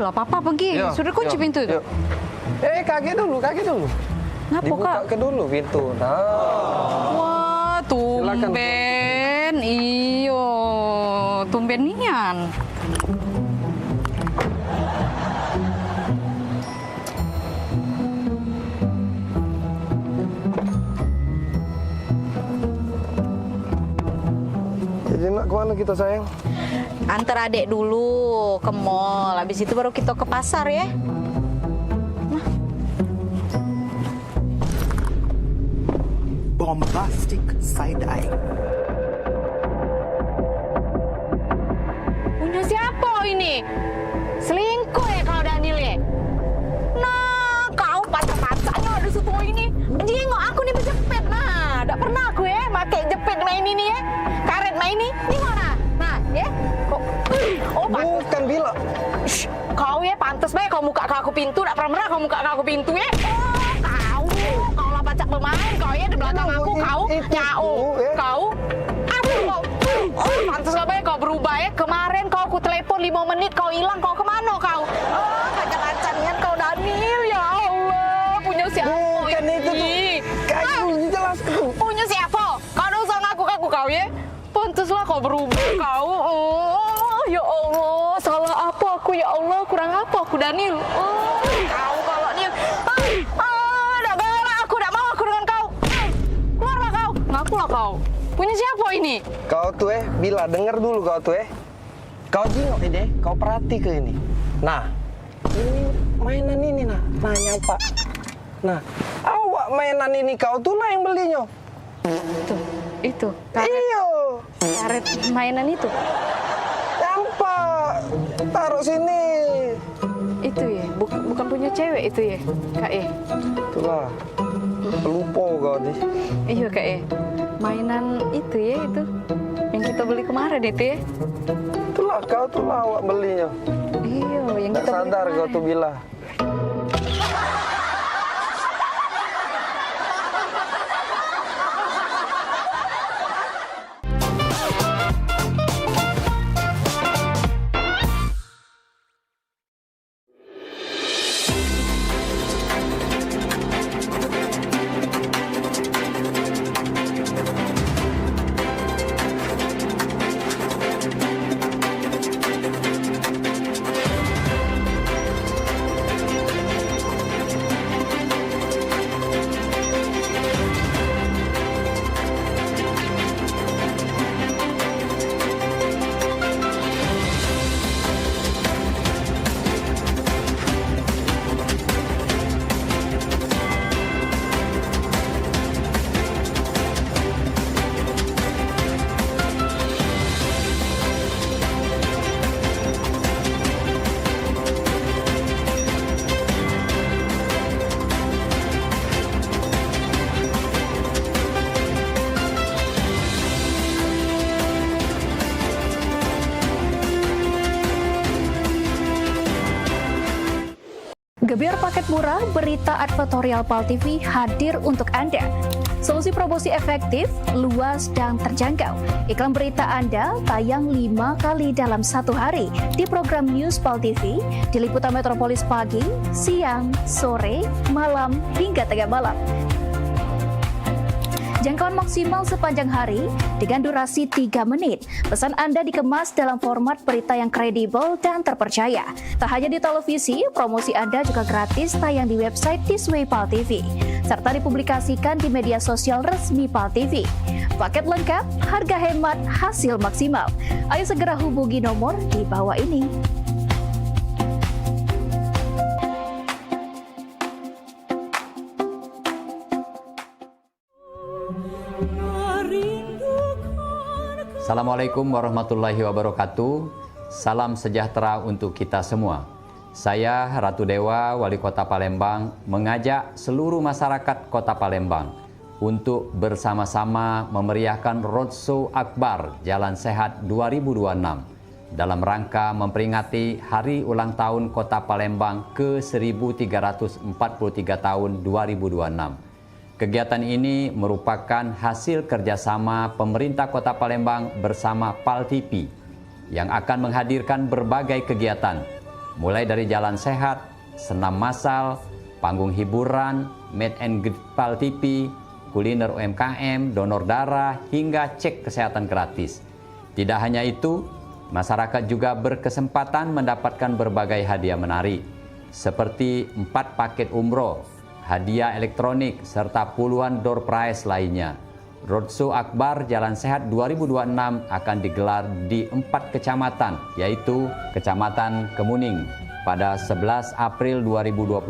Ayolah, Papa pergi. Sudah kunci pintu itu. Kaki dulu. Ngapa, Dibuka Kak? ke dulu pintu. Nah. Wah, tumben. Iyo, tumben nian. Jadi nak kemana kita sayang? Antar adek dulu ke mall. Habis itu baru kita ke pasar ya. Bombastic side-eye. Punya siapa ini? Selingkuh ya kau Daniel ya? Nah, kau pacar-pacarnya ada semua ini. Jengok aku nih berjepit. Nah, tidak pernah aku ya pakai jepit main ini ya. Karet main ini. Ini mana? Nah, ya. Kok? Oh, Bukan bila. Shh, kau ya pantas baik kau muka aku pintu. Tidak pernah kau muka aku pintu ya. Oh, kau lah pacak bermain. Kau ya di belakang aku. Kau nyau. Kau. Oh, pantas apa ya kau berubah ya. Kemarin kau aku telepon 5 menit. Kau hilang. Kau kemana kau? Oh, kacang-kacangan kau Daniel. Ya Allah. Punya siapa? Bukan itu tuh. Kamu jelaskan. Punya siapa? Kau udah usah ngaku-ngaku kau ya. Pantaslah kau berubah kau. Oh, ya Allah. Salah apa aku ya Allah? Kurang apa aku Daniel? Oh, kau kalau dia. Dah galak aku. Dah mau aku dengan kau. Keluarlah kau. Ngakulah kau. Punya siapa ini? Kau tuh bila dengar dulu kau tuh Kau jingok ini, kau perhati ke ini. Nah, ini mainan ini nah nyapa. Nah, awak mainan ini kau tuh lah yang belinya. Itu. Iyo. Karet mainan itu. Nyapa. Taruh sini. Itu ya. Bukan punya cewek itu ya, Kak ya. Itulah. Pelupo kau nih. Iya Kak ya. Mainan itu ya itu. Yang kita beli kemarin itu ya. Itulah kau tuh lah awak belinya. Iya, yang Tak kita beli sadar kau kemarin. tuh bila. Gebyar paket murah, berita advertorial PAL TV hadir untuk Anda. Solusi promosi efektif, luas, dan terjangkau. Iklan berita Anda tayang 5 kali dalam 1 hari di program News PAL TV, di liputan metropolis pagi, siang, sore, malam, hingga tengah malam. Jangkauan maksimal sepanjang hari dengan durasi 3 menit. Pesan Anda dikemas dalam format berita yang kredibel dan terpercaya. Tak hanya di televisi, promosi Anda juga gratis tayang di website Tisway PAL TV, serta dipublikasikan di media sosial resmi PAL TV. Paket lengkap, harga hemat, hasil maksimal. Ayo segera hubungi nomor di bawah ini. Assalamualaikum warahmatullahi wabarakatuh. Salam sejahtera untuk kita semua. Saya Ratu Dewa, Wali Kota Palembang, mengajak seluruh masyarakat Kota Palembang untuk bersama-sama memeriahkan Roadshow Akbar Jalan Sehat 2026 dalam rangka memperingati Hari Ulang Tahun Kota Palembang ke-1343 tahun 2026. Kegiatan ini merupakan hasil kerjasama pemerintah Kota Palembang bersama PAL TV yang akan menghadirkan berbagai kegiatan mulai dari jalan sehat, senam massal, panggung hiburan, meet and greet Pal TV, kuliner UMKM, donor darah, hingga cek kesehatan gratis. Tidak hanya itu, masyarakat juga berkesempatan mendapatkan berbagai hadiah menarik, seperti 4 paket umroh, hadiah elektronik, serta puluhan door prize lainnya. Roadshow Akbar Jalan Sehat 2026 akan digelar di 4 kecamatan, yaitu Kecamatan Kemuning pada 11 April 2026,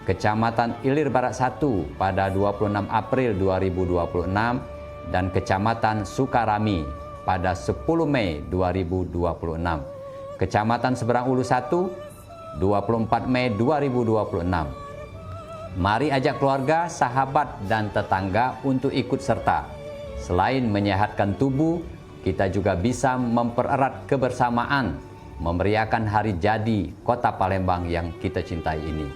Kecamatan Ilir Barat 1 pada 26 April 2026, dan Kecamatan Sukarami pada 10 Mei 2026. Kecamatan Seberang Ulu 1, 24 Mei 2026. Mari ajak keluarga, sahabat, dan tetangga untuk ikut serta. Selain menyehatkan tubuh, kita juga bisa mempererat kebersamaan, memeriahkan hari jadi Kota Palembang yang kita cintai ini.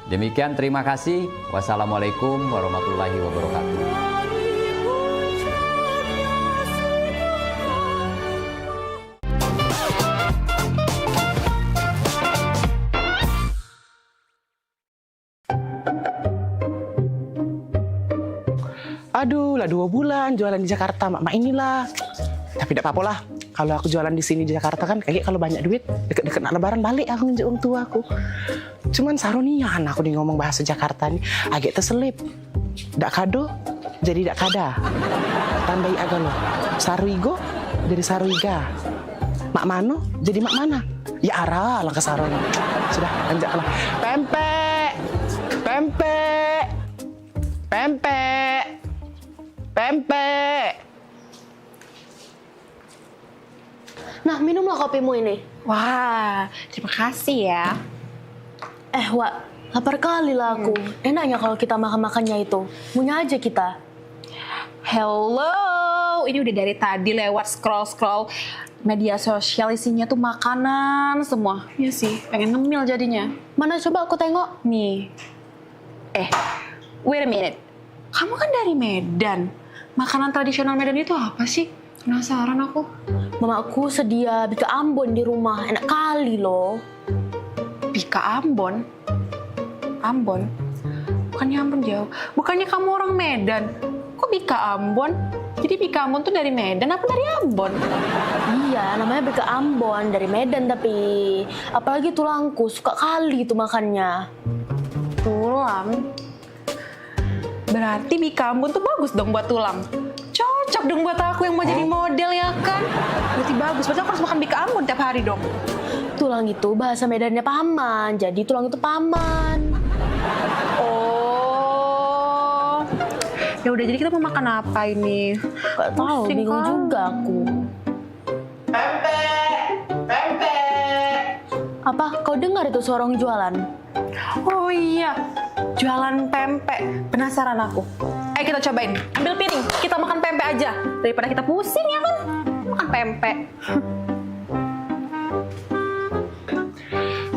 Demikian, terima kasih. Wassalamualaikum warahmatullahi wabarakatuh. Aduh, lah 2 bulan jualan di Jakarta, mak inilah. Tapi tidak apa-apa lah. Kalau aku jualan di sini di Jakarta kan, kayak kalau banyak duit, deket-deket nak lebaran balik aku nunjuk orang tua aku. Cuman sarunian aku nih ngomong bahasa Jakarta nih, agak terselip. Dak kado, jadi dak kada. Tambahi agak lo. Saruigo, jadi saruiga. Mak mano, jadi mak mana. Ya arah lah ke saroni. Sudah, lanjut lah. Pempek, pempek, pempek. Pempek. Nah, minumlah kopimu ini. Wah, terima kasih ya. Wak, lapar kali lah aku. Enaknya kalau kita makan-makannya itu. Punya aja kita. Hello, ini udah dari tadi lewat scroll media sosial, isinya tuh makanan semua. Ya sih, pengen ngemil jadinya. Mana coba aku tengok. Nih. Wait a minute. Kamu kan dari Medan. Makanan tradisional Medan itu apa sih? Penasaran aku. Mamaku sedia bika Ambon di rumah. Enak kali loh. Bika Ambon? Ambon? Bukannya Ambon jauh. Bukannya kamu orang Medan. Kok Bika Ambon? Jadi Bika Ambon tuh dari Medan apa dari Ambon? Iya, namanya bika Ambon. Dari Medan tapi. Apalagi tulangku. Suka kali itu makannya. Tulang? Berarti Bika Ambon tuh bagus dong buat tulang. Cocok dong buat aku yang mau jadi model ya kan? Berarti bagus, berarti aku harus makan Bika Ambon tiap hari dong. Tulang itu bahasa Medannya paman. Jadi tulang itu paman. Oh. Ya udah, jadi kita mau makan apa ini? Gak tahu, Pusing bingung kan? juga aku. Pempek, pempek. Apa? Kau dengar itu suara orang jualan? Oh iya, jualan pempek. Penasaran aku. Ayo kita cobain. Ambil piring, kita makan pempek aja. Daripada kita pusing ya kan? Makan pempek.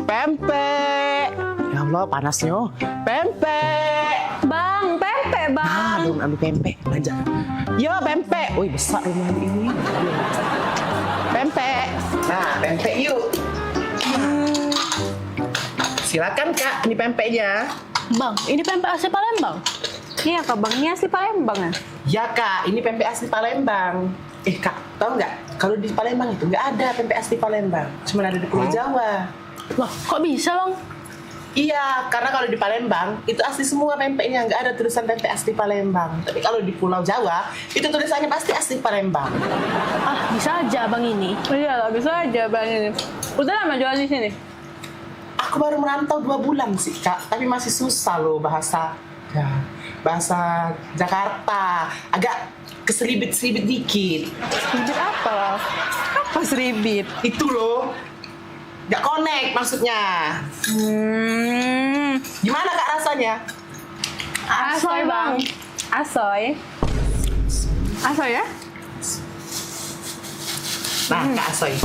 Pempek. Ya Allah, panasnya. Pempek. Bang, pempek bang. Belum ambil pempek, belanja. Yo, pempek. Wih, besar rumah ini. Pempek. Nah, pempek yuk. Silakan Kak, ini pempeknya. Bang, ini pempek asli Palembang. Iya kak bang, ini asli Palembang ya? Ya Kak, ini pempek asli Palembang. Kak, tahu nggak? Kalau di Palembang itu nggak ada pempek asli Palembang, cuma ada di Pulau Jawa. Loh, kok bisa bang? Iya, karena kalau di Palembang itu asli semua pempeknya, nggak ada tulisan pempek asli Palembang. Tapi kalau di Pulau Jawa itu tulisannya pasti asli Palembang. Ah, bisa aja bang ini. Iya lah, bisa aja bang ini. Udah lama jualan di sini? Aku baru merantau 2 bulan sih Kak, tapi masih susah loh bahasa Jakarta. Agak keseribit-seribit dikit. Seribit apa lah? Apa seribit? Itu loh, nggak connect maksudnya. Gimana Kak rasanya? Asoy bang. Asoy. Asoy ya? Nah Kak Asoy,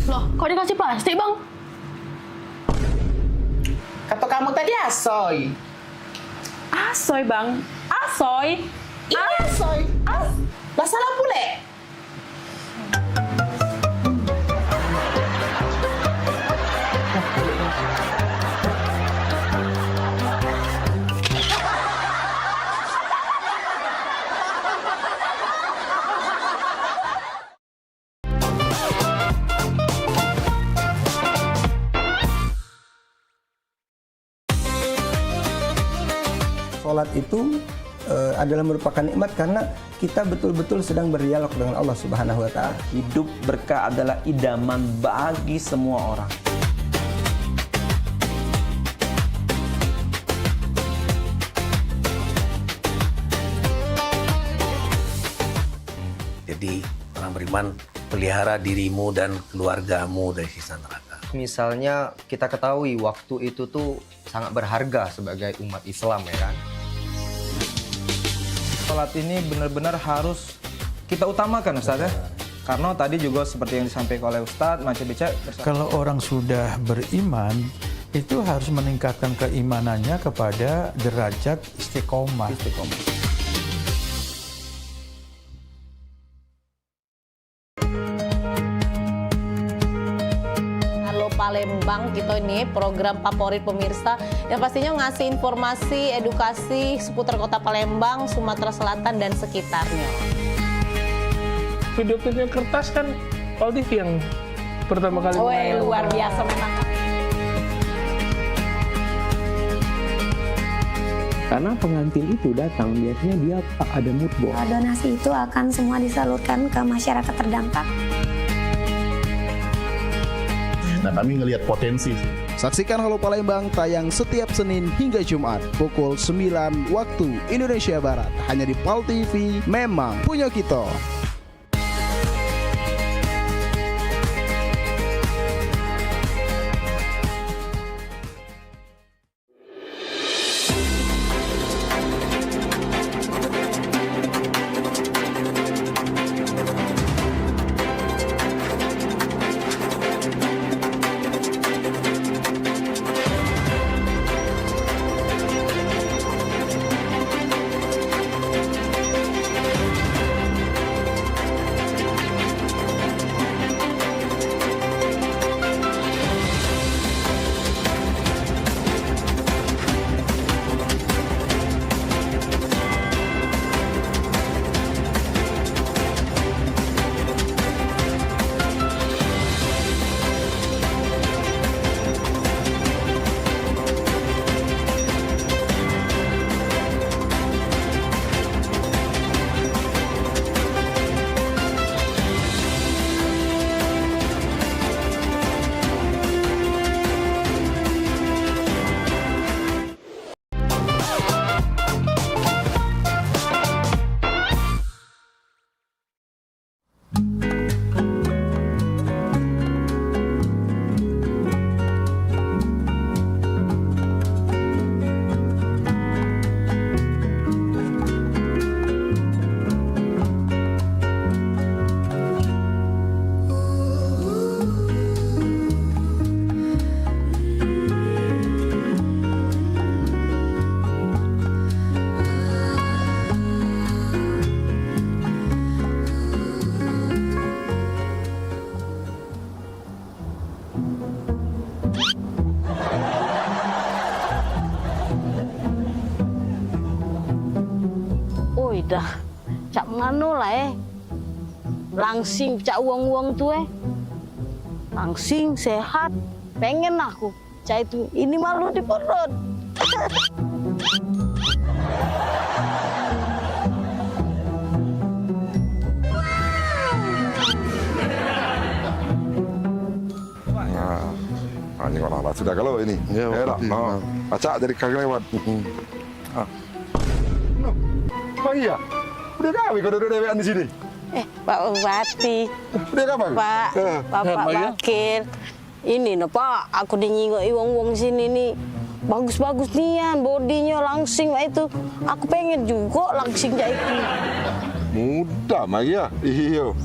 Loh, kok dikasih plastik bang? kata kamu tadi Asoy. Asoy bang. Asoy. Ini Asoy. Lah salah pule. sholat itu adalah merupakan nikmat karena kita betul-betul sedang berdialog dengan Allah Subhanahu wa taala. Hidup berkah adalah idaman bagi semua orang. Jadi orang beriman, pelihara dirimu dan keluargamu dari siksa neraka. Misalnya kita ketahui waktu itu tuh sangat berharga sebagai umat Islam ya kan. Sholat ini benar-benar harus kita utamakan Ustaz ya. Karena tadi juga seperti yang disampaikan oleh Ustadz, Macam Bica. Kalau orang sudah beriman, itu harus meningkatkan keimanannya kepada derajat istiqomah. Halo Palembang, kita ini program favorit pemirsa yang pastinya ngasih informasi, edukasi seputar kota Palembang, Sumatera Selatan dan sekitarnya. Video klipnya kertas kan Pal TV yang pertama kali. Luar biasa memang. Karena pengantin itu datang biasanya dia ada mood board. Donasi itu akan semua disalurkan ke masyarakat terdampak. Nah, kami ngelihat potensi. Saksikan Halo Palembang tayang setiap Senin hingga Jumat pukul 9 waktu Indonesia Barat hanya di Pal TV. Memang punya kita. Dah, cak mano lah langsing cak uang tuh langsing sehat, pengen aku cak itu ini malu di perut. Nah, ini kalau sudah kalau ini, ya, acak dari kaki lewat. Iya, udah kawin kau duduk dewean di sini. Pak Bupati. Udah kapan? Pak, Bapak Wakil. Ini no Pak, aku dinyingok wong sini nih. Bagus-bagus nian, bodinya langsing itu. Aku pengen juga langsing kayak itu. Mudah mah ya. Iya.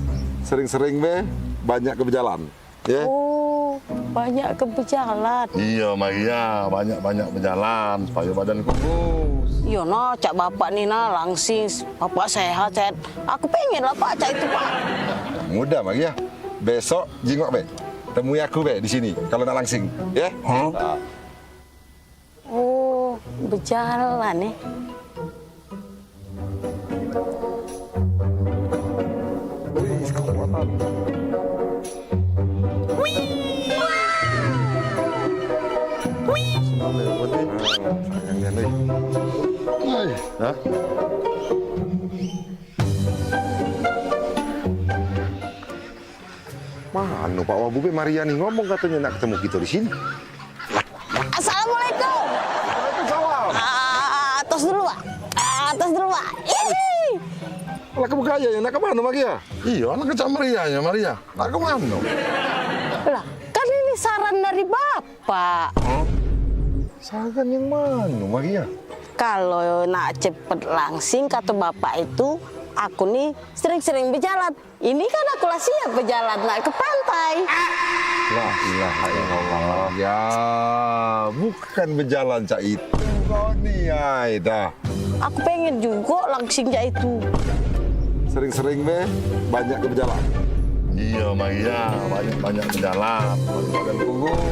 Sering-sering be, banyak ke berjalan. Ya. Oh, banyak ke berjalan. Iya, Maria, banyak berjalan supaya badan kurus. Iya no, cak bapak nih langsing, bapak sehat. Aku pengen lah Pak, cak itu Pak. Mudah Maria. Besok jingok be, temui aku be di sini. Kalau nak langsing, ya. Oh, berjalan Wih, kekuatan. Hah? Mana Pak Wabube Mariani ngomong katanya nak ketemu kita di sini. Assalamualaikum. Waalaikumsalam. Atas dulu, Pak. Atas dulu, Pak. Ih. Lah kamu kaya ya, nak kemana Maria? Iya, anak kecam Maria ya, Maria. Nak kemana? Lah, kan ini saran dari Bapak. Saran yang mana, Maria? Kalau nak cepet langsing, kata Bapak itu, aku nih sering-sering berjalan. Ini kan aku lah siap berjalan nak ke pantai. La ilaha illallah. Ya, bukan berjalan cak itu. Kau nih, dah. Aku pengen juga langsing cak itu. Sering-sering be, banyak ke berjalan. Iya, Maria, banyak berjalan. Badan punggung.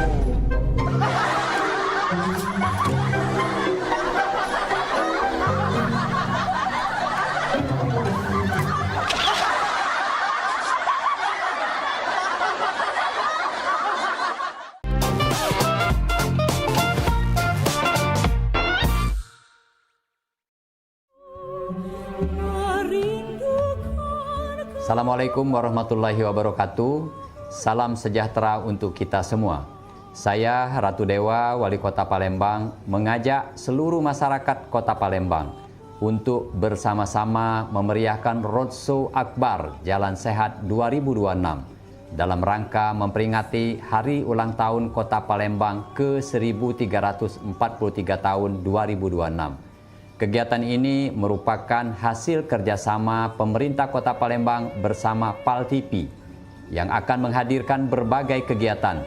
Assalamualaikum warahmatullahi wabarakatuh. Salam sejahtera untuk kita semua. Saya Ratu Dewa, Wali Kota Palembang, mengajak seluruh masyarakat Kota Palembang untuk bersama-sama memeriahkan Roadshow Akbar Jalan Sehat 2026 dalam rangka memperingati Hari Ulang Tahun Kota Palembang ke-1343 tahun 2026. Kegiatan ini merupakan hasil kerjasama pemerintah Kota Palembang bersama PAL TV yang akan menghadirkan berbagai kegiatan,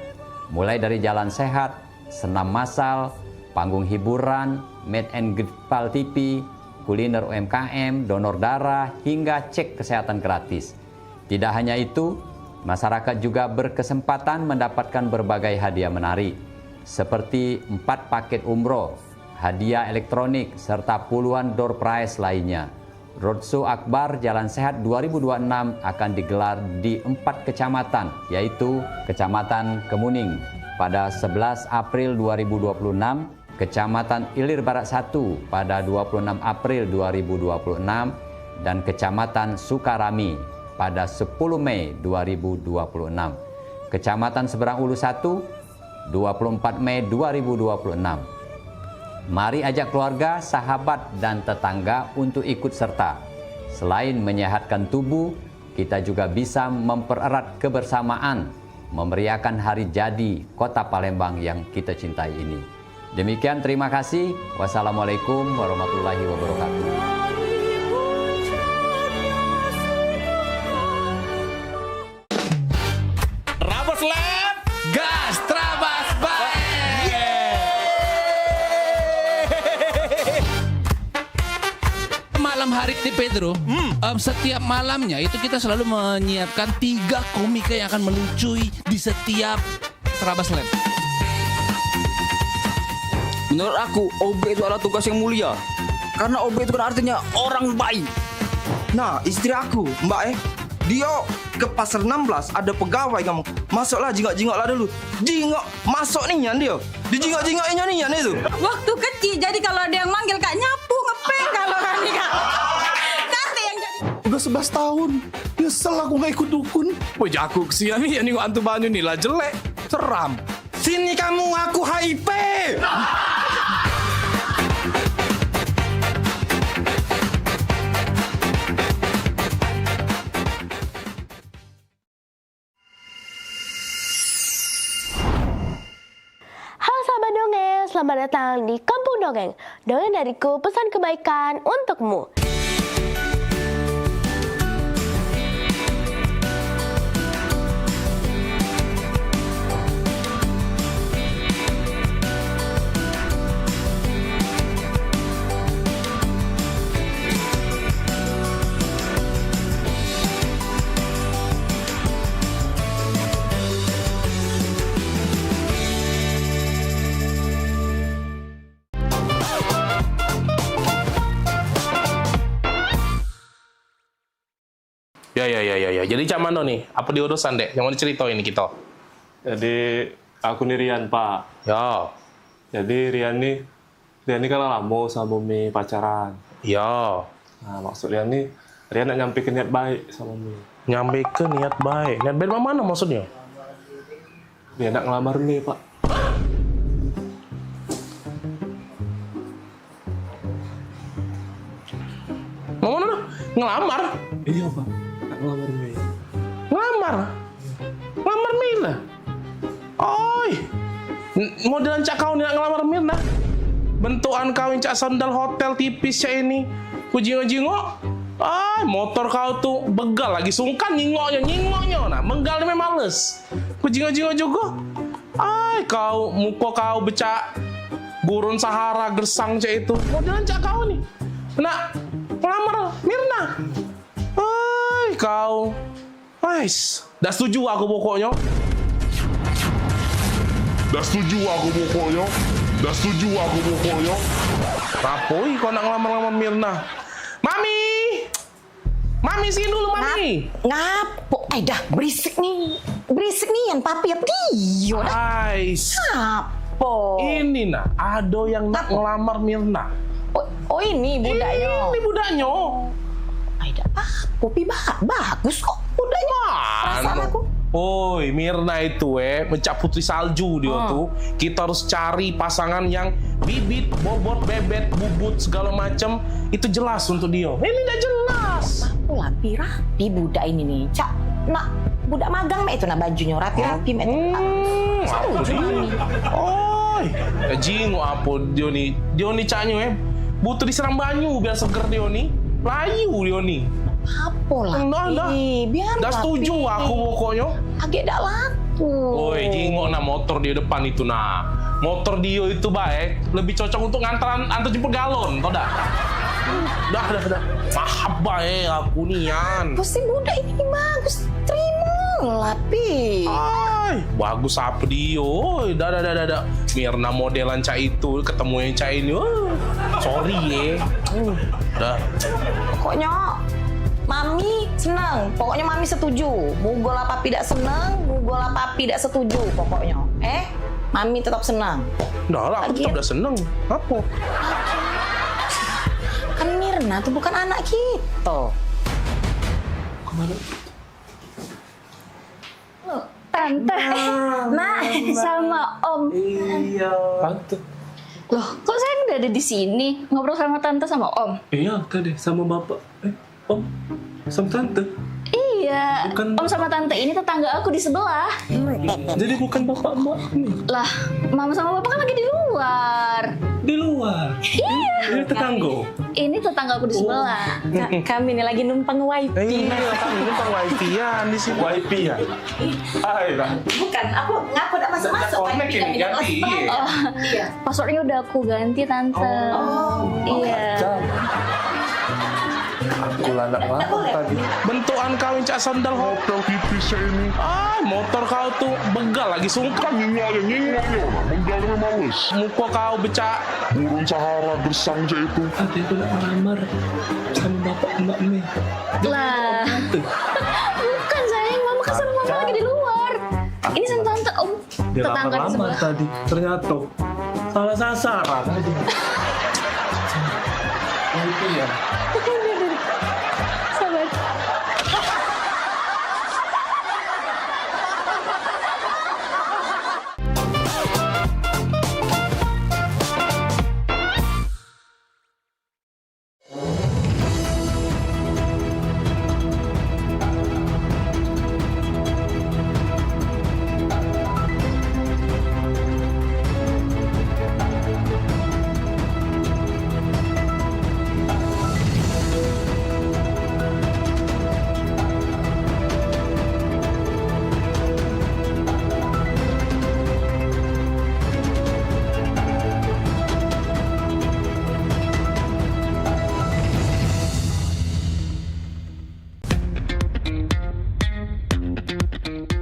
mulai dari jalan sehat, senam massal, panggung hiburan, meet and greet PAL TV, kuliner UMKM, donor darah, hingga cek kesehatan gratis. Tidak hanya itu, masyarakat juga berkesempatan mendapatkan berbagai hadiah menarik, seperti 4 paket umroh, hadiah elektronik, serta puluhan door prize lainnya. Roadshow Akbar Jalan Sehat 2026 akan digelar di 4 kecamatan, yaitu Kecamatan Kemuning pada 11 April 2026, Kecamatan Ilir Barat 1 pada 26 April 2026, dan Kecamatan Sukarami pada 10 Mei 2026. Kecamatan Seberang Ulu 1, 24 Mei 2026. Mari ajak keluarga, sahabat, dan tetangga untuk ikut serta. Selain menyehatkan tubuh, kita juga bisa mempererat kebersamaan, memeriahkan hari jadi Kota Palembang yang kita cintai ini. Demikian, terima kasih. Wassalamualaikum warahmatullahi wabarakatuh. Rabas Lab, gas Trabas bae. Malam hari ini Pedro, setiap malamnya itu kita selalu menyiapkan 3 komika yang akan melucui di setiap Trabas Lab. Menurut aku, OB itu adalah tugas yang mulia. Karena OB itu kan artinya orang baik. Nah, istri aku, Mbak dia ke pasar 16 ada pegawai kamu. Masuklah, jingok-jingoklah dulu. Jingok, masuk nih Yan dia. Dijingok-jingoknya nih Yan itu. Waktu kecil, jadi kalau ada yang manggil Kak nyapu, ngepeng kalau Rani Kak. Nanti yang jadi... Udah 11 tahun, nyesel aku gak ikut dukun. Wah, aku kesian nih, ini antu banyu nih lah jelek, seram. Sini kamu, aku HIV. Halo sahabat dongeng, selamat datang di Kampung Dongeng. Dongeng dariku, pesan kebaikan untukmu. Ya. Jadi cak mano nih? Apa diurusan dek? Yang mau diceritain ini kita? Jadi aku nih Rian Pak. Ya. Jadi Rian nih kan lama sama Bumi pacaran. Ya. Nah, maksud Rian nih, Rian nak nyampe ke niat baik sama Mi. Nyampe ke niat baik. Niat baik mana maksudnya? Dia nak ngelamar Mi, Pak. Mau mana? Ngelamar? Iya, Pak. Nak ngelamar Mi. Ngelamar? Ngelamar Mirna? Oi! Modelan cak kau ni nak ngelamar Mirna? Bentukan kau yang cak sandal hotel tipis cak ini. Ku jingok-jingok. Motor kau tuh begal lagi sungkan nyingoknya. Nah, menggal ni memang males. Ku jingok-jingok juga. Kau muka kau becak gurun Sahara gersang cak itu. Modelan cak kau ni. Nak ngelamar Mirna? Kau. Dah setuju aku pokoknya. Rapoi kau nak ngelamar Mirna. Mami sini dulu, Mami. Ngapo? Dah berisik nih yang papi apa dia? Ngapo? Ini ada yang nak ngelamar Mirna. Oh ini budaknya. Ini budaknya. Popi bagus kok budaknya. Perasaan aku. Oi, Mirna itu mencap putri salju dia tuh. Kita harus cari pasangan yang bibit, bobot, bebet, bubut segala macam itu jelas untuk dia. Ini udah jelas. Aku rapi budak ini nih. Cak, nak budak magang mek itu bajunya rapi mek itu. Oi, jingok apa dia ni caknya butuh disiram banyu biar seger dia ni. Layu dia ni. Apa lagi? Biar dah setuju aku pokoknya. Agak dak laku. Oi, jingok motor di depan itu motor dia itu baik, lebih cocok untuk antar jemput galon, tau dah? Dah. Maaf baik aku nian. Pasti budak ini bagus, terima Pi. Bagus apa dia? Oi, dah. Mirna modelan cak itu ketemu yang cak ini. Sorry dah. Pokoknya Mami senang, pokoknya Mami setuju. Mugola papi tidak senang, mugola papi tidak setuju pokoknya. Mami tetap senang. Dah lah, aku tetap dah senang. Apa? Kan Mirna tuh bukan anak kita. Kemana? Tante, Mak sama Om. Iya. Tante. Loh, kok saya udah ada di sini ngobrol sama Tante sama Om? Iya, tadi sama Bapak. Om, sama Tante. Iya, Om sama Tante ini tetangga aku di sebelah. Jadi bukan Bapak Mbak nih? Lah, Mama sama Bapak kan lagi di luar. Di luar? Iya. Ini tetangga? Ini tetangga aku di sebelah. Kami ini lagi numpang wifi. Iya, kami numpang wifi-an di sini. Wifi-an? Ayolah. Bukan, aku ngaku udah masuk-masuk. Iya. Passwordnya udah aku ganti, Tante. Iya. Aku lanak tadi. Bentukan kau yang cak sandal hotel tipis ini. Motor kau tuh begal lagi sungkan nyingoknya. Menggal memang males. Muka kau becak gurun Sahara gersang cak itu. Tadi aku nak melamar sama Bapak Mbak Mi. Lah. Bukan sayang, Mama kan sama Mama lagi di luar. Ini sama Tante Om. Dia Tetangga di lamar sebelah. tadi. Ternyata salah sasaran tadi. Itu ya. Sabar.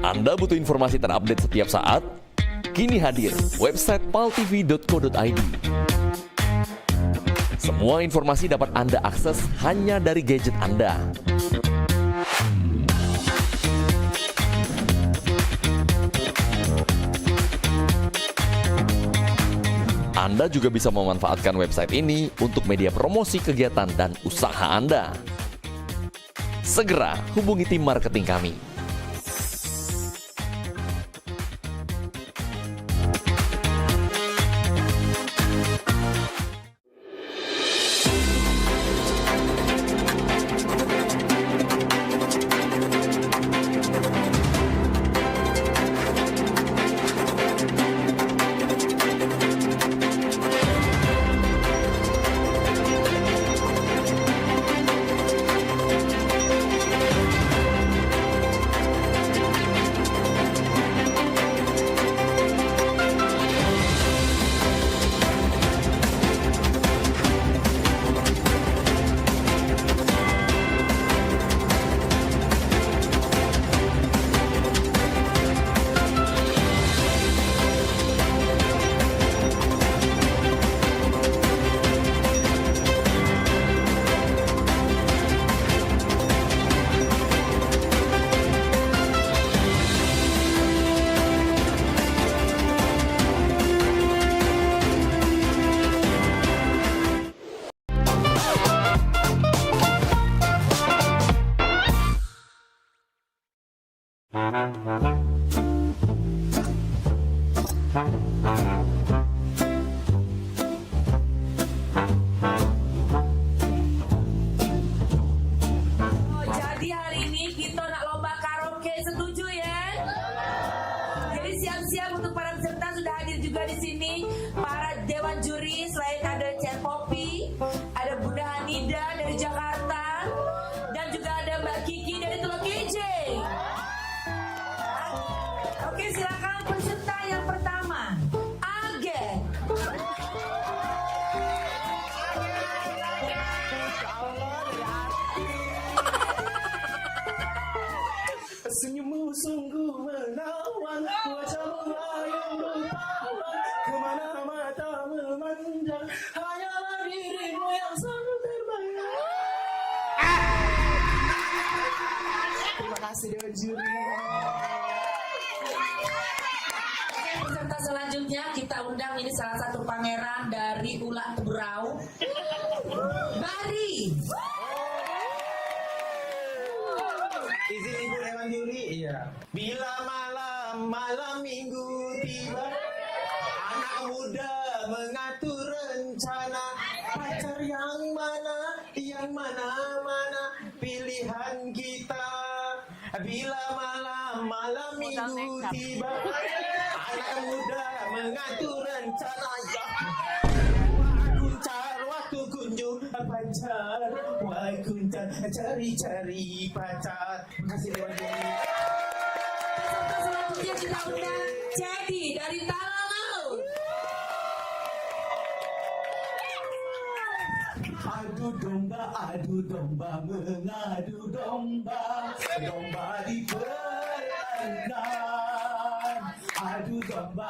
Anda butuh informasi terupdate setiap saat? Kini hadir website paltv.co.id. Semua informasi dapat Anda akses hanya dari gadget Anda. Anda Anda juga bisa memanfaatkan website ini untuk media promosi kegiatan dan usaha Anda. Segera hubungi tim marketing kami. Jadi hari ini kita nak lomba karaoke, setuju ya? Jadi siap-siap untuk para peserta, sudah hadir juga di sini para dewan juri. Selain ada Chan Poppy, ada Bunda Hanida dari Jakarta, dan juga ada Mbak Kiki dari Teluk KJ. Oke, silakan peserta yang pertama, Age. Senyummu sungguh menawan, wajahmu yang berpawan, kemana mata memandang, hanyalah dirimu yang selalu terbayang. Terima kasih Dewan Juri. Oke, peserta selanjutnya kita undang, ini salah satu pangeran dari Ulak Teberau, Bari. Izin Ibu Dewan Juri, iya. Bila malam minggu tiba, anak muda mengatur rencana, pacar yang mana pilihan kita. Bila malam minggu tiba, anak muda mengatur rencana, ya. Waktu kunjung pacar, cari pacar. Terima kasih Dewan Juri. Peserta selanjutnya kita undang Jadi dari Talaut. Adu domba, mengadu domba, domba dipertahankan. Adu domba,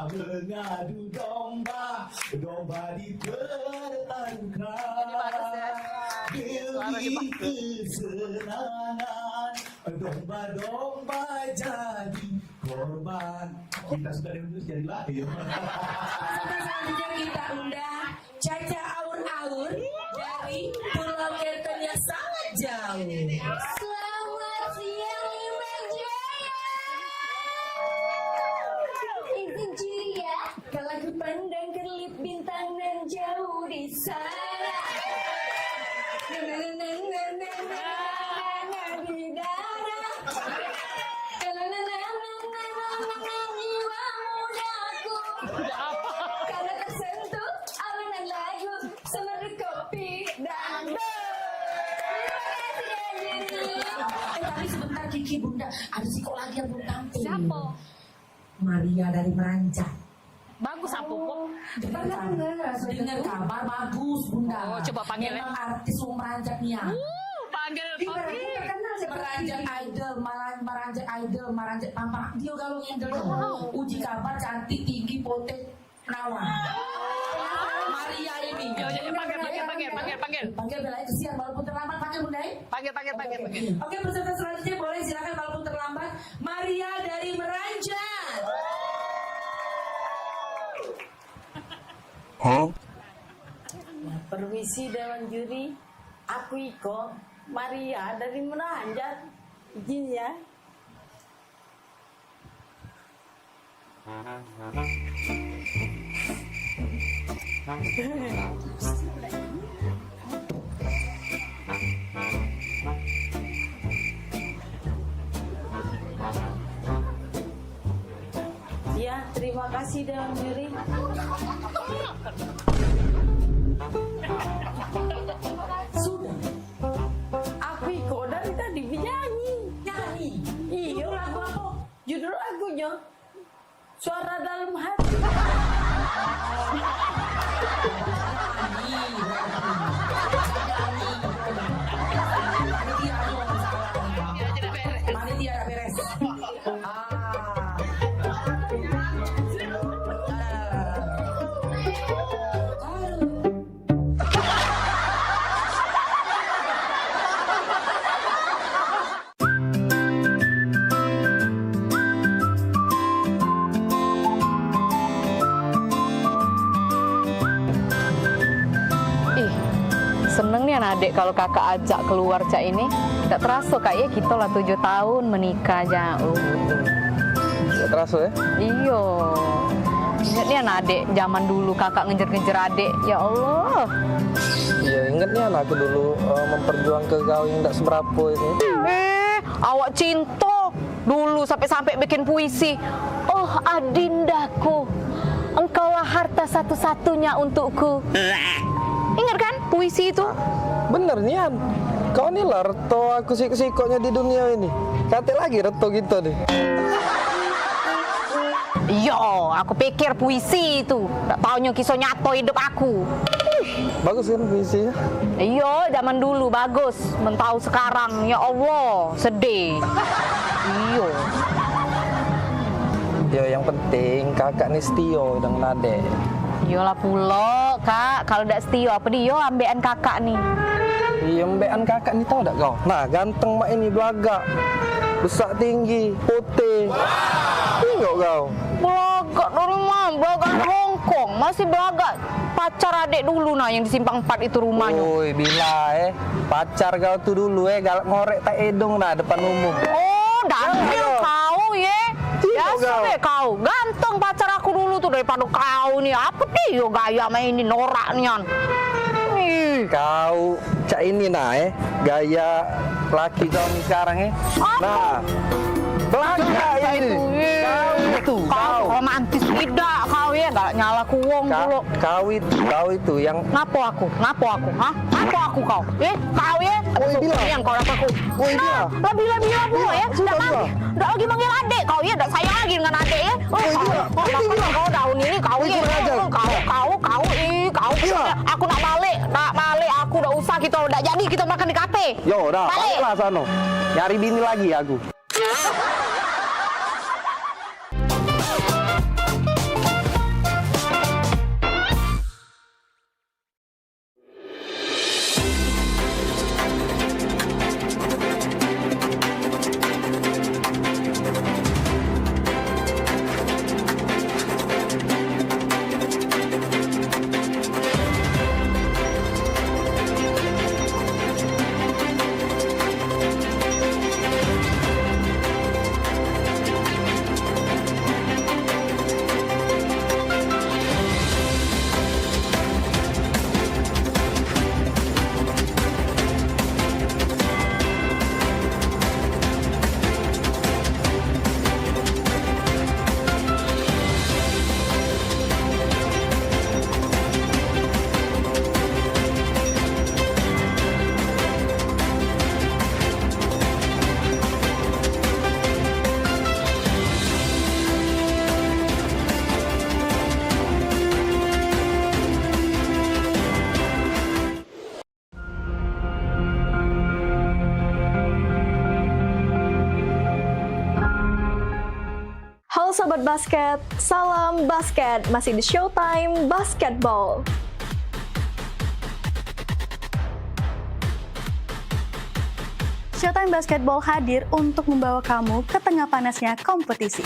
mengadu domba, domba dipertahankan. Demi kesenangan, domba-domba jadi korban. Kita sudah diundang jadi lahir. Peserta selanjutnya kita undang Caca Aur-Aur dari Pulau Kerten yang sangat jauh. Selamat siang Imam Jaya. Izin juri ya, kalau aku pandang kelip bintang dan jauh di sana. Di dada. Jiwa mudaku. Karena tersentuh alunan lagu semeru kopi dan Tapi sebentar Kiki Bunda, ada si kok lagi yang belum tampil. Siapa? Maria dari Meranjak. Bagus apa kok? Dengar kabar bagus Bunda. Oh, coba panggil ya. Memang artis Meranjak nih ya. Panggil. Meranjak idol, Meranjak Pampak. Dia galong idol. Uji kabar cantik, tinggi, potek, perawan. Maria ini. Panggil Bella kesian walaupun terlambat, panggil Bunda. Panggil. Oke, peserta selanjutnya boleh silakan walaupun terlambat. Maria dari Meranjak. Permisi Dewan Juri, aku Iko Maria dari Menanjak. Izin ya. Ya, terima kasih Dewan Juri. Sudah. Aku Iko dari tadi nyanyi. Nyanyi? Iya, lagu apa? Judul lagunya Suara Dalam Hati. Panitia tidak beres. Seneng nih anak adik kalau kakak ajak keluar cak ini. Tidak terasa kak ya kita lah 7 tahun menikah jauh. Tidak terasa ya? Iyo. Ingat nih anak adik zaman dulu kakak ngejar-ngejar adik. Ya Allah. Iya ingat nih anakku dulu memperjuangkan kau yang tidak seberapa ini. Awak cinta dulu sampai-sampai bikin puisi. Oh adindaku, engkaulah harta satu-satunya untukku. Ingat kan puisi itu? Bener Nian, kau nih lah reto aku sik-sikoknya di dunia ini. Kate lagi reto gitu deh. Yo, aku pikir puisi itu. Tak taunya kisah nyato hidup aku. Bagus kan puisinya? Iya, zaman dulu bagus. Mentau sekarang, ya Allah, sedih. Iya. Ya yang penting kakak nih setio dengan adek. Iyalah pula kak, kalau tidak setia apa dia ambekan kakak nih. Iya ambekan kakak nih tau tak kau? Nah ganteng mak ini belagak, besar tinggi, putih. Tengok kau. Belagak dari mana? Belagak Hongkong, masih belagak. Pacar adik dulu nah yang di Simpang 4 itu rumahnya. Woi bila pacar kau tuh dulu galak ngorek tak edong nah depan umum. Oh daniel kau ya. Biasa deh kau, ganteng pacar aku dulu tuh daripada kau nih. Apa dia gaya mainin norak nian? Kau cak ini nah gaya laki kau nih sekarang Nah, belakang ini. Kau itu, kau romantis tidak kau ya, gak nyala kuwong dulu. Kau itu yang. Ngapo aku? Hah? Ngapo aku kau? Kau ya? Yang kau dapat aku. Lebih pula ya. Udah lagi manggil adik kau ya, udah sayang lagi dengan adik ya. Kau daun ini kau ya. Kau. Aku nak balik, aku udah usah kita udah jadi kita makan di kafe. Yo, dah, baliklah sana. Nyari bini lagi aku. Halo Sobat Basket, salam basket, masih di Showtime Basketball. Showtime Basketball hadir untuk membawa kamu ke tengah panasnya kompetisi.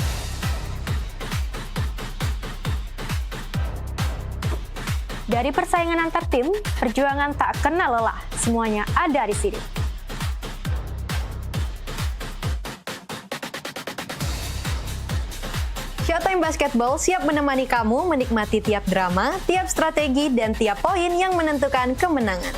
Dari persaingan antar tim, perjuangan tak kenal lelah. Semuanya ada di sini. Showtime Basketball siap menemani kamu menikmati tiap drama, tiap strategi, dan tiap poin yang menentukan kemenangan.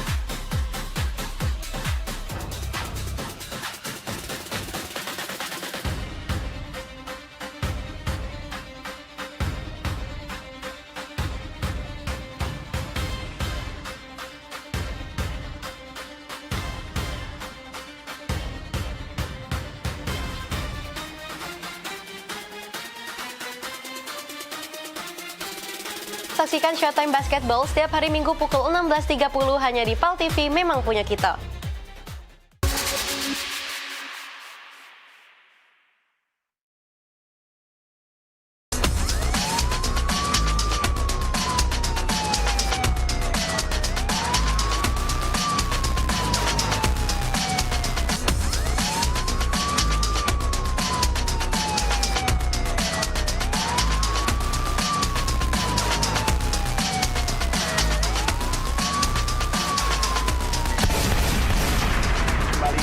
Saksikan Showtime Basketball setiap hari Minggu pukul 16.30 hanya di PAL TV, memang punya kita.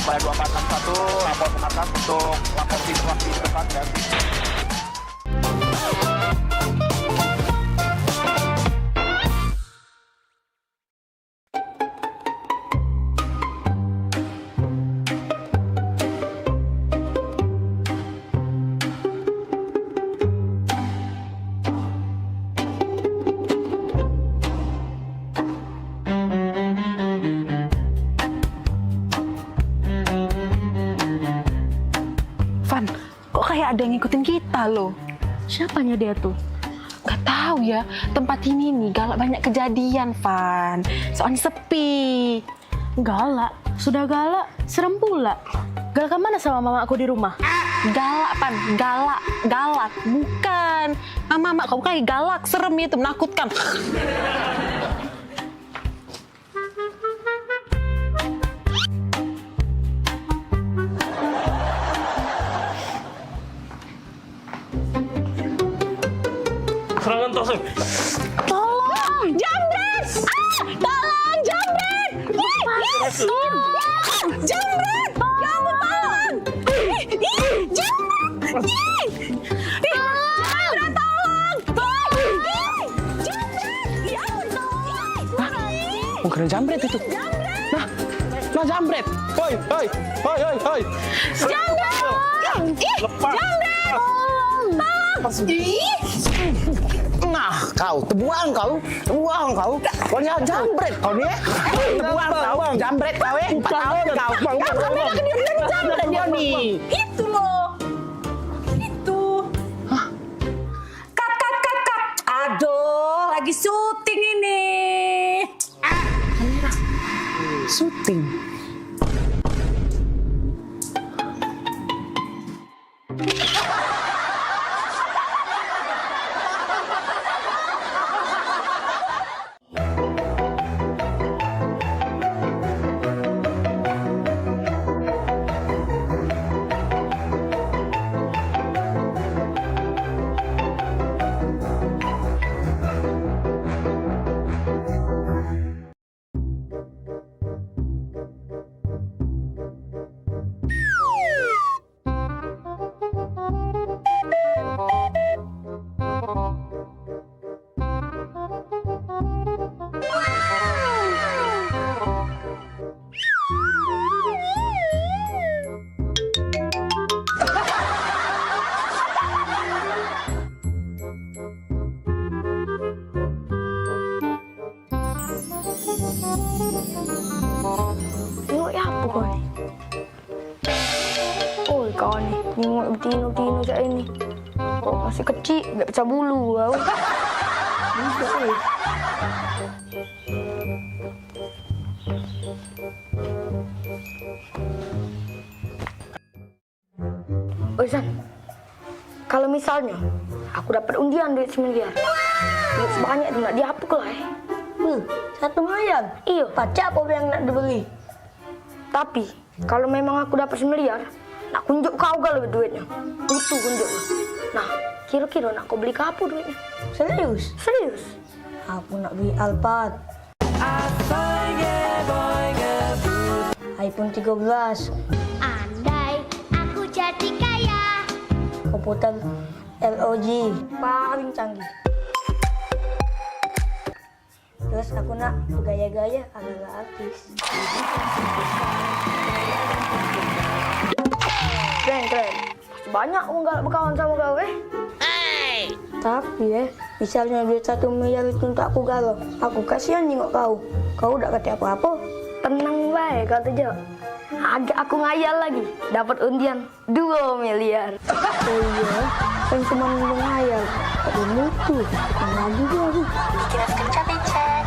Pada 2461 lapor ke markas untuk lapor situasi di depan ganti. Kok kayak ada yang ngikutin kita loh? Siapanya dia tuh? Gak tahu ya, tempat ini nih galak banyak kejadian, Van. Soalnya sepi. Galak? Sudah galak, serem pula. Galak mana sama mama aku di rumah? Galak, Van. Galak. Bukan. Mama kamu kayak galak, serem itu, menakutkan. Serangan tosok. Tolong, jambret! Tolong, jambret! Tolong, jambret! Tolong! Jambret! Oh, kena jambret itu. Nah jambret. Hoi. Jambret! Lepas. Nah, kau tebuang kau. Pokoknya jambret kau nih. Tebuang kau, jambret kau 4 tahun kau. Kami lagi dia jambret dia nih. Itu loh. Itu. Kat. Aduh, lagi syuting ini. Syuting. Tengok ya apa kau ni? Oh kau ni, tengok betina macam ini. Oh masih kecil, tak pecah bulu kau. Oh Zan, kalau misalnya aku dapat undian duit 1 miliar, duit sebanyak itu nak diapa ke lah? 1 miliar? Iya. Pacar apa yang nak dibeli? Tapi kalau memang aku dapat 1 miliar, nak kunjuk kau kalau duitnya. Itu kunjuk. Nah, kira-kira nak kau beli ke apa duitnya? Serius? Serius. Aku nak beli Alphard. iPhone 13. Andai aku jadi kaya. Komputer LOG paling canggih. Terus aku nak gaya-gaya ala-ala artis. Keren. Banyak aku nggak berkawan sama kau Tapi misalnya duit 1 miliar itu untuk aku galau, aku kasihan nengok kau. Kau udah kata apa-apa. Tenang baik kata Jo. Aku ngayal lagi, dapat undian 2 miliar. Oh iya, kan cuma ngayal. Tapi mutu, lagi dia aku. Kira sekejap cek.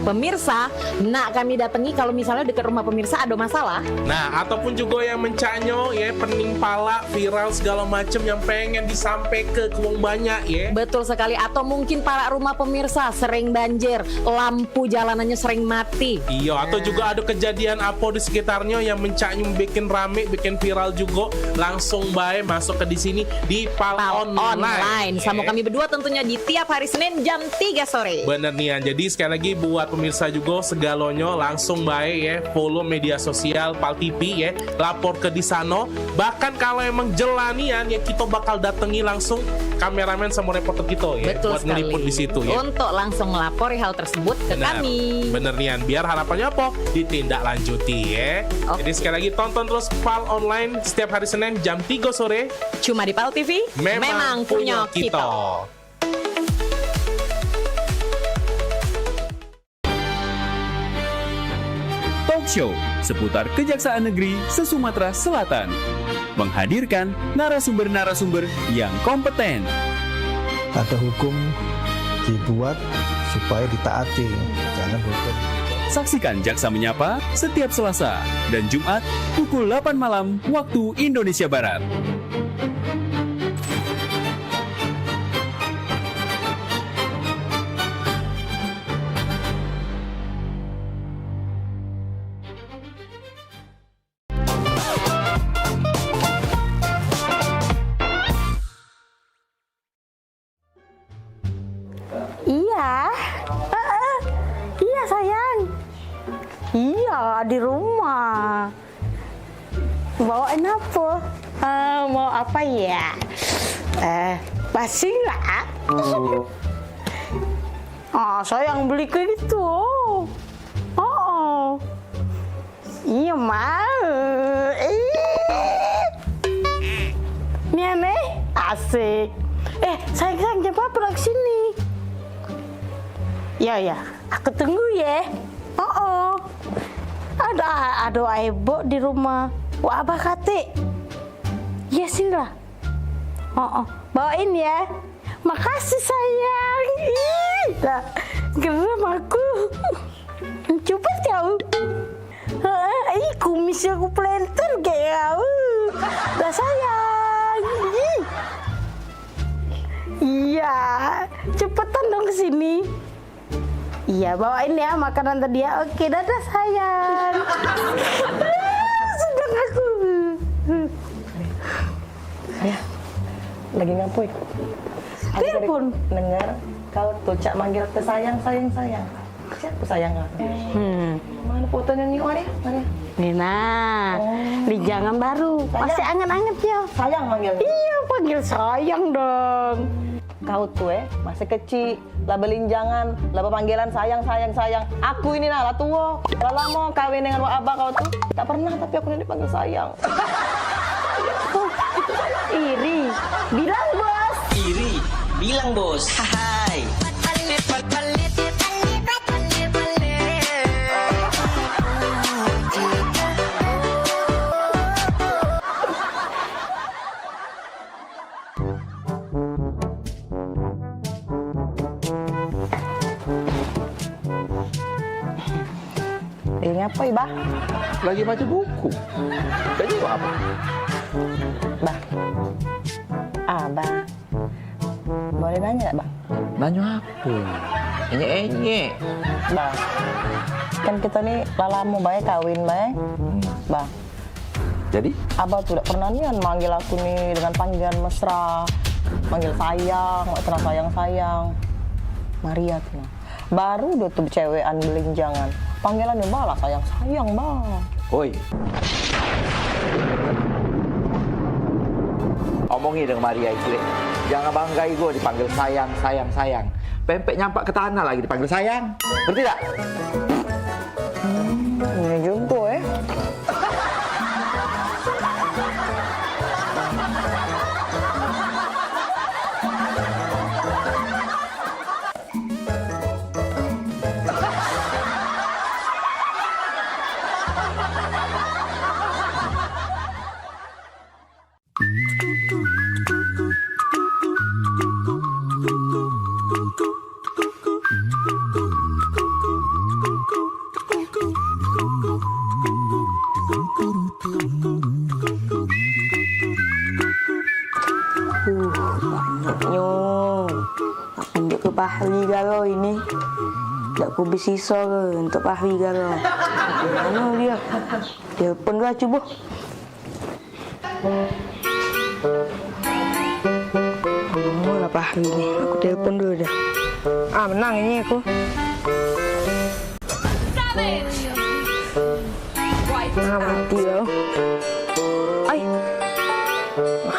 Pemirsa, nak kami datangi kalau misalnya dekat rumah pemirsa ada masalah. Nah, ataupun juga yang mencanyo ya, pening pala, viral segala macam yang pengen disampaikan ke wong banyak ya. Betul sekali, atau mungkin para rumah pemirsa sering banjir, lampu jalanannya sering mati. Iya, atau juga ada kejadian apa di sekitarnya yang mencanyo bikin rame, bikin viral juga, langsung baik masuk ke di sini di Pal Online. Sama kami berdua tentunya di tiap hari Senin jam 3 sore. Bener nih, jadi sekali lagi buat pemirsa juga segalonyo langsung baik ya, follow media sosial Pal TV ya, lapor ke di sana. Bahkan kalau emang jelanian ya, kita bakal datangi langsung kameramen sama reporter kita ya. Betul buat ngeliput di situ ya. Untuk langsung melapori hal tersebut ke kami. Bener nian, biar harapannya apa? Ditindaklanjuti ya. Jadi sekali lagi tonton terus Pal Online setiap hari Senin jam 3 sore. Cuma di Pal TV. Memang punya kita. Talk Show seputar Kejaksaan Negeri se-Sumatera Selatan. Menghadirkan narasumber-narasumber yang kompeten. Ada hukum dibuat supaya ditaati, jangan hukum. Saksikan Jaksa Menyapa setiap Selasa dan Jumat pukul 8 malam waktu Indonesia Barat. Iya sayang. Iya di rumah. Bawain apa? Mau apa ya? Basi nggak? Sayang beli kayak gitu. Iya mau. Nih aneh, asik. Sayang jangan apa ke sini. Ya, aku tunggu ya. Ada ibu di rumah. Wah, abah kate. Ya sini lah. Bawain ya. Makasih sayang. Lah, geram aku. Coba kau. Kumis aku planter kayak kau. Lah sayang. Iya, cepetan dong ke sini. Iya, bawain ya makanan tadi ya. Oke, dadah sayang. Sedang aku. Ayah, lagi ngapain? Telepon. Dengar kau tuh cak manggil ke sayang. Siapa sayang kau? Mana fotonya nih, Maria? Nina, di jangan baru. Masih anget-anget ya. Sayang manggil. Iya, panggil sayang dong. Kau tuh masih kecil, lah belinjangan, lah panggilan sayang. Aku ini lah tua, lah lama kawin dengan wak abah kau tuh. Tak pernah tapi aku ini dipanggil sayang. Iri, bilang bos. Hai. Ngapa ya, Bah? Lagi baca buku. Jadi apa? Bah. Bah. Boleh nanya nggak, Bang? Nanya apa? Enye. Bah. Kan kita nih lama baik kawin, baik. Bah. Jadi? Abah tuh udah pernah nih manggil aku nih dengan panggilan mesra, manggil sayang, sayang. Maria tuh. Baru udah tuh cewekan belinjangan. Panggilannya malah sayang, Bang. Oi. Omongi dengan Maria itu, jangan banggai gue dipanggil sayang. Pempek nyampak ke tanah lagi dipanggil sayang. Ngerti tak? Ini juga ya. Banyaknya. Nak tunjuk ke Pahri galo ini. Tak ku bersisa ke untuk Pahri galo. Mana dia? Telepon dulu cuba. Oh lah Pahri ni. Aku telepon dulu dah. Menang ini aku. Mati kau.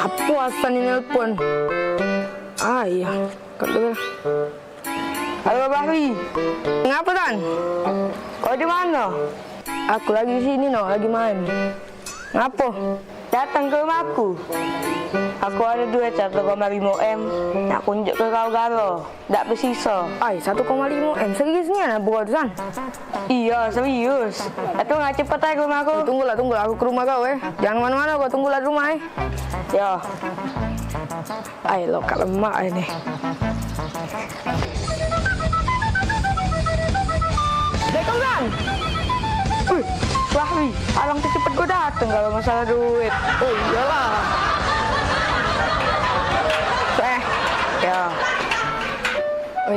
Apa asal ni nelpon? Ya. Kata. Halo Bahri. Ngapa Tan? Kau di mana? Aku lagi di sini lagi main. Ngapa? Datang ke rumahku. Aku ada duit 1,5 M. Nak kunjuk ke kau galo. Tak bersisa. 1,5 M. Seriusnya nak buat Tan? Iya, serius. Itu nggak cepet aja ke rumah aku. Tunggulah. Aku ke rumah kau Jangan mana-mana kau tunggulah di rumah Ya. Lo kat lemak ini. Assalamualaikum Tan. Wahri, alang cepet gue dateng kalau masalah duit. Oh iyalah. Ya.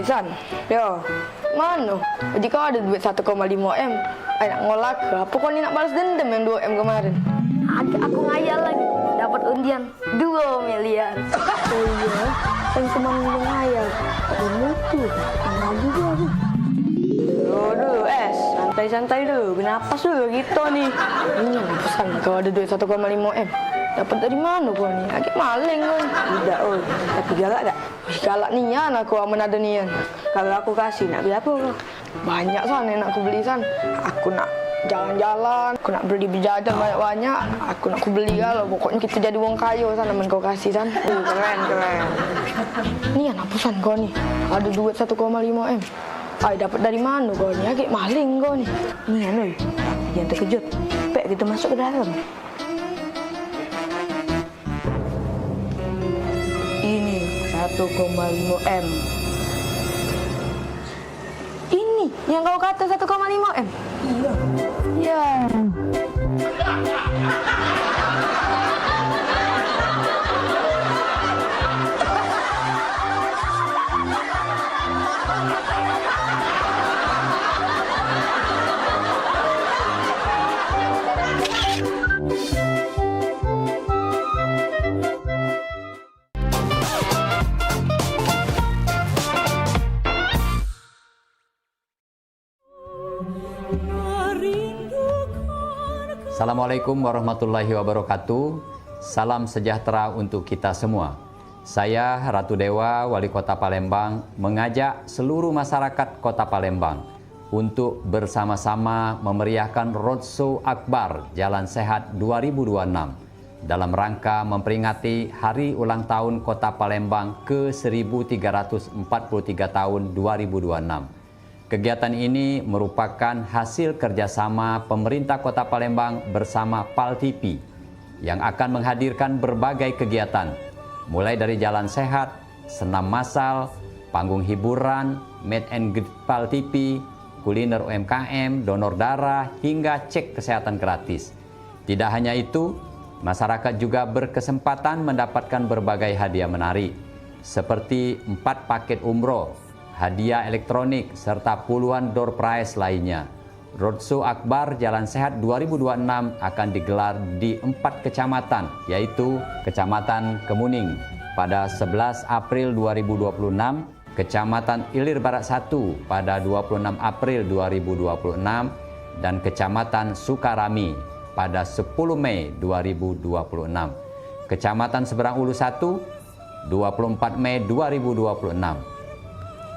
San, ya. Mana? Jadi kau ada duit 1,5 M. Nak ngolak ke? Apa kau ni nak balas dendam yang 2 M kemarin? Aku ngayal lagi. Dapat undian 2 miliar. Oh iya, yang cuma ngayal. Ada mutu, lagi dia tu. Dulu, santai dulu. Bernapas dulu gitu nih. Ini yang pesan kau ada duit 1,5 M. Dapat dari mana kau ni? Agak maling kau. Tidak, tapi galak tak? Galak nian aku aman ada nian. Kalau aku kasih nak beli apa kau? Banyak sana yang nak aku beli san. Aku nak jalan-jalan, aku nak beli jajan banyak-banyak. Aku nak aku beli kalau pokoknya kita jadi wong kaya sana men kau kasih san. Keren. Nian apa san kau ni? Ada duit 1,5 M. Dapat dari mana kau ni? Agak maling kau ni. Nian jangan terkejut. Pek kita masuk ke dalam. Ini 1,5 M. Ini yang kau kata 1,5 M. Iya. Assalamualaikum warahmatullahi wabarakatuh. Salam sejahtera untuk kita semua. Saya Ratu Dewa, Wali Kota Palembang, mengajak seluruh masyarakat Kota Palembang untuk bersama-sama memeriahkan Roadshow Akbar Jalan Sehat 2026 dalam rangka memperingati Hari Ulang Tahun Kota Palembang ke-1343 tahun 2026. Kegiatan ini merupakan hasil kerjasama pemerintah Kota Palembang bersama PAL TV yang akan menghadirkan berbagai kegiatan, mulai dari jalan sehat, senam massal, panggung hiburan, meet and greet PAL TV, kuliner UMKM, donor darah, hingga cek kesehatan gratis. Tidak hanya itu, masyarakat juga berkesempatan mendapatkan berbagai hadiah menarik, seperti 4 paket umroh, hadiah elektronik, serta puluhan door prize lainnya. Roadshow Akbar Jalan Sehat 2026 akan digelar di 4 kecamatan, yaitu Kecamatan Kemuning pada 11 April 2026, Kecamatan Ilir Barat 1 pada 26 April 2026, dan Kecamatan Sukarami pada 10 Mei 2026. Kecamatan Seberang Ulu 1, 24 Mei 2026.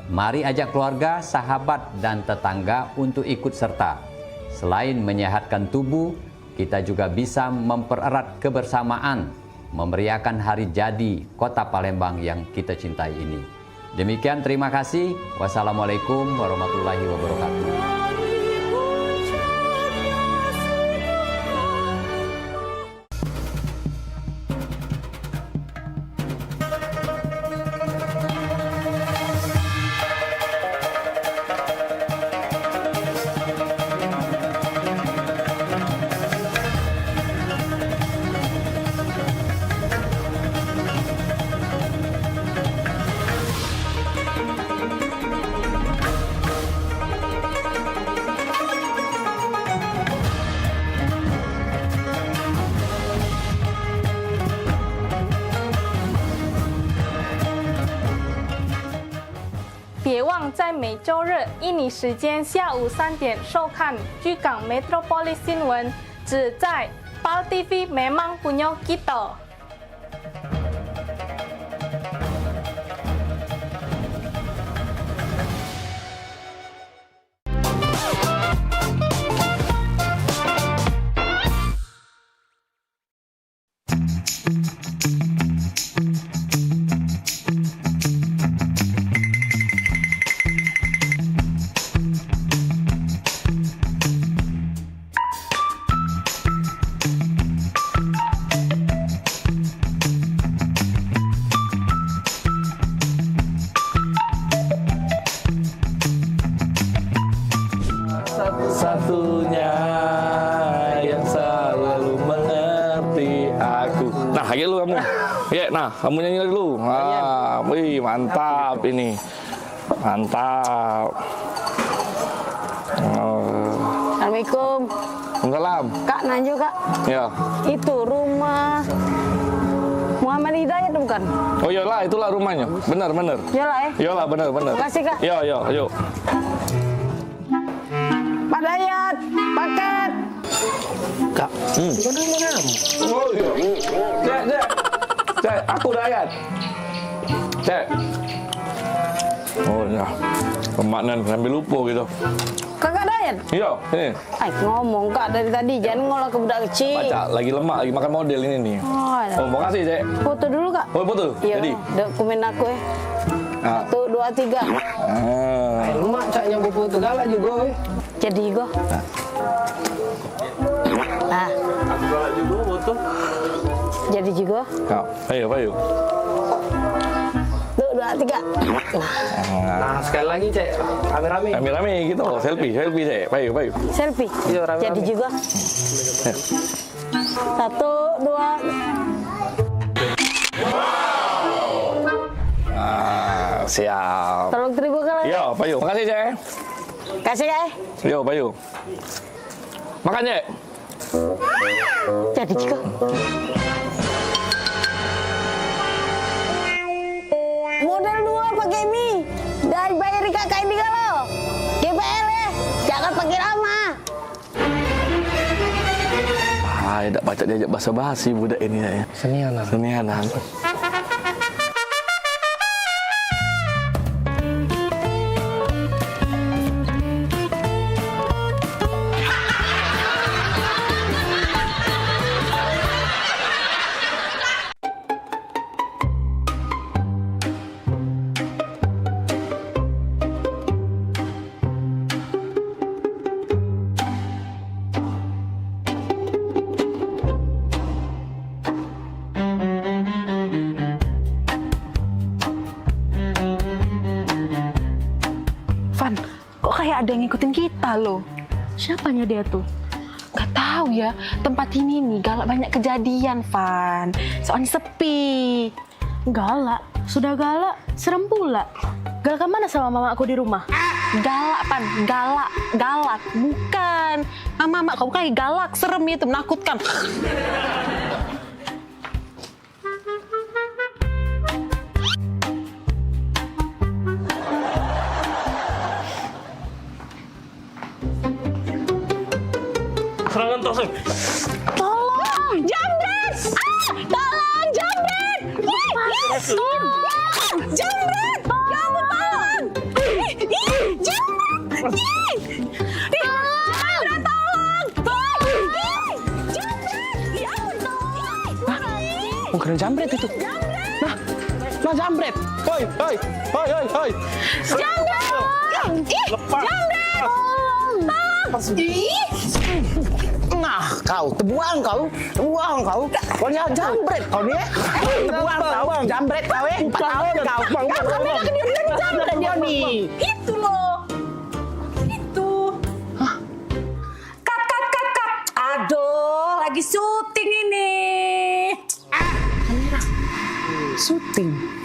Mari ajak keluarga, sahabat, dan tetangga untuk ikut serta. Selain menyehatkan tubuh, kita juga bisa mempererat kebersamaan, memeriahkan hari jadi Kota Palembang yang kita cintai ini. Demikian, terima kasih. Wassalamualaikum warahmatullahi wabarakatuh.别忘在每周日印尼时间下午3点收看居港 Metropolis 新闻，只在 PAL TV memang punya kita。Satunya yang selalu mengerti aku. Nah, ayo lu kamu. Ya, nah, kamu nyanyi dulu. Ah, wih, mantap ini. Mantap. Assalamualaikum. Salam. Kak, nanya Kak. Ya. Itu rumah Muhammad Hidayat bukan? Oh iyalah, itulah rumahnya. Benar, benar. Iyalah ya. Iyalah, benar, benar. Makasih Kak. Yo, yo, yo. Pak Dayat, paket. Kak. Oh iya. Cek. Cek, aku Dayat. Cek. Oh ya. Pemaknan sambil lupa gitu. Kakak Dayat? Iya, ini. Ngomong Kak dari tadi, jangan ngolah ke budak kecil. Baca, lagi lemak, lagi makan model ini nih. Oh, makasih, Cek. Foto dulu Kak. Oh, foto? Iya, Jadi? dokumen aku ya. 1, 2, 3. Emak caknya buku itu galak juga. Jadi go. Ah. Aku galak juga foto. Jadi juga. Ya, ayo. 1, 2, 3. Nah, sekali lagi Cek, rame-rame. Rame-rame gitu, selfie Cek. Ayo. Selfie. Iya, rame-rame. Jadi juga. 1, 2. Siap. Tolong terima kasih. Yo, Payu. Makasih, Cek. Kasih ya. Yo, Payu. Makan, Cek. Jadi juga. Model 2 pakai mie. Dari bayar kakak ini kalau. GPL ya. Jangan pakai lama. Tidak baca diajak basa-basi budak ini ya. Senianan. kita loh. Siapanya dia tuh? Gak tahu ya, tempat ini nih galak banyak kejadian, Van. Soalnya sepi. Galak, sudah galak, serem pula. Galak mana sama mama aku di rumah? Galak, Pan, galak, bukan. Mama kamu kayak galak, serem itu, menakutkan. Serangan toseng. Tolong, jambret! Tolong, jambret! Tolong, jambret! Ya ampun, tolong! Jambret! Jambret, tolong! Jambret! Ya ampun, tolong! Bukan jambret itu. Nah jambret. Hoi. Jambret! Jambret! Nah, kau tebuang kau. Kau ni jambret kau ni. Tebuang kau, jambret kau 4 tahun kau. Kami lagi dia jambret dia ni. Itu loh. Itu. Kat. Aduh, lagi syuting ini. Syuting.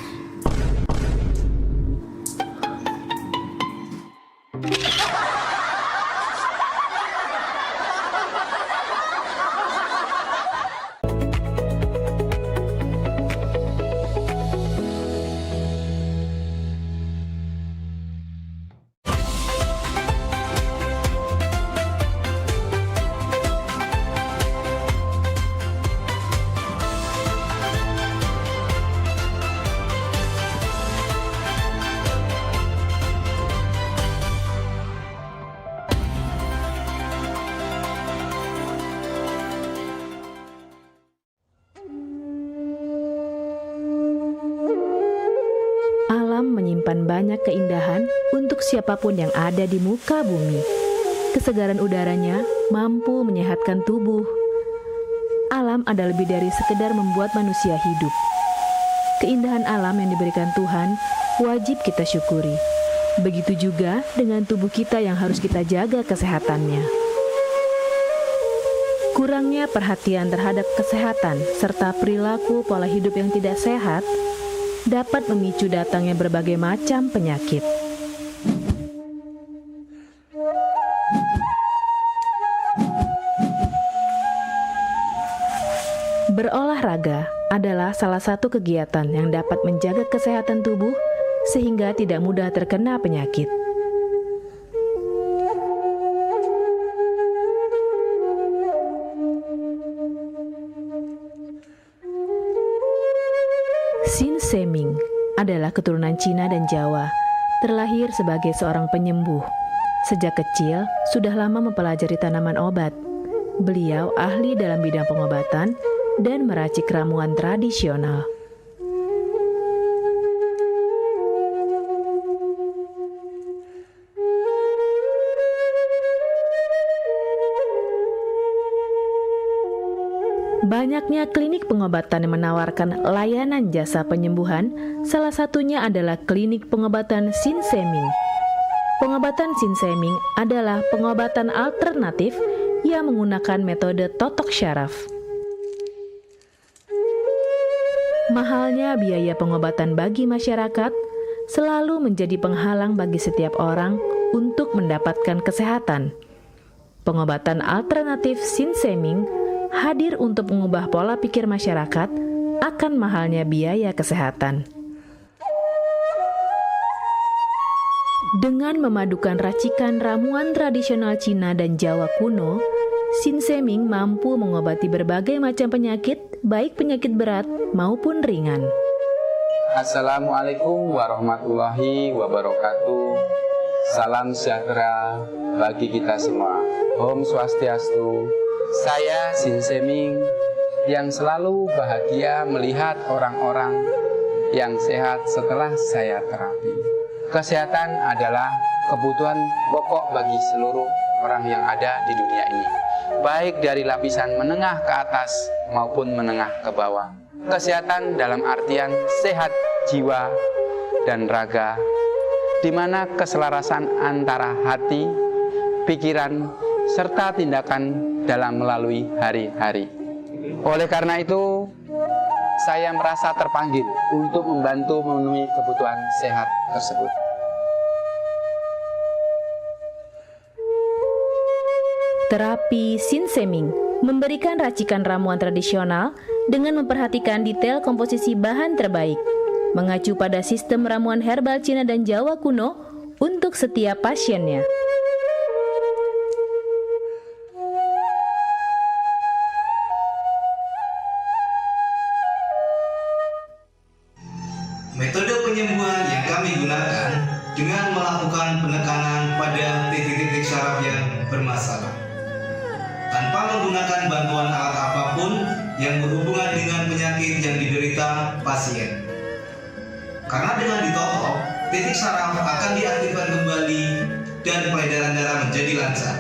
Menyimpan banyak keindahan untuk siapapun yang ada di muka bumi. Kesegaran udaranya mampu menyehatkan tubuh. Alam ada lebih dari sekedar membuat manusia hidup. Keindahan alam yang diberikan Tuhan wajib kita syukuri. Begitu juga dengan tubuh kita yang harus kita jaga kesehatannya. Kurangnya perhatian terhadap kesehatan serta perilaku pola hidup yang tidak sehat dapat memicu datangnya berbagai macam penyakit. Berolahraga adalah salah satu kegiatan yang dapat menjaga kesehatan tubuh sehingga tidak mudah terkena penyakit. Sin Seming adalah keturunan Cina dan Jawa, terlahir sebagai seorang penyembuh. Sejak kecil, sudah lama mempelajari tanaman obat. Beliau ahli dalam bidang pengobatan dan meracik ramuan tradisional. Banyaknya klinik pengobatan yang menawarkan layanan jasa penyembuhan, salah satunya adalah klinik pengobatan Sin Seming. Pengobatan Sin Seming adalah pengobatan alternatif yang menggunakan metode totok syaraf. Mahalnya biaya pengobatan bagi masyarakat selalu menjadi penghalang bagi setiap orang untuk mendapatkan kesehatan. Pengobatan alternatif Sin Seming hadir untuk mengubah pola pikir masyarakat akan mahalnya biaya kesehatan. Dengan memadukan racikan ramuan tradisional Cina dan Jawa kuno, Sin Seming mampu mengobati berbagai macam penyakit, baik penyakit berat maupun ringan. Assalamualaikum warahmatullahi wabarakatuh. Salam sejahtera bagi kita semua. Om Swastiastu. Saya Sin Seming yang selalu bahagia melihat orang-orang yang sehat setelah saya terapi. Kesehatan adalah kebutuhan pokok bagi seluruh orang yang ada di dunia ini, baik dari lapisan menengah ke atas maupun menengah ke bawah. Kesehatan dalam artian sehat jiwa dan raga, di mana keselarasan antara hati, pikiran, serta tindakan dalam melalui hari-hari. Oleh karena itu, saya merasa terpanggil untuk membantu memenuhi kebutuhan sehat tersebut. Terapi Sinseming memberikan racikan ramuan tradisional dengan memperhatikan detail komposisi bahan terbaik, mengacu pada sistem ramuan herbal Cina dan Jawa kuno untuk setiap pasiennya. Metode penyembuhan yang kami gunakan dengan melakukan penekanan pada titik-titik syaraf yang bermasalah, tanpa menggunakan bantuan alat apapun yang berhubungan dengan penyakit yang diderita pasien. Karena dengan ditotok, titik syaraf akan diaktifkan kembali dan peredaran darah menjadi lancar.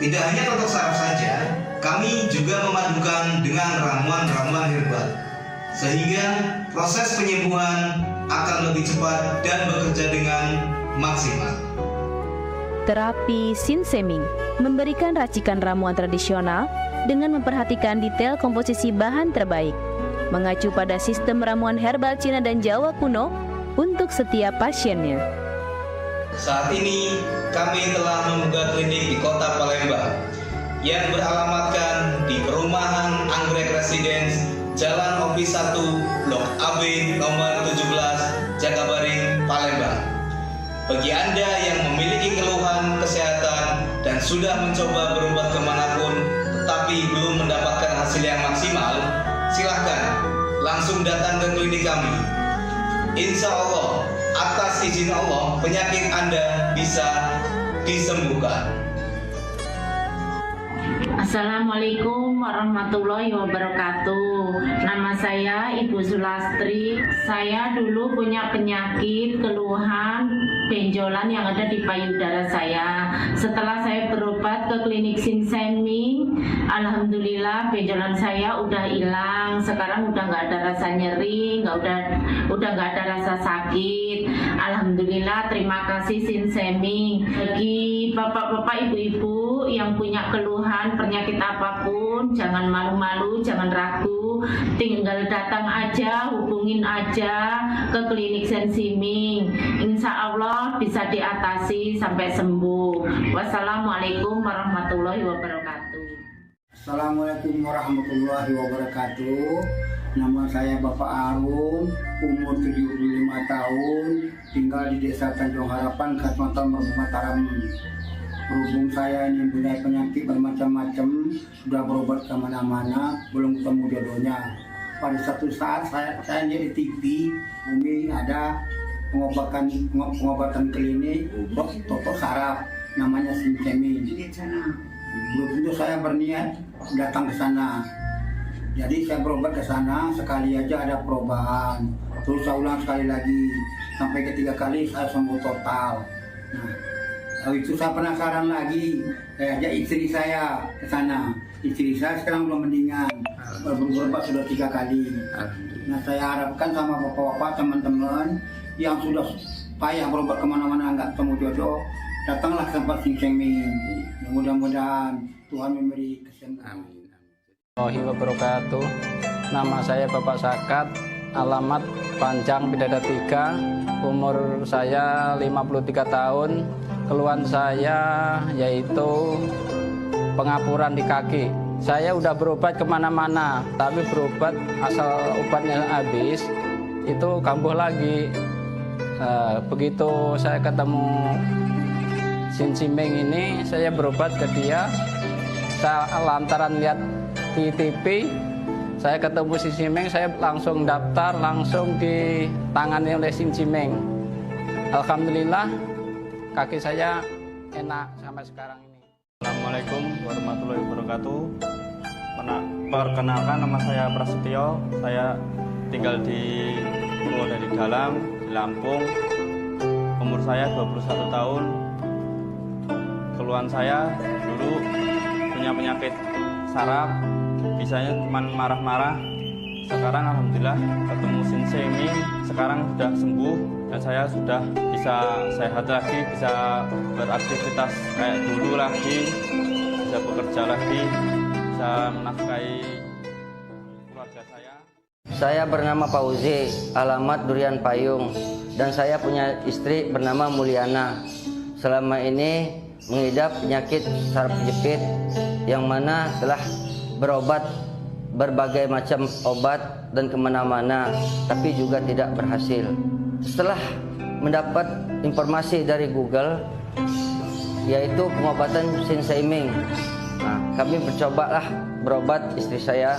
Tidak hanya totok syaraf saja, kami juga memadukan dengan ramuan-ramuan herbal, sehingga proses penyembuhan akan lebih cepat dan bekerja dengan maksimal. Terapi Sinseming memberikan racikan ramuan tradisional dengan memperhatikan detail komposisi bahan terbaik, mengacu pada sistem ramuan herbal Cina dan Jawa kuno untuk setiap pasiennya. Saat ini kami telah membuka klinik di Kota Palembang yang beralamatkan di Perumahan Anggrek Residence, Jalan Opi 1, Blok AB nomor 17, Jakabaring, Palembang. Bagi Anda yang memiliki keluhan kesehatan dan sudah mencoba berobat kemanapun tetapi belum mendapatkan hasil yang maksimal, silahkan langsung datang ke klinik kami. Insya Allah, atas izin Allah, penyakit Anda bisa disembuhkan. Assalamualaikum warahmatullahi wabarakatuh. Nama saya Ibu Sulastri. Saya dulu punya penyakit keluhan benjolan yang ada di payudara saya. Setelah saya berobat ke klinik Sinseming, alhamdulillah benjolan saya udah hilang. Sekarang udah nggak ada rasa nyeri, udah nggak ada rasa sakit. Alhamdulillah, terima kasih Sinseming. Bagi bapak-bapak, ibu-ibu yang punya keluhan penyakit apapun, jangan malu-malu, jangan ragu, tinggal datang aja, hubungin aja ke klinik Sinseming. Insya Allah bisa diatasi sampai sembuh. Wassalamualaikum warahmatullahi wabarakatuh. Assalamualaikum warahmatullahi wabarakatuh. Nama saya Bapak Arun, umur 75 tahun, tinggal di Desa Tanjung Harapan, Kecamatan Mataram. Berhubung saya ini punya penyakit bermacam-macam, sudah berobat kemana-mana, belum ketemu jodohnya. Pada satu saat saya lihat di TV, Umi ada pengobatan klinik untuk totok saraf, namanya Sinseming. Belum itu saya berniat datang ke sana. Jadi saya berobat ke sana, sekali aja ada perubahan. Terus saya ulang sekali lagi, sampai ketiga kali saya sembuh total. Nah, habis itu saya penasaran lagi, saya ajak istri saya ke sana. Istri saya sekarang belum mendingan, berobat sudah 3 kali. Nah, saya harapkan sama bapak-bapak, teman-teman yang sudah payah berobat kemana-mana nggak ketemu jodoh, datanglah ke tempat Sinseming. Mudah-mudahan Tuhan memberi kesembuhan. Warahmatullahi wabarakatuh. Nama saya Bapak Sakat, alamat Panjang Bidada 3, umur saya 53 tahun. Keluhan saya yaitu pengapuran di kaki. Saya udah berobat kemana-mana, tapi berobat asal obatnya habis, itu kambuh lagi. Begitu saya ketemu Sinseming ini, saya berobat ke dia. Saya lantaran lihat di TV, saya ketemu Sinseming, saya langsung daftar, langsung ditangani oleh Sinseming. Alhamdulillah, kaki saya enak sampai sekarang ini. Assalamualaikum warahmatullahi wabarakatuh. Perkenalkan, nama saya Prasetyo. Saya tinggal di Purwodadi Dalam, di Lampung. Umur saya 21 tahun. Keluhan saya dulu punya penyakit saraf, bisanya cuma marah-marah. Sekarang alhamdulillah ketemu Sinseming, sekarang sudah sembuh. dan saya sudah bisa sehat lagi, bisa beraktivitas kayak dulu lagi, bisa bekerja lagi, bisa menafkahi keluarga saya. Saya bernama Fauzi, alamat Durian Payung, dan saya punya istri bernama Mulyana. Selama ini mengidap penyakit saraf kejepit yang mana telah berobat berbagai macam obat dan kemana-mana, tapi juga tidak berhasil. Setelah mendapat informasi dari Google, yaitu pengobatan Sinseiming, kami mencobalah berobat istri saya,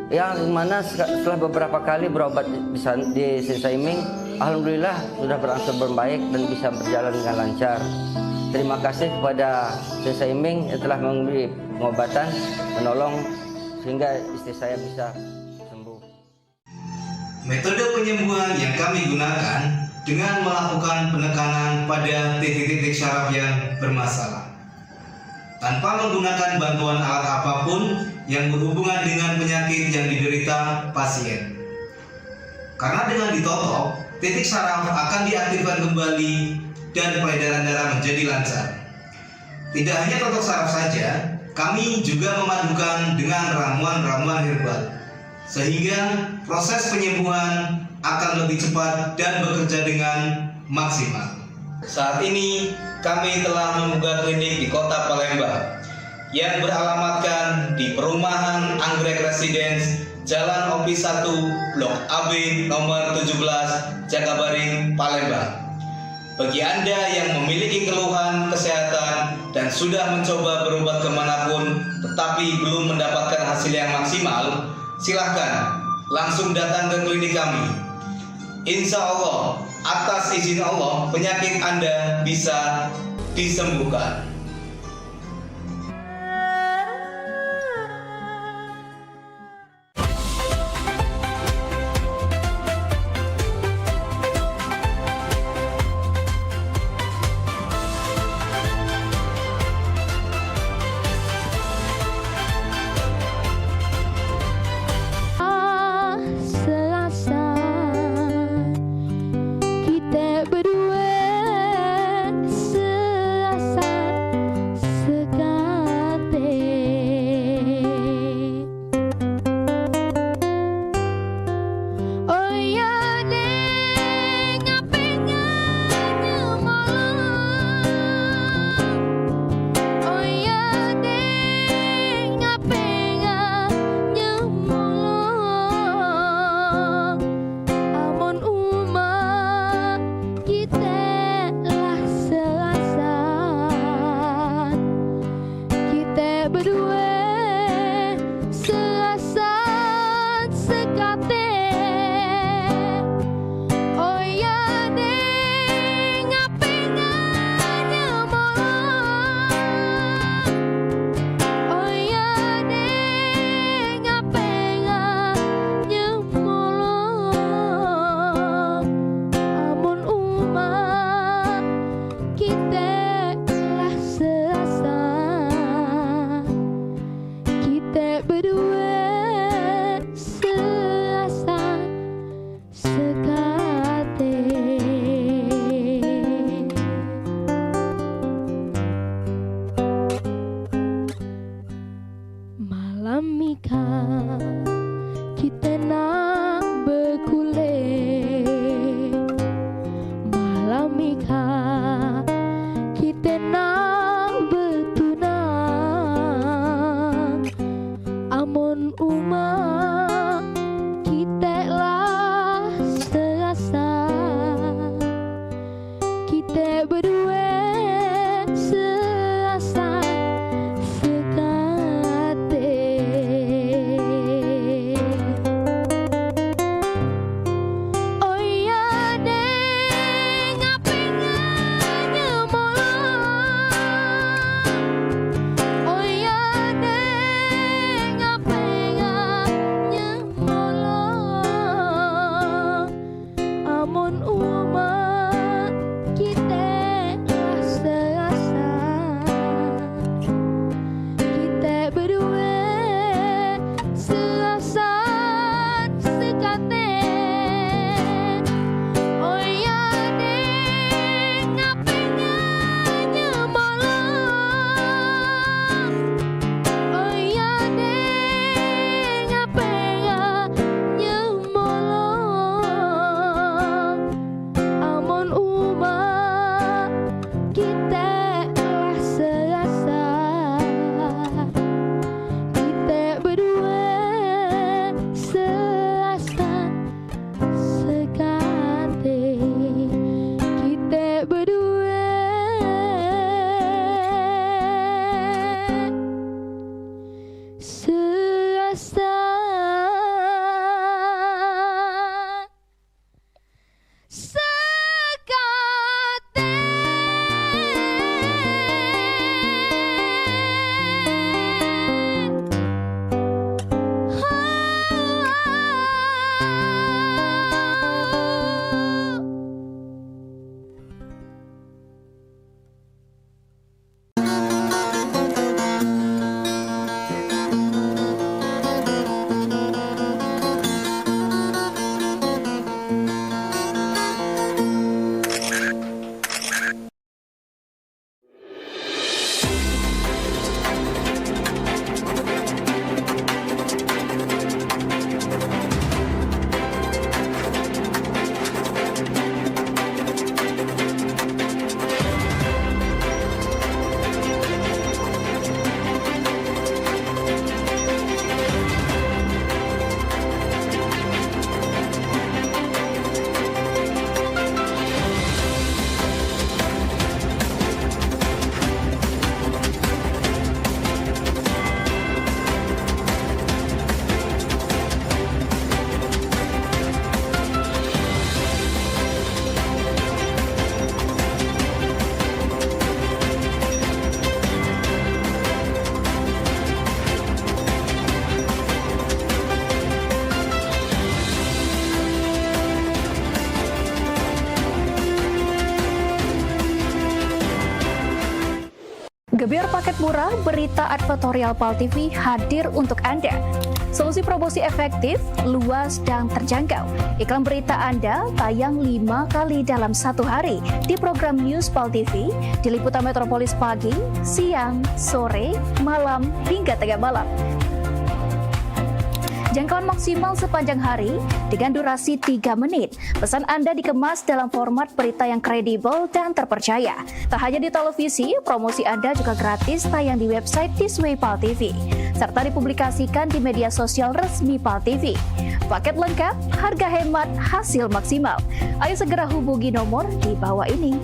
yang mana setelah beberapa kali berobat di Sinseiming, alhamdulillah sudah berangsur membaik dan bisa berjalan dengan lancar. Terima kasih kepada Sinseiming yang telah memberi pengobatan, menolong sehingga istri saya bisa sembuh. Metode penyembuhan yang kami gunakan dengan melakukan penekanan pada titik-titik syaraf yang bermasalah, tanpa menggunakan bantuan alat apapun yang berhubungan dengan penyakit yang diderita pasien. Karena dengan ditotok, titik syaraf akan diaktifkan kembali dan peredaran darah menjadi lancar. Tidak hanya totok saraf saja, kami juga memadukan dengan ramuan-ramuan herbal, sehingga proses penyembuhan akan lebih cepat dan bekerja dengan maksimal. Saat ini kami telah membuka klinik di Kota Palembang yang beralamatkan di Perumahan Anggrek Residence, Jalan Opi 1, Blok AB nomor 17, Jakabaring, Palembang. Bagi Anda yang memiliki keluhan kesehatan dan sudah mencoba berobat kemanapun tetapi belum mendapatkan hasil yang maksimal, silahkan langsung datang ke klinik kami. Insya Allah, atas izin Allah, penyakit Anda bisa disembuhkan. Gebyar paket murah, berita advertorial PAL TV hadir untuk Anda. Solusi promosi efektif, luas, dan terjangkau. Iklan berita Anda tayang 5 kali dalam 1 hari di program News PAL TV, di liputan Metropolis pagi, siang, sore, malam, hingga tengah malam. Jangkauan maksimal sepanjang hari dengan durasi 3 menit. Pesan Anda dikemas dalam format berita yang kredibel dan terpercaya. Tak hanya di televisi, promosi Anda juga gratis tayang di website Thisway PAL TV, serta dipublikasikan di media sosial resmi PAL TV. Paket lengkap, harga hemat, hasil maksimal. Ayo segera hubungi nomor di bawah ini.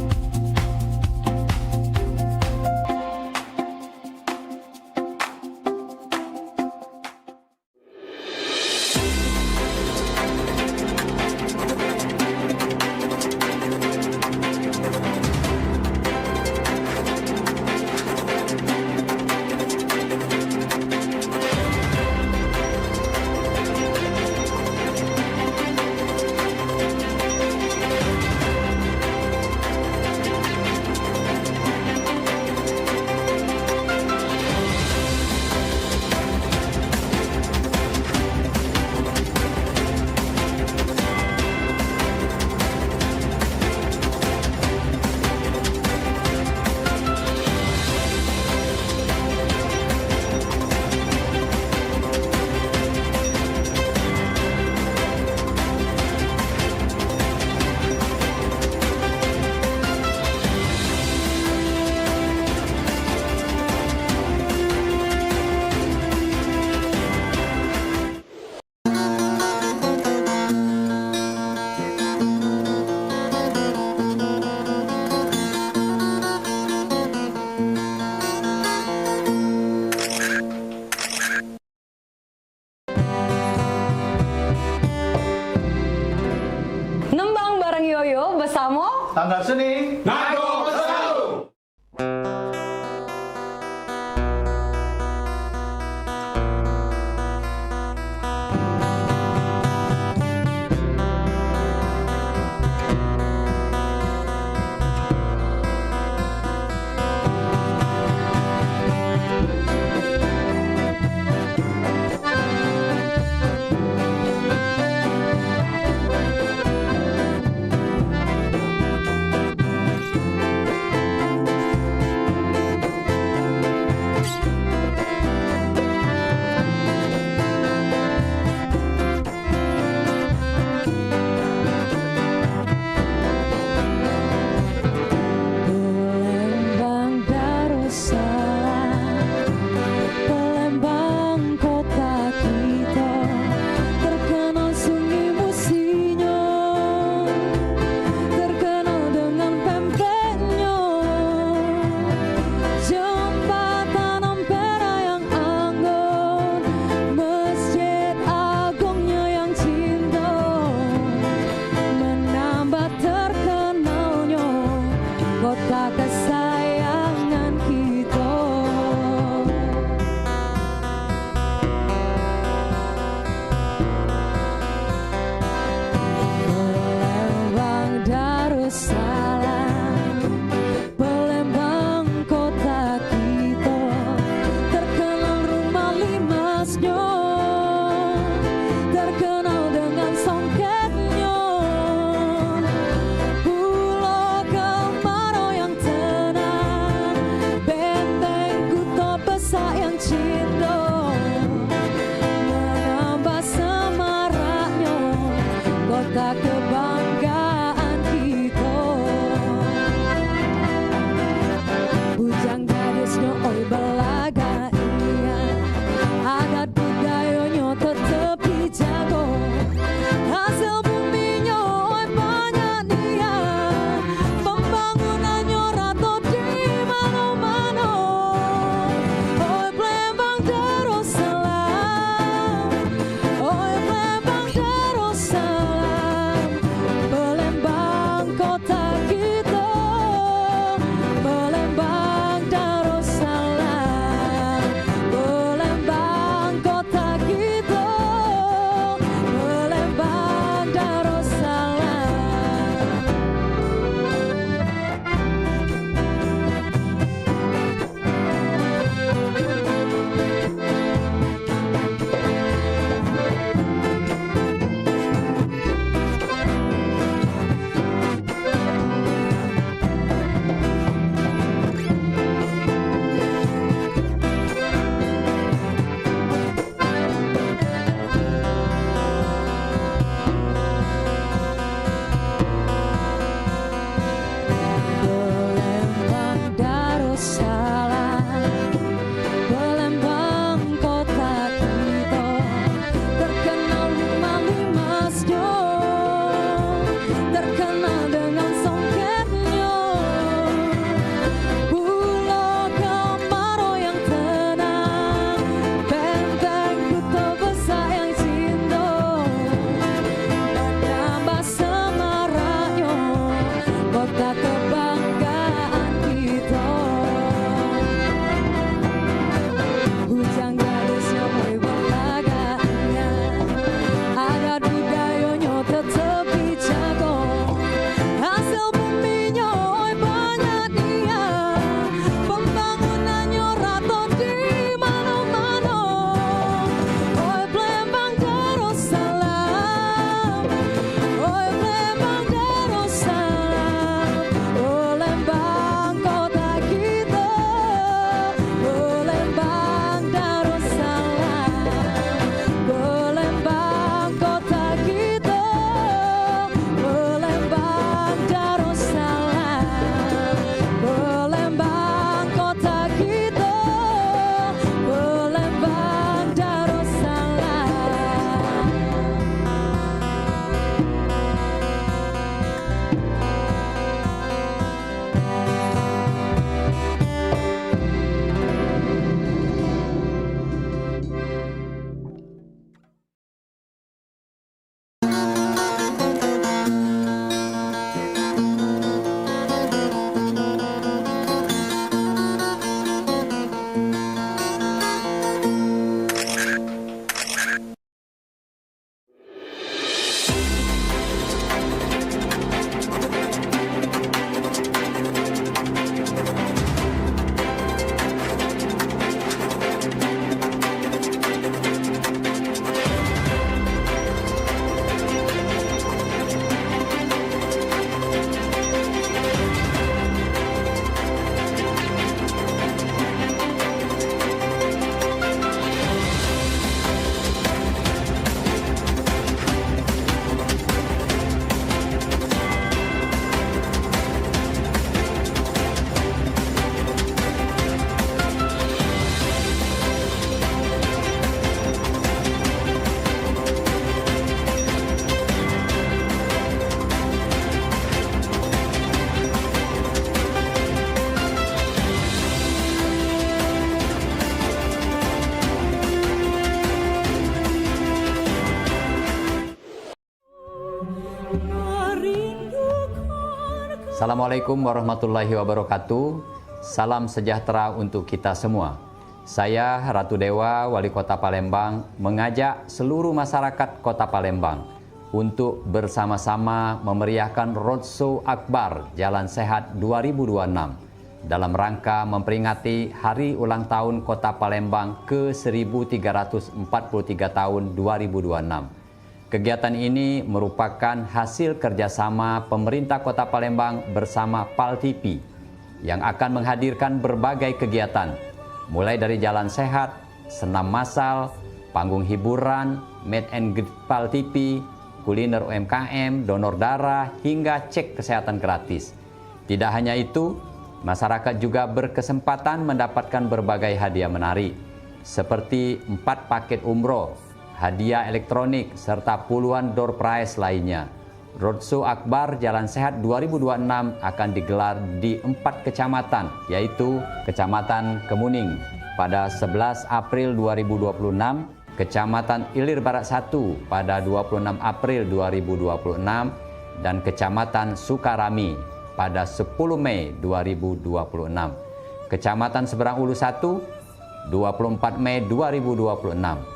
Nembang bareng Yoyo bersama Tanggal Seni Nago Bersatu. Assalamualaikum warahmatullahi wabarakatuh. Salam sejahtera untuk kita semua. Saya Ratu Dewa, Wali Kota Palembang, mengajak seluruh masyarakat Kota Palembang untuk bersama-sama memeriahkan Roadshow Akbar Jalan Sehat 2026 dalam rangka memperingati Hari Ulang Tahun Kota Palembang ke-1343 tahun 2026. Kegiatan ini merupakan hasil kerjasama pemerintah Kota Palembang bersama PAL TV yang akan menghadirkan berbagai kegiatan, mulai dari jalan sehat, senam massal, panggung hiburan, meet and greet PAL TV, kuliner UMKM, donor darah, hingga cek kesehatan gratis. Tidak hanya itu, masyarakat juga berkesempatan mendapatkan berbagai hadiah menarik, seperti 4 paket umroh, hadiah elektronik, serta puluhan door prize lainnya. Roadshow Akbar Jalan Sehat 2026 akan digelar di 4 kecamatan, yaitu Kecamatan Kemuning pada 11 April 2026, Kecamatan Ilir Barat 1 pada 26 April 2026, dan Kecamatan Sukarami pada 10 Mei 2026. Kecamatan Seberang Ulu 1, 24 Mei 2026.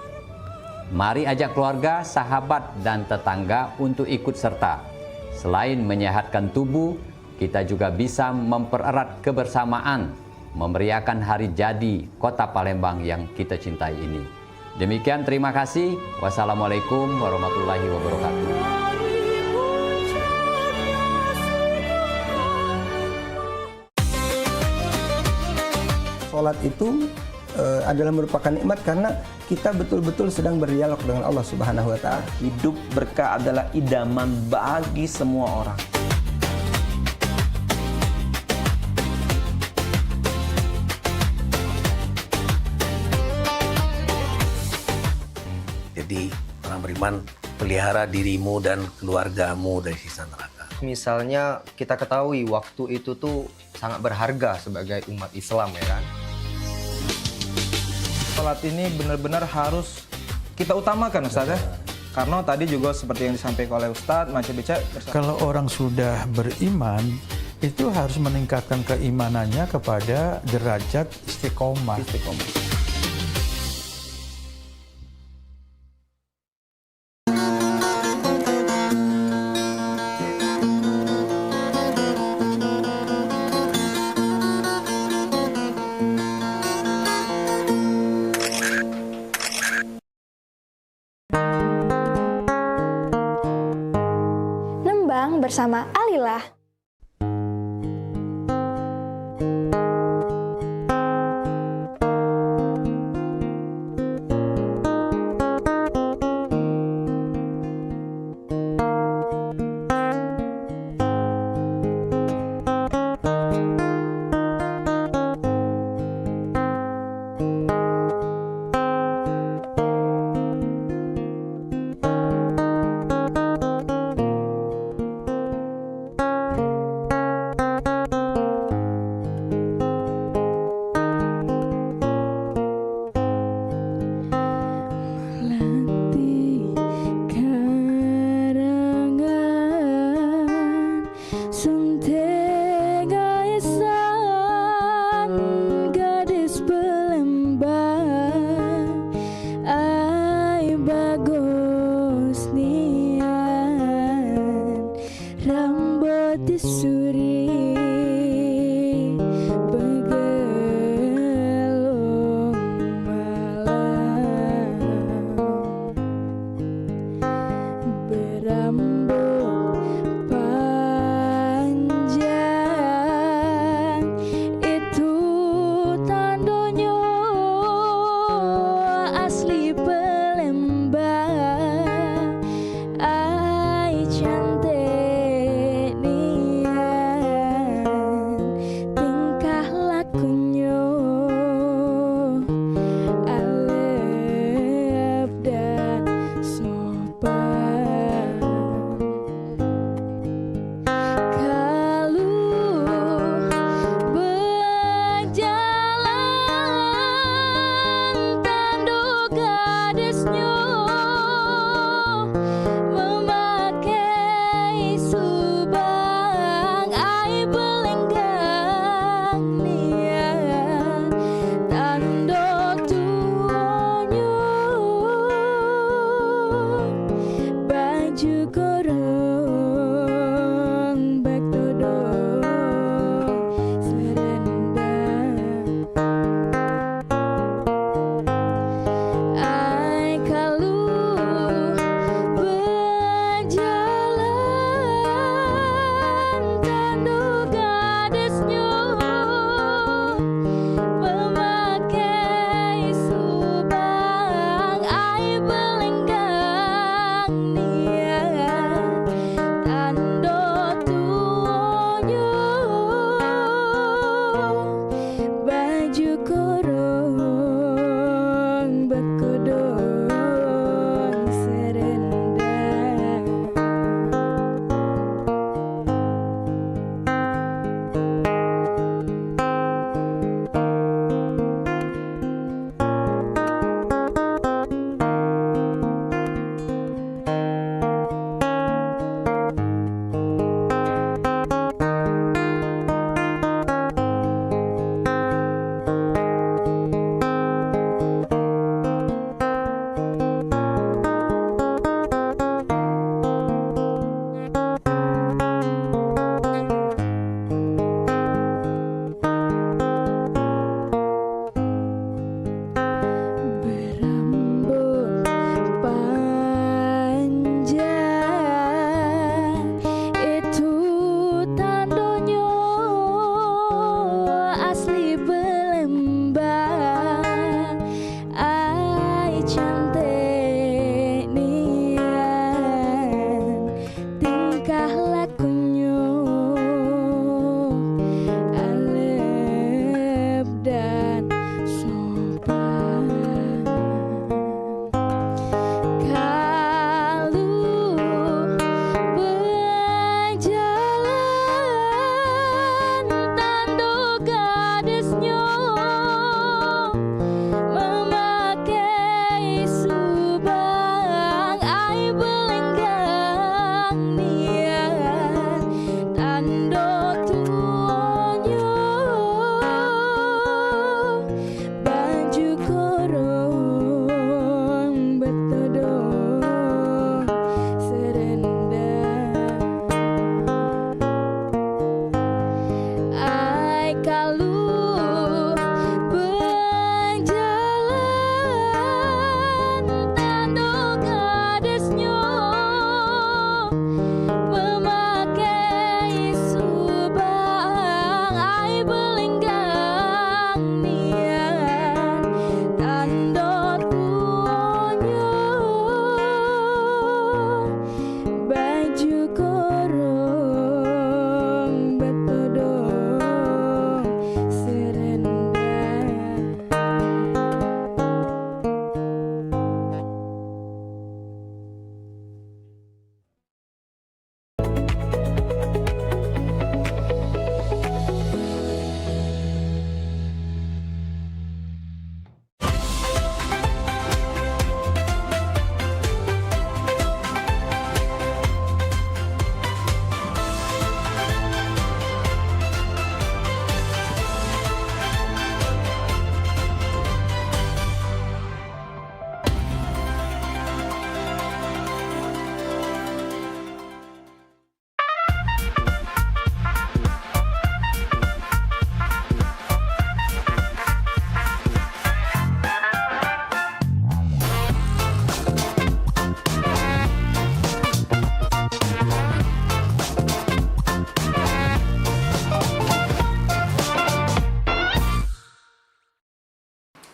Mari ajak keluarga, sahabat, dan tetangga untuk ikut serta. Selain menyehatkan tubuh, kita juga bisa mempererat kebersamaan, memeriahkan hari jadi Kota Palembang yang kita cintai ini. Demikian, terima kasih. Wassalamualaikum warahmatullahi wabarakatuh. Sholat itu adalah merupakan nikmat karena kita betul-betul sedang berdialog dengan Allah Subhanahu wa Ta'ala. Hidup berkah adalah idaman bagi semua orang. Jadi orang beriman, pelihara dirimu dan keluargamu dari siksa neraka. Misalnya kita ketahui waktu itu tuh sangat berharga sebagai umat Islam, ya kan? Sholat ini benar-benar harus kita utamakan, Ustaz, ya. Karena tadi juga seperti yang disampaikan oleh Ustaz, Macam Bica. Kalau orang sudah beriman, itu harus meningkatkan keimanannya kepada derajat istiqomah. Bersama Alilah.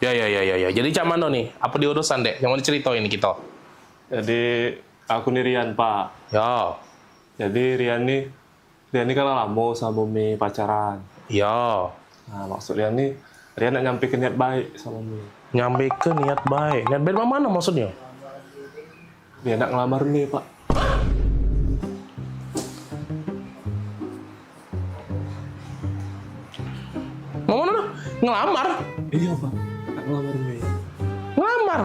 Ya. Jadi cak mana nih? Apa di urusan dek? Yang mau diceritain ini kita? Jadi aku nih Rian, Pak. Ya. Jadi Rian nih kan lama sama Bumi pacaran. Ya. Nah, maksud Rian nak nyampe ke niat baik sama Bumi. Nyampe ke niat baik. Niat baik mana maksudnya? Dia nak ngelamar nih, Pak. Mana? Ngelamar? Iya, Pak. Nak ngelamar nih. Ngelamar?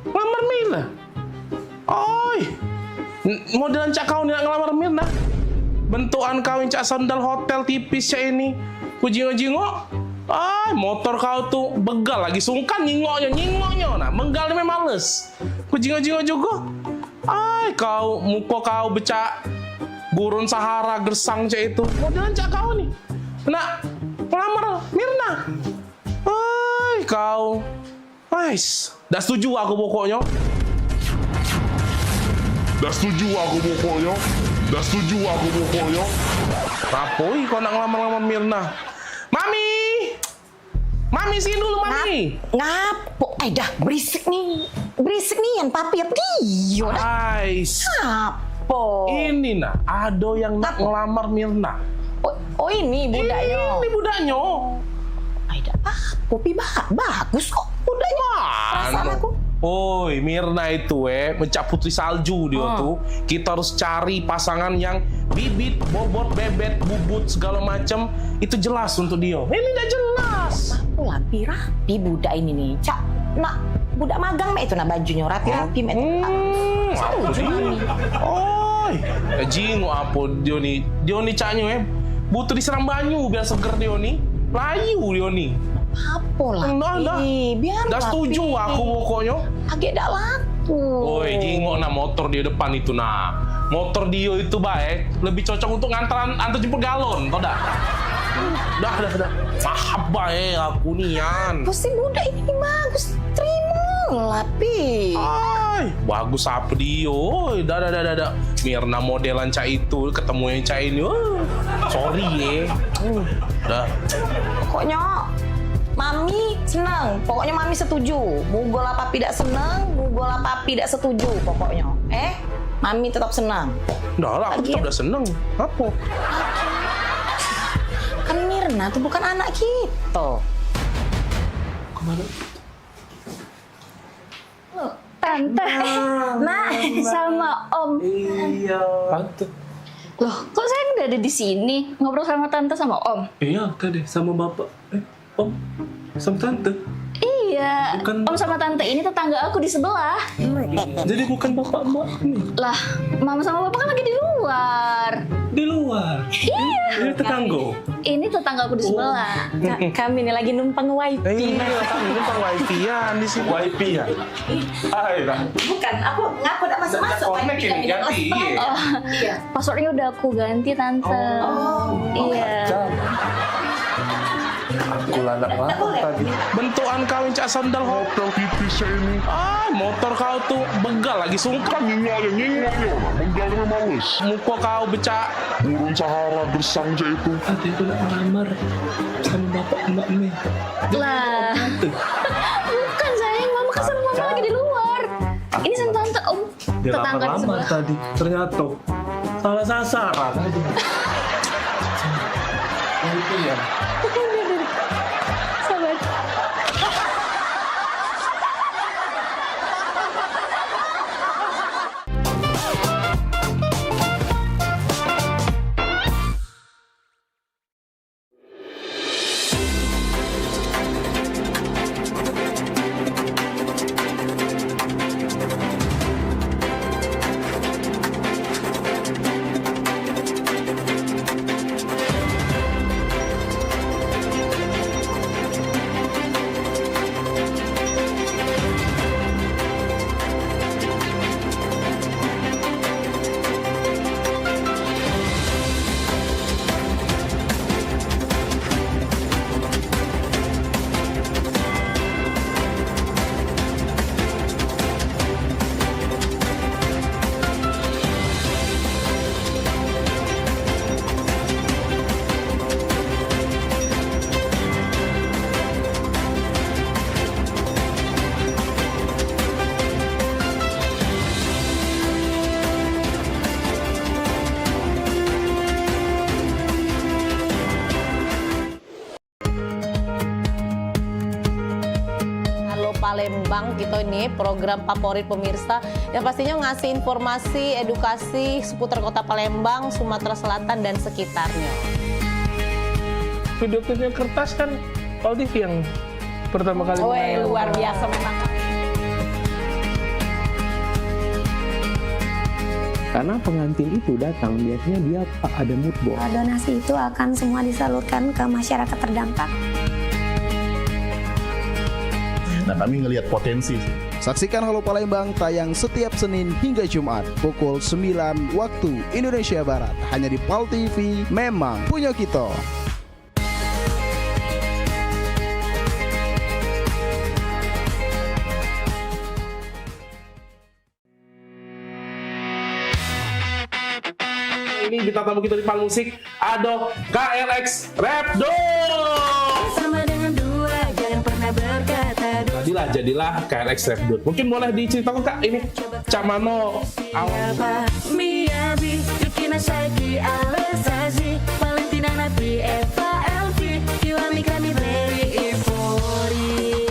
Ngelamar Mirna? Oi, modelan cak kau nak ngelamar Mirna? Bentukan kau yang cak sandal hotel tipis cak ini. Ku jingok-jingok. Motor kau tuh begal lagi sungkan nyingoknya. Nah, menggal memang males. Ku jingok-jingok juga. Kau muka kau becak gurun Sahara gersang cak itu. Modelan cak kau nih. Nak ngelamar Mirna. Kau. Dah setuju aku pokoknya. Rapoi kau nak ngelamar Mirna. Mami sini dulu, Mami. Ngapo? Dah berisik nih yang papi apa dia? Ngapo? Ini ada yang nak ngelamar Mirna. Oh ini budaknya. Ini budaknya. Kopi bagus kok budaknya. Perasaan aku. Oi, Mirna itu mencap putri salju dia tuh. Kita harus cari pasangan yang bibit, bobot, bebet, bubut segala macam itu jelas untuk dia. Ini udah jelas. Aku rapi budak ini nih. Cak, nak budak magang itu bajunya rapi mek. Setuju Mami. Oi, jingo apa dia nih caknya butuh disiram banyu biar seger dia nih. Layu dia nih. Apa lagi? Biar dah setuju aku pokoknya. Agak dak laku. Oi, jingok motor di depan itu motor dia itu baik, lebih cocok untuk antar jemput galon, tau dah? Dah. Maaf baik aku nian. Pasti budak ini bagus, terima lah pi. Bagus apa dia? Oi, dah. Mirna modelan cak itu ketemu yang cak ini. Sorry dah. Pokoknya Mami senang, pokoknya Mami setuju. Mugola papi tidak senang, mugola papi tidak setuju pokoknya. Mami tetap senang. Dah lah, aku tetap udah senang. Apa? Kan Mirna tuh bukan anak kita. Kemana? Tante, sama Om. Iya. Tante. Loh, kok saya nggak ada di sini ngobrol sama Tante sama Om? Iya, tadi sama Bapak. Om, sama Tante. Iya, Om sama Tante ini tetangga aku di sebelah. Jadi bukan Bapak Mbak nih? Lah, Mama sama Bapak kan lagi di luar. Di luar? Iya. Ini tetangga? Ini tetangga aku di sebelah. Kami ini lagi numpang wifi. Iya, kami numpang wifi-an di sini. Wifi-an? Bukan, aku ngaku udah masuk-masuk. Connect ini ganti. Iya. Passwordnya udah aku ganti, Tante. Iya. Aku lanak banget tadi. Bentukan kau yang cak sandal hotel tipis ini. Motor kau tuh begal lagi sungkan. Nyingoknya. Menggalnya males. Muka kau becak gurun Sahara gersang cak itu. Tadi aku nak melamar sama Bapak Mbak Mei. Lah. Bukan sayang, Mama kan sama Mama lagi di luar. Ini sama Tante, Om. Tetangga di sebelah. Tadi ternyata salah sasaran aja. Itu ya. Palembang kita ini, program favorit pemirsa yang pastinya ngasih informasi, edukasi seputar kota Palembang, Sumatera Selatan dan sekitarnya. Video klipnya kertas kan Paul TV yang pertama kali. Luar biasa memang. Karena pengantin itu datang, biasanya dia ada mood board. Donasi itu akan semua disalurkan ke masyarakat terdampak. Nah, kami ngelihat potensi. Saksikan Halo Palembang tayang setiap Senin hingga Jumat pukul 9 waktu Indonesia Barat. Hanya di PAL TV, memang punya kita. Ini bintang tamu kita di PAL Musik, ada KLX Rapdo. Sama dengan dua, jangan pernah berkata. Jadilah KLX Rapdo. Mungkin boleh diceritakan Kak, ini Cak Mano awal. Miyabi, Yukina Saiki, Alesazi, Valentina Nabi, Eva Elvi, Kiwami kami very euphoria.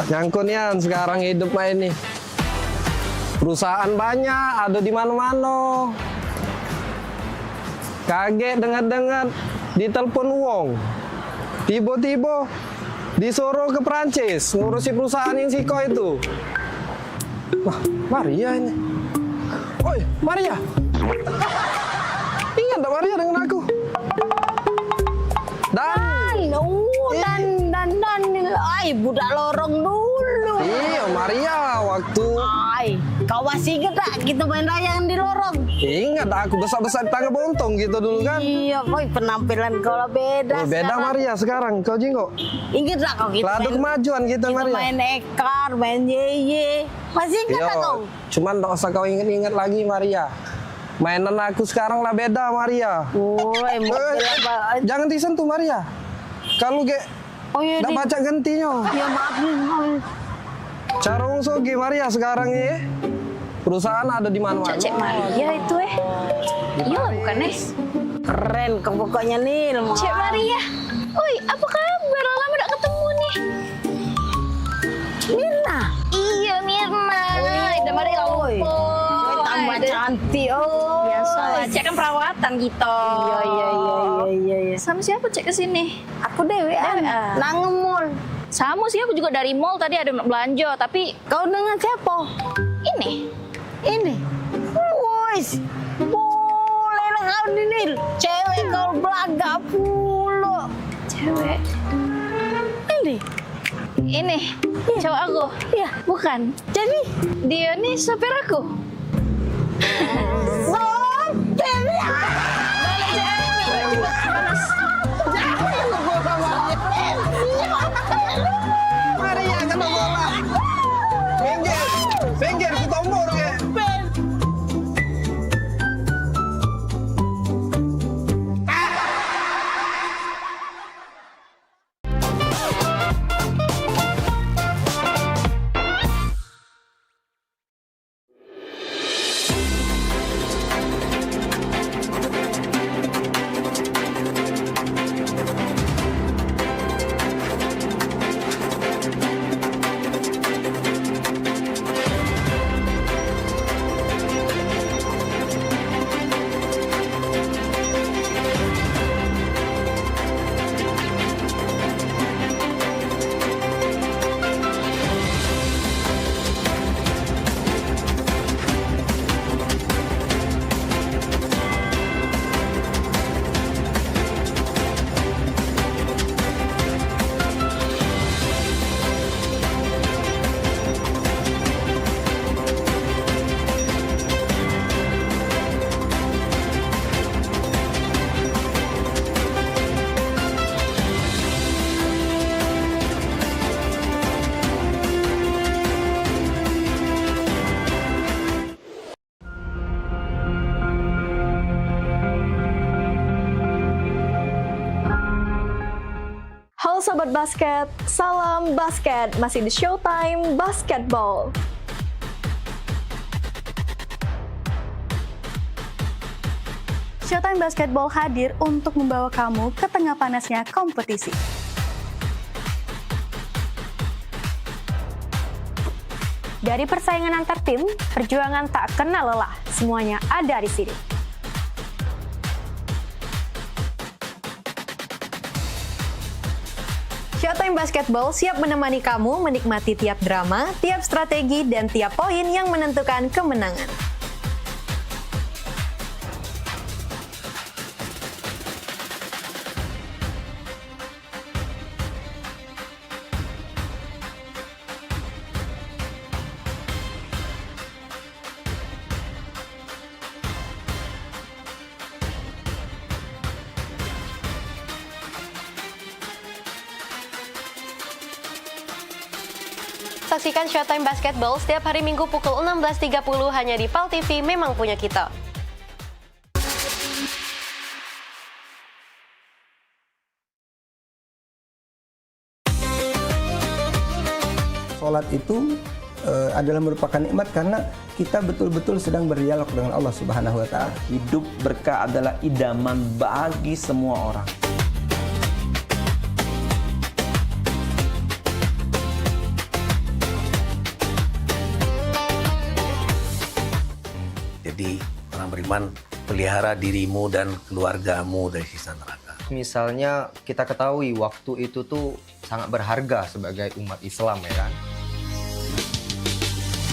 Nyangkut Yan, sekarang hidup mah ini. Perusahaan banyak, ada di mana-mana. Kaget dengar-dengar ditelepon wong. Tiba-tiba disuruh ke Prancis ngurusi perusahaan yang Siko itu. Wah, Maria ini. Oi, Maria. Ingat tak Maria dengan aku? Ay, budak lorong dulu. Iya, Maria waktu. Ay, kau masih ingat tak kita main layangan di lorong? Ingat aku besar-besar di tangga bontong gitu dulu kan? Iya, boy, penampilan kau lah beda. Beda sekarang. Maria sekarang, kau jinggo. Ingat tak kau kita Ladu kemajuan kita Maria. Main ekar, main yeye. Masih ingat tak kau? Cuman tak usah kau ingat-ingat lagi Maria. Mainan aku sekarang lah beda Maria. Jangan disentuh Maria. Kalau nggak baca gantinya. Ya maaf nih. Cara wong sogi Maria sekarang ini perusahaan ada di mana-mana. Cek Maria itu Iya bukan Nes. Keren pokoknya nih. Cek Maria. Oi, apa kabar? Lama gak ketemu nih. Mirna. Iya Mirna. Udah Maria lupa. Tambah cantik. Biasa lah. Cek kan perawatan gitu. Iya. Sama siapa cek kesini? Aku dewean. Nang mall. Sama sih, aku juga dari mall tadi ada belanja, tapi kau dengan siapa? Ini. Wis. Boleh lah kau Nil. Cewek kau belaga pula. Cewek. Ini. Cowok aku. Iya. Bukan. Jadi dia nih sopir aku. Maria kena bola. Minggir, kutombor ya. Halo Sobat Basket, salam basket, masih di Showtime Basketball. Showtime Basketball hadir untuk membawa kamu ke tengah panasnya kompetisi. Dari persaingan antar tim, perjuangan tak kenal lelah, semuanya ada di sini. Showtime Basketball siap menemani kamu menikmati tiap drama, tiap strategi, dan tiap poin yang menentukan kemenangan. Saksikan Showtime Basketball setiap hari Minggu pukul 16.30 hanya di PAL TV, memang punya kita. Sholat itu adalah merupakan nikmat karena kita betul-betul sedang berdialog dengan Allah Subhanahu wa Ta'ala. Hidup berkah adalah idaman bagi semua orang. Jadi orang beriman, pelihara dirimu dan keluargamu dari siksa neraka. Misalnya kita ketahui waktu itu tuh sangat berharga sebagai umat Islam, ya kan?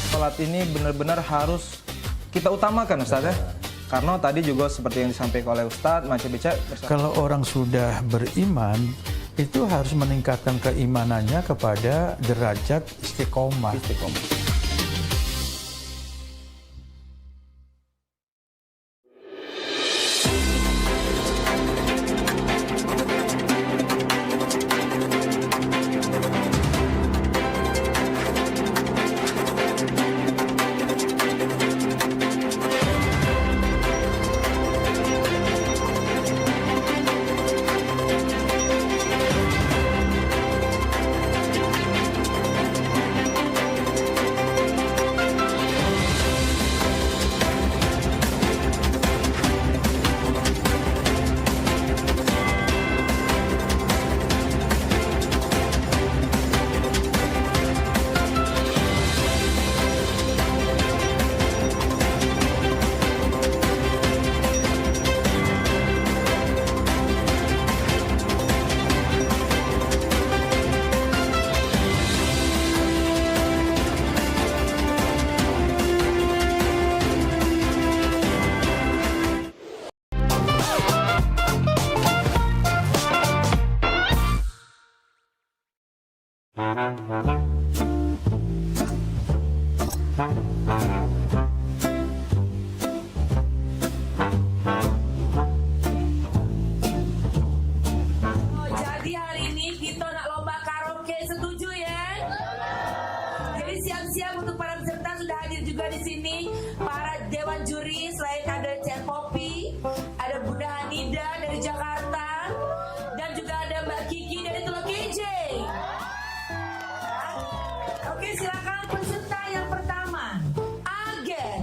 Sholat ini benar-benar harus kita utamakan, Ustaz ya. Karena tadi juga seperti yang disampaikan oleh Ustaz, Macam Becak. Kalau orang sudah beriman, itu harus meningkatkan keimanannya kepada derajat istiqomah. Jadi hari ini kita nak lomba karaoke, setuju ya? Jadi siap-siap untuk para peserta sudah hadir juga di sini para dewan juri. Selain ada Cek Popi, ada Bunda Hanida dari Jakarta, dan juga ada Mbak Kiki dari Teluk KJ. Oke, silakan peserta yang pertama, Agen.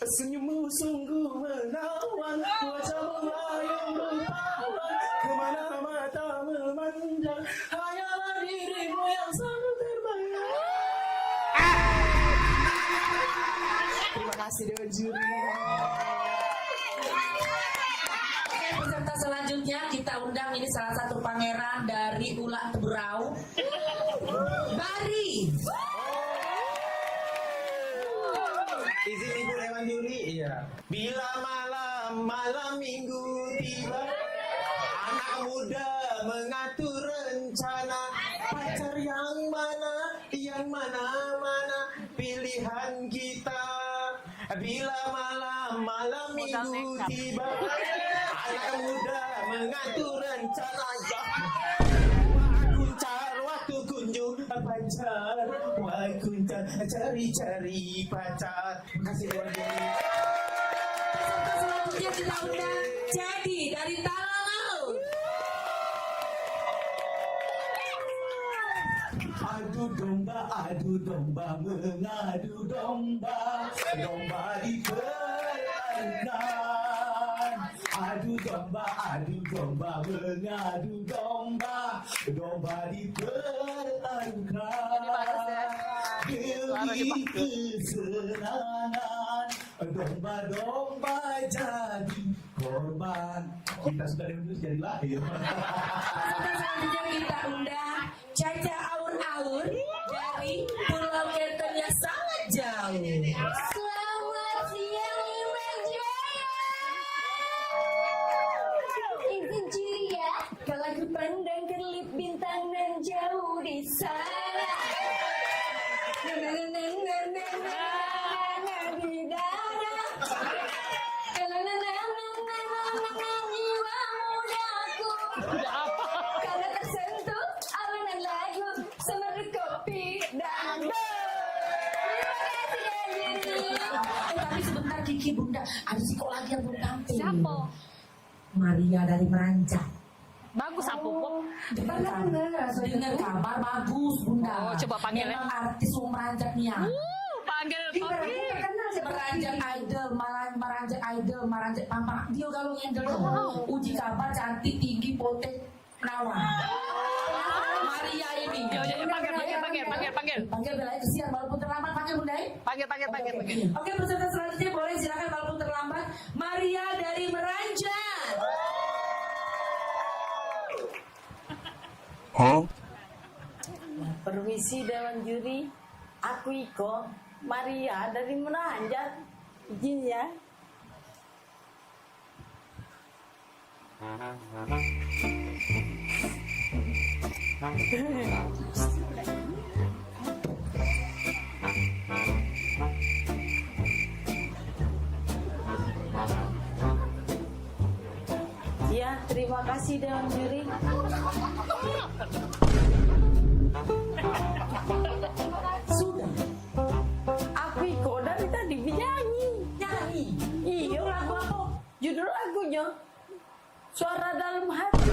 Senyummu sungguh menawan, wajahmu yang rupawan, kemana mata memandang, hanyalah dirimu yang selalu terbayang. Terima kasih Dewan Juri. Peserta selanjutnya kita undang, ini salah satu pangeran dari Ulak Teberau, Bari. Izin Ibu Dewan Juri, iya. Bila malam minggu tiba, anak muda mengatur rencana, pacar yang mana pilihan kita. Bila malam minggu tiba, anak muda mengatur rencana. Kuncar waktu kunjung pacar, wah kuncar cari-cari pacar. Kasih Dewan Juri. Peserta selanjutnya kita undang Jadi dari Tanah Laut. Adu domba, mengadu domba, domba di perairan. Adu domba, mengadu domba, domba di perairan. Demi kesenangan, domba-domba jadi korban. Kita sudah diundang jadi lahir. Selanjutnya kita undang Caca Aur-Aur dari Pulau Kelton yang sangat jauh. Selamat siang Imam Jaya. Izin ceria kalau ku pandang kerlip bintang dan jauh di sana. Di dada. Jiwa mudaku karena tersentuh alunan lagu semeru kopi dan Tapi sebentar Kiki Bunda, ada si kok lagi yang belum tampil. Siapa? Maria dari Meranjak. Bagus apa Pop? Dengar kabar bagus Bunda. Oh, coba panggil ya. Memang artis Meranjak nih ya. Panggil Meranjak idol, Meranjak Pampa. Dia kalau ngendel uji kabar cantik, tinggi, potek, perawan. Maria ini. Panggil belai kesian walaupun terlambat, panggil Bunda. Panggil. Oke, peserta selanjutnya boleh silakan walaupun terlambat. Maria dari Meranjak. Permisi Dewan Juri, aku Iko, Maria dari Meranjak. Izin ya. Ya, terima kasih Dewan Juri. Sudah. Aku Iko dari tadi nyanyi. Iya, lagu apa? Judul lagunya Suara Dalam Hati.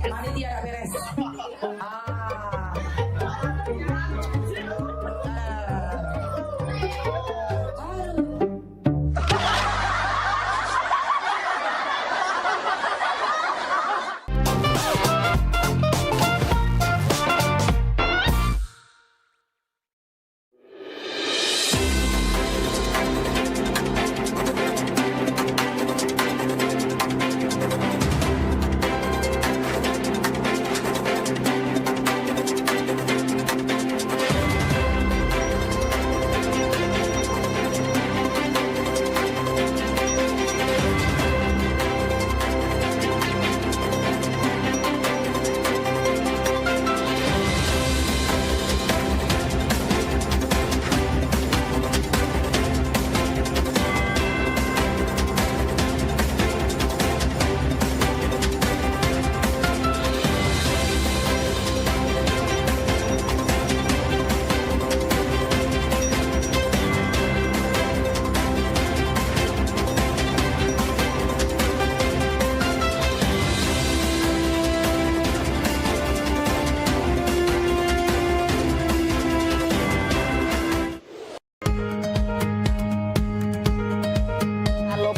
Panitia ada beres.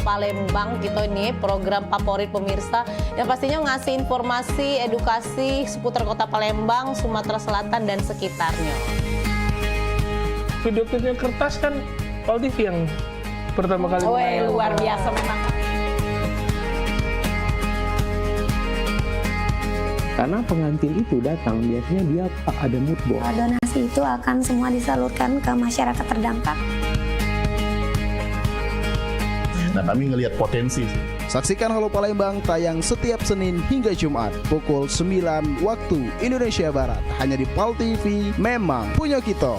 Palembang kita ini program favorit pemirsa yang pastinya ngasih informasi, edukasi seputar kota Palembang, Sumatera Selatan dan sekitarnya. Video klipnya kertas kan Pal TV yang pertama kali. Luar biasa memang. Karena pengantin itu datang biasanya dia ada mood board. Donasi itu akan semua disalurkan ke masyarakat terdampak. Nah, kami ngelihat potensi. Saksikan Halo Palembang tayang setiap Senin hingga Jumat pukul 9 waktu Indonesia Barat hanya di PAL TV, memang punya kita.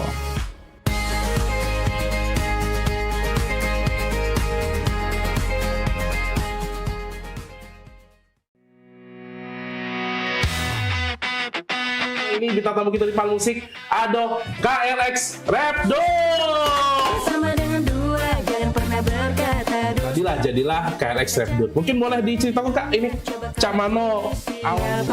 ini bintang tamu kita di Pal Musik ada KLX Rapdo. Sama dengan dua, jangan pernah berkata Jadilah KLX Rapdo. Mungkin boleh diceritakan Kak ini Camano awal.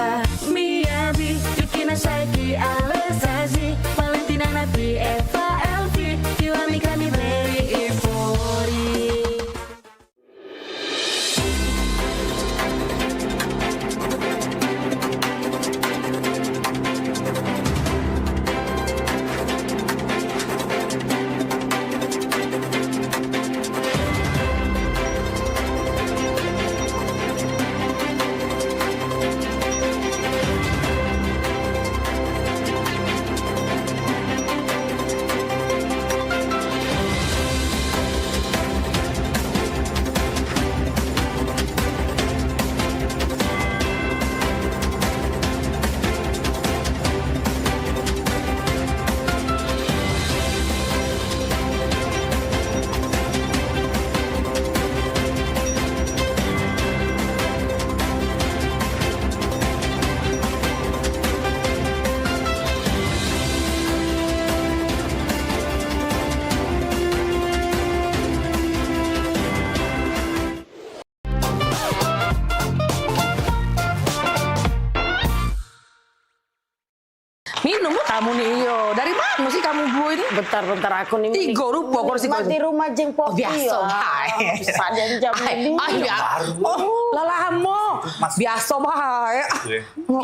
Miyabi, Yukina Saiki, Alesazi, Valentina Nabi, Eva Elvi, Kiwami kami beri Ifori. Minum kamu nih yo. Dari mana sih kamu bu ini? Bentar aku nih. Tiga rupiah kursi di rumah jengpok. Biasa. Saden jam ini. Lalahmu. Biasa bae.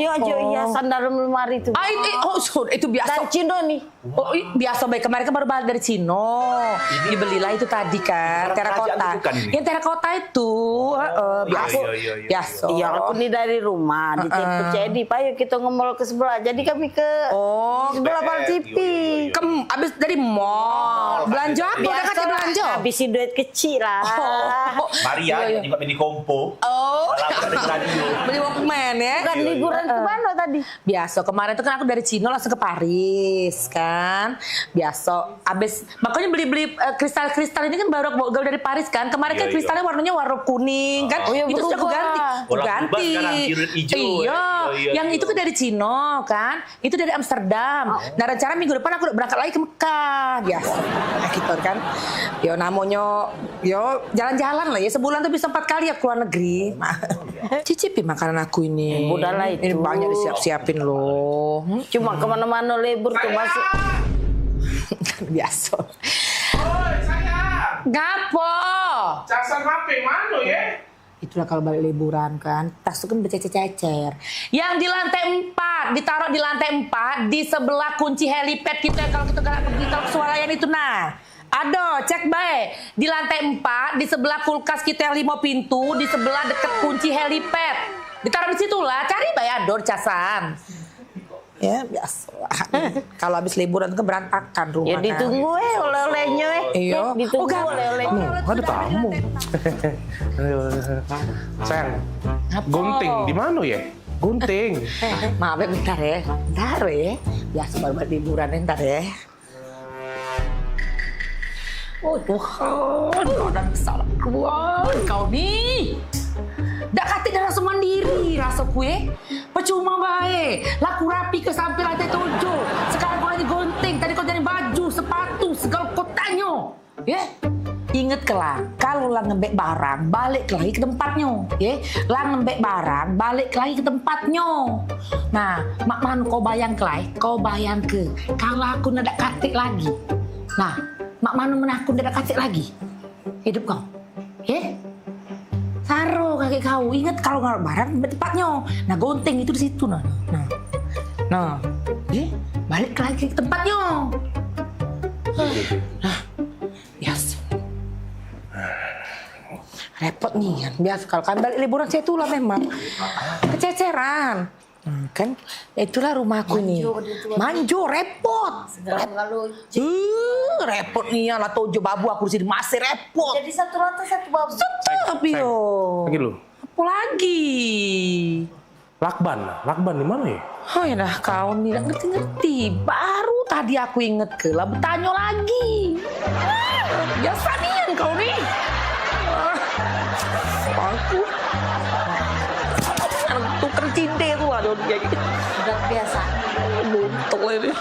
Iya sandal lemari itu. Itu biasa. Dari Cino nih. Oh, biasa baik. Kemarin kan baru balik dari Cino. Dibelilah itu tadi kan, terakota. Yang terakota itu biasa. Iya, aku nih dari rumah di Cedi. Pak, yuk kita ngemol ke sebelah. Jadi kami ke sebelah Pal TV. Abis dari mall. Belanja apa? Udah kasih belanja? Habisin duit kecil lah. Maria, ini Pak Mini Kompo. Beli Walkman ya. Bukan liburan kemana tadi? Biasa, kemarin tuh kan aku dari Cino langsung ke Paris kan. Biasa, abis makanya beli kristal-kristal ini kan baru gaul dari Paris kan. Kemarin kan kristalnya warnanya warna kuning kan. Itu sudah aku ganti. Ganti. Iya, yang itu kan dari Cino kan. Itu dari Amsterdam. Nah rencana minggu depan aku udah berangkat lagi ke Mekah. Biasa, gitu kan. Yo namanya, yo jalan-jalan lah ya. Sebulan tuh bisa 4 kali ya keluar negeri. Cicipi makanan aku ini. Udahlah itu. Ini banyak disiap-siapin loh. Cuma kemana-mana libur tuh masuk. Biasa. Oi, sayang. Gapo? Casan HP mana ya? Itulah kalau balik liburan kan, tas itu kan bercecer-cecer. Yang di lantai 4, ditaruh di lantai 4, di sebelah kunci helipad kita kalau kita pergi ke swalayan itu nah. Ada, cek baik. Di lantai 4, di sebelah kulkas kita yang 5 pintu, di sebelah deket kunci helipad. Ditaruh di situ lah, cari baik ador casan. Ya biasa. Kalau habis liburan kan berantakan rumah. Ya ditunggu oleh-olehnya Iya. Ditunggu oleh-olehnya. Ada tamu. Sayang, gunting di mana ya? Gunting. Maaf ya bentar ya. Bentar ya. Biasa baru balik liburan ntar ya. Oh Tuhan, dan kesalahan kau nih. Dak kati dah langsung mandiri rasa kue. Percuma baik. Laku rapi ke sampai lantai 7. Sekarang kau lagi gunting. Tadi kau jadi baju, sepatu, segala kau tanya. Ya? Ingat kelah, kalau lah ngembek barang, balik lagi ke tempatnya. Ya? Lah ngembek barang, balik lagi ke tempatnya. Nah, mak man kau bayang kelai, kau bayang ke. Kalau aku nak katik lagi. Nah, mak mana menakut nak katik lagi. Hidup kau. Ya? Taruh kaki kau, ingat kalau nggak barang tempatnya. Nah gunting itu di situ nah. Balik lagi ke tempatnya. Nah, biasa. Repot nih kan, biasa kalau kan balik liburan saya itulah memang kececeran. Kan itulah rumahku nih. Manjo repot. Repot nih ya lah tojo babu aku di sini masih repot. Jadi satu rata satu babu. Tapi yo. Lagi lu. Apa lagi? Lakban di mana ya? Oh ya dah kau nih nggak ngerti. Baru tadi aku inget ke lah bertanya lagi. Biasa nih yang kau nih. Aku tuker cinde tuh lah kayak gitu. Udah biasa. Buntel ini.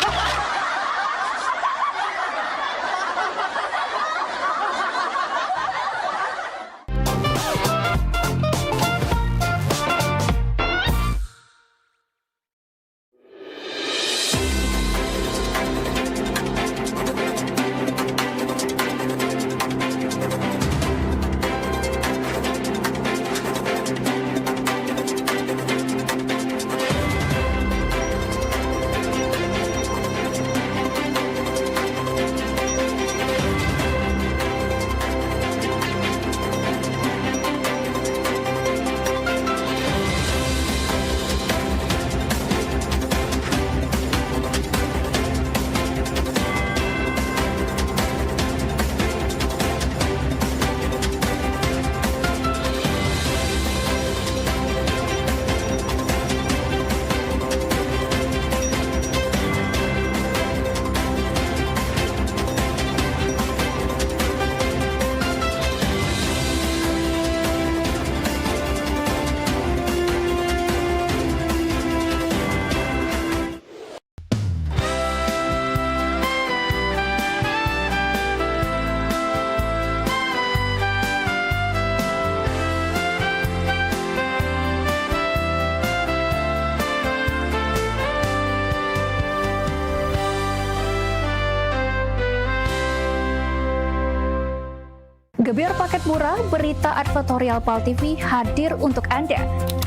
Gebyar paket murah, berita advertorial PAL TV hadir untuk Anda.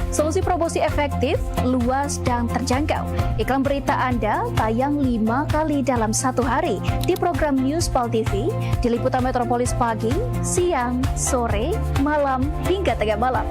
Solusi promosi efektif, luas, dan terjangkau. Iklan berita Anda tayang 5 kali dalam 1 hari di program News PAL TV, di liputan Metropolis pagi, siang, sore, malam, hingga tengah malam.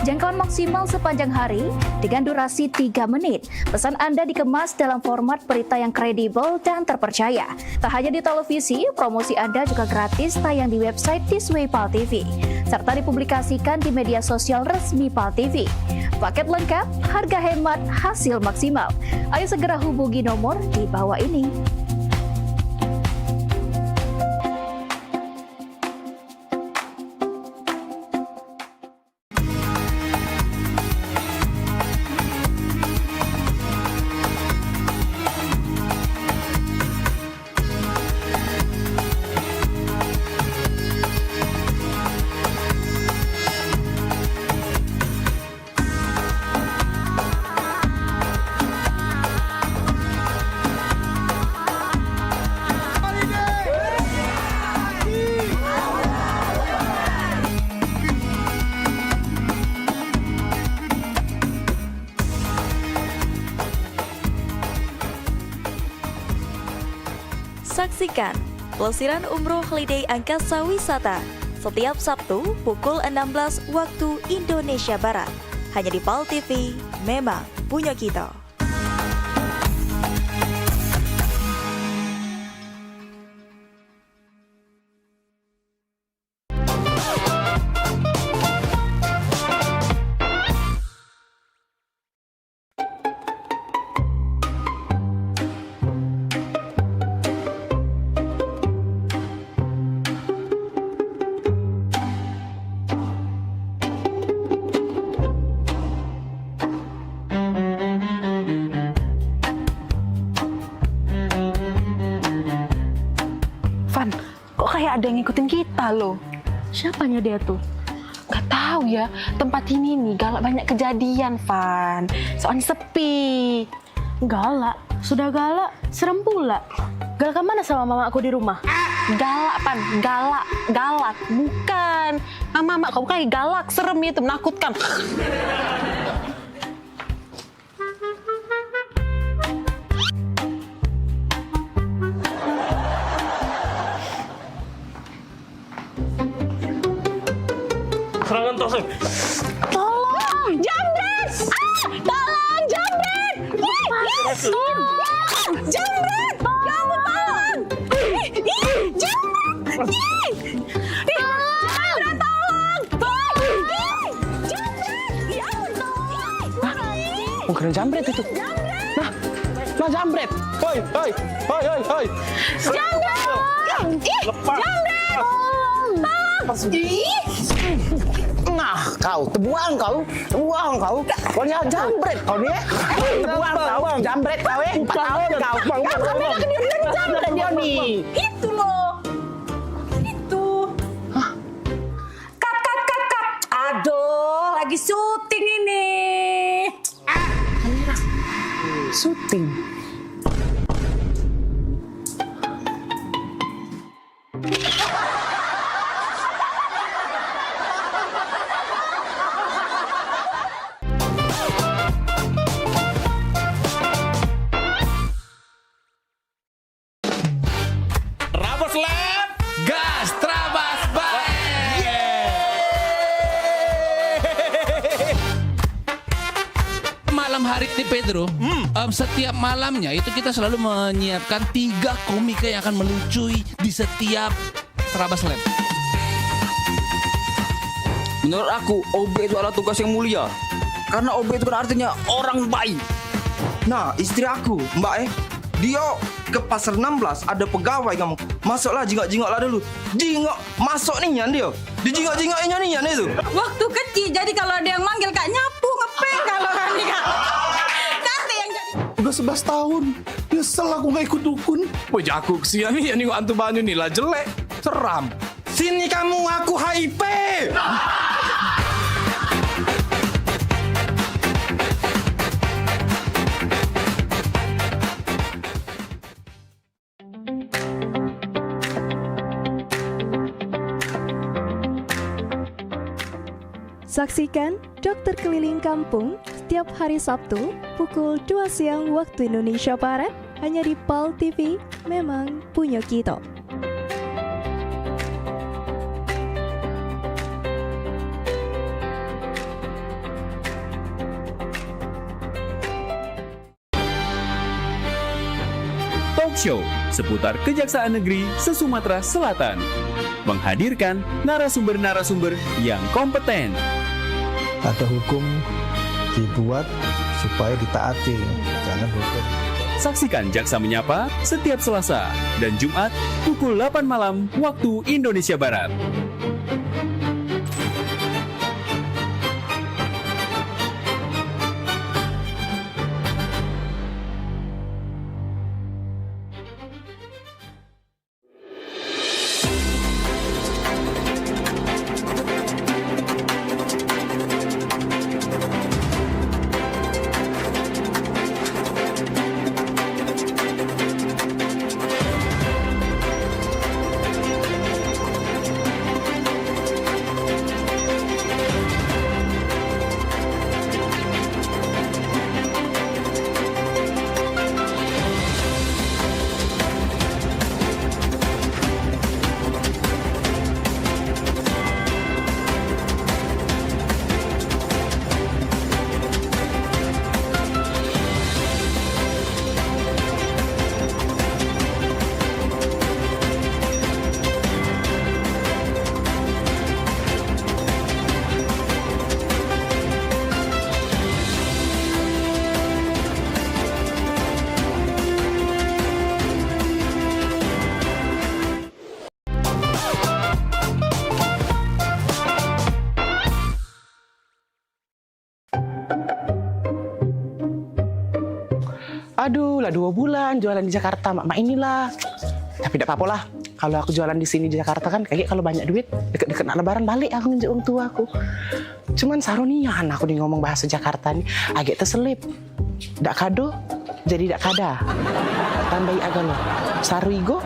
Jangkauan maksimal sepanjang hari dengan durasi 3 menit. Pesan Anda dikemas dalam format berita yang kredibel dan terpercaya. Tak hanya di televisi, promosi Anda juga gratis tayang di website Thisway PAL TV, serta dipublikasikan di media sosial resmi PAL TV. Paket lengkap, harga hemat, hasil maksimal. Ayo segera hubungi nomor di bawah ini. Saksikan pelesiran umroh holiday angkasa wisata setiap Sabtu pukul 16 waktu Indonesia Barat. Hanya di PAL TV, memang punya kita. Ada yang ngikutin kita loh. Siapanya dia tuh? Gak tahu ya. Tempat ini nih galak banyak kejadian, Van. Soalnya sepi. Galak? Sudah galak, serem pula. Galak kemana sama mama aku di rumah? Galak, Van. Galak. Galak. Bukan. Mama kamu kayak galak, serem itu, menakutkan. Serangan tosek. Tolong, jambret! Tolong, jambret! Tolong, jambret! Kamu tolong! Jambret! Jambret, tolong! Jambret! Oh, keren jambret itu. Nah, jambret. Hoi. Jambret! Lepas. Jambret! Tolong! Terbuang kau. Kau ni jambret kau ni. Terbuang kau, jambret kau kau. Kami nak dia jambret dia ni. Itu loh. Itu. Kat. Aduh, lagi syuting ini. Syuting. Trabas Lab, gas Trabas baik. Malam hari ini Pedro, setiap malamnya itu kita selalu menyiapkan 3 komika yang akan meluncui di setiap Trabas Lab. Menurut aku, OB itu adalah tugas yang mulia. Karena OB itu kan artinya orang baik. Nah, istri aku, Mbak dia ke pasar 16 ada pegawai kamu. Masuklah jingok-jingoklah dulu. Jingok masuk nian dia. Dijingok-jingoknya nian itu. Waktu kecil jadi kalau ada yang manggil Kak nyapu ngepeng kalau kan Kak. Nanti yang jadi Udah 11 tahun. Nyesel aku gak ikut dukun. Wah, aku kesian nih nengok antu banyu nih lah jelek. Seram. Sini kamu, aku HIV. Saksikan Dokter Keliling Kampung setiap hari Sabtu pukul 2 siang waktu Indonesia Barat hanya di PAL TV, memang punya kita. Talk Show seputar Kejaksaan Negeri se-Sumatera Selatan menghadirkan narasumber-narasumber yang kompeten. Ada hukum dibuat supaya ditaati, jangan hukum. Saksikan Jaksa Menyapa setiap Selasa dan Jumat pukul 8 malam waktu Indonesia Barat. Aduh, lah 2 bulan jualan di Jakarta, mak inilah. Tapi tidak apa-apa lah. Kalau aku jualan di sini di Jakarta kan, kayak kalau banyak duit, deket-deket nak lebaran balik aku nginjek orang tua aku. Cuman sarunian aku nih ngomong bahasa Jakarta nih, agak terselip. Dak kado, jadi dak kada. Tambahi agak lo. Saruigo,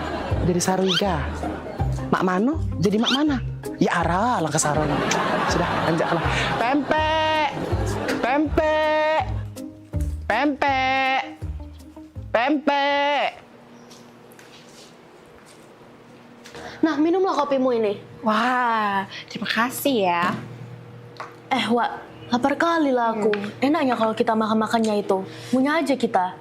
jadi saruiga. Mak mano, jadi mak mana. Ya arah lah ke saroni. Sudah, lanjutlah. Pempek, pempek, pempek. Pempek. Nah, minumlah kopimu ini. Wah, terima kasih ya. Wak, lapar kali lah aku. Enaknya kalau kita makan-makannya itu. Punya aja kita.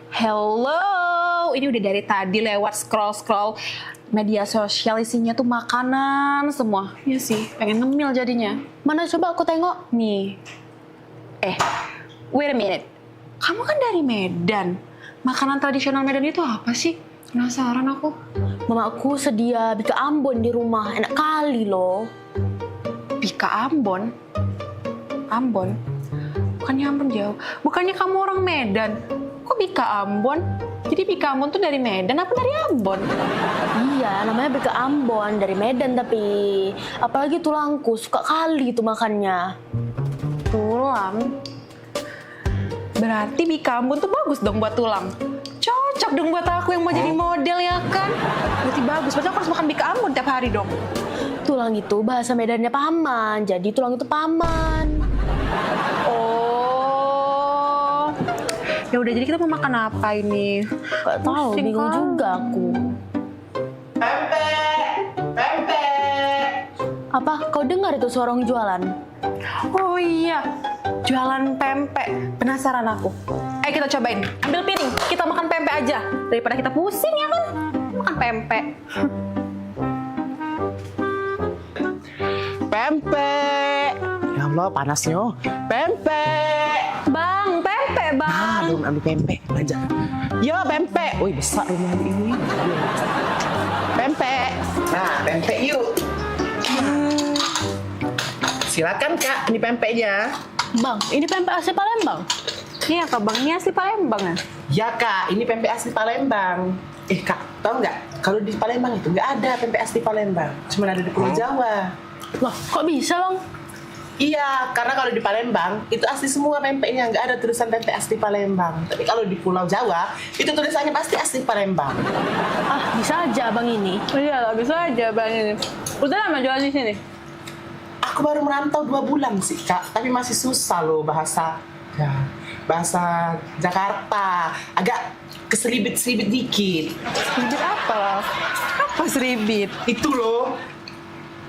Hello, ini udah dari tadi lewat scroll media sosial, isinya tuh makanan semua. Iya sih, pengen ngemil jadinya. Mana coba aku tengok. Nih. Wait a minute. Kamu kan dari Medan. Makanan tradisional Medan itu apa sih? Penasaran aku. Mamaku sedia bikin Ambon di rumah. Enak kali loh. Pika Ambon? Ambon? Bukannya Ambon jauh. Bukannya kamu orang Medan. Kok Pika Ambon? Jadi Pika Ambon tuh dari Medan apa dari Ambon? Iya, namanya Pika Ambon dari Medan tapi apalagi tulangku suka kali itu makannya. Tulang? Berarti Pika Ambon tuh bagus dong buat tulang. Cocok dong buat aku yang mau jadi model ya kan? Berarti bagus, berarti aku harus makan Pika Ambon tiap hari dong. Tulang itu bahasa Medannya paman, jadi tulang itu paman. Oh. Ya udah, jadi kita mau makan apa ini? Gak tahu, bingung juga aku. Pempek. Apa? Kau dengar itu suara orang jualan? Oh iya, jualan pempek. Penasaran aku. Ayo kita cobain. Ambil piring, kita makan pempek aja. Daripada kita pusing ya kan? Makan pempek. Pempek. Ya Allah, panasnya. Pempek. Bang, pempek bang. Belum ambil pempek, belanja. Yo, pempek. Wih, besar rumah ini. Pempek. Nah, pempek yuk. Silakan Kak, ini pempeknya. Bang, ini pempek asli Palembang. Iya Kak, Bang, ini asli Palembang ya? Ya Kak, ini pempek asli Palembang. Kak, tau nggak? Kalau di Palembang itu nggak ada pempek asli Palembang. Cuma ada di Pulau Jawa. Loh, kok bisa Bang? Iya, karena kalau di Palembang itu asli semua pempeknya, nggak ada tulisan pempek asli Palembang. Tapi kalau di Pulau Jawa itu tulisannya pasti asli Palembang. Ah, bisa aja Bang ini. Iya lah, bisa aja Bang ini. Udah lama jualan di sini? Aku baru merantau 2 bulan sih Kak, tapi masih susah loh bahasa Jakarta. Agak keselibit-selibit dikit. Seribit apa loh? Apa seribit? Itu loh.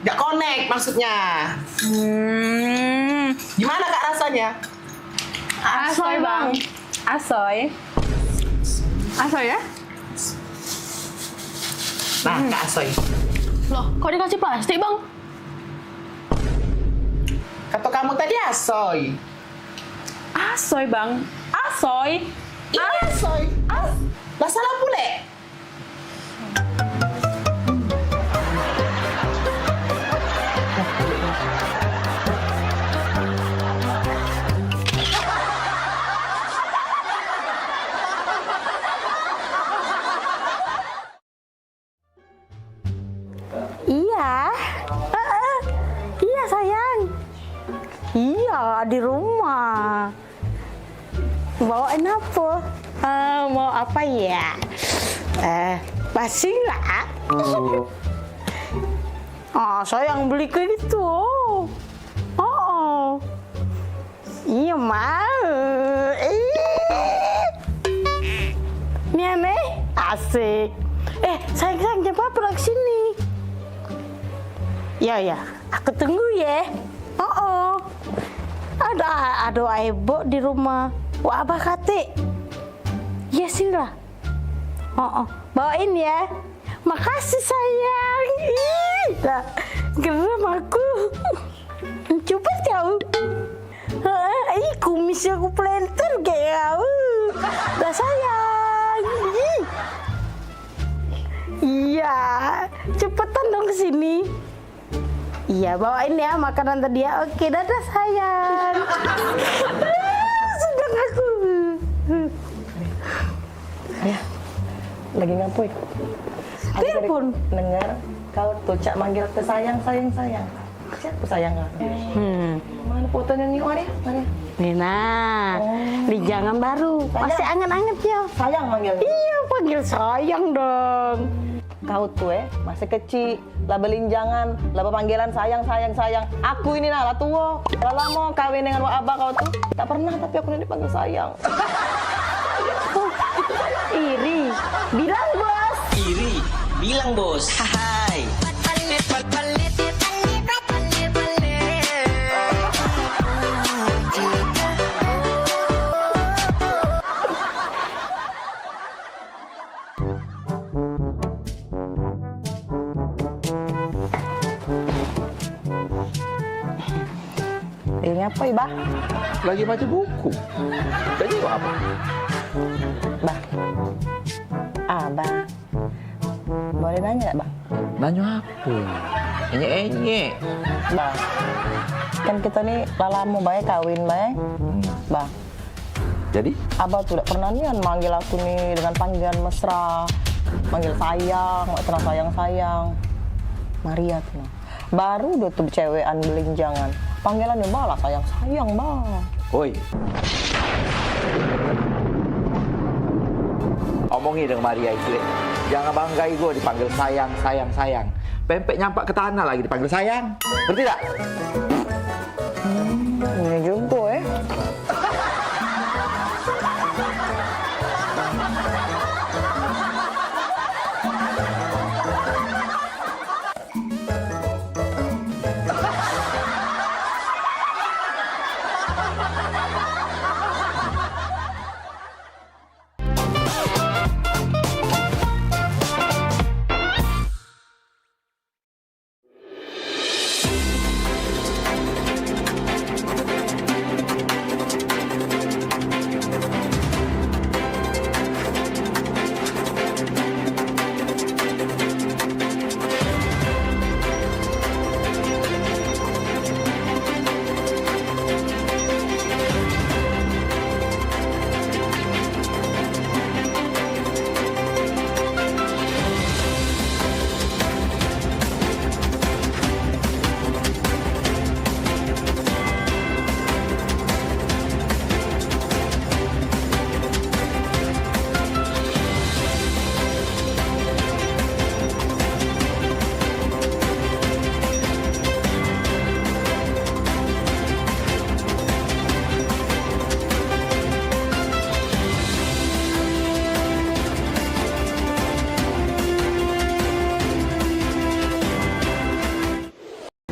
Gak connect maksudnya. Gimana Kak rasanya? Asoy Bang. Asoy. Asoy ya? Nah, Kak Asoy. Loh, kok dikasih plastik Bang? Kata kamu tadi Asoy. Asoy Bang. Asoy. Iya Asoy. Lah salah pule. Iya. Iya sayang. Iya di rumah. Bawain apa? Mau apa ya? Pasing lah. Sayang beli ke gitu. Oh. Iya mau. Ini aneh. Asik. Sayang jangan pulang sini. Ya, aku tunggu ya. Ada ibu di rumah. Wah, abah kate. Ya sini lah. Bawain ya. Makasih sayang. Dah, geram aku. Coba tahu. Kumisnya aku planter kayak. Dah sayang. Iya, cepetan dong kesini. Iya, bawain ya makanan tadi ya. Oke, dadah sayang. Sedang aku. Ayah, lagi ngapain? Telepon. Dengar kau tuh cak manggil ke sayang. Siapa sayang aku? Mana fotonya nih, Maria? Nina, di jangan baru. Masih anget-anget ya. Sayang manggil. Iya, panggil sayang dong. Kau tuh masih kecil, lah belinjangan, lah panggilan sayang. Aku ini lah tua, lah lama kawin dengan wak abah kau tuh. Tak pernah tapi aku ini dipanggil sayang. Iri, bilang bos. Hai. Ini apa Bah? Lagi baca buku. Jadi apa? Bah. Abah. Boleh nanya Bah? Nanya apa? Enye. Bang, kan kita nih lama baik kawin baik. Bang, Jadi? abah tuh udah pernah nih manggil aku nih dengan panggilan mesra, manggil sayang, terus sayang. Maria tuh. Nah. Baru udah tuh cewekan belinjangan. Panggilannya balas sayang bang. Oi. Omongi dengan Maria itu, Le. Jangan banggai gue dipanggil sayang. Pempek nyampak ke tanah lagi dipanggil sayang. Ngerti tak? Ini juga ya.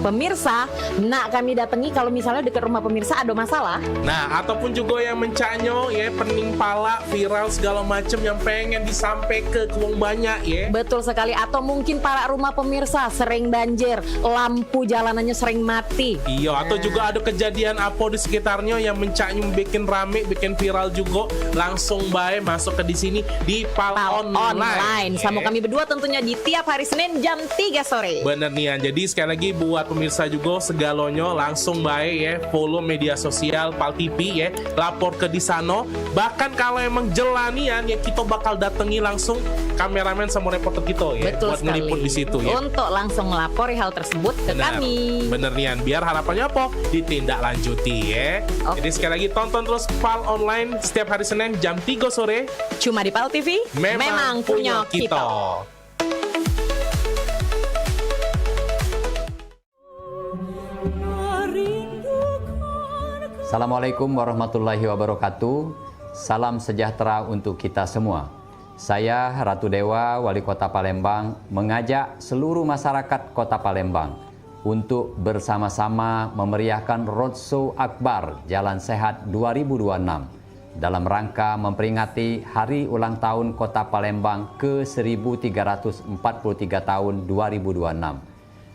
Pemirsa, nak kami datangi kalau misalnya dekat rumah pemirsa ada masalah. Nah, ataupun juga yang mencaknyo ya, pening pala, viral segala macam yang pengen disampaikan ke wong banyak ya. Betul sekali, atau mungkin para rumah pemirsa sering banjir, lampu jalanannya sering mati. Iya, atau juga ada kejadian apa di sekitarnya yang mencaknyo bikin rame, bikin viral juga, langsung bae masuk ke di sini di Pal Online. Sama kami berdua tentunya di tiap hari Senin jam 3 sore. Bener nih, jadi sekali lagi buat pemirsa juga segalonyo langsung baik ya, follow media sosial Pal TV ya, lapor ke di sana. Bahkan kalau emang jelanian ya, kita bakal datangi langsung kameramen sama reporter kita ya. Betul buat sekali. ngeliput di situ ya. Untuk langsung melapori hal tersebut ke kami. Bener nih, biar harapannya apa? Ditindaklanjuti ya. Jadi sekali lagi tonton terus Pal Online setiap hari Senin jam 3 sore. Cuma di Pal TV. Memang punya kita. Assalamualaikum warahmatullahi wabarakatuh. Salam sejahtera untuk kita semua. Saya Ratu Dewa, Wali Kota Palembang, mengajak seluruh masyarakat Kota Palembang untuk bersama-sama memeriahkan Roadshow Akbar Jalan Sehat 2026 dalam rangka memperingati Hari Ulang Tahun Kota Palembang ke-1343 tahun 2026.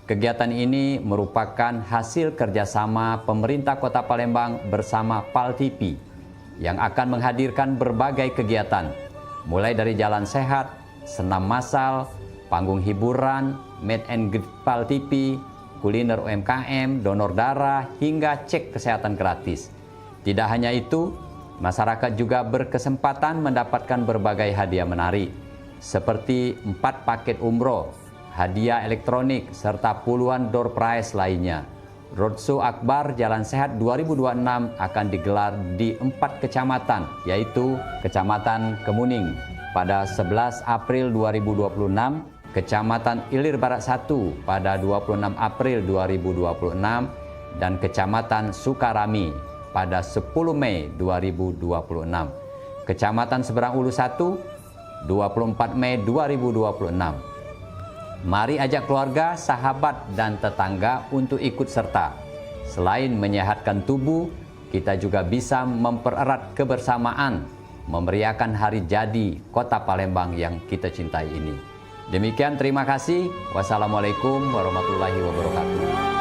Kegiatan ini merupakan hasil kerjasama pemerintah Kota Palembang bersama Pal TV yang akan menghadirkan berbagai kegiatan, mulai dari jalan sehat, senam massal, panggung hiburan, meet and greet Pal TV, kuliner UMKM, donor darah, hingga cek kesehatan gratis. Tidak hanya itu, masyarakat juga berkesempatan mendapatkan berbagai hadiah menarik, seperti 4 paket umroh, hadiah elektronik, serta puluhan door prize lainnya. Roadshow Akbar Jalan Sehat 2026 akan digelar di 4 kecamatan, yaitu Kecamatan Kemuning pada 11 April 2026, Kecamatan Ilir Barat 1 pada 26 April 2026, dan Kecamatan Sukarami pada 10 Mei 2026. Kecamatan Seberang Ulu 1, 24 Mei 2026. Mari ajak keluarga, sahabat, dan tetangga untuk ikut serta. Selain menyehatkan tubuh, kita juga bisa mempererat kebersamaan, memeriahkan hari jadi Kota Palembang yang kita cintai ini. Demikian, terima kasih. Wassalamualaikum warahmatullahi wabarakatuh.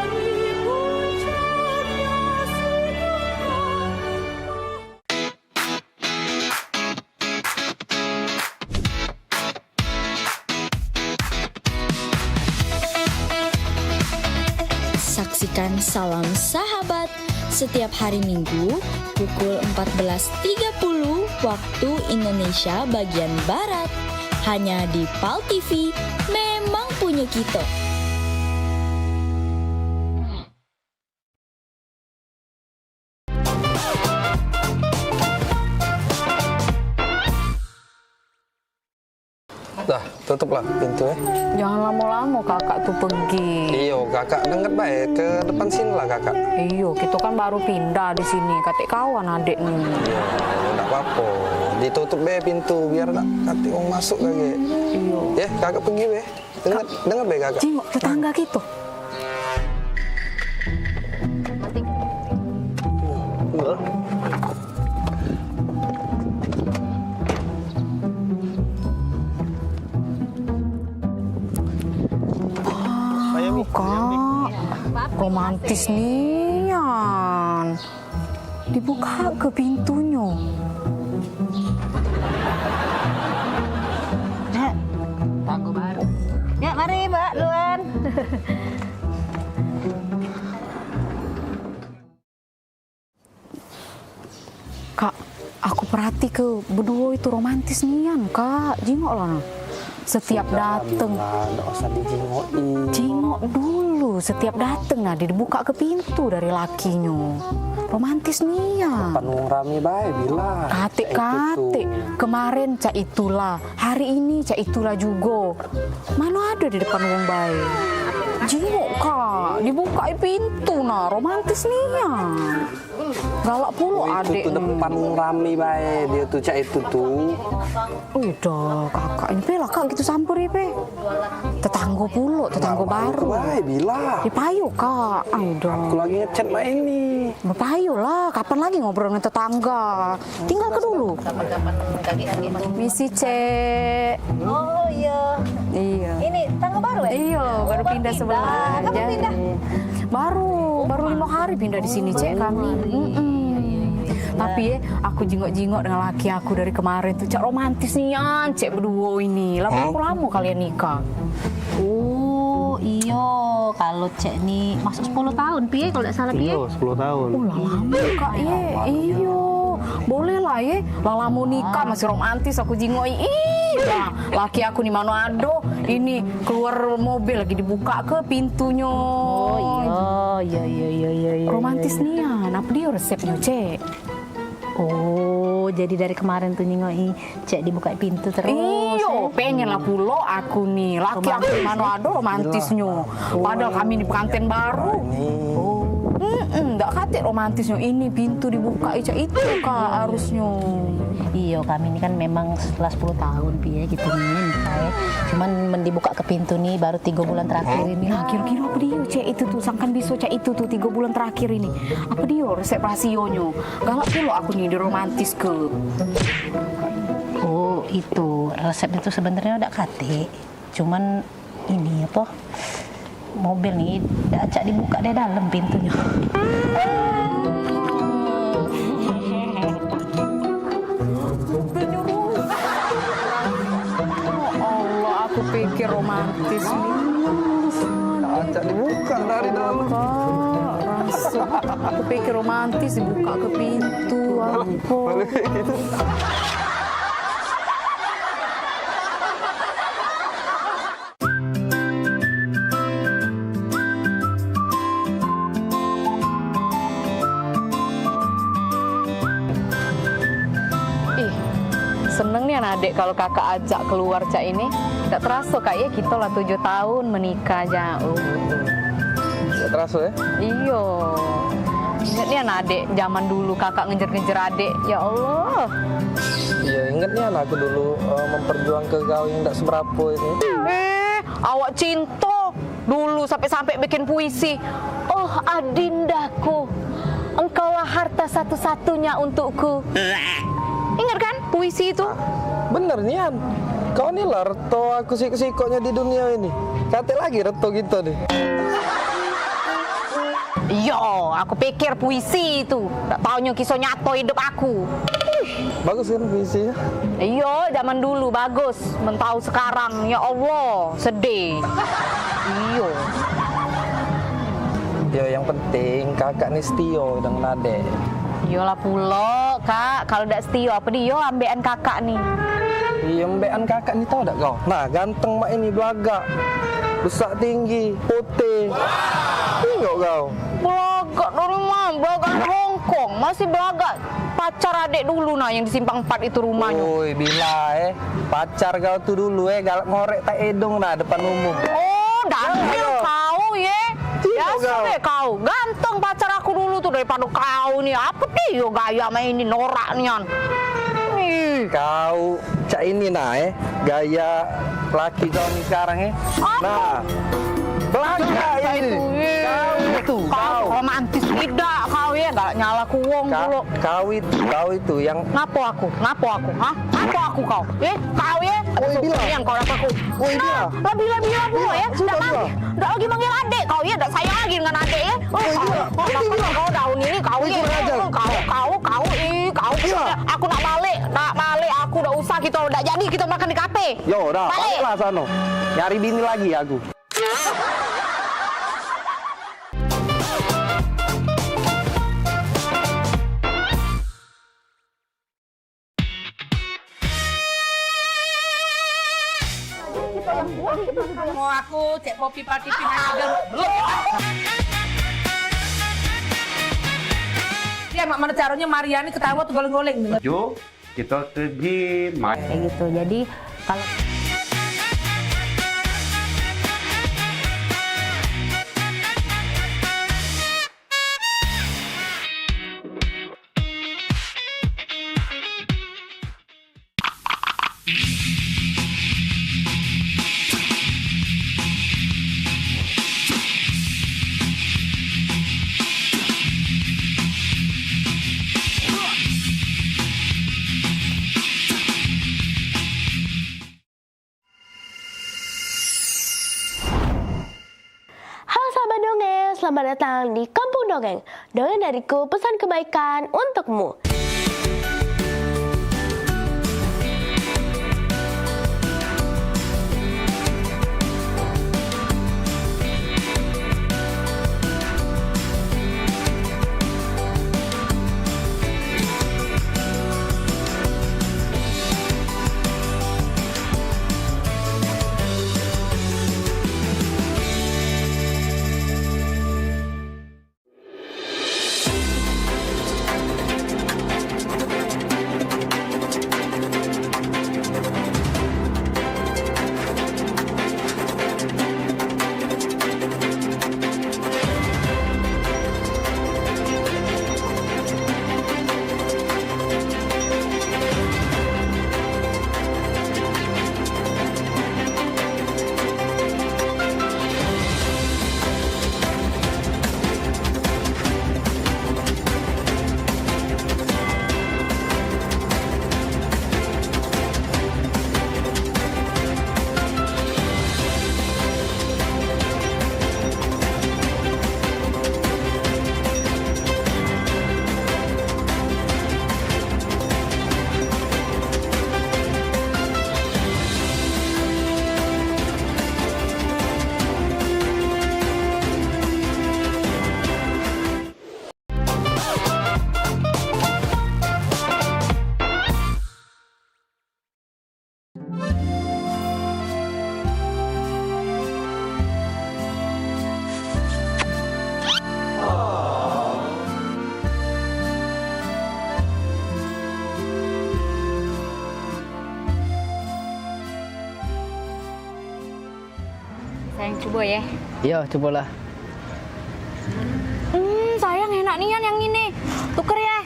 Salam Sahabat setiap hari Minggu pukul 14.30 waktu Indonesia bagian Barat. Hanya di PAL TV, memang punya kita. Dah, tutuplah pintu Jangan lama-lama kakak tuh pergi. Iyo, kakak dengar baik ke depan sini lah kakak. Iyo, kita kan baru pindah di sini. Katik kawan adik nih. Iya, enggak apa-apa. Ditutup be pintu biar tak katik orang masuk lagi. Iyo. Ya, kakak pergi be. Dengar be kakak. Jengok tetangga gitu. Kak, romantis nian. Dibuka ke pintunya. Tanggo baru. Ya, mari Mbak Luan. Kak, aku perhati ke berdua itu romantis nian, Kak. Jengok lah. Setiap dateng, jengok dulu. Setiap dateng nah dibuka ke pintu dari lakinya. Romantis nih ya. Panung rame baik bila. Kate. Kemarin cak itulah, hari ini cak itulah juga. Mana ada di depan wong baik. Jengok Kak, dibuka pintu nah, romantis nih ya. Galak puluh adik. Itu depan rame baik dia tuh cak itu tuh. Udah kakak ini pelak kak gitu sampur ya pe. Tetangga puluh, tetangga baru. Baik bila. Dipayu kak. Udah. Aku lagi ngechat mbak ini. Berpayu lah, kapan lagi ngobrol dengan tetangga? Tinggal ke dulu. Misi cek. Oh iya. Iya. Ini tangga baru ya? Iya, baru pindah sebelah. Kapan pindah? Baru 5 hari pindah di sini cek kami. Tapi ya, aku jingok-jingok dengan laki aku dari kemarin tuh cak romantis nih cek berdua ini. Lama kalian nikah. Oh iyo, kalau cek nih masuk 10 tahun piye kalau tidak salah piye? Iya, 10 tahun. Lama kak ye, iyo. Boleh lah ye, lama nikah masih romantis aku jingok. Nah, laki aku di Manado ini keluar mobil lagi dibuka ke pintunya. Oh iya. Romantis nih ya, apa dia resepnya cek? Oh, jadi dari kemarin tuh nyingoi cek dibuka pintu terus. Iyo, pengen lah pulo aku nih. Laki aku di Manado romantisnya. Padahal kami di pengantin baru. Enggak kate romantisnya. Ini pintu dibuka itu kak harusnya. Iyo, kami ini kan memang setelah 10 tahun piye gitu nih nikah. Cuman dibuka ke pintu nih baru 3 bulan terakhir ini. Nah, kira-kira apa dia cek itu tuh sangkan bisa cek itu tuh 3 bulan terakhir ini. Apa dia resep rasionya? Galak pulo aku nih di romantis ke. Oh, itu resep itu sebenarnya udah kate. Cuman ini apa? Mobil nih acak dibuka dari dalam pintunya. Allah, aku pikir romantis nih. Acak dibuka dari dalam. Aku pikir romantis dibuka ke pintu. Seneng nih adik kalau kakak ajak keluar cak ini. Tidak terasa kak ya kita lah 7 tahun menikah jauh. Tidak terasa ya? Iyo. Ingat nih adik zaman dulu kakak ngejar-ngejar adik. Ya Allah. Iya ingat nih aku dulu memperjuangkan kau yang tidak seberapa ini. Awak cinta dulu sampai bikin puisi. Oh adindaku, engkaulah harta satu-satunya untukku. Ingat kan puisi itu? Bener Nian, kau nih lah reto aku siko-sikonya di dunia ini. Kate lagi reto gitu deh. Yo, aku pikir puisi itu. Nggak taunya kisah nyato hidup aku. Bagus kan puisinya? Iya, zaman dulu bagus. Mentau sekarang, ya Allah, sedih. Iya. Yo, yang penting kakak nih setio dengan adek. Yolah pulo, Kak. Kalau udah setio apa dia ambekan kakak nih. Iya, ambekan kakak nih tahu tak kau? Nah, ganteng mak ini belagak. Besar tinggi, putih. Tengok kau. Belagak dari mana? Belagak di Hongkong. Masih belagak. Pacar adik dulu nah yang di Simpang 4 itu rumahnya. Woi, bila pacar kau tuh dulu galak ngorek tak edong nah depan umum. Oh, dangil kau ya. Biasa deh kau. Ganteng pacar aku dulu tuh daripada kau nih. Apa dia gaya main ini norak nian. Kau cak ini nah gaya laki kau nih sekarang Nah, belakang ini. Kau romantis tidak kau ya, gak nyala kuwong dulu. Kau itu yang ngapo aku, hah? Ngapo aku kau? Kau ya? Yang kau dapat aku. Lebih dulu ya. Nggak lagi manggil adik kau ya, nggak sayang lagi dengan adik ya. Kau daun ini kau ya. Kau. Aku nak balik, aku udah usah kita udah jadi kita makan di kafe. Yo, dah, baliklah sana. Nyari bini lagi aku. Mau aku cek kopi pati pindah. Dia mak mana caranya Mariani ketawa tuh goleng-goleng. Jo, kita pergi main. Kayak gitu. Jadi kalau selamat datang di Kampung Dongeng. Dongeng dariku, pesan kebaikan untukmu. sayang coba ya. Iya, cobalah. Sayang enak nian yang ini. Tuker ya.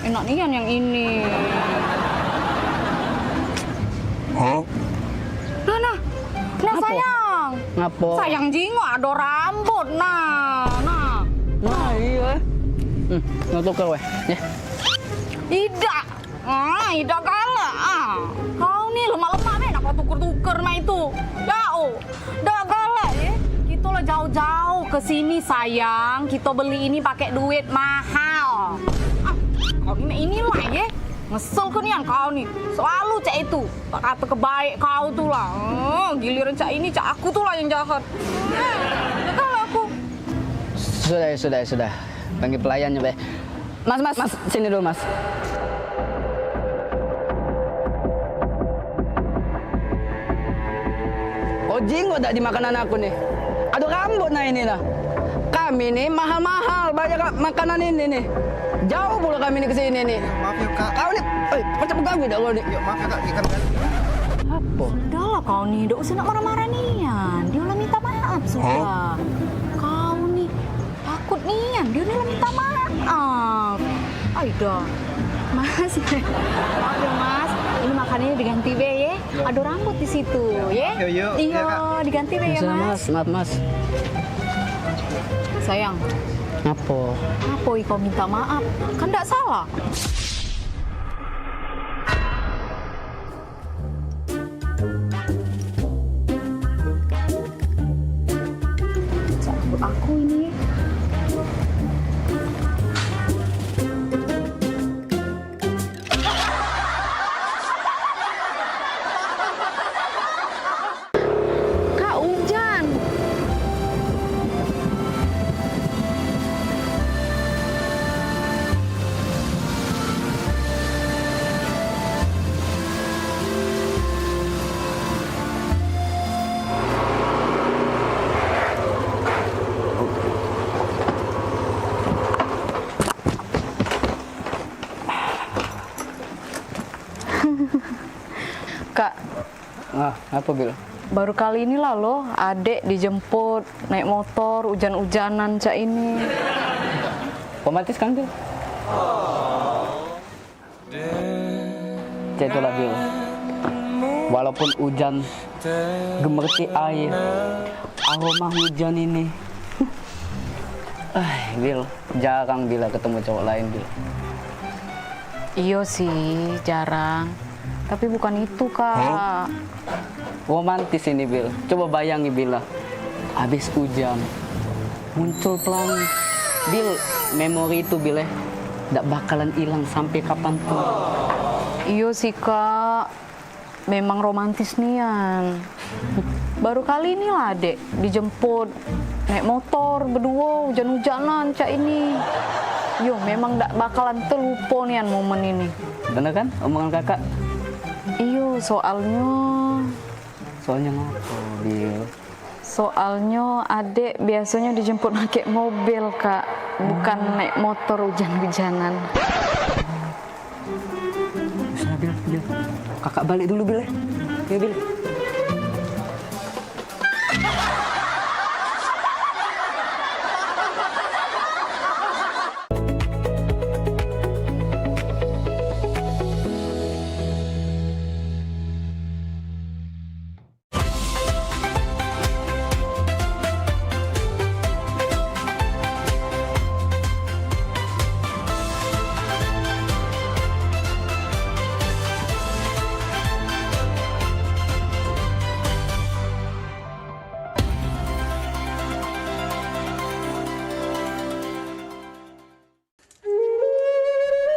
Enak nian yang ini. Hah? Nah sayang. Ngapo? Sayang jingo ada rambut. Nah. Iya. Nggak tuker weh. Ya. Tidak. Tidak kalah. Kau nih lemah-lemah nih. Nak tuker-tuker nah itu. Dah kalah ya. Kita lah jauh-jauh ke sini sayang. Kita beli ini pakai duit mahal. Kau inilah ya. Ngesel ke nian kau nih. Selalu cak itu. Tak kata kebaik kau tuh lah. Giliran cak ini cak aku tuh lah yang jahat. Sudah. Panggil pelayannya, Be. Mas, sini dulu, Mas. Oh, jinggo tak di makanan aku nih. Aduh, rambut nah ini nah. Kami nih mahal-mahal banyak makanan ini nih. Jauh pula kami nih ke sini nih. Maaf ya, Kak. Kau nih, macam ganggu dah kau nih. Yuk, maaf ya, Kak. Ikan kan. Apa? Udah lah kau nih, tidak usah nak marah-marah nian. Dia udah minta maaf sudah. Kau nih takut nian, dia udah minta maaf. Aida, Mas, maaf ya Mas. Ini makanannya diganti be ya. Ada rambut di situ ya. Yuk. Iya, diganti be ya Mas. Maaf, Mas. Sayang, Apa? kau minta maaf? Kan tidak salah. Cabut aku ini. Kak hujan. Kak, Apa, Bil? baru kali ini lah loh, adek dijemput naik motor hujan-hujanan cak ini. Romantis kan, Bil? Cek itulah, Bil. Walaupun hujan gemerci air, aroma hujan ini. Bil, jarang Bila ketemu cowok lain, Bil. Iya sih, jarang. Tapi bukan itu, Kak. Romantis ini, Bil. Coba bayangi, Bila. Habis hujan, muncul pelangi. Bil, memori itu, Bil, nggak bakalan hilang sampai kapanpun. Iya sih, Kak. Memang romantis nian. Baru kali ini lah, Dek, dijemput naik motor berdua hujan-hujanan cak ini. Yo, memang nggak bakalan terlupa nian momen ini. Bener kan omongan kakak? Iyo, soalnya apa, Bil? Soalnya adek biasanya dijemput pakai mobil, Kak, bukan naik motor hujan-hujanan. Sudah, Bil. Kakak balik dulu, Bil. Ya, Bil.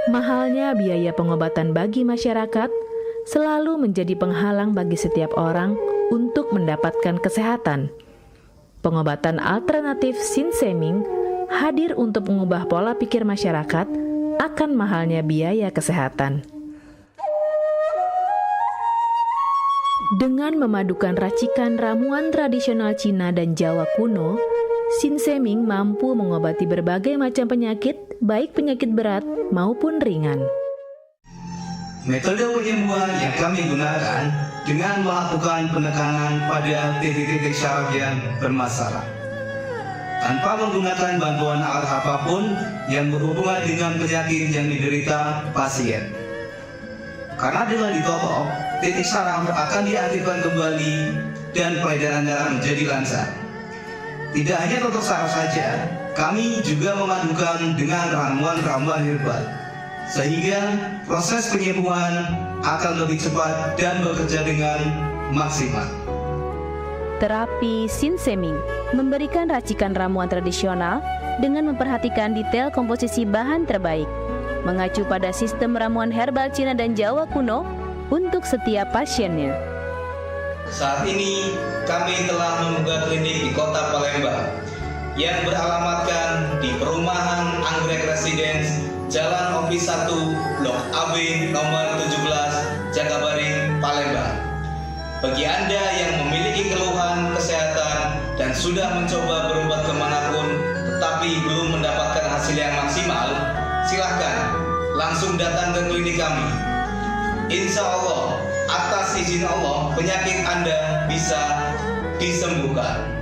Mahalnya biaya pengobatan bagi masyarakat selalu menjadi penghalang bagi setiap orang untuk mendapatkan kesehatan. Pengobatan alternatif Sinseming hadir untuk mengubah pola pikir masyarakat akan mahalnya biaya kesehatan. Dengan memadukan racikan ramuan tradisional Cina dan Jawa kuno, Sinseming mampu mengobati berbagai macam penyakit, baik penyakit berat maupun ringan. Metode penyembuhan yang kami gunakan dengan melakukan penekanan pada titik-titik syaraf yang bermasalah, tanpa menggunakan bantuan alat apapun yang berhubungan dengan penyakit yang diderita pasien. Karena dengan ditopok, titik syaraf akan diaktifkan kembali dan peredaran darah menjadi lancar. Tidak hanya untuk saraf saja, kami juga memadukan dengan ramuan-ramuan herbal, sehingga proses penyembuhan akan lebih cepat dan bekerja dengan maksimal. Terapi Sinseming memberikan racikan ramuan tradisional dengan memperhatikan detail komposisi bahan terbaik, mengacu pada sistem ramuan herbal Cina dan Jawa kuno untuk setiap pasiennya. Saat ini kami telah membuka klinik di Kota Palembang yang beralamatkan di Perumahan Anggrek Residence, Jalan Office 1, Blok AB nomor 17, Jagabaring, Palembang. Bagi Anda yang memiliki keluhan kesehatan dan sudah mencoba berobat kemanapun tetapi belum mendapatkan hasil yang maksimal, silahkan langsung datang ke klinik kami. Insya Allah, atas izin Allah, penyakit Anda bisa disembuhkan.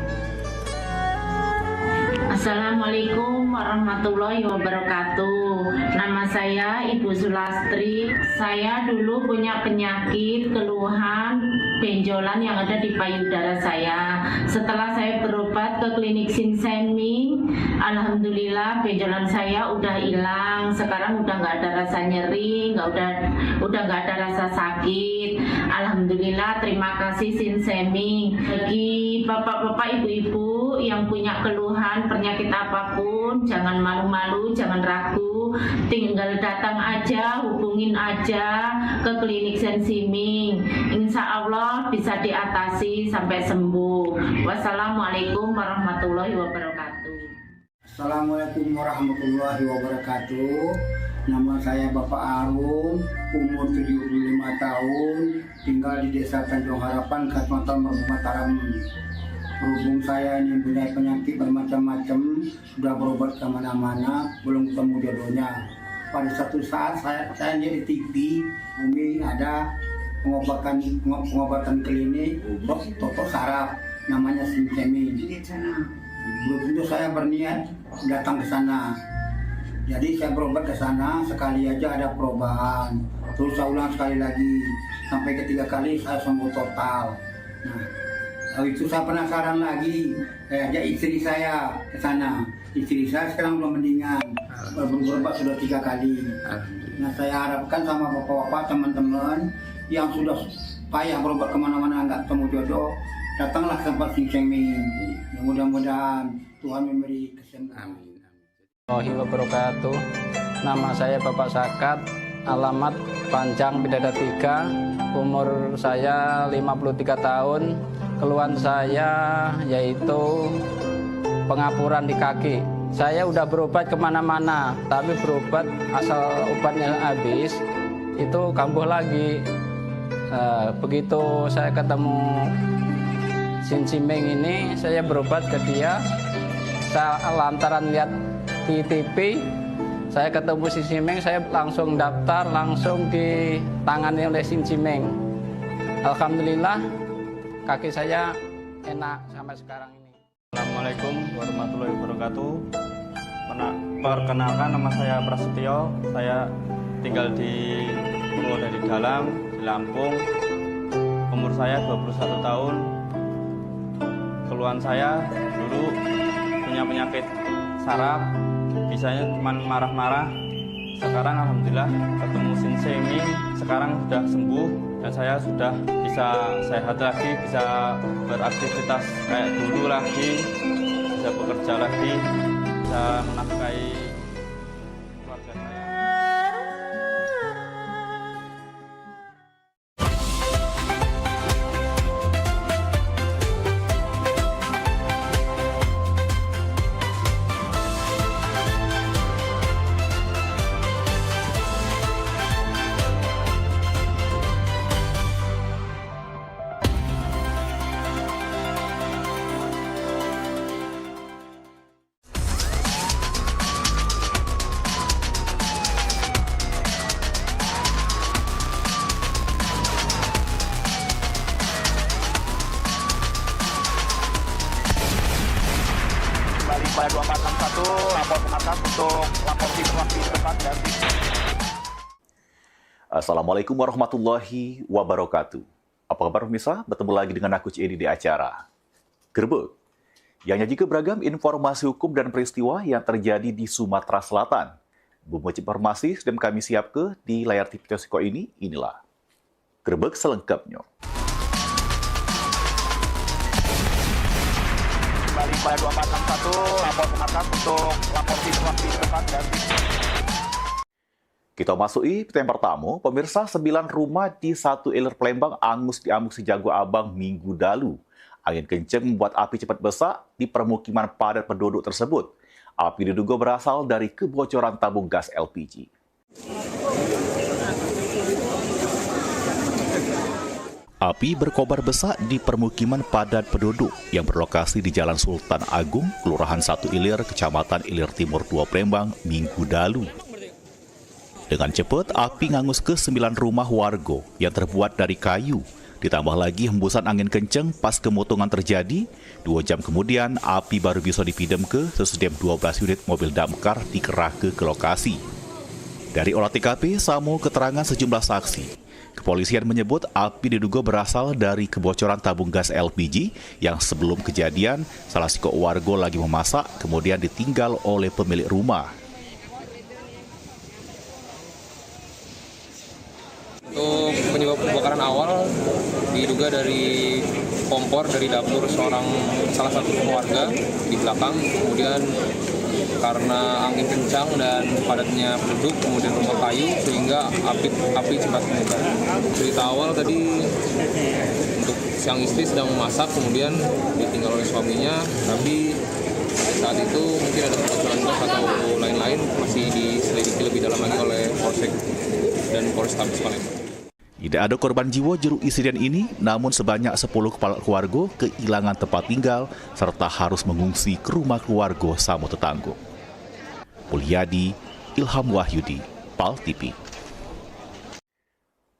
Assalamualaikum warahmatullahi wabarakatuh. Nama saya Ibu Sulastri. Saya dulu punya penyakit keluhan benjolan yang ada di payudara saya. Setelah saya berobat ke klinik Sinseming, alhamdulillah benjolan saya udah hilang. Sekarang udah nggak ada rasa nyeri, udah nggak ada rasa sakit. Alhamdulillah, terima kasih Sinseming. Bagi bapak-bapak, ibu-ibu yang punya keluhan penyakit apapun, jangan malu-malu, jangan ragu, tinggal datang aja, hubungin aja ke klinik Sinseming. Insya Allah bisa diatasi sampai sembuh. Wassalamualaikum warahmatullahi wabarakatuh. Assalamualaikum warahmatullahi wabarakatuh. Nama saya Bapak Arun, umur 75 tahun, tinggal di Desa Tanjung Harapan, Kecamatan Mataram. Berhubung saya ini punya penyakit bermacam-macam, sudah berobat kemana-mana, belum ketemu jodohnya. Pada satu saat saya jadi TV, Umi ada pengobatan klinik, Toto Saraf, namanya Sinseming. Belum tentu saya berniat datang ke sana. Jadi saya berobat ke sana, sekali aja ada perubahan. Terus saya ulang sekali lagi, sampai ketiga kali saya sembuh total. Nah, kalau itu saya penasaran lagi, saya ajak istri saya ke sana. Istri saya sekarang udah mendingan, berobat sudah 3 kali. Nah, saya harapkan sama bapak-bapak, teman-teman yang sudah payah berobat kemana-mana nggak ketemu jodoh, datanglah ke tempat Sinseming. Mudah-mudahan Tuhan memberi kesembuhan. Warahmatullahi wabarakatuh. Nama saya Bapak Sakat, alamat Panjang Bidada 3, umur saya 53 tahun. Keluhan saya yaitu pengapuran di kaki. Saya udah berobat kemana-mana, tapi berobat asal obatnya habis, itu kambuh lagi. Begitu saya ketemu Sinseming ini, saya berobat ke dia. Saya lantaran lihat di TV, saya ketemu Sinseming, saya langsung daftar, langsung ditangani oleh Sinseming. Alhamdulillah, kaki saya enak sampai sekarang ini. Assalamualaikum warahmatullahi wabarakatuh. Perkenalkan, nama saya Prasetyo. Saya tinggal di Purwodadi Dalam, di Lampung. Umur saya 21 tahun. Keluhan saya dulu punya penyakit saraf, bisanya cuma marah-marah. Sekarang alhamdulillah ketemu Sinseming, sekarang sudah sembuh dan saya sudah bisa sehat lagi, bisa beraktivitas kayak dulu lagi, bisa bekerja lagi, bisa menafkahi keluarga saya. Pada 2461 lapor ke atas untuk lapor di depan dan Assalamualaikum warahmatullahi wabarakatuh. Apa kabar pemirsa? Bertemu lagi dengan aku Edi di acara Gerbek yang nyajikan beragam informasi hukum dan peristiwa yang terjadi di Sumatera Selatan. Bumbu informasi sudah kami siapkan di layar TV Tosiko ini. Inilah Gerbek selengkapnya. pada 2461 lapor ke atas untuk lapor di depan dan Kita masuki yang pertama, pemirsa 9 rumah di 1 iler Palembang angus diamuk si Jago Abang minggu dalu. Angin kencang membuat api cepat besar di permukiman padat penduduk tersebut. Api diduga berasal dari kebocoran tabung gas LPG. Api berkobar besar di permukiman padat penduduk yang berlokasi di Jalan Sultan Agung, Kelurahan 1 Ilir, Kecamatan Ilir Timur 2 Palembang, Minggu lalu. Dengan cepat, api ngangus ke 9 rumah warga yang terbuat dari kayu. Ditambah lagi hembusan angin kencang pas kemotongan terjadi. 2 jam kemudian, api baru bisa dipidam ke sesdem 12 unit mobil damkar dikerahkan ke lokasi. Dari olah TKP, sama keterangan sejumlah saksi. Kepolisian menyebut api diduga berasal dari kebocoran tabung gas LPG yang sebelum kejadian, salah seorang warga lagi memasak, kemudian ditinggal oleh pemilik rumah. Untuk penyebab kebakaran awal diduga dari kompor dari dapur salah satu keluarga di belakang, kemudian karena angin kencang dan padatnya penduduk, kemudian rumah kayu sehingga api cepat menyebar. Cerita awal tadi untuk sang istri sedang memasak, kemudian ditinggal oleh suaminya, tapi saat itu mungkin ada kebocoran gas atau lain-lain, masih diselidiki lebih dalam lagi oleh Polsek dan Polrestabes Palembang. Tidak ada korban jiwa jeruk insiden ini, namun sebanyak 10 kepala keluarga kehilangan tempat tinggal serta harus mengungsi ke rumah keluarga sama tetangga. Mulyadi, Ilham Wahyudi, PAL TV.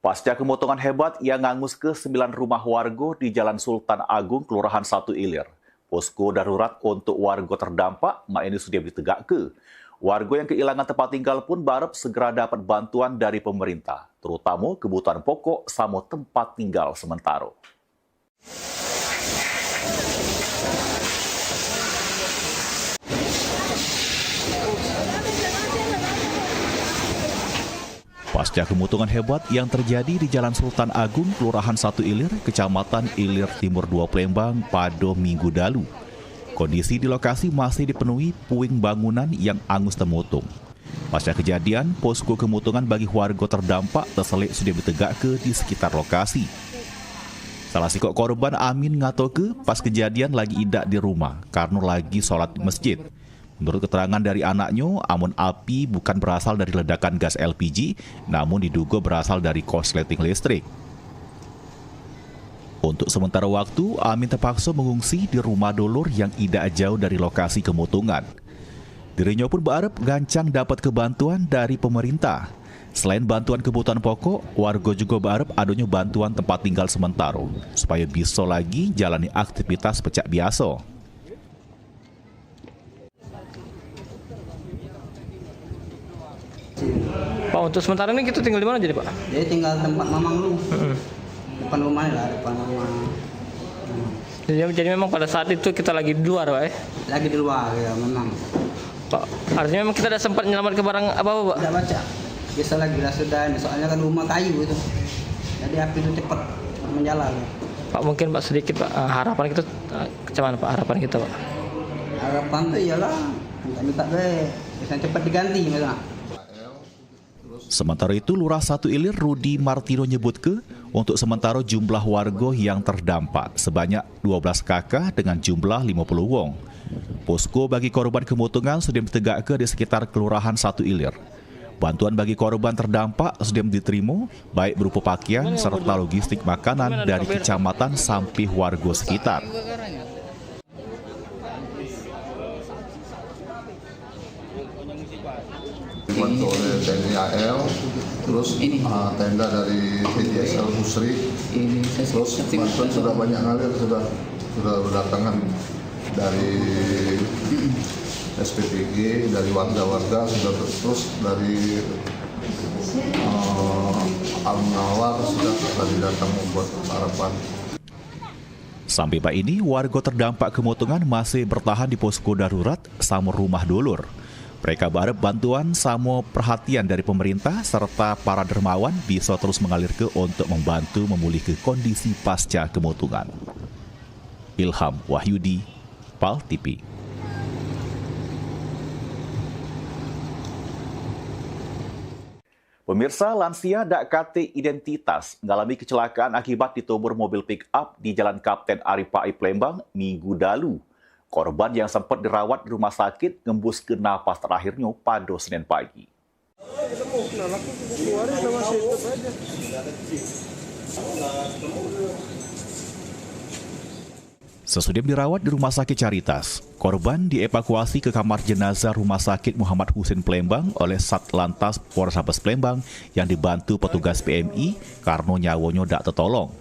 Pasca kemotongan hebat yang ngangus ke 9 rumah warga di Jalan Sultan Agung, Kelurahan 1 Ilir, posko darurat untuk warga terdampak ini sudah ditegakkan. Warga yang kehilangan tempat tinggal pun berharap segera dapat bantuan dari pemerintah, terutama kebutuhan pokok sama tempat tinggal sementara. Pasca kemotongan hebat yang terjadi di Jalan Sultan Agung, Kelurahan 1 Ilir, Kecamatan Ilir Timur 2 Palembang pada Minggu lalu. Kondisi di lokasi masih dipenuhi puing bangunan yang angus temotong. Pasca kejadian, posko kemotongan bagi warga terdampak terselit sudah ditegakkan di sekitar lokasi. Salah si korban Amin ngatoke pas kejadian lagi idak di rumah karena lagi sholat di masjid. Menurut keterangan dari anaknya, amun api bukan berasal dari ledakan gas LPG, namun diduga berasal dari korsleting listrik. Untuk sementara waktu, Amin terpaksa mengungsi di rumah dulur yang tidak jauh dari lokasi kemotongan. Dirinya pun berharap gancang dapat kebantuan dari pemerintah. Selain bantuan kebutuhan pokok, warga juga berharap adanya bantuan tempat tinggal sementara, supaya bisa lagi jalani aktivitas pecah biasa. Pak, untuk sementara ini kita tinggal di mana jadi Pak? Jadi tinggal tempat mamang lu. Depan rumah lah, depan rumah. Jadi memang pada saat itu kita lagi di luar, Pak? Lagi di luar, ya memang. Pak, artinya memang kita tidak sempat menyelamatkan barang apa-apa, Pak? Tidak baca. Bisa lagi lah sudah, soalnya kan rumah kayu itu. Jadi api itu cepat menjalar. Pak, mungkin Pak sedikit Pak, harapan kita macam mana Pak, harapan kita Pak? Harapan itu iyalah, minta bisa cepat diganti misalnya. Sementara itu, Lurah 1 Ilir Rudi Martino nyebut untuk sementara jumlah warga yang terdampak sebanyak 12 kakak dengan jumlah 50 wong. Posko bagi korban kemotongan sudah ditegakkan di sekitar Kelurahan 1 Ilir. Bantuan bagi korban terdampak sudah diterima, baik berupa pakaian serta logistik makanan dari kecamatan sampai warga sekitar. Dibantu oleh TNI AL, terus tenda dari PTSL Musri, terus bantuan sudah banyak ngalir, sudah berdatangan dari SPPG, dari warga-warga, sudah terus dari Al-Munawar sudah tadi datang membuat harapan. Sampai Pak ini, warga terdampak kemotongan masih bertahan di posko darurat sama rumah dulur. Mereka berharap bantuan sama perhatian dari pemerintah serta para dermawan bisa terus mengalir untuk membantu memulihkan kondisi pasca kemotongan. Ilham Wahyudi, PAL TV. Pemirsa, lansia dak kate identitas mengalami kecelakaan akibat ditobor mobil pick-up di Jalan Kapten Aripai Plembang minggu dalu. Korban yang sempat dirawat di rumah sakit ngembus ke napas terakhirnya pada Senin pagi. Sesudah dirawat di Rumah Sakit Caritas, korban dievakuasi ke kamar jenazah Rumah Sakit Muhammad Husin Plembang oleh Satlantas Polrestabes Plembang yang dibantu petugas PMI karena nyawanya dak tertolong.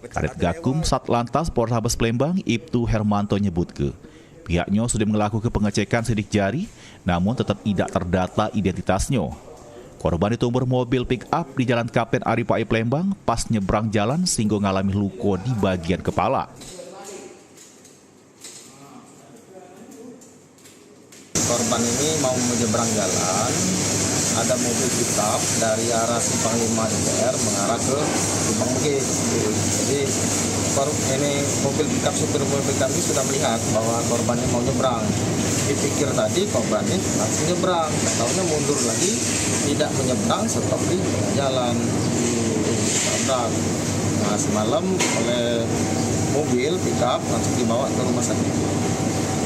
Kadit Gakum Satlantas Polrestabes Plembang Ibtu Hermanto nyebut pihaknya sudah melakukan pengecekan sidik jari, namun tetap tidak terdata identitasnya. Korban ditumbar mobil pick-up di Jalan Kapten Aripai Plembang pas nyebrang jalan sehingga mengalami luka di bagian kepala. Korban ini mau menyeberang jalan, ada mobil pick-up dari arah Simpang 5 DPR mengarah ke Simpang Bukit. Jadi ini mobil pick-up, supir mobil pick-up ini sudah melihat bahwa korbannya mau nyebrang. Dipikir tadi korbannya langsung nyebrang, tahunya mundur lagi, tidak menyeberang, stop di tengah jalan, tabrak. Nah, semalam oleh mobil pick-up langsung dibawa ke rumah sakit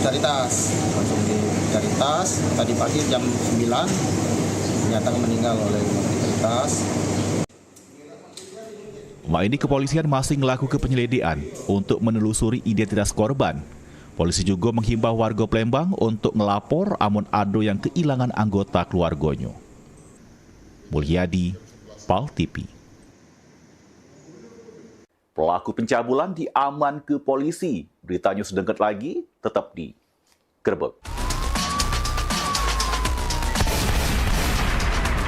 Caritas, langsung di Caritas. Tadi pagi jam 9 dinyatakan meninggal oleh rumah sakit Caritas. Ini kepolisian masih melakukan penyelidikan untuk menelusuri identitas korban. Polisi juga menghimbau warga Plembang untuk melapor amun ado yang kehilangan anggota keluarganya. Mulyadi, PAL TV. Pelaku pencabulan diaman ke polisi. Beritanya sedengket lagi, tetap di Gerbek.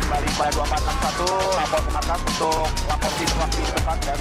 Kembali pada 2461, lapor ke markas untuk lapor situasi tempat dan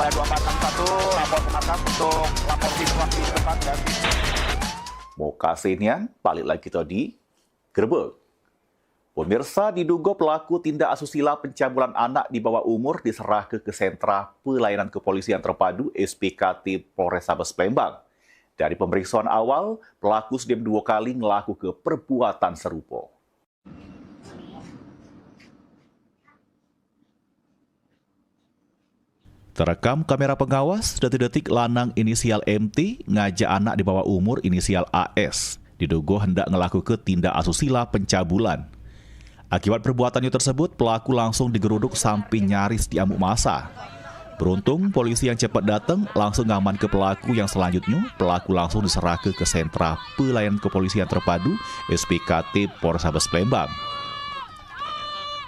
pada 2461, lapor ke markas untuk lapor situasi tempat dan mau kasihnya balik lagi tadi Gerbek. Pemirsa, diduga pelaku tindak asusila pencabulan anak di bawah umur diserahkan ke Sentra Pelayanan Kepolisian Terpadu SPKT Polrestabes Plembang. Dari pemeriksaan awal, pelaku sudah 2 kali melakukan perbuatan serupa. Terekam kamera pengawas detik-detik lanang inisial MT ngajak anak di bawah umur inisial AS diduga hendak ngelakukan tindak asusila pencabulan. Akibat perbuatannya tersebut, pelaku langsung digeruduk sampai nyaris diamuk massa. Beruntung, polisi yang cepat datang langsung ngaman ke pelaku yang selanjutnya pelaku langsung diserahkan ke sentra pelayanan kepolisian terpadu SPKT Polrestabes Palembang.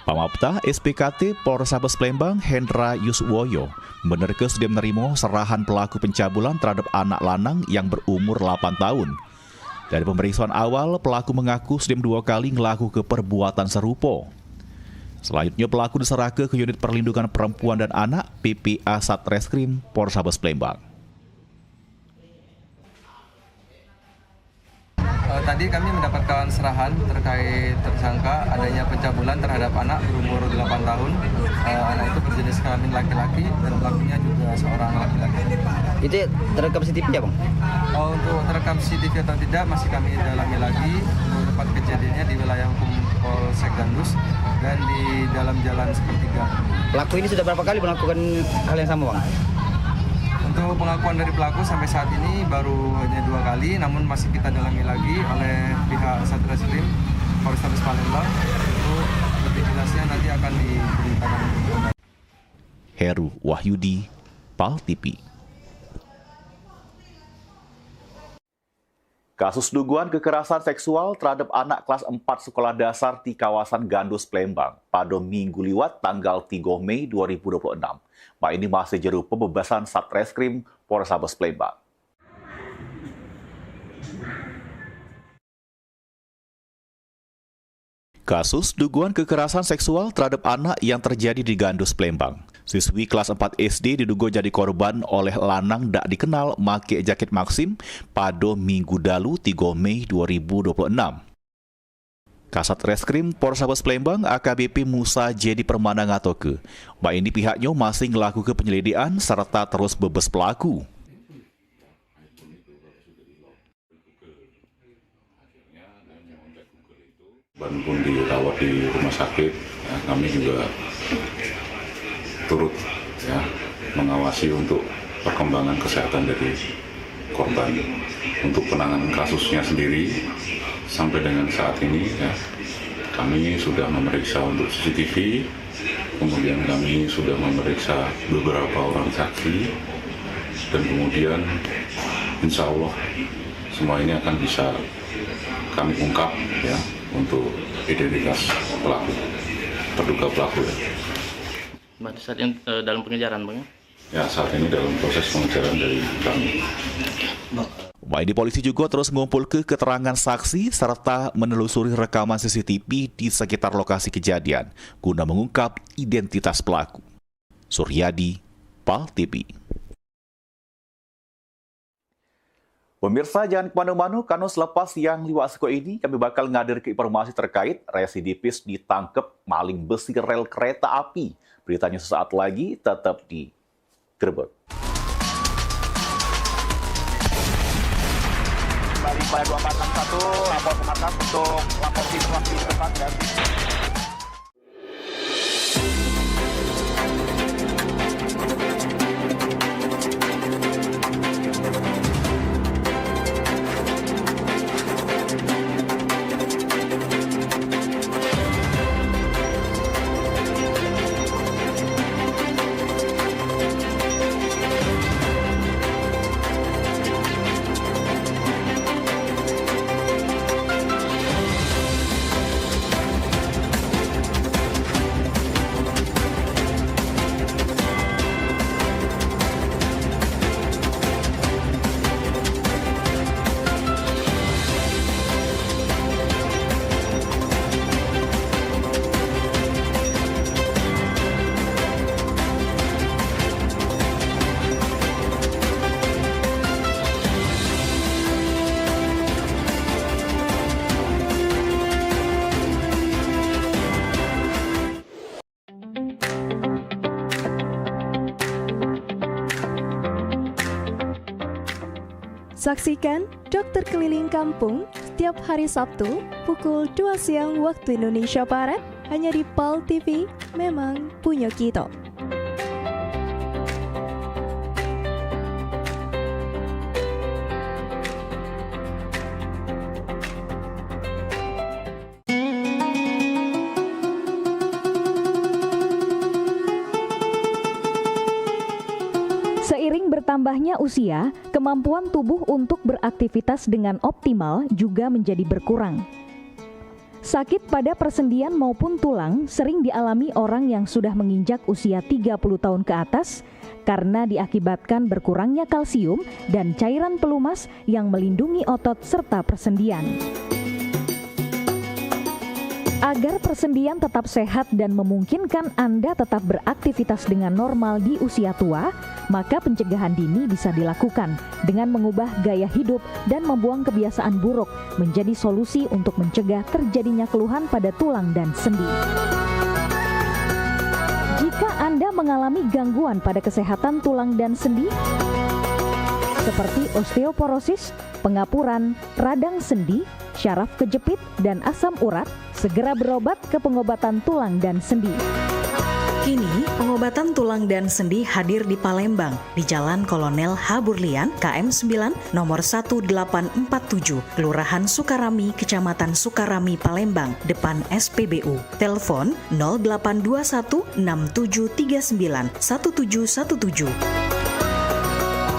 Pamapta SPKT Polrestabes Palembang Hendra Yuswoyo membenarkan sudah menerima serahan pelaku pencabulan terhadap anak lanang yang berumur 8 tahun. Dari pemeriksaan awal, pelaku mengaku sudah 2 kali melakukan perbuatan serupa. Selanjutnya pelaku diserahkan ke Unit Perlindungan Perempuan dan Anak PPA Satreskrim Polrestabes Palembang. Tadi kami mendapatkan serahan terkait tersangka adanya pencabulan terhadap anak berumur 8 tahun. Anak itu berjenis kelamin laki-laki dan pelakunya juga seorang laki-laki. Itu terekam CCTV ya, Bang? Untuk terekam CCTV atau tidak masih kami dalami lagi. Untuk tempat kejadiannya di wilayah hukum Polsek Gandus dan di dalam jalan sepertiga. Pelaku ini sudah berapa kali melakukan hal yang sama, Bang? Untuk pengakuan dari pelaku sampai saat ini baru hanya 2 kali, namun masih kita dalami lagi oleh pihak Satreskrim Polrestabes Palembang. Untuk lebih jelasnya nanti akan diberitakan. Heru Wahyudi, PAL TV. Kasus dugaan kekerasan seksual terhadap anak kelas 4 sekolah dasar di kawasan Gandus, Palembang pada minggu liwat tanggal 3 Mei 2026. Ini masih jeru pembebasan Satreskrim Polrestabes Palembang. Kasus dugaan kekerasan seksual terhadap anak yang terjadi di Gandus, Palembang. Siswi kelas 4 SD diduga jadi korban oleh lanang tak dikenal make jaket Maxim pada minggu dalu 3 Mei 2026. Kasat Reskrim Polrestabes Palembang AKBP Musa Jadi Permana ngatoke, ini pihaknya masih melakukan penyelidikan serta terus bebas pelaku. Ban pun dirawat di rumah sakit, ya, kami juga turut ya, mengawasi untuk perkembangan kesehatan dari korban. Untuk penanganan kasusnya sendiri sampai dengan saat ini ya, kami sudah memeriksa untuk CCTV, kemudian kami sudah memeriksa beberapa orang saksi, dan kemudian insya Allah semua ini akan bisa kami ungkap ya untuk identitas pelaku, terduga pelaku ya. Saat ini dalam pengejaran, Bang? Ya, saat ini dalam proses pengejaran dari kami. Ini polisi juga terus mengumpul ke keterangan saksi serta menelusuri rekaman CCTV di sekitar lokasi kejadian guna mengungkap identitas pelaku. Suryadi, PAL TV. Pemirsa jangan kemana-mana, karena selepas yang liwat seko ini kami bakal ngadir ke informasi terkait residivis ditangkap maling besi rel kereta api. Beritanya sesaat lagi, tetap di Gerbek. Kembali pada 2461, lapor ke markas untuk lapor situasi di depan dan Saksikan Dokter Keliling Kampung setiap hari Sabtu pukul 2 siang waktu Indonesia Barat hanya di PAL TV, memang punya kita. Bertambahnya usia, kemampuan tubuh untuk beraktivitas dengan optimal juga menjadi berkurang. Sakit pada persendian maupun tulang sering dialami orang yang sudah menginjak usia 30 tahun ke atas karena diakibatkan berkurangnya kalsium dan cairan pelumas yang melindungi otot serta persendian. Agar persendian tetap sehat dan memungkinkan Anda tetap beraktivitas dengan normal di usia tua, maka pencegahan dini bisa dilakukan dengan mengubah gaya hidup dan membuang kebiasaan buruk menjadi solusi untuk mencegah terjadinya keluhan pada tulang dan sendi. Jika Anda mengalami gangguan pada kesehatan tulang dan sendi, seperti osteoporosis, pengapuran, radang sendi, syaraf kejepit, dan asam urat, segera berobat ke pengobatan tulang dan sendi. Kini, pengobatan tulang dan sendi hadir di Palembang, di Jalan Kolonel H. Burlian, KM 9, nomor 1847, Kelurahan Sukarami, Kecamatan Sukarami, Palembang, depan SPBU. Telepon 0821 6739 1717.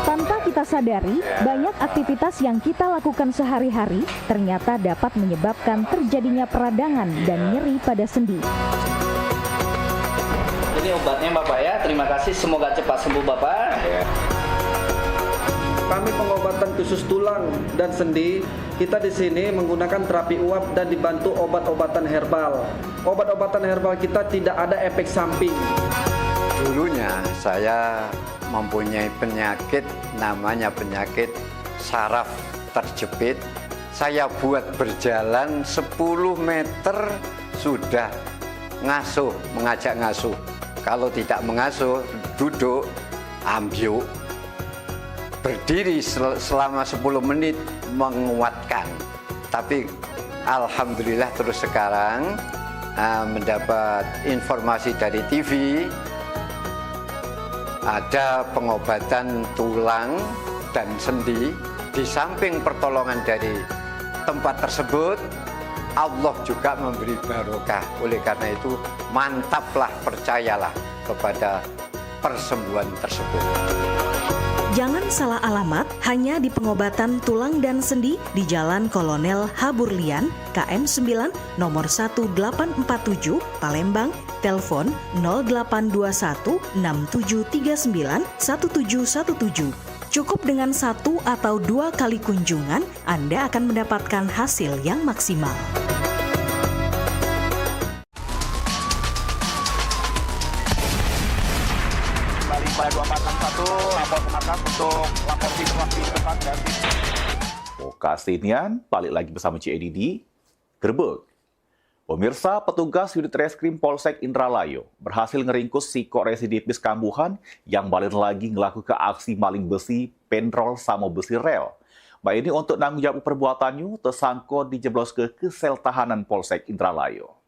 Tanpa kita sadari, banyak aktivitas yang kita lakukan sehari-hari ternyata dapat menyebabkan terjadinya peradangan dan nyeri pada sendi. Ini obatnya Bapak ya, terima kasih, semoga cepat sembuh Bapak. Kami pengobatan khusus tulang dan sendi, kita di sini menggunakan terapi uap dan dibantu obat-obatan herbal. Obat-obatan herbal kita tidak ada efek samping. Dulunya saya mempunyai penyakit namanya penyakit saraf terjepit. Saya buat berjalan 10 meter sudah ngasuh, mengajak ngasuh. Kalau tidak mengasuh, duduk, ambyuk. Berdiri selama 10 menit menguatkan. Tapi alhamdulillah terus sekarang mendapat informasi dari TV, ada pengobatan tulang dan sendi. Di samping pertolongan dari tempat tersebut, Allah juga memberi barokah. Oleh karena itu, mantaplah, percayalah kepada persembuhan tersebut. Jangan salah alamat, hanya di pengobatan tulang dan sendi di Jalan Kolonel H. Burlian, KM 9, nomor 1847, Palembang, telepon 0821 6739 1717. Cukup dengan 1 atau 2 kali kunjungan, Anda akan mendapatkan hasil yang maksimal. Kembali pada 2461, lapor ke markas untuk lapor situasi tempat dan Kasinian, balik lagi bersama Cik Edi di Gerbek. Pemirsa, petugas unit reskrim Polsek Indralayo berhasil ngeringkus si residivis kambuhan yang balik lagi ngelaku ke aksi maling besi, pendrol sama besi rel. Mbak ini untuk nanggung jawab perbuatannya tersangka dijeblos ke sel tahanan Polsek Indralayo.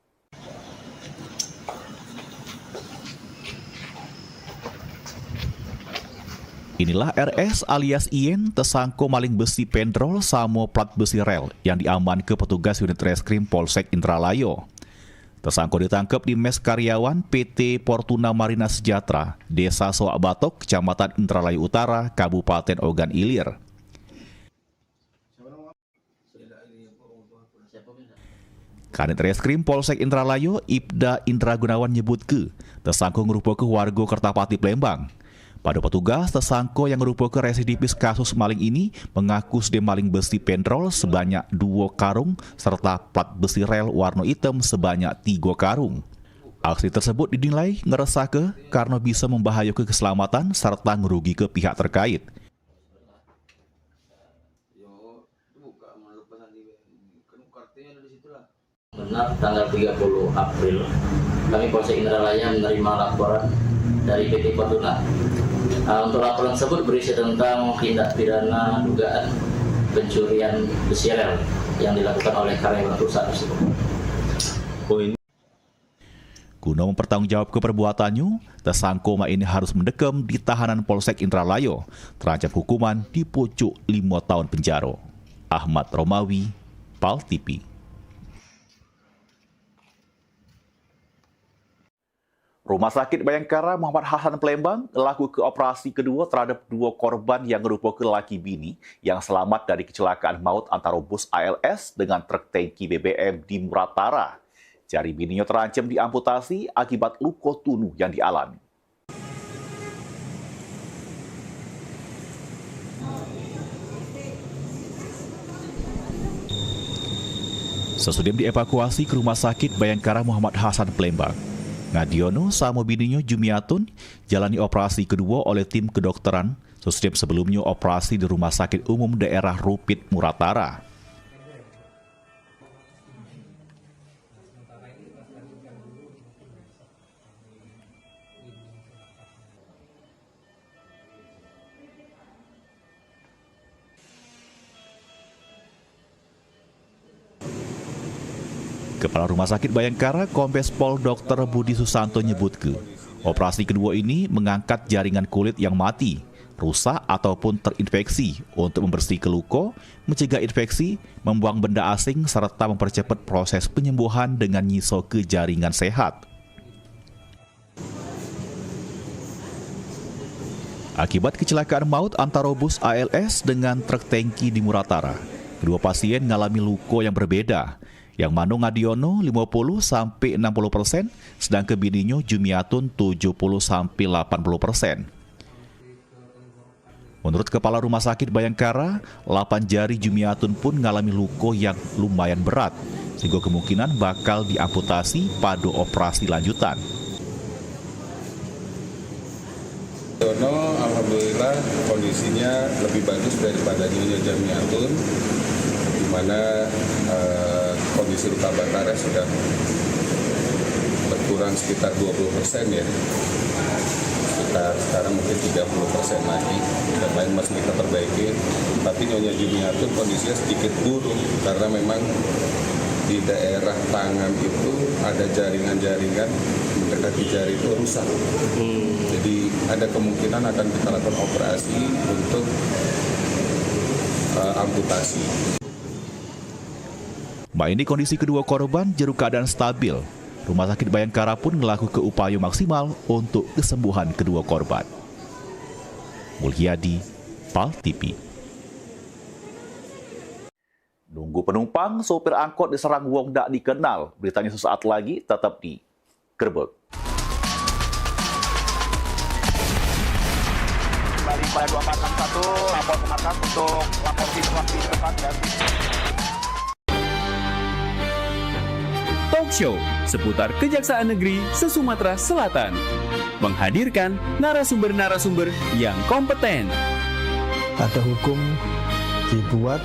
Inilah RS alias Ien, tersangka maling besi pendrol sama plat besi rel yang diaman ke petugas unit reskrim Polsek Indralayo. Tersangka ditangkap di mes karyawan PT Fortuna Marina Sejahtera, Desa Soak Batok, Kecamatan Indralayo Utara, Kabupaten Ogan Ilir. Kanit Reskrim Polsek Indralayo, Ibda Indra Gunawan nyebut ke tersangka merupakan warga Kertapati Palembang. Pada petugas, tersangka yang merupakan residivis kasus maling ini mengaku sudah maling besi pendrol sebanyak 2 karung serta plat besi rel warna hitam sebanyak 3 karung. Aksi tersebut dinilai ngeresahke karena bisa membahayakan keselamatan serta ngerugi ke pihak terkait. Benar, tanggal 30 April, kami Polsek Indralaya menerima laporan dari PT Fortuna. Untuk laporan tersebut berisi tentang tindak pidana dugaan pencurian besi rel yang dilakukan oleh karyawan perusahaan tersebut. Guna mempertanggungjawab perbuatannya, tersangka ini harus mendekam di tahanan Polsek Indralayo, terancam hukuman di pucuk 5 tahun penjara. Ahmad Romawi, PAL TV. Rumah Sakit Bayangkara Muhammad Hasan Palembang melakukan operasi kedua terhadap 2 korban yang merupakan laki bini yang selamat dari kecelakaan maut antara bus ALS dengan truk tangki BBM di Muratara. Jari bininya terancam diamputasi akibat luka tunu yang dialami. Sesudah dievakuasi ke Rumah Sakit Bayangkara Muhammad Hasan Palembang, Ngadiono sama bininya Jumiatun jalani operasi kedua oleh tim kedokteran sesudah sebelumnya operasi di Rumah Sakit Umum Daerah Rupit Muratara. Kepala Rumah Sakit Bayangkara Kombes Pol Dr. Budi Susanto nyebutke, operasi kedua ini mengangkat jaringan kulit yang mati, rusak ataupun terinfeksi untuk membersihkan luka, mencegah infeksi, membuang benda asing serta mempercepat proses penyembuhan dengan nyiso ke jaringan sehat. Akibat kecelakaan maut antara bus ALS dengan truk tangki di Muratara, kedua pasien mengalami luka yang berbeda, yang mana Ngadiono 50-60%, sedangkan bininya Jumiatun 70-80%. Menurut Kepala Rumah Sakit Bayangkara, 8 jari Jumiatun pun mengalami luka yang lumayan berat, sehingga kemungkinan bakal diamputasi pada operasi lanjutan. Ngadiono alhamdulillah kondisinya lebih bagus daripada Nyonya Jumiatun, di mana kondisi luka bakarnya sudah berkurang sekitar 20% ya. Sekarang mungkin 30% lagi, dan lain masih kita perbaiki. Tapi Nyonya Jumiatun kondisinya sedikit buruk karena memang di daerah tangan itu ada jaringan-jaringan mendekati jari itu rusak. Jadi ada kemungkinan akan kita lakukan operasi untuk amputasi. Mbak ini kondisi kedua korban jeruk keadaan stabil. Rumah Sakit Bayangkara pun melakukan upaya maksimal untuk kesembuhan kedua korban. Mulyadi, PAL TV. Nunggu penumpang, sopir angkot diserang wong dak dikenal. Beritanya sesaat lagi, tetap di Gerbek. Kembali pada 2461, lapor ke markas untuk lapor di depan dan Talk Show seputar Kejaksaan Negeri se-Sumatera Selatan. Menghadirkan narasumber-narasumber yang kompeten. Ada hukum dibuat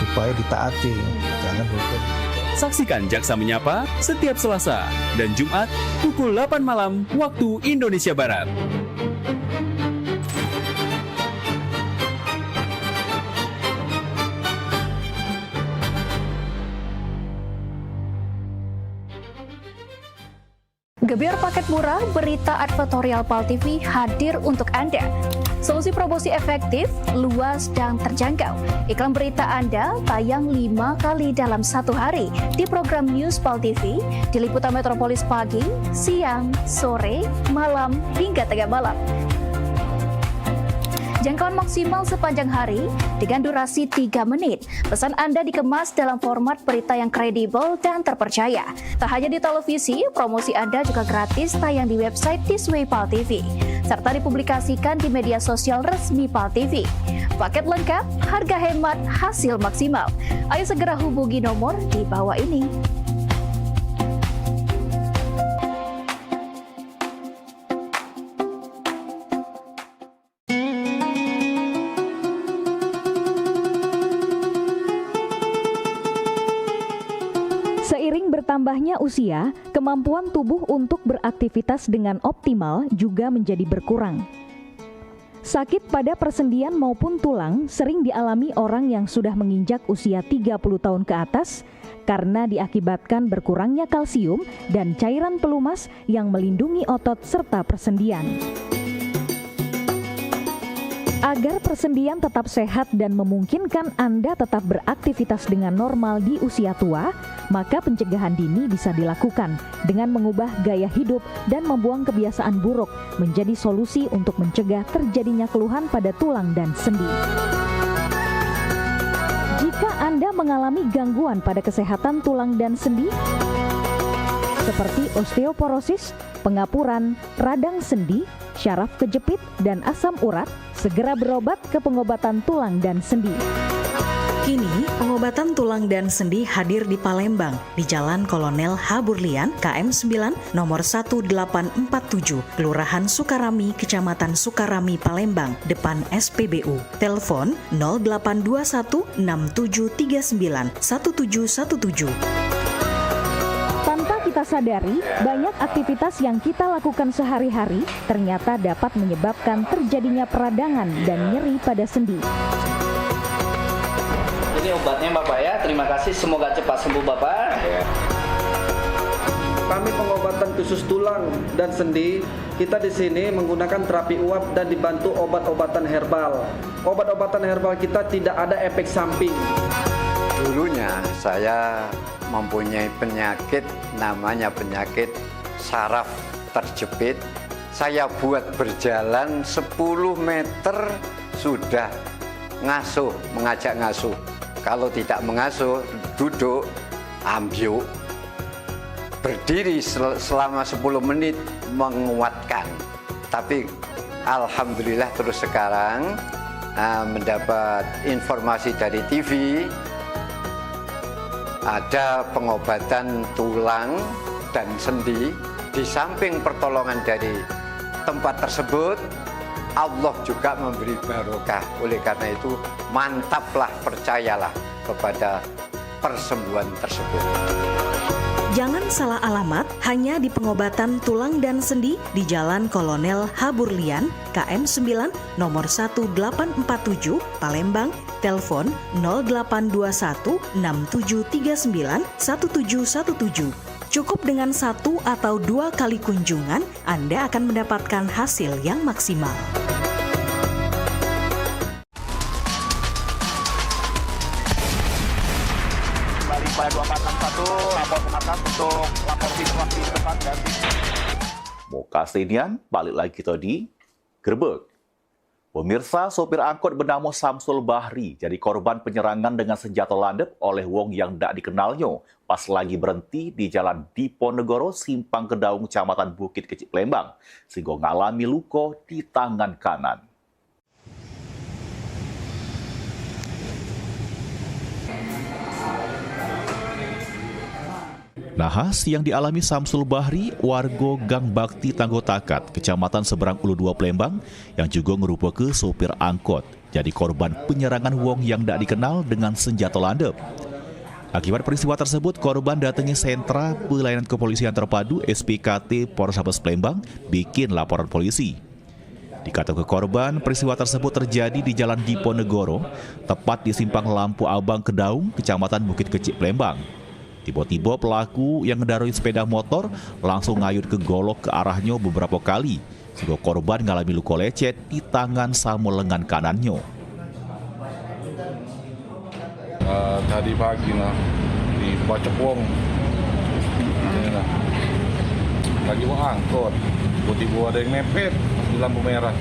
supaya ditaati, jangan hukum. Saksikan Jaksa Menyapa setiap Selasa dan Jumat pukul 8 malam waktu Indonesia Barat. Gebyar paket murah, berita advertorial PAL TV hadir untuk Anda. Solusi promosi efektif, luas, dan terjangkau. Iklan berita Anda tayang 5 kali dalam 1 hari di program News PAL TV, di liputan Metropolis pagi, siang, sore, malam, hingga tengah malam. Jangkauan maksimal sepanjang hari dengan durasi 3 menit. Pesan Anda dikemas dalam format berita yang kredibel dan terpercaya. Tak hanya di televisi, promosi Anda juga gratis tayang di website Thisway PAL TV, serta dipublikasikan di media sosial resmi PAL TV. Paket lengkap, harga hemat, hasil maksimal. Ayo segera hubungi nomor di bawah ini. Seiring bertambahnya usia, kemampuan tubuh untuk beraktivitas dengan optimal juga menjadi berkurang. Sakit pada persendian maupun tulang sering dialami orang yang sudah menginjak usia 30 tahun ke atas karena diakibatkan berkurangnya kalsium dan cairan pelumas yang melindungi otot serta persendian. Agar persendian tetap sehat dan memungkinkan Anda tetap beraktivitas dengan normal di usia tua, maka pencegahan dini bisa dilakukan dengan mengubah gaya hidup dan membuang kebiasaan buruk menjadi solusi untuk mencegah terjadinya keluhan pada tulang dan sendi. Jika Anda mengalami gangguan pada kesehatan tulang dan sendi, seperti osteoporosis, pengapuran, radang sendi, syaraf kejepit, dan asam urat, segera berobat ke pengobatan tulang dan sendi. Kini, pengobatan tulang dan sendi hadir di Palembang, di Jalan Kolonel H. Burlian, KM 9, nomor 1847, Kelurahan Sukarami, Kecamatan Sukarami, Palembang, depan SPBU. Telepon 0821 6739 1717. Tanpa kita sadari, banyak aktivitas yang kita lakukan sehari-hari ternyata dapat menyebabkan terjadinya peradangan dan nyeri pada sendi. Ini obatnya Bapak ya, terima kasih, semoga cepat sembuh Bapak. Kami pengobatan khusus tulang dan sendi, kita di sini menggunakan terapi uap dan dibantu obat-obatan herbal. Obat-obatan herbal kita tidak ada efek samping. Dulunya saya mempunyai penyakit namanya penyakit saraf terjepit. Saya buat berjalan 10 meter sudah ngasuh, mengajak ngasuh. Kalau tidak mengasuh, duduk, ambyuk. Berdiri selama 10 menit menguatkan. Tapi alhamdulillah terus sekarang mendapat informasi dari TV, ada pengobatan tulang dan sendi. Di samping pertolongan dari tempat tersebut, Allah juga memberi barokah. Oleh karena itu, mantaplah, percayalah kepada persembuhan tersebut. Jangan salah alamat hanya di pengobatan tulang dan sendi di Jalan Kolonel H. Burlian, KM 9, nomor 1847, Palembang, telepon 0821 6739 1717. Cukup dengan 1 atau 2 kali kunjungan, Anda akan mendapatkan hasil yang maksimal. Pada 2461 lapor ke markas untuk lapor situasi depan dan Mau kasinian, balik lagi kita di Gerbek. Pemirsa, sopir angkot bernama Samsul Bahri jadi korban penyerangan dengan senjata landep oleh wong yang tak dikenalnya pas lagi berhenti di Jalan Diponegoro, Simpang Kedaung, Kecamatan Bukit Kecil, Palembang, sehingga mengalami luka di tangan kanan. Nahas yang dialami Samsul Bahri, warga Gang Bakti Tanggo Takat, Kecamatan Seberang Ulu 2 Palembang, yang juga merupakan sopir angkot, jadi korban penyerangan wong yang tak dikenal dengan senjata landep. Akibat peristiwa tersebut, korban datangi sentra pelayanan kepolisian terpadu SPKT Polrestabes Palembang bikin laporan polisi. Dikata ke korban, peristiwa tersebut terjadi di Jalan Diponegoro, tepat di Simpang Lampu Abang Kedaung, Kecamatan Bukit Kecil, Palembang. Tiba-tiba pelaku yang mengendarai sepeda motor langsung ngayun ke golok ke arahnya beberapa kali, sehingga korban mengalami luka lecet di tangan sama lengan kanannya. Tadi pagi lah di Bacok Wong, lagi mau angkot, tiba-tiba ada yang mepet di lampu merah,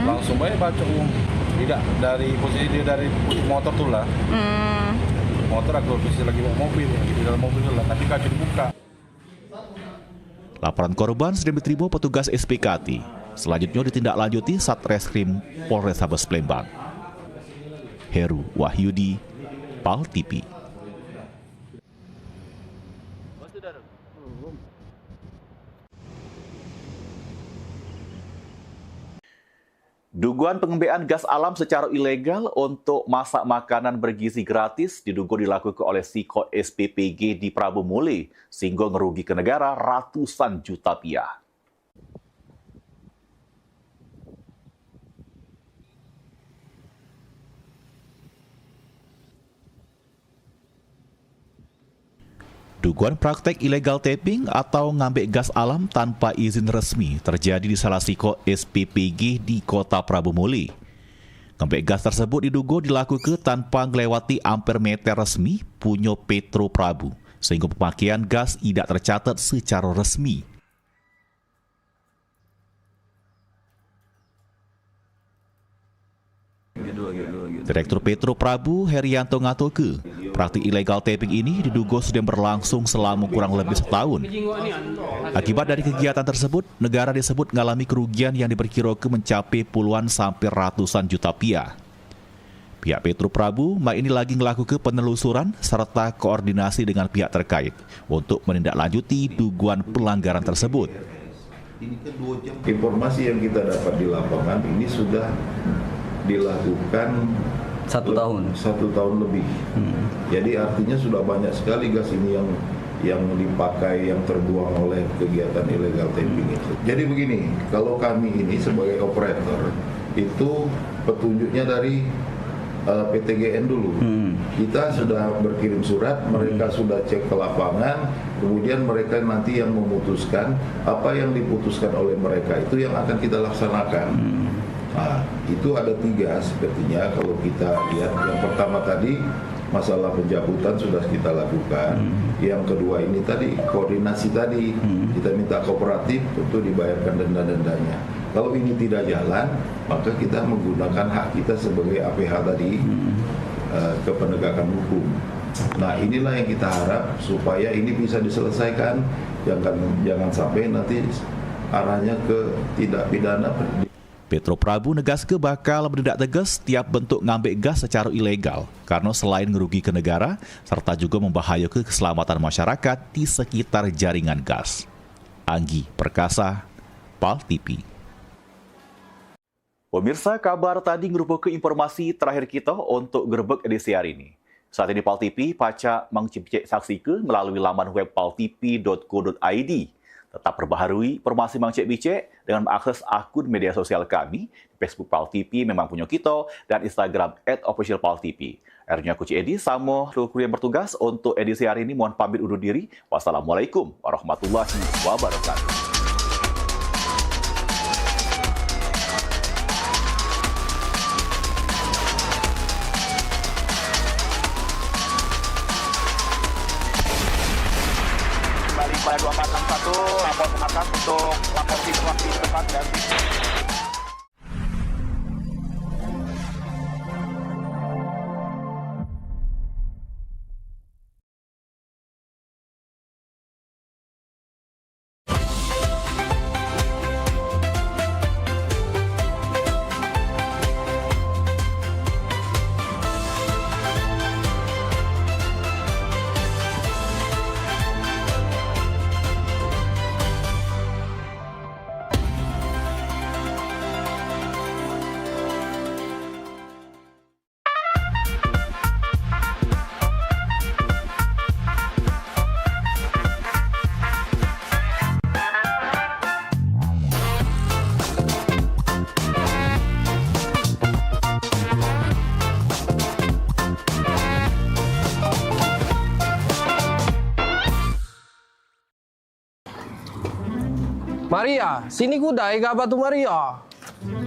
langsung baik Bacok Wong. Tidak dari posisi dia dari motor tuh lah. Motor aku posisi lagi bawa mobil, di dalam mobil lah, tapi kaca dibuka. Laporan korban sudah diterima petugas SPKT. Selanjutnya ditindaklanjuti Satreskrim Polrestabes Palembang. Heru Wahyudi, PAL TV. Dugaan pengembean gas alam secara ilegal untuk masak makanan bergizi gratis diduga dilakukan oleh Sikot SPPG di Prabu Muli, sehingga merugi ke negara ratusan juta rupiah. Dugaan praktek ilegal tapping atau ngambil gas alam tanpa izin resmi terjadi di salah siko SPPG di Kota Prabu Muli. Ngembek gas tersebut diduga dilakukan tanpa melewati ampermeter resmi punya Petro Prabu, sehingga pemakaian gas tidak tercatat secara resmi. Direktur Petro Prabu Herianto ngatoke, praktik ilegal tapping ini diduga sudah berlangsung selama kurang lebih setahun. Akibat dari kegiatan tersebut, negara disebut mengalami kerugian yang diperkirakan mencapai puluhan sampai ratusan juta rupiah. Pihak Petro Prabu ini lagi melakukan penelusuran serta koordinasi dengan pihak terkait untuk menindaklanjuti dugaan pelanggaran tersebut. Informasi yang kita dapat di lapangan ini sudah dilakukan 1 tahun. 1 tahun lebih. Jadi artinya sudah banyak sekali gas ini yang dipakai, yang terbuang oleh kegiatan illegal tapping itu. Jadi begini, kalau kami ini sebagai operator itu petunjuknya dari PTGN dulu. Kita sudah berkirim surat, mereka sudah cek ke lapangan, kemudian mereka nanti yang memutuskan apa yang diputuskan oleh mereka itu yang akan kita laksanakan. Nah, itu ada 3 sepertinya kalau kita lihat. Yang pertama tadi masalah pencabutan sudah kita lakukan. Yang kedua ini tadi koordinasi tadi, kita minta kooperatif untuk dibayarkan denda-dendanya. Kalau ini tidak jalan, maka kita menggunakan hak kita sebagai APH tadi ke penegakan hukum. Nah, inilah yang kita harap supaya ini bisa diselesaikan, jangan sampai nanti arahnya ke tindak pidana. Petro Prabu negaskeun bakal menindak tegas setiap bentuk ngambil gas secara ilegal karena selain merugikan negara serta juga membahayakan keselamatan masyarakat di sekitar jaringan gas. Anggi Perkasa, PAL TV. Pemirsa, kabar tadi merupakan informasi terakhir kita untuk Gerbek edisi hari ini. Saat ini PAL TV paca mangcipcek saksikan melalui laman web paltv.co.id. Tetap perbaharui informasi Mang Cek Bicek dengan mengakses akun media sosial kami. Facebook PAL TV memang punya kita dan Instagram @officialpaltv. Akhirnya aku Cik Edi sama kru yang bertugas untuk edisi hari ini mohon pamit undur diri. Wassalamualaikum warahmatullahi wabarakatuh. Pada 2461 lapor ke markas untuk lapor situasi tempat dan Maria, sini kudai gak tu Maria.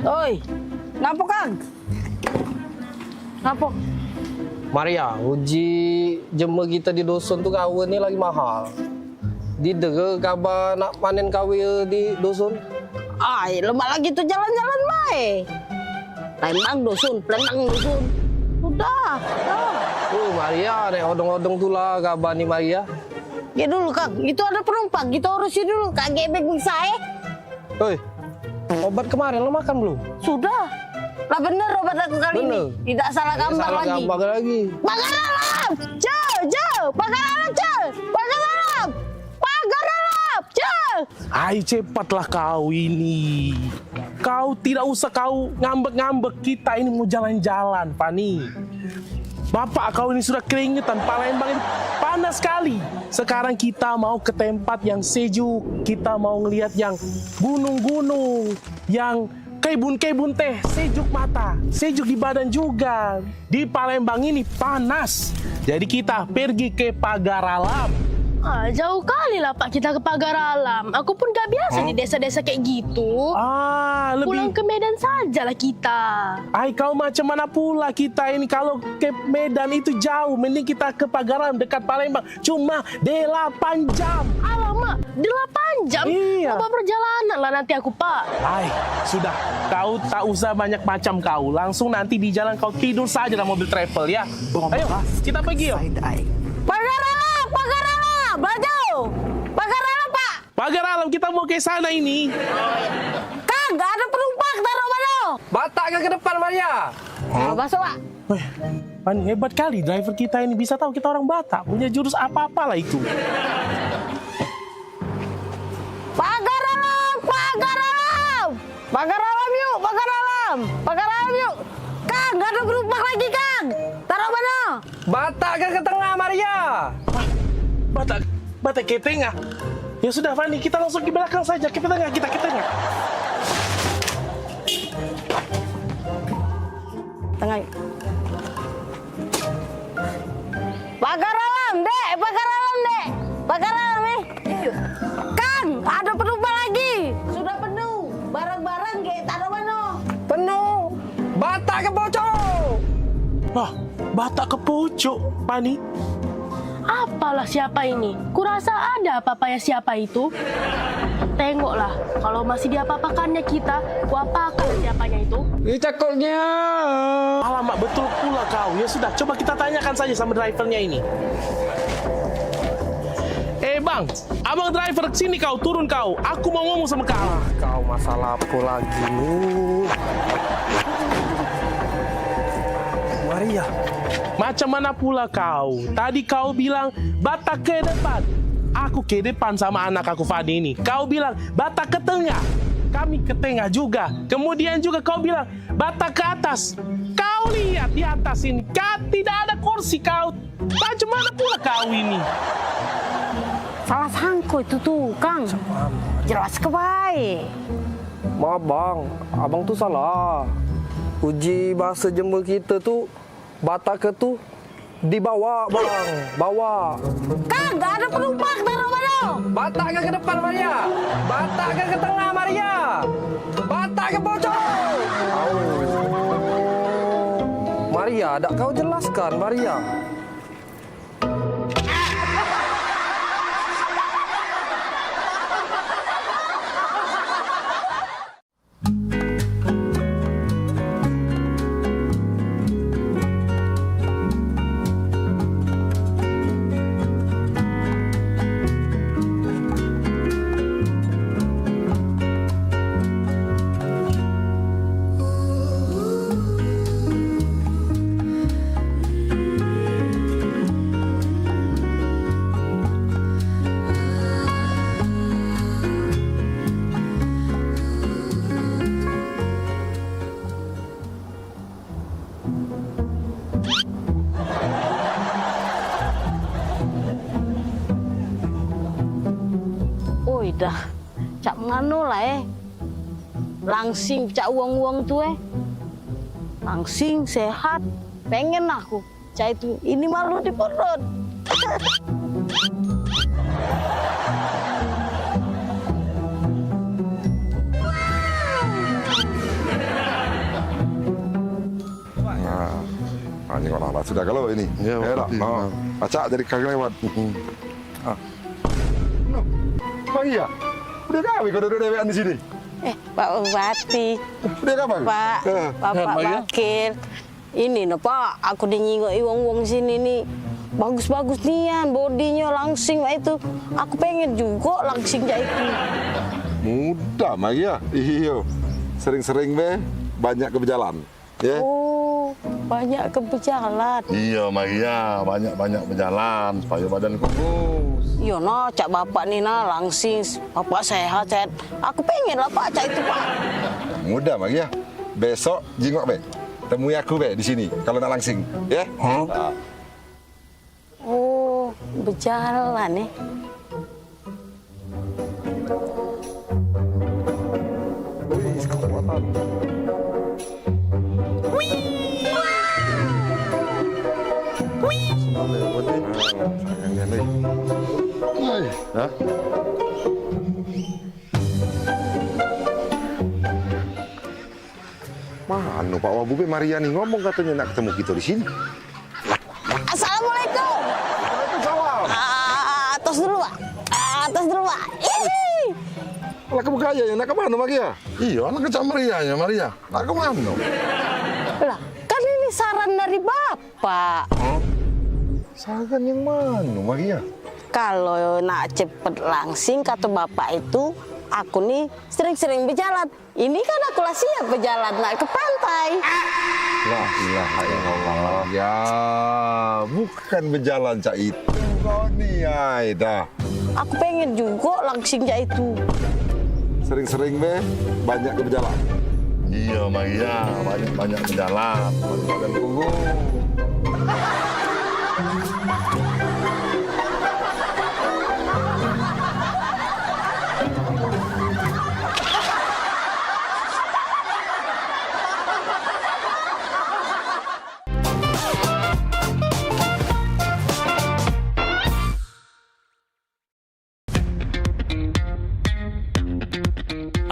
Oi, ngapa Kang? Ngapa? Maria, uji jema kita di dusun tu kawin ni lagi mahal. Di dege kabar nak panen kawin di dusun? Ai, lemak lagi tu jalan-jalan baik. Lembang dusun, Palembang dusun. Udah. Maria, nek odong-odong tu lah kabar ni Maria. Ya dulu Kang, itu ada penumpang, kita urusin dulu. Kagak bisa Hei, obat kemarin lo makan belum? Sudah. Lah bener obat aku kali ini. Tidak salah gambar lagi. Pagar alam! Pagar alam! Ai, cepatlah kau ini. Kau tidak usah kau ngambek-ngambek. Kita ini mau jalan-jalan, Pani. Bapak kau ini sudah keringetan, Palembang ini panas sekali. Sekarang kita mau ke tempat yang sejuk, kita mau ngelihat yang gunung-gunung, yang kebun-kebun teh, sejuk mata, sejuk di badan juga. Di Palembang ini panas, jadi kita pergi ke Pagar Alam. Jauh kali lah Pak kita ke Pagar Alam. Aku pun gak biasa di desa-desa kayak gitu. Pulang ke Medan sajalah kita. Kau macam mana pula kita ini, kalau ke Medan itu jauh, mending kita ke Pagar Alam dekat Palembang. Cuma 8 jam. Alamak, 8 jam? Iya. Apa perjalanan lah nanti aku Pak. Sudah, kau tak usah banyak macam kau. Langsung nanti di jalan kau tidur saja dalam mobil travel ya. Ayo, kita pergi yuk. Pagar Alam, Pagar Alam, baju. Pagar Alam Pak. Pagar Alam, kita mau ke sana ini. Kang, gak ada penumpang, taruh mana? Batak ke depan Maria. Masuk Pak. Pani, hebat kali driver kita ini, bisa tahu kita orang Batak, punya jurus apa-apalah itu. Pagar Alam, Pagar Alam. Pagar Alam yuk, Pagar Alam. Pagar Alam yuk. Kang, gak ada penumpang lagi Kang. Taruh mana? Batak ke tengah Maria. Batak ke tengah. Ya sudah Fani, kita langsung ke belakang saja, ke tengah, kita ke tengah. Tengah. Pagar Alam, Dek. Pagar Alam, Dek. Pagar Alam nih. Kang, ada penumpang lagi. Sudah penuh. Barang-barang kayak taruh mana? Penuh. Batak ke pojok. Batak ke pojok, Pani. Apalah siapa ini? Kurasa ada apa-apanya siapa itu. Tengoklah, kalau masih diapa-apakannya kita, kuapakan siapanya itu. Cakotnya. Alamak, betul pula kau. Ya sudah, coba kita tanyakan saja sama drivernya ini. Bang, abang driver sini kau, turun kau. Aku mau ngomong sama kau. Kau masalah apa lagi? Maria, macam mana pula kau? Tadi kau bilang Batak ke depan. Aku ke depan sama anak aku Fadi ini. Kau bilang Batak ke tengah. Kami ke tengah juga. Kemudian juga kau bilang Batak ke atas. Kau lihat di atas ini, tidak ada kursi kau. Macam mana pula kau ini? Salah sangko itu tuh, Kang. Jelas ke baik. Maaf bang, abang tuh salah. Uji bahasa Jember kita tuh Batak ke tuh dibawa bang, bawa. Kang, gak ada penumpang, taruh mana? Batak ke depan Maria. Batak ke tengah Maria. Batak ke pojok. Maria, tak kau jelaskan Maria. Dah, cak mano lah langsing cak uang-uang tuh langsing sehat, pengen aku cak itu ini malu di perut. Ini kalau sudah kalau ini, ya acak dari kaki lewat. Maria, udah kawin kau duduk dewean di sini? Pak Bupati. Udah kapan? Pak, Bapak Wakil. Ini no Pak, aku dinyingok wong-wong sini nih. Bagus-bagus nian, bodinya langsing itu. Aku pengen juga langsing kayak itu. Mudah Maria, iyo. Sering-sering be, banyak ke berjalan. Ya? Oh, banyak ke berjalan. Iya Maria, banyak-banyak berjalan supaya badan kurus. Iya no, cak bapak nih langsing, bapak sehat. Aku pengen lah Pak, cak itu Pak. Mudah Maria, besok jingok be, temui aku be di sini kalau nak langsing, ya? Oh, berjalan Wih, kekuatan. Pak Wabube Mariani ngomong katanya nak ketemu kita di sini. Assalamualaikum. Waalaikumsalam. Atas dulu, Pak. Atas dulu, Pak. Lah kamu gaya ya, nak kemana Maria? Iya, anak kecak Maria ya, Maria. Nak kemana? Lah, kan ini saran dari Bapak. Saran yang mana, Maria? Kalau nak cepet langsing, kata Bapak itu, aku nih sering-sering berjalan. Ini kan aku lah siap berjalan nak ke pantai. La ilaha illallah. Ya, bukan berjalan cak itu. Kau ni dah. Aku pengen juga langsing cak itu. Sering-sering be, banyak ke berjalan. Iya, Maria, banyak berjalan. Banyak tunggu.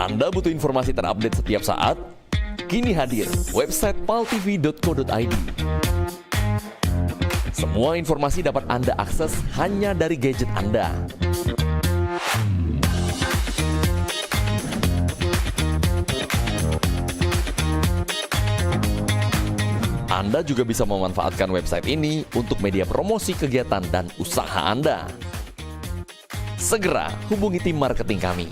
Anda butuh informasi terupdate setiap saat? Kini hadir website paltv.co.id. Semua informasi dapat Anda akses hanya dari gadget Anda. Anda juga bisa memanfaatkan website ini untuk media promosi kegiatan dan usaha Anda. Segera hubungi tim marketing kami.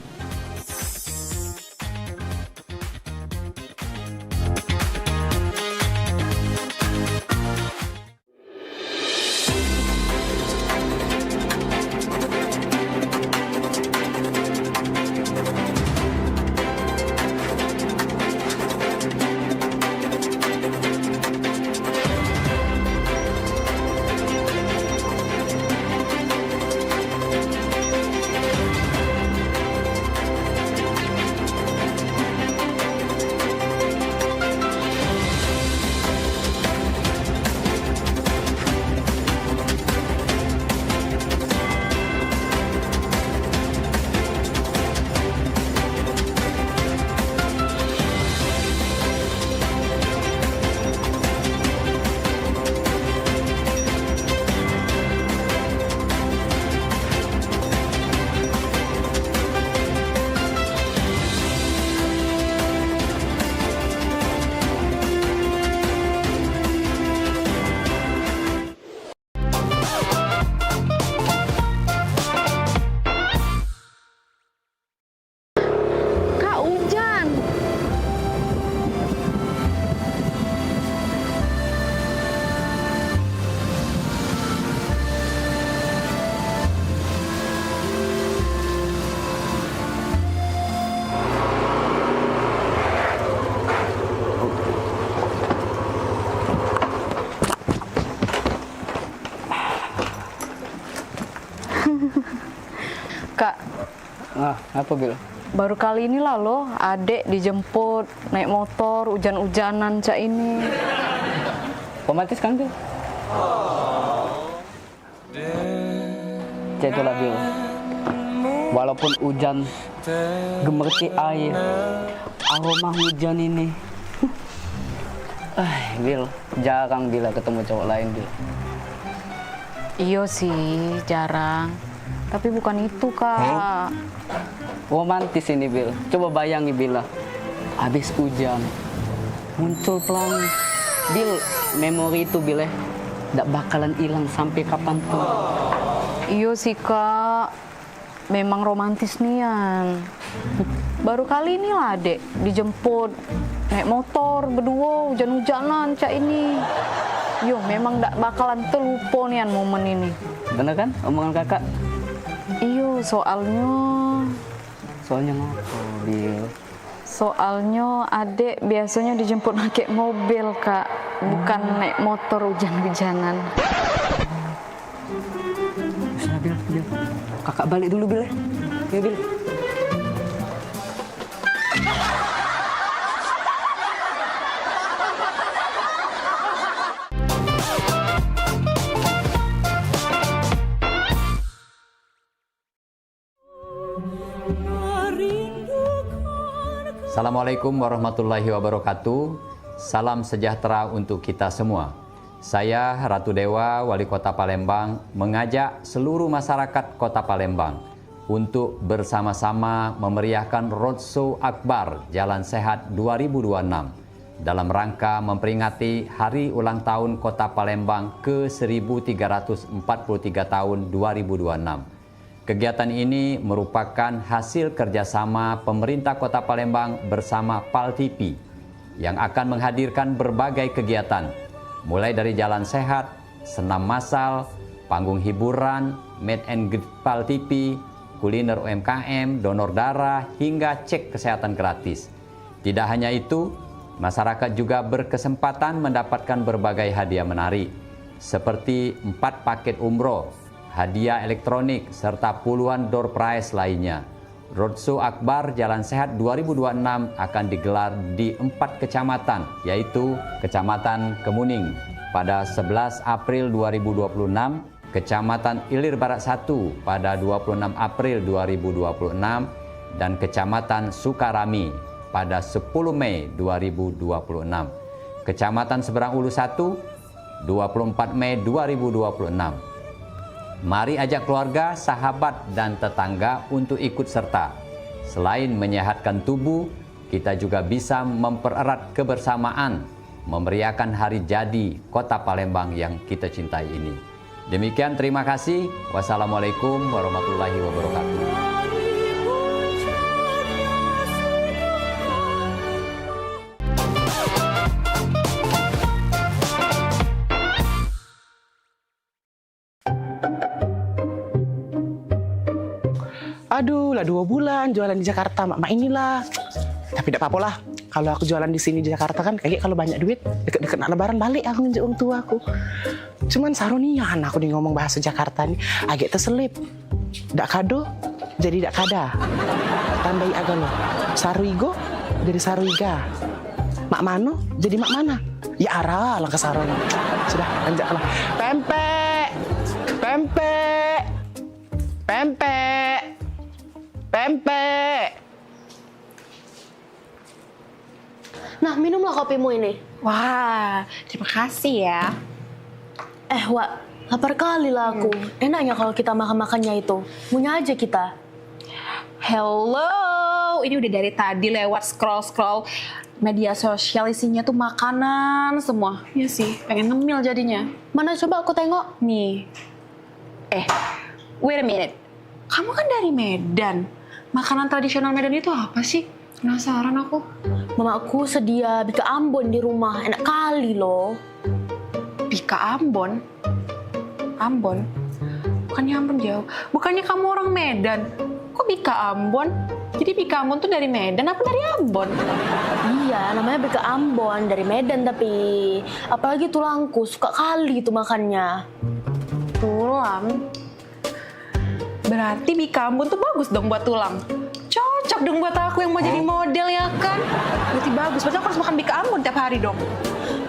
Kak, apa Bil? Baru kali ini lah loh, adek dijemput naik motor hujan-hujanan cak ini. Romantis kan Bil? Cak itulah Bil. Walaupun hujan gemerci air, aroma hujan ini. Bil, jarang Bila ketemu cowok lain Bil. Iya sih, jarang. Tapi bukan itu, Kak. Romantis ini, Bil. Coba bayangi, Bila. Habis hujan, muncul pelangi. Bil, memori itu, Bil, nggak bakalan hilang sampai kapanpun. Iya sih, Kak. Memang romantis nian. Baru kali ini lah, Dek, dijemput. Naik motor, berdua, hujan-hujanan, cak ini. Yo, memang nggak bakalan terlupa nian momen ini. Bener kan, omongan kakak? Iyo, soalnya apa, Bil? Soalnya adek biasanya dijemput pakai mobil, Kak, bukan naik motor hujan-hujanan. Bisa, Bil. Kakak balik dulu, Bil. Ya, Bil. Assalamualaikum warahmatullahi wabarakatuh. salam sejahtera untuk kita semua. Saya Ratu Dewa, Wali Kota Palembang, mengajak seluruh masyarakat Kota Palembang untuk bersama-sama memeriahkan Roadshow Akbar Jalan Sehat 2026 dalam rangka memperingati Hari Ulang Tahun Kota Palembang ke-1343 tahun 2026. Kegiatan ini merupakan hasil kerjasama pemerintah Kota Palembang bersama PAL TV yang akan menghadirkan berbagai kegiatan, mulai dari jalan sehat, senam massal, panggung hiburan, meet and greet PAL TV, kuliner UMKM, donor darah, hingga cek kesehatan gratis. Tidak hanya itu, masyarakat juga berkesempatan mendapatkan berbagai hadiah menarik, seperti 4 paket umroh, hadiah elektronik, serta puluhan door prize lainnya. Roadshow Akbar Jalan Sehat 2026 akan digelar di 4 kecamatan, yaitu Kecamatan Kemuning pada 11 April 2026, Kecamatan Ilir Barat 1 pada 26 April 2026, dan Kecamatan Sukarami pada 10 Mei 2026. Kecamatan Seberang Ulu 1, 24 Mei 2026. Mari ajak keluarga, sahabat, dan tetangga untuk ikut serta. Selain menyehatkan tubuh, kita juga bisa mempererat kebersamaan, memeriahkan hari jadi Kota Palembang yang kita cintai ini. Demikian, terima kasih. Wassalamualaikum warahmatullahi wabarakatuh. Aduh, lah 2 bulan jualan di Jakarta, mak inilah. Tapi tidak apa-apa lah. Kalau aku jualan di sini di Jakarta kan, kayak kalau banyak duit, deket-deket nak lebaran balik aku nginjek orang tua aku. Cuman sarunian aku nih ngomong bahasa Jakarta nih, agak terselip. Dak kado, jadi dak kada. Tambahi agak lo. Saruigo, jadi saruiga. Mak mano, jadi mak mana. Ya arah, langkah saroni. Sudah, lanjutlah. Pempek, pempek, pempek. Pempek. Nah, minumlah kopimu ini. Wah, terima kasih ya. Wak, lapar kali lah aku. Enaknya kalau kita makan-makannya itu. Punya aja kita. Hello, ini udah dari tadi lewat scroll-scroll media sosial, isinya tuh makanan semua. Iya sih, pengen ngemil jadinya. Mana coba aku tengok. Nih. Wait a minute. Kamu kan dari Medan. Makanan tradisional Medan itu apa sih? Penasaran aku. Mamaku sedia bika Ambon di rumah. Enak kali loh. Bika Ambon? Ambon? Bukannya Ambon jauh. Bukannya kamu orang Medan. Kok Bika Ambon? Jadi Bika Ambon tuh dari Medan apa dari Ambon? Iya, namanya Bika Ambon. Dari Medan tapi. Apalagi tulangku. Suka kali itu makannya. Tulang? Berarti Bika Ambon tuh bagus dong buat tulang. Cocok dong buat aku yang mau jadi model ya kan? Berarti bagus, berarti aku harus makan Bika Ambon tiap hari dong.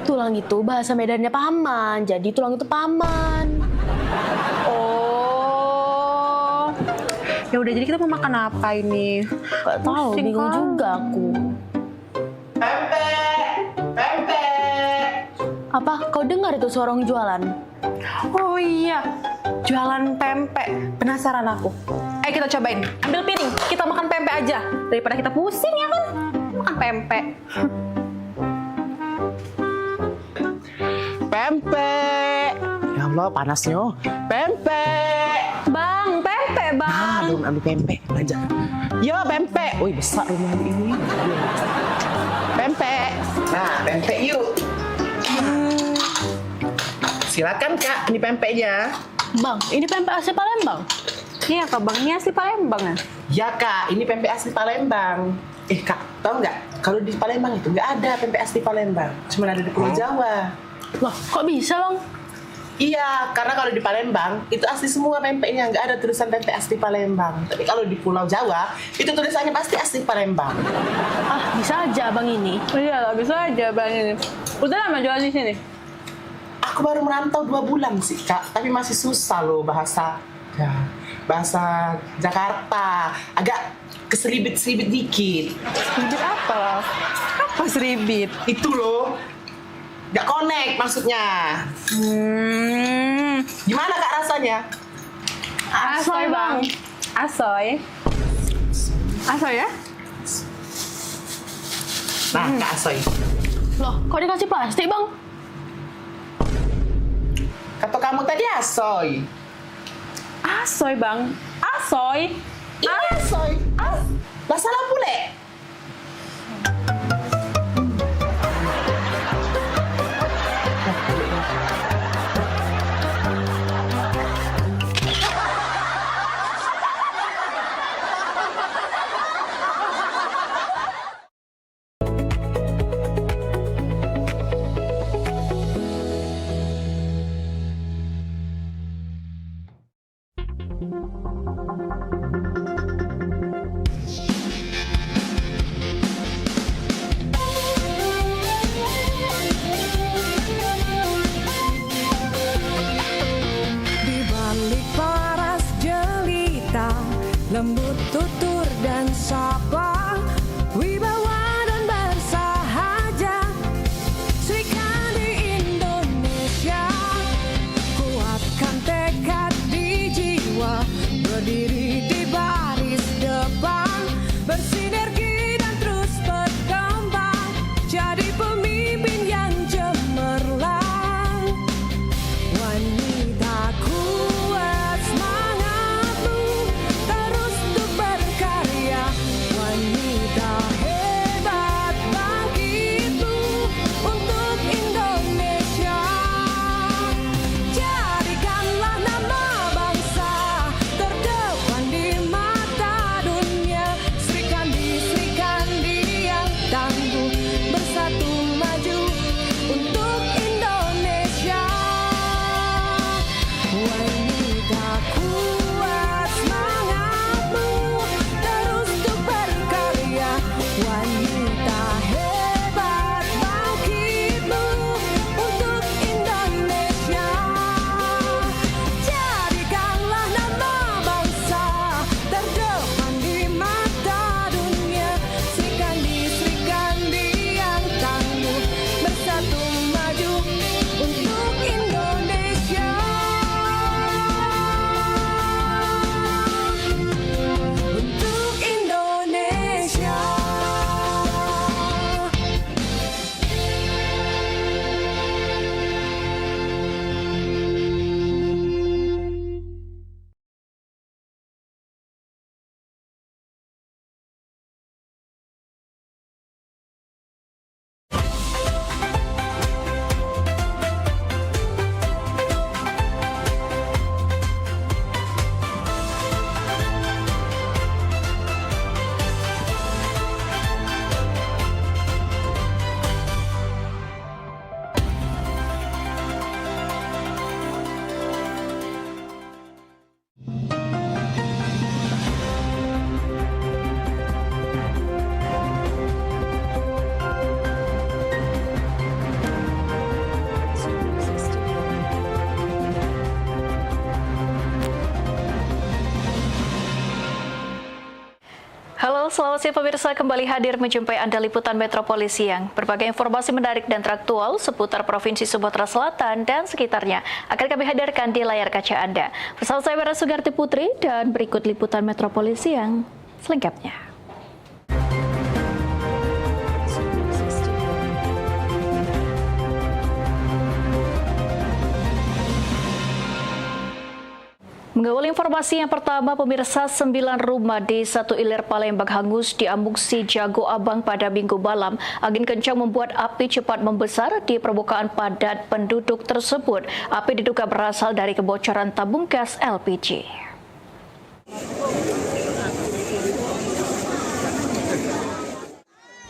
Tulang itu bahasa Medannya paman, jadi tulang itu paman. Oh. Ya udah, jadi kita mau makan apa ini? Gak tahu, bingung juga aku. Pempek, pempek. Apa? Kau dengar itu suara orang jualan? Oh iya, jualan pempek. Penasaran aku. Ayo kita cobain. Ambil piring, kita makan pempek aja. Daripada kita pusing ya kan? Makan pempek. Pempek. Ya Allah, panasnya. Pempek. Bang, pempek bang. Nah, belum ambil pempek. Aja. Yo, pempek. Wih, besar rumah ini. Pempek. Nah, pempek yuk. Silakan Kak, ini pempeknya. Bang, ini pempek asli Palembang. Iya Kak, Bang, ini asli Palembang ya? Ya Kak, ini pempek asli Palembang. Kak, tahu nggak? Kalau di Palembang itu nggak ada pempek asli Palembang, cuma ada di Pulau Jawa. Loh, kok bisa Bang? Iya, karena kalau di Palembang itu asli semua pempeknya, nggak ada tulisan pempek asli Palembang. Tapi kalau di Pulau Jawa itu tulisannya pasti asli Palembang. Ah, bisa aja Bang ini. Iya lah, bisa aja Bang ini. Udah lama jualan di sini? Aku baru merantau 2 bulan sih Kak, tapi masih susah loh bahasa Jakarta, agak keselibit-selibit dikit. Selibit apa? Apa Pas ribit. Itu loh. Gak connect maksudnya. Gimana Kak rasanya? Asoy Bang. Asoy. Asoy ya? Nah, Kak Asoy. Loh, kok dikasih plastik Bang? Kata kamu tadi asoy. Asoy Bang. Asoy. Ini asoy. Lah salah pule. Lembut tutur dan sapa, wibawa dan bersahaja, Serikan di Indonesia. Kuatkan tekad di jiwa, berdiri di baris depan, bersinergi dan terus berkembang, jadi pemimpin yang cemerlang. Wanita kuat semangatmu, terus untuk berkarya. Wanita hebat bangkitmu untuk Indonesia. Jadikanlah nama bangsa terdepan di mata dunia. Serikan di yang tangguh, bersatu maju untuk Indonesia. Wanita kuat semangatmu, terus untuk berkarya. Wanita hebat bangkitmu untuk Indonesia. Jadikanlah nama bangsa terdepan di mata dunia. Serikan di yang tangguh, bersatu maju untuk Indonesia. Untuk Indonesia. Halo, selamat siang pemirsa, kembali hadir menjumpai Anda liputan Metropolis Siang. Berbagai informasi menarik dan teraktual seputar Provinsi Sumatera Selatan dan sekitarnya akan kami hadirkan di layar kaca Anda. Bersama saya Vera Sugarti Putri dan berikut liputan Metropolis Siang selengkapnya. Mengawali informasi yang pertama, pemirsa, 9 rumah di Satu Ilir Palembang hangus di Amuk Si Jago Abang pada Minggu malam. Angin kencang membuat api cepat membesar di permukaan padat penduduk tersebut. Api diduga berasal dari kebocoran tabung gas LPG.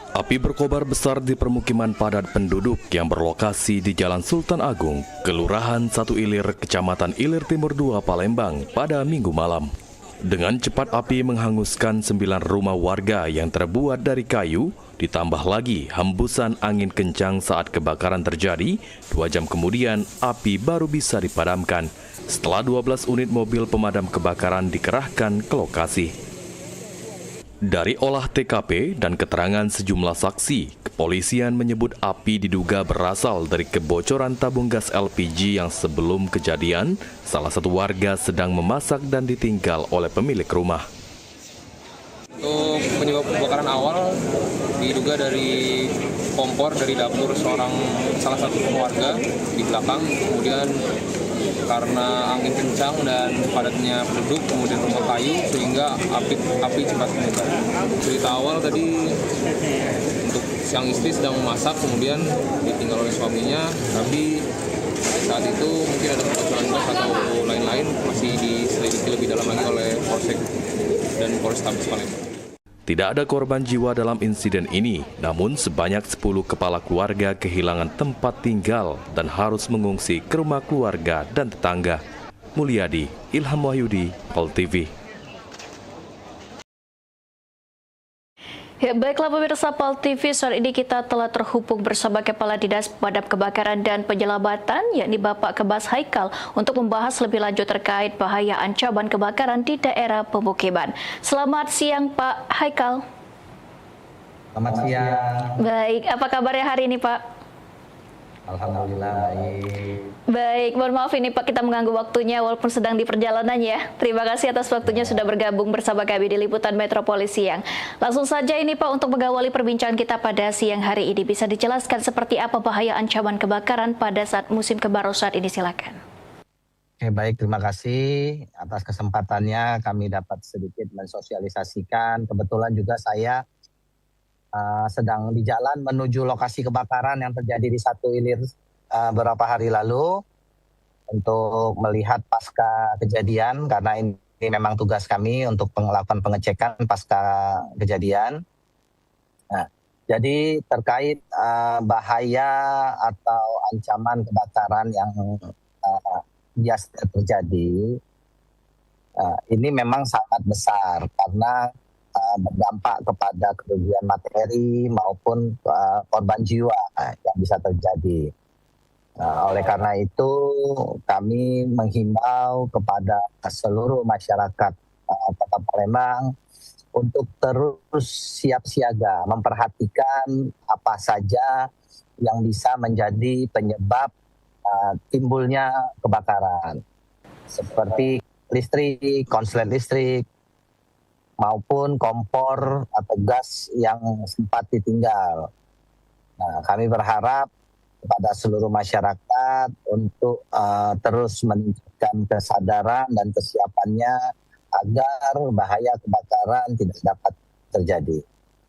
Api berkobar besar di permukiman padat penduduk yang berlokasi di Jalan Sultan Agung, Kelurahan Satu Ilir, Kecamatan Ilir Timur 2, Palembang pada Minggu malam. Dengan cepat api menghanguskan 9 rumah warga yang terbuat dari kayu, ditambah lagi hembusan angin kencang saat kebakaran terjadi. 2 jam kemudian, api baru bisa dipadamkan setelah 12 unit mobil pemadam kebakaran dikerahkan ke lokasi. Dari olah TKP dan keterangan sejumlah saksi, kepolisian menyebut api diduga berasal dari kebocoran tabung gas LPG yang sebelum kejadian, salah satu warga sedang memasak dan ditinggal oleh pemilik rumah. Untuk penyebab kebakaran awal diduga dari kompor dari dapur salah satu keluarga di belakang, kemudian karena angin kencang dan padatnya penduduk, kemudian rumah kayu sehingga api cepat menyebar. Cerita awal tadi untuk sang istri sedang memasak, kemudian ditinggal oleh suaminya, tapi saat itu mungkin ada kebocoran gas atau lain-lain masih diselidiki lebih dalam lagi oleh Polsek dan Polrestabes Palembang. Tidak ada korban jiwa dalam insiden ini, namun sebanyak 10 kepala keluarga kehilangan tempat tinggal dan harus mengungsi ke rumah keluarga dan tetangga. Mulyadi, Ilham Wahyudi, Pol TV. Ya, baiklah pemirsa Pol TV, sore ini kita telah terhubung bersama Kepala Dinas Pemadam Kebakaran dan Penyelamatan, yakni Bapak Kebas Haikal, untuk membahas lebih lanjut terkait bahaya ancaman kebakaran di daerah pemukiman. Selamat siang Pak Haikal. Selamat siang. Baik, apa kabarnya hari ini Pak? Alhamdulillah baik. Baik, mohon maaf ini Pak kita mengganggu waktunya walaupun sedang di perjalanan ya. Terima kasih atas waktunya sudah bergabung bersama kami di Liputan Metropolis Siang. Langsung saja ini Pak untuk mengawali perbincangan kita pada siang hari ini. Bisa dijelaskan seperti apa bahaya ancaman kebakaran pada saat musim kemarau saat ini, silakan. Oke, baik, terima kasih atas kesempatannya kami dapat sedikit mensosialisasikan. Kebetulan juga saya sedang di jalan menuju lokasi kebakaran yang terjadi di Satu Ilir beberapa hari lalu untuk melihat pasca kejadian, karena ini memang tugas kami untuk melakukan pengecekan pasca kejadian. Nah, jadi terkait bahaya atau ancaman kebakaran yang biasa terjadi, ini memang sangat besar karena berdampak kepada kerugian materi maupun korban jiwa yang bisa terjadi. Oleh karena itu kami menghimbau kepada seluruh masyarakat Kota Palembang untuk terus siap siaga, memperhatikan apa saja yang bisa menjadi penyebab timbulnya kebakaran, seperti listrik, konslet listrik, maupun kompor atau gas yang sempat ditinggal. Nah, kami berharap kepada seluruh masyarakat untuk terus meningkatkan kesadaran dan kesiapannya agar bahaya kebakaran tidak dapat terjadi.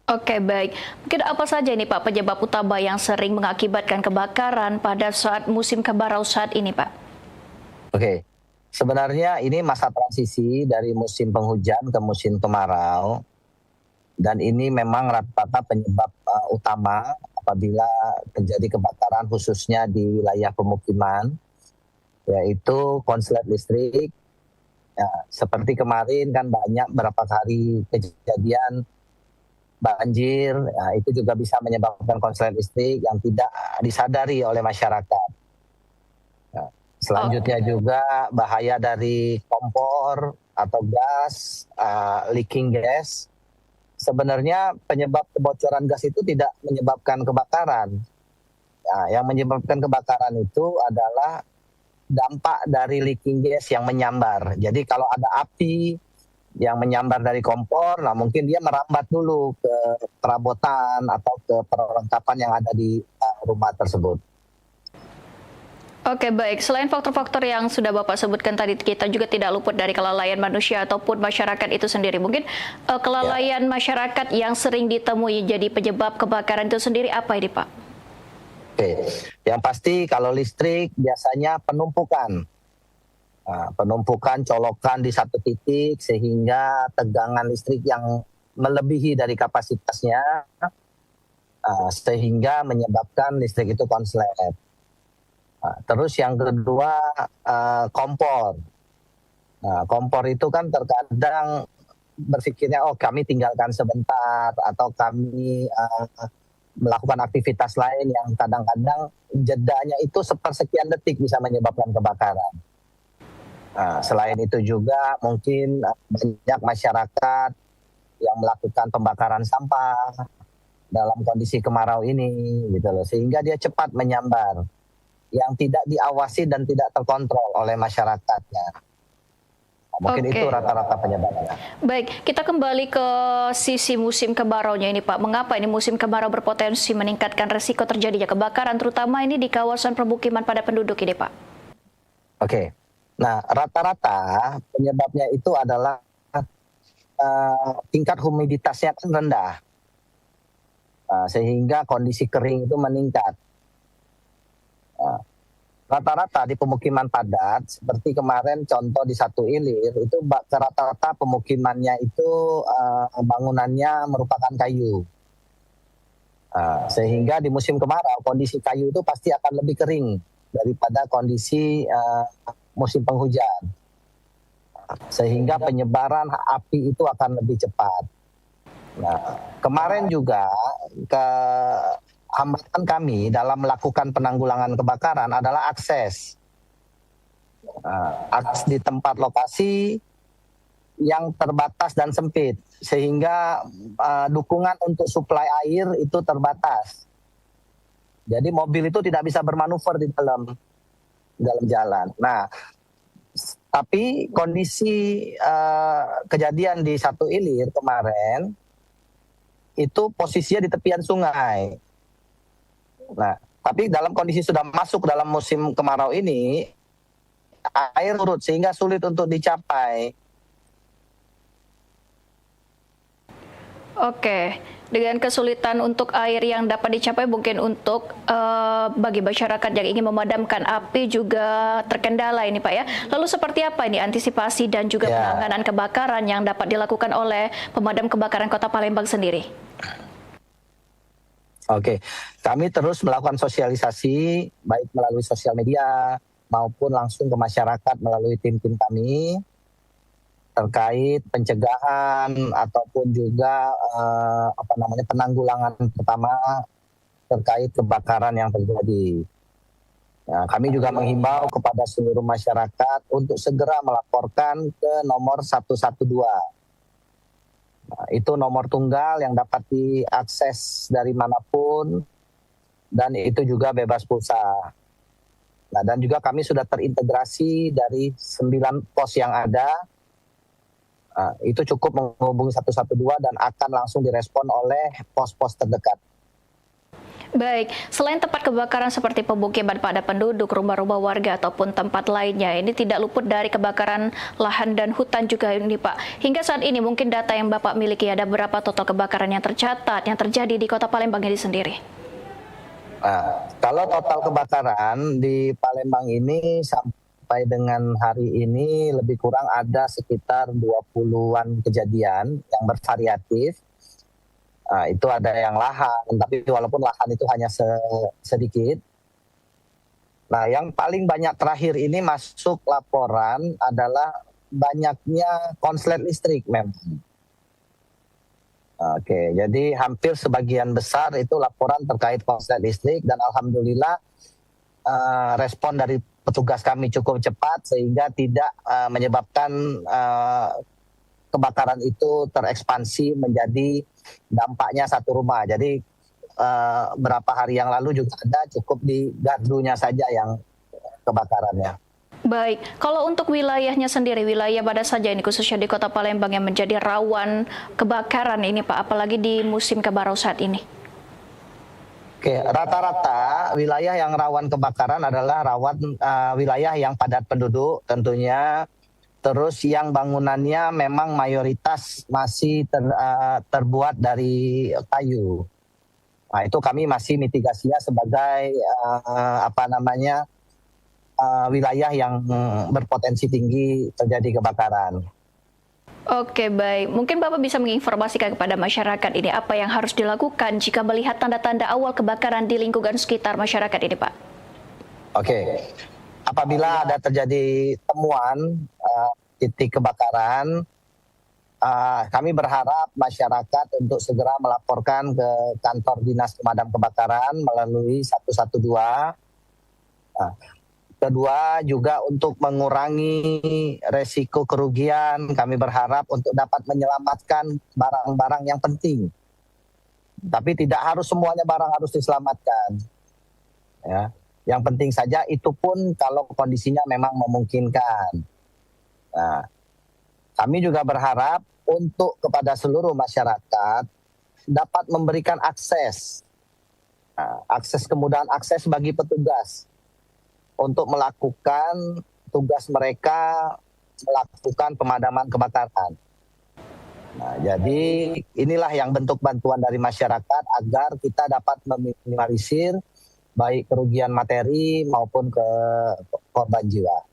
Oke, baik. Mungkin apa saja ini Pak penyebab utama yang sering mengakibatkan kebakaran pada saat musim kemarau saat ini, Pak? Oke. Sebenarnya ini masa transisi dari musim penghujan ke musim kemarau, dan ini memang rata-rata penyebab utama apabila terjadi kebakaran khususnya di wilayah pemukiman, yaitu konslet listrik. Ya, seperti kemarin kan banyak berapa kali kejadian banjir, ya, itu juga bisa menyebabkan konslet listrik yang tidak disadari oleh masyarakat. Selanjutnya juga bahaya dari kompor atau gas, leaking gas. Sebenarnya penyebab kebocoran gas itu tidak menyebabkan kebakaran. Ya, yang menyebabkan kebakaran itu adalah dampak dari leaking gas yang menyambar. Jadi kalau ada api yang menyambar dari kompor, nah mungkin dia merambat dulu ke perabotan atau ke perlengkapan yang ada di rumah tersebut. Oke, baik. Selain faktor-faktor yang sudah Bapak sebutkan tadi, kita juga tidak luput dari kelalaian manusia ataupun masyarakat itu sendiri. Mungkin kelalaian masyarakat yang sering ditemui jadi penyebab kebakaran itu sendiri apa ini, Pak? Oke, yang pasti kalau listrik biasanya penumpukan. Penumpukan colokan di satu titik sehingga tegangan listrik yang melebihi dari kapasitasnya sehingga menyebabkan listrik itu konslet. Terus yang kedua kompor. Nah, kompor itu kan terkadang berpikirnya kami tinggalkan sebentar atau kami melakukan aktivitas lain yang kadang-kadang jedanya itu sepersekian detik bisa menyebabkan kebakaran. Selain itu juga mungkin banyak masyarakat yang melakukan pembakaran sampah dalam kondisi kemarau ini, gitu loh, sehingga dia cepat menyambar, yang tidak diawasi dan tidak terkontrol oleh masyarakatnya. Mungkin itu rata-rata penyebabnya. Baik, kita kembali ke sisi musim kemaraunya ini Pak. Mengapa ini musim kemarau berpotensi meningkatkan resiko terjadinya kebakaran, terutama ini di kawasan permukiman padat penduduk ini Pak? Oke, nah rata-rata penyebabnya itu adalah tingkat humiditasnya kan rendah, sehingga kondisi kering itu meningkat. Rata-rata di pemukiman padat, seperti kemarin contoh di Satu Ilir, itu rata-rata pemukimannya itu bangunannya merupakan kayu. Sehingga di musim kemarau, kondisi kayu itu pasti akan lebih kering daripada kondisi musim penghujan. Sehingga penyebaran api itu akan lebih cepat. Nah, kemarin juga hambatan kami dalam melakukan penanggulangan kebakaran adalah akses. Akses di tempat lokasi yang terbatas dan sempit, sehingga dukungan untuk suplai air itu terbatas. Jadi mobil itu tidak bisa bermanuver di dalam jalan. Nah, tapi kondisi kejadian di Satu Ilir kemarin itu posisinya di tepian sungai. Nah, tapi dalam kondisi sudah masuk dalam musim kemarau ini, air surut sehingga sulit untuk dicapai. Oke, dengan kesulitan untuk air yang dapat dicapai, mungkin untuk bagi masyarakat yang ingin memadamkan api juga terkendala ini Pak ya. Lalu seperti apa ini antisipasi dan juga penanganan kebakaran yang dapat dilakukan oleh pemadam kebakaran Kota Palembang sendiri? Oke, kami terus melakukan sosialisasi baik melalui sosial media maupun langsung ke masyarakat melalui tim-tim kami terkait pencegahan ataupun juga penanggulangan pertama terkait kebakaran yang terjadi. Nah, kami juga menghimbau kepada seluruh masyarakat untuk segera melaporkan ke nomor 112. Nah, itu nomor tunggal yang dapat diakses dari manapun dan itu juga bebas pulsa. Nah, dan juga kami sudah terintegrasi dari 9 pos yang ada. Itu cukup menghubungi 112 dan akan langsung direspon oleh pos-pos terdekat. Baik, selain tempat kebakaran seperti pemukiman padat penduduk, rumah-rumah warga ataupun tempat lainnya, ini tidak luput dari kebakaran lahan dan hutan juga ini Pak. Hingga saat ini mungkin data yang Bapak miliki, ada berapa total kebakaran yang tercatat, yang terjadi di Kota Palembang ini sendiri? Kalau total kebakaran di Palembang ini sampai dengan hari ini lebih kurang ada sekitar 20-an kejadian yang bervariatif. Itu ada yang lahan, tapi walaupun lahan itu hanya sedikit. Nah, yang paling banyak terakhir ini masuk laporan adalah banyaknya konslet listrik memang. Oke, jadi hampir sebagian besar itu laporan terkait konslet listrik dan alhamdulillah respon dari petugas kami cukup cepat sehingga tidak menyebabkan kebakaran itu terekspansi menjadi dampaknya satu rumah. Jadi berapa hari yang lalu juga ada, cukup di gardunya saja yang kebakarannya. Baik, kalau untuk wilayahnya sendiri, wilayah mana saja ini khususnya di Kota Palembang yang menjadi rawan kebakaran ini Pak, apalagi di musim kemarau saat ini? Oke, rata-rata wilayah yang rawan kebakaran adalah wilayah yang padat penduduk tentunya. Terus yang bangunannya memang mayoritas masih terbuat dari kayu. Nah, itu kami masih mitigasinya sebagai wilayah yang berpotensi tinggi terjadi kebakaran. Oke, baik. Mungkin Bapak bisa menginformasikan kepada masyarakat ini apa yang harus dilakukan jika melihat tanda-tanda awal kebakaran di lingkungan sekitar masyarakat ini, Pak? Oke. Apabila ada terjadi temuan titik kebakaran, kami berharap masyarakat untuk segera melaporkan ke kantor dinas pemadam kebakaran melalui 112. Kedua juga untuk mengurangi resiko kerugian, kami berharap untuk dapat menyelamatkan barang-barang yang penting. Tapi tidak harus semuanya barang harus diselamatkan. Ya, yang penting saja itu pun kalau kondisinya memang memungkinkan. Nah, kami juga berharap untuk kepada seluruh masyarakat dapat memberikan akses, kemudahan akses bagi petugas untuk melakukan tugas mereka melakukan pemadaman kebakaran. Nah, jadi inilah yang bentuk bantuan dari masyarakat agar kita dapat meminimalisir baik kerugian materi maupun ke korban jiwa.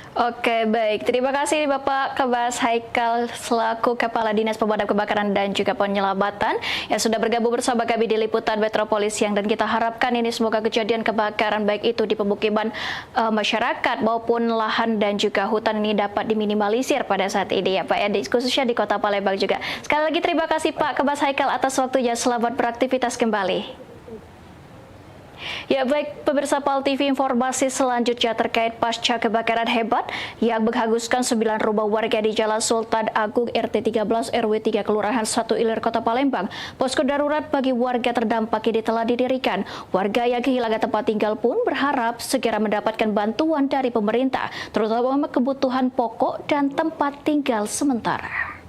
Oke, baik. Terima kasih Bapak Kebas Haikal selaku Kepala Dinas Pemadam Kebakaran dan juga Penyelamatan yang sudah bergabung bersama kami di Liputan Metropolis Siang, dan kita harapkan ini semoga kejadian kebakaran baik itu di pemukiman masyarakat maupun lahan dan juga hutan ini dapat diminimalisir pada saat ini ya Pak ya, khususnya di Kota Palembang juga. Sekali lagi terima kasih Pak Kebas Haikal atas waktunya. Selamat beraktivitas kembali. Ya baik, pemirsa PAL TV, informasi selanjutnya terkait pasca kebakaran hebat yang menghanguskan 9 rumah warga di Jalan Sultan Agung RT 13 RW 3 Kelurahan 1 Ilir Kota Palembang. Posko darurat bagi warga terdampak ini telah didirikan. Warga yang kehilangan tempat tinggal pun berharap segera mendapatkan bantuan dari pemerintah, terutama kebutuhan pokok dan tempat tinggal sementara.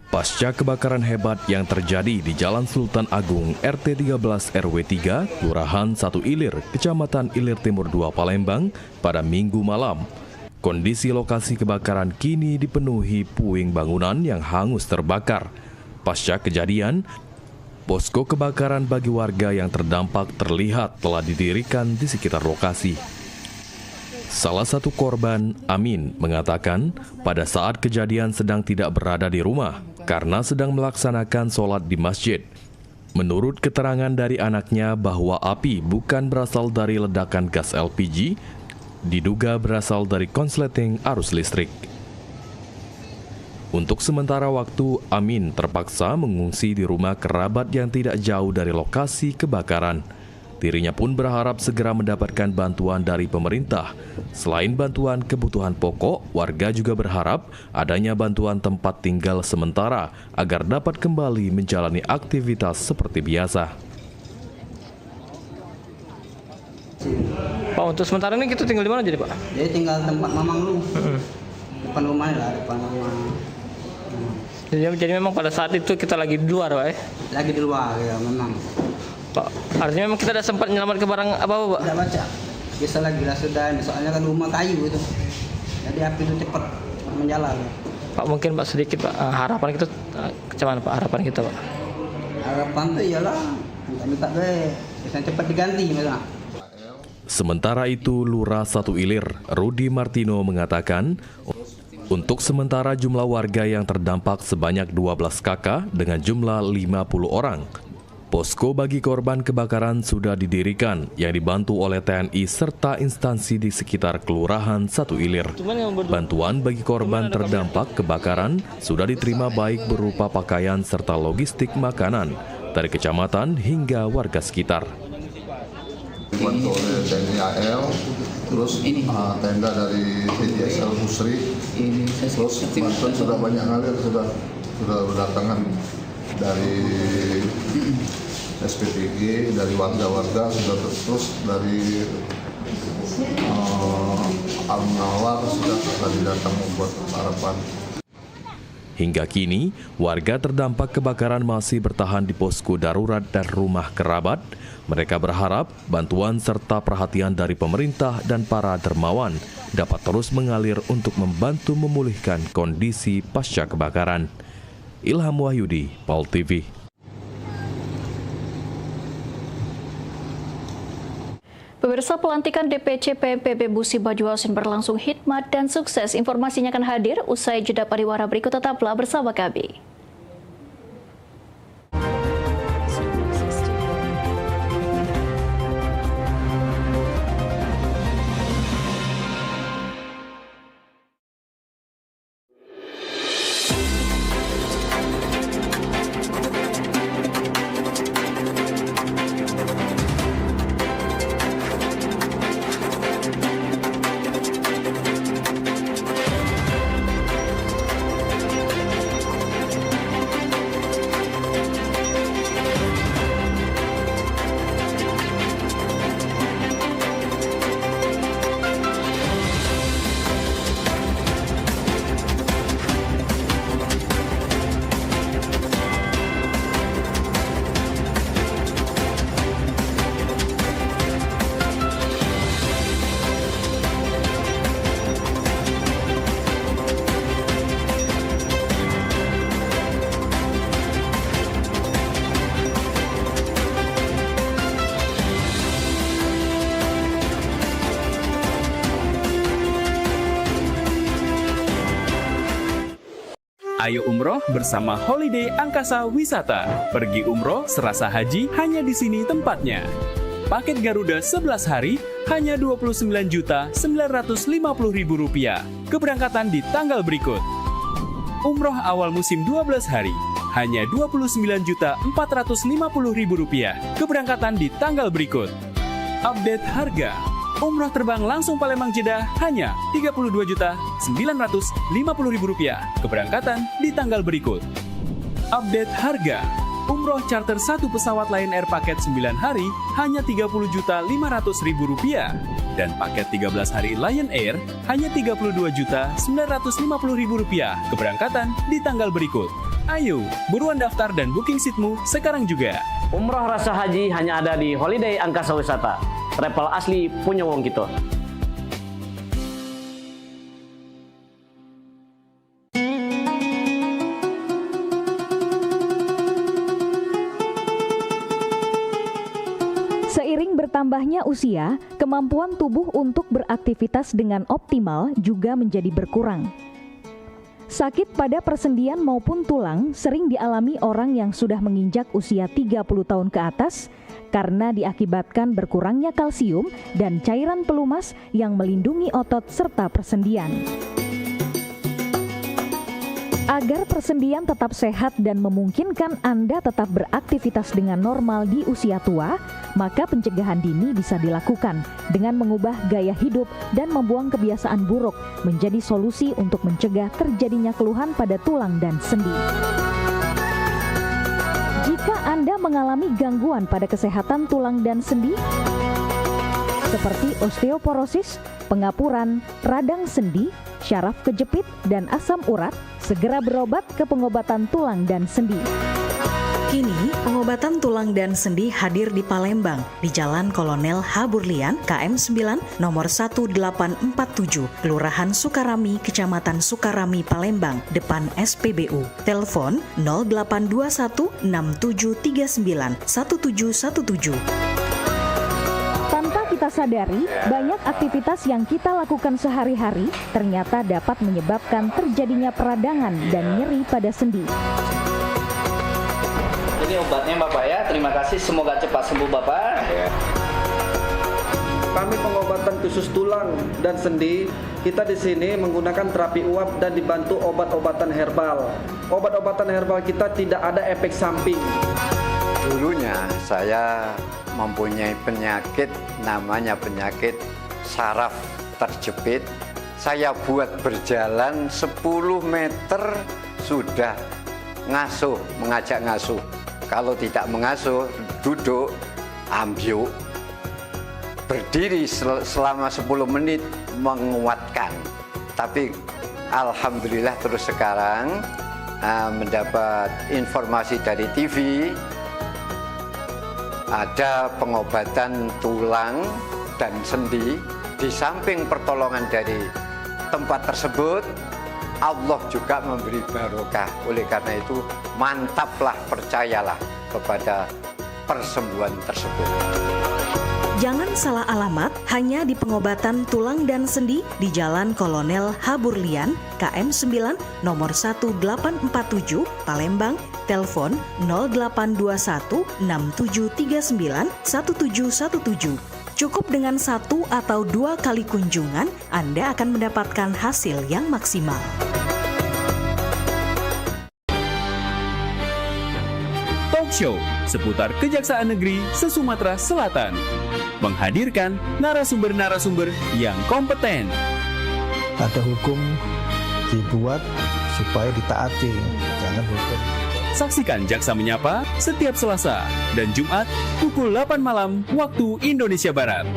Pasca kebakaran hebat yang terjadi di Jalan Sultan Agung RT 13 RW 3, Kelurahan 1 Ilir, Kecamatan Ilir Timur 2 Palembang pada Minggu malam, kondisi lokasi kebakaran kini dipenuhi puing bangunan yang hangus terbakar. Pasca kejadian, posko kebakaran bagi warga yang terdampak terlihat telah didirikan di sekitar lokasi. Salah satu korban, Amin, mengatakan pada saat kejadian sedang tidak berada di rumah karena sedang melaksanakan sholat di masjid. Menurut keterangan dari anaknya bahwa api bukan berasal dari ledakan gas LPG, diduga berasal dari konsleting arus listrik. Untuk sementara waktu, Amin terpaksa mengungsi di rumah kerabat yang tidak jauh dari lokasi kebakaran. Dirinya pun berharap segera mendapatkan bantuan dari pemerintah. Selain bantuan kebutuhan pokok, warga juga berharap adanya bantuan tempat tinggal sementara agar dapat kembali menjalani aktivitas seperti biasa. Pak, untuk sementara ini kita tinggal di mana jadi Pak? Jadi tinggal tempat mamang lu. Depan rumah lah, depan rumah. Jadi memang pada saat itu kita lagi di luar Pak ya? Lagi di luar ya memang. Pak, artinya memang kita ada sempat menyelamatkan barang apa Pak? Tidak baca. Biasa lagi lah sudah, soalnya kan rumah kayu itu. Jadi api itu cepat menjalar. Pak, mungkin Pak sedikit Pak, harapan kita kecamatan Pak, harapan kita Pak? Harapan itu iyalah, minta gue, bisa cepat diganti misalnya. Sementara itu, Lurah 1 Ilir, Rudi Martino mengatakan, untuk sementara jumlah warga yang terdampak sebanyak 12 kakak dengan jumlah 50 orang. Posko bagi korban kebakaran sudah didirikan yang dibantu oleh TNI serta instansi di sekitar Kelurahan 1 Ilir. Bantuan bagi korban terdampak kebakaran sudah diterima baik berupa pakaian serta logistik makanan dari kecamatan hingga warga sekitar. Dibantu oleh TNI AL, terus tenda dari TJSL Busri, terus bantuan sudah banyak ngalir, sudah berdatangan dari SPPG, dari warga-warga, sudah terus dari Al-Munawar sudah tadi datang membuat harapan. Hingga kini, warga terdampak kebakaran masih bertahan di posko darurat dan rumah kerabat. Mereka berharap bantuan serta perhatian dari pemerintah dan para dermawan dapat terus mengalir untuk membantu memulihkan kondisi pasca kebakaran. Ilham Wahyudi, PAL TV. Pemirsa, pelantikan DPC PMPB Busi Bajuasin berlangsung hikmat dan sukses. Informasinya akan hadir usai jeda pariwara berikut. Tetaplah bersama kami. Ayo umroh bersama Holiday Angkasa Wisata. Pergi umroh serasa haji hanya di sini tempatnya. Paket Garuda 11 hari hanya Rp29.950.000. Keberangkatan di tanggal berikut. Umroh awal musim 12 hari hanya Rp29.450.000. Keberangkatan di tanggal berikut. Update harga. Umroh terbang langsung Palembang Jeddah hanya Rp32.950.000. Keberangkatan di tanggal berikut. Update harga. Umroh charter satu pesawat Lion Air paket 9 hari hanya Rp30.500.000. Dan paket 13 hari Lion Air hanya Rp32.950.000. Keberangkatan di tanggal berikut. Ayo, buruan daftar dan booking seatmu sekarang juga. Umroh rasa haji hanya ada di Holiday Angkasa Wisata. Travel asli punya wong kita. Seiring bertambahnya usia, kemampuan tubuh untuk beraktivitas dengan optimal juga menjadi berkurang. Sakit pada persendian maupun tulang sering dialami orang yang sudah menginjak usia 30 tahun ke atas karena diakibatkan berkurangnya kalsium dan cairan pelumas yang melindungi otot serta persendian. Agar persendian tetap sehat dan memungkinkan Anda tetap beraktivitas dengan normal di usia tua, maka pencegahan dini bisa dilakukan dengan mengubah gaya hidup dan membuang kebiasaan buruk menjadi solusi untuk mencegah terjadinya keluhan pada tulang dan sendi. Jika Anda mengalami gangguan pada kesehatan tulang dan sendi, seperti osteoporosis, pengapuran, radang sendi, syaraf kejepit, dan asam urat, segera berobat ke pengobatan tulang dan sendi. Kini, pengobatan tulang dan sendi hadir di Palembang, di Jalan Kolonel H. Burlian, KM 9, nomor 1847, Kelurahan Sukarami, Kecamatan Sukarami, Palembang, depan SPBU. Telepon 0821 6739 1717. Tanpa kita sadari, banyak aktivitas yang kita lakukan sehari-hari ternyata dapat menyebabkan terjadinya peradangan dan nyeri pada sendi. Ini obatnya Bapak ya, terima kasih, semoga cepat sembuh Bapak. Kami pengobatan khusus tulang dan sendi. Kita di sini menggunakan terapi uap dan dibantu obat-obatan herbal. Obat-obatan herbal kita tidak ada efek samping. Dulunya saya mempunyai penyakit namanya penyakit saraf terjepit. Saya buat berjalan 10 meter sudah ngasuh, mengajak ngasuh. Kalau tidak mengasuh, duduk, ambyuk. Berdiri selama 10 menit menguatkan. Tapi alhamdulillah terus sekarang mendapat informasi dari TV, ada pengobatan tulang dan sendi. Di samping pertolongan dari tempat tersebut, Allah juga memberi barokah. Oleh karena itu, mantaplah, percayalah kepada persembuhan tersebut. Jangan salah alamat, hanya di pengobatan tulang dan sendi di Jalan Kolonel H. Burlian, KM 9, nomor 1847, Palembang, telepon 0821 6739 1717. Cukup dengan 1 atau 2 kali kunjungan, Anda akan mendapatkan hasil yang maksimal. Talk Show seputar Kejaksaan Negeri se-Sumatera Selatan. Menghadirkan narasumber-narasumber yang kompeten. Ada hukum dibuat supaya ditaati, jangan hukum. Saksikan Jaksa Menyapa setiap Selasa dan Jumat pukul 8 malam waktu Indonesia Barat.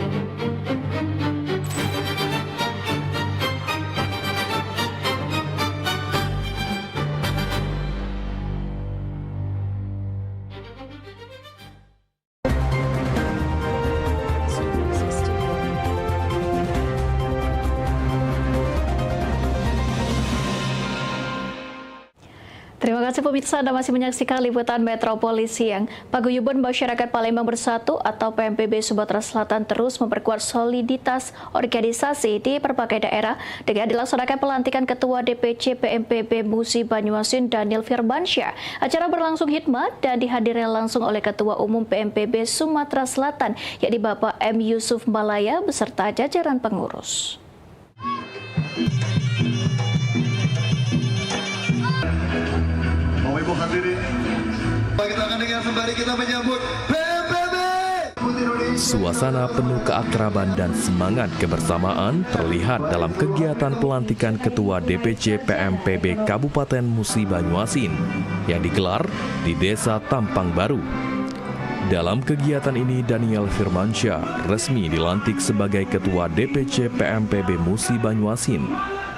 Terima kasih pemirsa, Anda masih menyaksikan Liputan Metropolis Siang. Paguyuban Masyarakat Palembang Bersatu atau PMPB Sumatera Selatan terus memperkuat soliditas organisasi di berbagai daerah dengan dilaksanakan pelantikan Ketua DPC PMPB Musi Banyuasin Daniel Firmansyah. Acara berlangsung hikmat dan dihadiri langsung oleh Ketua Umum PMPB Sumatera Selatan, yakni Bapak M. Yusuf Malaya beserta jajaran pengurus. Ibu hadirin, kita akan dengan sembari kita menyambut PMPB. Suasana penuh keakraban dan semangat kebersamaan terlihat dalam kegiatan pelantikan Ketua DPC PMPB Kabupaten Musi Banyuasin yang digelar di Desa Tampang Baru. Dalam kegiatan ini, Daniel Firmansyah resmi dilantik sebagai Ketua DPC PMPB Musi Banyuasin.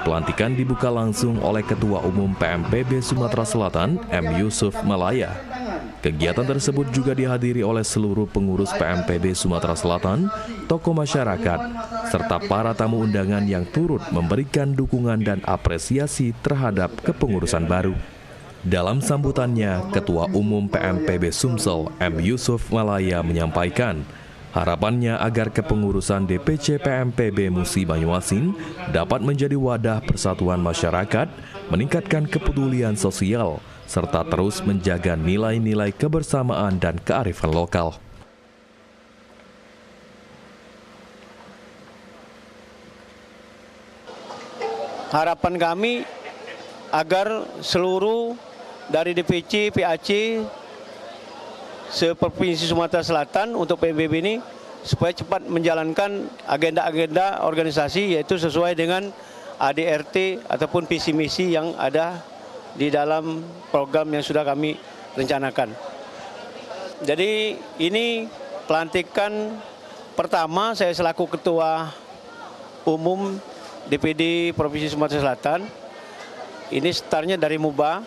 Pelantikan dibuka langsung oleh Ketua Umum PMPB Sumatera Selatan, M. Yusuf Malaya. Kegiatan tersebut juga dihadiri oleh seluruh pengurus PMPB Sumatera Selatan, tokoh masyarakat, serta para tamu undangan yang turut memberikan dukungan dan apresiasi terhadap kepengurusan baru. Dalam sambutannya, Ketua Umum PMPB Sumsel, M. Yusuf Malaya menyampaikan, harapannya agar kepengurusan DPC PMPB Musi Banyuasin dapat menjadi wadah persatuan masyarakat, meningkatkan kepedulian sosial, serta terus menjaga nilai-nilai kebersamaan dan kearifan lokal. Harapan kami agar seluruh dari DPC, PAC, se-Provinsi Sumatera Selatan untuk PMPB ini supaya cepat menjalankan agenda-agenda organisasi, yaitu sesuai dengan ADRT ataupun visi misi yang ada di dalam program yang sudah kami rencanakan. Jadi ini pelantikan pertama saya selaku Ketua Umum DPD Provinsi Sumatera Selatan. Ini startnya dari Muba,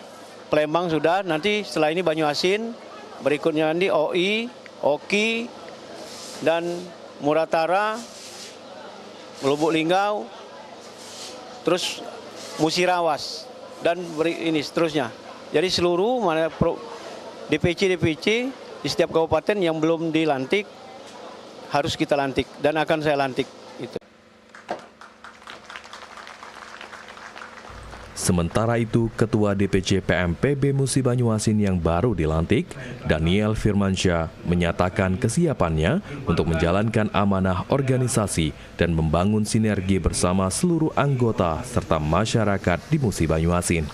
Palembang sudah, nanti setelah ini Banyuasin, berikutnya nanti OI, Oki, dan Muratara, Lubuk Linggau, terus Musirawas, dan ini seterusnya. Jadi seluruh DPC di setiap kabupaten yang belum dilantik harus kita lantik dan akan saya lantik. Itu. Sementara itu, Ketua DPC PMPB Musi Banyuasin yang baru dilantik, Daniel Firmansyah, menyatakan kesiapannya untuk menjalankan amanah organisasi dan membangun sinergi bersama seluruh anggota serta masyarakat di Musi Banyuasin.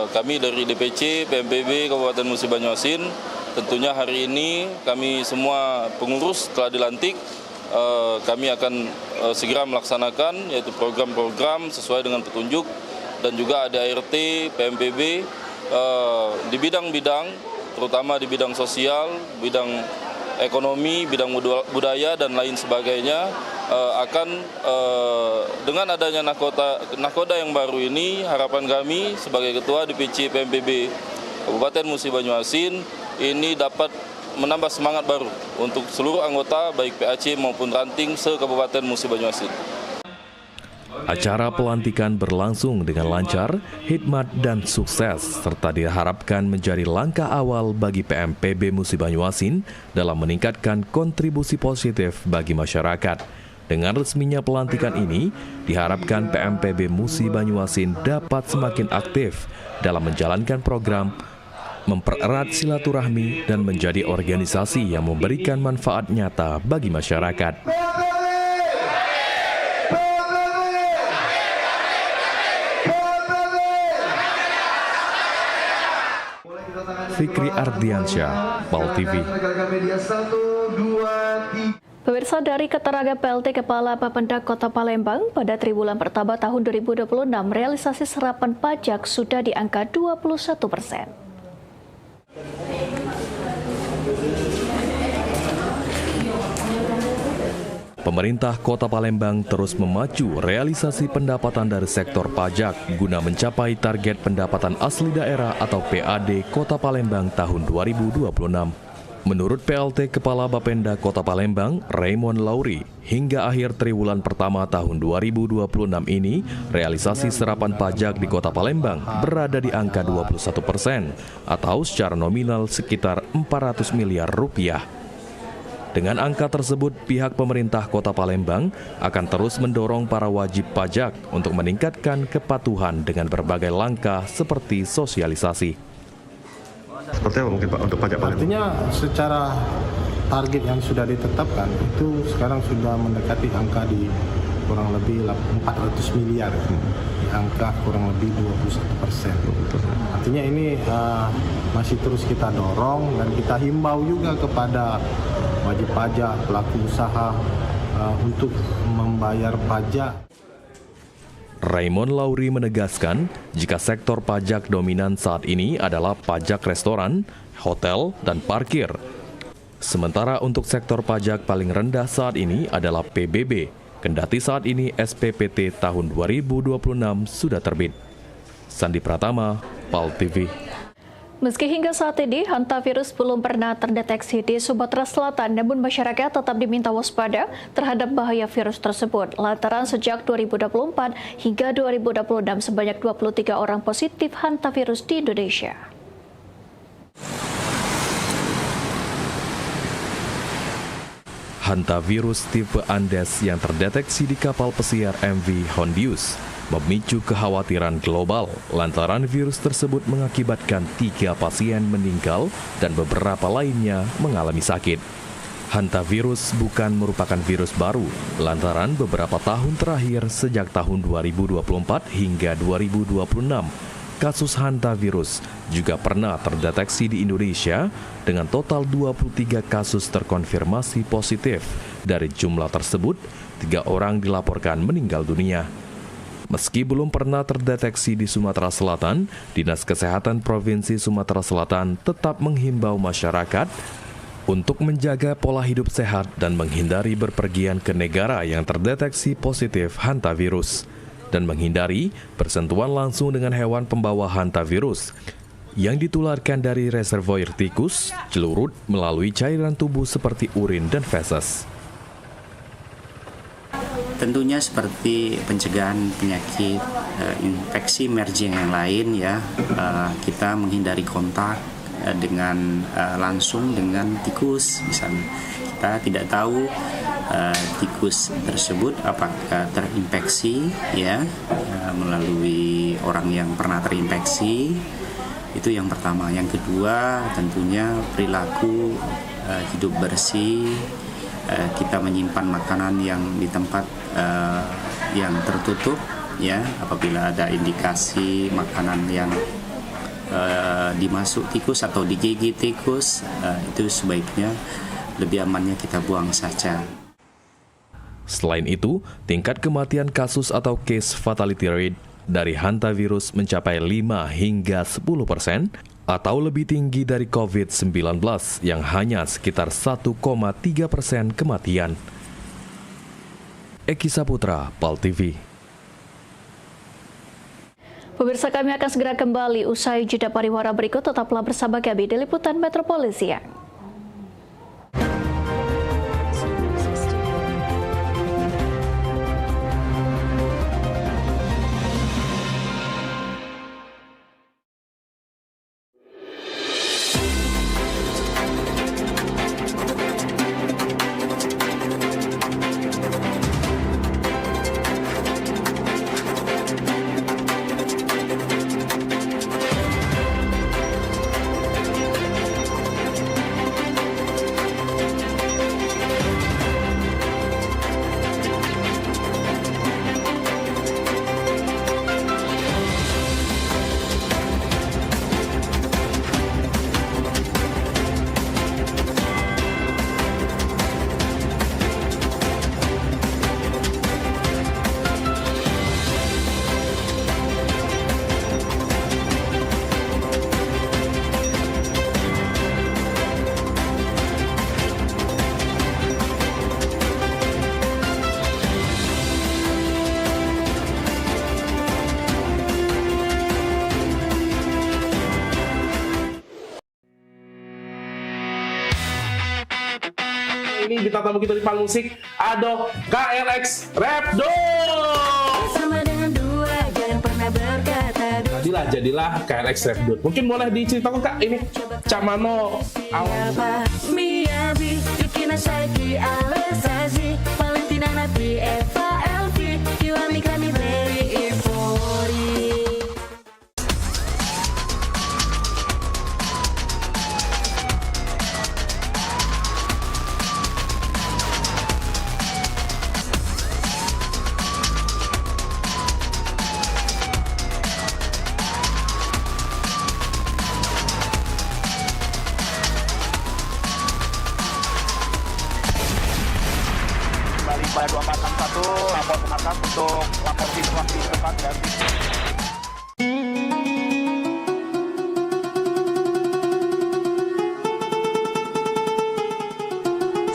Kami dari DPC PMPB Kabupaten Musi Banyuasin, tentunya hari ini kami semua pengurus telah dilantik. Kami akan segera melaksanakan yaitu program-program sesuai dengan petunjuk dan juga ada ART PMPB di bidang-bidang, terutama di bidang sosial, bidang ekonomi, bidang budaya dan lain sebagainya. Dengan adanya nakoda yang baru ini, harapan kami sebagai Ketua DPC PMPB Kabupaten Musi Banyuasin ini dapat menambah semangat baru untuk seluruh anggota baik PAC maupun ranting se-Kabupaten Musi Banyuasin. Acara pelantikan berlangsung dengan lancar, hikmat dan sukses, serta diharapkan menjadi langkah awal bagi PMPB Musi Banyuasin dalam meningkatkan kontribusi positif bagi masyarakat. Dengan resminya pelantikan ini, diharapkan PMPB Musi Banyuasin dapat semakin aktif dalam menjalankan program, mempererat silaturahmi, dan menjadi organisasi yang memberikan manfaat nyata bagi masyarakat. Fikri Ardiansyah, PAL TV. Pemirsa, dari keterangan PLT Kepala Bapenda Kota Palembang, pada triwulan pertama tahun 2026, realisasi serapan pajak sudah di angka 21%. Pemerintah Kota Palembang terus memacu realisasi pendapatan dari sektor pajak guna mencapai target pendapatan asli daerah atau PAD Kota Palembang tahun 2026. Menurut PLT Kepala Bapenda Kota Palembang, Raymond Lauri, hingga akhir triwulan pertama tahun 2026 ini, realisasi serapan pajak di Kota Palembang berada di angka 21% atau secara nominal sekitar 400 miliar rupiah. Dengan angka tersebut, pihak pemerintah Kota Palembang akan terus mendorong para wajib pajak untuk meningkatkan kepatuhan dengan berbagai langkah seperti sosialisasi. Seperti apa mungkin Pak untuk pajak Palembang? Artinya secara target yang sudah ditetapkan itu sekarang sudah mendekati angka di kurang lebih 400 miliar. Di angka kurang lebih 21%. Artinya ini masih terus kita dorong dan kita himbau juga kepada wajib pajak, pelaku usaha untuk membayar pajak. Raymond Lauri menegaskan, jika sektor pajak dominan saat ini adalah pajak restoran, hotel, dan parkir. Sementara untuk sektor pajak paling rendah saat ini adalah PBB, kendati saat ini SPPT tahun 2026 sudah terbit. Sandi Pratama, PAL TV. Meski hingga saat ini hantavirus belum pernah terdeteksi di Sumatera Selatan, namun masyarakat tetap diminta waspada terhadap bahaya virus tersebut. Lantaran sejak 2024 hingga 2026 sebanyak 23 orang positif hantavirus di Indonesia. Hantavirus tipe Andes yang terdeteksi di kapal pesiar MV Hondius memicu kekhawatiran global lantaran virus tersebut mengakibatkan 3 pasien meninggal dan beberapa lainnya mengalami sakit. Hantavirus bukan merupakan virus baru lantaran beberapa tahun terakhir sejak tahun 2024 hingga 2026, kasus hantavirus juga pernah terdeteksi di Indonesia dengan total 23 kasus terkonfirmasi positif. Dari jumlah tersebut, 3 orang dilaporkan meninggal dunia. Meski belum pernah terdeteksi di Sumatera Selatan, Dinas Kesehatan Provinsi Sumatera Selatan tetap menghimbau masyarakat untuk menjaga pola hidup sehat dan menghindari berpergian ke negara yang terdeteksi positif hantavirus dan menghindari bersentuhan langsung dengan hewan pembawa hantavirus yang ditularkan dari reservoir tikus, celurut melalui cairan tubuh seperti urin dan feses. Tentunya seperti pencegahan penyakit infeksi emerging yang lain ya, kita menghindari kontak dengan langsung dengan tikus misalnya. Kita tidak tahu tikus tersebut apakah terinfeksi ya melalui orang yang pernah terinfeksi. Itu yang pertama. Yang kedua tentunya perilaku hidup bersih. Kita menyimpan makanan yang di tempat yang tertutup ya, apabila ada indikasi makanan yang dimasuk tikus atau digigit tikus, itu sebaiknya lebih amannya kita buang saja. Selain itu, tingkat kematian kasus atau case fatality rate dari hantavirus mencapai 5 hingga 10%, atau lebih tinggi dari COVID-19 yang hanya sekitar 1,3% kematian. Eki Saputra, PAL TV. Pemirsa, kami akan segera kembali usai jeda pariwara berikut. Tetaplah bersama kami di Liputan Metropolisia. bintang tamu kita di panggung musik, ada KLX Rapdot. Sama dengan dua, jangan pernah berkata Jadilah KLX Rapdot. Mungkin boleh diceritakan Kak, ini Camano awal. Miyabi, Yukina Saiki, Alesazi, Valentina Nati, Eva Elvi, Iwami Kami Berry Infori. Pada 2461 lapor ke markas untuk lapor situasi depan dan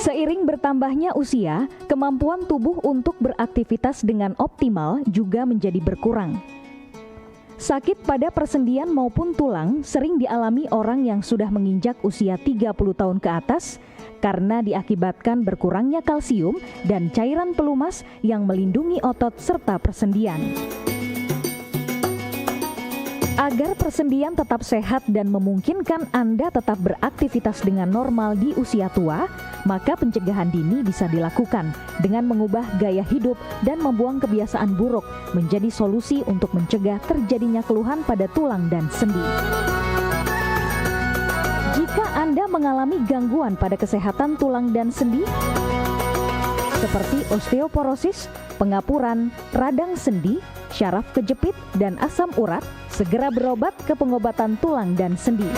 Seiring bertambahnya usia, kemampuan tubuh untuk beraktivitas dengan optimal juga menjadi berkurang. Sakit pada persendian maupun tulang sering dialami orang yang sudah menginjak usia 30 tahun ke atas karena diakibatkan berkurangnya kalsium dan cairan pelumas yang melindungi otot serta persendian. Agar persendian tetap sehat dan memungkinkan Anda tetap beraktivitas dengan normal di usia tua, maka pencegahan dini bisa dilakukan dengan mengubah gaya hidup dan membuang kebiasaan buruk menjadi solusi untuk mencegah terjadinya keluhan pada tulang dan sendi. Jika Anda mengalami gangguan pada kesehatan tulang dan sendi, seperti osteoporosis, pengapuran, radang sendi, syaraf kejepit, dan asam urat, segera berobat ke pengobatan tulang dan sendi.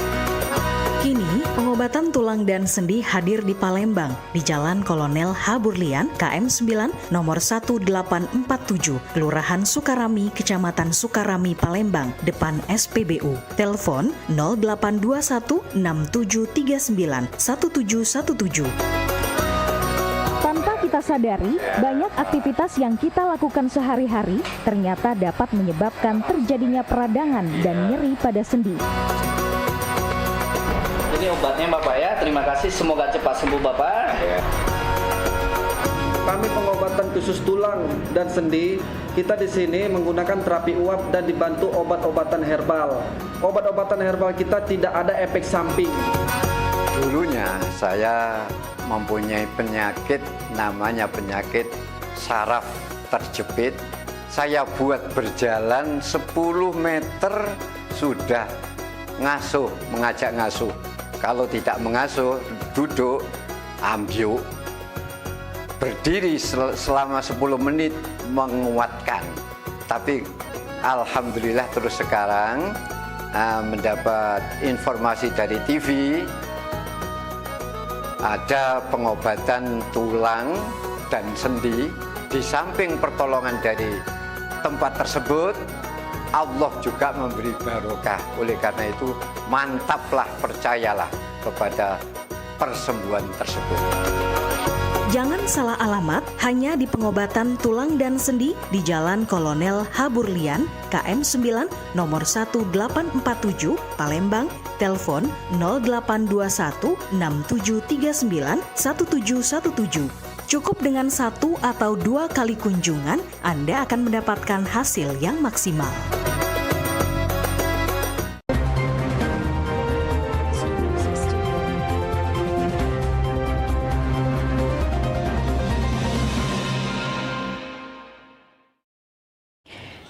Kini, pengobatan tulang dan sendi hadir di Palembang, di Jalan Kolonel H. Burlian, KM 9, nomor 1847, Kelurahan Sukarami, Kecamatan Sukarami, Palembang, depan SPBU. Telepon 0821 6739 1717. Tanpa kita sadari, banyak aktivitas yang kita lakukan sehari-hari ternyata dapat menyebabkan terjadinya peradangan dan nyeri pada sendi. Ini obatnya Bapak ya, terima kasih, semoga cepat sembuh Bapak. Kami pengobatan khusus tulang dan sendi, kita di sini menggunakan terapi uap dan dibantu obat-obatan herbal. Obat-obatan herbal kita tidak ada efek samping. Dulunya saya mempunyai penyakit namanya penyakit saraf terjepit. Saya buat berjalan 10 meter sudah mengajak ngasuh. Kalau tidak mengasuh, duduk, ambyuk, berdiri selama 10 menit menguatkan. Tapi alhamdulillah terus sekarang mendapat informasi dari TV, ada pengobatan tulang dan sendi. Di samping pertolongan dari tempat tersebut, Allah juga memberi barokah. Oleh karena itu, mantaplah, percayalah kepada persembuhan tersebut. Jangan salah alamat hanya di pengobatan tulang dan sendi di Jalan Kolonel H. Burlian, KM 9, nomor 1847, Palembang. Telepon 0821 6739 1717. Cukup dengan 1 atau 2 kali kunjungan, Anda akan mendapatkan hasil yang maksimal.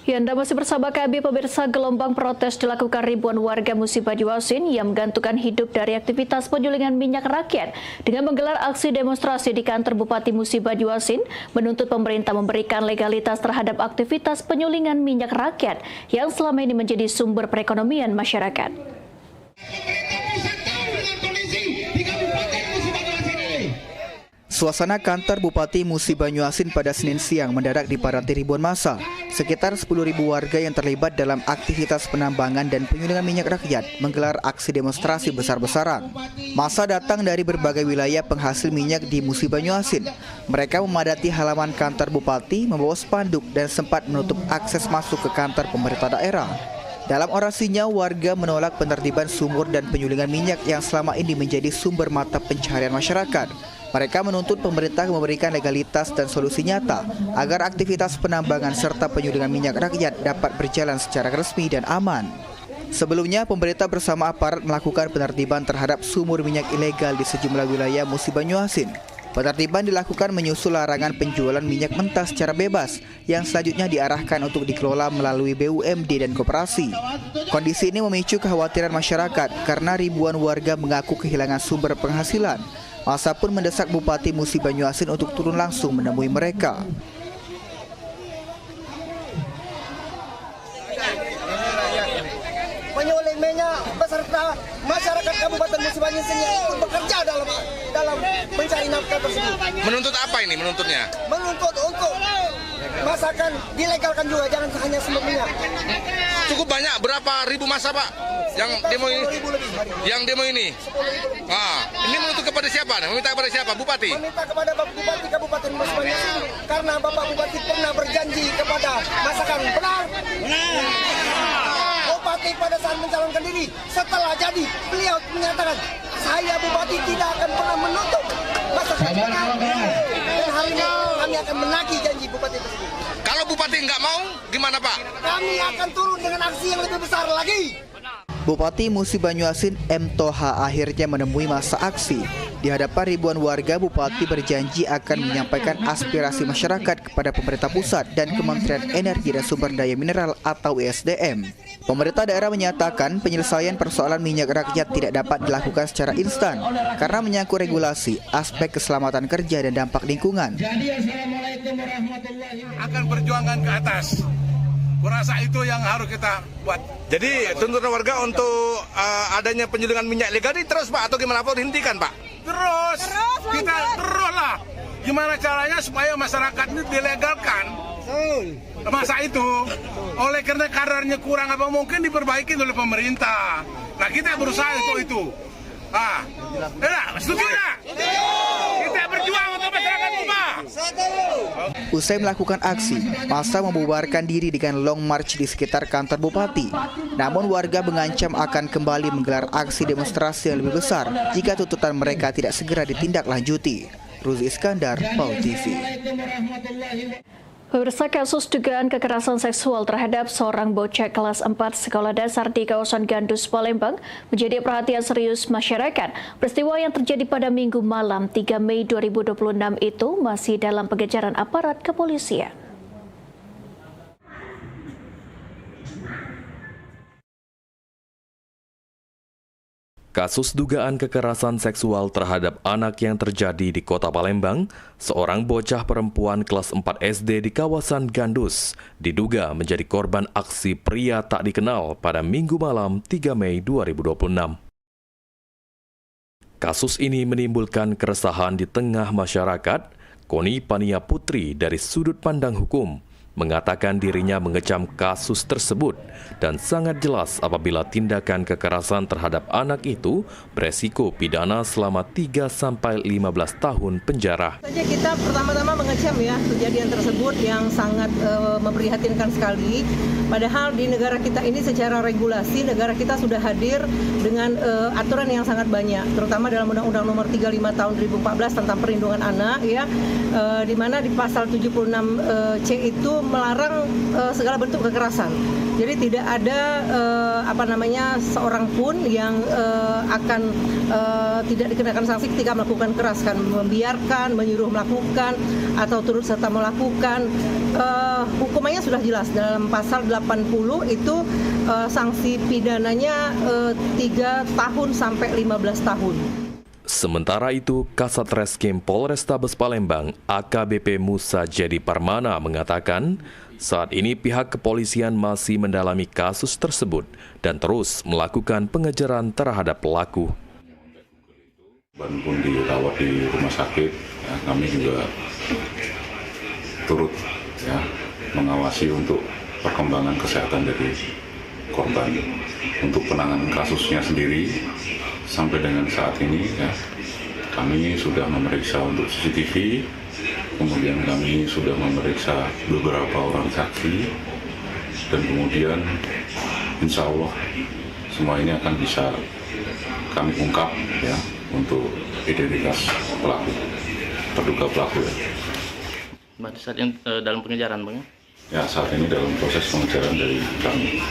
Ya, Anda masih bersama kami, pemirsa. Gelombang protes dilakukan ribuan warga Musi Banyuasin yang menggantungkan hidup dari aktivitas penyulingan minyak rakyat dengan menggelar aksi demonstrasi di kantor Bupati Musi Banyuasin menuntut pemerintah memberikan legalitas terhadap aktivitas penyulingan minyak rakyat yang selama ini menjadi sumber perekonomian masyarakat. Suasana kantor Bupati Musi Banyuasin pada Senin siang mendadak dipadati ribuan massa. Sekitar 10.000 warga yang terlibat dalam aktivitas penambangan dan penyulingan minyak rakyat menggelar aksi demonstrasi besar-besaran. Massa datang dari berbagai wilayah penghasil minyak di Musi Banyuasin. Mereka memadati halaman kantor Bupati, membawa spanduk dan sempat menutup akses masuk ke kantor pemerintah daerah. Dalam orasinya, warga menolak penertiban sumur dan penyulingan minyak yang selama ini menjadi sumber mata pencaharian masyarakat. Mereka menuntut pemerintah memberikan legalitas dan solusi nyata agar aktivitas penambangan serta penyulingan minyak rakyat dapat berjalan secara resmi dan aman. Sebelumnya, pemerintah bersama aparat melakukan penertiban terhadap sumur minyak ilegal di sejumlah wilayah Musi Banyuasin. Penertiban dilakukan menyusul larangan penjualan minyak mentah secara bebas yang selanjutnya diarahkan untuk dikelola melalui BUMD dan koperasi. Kondisi ini memicu kekhawatiran masyarakat karena ribuan warga mengaku kehilangan sumber penghasilan. Masa pun mendesak Bupati Musi Banyuasin untuk turun langsung menemui mereka. Penyuling minyak beserta masyarakat Kabupaten Musi Banyuasin yang ikut bekerja dalam mencari nafkah tersebut. Menuntut apa ini menuntutnya? Menuntut untuk masakan dilegalkan juga, jangan hanya sumber minyak. Cukup banyak, berapa ribu masa Pak? Yang demo ini? Yang demo ini? Ini menuntut kepada siapa? Meminta kepada siapa? Bupati? Meminta kepada Bapak Bupati Kabupaten Musi Banyuasin karena Bapak Bupati pernah berjanji kepada masakan. Benar? Bupati pada saat mencalonkan diri setelah jadi beliau menyatakan saya Bupati tidak akan pernah menutup masakan. Dan hari ini kami akan menagih janji Bupati tersebut. Kalau Bupati nggak mau, gimana Pak? Kami akan turun dengan aksi yang lebih besar lagi. Bupati Musi Banyuasin M. Toha akhirnya menemui masa aksi. Di hadapan ribuan warga, Bupati berjanji akan menyampaikan aspirasi masyarakat kepada pemerintah pusat dan Kementerian Energi dan Sumber Daya Mineral atau ESDM. Pemerintah daerah menyatakan penyelesaian persoalan minyak rakyat tidak dapat dilakukan secara instan karena menyangkut regulasi, aspek keselamatan kerja dan dampak lingkungan. Akan perjuangan ke atas. Kurasa itu yang harus kita buat. Jadi tuntutan warga untuk adanya penyulingan minyak ilegal ini terus Pak atau gimana Pak? Dihentikan Pak? Terus kita terus lah. Gimana caranya supaya masyarakat ini dilegalkan? Masa itu oleh karena kadarnya kurang apa mungkin diperbaiki oleh pemerintah. Nah kita berusaha untuk itu. Setuju nggak? Kita berjuang untuk masyarakat rumah. Usai melakukan aksi, massa membubarkan diri dengan long march di sekitar kantor Bupati. Namun warga mengancam akan kembali menggelar aksi demonstrasi yang lebih besar jika tuntutan mereka tidak segera ditindaklanjuti. Ruzi Iskandar, PAU TV. Pemirsa, kasus dugaan kekerasan seksual terhadap seorang bocah kelas 4 sekolah dasar di kawasan Gandus, Palembang menjadi perhatian serius masyarakat. Peristiwa yang terjadi pada Minggu malam 3 Mei 2026 itu masih dalam pengejaran aparat kepolisian. Kasus dugaan kekerasan seksual terhadap anak yang terjadi di Kota Palembang, seorang bocah perempuan kelas 4 SD di kawasan Gandus diduga menjadi korban aksi pria tak dikenal pada Minggu malam 3 Mei 2026. Kasus ini menimbulkan keresahan di tengah masyarakat. Koni Pania Putri dari sudut pandang hukum mengatakan dirinya mengecam kasus tersebut dan sangat jelas apabila tindakan kekerasan terhadap anak itu beresiko pidana selama 3-15 tahun penjara. Saja kita pertama-tama mengecam ya kejadian tersebut yang sangat memprihatinkan sekali. Padahal di negara kita ini secara regulasi negara kita sudah hadir dengan aturan yang sangat banyak, terutama dalam Undang-Undang Nomor 35 Tahun 2014 tentang perlindungan anak ya, di mana di pasal 76C itu melarang segala bentuk kekerasan. Jadi tidak ada seorang pun yang akan tidak dikenakan sanksi ketika melakukan kekerasan, membiarkan, menyuruh melakukan atau turut serta melakukan. Hukumannya sudah jelas dalam pasal 80 itu sanksi pidananya 3 tahun sampai 15 tahun. Sementara itu, Kasat Reskrim Polrestabes Palembang, AKBP Musa Jadi Parmana mengatakan, saat ini pihak kepolisian masih mendalami kasus tersebut dan terus melakukan pengejaran terhadap pelaku. Korban pun dirawat di rumah sakit, ya, kami juga turut mengawasi untuk perkembangan kesehatan dari korban. Untuk penanganan kasusnya sendiri, sampai dengan saat ini kami sudah memeriksa untuk CCTV, kemudian kami sudah memeriksa beberapa orang saksi, dan kemudian insya Allah semua ini akan bisa kami ungkap untuk identitas pelaku. terduga pelaku. Berarti saat ini dalam pengejaran, Bang? Ya, saat ini dalam proses pengejaran dari kami.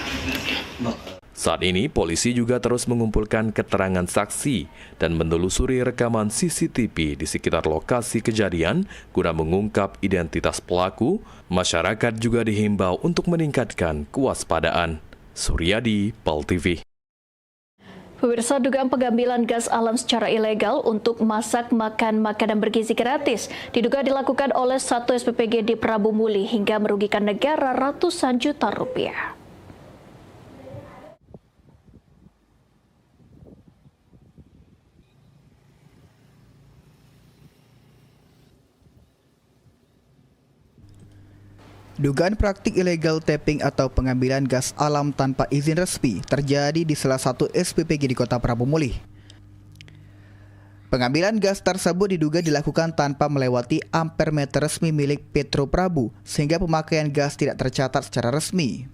Saat ini, polisi juga terus mengumpulkan keterangan saksi dan menelusuri rekaman CCTV di sekitar lokasi kejadian guna mengungkap identitas pelaku. Masyarakat juga dihimbau untuk meningkatkan kewaspadaan. Suryadi, PAL TV. Pemirsa, dugaan pengambilan gas alam secara ilegal untuk masak makan makanan bergizi gratis diduga dilakukan oleh satu SPPG di Prabu Muli hingga merugikan negara ratusan juta rupiah. Dugaan praktik ilegal tapping atau pengambilan gas alam tanpa izin resmi terjadi di salah satu SPPG di Kota Prabu Muli. Pengambilan gas tersebut diduga dilakukan tanpa melewati ampere meter resmi milik Petro Prabu, sehingga pemakaian gas tidak tercatat secara resmi.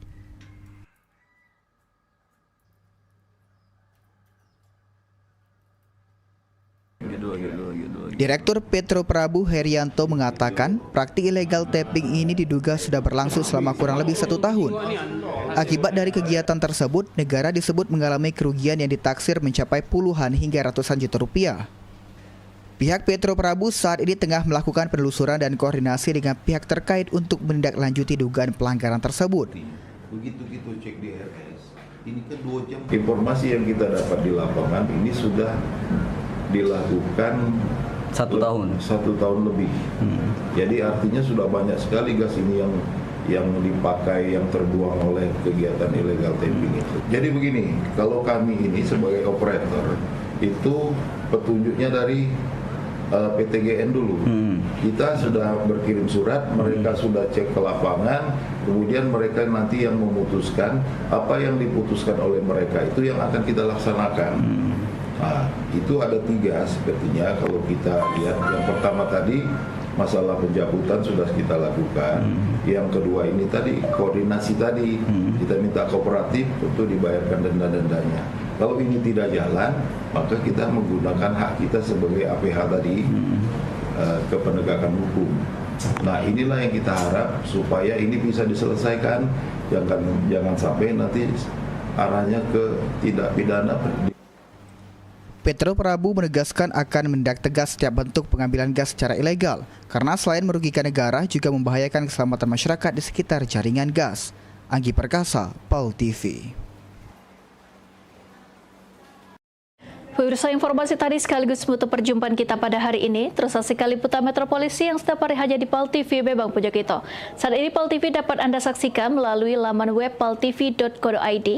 Direktur Petro Prabu Herianto mengatakan praktik ilegal tapping ini diduga sudah berlangsung selama kurang lebih 1 tahun. Akibat dari kegiatan tersebut, negara disebut mengalami kerugian yang ditaksir mencapai puluhan hingga ratusan juta rupiah. Pihak Petro Prabu saat ini tengah melakukan penelusuran dan koordinasi dengan pihak terkait untuk menindaklanjuti dugaan pelanggaran tersebut. Begitu kita cek di RS, ini kan 2 jam. Informasi yang kita dapat di lapangan ini sudah dilakukan 1 tahun. 1 tahun lebih. Jadi artinya sudah banyak sekali gas ini yang dipakai, yang terbuang oleh kegiatan ilegal tapping itu. Jadi begini, kalau kami ini sebagai operator itu petunjuknya dari PTGN dulu. Kita sudah berkirim surat, mereka sudah cek ke lapangan, kemudian mereka nanti yang memutuskan apa yang diputuskan oleh mereka itu yang akan kita laksanakan. Nah, itu ada 3 sepertinya kalau kita lihat. Yang pertama tadi masalah pencabutan sudah kita lakukan. Yang kedua ini tadi koordinasi tadi, kita minta kooperatif untuk dibayarkan denda-dendanya. Kalau ini tidak jalan, maka kita menggunakan hak kita sebagai APH tadi ke penegakan hukum. Nah, inilah yang kita harap supaya ini bisa diselesaikan, jangan sampai nanti arahnya ke tindak pidana. Petro Prabu menegaskan akan menindak tegas setiap bentuk pengambilan gas secara ilegal, karena selain merugikan negara juga membahayakan keselamatan masyarakat di sekitar jaringan gas. Anggi Perkasa, PAL TV. Pemirsa, informasi tadi sekaligus menutup perjumpaan kita pada hari ini. Terus saksikan liputan Metropolisi yang setiap hari hanya di PAL TV Bebang Pujokito. Saat ini PAL TV dapat Anda saksikan melalui laman web paltv.co.id.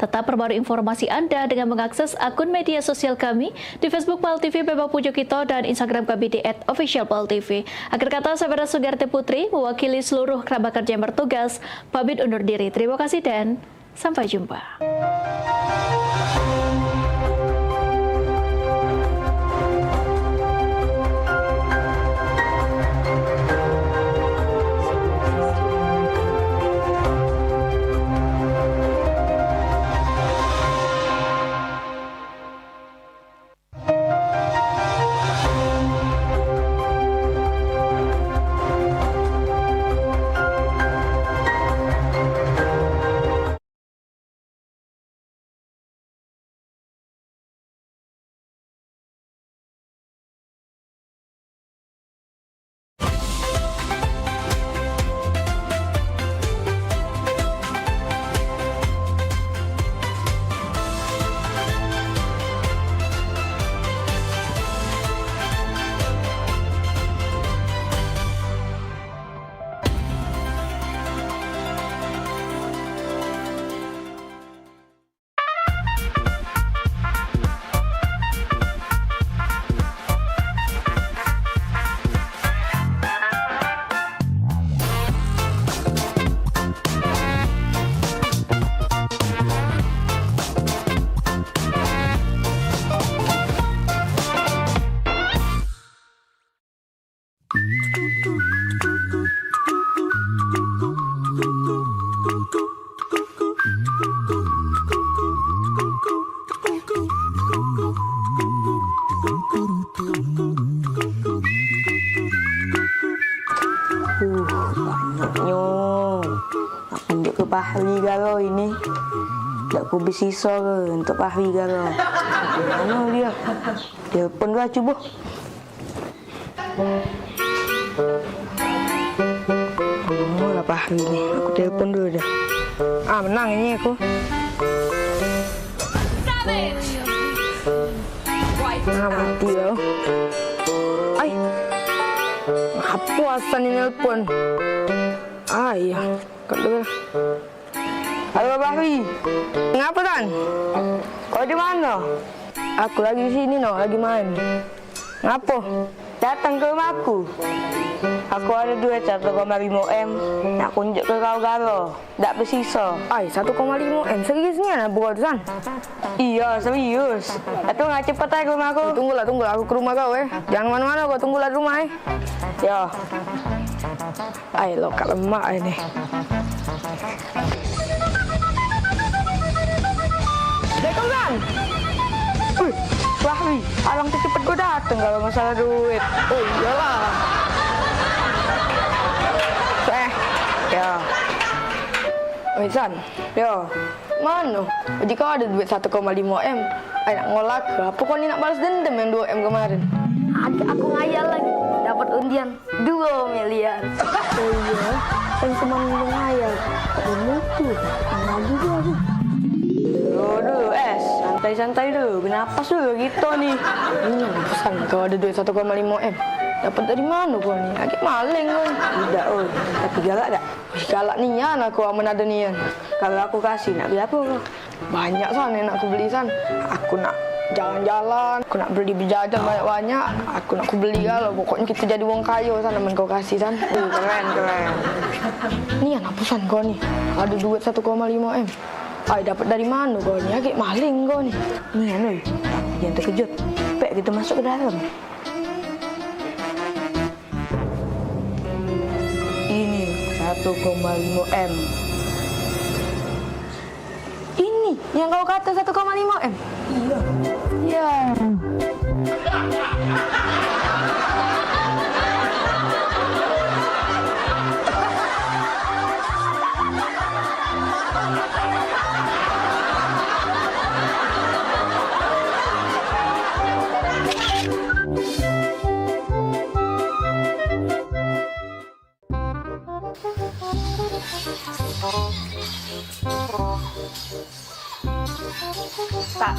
Tetap perbarui informasi Anda dengan mengakses akun media sosial kami di Facebook PAL TV Bebang Pujokito dan Instagram kami di @officialpaltv. Akhir kata, saya Vera Sugarti Putri mewakili seluruh kerabat kerja yang bertugas pamit undur diri. Terima kasih dan sampai jumpa. Banyaknya. Nak tunjuk ke Fahri kalau ini. Tak ku bersisa ke untuk Fahri kalau. Mana dia? Telepon lah cuba. Oh lah Fahri ni. Aku telepon dulu dah. Menang ini aku. Mati kau. Ay. Apa asal ni nelpon? Ya. Kau dengar. Halo Fahri. Ngapa Tan? Kau di mana? Aku lagi di sini no, lagi main. Ngapa? Datang ke rumahku. Aku ada duit 1,5 M. Nak kunjuk ke kau galo. Tak bersisa. 1,5 M. Seriusnya nak buat Tan? Iya, serius. Itu nggak cepat aja ke rumahku. Tunggulah, aku ke rumah kau Jangan mana-mana kau, tunggulah di rumah Ya. Lo kat lemak ini. Dekoran. Fahri, alang cepet gue dateng kalau masalah duit. Oh iyalah. Ya. San, mana? Jika ada duit 1,5 M, nak ngolak ke? Apa kau ni nak balas dendam yang 2 M kemarin? Aku ngayal lagi, dapat undian 2 miliar. Oh iya, kan cuma ngayal. Ada mutu, lagi dia aku. Dulu, santai-santai dulu. Bernapas dulu gitu nih. Ini pesan kau ada duit 1,5 M. Dapat dari mana kau ni? Agak maling kau. Tidak, tapi galak tak? Galak nian aku aman ada nian. Kalau aku kasih nak beli apa kau? Banyak San yang nak aku beli San. Aku nak jalan-jalan, aku nak beli berjajan banyak-banyak. Aku nak aku beli kalau pokoknya kita jadi wong kaya San, aman kau kasih San. Keren. Nian apa San kau ni? Ada duit 1,5 M. Dapat dari mana kau ni? Agak maling kau ni. Nian jangan terkejut. Pek kita masuk ke dalam. Ini 1,5 M. Ini yang kau kata 1,5 M? Iya. Kak.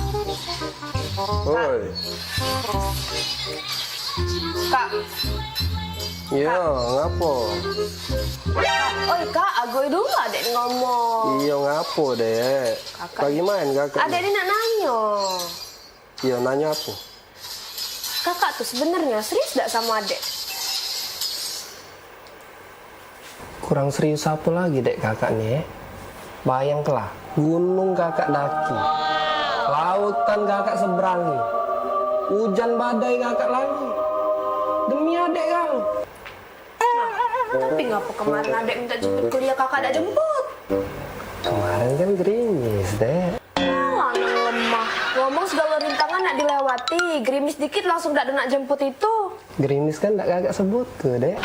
Oi. Kak. Iya, ngapo? Oi Kak, aku dulu adek ngomong. Iya, ngapo dek? Lagi main kakak? Adek ini nak nanya. Iya, nanya apa? Kakak tuh sebenarnya serius gak sama adek? Kurang serius apa lagi dek kakak nih? Bayangkanlah, gunung kakak daki, lautan kakak seberangi, hujan badai kakak lagi. Demi adek kau. Tapi ngapa kemarin adek minta jemput kuliah kakak ada jemput? Kemarin kan gerimis dek. Anak lemah. Ngomong segala rintangan nak dilewati, gerimis dikit langsung gak ada nak jemput itu. Gerimis kan tak kakak sebut ke dek.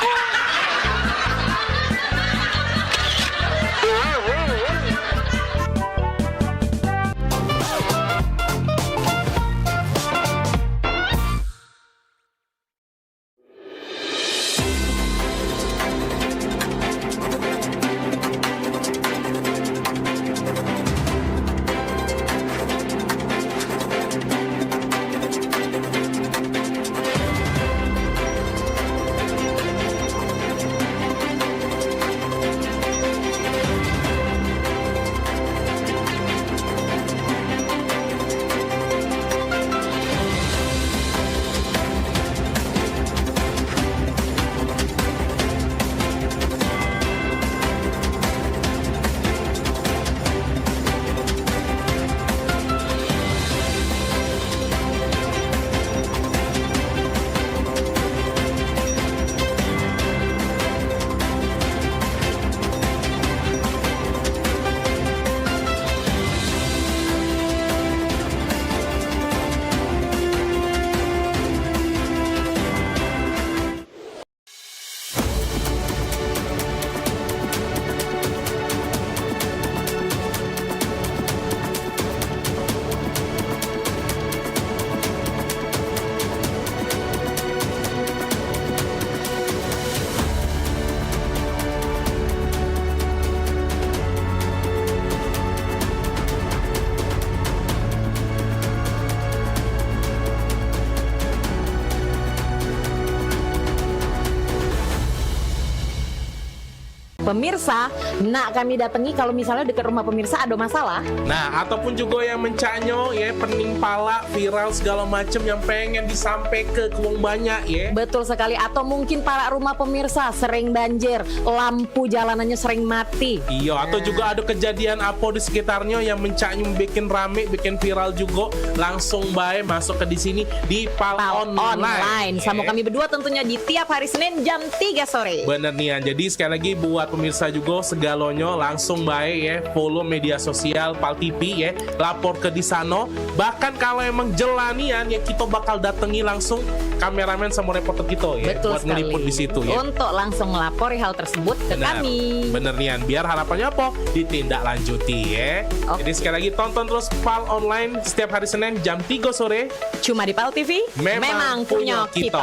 pemirsa nak kami datangi kalau misalnya dekat rumah pemirsa ada masalah. Nah, ataupun juga yang mencanyo ya, pening pala, viral segala macam yang pengen disampaikan ke uang banyak ya. Betul sekali. Atau mungkin para rumah pemirsa sering banjir, lampu jalanannya sering mati. Iya, atau juga ada kejadian apa di sekitarnya yang mencanyo bikin rame, bikin viral juga, langsung baik masuk ke di sini di Pal Online. Sama kami berdua tentunya di tiap hari Senin jam 3 sore. Bener nih, jadi sekali lagi buat pemirsa juga segalonyo langsung baik ya, follow media sosial Pal TV ya, lapor ke di sana. Bahkan kalau emang jelanian ya, kita bakal datangi langsung kameramen sama reporter kita ya. Betul buat sekali. ngeliput di situ ya. Untuk langsung melapori hal tersebut ke kami. Bener nih, biar harapannya apa? Ditindaklanjuti ya. Jadi sekali lagi tonton terus Pal Online setiap hari Senin jam 3 sore. Cuma di Pal TV. Memang punya kita.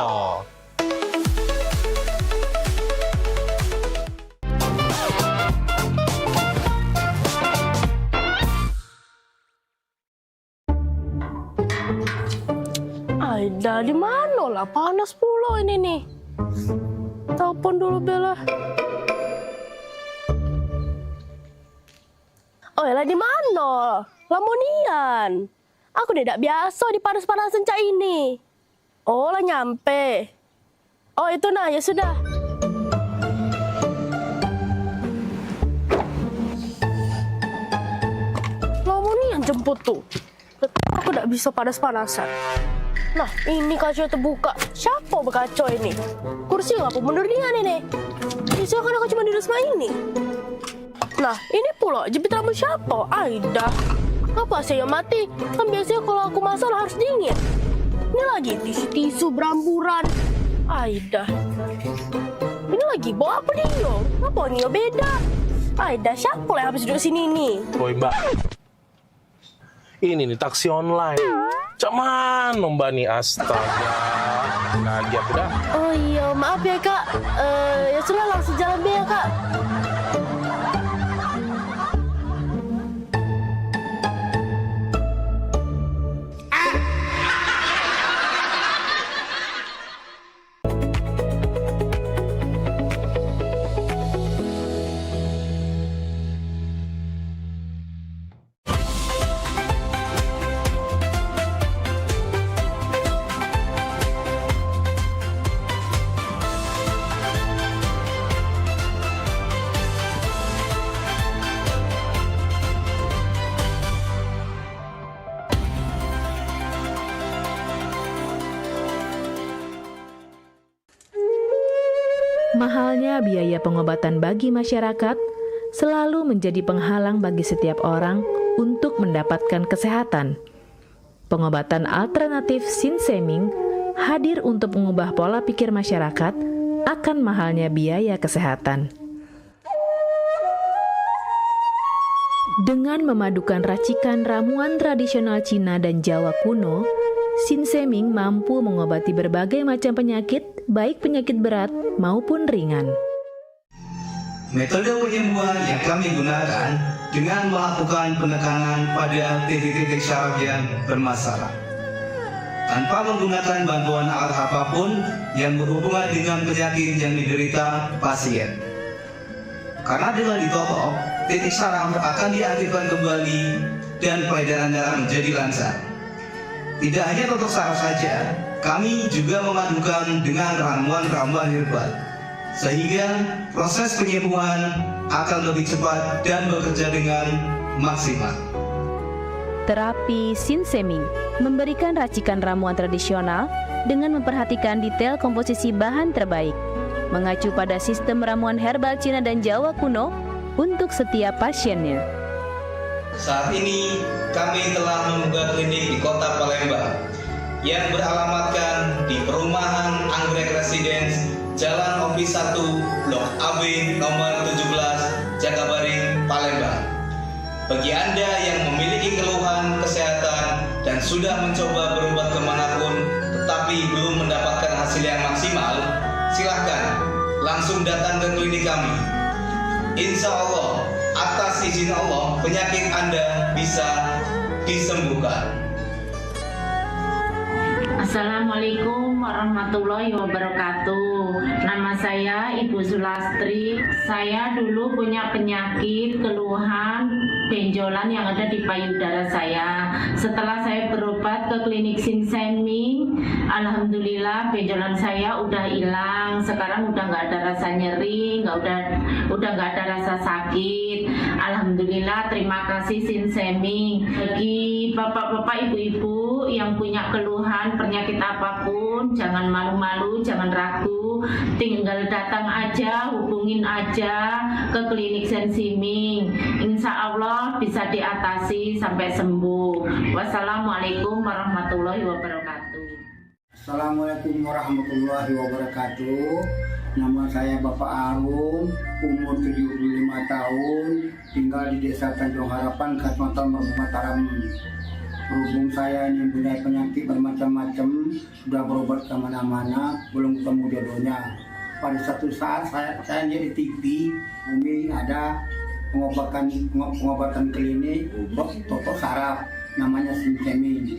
Aida di mana lah? Panas pula ini nih. Telepon dulu Bella. Oh lah di mana? Lamonian. Aku tidak biasa di panas-panasan cak ini. Oh lah nyampe. Oh itu nah ya sudah. Lamonian jemput tuh. Aku tidak bisa panas-panasan. Nah, ini kaca terbuka. Siapa berkaca ini? Kursi ngapa mundur dengan ini? Bisa kan aku cuma duduk sama ini. Nah, ini pula jepit rambut siapa? Aida. Apa saya mati? Kan biasanya kalau aku masak harus dingin. Ini lagi tisu-tisu beramburan. Aida. Ini lagi bawa apa dia? Apa ini beda? Aida, siapa yang habis duduk sini nih? Woi mbak, ini nih taksi online. Cak mana mbak nih, astaga. Lagi aku dah. Oh iya, maaf ya kak. Ya sudah langsung jalan deh ya kak. Mahalnya biaya pengobatan bagi masyarakat selalu menjadi penghalang bagi setiap orang untuk mendapatkan kesehatan. Pengobatan alternatif Sinseming hadir untuk mengubah pola pikir masyarakat akan mahalnya biaya kesehatan. Dengan memadukan racikan ramuan tradisional Cina dan Jawa kuno, Sinseming mampu mengobati berbagai macam penyakit, baik penyakit berat maupun ringan. Metode penyembuhan yang kami gunakan dengan melakukan penekanan pada titik-titik syaraf yang bermasalah, tanpa menggunakan bantuan alat apapun yang berhubungan dengan penyakit yang diderita pasien. Karena dengan ditopok, titik syaraf akan diaktifkan kembali dan peredaran darah menjadi lancar. Tidak hanya untuk saraf saja, kami juga memadukan dengan ramuan-ramuan herbal, sehingga proses penyembuhan akan lebih cepat dan bekerja dengan maksimal. Terapi Sinseming memberikan racikan ramuan tradisional dengan memperhatikan detail komposisi bahan terbaik, mengacu pada sistem ramuan herbal Cina dan Jawa kuno untuk setiap pasiennya. Saat ini kami telah membuka klinik di Kota Palembang yang beralamatkan di Perumahan Anggrek Residence, Jalan Opi 1, Blok AB nomor 17, Jakabaring, Palembang. Bagi Anda yang memiliki keluhan kesehatan dan sudah mencoba berobat kemanapun tetapi belum mendapatkan hasil yang maksimal, silahkan langsung datang ke klinik kami. Insya Allah, atas izin Allah, penyakit Anda bisa disembuhkan. Assalamualaikum warahmatullahi wabarakatuh. Nama saya Ibu Sulastri. Saya dulu punya penyakit keluhan benjolan yang ada di payudara saya. Setelah saya berobat ke klinik Sinseming, alhamdulillah benjolan saya udah hilang. Sekarang udah nggak ada rasa nyeri, udah nggak ada rasa sakit. Alhamdulillah, terima kasih Sinseming. Bagi bapak-bapak, ibu-ibu yang punya keluhan penyakit apapun, jangan malu-malu, jangan ragu, tinggal datang aja, hubungin aja ke klinik Sinseming. Insya Allah bisa diatasi sampai sembuh. Wassalamualaikum warahmatullahi wabarakatuh. Assalamualaikum warahmatullahi wabarakatuh. Nama saya Bapak Arun, umur 75 tahun, tinggal di Desa Tanjung Harapan, Kecamatan Mataram. Berhubung saya ini punya penyakit bermacam-macam, sudah berobat kemana-mana, belum ketemu jodohnya. Pada satu saat saya lihat di TV, Umi ada pengobatan klinik, totok saraf, namanya Sinseming.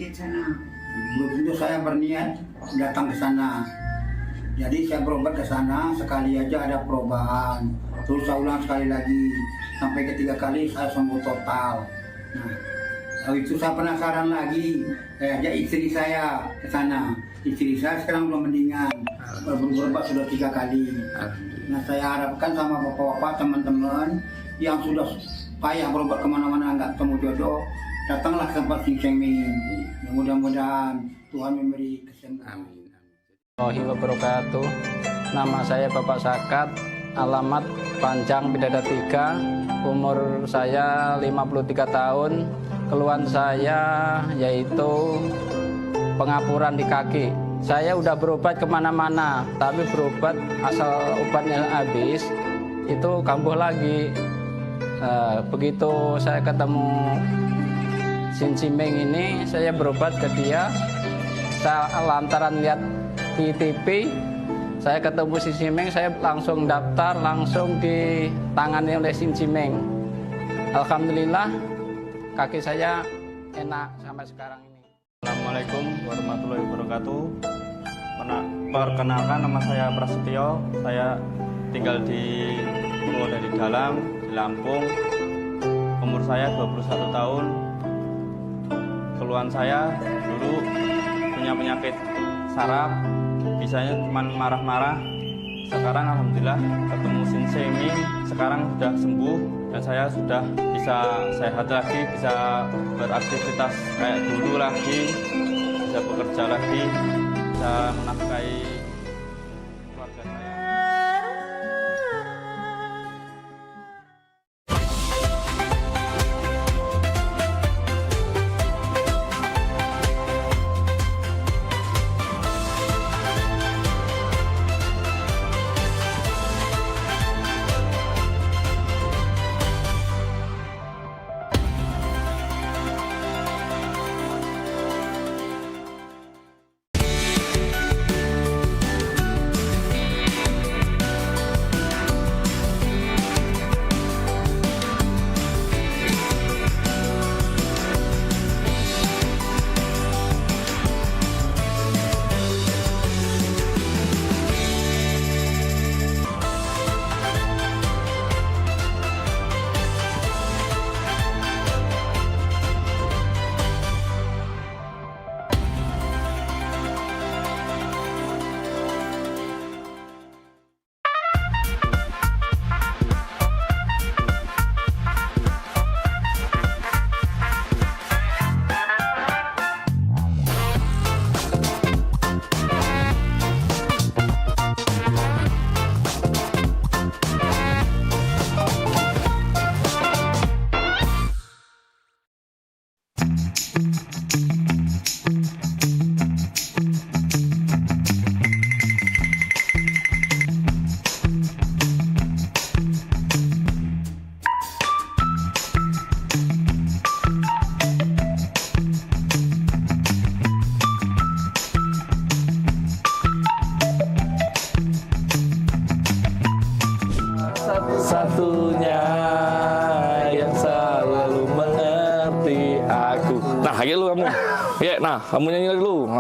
Belum itu saya berniat datang ke sana. Jadi saya berobat ke sana, sekali aja ada perubahan. Terus saya ulang sekali lagi, sampai ketiga kali saya sembuh total. Nah, itu saya penasaran lagi, saya ajak istri saya ke sana. Istri saya sekarang belum mendingan, berobat sudah 3 kali. Nah, saya harapkan sama bapak-bapak, teman-teman yang sudah payah berobat kemana-mana nggak ketemu jodoh, datanglah ke tempat Sinseming. Mudah-mudahan Tuhan memberi kesembuhan. Warahmatullahi wabarakatuh. Nama saya Bapak Sakat, alamat Panjang Bidada 3, umur saya 53 tahun. Keluhan saya yaitu pengapuran di kaki. Saya udah berobat kemana-mana, tapi berobat asal obatnya habis, itu kambuh lagi. Begitu saya ketemu Sinseming ini, saya berobat ke dia. Saya lantaran lihat di TV, saya ketemu Sinseming, saya langsung daftar, langsung ditangani oleh Sinseming. Alhamdulillah, kaki saya enak sampai sekarang ini. Assalamualaikum warahmatullahi wabarakatuh. Perkenalkan, nama saya Prasetyo. Saya tinggal di Purwodadi Dalam, di Lampung. Umur saya 21 tahun. Keluhan saya dulu punya penyakit saraf, bisanya cuma marah-marah. Sekarang alhamdulillah ketemu Sinseming, sekarang sudah sembuh dan saya sudah bisa sehat lagi, bisa beraktivitas kayak dulu lagi, bisa bekerja lagi, bisa menafkahi keluarga saya. Satunya yang selalu mengerti aku. Nah, kayak lu kamu. Ya, nah, kamu nyanyi dulu.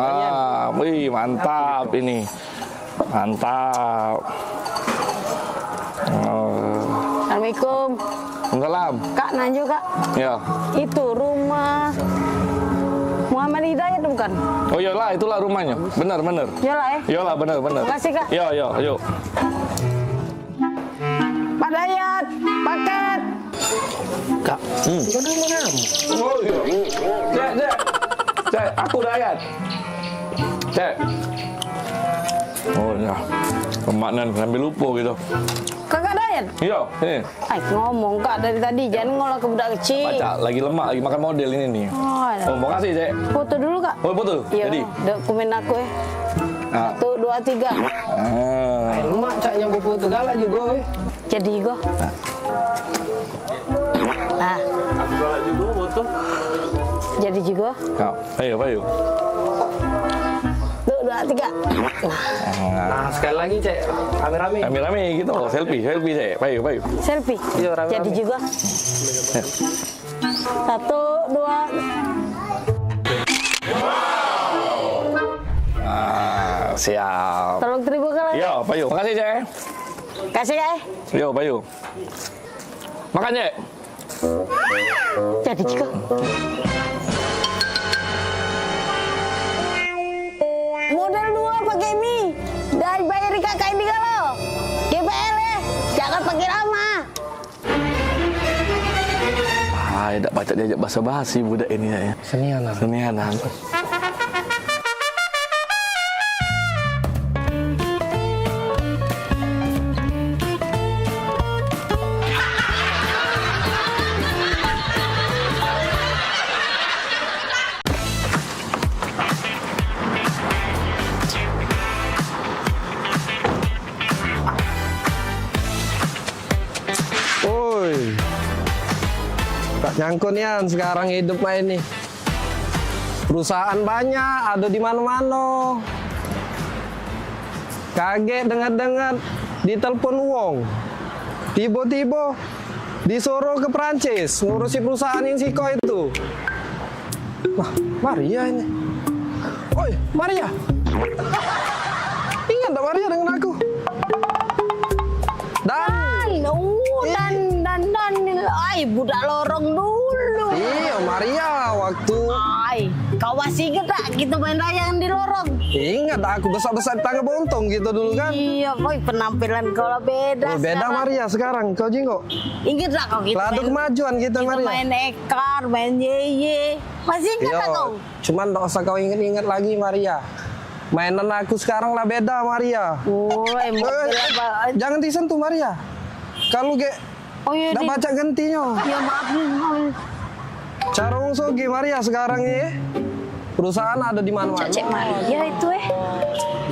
Wih, mantap ini. Mantap. Assalamualaikum. Salam. Kak, Nanju Kak. Ya. Itu rumah Muhammad Hidayat bukan? Oh iyalah, itulah rumahnya. Benar. Iyalah ya? Iyalah, benar. Makasih Kak. Yo, yuk. Pak Dayat, paket. Kak, kenapa kamu? Oh iya. Cek, aku Dayat. Cek. Oh ya, kemanan sambil lupa gitu. Kakak Dayat? Iya, ini. Ngomong Kak dari tadi, jangan ngolah ke budak kecil. Baca, lagi lemak, lagi makan model ini nih. Oh, mau kasih, Cek. Foto dulu Kak. Oh, foto? Iya, Jadi? dokumen aku ya. 1, 2, 3. Lemak cak yang foto galak juga. Jadi go. Nah. Aku galak juga foto. Jadi juga. Kau, ayo. 1, 2, 3. Nah, sekali lagi cek, rame-rame. Rame-rame gitu, selfie, Cek. Ayo. Selfie. Iya, rame-rame. Jadi juga. 1, 2. Siap. Tolong terima kasih. Yo, Payu. Makasih, Cek. Kasih ya. Yo, Payu. Makan, Cek. Jadi juga. Modal 2 pakai mie. Dan bayar kakak ini kalau. GPL ya. Jangan pakai lama. Tak baca diajak basa-basi budak ini ya. Senianan. Woi, tak nyangkut Yan sekarang hidup mah ini. Perusahaan banyak, ada di mana-mana. Kaget dengar-dengar ditelepon wong. Tiba-tiba disuruh ke Prancis ngurusi perusahaan yang Siko itu. Wah, Maria ini. Oi, Maria. Ingat tak Maria dengan aku? Ay, budak lorong dulu. Iya, Maria waktu. Ay, kau masih ingat tak kita main layangan di lorong? Ingat aku besar-besar di tangga bontong gitu dulu kan? Iya, boy, penampilan kau lah beda. Beda sekarang. Maria sekarang, kau jinggo. Ingat tak kau kita Ladu kemajuan kita Maria. main ekar, main yeye. Masih ingat tak kau? Cuman tak usah kau ingat-ingat lagi Maria. Mainan aku sekarang lah beda Maria. Jangan disentuh Maria. Kalau nggak baca gentinya. Ya maaf. Cara wong sogi Maria sekarang ini perusahaan ada di mana-mana. Cek Maria itu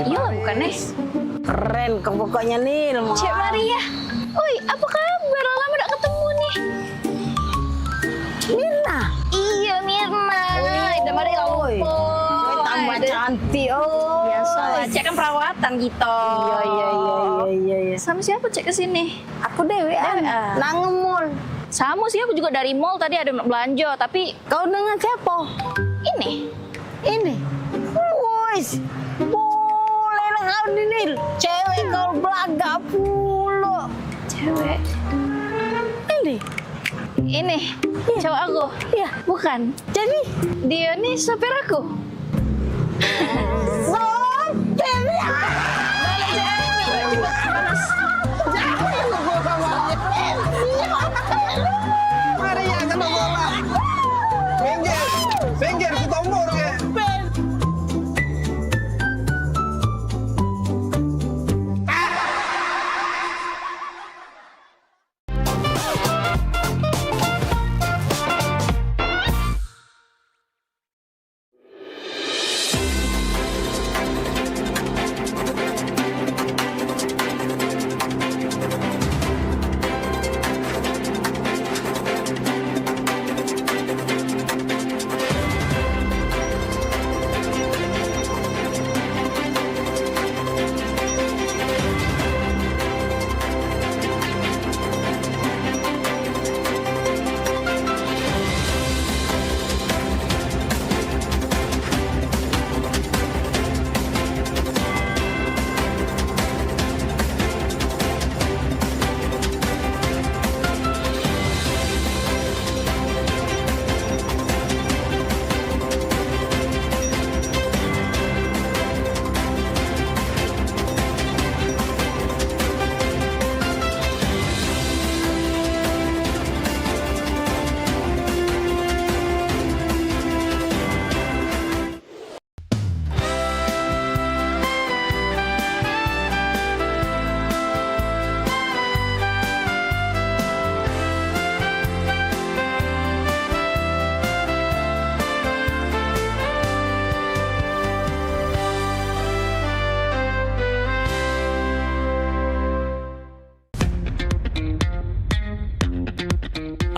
Iya bukan Nes? Keren kau pokoknya nih. Cek Maria. Oi, apa kabar? Lama gak ketemu nih. Mirna. Iya Mirna. Ada Maria lupa. Tambah cantik. Biasa lah. Cek kan perawatan gitu. Iya. Sama siapa cek kesini? Aku Dewean. Nang mall. Sama sih aku juga dari mall tadi ada belanja tapi kau dengan siapa? Ini. Woi. Boleh lah kau ini. Cewek kau belaga pula. Cewek. Ini. Cowok aku. Iya. Bukan. Jadi dia nih sopir aku. Maria kena bola. Minggir, kita umur ya.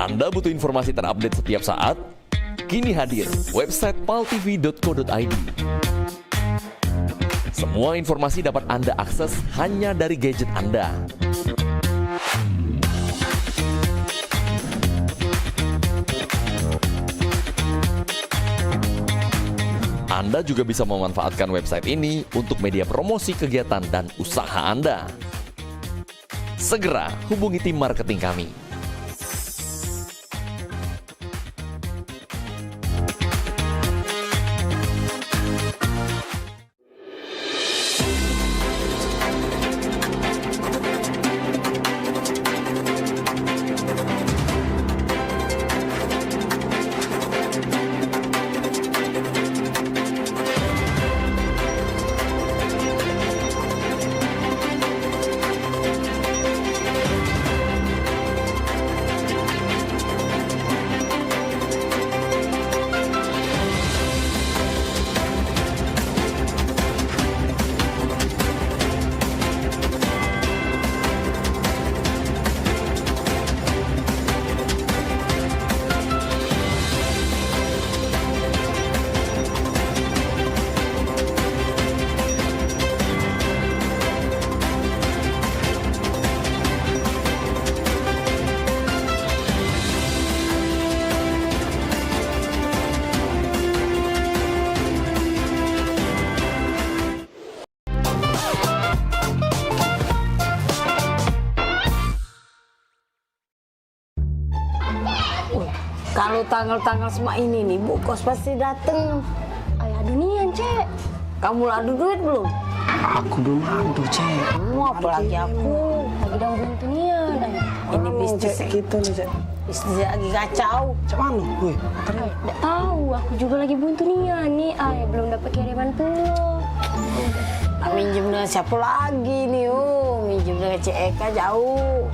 Anda butuh informasi terupdate setiap saat? Kini hadir website paltv.co.id. Semua informasi dapat Anda akses hanya dari gadget Anda. Anda juga bisa memanfaatkan website ini untuk media promosi kegiatan dan usaha Anda. Segera hubungi tim marketing kami. Kalau tanggal-tanggal semua ini nih, Bu Kos pasti dateng. Ayah dunian, Cek. Kamu adu duit belum? Aku belum adu, Cek. Apalagi aku. Lagi dalam bulan dunian, ayah. Ini bisnis gitu nih, Cek. Bisnis lagi kacau. Cek mana? Wih, Nggak tahu, aku juga lagi buntu nih, nih. Ayah belum dapat kiriman pula. Minjem dengan siapa lagi nih? Minjem dengan Cik Eka jauh.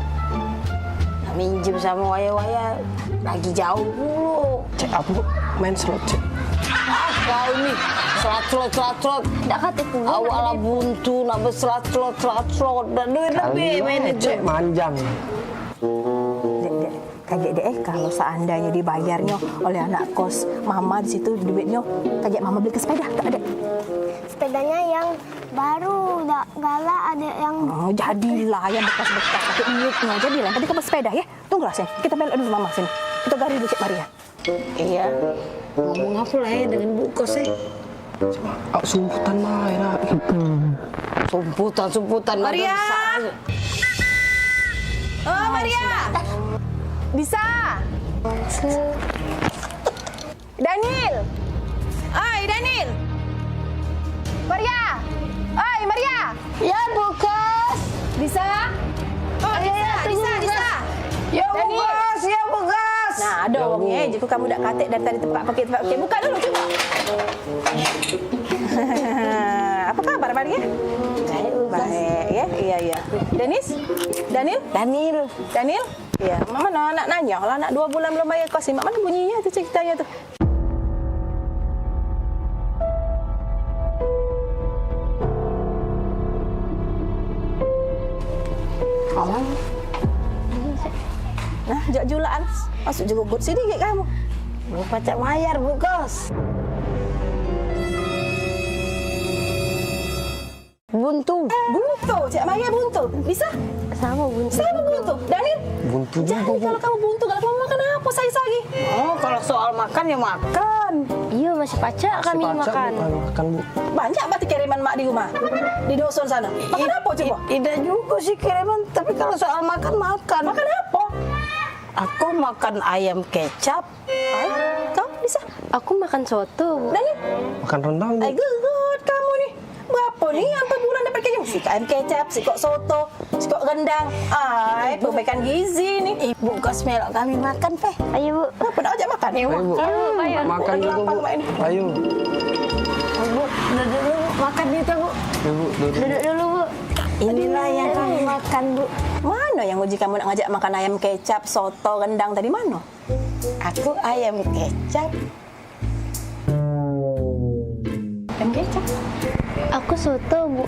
Minjem sama waya-waya lagi jauh dulu. Cek, aku main slot, Cek. Kau nih slot. Nggak kata pula. Awalnya buntu, nak berslot. Dan duit lebih main itu. Cek, manjang. Kayak deh, kalau seandainya dibayarnya oleh anak kos mama di situ duitnya, kayak mama beli ke sepeda, tak ada. Sepedanya yang baru, galak ada yang... Oh, jadilah yang bekas-bekas, pakai iutnya, jadilah. Tadi kamu sepeda ya, tunggulah sini, kita belok dulu mama sini. Kita gari dulu Cik Maria. Iya, ngomong apa lah ya dengan Bu Kos ya? Sumputan mah ya. Sumputan. Maria! Oh, Maria! Bisa? Daniel! Oi, Daniel! Maria! Oi, Maria! Ya, Bu Kos! Bisa? Oh, bisa. Ya, Bu Kos! Nah, ada orangnya. Jika kamu dah katik dari tadi tempat pakai. Buka dulu, coba. Apa kabar, Maria? Baik, ya? Iya. Daniel? Iya. Mana anak nanya? Kalau anak 2 bulan belum bayar kos, mak mana bunyinya tu ceritanya tu? Nah, julaan. Masuk juga gut sini ke kamu. Lupa cak bayar, Bu Kos. Buntu, Cik Maya buntu. Bisa? Sama buntu. Daniel? Buntu Jadi kalau kamu buntu, kalau kamu makan apa lagi? Oh, kalau soal makan ya makan. Iya, masih pacak kami makan. Makan, Bu. Banyak berarti kiriman mak di rumah? Di dusun sana. Makan apa coba? Tidak juga sih kiriman, tapi kalau soal makan. Makan apa? Aku makan ayam kecap. Kau bisa? Aku makan soto. Daniel? Makan rendang, Bu. Good kamu nih. Berapa nih sampai bulan dapat kecap? Si ayam kecap, si kok soto, si kok rendang. Perbaikan gizi nih. Ibu Kos melok kami makan, Peh. Ayo, Bu. Apa nak ajak makan? Ayo, Bu. Ayo. Makan juga, Bu. Ayo. Bu, duduk dulu, makan itu, Bu. Duduk dulu, Bu. Inilah yang kami makan, Bu. Mana yang uji kamu nak ngajak makan ayam kecap, soto, rendang tadi mana? Aku ayam kecap. Ayam kecap? Aku soto, Bu.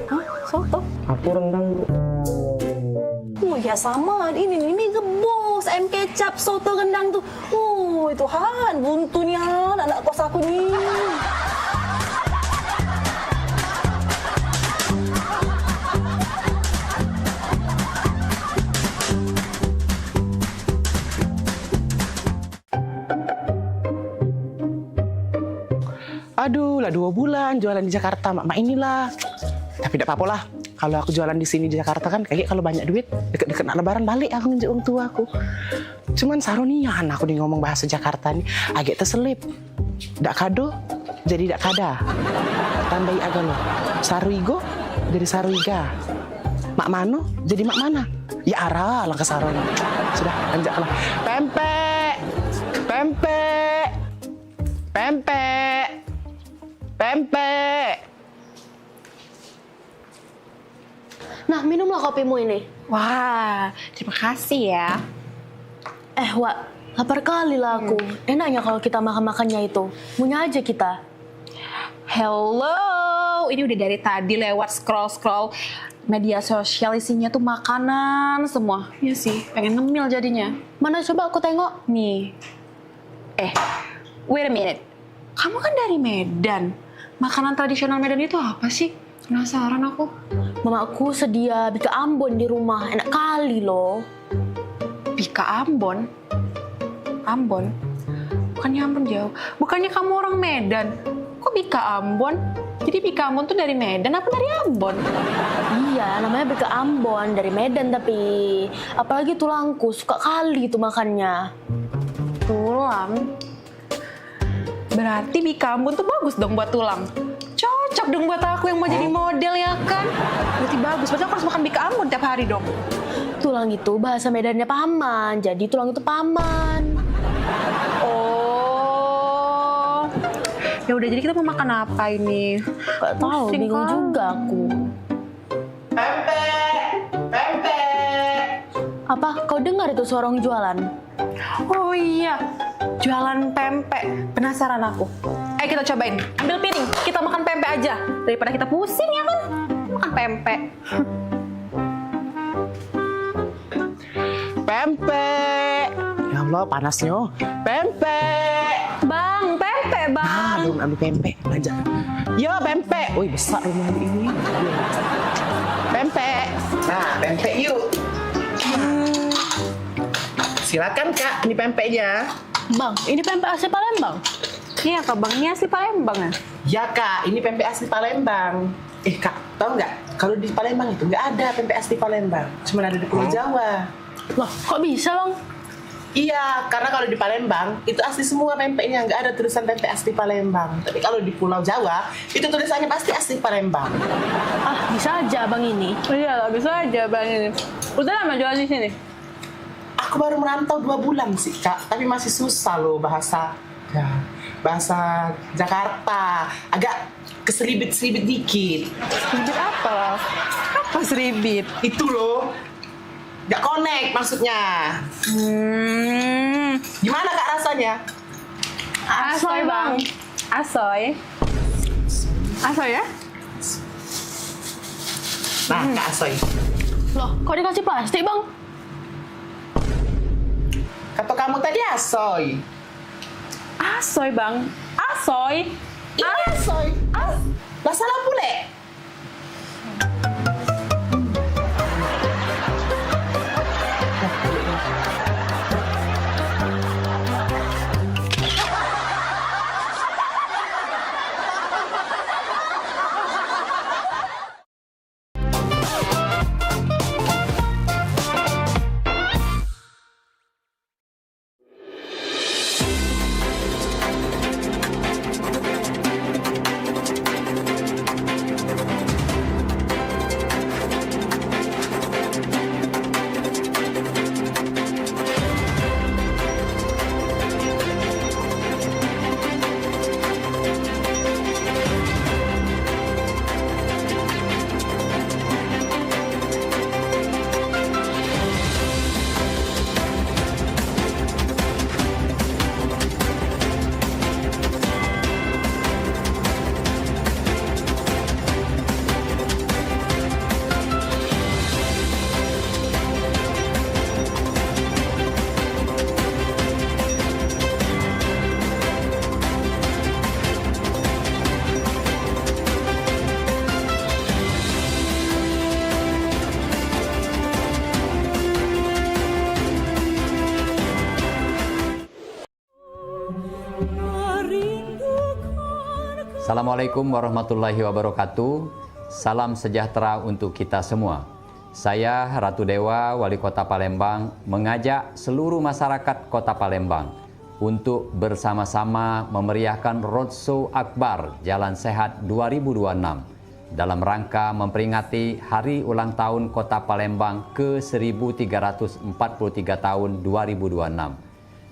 Hah? Soto? Aku rendang, Bu. ya sama. Ini mie gebos, ayam kecap, soto rendang tuh. Oh, Tuhan, buntu nih anak kos aku nih. Aduh, lah 2 bulan jualan di Jakarta, mak inilah. Tapi tidak apa-apa lah. Kalau aku jualan di sini di Jakarta kan, kayak kalau banyak duit, deket-deket nak lebaran balik aku nunjuk orang tua aku. Cuman saronian aku nih ngomong bahasa Jakarta nih, agak terselip. Dak kado, jadi dak kada. Tambahi agak lo. Saruigo, jadi saruiga. Mak mano, jadi mak mana. Ya arah lah ke saroni. Sudah, lanjutlah. Pempek, pempek, pempek, pempek. Nah, minumlah kopimu ini. Wah, terima kasih ya. Wak, lapar kali lah aku. Enaknya kalau kita makan-makannya itu. Punya aja kita. Hello, ini udah dari tadi lewat scroll media sosial, isinya tuh makanan semua. Ya sih, pengen ngemil jadinya. Mana coba aku tengok. Nih. Wait a minute. Kamu kan dari Medan. Makanan tradisional Medan itu apa sih? Penasaran aku. Mamaku sedia bika Ambon di rumah. Enak kali loh. Bika Ambon? Ambon? Bukannya Ambon jauh. Bukannya kamu orang Medan. Kok Bika Ambon? Jadi Bika Ambon tuh dari Medan apa dari Ambon? Iya, namanya Bika Ambon. Dari Medan tapi. Apalagi tulangku. Suka kali itu makannya. Tulang? Berarti Bika Ambon tuh bagus dong buat tulang. Cocok dong buat aku yang mau jadi model ya kan? Berarti bagus, berarti aku harus makan Bika Ambon tiap hari dong. Tulang itu bahasa Medannya paman, jadi tulang itu paman. Oh. Ya udah, jadi kita mau makan apa ini? Gak tahu, bingung juga aku. Pempek, pempek. Apa? Kau dengar itu suara orang jualan? Oh iya, jualan pempek. Penasaran aku. Ayo kita cobain. Ambil piring, kita makan pempek aja. Daripada kita pusing ya kan? Makan pempek. Pempek. Ya Allah, panasnya. Pempek. Bang, pempek bang. Belum ambil pempek, aja. Yo, pempek. Wih, besar rumah ini. Pempek. Nah, pempek yuk. Silakan Kak, ini pempeknya. Bang, ini pempek asli Palembang. Iya Kak, Bang, ini asli Palembang ya? Ya Kak, ini pempek asli Palembang. Kak, tahu nggak? Kalau di Palembang itu nggak ada pempek asli Palembang, cuma ada di Pulau Jawa. Loh, kok bisa Bang? Iya, karena kalau di Palembang itu asli semua pempeknya, nggak ada tulisan pempek asli Palembang. Tapi kalau di Pulau Jawa itu tulisannya pasti asli Palembang. Ah, bisa aja Bang ini. Iya lah, bisa aja Bang ini. Udah lama jualan di sini? Aku baru merantau 2 bulan sih Kak, tapi masih susah loh bahasa Jakarta. Agak keselibit-selibit dikit. Seribit apa? Apa seribit? Itu loh. Gak connect maksudnya. Gimana Kak rasanya? Asoy Bang. Asoy. Asoy ya? Nah, Kak Asoy. Loh, kok dikasih plastik Bang? Kata kamu tadi asoy. Asoy Bang. Asoy. Ini asoy. Lah salah pule. Assalamualaikum warahmatullahi wabarakatuh. Salam sejahtera untuk kita semua. Saya Ratu Dewa, Wali Kota Palembang, mengajak seluruh masyarakat Kota Palembang untuk bersama-sama memeriahkan Roadshow Akbar Jalan Sehat 2026 dalam rangka memperingati Hari Ulang Tahun Kota Palembang ke-1343 tahun 2026.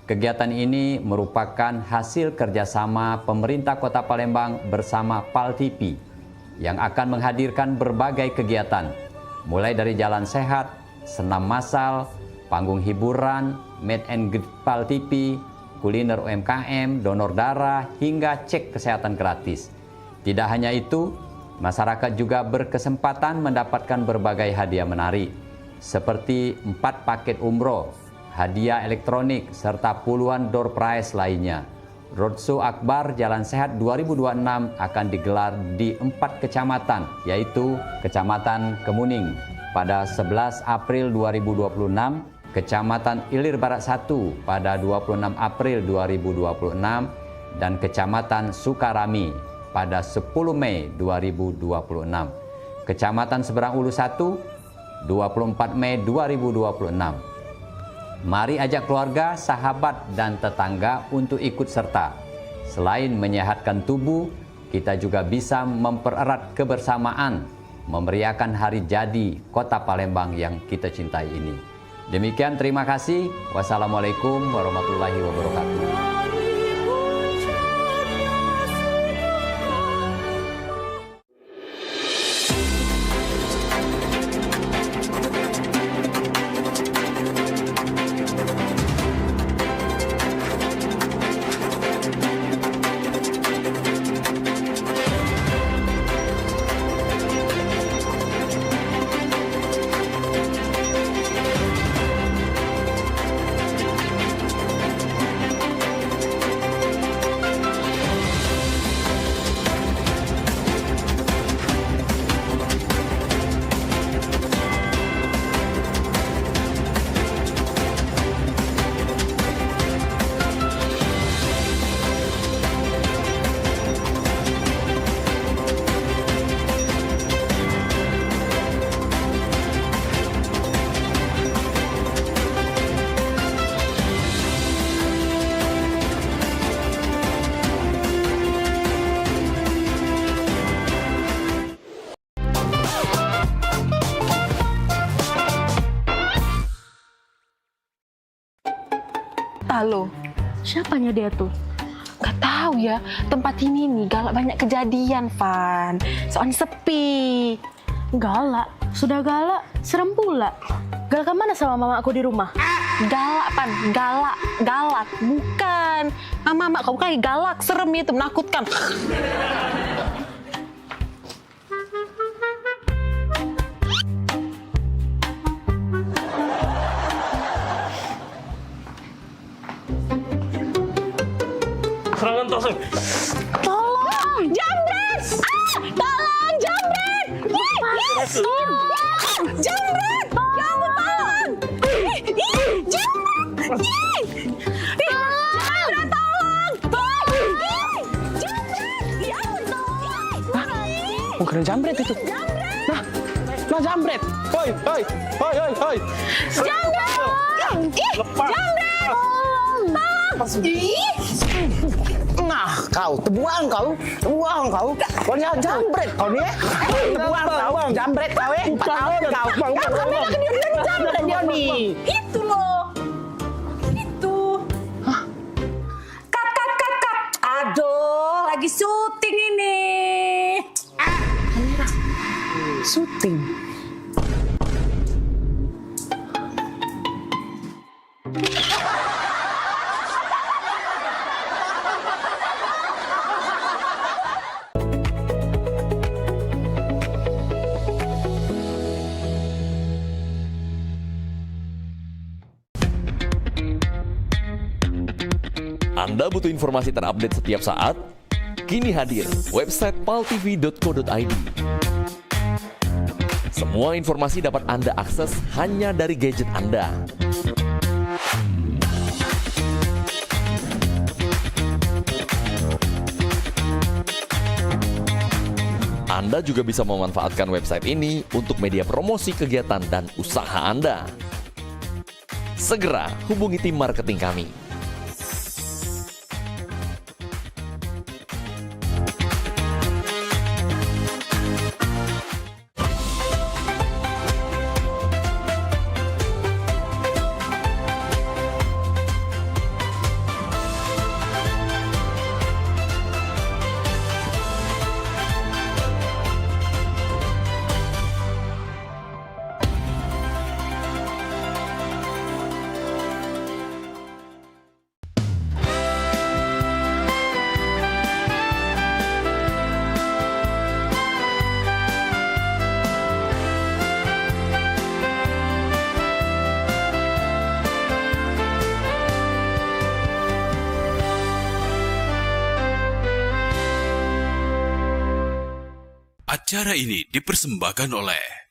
Kegiatan ini merupakan hasil kerjasama pemerintah Kota Palembang bersama PAL TV yang akan menghadirkan berbagai kegiatan, mulai dari jalan sehat, senam massal, panggung hiburan, meet and greet PAL TV, kuliner UMKM, donor darah, hingga cek kesehatan gratis. Tidak hanya itu, masyarakat juga berkesempatan mendapatkan berbagai hadiah menarik, seperti 4 paket umroh, hadiah elektronik, serta puluhan door prize lainnya. Roadshow Akbar Jalan Sehat 2026 akan digelar di 4 kecamatan, yaitu Kecamatan Kemuning pada 11 April 2026, Kecamatan Ilir Barat 1 pada 26 April 2026, dan Kecamatan Sukarami pada 10 Mei 2026. Kecamatan Seberang Ulu 1, 24 Mei 2026. Mari ajak keluarga, sahabat, dan tetangga untuk ikut serta. Selain menyehatkan tubuh, kita juga bisa mempererat kebersamaan, memeriahkan hari jadi Kota Palembang yang kita cintai ini. Demikian, terima kasih. Wassalamualaikum warahmatullahi wabarakatuh. Halo, siapanya dia tuh? Gak tahu ya, tempat ini nih galak banyak kejadian, Van. Soalnya sepi. Galak? Sudah galak, serem pula. Galak mana sama mama aku di rumah? Galak, Pan. Galak. Bukan. Mama kamu kayak galak, serem itu, menakutkan. Serangan tosok. Tolong, jambret! Tolong, jambret! Tolong, jambret! Ya ampun, tolong! Jambret! Jambret, tolong! Jambret! Ya ampun, tolong! Bukan jambret itu. Nah jambret. Hoi. Jambret! Lepas. Jambret! Nah, kau tebuang kau. Kau ni jambret kau ni. Tebuang kau, jambret kau 4 tahun kau. Kau bilang dia jambret dia ni. Itu loh. Itu. Kat. Aduh, lagi syuting ini. Syuting. Anda butuh informasi terupdate setiap saat? Kini hadir website paltv.co.id. Semua informasi dapat Anda akses hanya dari gadget Anda. Anda juga bisa memanfaatkan website ini untuk media promosi kegiatan dan usaha Anda. Segera hubungi tim marketing kami. Acara ini dipersembahkan oleh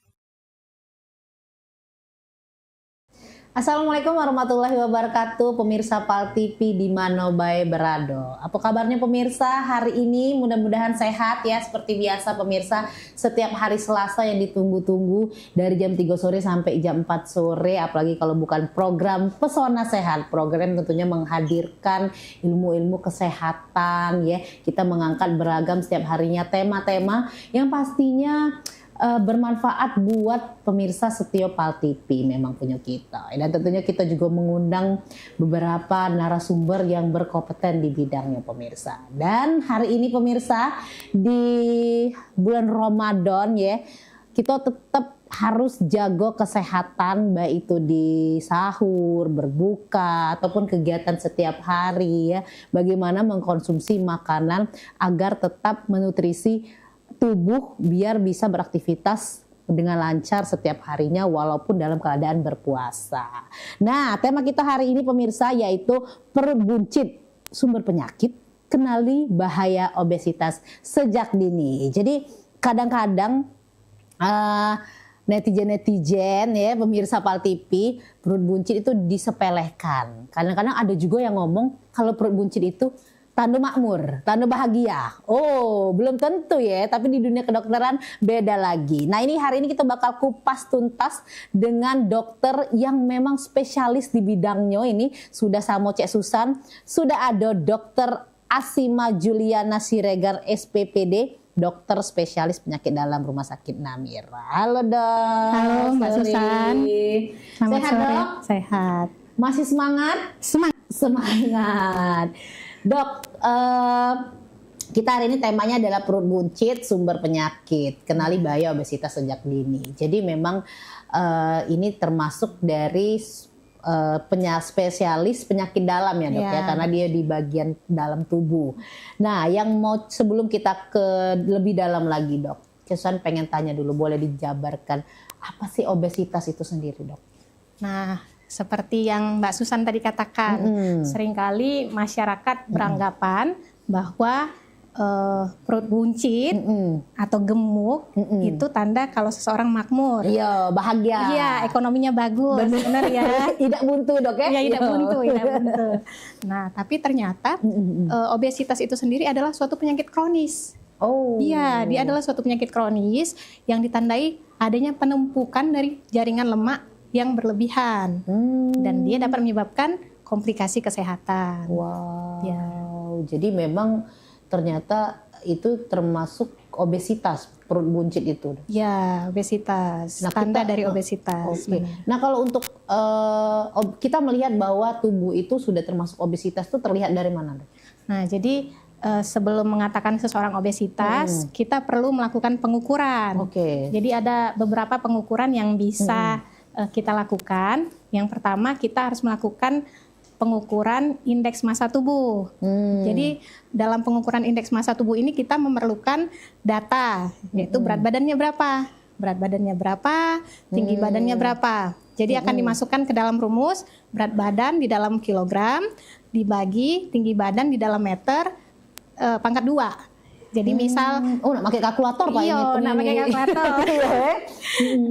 Assalamualaikum warahmatullahi wabarakatuh, pemirsa PAL TV di Mano Bae Berado. Apa kabarnya pemirsa? Hari ini mudah-mudahan sehat ya. Seperti biasa pemirsa, setiap hari Selasa yang ditunggu-tunggu dari jam 3 sore sampai jam 4 sore. Apalagi kalau bukan program Pesona Sehat. Program tentunya menghadirkan ilmu-ilmu kesehatan ya. Kita mengangkat beragam setiap harinya tema-tema yang pastinya bermanfaat buat pemirsa setia PAL TV memang punya kita. Dan tentunya kita juga mengundang beberapa narasumber yang berkompeten di bidangnya pemirsa. Dan hari ini pemirsa di bulan Ramadan ya, kita tetap harus jaga kesehatan baik itu di sahur, berbuka ataupun kegiatan setiap hari ya. Bagaimana mengkonsumsi makanan agar tetap menutrisi tubuh biar bisa beraktivitas dengan lancar setiap harinya walaupun dalam keadaan berpuasa. Nah, tema kita hari ini pemirsa yaitu perut buncit, sumber penyakit, kenali bahaya obesitas sejak dini. Jadi kadang-kadang netizen ya pemirsa PAL TV, perut buncit itu disepelekan. Kadang-kadang ada juga yang ngomong kalau perut buncit itu tanda makmur, tanda bahagia. Oh, belum tentu ya, tapi di dunia kedokteran beda lagi. Nah, ini hari ini kita bakal kupas tuntas dengan dokter yang memang spesialis di bidangnya ini. Sudah sama Cek Susan, sudah ada Dokter Asima Juliana Siregar SPPD, dokter spesialis penyakit dalam Rumah Sakit Namira. Halo dok. Halo Mbak Susan. Selamat Sehat sore. dok? Sehat. Masih semangat? Semangat. Dok, kita hari ini temanya adalah perut buncit, sumber penyakit, kenali bahaya obesitas sejak dini. Jadi memang ini termasuk dari spesialis penyakit dalam ya dok ya, karena dia di bagian dalam tubuh. Nah, yang mau sebelum kita ke lebih dalam lagi dok, Susan pengen tanya dulu, boleh dijabarkan apa sih obesitas itu sendiri dok? Nah, seperti yang Mbak Susan tadi katakan, seringkali masyarakat beranggapan bahwa perut buncit atau gemuk itu tanda kalau seseorang makmur. Iya, bahagia. Iya, ekonominya bagus. Benar ya. Tidak buntu dok ya? Iya, tidak buntu. Nah, tapi ternyata obesitas itu sendiri adalah suatu penyakit kronis. Oh. Iya, dia adalah suatu penyakit kronis yang ditandai adanya penumpukan dari jaringan lemak yang berlebihan, dan dia dapat menyebabkan komplikasi kesehatan. Wow. Ya. Jadi memang ternyata itu termasuk obesitas, perut buncit itu. Ya, obesitas. Nah, tanda dari obesitas. Okay. Nah, kalau untuk kita melihat bahwa tubuh itu sudah termasuk obesitas itu terlihat dari mana? Nah, jadi sebelum mengatakan seseorang obesitas, kita perlu melakukan pengukuran. Jadi ada beberapa pengukuran yang bisa kita lakukan. Yang pertama, kita harus melakukan pengukuran indeks massa tubuh. Jadi dalam pengukuran indeks massa tubuh ini kita memerlukan data, yaitu berat badannya berapa, tinggi badannya berapa. Jadi akan dimasukkan ke dalam rumus, berat badan di dalam kilogram, dibagi tinggi badan di dalam meter, pangkat 2. Jadi misal, nak pakai kalkulator Pak, iya, nak pakai kalkulator.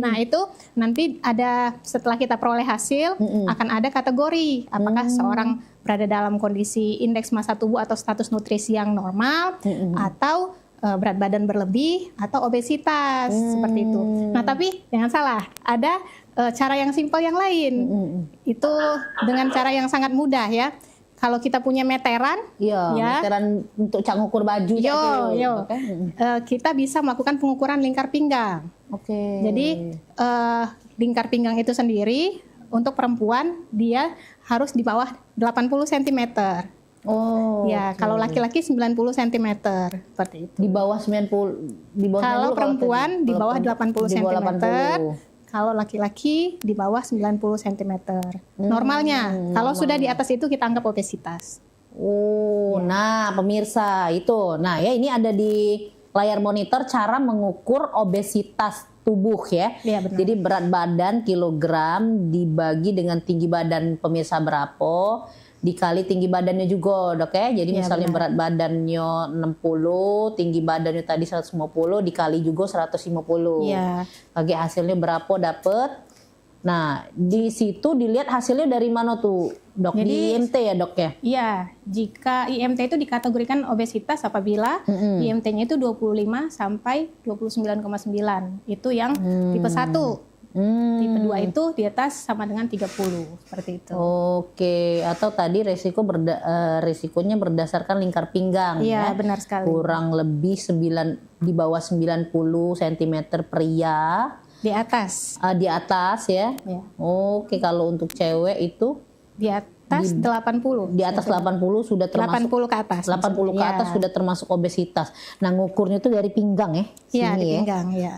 Nah itu nanti ada, setelah kita peroleh hasil, akan ada kategori apakah seorang berada dalam kondisi indeks massa tubuh atau status nutrisi yang normal, atau berat badan berlebih atau obesitas seperti itu. Nah, tapi jangan salah, ada cara yang simpel yang lain. Itu dengan cara yang sangat mudah ya. Kalau kita punya meteran, meteran untuk cak ngukur baju, kita bisa melakukan pengukuran lingkar pinggang. Jadi lingkar pinggang itu sendiri untuk perempuan dia harus di bawah 80 cm. Kalau laki-laki 90 cm seperti itu. Di bawah 90, kalau perempuan di bawah 80 cm. Kalau laki-laki di bawah 90 cm. Normalnya. Kalau sudah di atas itu kita anggap obesitas. Nah pemirsa itu. Nah ya ini ada di layar monitor cara mengukur obesitas tubuh ya. Jadi berat badan kilogram dibagi dengan tinggi badan pemirsa berapa, dikali tinggi badannya juga dok ya. Jadi misalnya berat badannya 60, tinggi badannya tadi 150, dikali juga 150. Bagi hasilnya berapa dapet. Nah di situ dilihat hasilnya dari mana tuh dok? Jadi, di IMT ya dok ya? Iya, jika IMT itu dikategorikan obesitas apabila IMT-nya itu 25 sampai 29,9. Itu yang tipe 1. Tipe 2 itu di atas sama dengan 30 seperti itu. Atau tadi resikonya berdasarkan lingkar pinggang ya. Benar sekali. Kurang lebih di bawah 90 cm pria. Di atas. Di atas ya. Kalau untuk cewek itu di atas 80. Di atas 80 sudah termasuk 80 ke atas. 80 ke atas sudah termasuk obesitas. Nah, ngukurnya itu dari pinggang ya. Iya, di pinggang ya.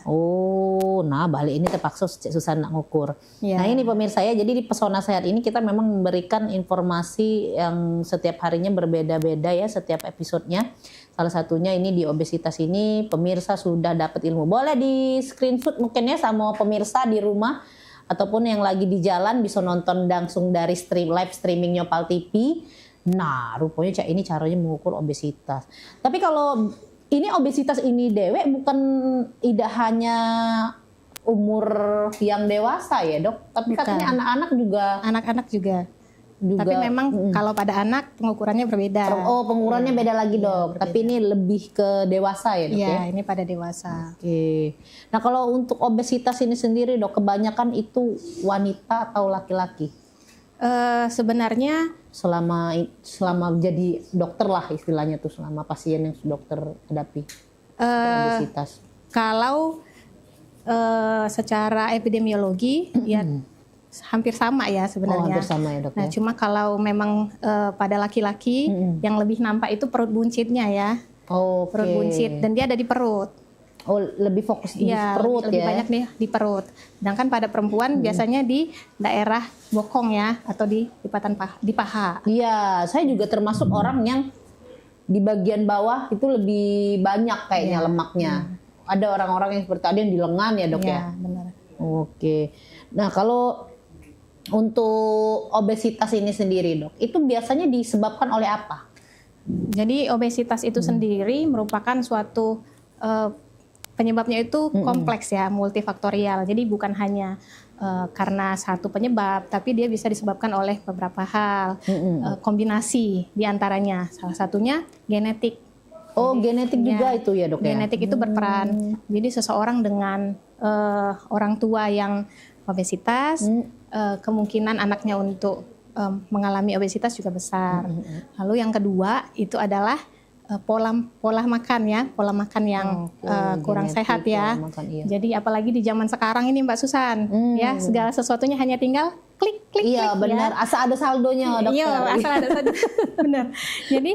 Nah balik ini terpaksa susah nak ngukur. Nah ini pemirsa ya, jadi di Pesona Sehat ini kita memang memberikan informasi yang setiap harinya berbeda-beda ya, setiap episodenya. Salah satunya ini di obesitas ini pemirsa sudah dapat ilmu. Boleh di screenshot mungkin ya sama pemirsa di rumah ataupun yang lagi di jalan bisa nonton langsung dari live streamingnya Pal TV. Nah rupanya ini caranya mengukur obesitas. Tapi kalau ini obesitas ini dewek bukan tidak hanya umur yang dewasa ya dok, tapi katanya anak-anak juga. Anak-anak juga. Tapi memang kalau pada anak pengukurannya berbeda. Pengukurannya beda lagi dok. Tapi ini lebih ke dewasa ya dok ya? Iya, ini pada dewasa. Nah kalau untuk obesitas ini sendiri dok, kebanyakan itu wanita atau laki-laki? Sebenarnya selama jadi dokter lah istilahnya tuh, selama pasien yang dokter hadapi obesitas. Kalau secara epidemiologi ya hampir sama ya sebenarnya. Hampir sama ya dok. Nah cuma kalau memang pada laki-laki yang lebih nampak itu perut buncitnya ya. Perut buncit dan dia ada di perut. Lebih fokus di perut lebih ya. Banyak nih di perut. Sedangkan pada perempuan biasanya di daerah bokong ya atau di lipatan di paha. Iya, saya juga termasuk orang yang di bagian bawah itu lebih banyak kayaknya lemaknya. Ada orang-orang yang seperti ada yang di lengan ya dok ya. Benar. Nah kalau untuk obesitas ini sendiri dok, itu biasanya disebabkan oleh apa? Jadi obesitas itu sendiri merupakan suatu penyebabnya itu kompleks ya, multifaktorial. Jadi bukan hanya karena satu penyebab, tapi dia bisa disebabkan oleh beberapa hal, kombinasi diantaranya. Salah satunya genetik. Genetik juga itu ya dok ya? Genetik itu berperan. Jadi seseorang dengan orang tua yang obesitas, kemungkinan anaknya untuk mengalami obesitas juga besar. Lalu yang kedua itu adalah pola makan ya, pola makan yang kurang sehat ya. Jadi apalagi di zaman sekarang ini Mbak Susan, ya segala sesuatunya hanya tinggal klik. Iya benar, ya. Asal ada saldonya dokter. Iya, asal ada saldo. Benar. Jadi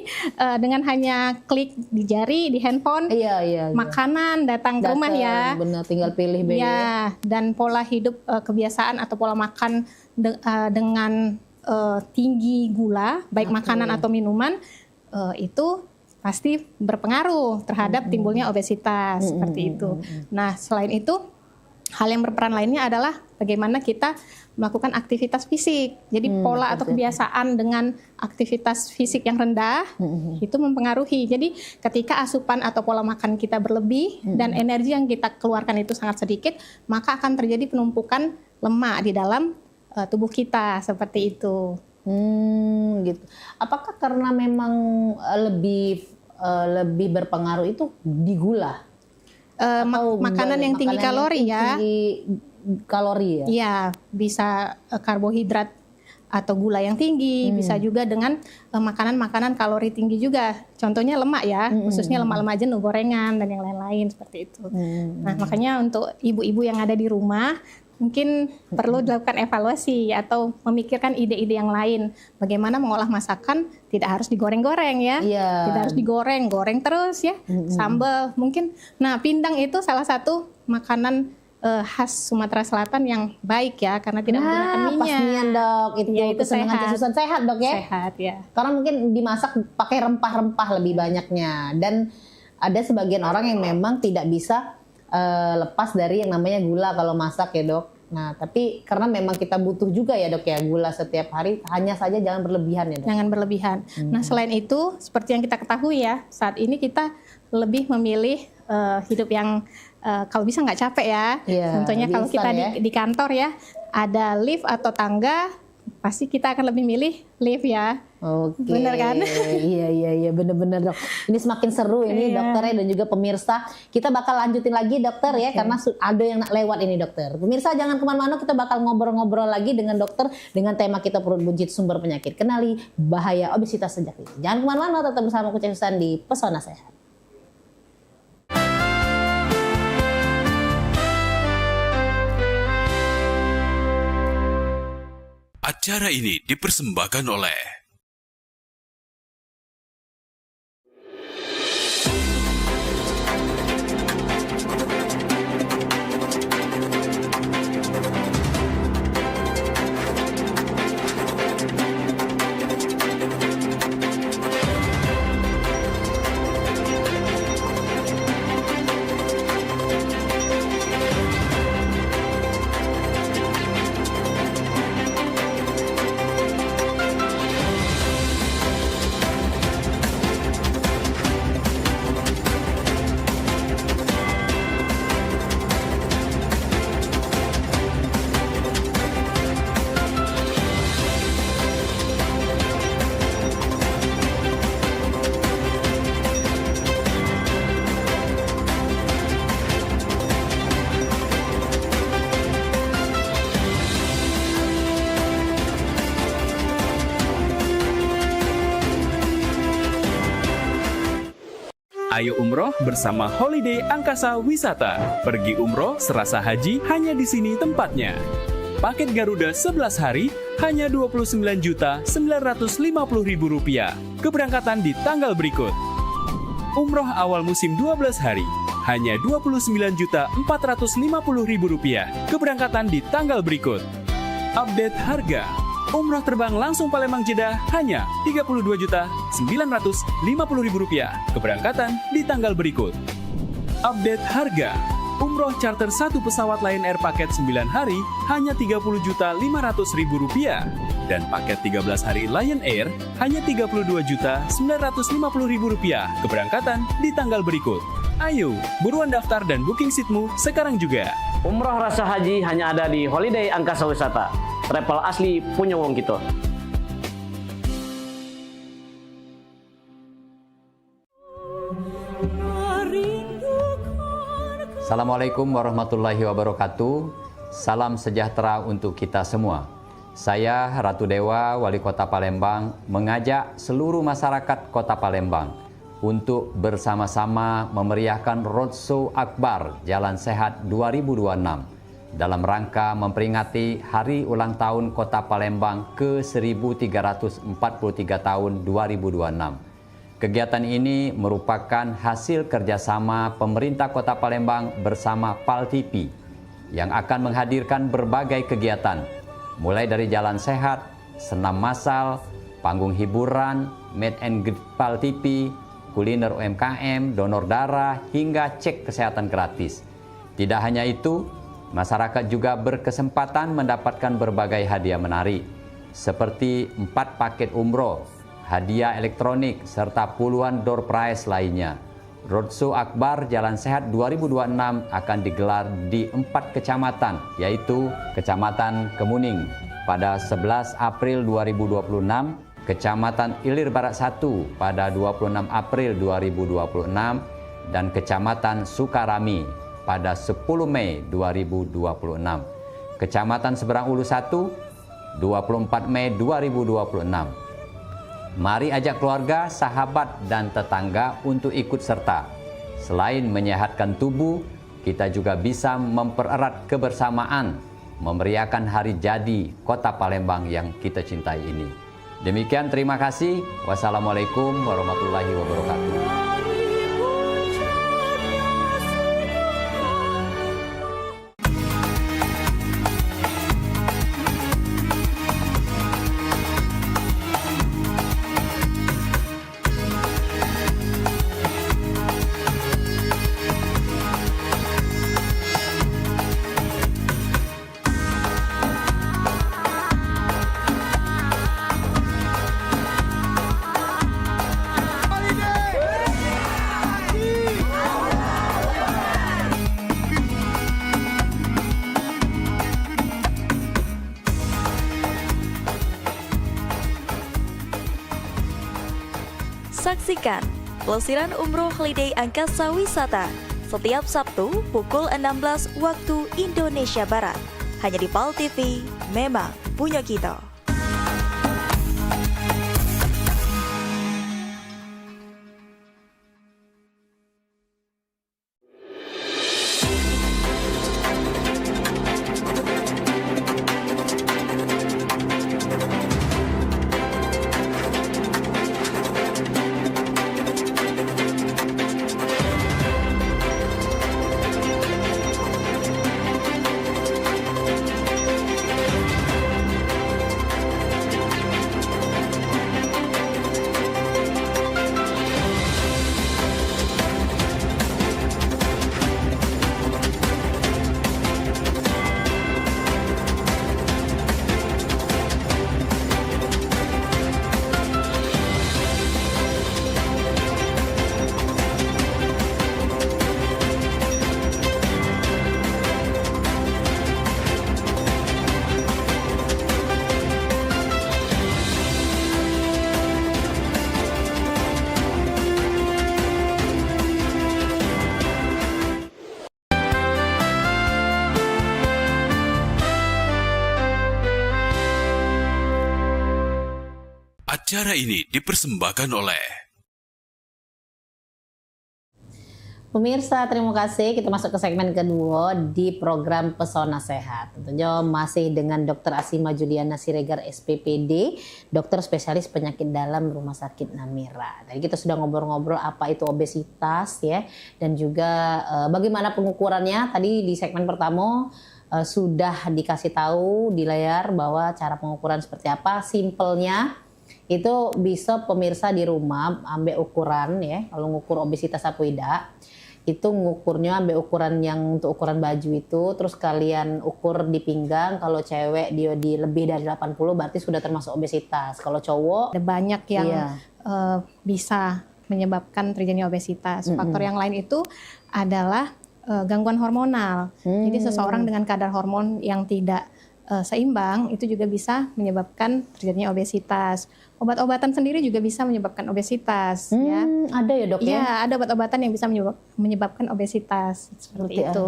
dengan hanya klik di jari, di handphone, makanan datang ke rumah ya. Benar, tinggal pilih ya. Dan pola hidup kebiasaan atau pola makan dengan tinggi gula, baik makanan atau minuman itu pasti berpengaruh terhadap timbulnya obesitas seperti itu. Nah, selain itu hal yang berperan lainnya adalah bagaimana kita melakukan aktivitas fisik. Jadi pola atau kebiasaan dengan aktivitas fisik yang rendah itu mempengaruhi. Jadi ketika asupan atau pola makan kita berlebih dan energi yang kita keluarkan itu sangat sedikit, maka akan terjadi penumpukan lemak di dalam tubuh kita seperti itu. Gitu. Apakah karena memang lebih lebih berpengaruh itu di gula? Atau Makanan yang tinggi kalori ya. Tinggi kalori ya? Iya, bisa karbohidrat atau gula yang tinggi, bisa juga dengan makanan-makanan kalori tinggi juga. Contohnya lemak ya, khususnya lemak-lemak jenuh, gorengan dan yang lain-lain seperti itu. Nah, makanya untuk ibu-ibu yang ada di rumah mungkin perlu dilakukan evaluasi atau memikirkan ide-ide yang lain. Bagaimana mengolah masakan tidak harus digoreng-goreng ya. Tidak harus digoreng, goreng terus ya. Sambal mungkin. Nah, pindang itu salah satu makanan khas Sumatera Selatan yang baik ya, karena tidak menggunakan minyak. Pas nian dok, itu ya, itu kesenangan sehat. Susan sehat dok ya? Sehat ya. Karena mungkin dimasak pakai rempah-rempah lebih banyaknya. Dan ada sebagian orang yang memang tidak bisa lepas dari yang namanya gula kalau masak ya dok. Nah tapi karena memang kita butuh juga ya dok ya gula setiap hari, hanya saja jangan berlebihan ya dok. Jangan berlebihan. Nah selain itu seperti yang kita ketahui ya, saat ini kita lebih memilih hidup yang kalau bisa nggak capek ya. Contohnya kalau kita di kantor ya, ada lift atau tangga, pasti kita akan lebih milih lift ya. Oke. Bener kan? Iya bener-bener dok. Ini semakin seru ini dokter ya, dan juga pemirsa. Kita bakal lanjutin lagi dokter ya, karena ada yang lewat ini dokter. Pemirsa jangan kemana-mana, kita bakal ngobrol-ngobrol lagi dengan dokter dengan tema kita perut buncit sumber penyakit. Kenali bahaya obesitas sejak dini. Jangan kemana-mana, tetap bersama Coach Susan di Pesona Sehat. Acara ini dipersembahkan oleh Ayo umroh bersama Holiday Angkasa Wisata. Pergi umroh serasa haji hanya di sini tempatnya. Paket Garuda 11 hari hanya Rp29.950.000. Keberangkatan di tanggal berikut. Umroh awal musim 12 hari hanya Rp29.450.000. Keberangkatan di tanggal berikut. Update harga. Umroh terbang langsung Palembang Jeddah hanya Rp32.950.000. Keberangkatan di tanggal berikut. Update harga. Umroh charter satu pesawat Lion Air paket 9 hari hanya Rp30.500.000. Dan paket 13 hari Lion Air hanya Rp32.950.000. Keberangkatan di tanggal berikut. Ayo, buruan daftar dan booking seatmu sekarang juga. Umroh rasa haji hanya ada di Holiday Angkasa Wisata. Travel asli punya wong gitu. Assalamualaikum warahmatullahi wabarakatuh. Salam sejahtera untuk kita semua. Saya Ratu Dewa, Wali Kota Palembang, mengajak seluruh masyarakat Kota Palembang untuk bersama-sama memeriahkan Roadshow Akbar Jalan Sehat 2026 dalam rangka memperingati Hari Ulang Tahun Kota Palembang ke-1343 tahun 2026. Kegiatan ini merupakan hasil kerjasama pemerintah Kota Palembang bersama PAL TV yang akan menghadirkan berbagai kegiatan, mulai dari jalan sehat, senam massal, panggung hiburan, meet and greet PAL TV, kuliner UMKM, donor darah, hingga cek kesehatan gratis. Tidak hanya itu, masyarakat juga berkesempatan mendapatkan berbagai hadiah menarik, seperti 4 paket umroh, hadiah elektronik, serta puluhan door prize lainnya. Roadshow Akbar Jalan Sehat 2026 akan digelar di 4 kecamatan, yaitu Kecamatan Kemuning pada 11 April 2026, Kecamatan Ilir Barat 1 pada 26 April 2026 dan Kecamatan Sukarami pada 10 Mei 2026. Kecamatan Seberang Ulu 1 24 Mei 2026. Mari ajak keluarga, sahabat, dan tetangga untuk ikut serta. Selain menyehatkan tubuh, kita juga bisa mempererat kebersamaan, memeriahkan hari jadi Kota Palembang yang kita cintai ini. Demikian, terima kasih. Wassalamualaikum warahmatullahi wabarakatuh. Saksikan pelesiran umroh Holiday Angkasa Wisata setiap Sabtu pukul 16 waktu Indonesia Barat. Hanya di PAL TV, memang punya kita. Acara ini dipersembahkan oleh Pemirsa, terima kasih. Kita masuk ke segmen kedua di program Pesona Sehat. Tentunya masih dengan Dr. Asima Juliana Siregar SPPD, dokter spesialis penyakit dalam Rumah Sakit Namira. Tadi kita sudah ngobrol-ngobrol apa itu obesitas ya, dan juga bagaimana pengukurannya. Tadi di segmen pertama sudah dikasih tahu di layar bahwa cara pengukuran seperti apa. Simpelnya itu bisa pemirsa di rumah ambil ukuran ya, kalau ngukur obesitas apa tidak. Itu ngukurnya ambil ukuran yang untuk ukuran baju itu, terus kalian ukur di pinggang. Kalau cewek dia di lebih dari 80 berarti sudah termasuk obesitas. Kalau cowok ada banyak yang bisa menyebabkan terjadinya obesitas. Faktor yang lain itu adalah gangguan hormonal. Jadi seseorang dengan kadar hormon yang tidak seimbang itu juga bisa menyebabkan terjadinya obesitas. Obat-obatan sendiri juga bisa menyebabkan obesitas. Ya. Ada ya dok ya? Iya, ada obat-obatan yang bisa menyebabkan obesitas seperti itu.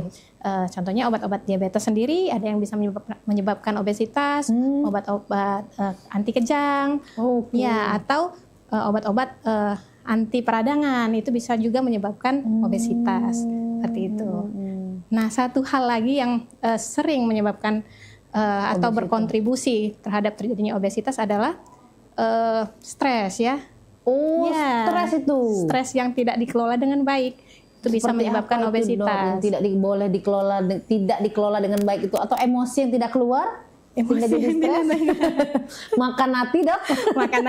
Contohnya obat-obat diabetes sendiri ada yang bisa menyebabkan obesitas, obat-obat anti kejang, ya, atau obat-obat anti peradangan itu bisa juga menyebabkan obesitas seperti itu. Nah, satu hal lagi yang sering menyebabkan atau berkontribusi terhadap terjadinya obesitas adalah stres ya. Stres itu. Stres yang tidak dikelola dengan baik itu bisa menyebabkan obesitas. Yang tidak dikelola dengan baik itu, atau emosi yang tidak keluar. Emosi jadi stres. Makan hati dok. Makan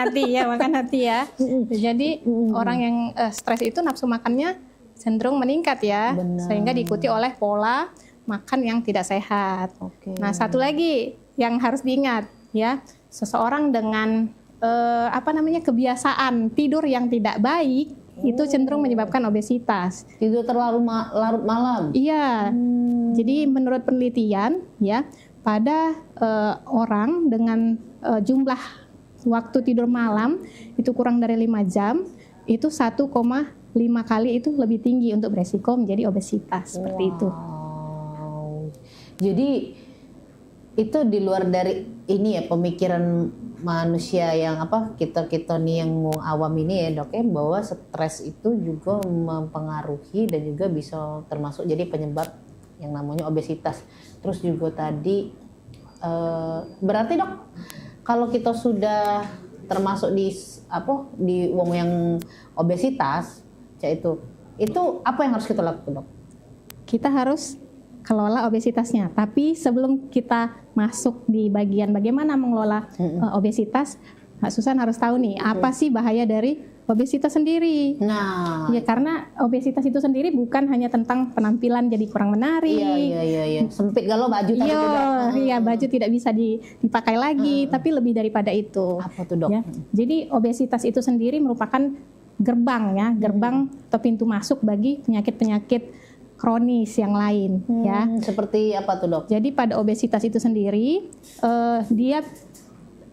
hati ya. Jadi orang yang stres itu nafsu makannya cenderung meningkat ya. Benar. Sehingga diikuti oleh pola makan yang tidak sehat. Nah, satu lagi yang harus diingat ya, seseorang dengan kebiasaan tidur yang tidak baik itu cenderung menyebabkan obesitas. Tidur terlalu larut malam. Iya. Jadi menurut penelitian ya, pada orang dengan jumlah waktu tidur malam itu kurang dari 5 jam, itu 1,5 kali itu lebih tinggi untuk beresiko menjadi obesitas seperti itu. Jadi itu di luar dari ini ya pemikiran manusia yang kita nih yang awam ini ya dok ya, bahwa stres itu juga mempengaruhi dan juga bisa termasuk jadi penyebab yang namanya obesitas. Terus juga tadi berarti dok kalau kita sudah termasuk di wong yang obesitas itu apa yang harus kita lakukan dok? Kita harus kelola obesitasnya. Tapi sebelum kita masuk di bagian bagaimana mengelola obesitas, Mbak Susan harus tahu nih apa sih bahaya dari obesitas sendiri. Nah, ya karena obesitas itu sendiri bukan hanya tentang penampilan jadi kurang menarik. Iya. Sempit galau baju tadi juga. Iya, baju tidak bisa dipakai lagi, tapi lebih daripada itu. Apa tuh dok? Ya. Jadi obesitas itu sendiri merupakan gerbang atau pintu masuk bagi penyakit-penyakit kronis yang lain ya. Seperti apa tuh dok? Jadi pada obesitas itu sendiri dia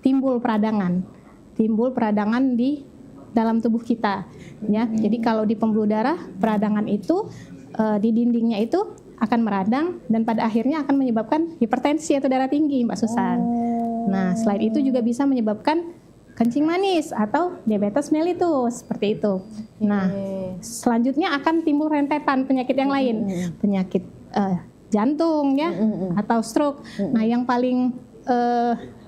timbul peradangan di dalam tubuh kita ya. Jadi kalau di pembuluh darah peradangan itu di dindingnya itu akan meradang dan pada akhirnya akan menyebabkan hipertensi atau darah tinggi Mbak Susan. Nah selain itu juga bisa menyebabkan kencing manis atau diabetes mellitus seperti itu. Nah, selanjutnya akan timbul rentetan penyakit yang lain, penyakit jantung ya atau stroke. Nah, yang paling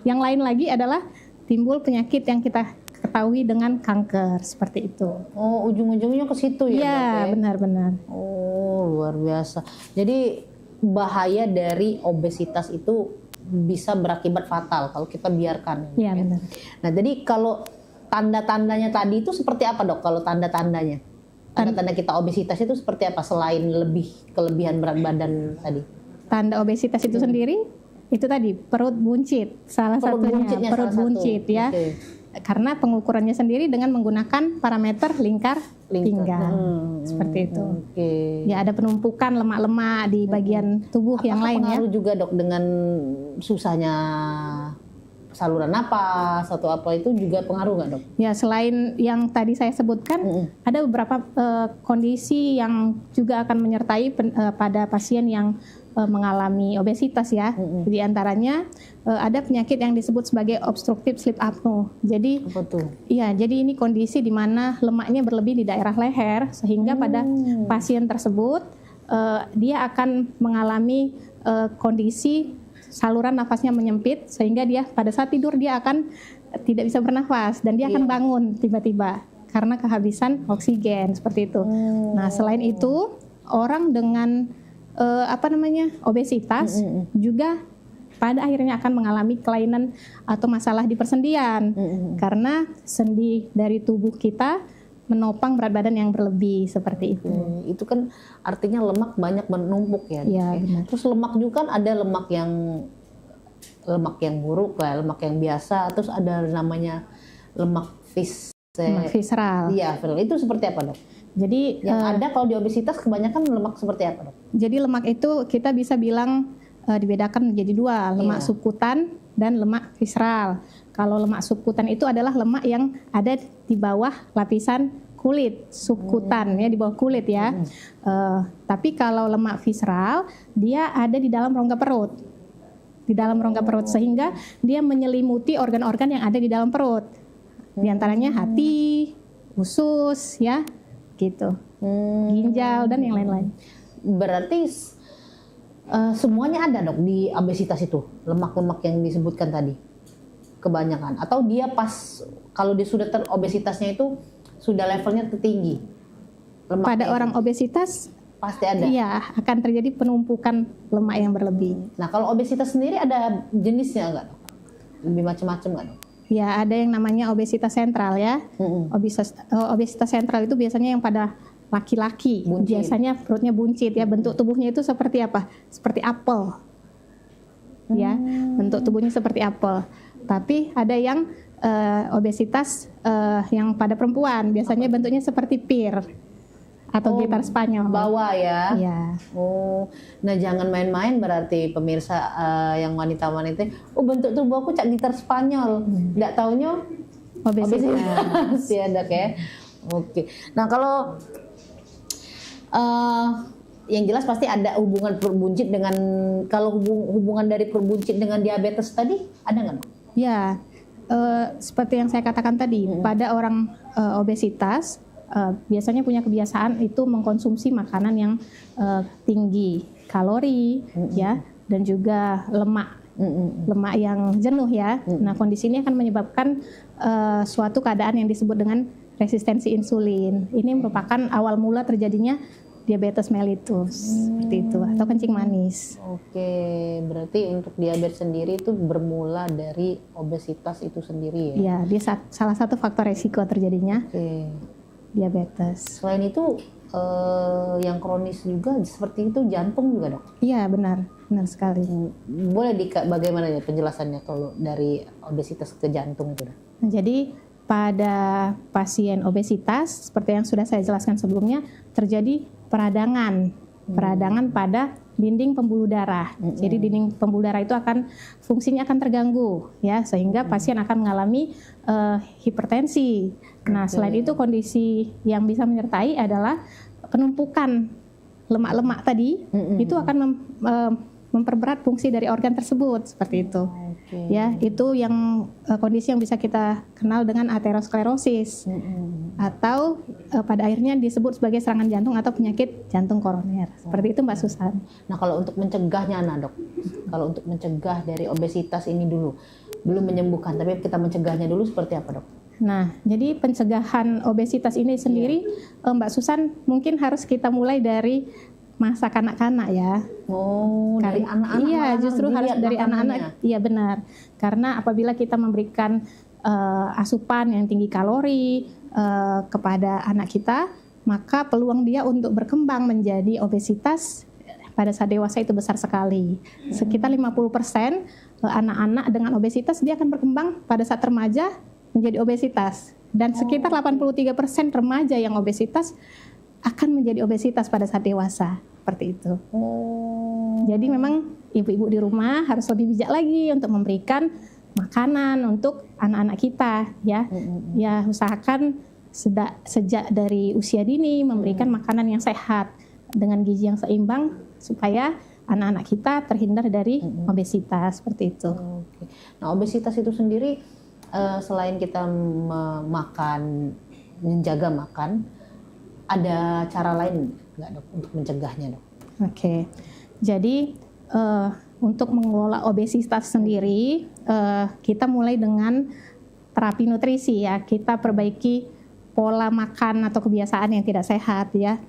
yang lain lagi adalah timbul penyakit yang kita ketahui dengan kanker seperti itu. Oh, ujung-ujungnya ke situ ya? Iya, benar-benar. Oh, luar biasa. Jadi bahaya dari obesitas itu bisa berakibat fatal kalau kita biarkan. Iya benar. Nah jadi kalau tanda-tandanya tadi itu seperti apa dok? Kalau tanda-tandanya, tanda-tanda kita obesitas itu seperti apa selain kelebihan berat badan tadi? Tanda obesitas itu sendiri itu tadi perut buncit salah satunya perut buncit ya. Karena pengukurannya sendiri dengan menggunakan parameter lingkar pinggang seperti itu. Ya ada penumpukan lemak-lemak di bagian tubuh yang lain ya. Pengaruh juga dok dengan susahnya saluran napas atau apa itu juga pengaruh nggak dok? Ya selain yang tadi saya sebutkan ada beberapa kondisi yang juga akan menyertai pada pasien yang mengalami obesitas ya. Di antaranya ada penyakit yang disebut sebagai obstructive sleep apnea. Jadi iya, jadi ini kondisi di mana lemaknya berlebih di daerah leher sehingga pada pasien tersebut dia akan mengalami kondisi saluran nafasnya menyempit sehingga dia pada saat tidur dia akan tidak bisa bernafas dan dia akan bangun tiba-tiba karena kehabisan oksigen seperti itu. Nah, selain itu orang dengan obesitas juga pada akhirnya akan mengalami kelainan atau masalah di persendian karena sendi dari tubuh kita menopang berat badan yang berlebih seperti itu. Itu kan artinya lemak banyak menumpuk ya. Iya benar. Terus lemak juga kan ada lemak yang buruk lah, lemak yang biasa, terus ada namanya lemak visceral. Iya, itu seperti apa dok? Jadi yang ada kalau di obesitas kebanyakan lemak seperti apa dok? Jadi lemak itu kita bisa bilang dibedakan menjadi dua, lemak subkutan dan lemak visceral. Kalau lemak subkutan itu adalah lemak yang ada di bawah lapisan kulit, subkutan ya di bawah kulit ya. Tapi kalau lemak visceral dia ada di dalam rongga perut. Di dalam rongga perut sehingga dia menyelimuti organ-organ yang ada di dalam perut. Di antaranya hati, usus ya. Gitu, ginjal dan yang lain-lain. Berarti semuanya ada dok di obesitas itu, lemak-lemak yang disebutkan tadi, kebanyakan. Atau dia pas kalau dia sudah terobesitasnya itu sudah levelnya tertinggi. Pada orang obesitas pasti ada. Iya, akan terjadi penumpukan lemak yang berlebih. Nah kalau obesitas sendiri ada jenisnya nggak dok? Lebih macam-macam nggak dok? Ya, ada yang namanya obesitas sentral ya. Obesitas sentral itu biasanya yang pada laki-laki. Biasanya perutnya buncit ya. Bentuk tubuhnya itu seperti apa? Seperti apel. Ya, bentuk tubuhnya seperti apel. Tapi ada yang obesitas yang pada perempuan. Biasanya bentuknya seperti pir. atau gitar Spanyol. Bawa ya. Iya. Oh, nah jangan main-main berarti pemirsa yang wanita-wanita. Oh, bentuk tubuh aku cak gitar Spanyol. Nggak taunya obesitas ya Dok ya. Oke. Nah kalau yang jelas pasti ada hubungan perbuncit dengan, kalau hubungan dari perbuncit dengan diabetes tadi ada nggak? Ya, seperti yang saya katakan tadi, pada orang obesitas biasanya punya kebiasaan itu mengkonsumsi makanan yang tinggi kalori, ya, dan juga lemak yang jenuh ya. Nah, kondisi ini akan menyebabkan suatu keadaan yang disebut dengan resistensi insulin. Ini merupakan awal mula terjadinya diabetes mellitus, seperti itu, atau kencing manis. Oke, berarti untuk diabetes sendiri itu bermula dari obesitas itu sendiri ya? Iya, dia salah satu faktor resiko terjadinya diabetes. Selain itu, yang kronis juga seperti itu jantung juga Dok? Iya, benar sekali. Boleh bagaimana ya penjelasannya kalau dari obesitas ke jantung itu Dok? Nah, jadi pada pasien obesitas, seperti yang sudah saya jelaskan sebelumnya, terjadi peradangan pada dinding pembuluh darah. Jadi dinding pembuluh darah itu fungsinya akan terganggu, ya, sehingga pasien akan mengalami hipertensi. Nah, selain itu kondisi yang bisa menyertai adalah penumpukan lemak-lemak tadi, itu akan memperberat fungsi dari organ tersebut, seperti itu. Ya, itu yang kondisi yang bisa kita kenal dengan aterosklerosis, atau pada akhirnya disebut sebagai serangan jantung atau penyakit jantung koroner. Seperti itu Mbak Susan. Nah, kalau untuk mencegahnya Dok, kalau untuk mencegah dari obesitas ini dulu, belum menyembuhkan, tapi kita mencegahnya dulu seperti apa Dok? Nah, jadi pencegahan obesitas ini sendiri, Mbak Susan, mungkin harus kita mulai dari masa kanak-kanak ya. Oh, dari anak-anak. Iya, justru harus dari anak-anak. Iya, benar. Karena apabila kita memberikan asupan yang tinggi kalori kepada anak kita, maka peluang dia untuk berkembang menjadi obesitas pada saat dewasa itu besar sekali. Sekitar 50% anak-anak dengan obesitas dia akan berkembang pada saat remaja menjadi obesitas, dan sekitar 83% remaja yang obesitas akan menjadi obesitas pada saat dewasa, seperti itu. Jadi memang ibu-ibu di rumah harus lebih bijak lagi untuk memberikan makanan untuk anak-anak kita, ya. Ya, usahakan sejak dari usia dini memberikan makanan yang sehat dengan gizi yang seimbang supaya anak-anak kita terhindar dari obesitas, seperti itu. Nah, obesitas itu sendiri selain kita makan, menjaga makan, ada cara lain nggak Dok untuk mencegahnya Dok? Oke, jadi untuk mengelola obesitas sendiri, kita mulai dengan terapi nutrisi ya. Kita perbaiki pola makan atau kebiasaan yang tidak sehat ya.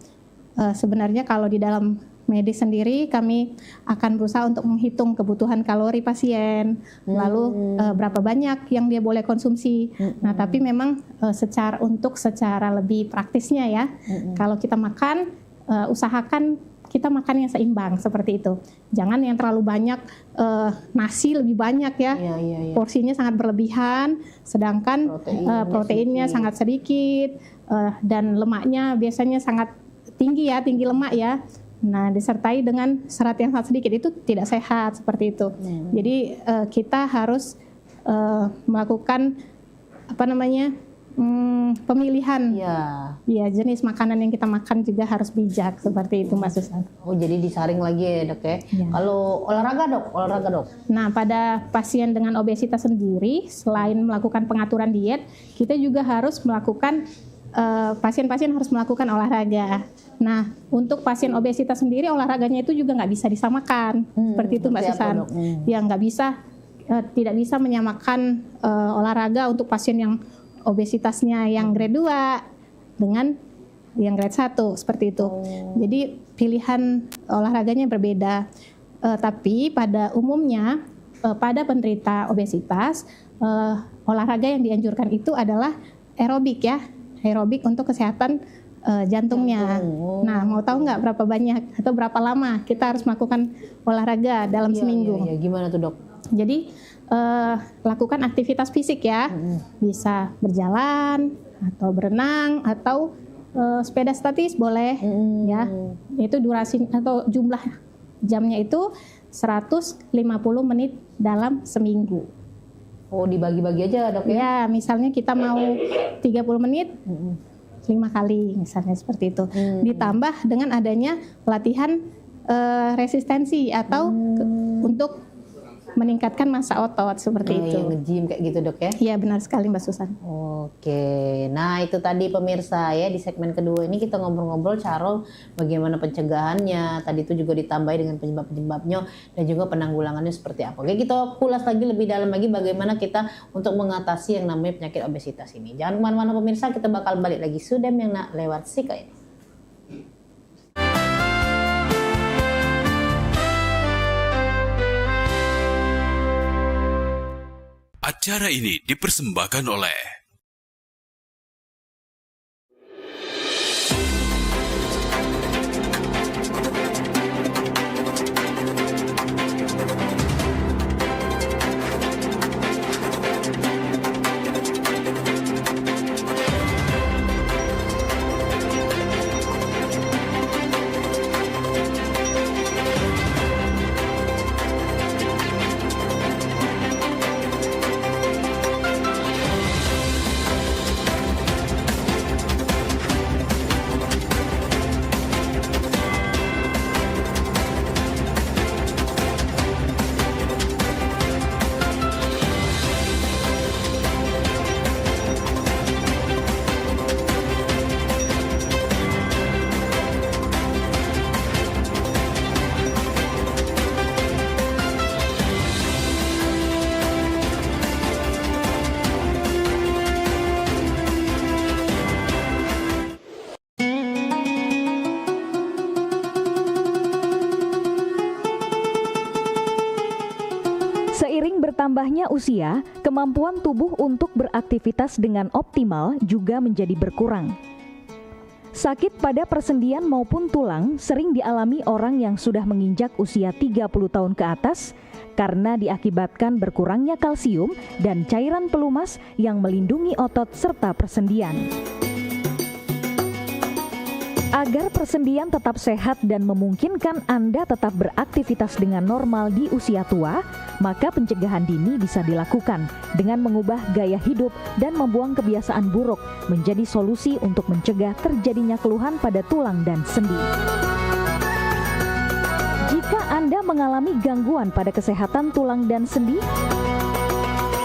Sebenarnya kalau di dalam medis sendiri kami akan berusaha untuk menghitung kebutuhan kalori pasien, lalu berapa banyak yang dia boleh konsumsi. Nah, tapi memang secara lebih praktisnya ya, kalau kita makan, usahakan kita makan yang seimbang seperti itu. Jangan yang terlalu banyak, nasi lebih banyak ya, porsinya sangat berlebihan, sedangkan proteinnya sangat sedikit, dan lemaknya biasanya sangat tinggi ya, tinggi lemak ya. Nah, disertai dengan serat yang sangat sedikit, itu tidak sehat seperti itu. Jadi kita harus melakukan pemilihan ya jenis makanan yang kita makan juga harus bijak, seperti itu Mbak Susan. Oh, jadi disaring lagi ya Dok ya. Kalau olahraga Dok? Nah, pada pasien dengan obesitas sendiri, selain melakukan pengaturan diet, kita juga harus melakukan pasien-pasien harus melakukan olahraga. Nah, untuk pasien obesitas sendiri olahraganya itu juga nggak bisa disamakan, seperti itu Mbak Susan. Ya, tidak bisa menyamakan olahraga untuk pasien yang obesitasnya yang grade 2 dengan yang grade 1, seperti itu. Jadi pilihan olahraganya berbeda. Tapi pada umumnya pada penderita obesitas, olahraga yang dianjurkan itu adalah aerobik ya. Aerobik untuk kesehatan jantungnya. Nah, mau tahu nggak berapa banyak atau berapa lama kita harus melakukan olahraga dalam seminggu? Gimana tuh Dok? Jadi lakukan aktivitas fisik ya, bisa berjalan atau berenang atau sepeda statis boleh ya. Itu durasi atau jumlah jamnya itu 150 menit dalam seminggu. Oh, dibagi-bagi aja dok ya? Ya, misalnya kita mau 30 menit, 5 kali misalnya seperti itu. Ditambah dengan adanya latihan resistensi atau untuk meningkatkan massa otot seperti itu. Yang nge-gym kayak gitu dok ya? Iya benar sekali Mbak Susan. Oke, nah itu tadi pemirsa ya, di segmen kedua ini kita ngobrol-ngobrol cara bagaimana pencegahannya. Tadi itu juga ditambahi dengan penyebab-penyebabnya dan juga penanggulangannya seperti apa. Oke, kita kulas lagi lebih dalam lagi bagaimana kita untuk mengatasi yang namanya penyakit obesitas ini. Jangan kemana-mana pemirsa, kita bakal balik lagi Sudem yang nak lewat Sika ini. Acara ini dipersembahkan oleh Seiring bertambahnya usia, kemampuan tubuh untuk beraktivitas dengan optimal juga menjadi berkurang. Sakit pada persendian maupun tulang sering dialami orang yang sudah menginjak usia 30 tahun ke atas karena diakibatkan berkurangnya kalsium dan cairan pelumas yang melindungi otot serta persendian. Agar persendian tetap sehat dan memungkinkan Anda tetap beraktivitas dengan normal di usia tua, maka pencegahan dini bisa dilakukan dengan mengubah gaya hidup dan membuang kebiasaan buruk menjadi solusi untuk mencegah terjadinya keluhan pada tulang dan sendi. Jika Anda mengalami gangguan pada kesehatan tulang dan sendi,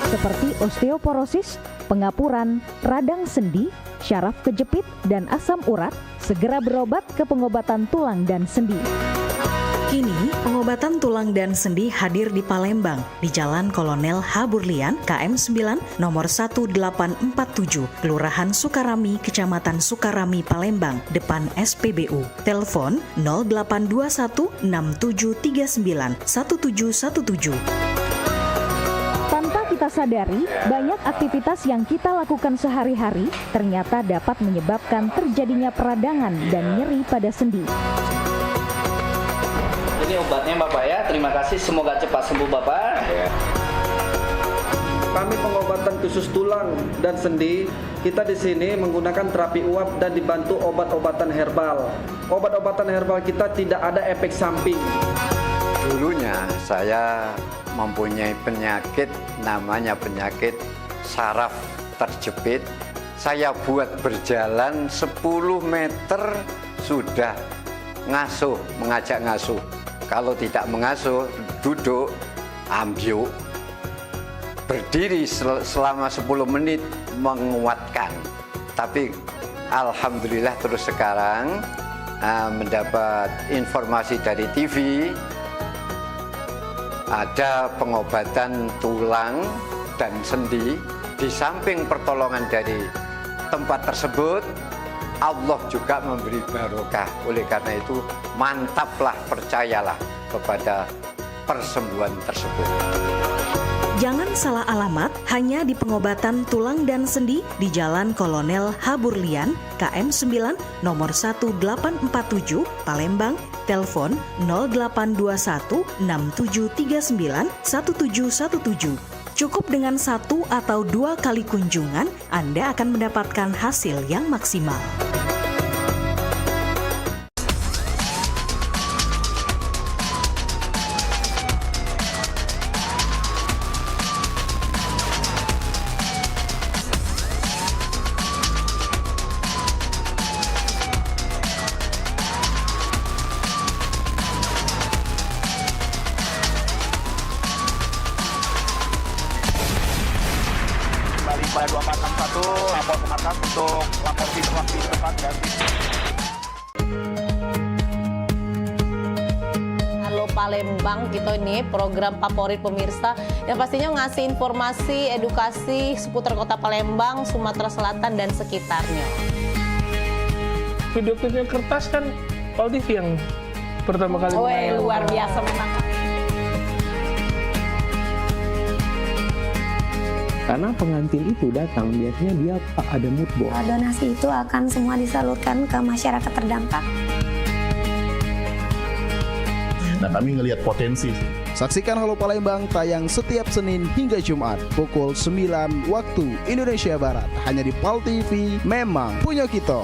seperti osteoporosis, pengapuran, radang sendi, syaraf kejepit, dan asam urat, segera berobat ke pengobatan tulang dan sendi. Kini, pengobatan tulang dan sendi hadir di Palembang, di Jalan Kolonel H. Burlian, KM 9, nomor 1847, Kelurahan Sukarami, Kecamatan Sukarami, Palembang, depan SPBU. Telepon 0821 6739 1717. Tanpa kita sadari, banyak aktivitas yang kita lakukan sehari-hari ternyata dapat menyebabkan terjadinya peradangan dan nyeri pada sendi. Ini obatnya Bapak ya, terima kasih, semoga cepat sembuh Bapak. Kami pengobatan khusus tulang dan sendi, kita di sini menggunakan terapi uap dan dibantu obat-obatan herbal. Obat-obatan herbal kita tidak ada efek samping. Dulunya saya mempunyai penyakit namanya penyakit saraf terjepit. Saya buat berjalan 10 meter sudah ngasuh, mengajak ngasuh. Kalau tidak mengasuh, duduk, ambyuk. Berdiri selama 10 menit menguatkan. Tapi alhamdulillah terus sekarang mendapat informasi dari TV, ada pengobatan tulang dan sendi. Di samping pertolongan dari tempat tersebut, Allah juga memberi barokah. Oleh karena itu, mantaplah, percayalah kepada persembuhan tersebut. Jangan salah alamat, hanya di pengobatan tulang dan sendi di Jalan Kolonel H. Burlian, KM 9, nomor 1847, Palembang, telepon 0821 6739 1717. Cukup dengan 1 atau 2 kali kunjungan, Anda akan mendapatkan hasil yang maksimal. kembali pada 2461 lapor ke markas untuk lapor situasi di depan dan Halo Palembang, kita ini program favorit pemirsa yang pastinya ngasih informasi, edukasi seputar kota Palembang, Sumatera Selatan dan sekitarnya. Video klipnya kertas kan Pal TV yang pertama kali. Luar biasa memang. Karena pengantin itu datang biasanya dia ada mood board. Donasi itu akan semua disalurkan ke masyarakat terdampak. Nah, kami ngelihat potensi. Saksikan Halo Palembang tayang setiap Senin hingga Jumat pukul 9 waktu Indonesia Barat hanya di Pal TV. Memang punya kita.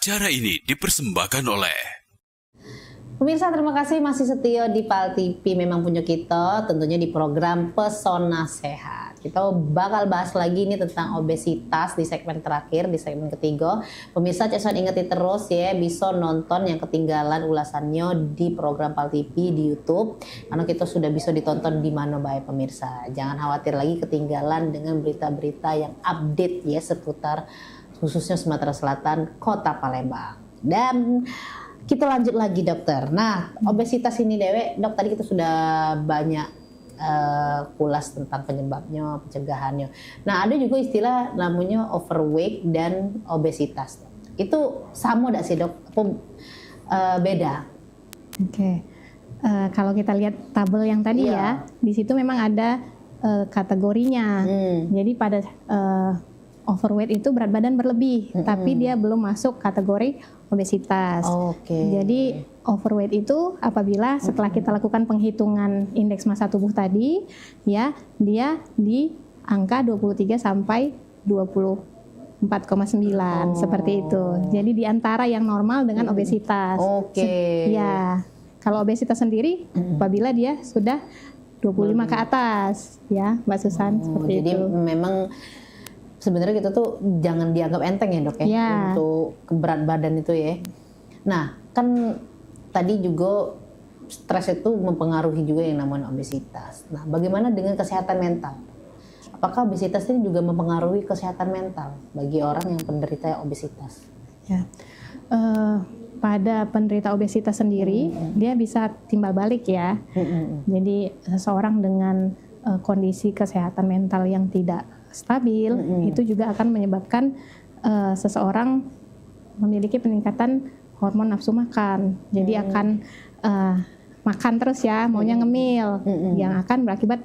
Acara ini dipersembahkan oleh Pemirsa, terima kasih masih setia di Pal TV. Memang punya kita tentunya di program Pesona Sehat. Kita bakal bahas lagi nih tentang obesitas di segmen terakhir, di segmen ketiga. Pemirsa, jangan ingetin terus ya, bisa nonton yang ketinggalan ulasannya di program Pal TV di YouTube. Karena kita sudah bisa ditonton di mana baik pemirsa. Jangan khawatir lagi ketinggalan dengan berita-berita yang update ya seputar khususnya Sumatera Selatan, Kota Palembang. Dan kita lanjut lagi dokter. Nah, obesitas ini Dewe, dok tadi kita sudah banyak kulas tentang penyebabnya, pencegahannya. Nah, ada juga istilah namanya overweight dan obesitas. Itu sama tidak sih dok? Beda? Oke. Kalau kita lihat tabel yang tadi ya, di situ memang ada kategorinya. Jadi pada overweight itu berat badan berlebih, tapi dia belum masuk kategori obesitas. Jadi overweight itu apabila setelah kita lakukan penghitungan indeks massa tubuh tadi, ya dia di angka 23 sampai 24,9 seperti itu. Jadi di antara yang normal dengan obesitas. Ya, kalau obesitas sendiri apabila dia sudah 25 ke atas, ya Mbak Susan seperti jadi itu. Memang sebenarnya kita tuh jangan dianggap enteng ya dok ya, untuk berat badan itu ya. Nah kan tadi juga stres itu mempengaruhi juga yang namanya obesitas. Nah bagaimana dengan kesehatan mental? Apakah obesitas ini juga mempengaruhi kesehatan mental bagi orang yang penderita obesitas? Ya, pada penderita obesitas sendiri dia bisa timbal balik ya. Jadi seseorang dengan kondisi kesehatan mental yang tidak stabil itu juga akan menyebabkan seseorang memiliki peningkatan hormon nafsu makan. Jadi akan makan terus ya, maunya ngemil, yang akan berakibat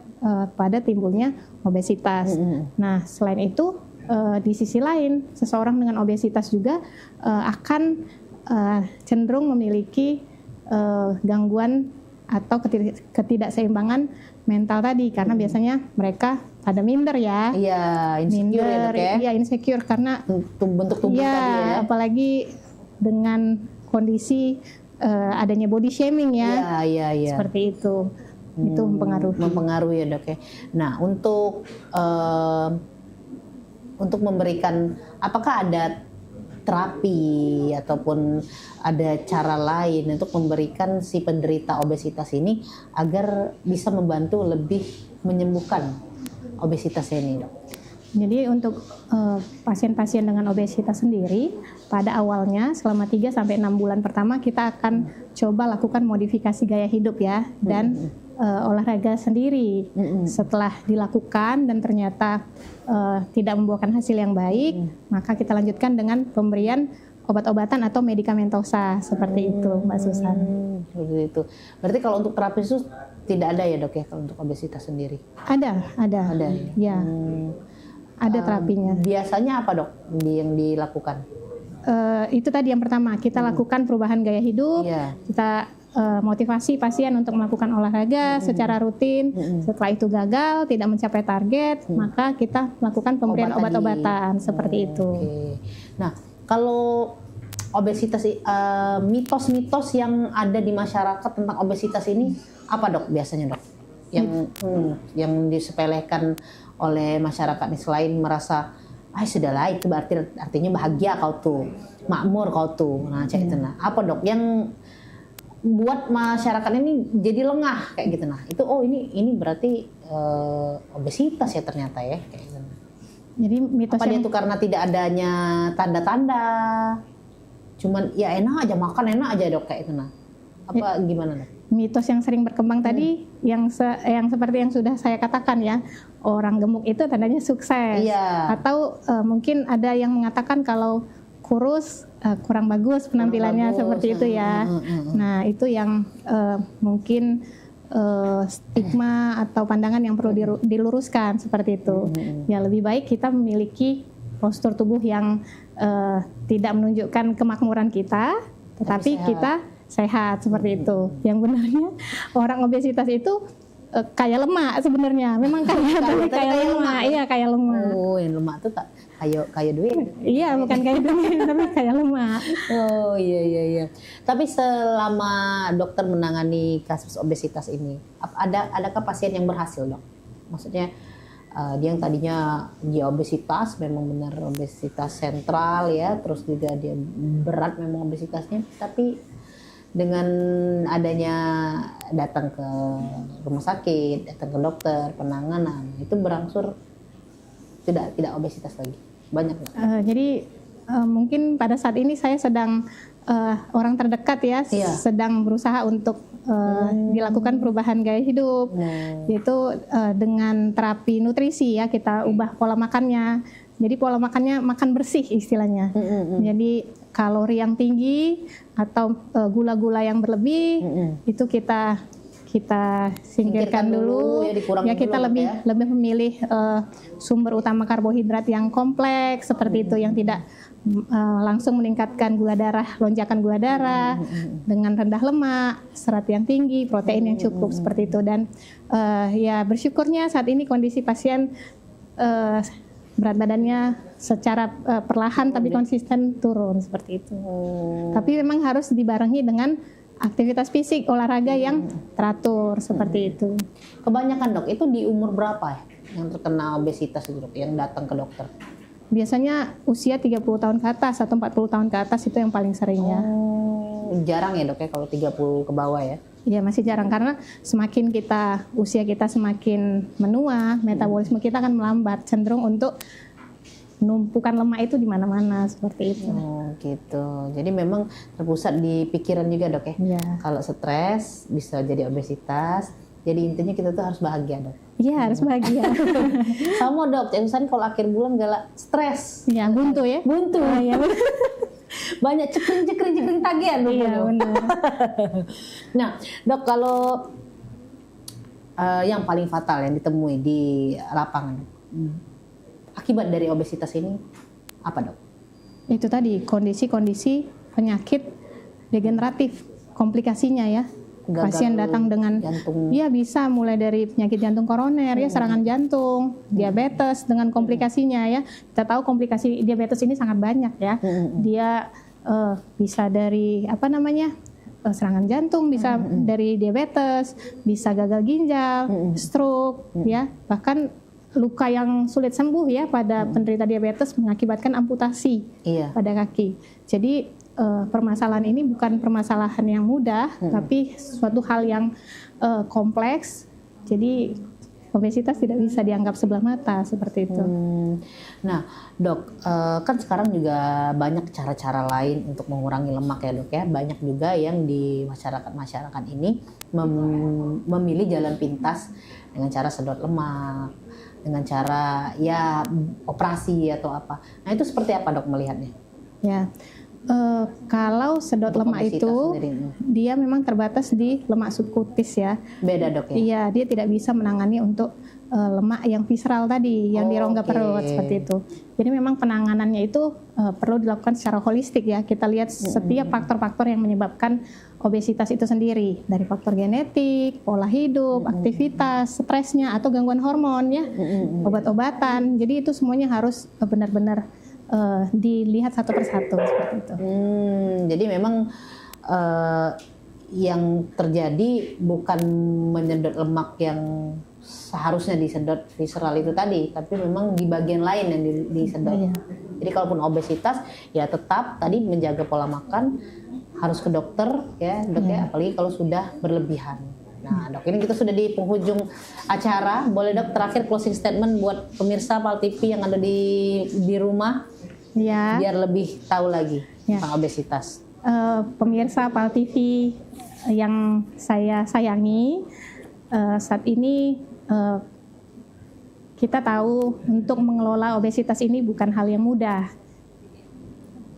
pada timbulnya obesitas. Nah, selain itu di sisi lain seseorang dengan obesitas juga akan cenderung memiliki gangguan atau ketidakseimbangan mental tadi, karena biasanya mereka pada minder ya. Iya, insecure ya dok ya. Iya, insecure karena bentuk tubuh ya, tadi ya. Apalagi dengan kondisi adanya body shaming ya. Iya. Seperti itu. Itu mempengaruhi ya dok ya. Nah, untuk memberikan, apakah ada terapi ataupun ada cara lain untuk memberikan si penderita obesitas ini agar bisa membantu lebih menyembuhkan obesitas ini, Dok? Jadi untuk pasien-pasien dengan obesitas sendiri, pada awalnya selama 3-6 bulan pertama kita akan coba lakukan modifikasi gaya hidup ya, dan olahraga sendiri. Setelah dilakukan dan ternyata tidak membuahkan hasil yang baik, maka kita lanjutkan dengan pemberian obat-obatan atau medikamentosa seperti itu, Mbak Susan. Seperti itu. Berarti kalau untuk terapi khusus tidak ada ya, Dok, ya, kalau untuk obesitas sendiri? Ada. Ya. Ada terapinya. Biasanya apa, Dok, yang dilakukan? Itu tadi yang pertama, kita lakukan perubahan gaya hidup, kita motivasi pasien untuk melakukan olahraga secara rutin. Setelah itu gagal, tidak mencapai target, maka kita melakukan pemberian obat-obatan seperti itu. Nah, kalau obesitas, mitos-mitos yang ada di masyarakat tentang obesitas ini apa, Dok, biasanya, Dok? Yang disepelekan oleh masyarakat ini, selain merasa sudahlah itu berarti artinya bahagia kau tuh, makmur kau tuh, nah cek itu, nah apa, Dok, yang buat masyarakat ini jadi lengah kayak gitu, nah itu ini berarti obesitas ya ternyata ya kayak gitu. Jadi mitos apa dia tuh karena tidak adanya tanda-tanda, cuman ya enak aja makan, enak aja, Dok, kayak itu, nah apa gimana, Dok? Mitos yang sering berkembang tadi yang seperti yang sudah saya katakan ya, orang gemuk itu tandanya sukses. Atau mungkin ada yang mengatakan kalau kurus kurang bagus penampilannya, seperti itu ya. Nah, itu yang mungkin stigma atau pandangan yang perlu diluruskan seperti itu. Ya, lebih baik kita memiliki postur tubuh yang tidak menunjukkan kemakmuran kita, tetapi kita sehat seperti itu. Yang benarnya orang obesitas itu kayak lemak sebenarnya. Memang kayak lemak. Iya, kayak lemak. Oh, yang lemak tuh tak kayak duit. Iya, bukan kayak duit, tapi kayak lemak. Oh, iya. Tapi selama dokter menangani kasus obesitas ini, adakah pasien yang berhasil, Dok? Maksudnya dia yang tadinya dia obesitas, memang benar obesitas sentral ya, terus juga dia berat memang obesitasnya, tapi dengan adanya datang ke rumah sakit, datang ke dokter, penanganan, itu berangsur tidak obesitas lagi. Banyak. Jadi mungkin pada saat ini saya sedang orang terdekat ya, sedang berusaha untuk dilakukan perubahan gaya hidup, yaitu dengan terapi nutrisi ya, kita ubah pola makannya. Jadi pola makannya makan bersih istilahnya. Jadi kalori yang tinggi atau gula-gula yang berlebih itu kita singkirkan dulu. Ya, kita lebih memilih sumber utama karbohidrat yang kompleks seperti itu, yang tidak langsung meningkatkan gula darah, lonjakan gula darah, dengan rendah lemak, serat yang tinggi, protein yang cukup seperti itu. Dan ya bersyukurnya saat ini kondisi pasien berat badannya secara perlahan tapi konsisten turun seperti itu. Tapi memang harus dibarengi dengan aktivitas fisik, olahraga yang teratur seperti itu. Kebanyakan, Dok, itu di umur berapa ya yang terkena obesitas itu, Dok, yang datang ke dokter? Biasanya usia 30 tahun ke atas atau 40 tahun ke atas itu yang paling sering ya. Jarang ya, Dok, ya kalau 30 ke bawah ya? Iya, masih jarang, karena semakin usia kita semakin menua, metabolisme kita akan melambat, cenderung untuk penumpukan lemak itu di mana-mana seperti itu. Oh, gitu. Jadi memang terpusat di pikiran juga, Dok, ya? Iya. Kalau stres bisa jadi obesitas. Jadi intinya kita tuh harus bahagia, Dok. Iya, harus bahagia. Sama, Dok, Susan kalau akhir bulan galak stres. Iya, buntu ya. Buntu. Oh, iya. Banyak cekring tagihan. Iya, benar. Nah, Dok, kalau yang paling fatal yang ditemui di lapangan, akibat dari obesitas ini apa, Dok? Itu tadi kondisi-kondisi penyakit degeneratif, komplikasinya ya. Pasien datang dengan jantung. Ya, bisa mulai dari penyakit jantung koroner ya, serangan jantung, diabetes dengan komplikasinya ya. Kita tahu komplikasi diabetes ini sangat banyak ya. Dia bisa dari serangan jantung, bisa dari diabetes, bisa gagal ginjal, stroke ya. Bahkan luka yang sulit sembuh ya pada penderita diabetes mengakibatkan amputasi pada kaki. Jadi permasalahan ini bukan permasalahan yang mudah, tapi suatu hal yang kompleks. Jadi obesitas tidak bisa dianggap sebelah mata seperti itu. Nah, Dok, kan sekarang juga banyak cara-cara lain untuk mengurangi lemak ya, Dok ya. Banyak juga yang di masyarakat ini memilih jalan pintas dengan cara sedot lemak, dengan cara ya operasi atau apa. Nah, itu seperti apa, Dok, melihatnya? Ya. Kalau sedot lemak itu dia memang terbatas di lemak subkutis ya. Beda, Dok ya? Iya, dia tidak bisa menangani untuk lemak yang visceral tadi, yang di rongga perut seperti itu. Jadi memang penanganannya itu perlu dilakukan secara holistik ya. Kita lihat setiap faktor-faktor yang menyebabkan obesitas itu sendiri, dari faktor genetik, pola hidup, aktivitas, stresnya atau gangguan hormon ya, obat-obatan. Jadi itu semuanya harus benar-benar dilihat satu persatu seperti itu. Jadi memang yang terjadi bukan menyedot lemak yang seharusnya disedot visceral itu tadi, tapi memang di bagian lain yang disedot. Jadi kalaupun obesitas ya tetap tadi menjaga pola makan, harus ke dokter ya, Dok ya, apalagi kalau sudah berlebihan. Nah, Dok, ini kita sudah di penghujung acara. Boleh, Dok, terakhir closing statement buat pemirsa PAL TV yang ada di rumah, ya, biar lebih tahu lagi tentang obesitas. Pemirsa PAL TV yang saya sayangi, saat ini kita tahu untuk mengelola obesitas ini bukan hal yang mudah.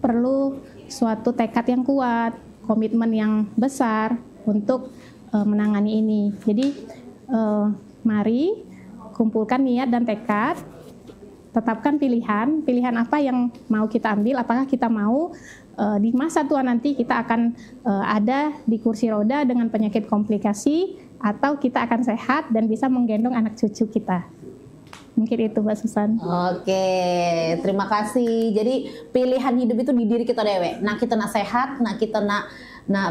Perlu suatu tekad yang kuat, komitmen yang besar untuk menangani ini. Jadi mari kumpulkan niat dan tekad, tetapkan pilihan apa yang mau kita ambil, apakah kita mau di masa tua nanti kita akan ada di kursi roda dengan penyakit komplikasi, atau kita akan sehat dan bisa menggendong anak cucu kita. Mungkin itu, Mbak Susan. Oke, terima kasih. Jadi pilihan hidup itu di diri kita dewe. Nah, kita nak sehat, nah kita nak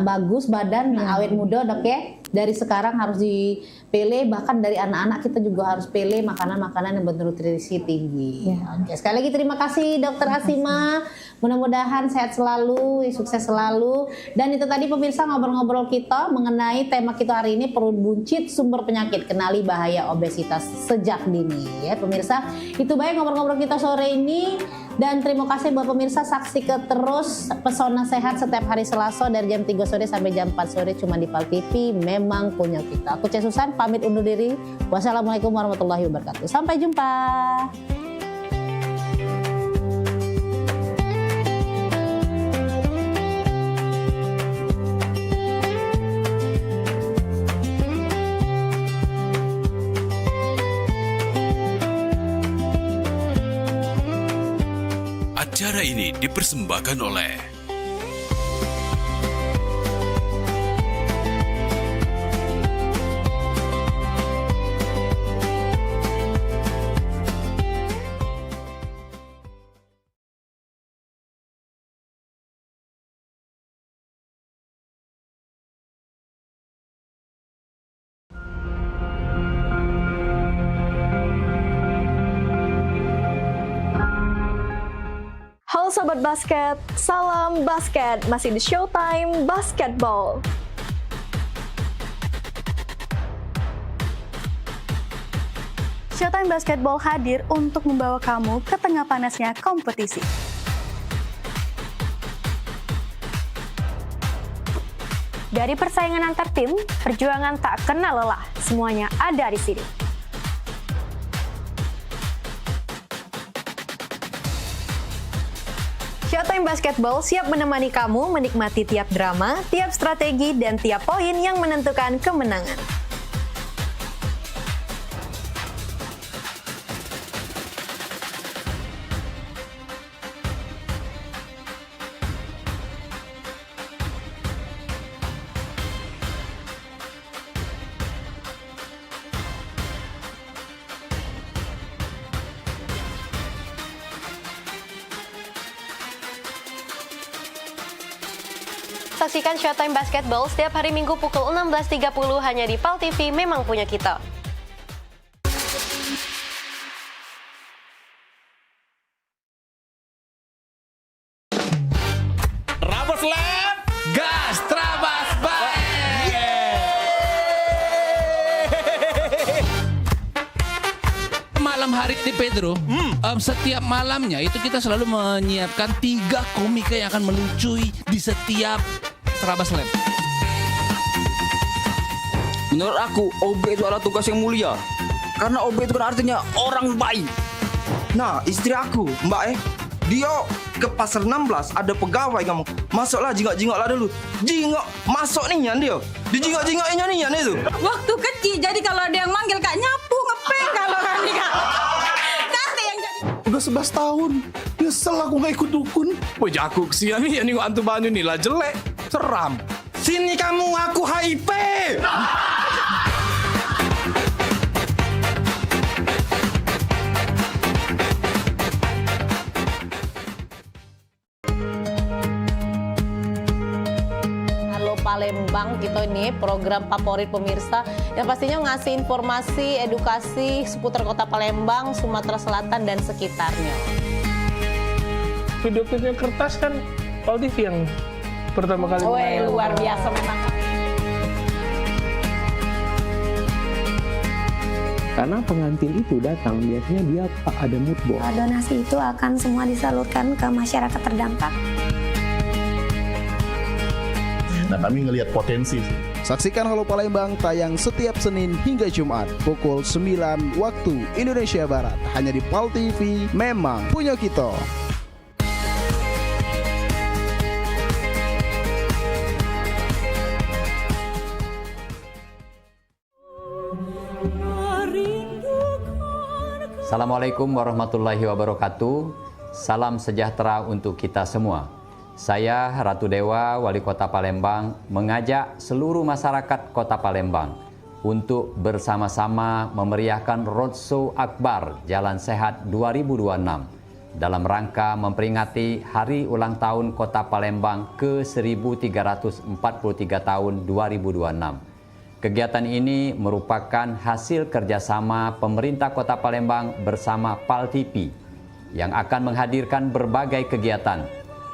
bagus badan, awet muda, Dok ya. Dari sekarang harus dipilih, bahkan dari anak-anak kita juga harus pilih makanan-makanan yang bernutrisi tinggi. Oke, sekali lagi terima kasih Dr. Asima. Mudah-mudahan sehat selalu, sukses selalu. Dan itu tadi pemirsa ngobrol-ngobrol kita mengenai tema kita hari ini, perut buncit sumber penyakit, kenali bahaya obesitas sejak dini ya pemirsa. Itu baik ngobrol-ngobrol kita sore ini. Dan terima kasih buat pemirsa, saksikan terus Pesona Sehat setiap hari Selasa dari jam 3 sore sampai jam 4 sore cuma di PAL TV, memang punya kita. Aku Cek Susan pamit undur diri. Wassalamualaikum warahmatullahi wabarakatuh. Sampai jumpa. Acara ini dipersembahkan oleh Halo Sobat Basket, salam basket, masih di Showtime Basketball. Showtime Basketball hadir untuk membawa kamu ke tengah panasnya kompetisi. Dari persaingan antar tim, perjuangan tak kenal lelah, semuanya ada di sini. Showtime Basketball siap menemani kamu menikmati tiap drama, tiap strategi, dan tiap poin yang menentukan kemenangan. Saksikan Showtime Basketball setiap hari Minggu pukul 16.30 hanya di PAL TV, memang punya kita. Trabas Lab, gas Trabas Pak Riti Pedro, setiap malamnya itu kita selalu menyiapkan 3 komika yang akan melucui di setiap Terabas Lab. Menurut aku, OB itu adalah tugas yang mulia. Karena OB itu kan artinya orang baik. Nah, istri aku, Mbak dia ke pasar 16 ada pegawai kamu. Masuklah, jingok-jingoklah dulu. Jingok, masuk nih Yan dia. Dijingok-jingoknya nih Yan itu. Waktu kecil, jadi kalau ada yang manggil Kak nyapu, ngepeng kalau kan Kak. Nanti yang jadi. Udah 11 tahun. Nyesel aku gak ikut dukun. Wah, aku kesian nih, nengok antu banyu nih lah jelek. Seram. Sini kamu, aku HIP. Palembang gitu ini program favorit pemirsa yang pastinya ngasih informasi, edukasi seputar kota Palembang, Sumatera Selatan dan sekitarnya. Video-video kertas kan Pal TV yang pertama kali. Luar biasa memang. Karena pengantin itu datang biasanya dia ada mood board. Donasi itu akan semua disalurkan ke masyarakat terdampak. Nah, kami ngelihat potensi. Saksikan Halo Palembang tayang setiap Senin hingga Jumat pukul 9 waktu Indonesia Barat hanya di PAL TV. Memang punya kita. Assalamualaikum warahmatullahi wabarakatuh. Salam sejahtera untuk kita semua. Saya Ratu Dewa, Wali Kota Palembang, mengajak seluruh masyarakat Kota Palembang untuk bersama-sama memeriahkan Roadshow Akbar Jalan Sehat 2026 dalam rangka memperingati Hari Ulang Tahun Kota Palembang ke-1343 tahun 2026. Kegiatan ini merupakan hasil kerjasama pemerintah Kota Palembang bersama PAL TV yang akan menghadirkan berbagai kegiatan,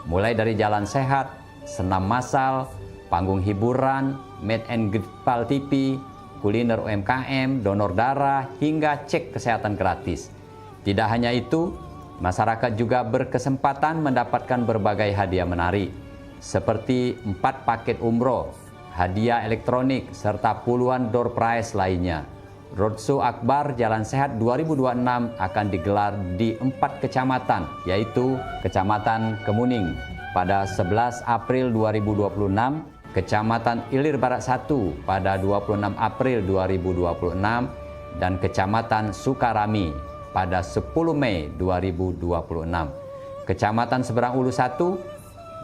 mulai dari jalan sehat, senam massal, panggung hiburan, meet and greet PAL TV, kuliner UMKM, donor darah, hingga cek kesehatan gratis. Tidak hanya itu, masyarakat juga berkesempatan mendapatkan berbagai hadiah menarik, seperti 4 paket umroh, hadiah elektronik, serta puluhan door prize lainnya. Roadshow Akbar Jalan Sehat 2026 akan digelar di 4 kecamatan, yaitu Kecamatan Kemuning pada 11 April 2026, Kecamatan Ilir Barat 1 pada 26 April 2026, dan Kecamatan Sukarami pada 10 Mei 2026. Kecamatan Seberang Ulu 1,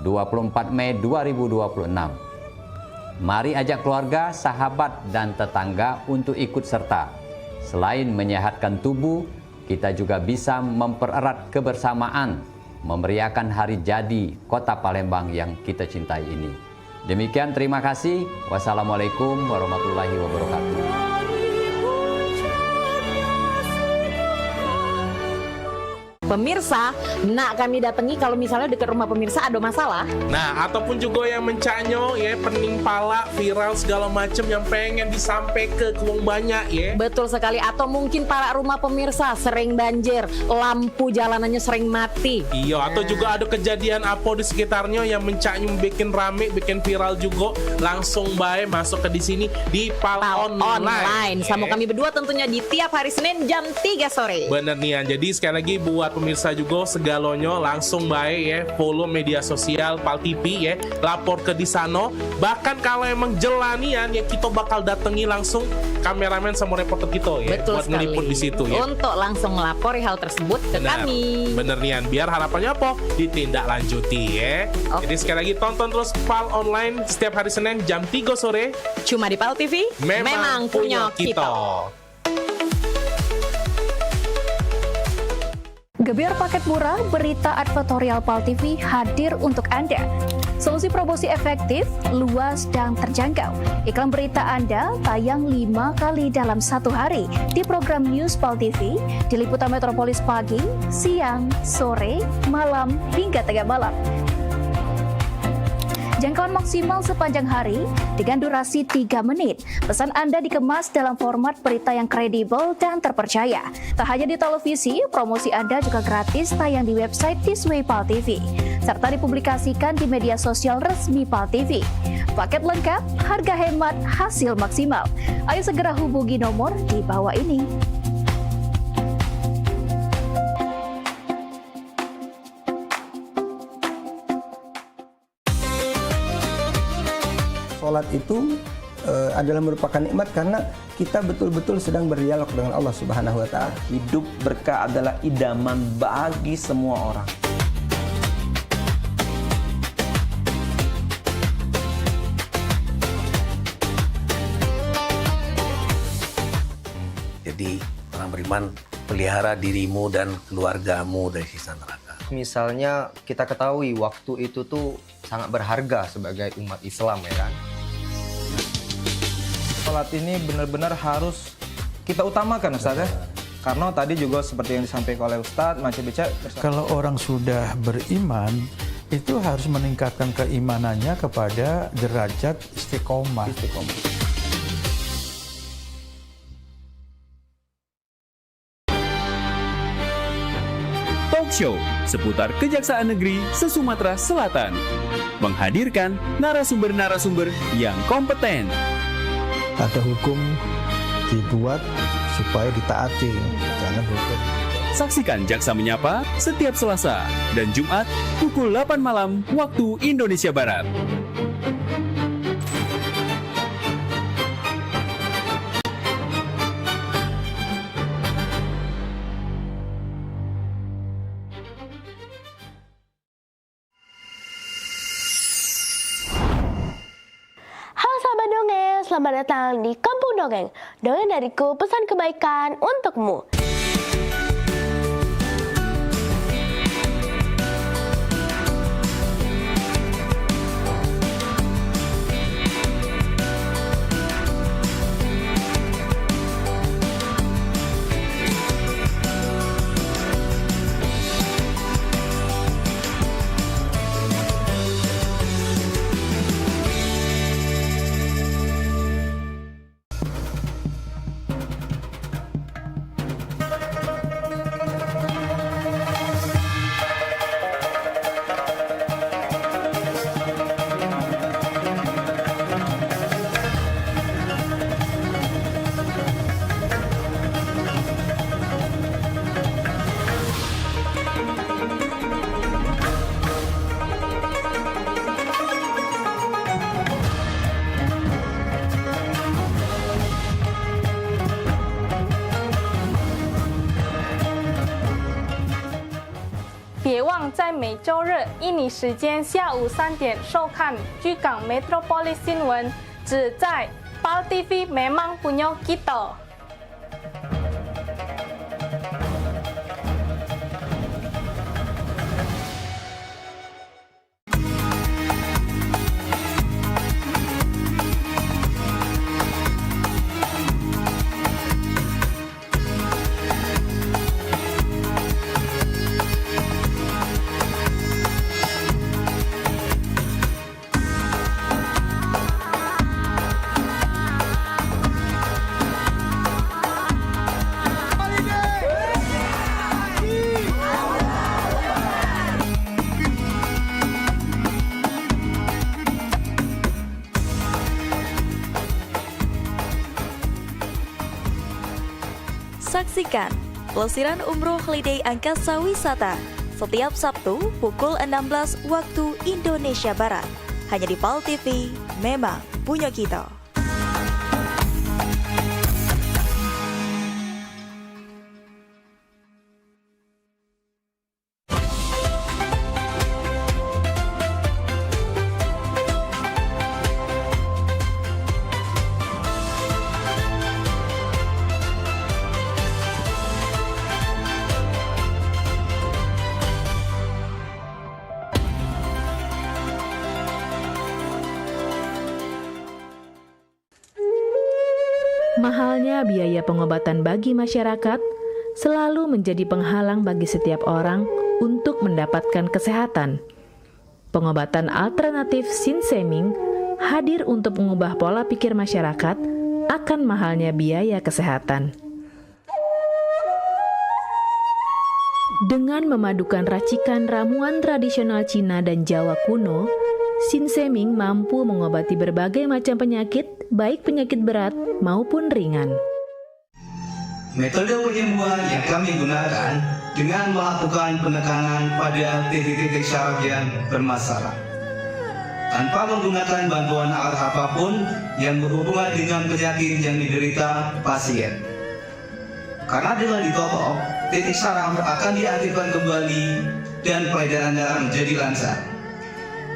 24 Mei 2026. Mari ajak keluarga, sahabat, dan tetangga untuk ikut serta. Selain menyehatkan tubuh, kita juga bisa mempererat kebersamaan, memeriahkan hari jadi Kota Palembang yang kita cintai ini. Demikian, terima kasih. Wassalamualaikum warahmatullahi wabarakatuh. Pemirsa, nak kami datangi kalau misalnya dekat rumah pemirsa ada masalah. Nah, ataupun juga yang mencanyo ya, pening pala, viral segala macam yang pengen disampaikan ke wong banyak ya. Betul sekali, atau mungkin para rumah pemirsa sering banjir, lampu jalanannya sering mati. Iya, atau juga ada kejadian apa di sekitarnya yang mencanyo bikin rame, bikin viral juga, langsung baik masuk ke di sini di PAL Online. Sama kami berdua tentunya di tiap hari Senin jam 3 sore. Bener nih, jadi sekali lagi buat pemirsa juga segalonyo langsung baik ya, follow media sosial PAL TV ya, lapor ke di sana. Bahkan kalau emang jelanian ya, kita bakal datangi langsung kameramen sama reporter kita ya. Betul buat sekali. ngeliput di situ ya. Untuk langsung melapori hal tersebut ke kami. Bener nian, biar harapannya apa? Ditindaklanjuti ya. Jadi sekali lagi tonton terus PAL Online setiap hari Senin jam 3 sore. Cuma di PAL TV. Memang punya kita. Gebyar paket murah, berita advertorial PAL TV hadir untuk Anda. Solusi promosi efektif, luas, dan terjangkau. Iklan berita Anda tayang 5 kali dalam 1 hari di program News PAL TV, di liputan Metropolis pagi, siang, sore, malam, hingga tengah malam. Jangkauan maksimal sepanjang hari dengan durasi 3 menit. Pesan Anda dikemas dalam format berita yang kredibel dan terpercaya. Tak hanya di televisi, promosi Anda juga gratis tayang di website Thisway Pal TV, serta dipublikasikan di media sosial resmi Pal TV. Paket lengkap, harga hemat, hasil maksimal. Ayo segera hubungi nomor di bawah ini. Sholat itu adalah merupakan nikmat karena kita betul-betul sedang berdialog dengan Allah Subhanahu wa Ta'ala. Hidup berkah adalah idaman bagi semua orang. Jadi orang beriman, pelihara dirimu dan keluargamu dari siksa neraka. Misalnya kita ketahui waktu itu tuh sangat berharga sebagai umat Islam, ya kan? Sholat ini benar-benar harus kita utamakan, Ustaz, ya. Karena tadi juga seperti yang disampaikan oleh Ustaz, Macam Bica. Kalau orang sudah beriman, itu harus meningkatkan keimanannya kepada derajat istiqomah. Talk Show seputar Kejaksaan Negeri se-Sumatera Selatan. Menghadirkan narasumber-narasumber yang kompeten. Ada hukum dibuat supaya ditaati, jangan hukum. Saksikan Jaksa Menyapa setiap Selasa dan Jumat pukul 8 malam waktu Indonesia Barat. Halo sahabat dongeng, selamat datang di Kampung Dongeng. Dongeng dariku, pesan kebaikan untukmu.在每周日印尼时间下午3点收看居港 Metropolis 新闻，只在 Pal TV memang punya kita。Saksikan pelesiran umroh holiday Angkasa Wisata setiap Sabtu pukul 16 waktu Indonesia Barat. Hanya di Pal TV, memang punya kita. Mahalnya biaya pengobatan bagi masyarakat selalu menjadi penghalang bagi setiap orang untuk mendapatkan kesehatan. pengobatan alternatif Sinseming hadir untuk mengubah pola pikir masyarakat akan mahalnya biaya kesehatan. Dengan memadukan racikan ramuan tradisional Cina dan Jawa kuno, Sinseming mampu mengobati berbagai macam penyakit, baik penyakit berat maupun ringan. Metode penyembuhan yang kami gunakan dengan melakukan penekanan pada titik-titik syaraf yang bermasalah, tanpa menggunakan bantuan alat apapun yang berhubungan dengan penyakit yang diderita pasien. Karena dengan ditotok, titik syaraf akan diaktifkan kembali dan peredaran darah menjadi lancar.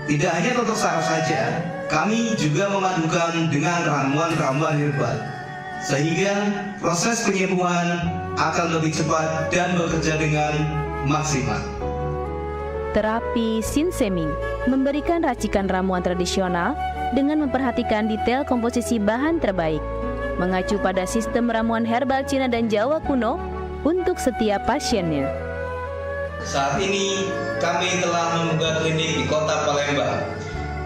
Tidak hanya totok syaraf saja, kami juga memadukan dengan ramuan-ramuan herbal, sehingga proses penyembuhan akan lebih cepat dan bekerja dengan maksimal. Terapi Sinseming memberikan racikan ramuan tradisional dengan memperhatikan detail komposisi bahan terbaik, mengacu pada sistem ramuan herbal Cina dan Jawa kuno untuk setiap pasiennya. Saat ini kami telah membuka klinik di Kota Palembang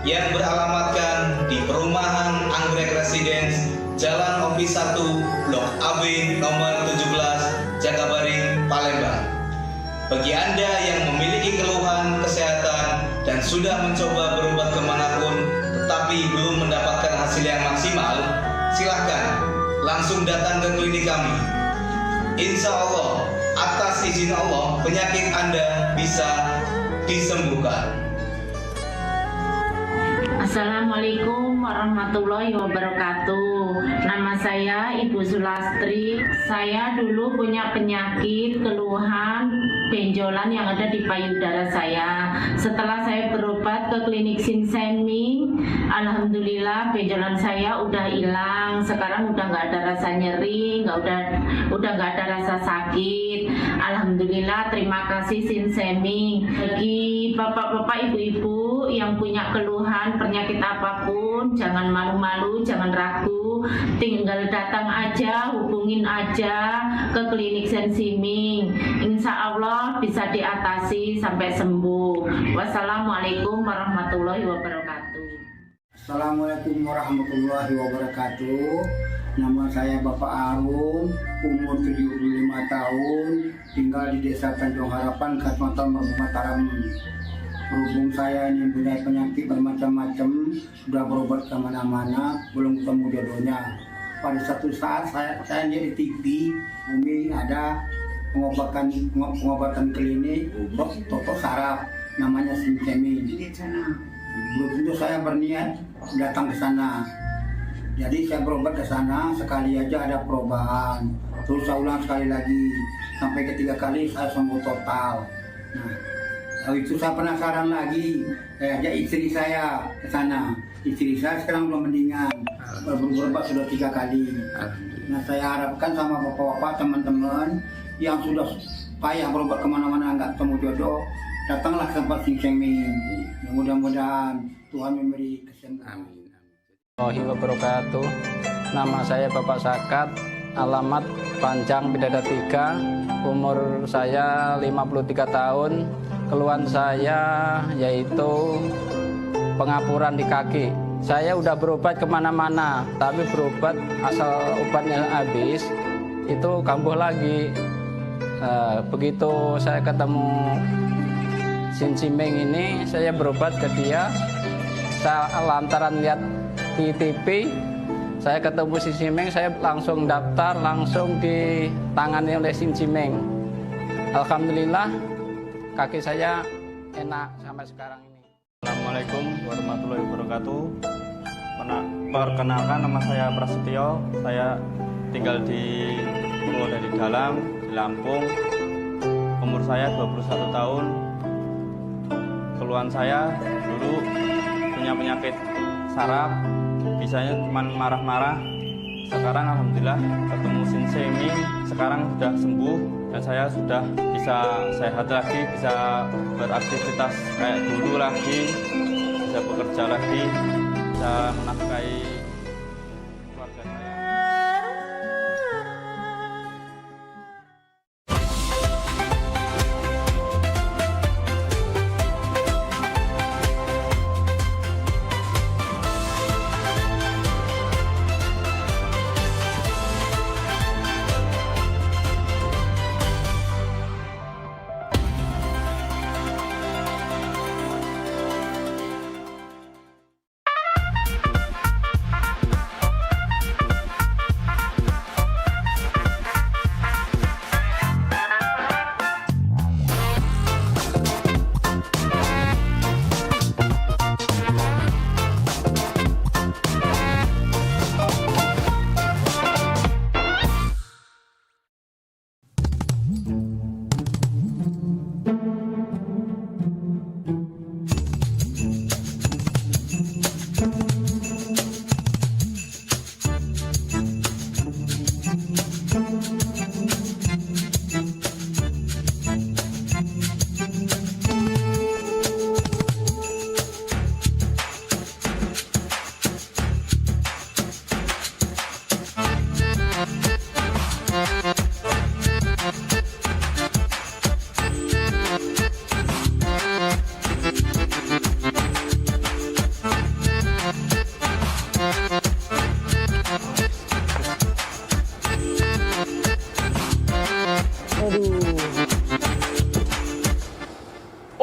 yang beralamatkan di Perumahan Anggrek Residence, Jalan Opi 1, Blok AB nomor 17, Jakabaring, Palembang. Bagi Anda yang memiliki keluhan kesehatan dan sudah mencoba berobat kemanapun tetapi belum mendapatkan hasil yang maksimal, silahkan langsung datang ke klinik kami. Insya Allah, atas izin Allah, penyakit Anda bisa disembuhkan. Assalamualaikum warahmatullahi wabarakatuh. Nama saya Ibu Sulastri. Saya dulu punya penyakit keluhan benjolan yang ada di payudara saya. Setelah saya berobat ke klinik Sinseming, alhamdulillah benjolan saya udah hilang. Sekarang udah nggak ada rasa nyeri, udah nggak ada rasa sakit. Alhamdulillah, terima kasih Sinseming. Bagi bapak-bapak, ibu-ibu yang punya keluhan penyakit apapun, jangan malu-malu, jangan ragu, tinggal datang aja, hubungin aja ke klinik Sinseming. Insya Allah bisa diatasi sampai sembuh. Wassalamualaikum warahmatullahi wabarakatuh. Assalamualaikum warahmatullahi wabarakatuh. Nama saya Bapak Arun, umur 75 tahun, tinggal di Desa Tanjung Harapan, Kecamatan Mataram. Berhubung saya ini punya penyakit bermacam-macam, sudah berobat kemana-mana, belum ketemu jodohnya. Pada satu saat saya lihat di TV, Umi ada pengobatan klinik untuk totok saraf, namanya Sinseming. Belum tentu saya berniat datang ke sana. Jadi saya berobat ke sana, sekali aja ada perubahan. Terus saya ulang sekali lagi, sampai ketiga kali saya sembuh total. Nah, lalu itu saya penasaran lagi, saya ajak istri saya ke sana. Istri saya sekarang belum mendingan, berobat sudah 3 kali. Nah, saya harapkan sama bapak-bapak, teman-teman yang sudah payah berobat kemana-mana nggak ketemu jodoh, datanglah ke tempat Sinseming. Mudah-mudahan Tuhan memberi kesembuhan. Warahmatullahi wabarakatuh. Nama saya Bapak Sakat, alamat Panjang Bidada 3, umur saya 53 tahun. Keluhan saya yaitu pengapuran di kaki. Saya udah berobat kemana-mana, tapi berobat asal obatnya habis, itu kambuh lagi. Begitu saya ketemu Sinseming ini, saya berobat ke dia. Saya lantaran lihat di TV, saya ketemu Sinseming, saya langsung daftar, langsung ditangani oleh Sinseming. Alhamdulillah, kaki saya enak sampai sekarang ini. Assalamualaikum warahmatullahi wabarakatuh. Perkenalkan, nama saya Prasetyo. Saya tinggal di Purwodadi Dalam, di Lampung. Umur saya 21 tahun. Keluhan saya dulu punya penyakit saraf, bisanya cuma marah-marah. Sekarang alhamdulillah ketemu Sinseming, sekarang sudah sembuh dan saya sudah bisa sehat lagi, bisa beraktivitas kayak dulu lagi, bisa bekerja lagi, bisa menafkahi keluarga saya.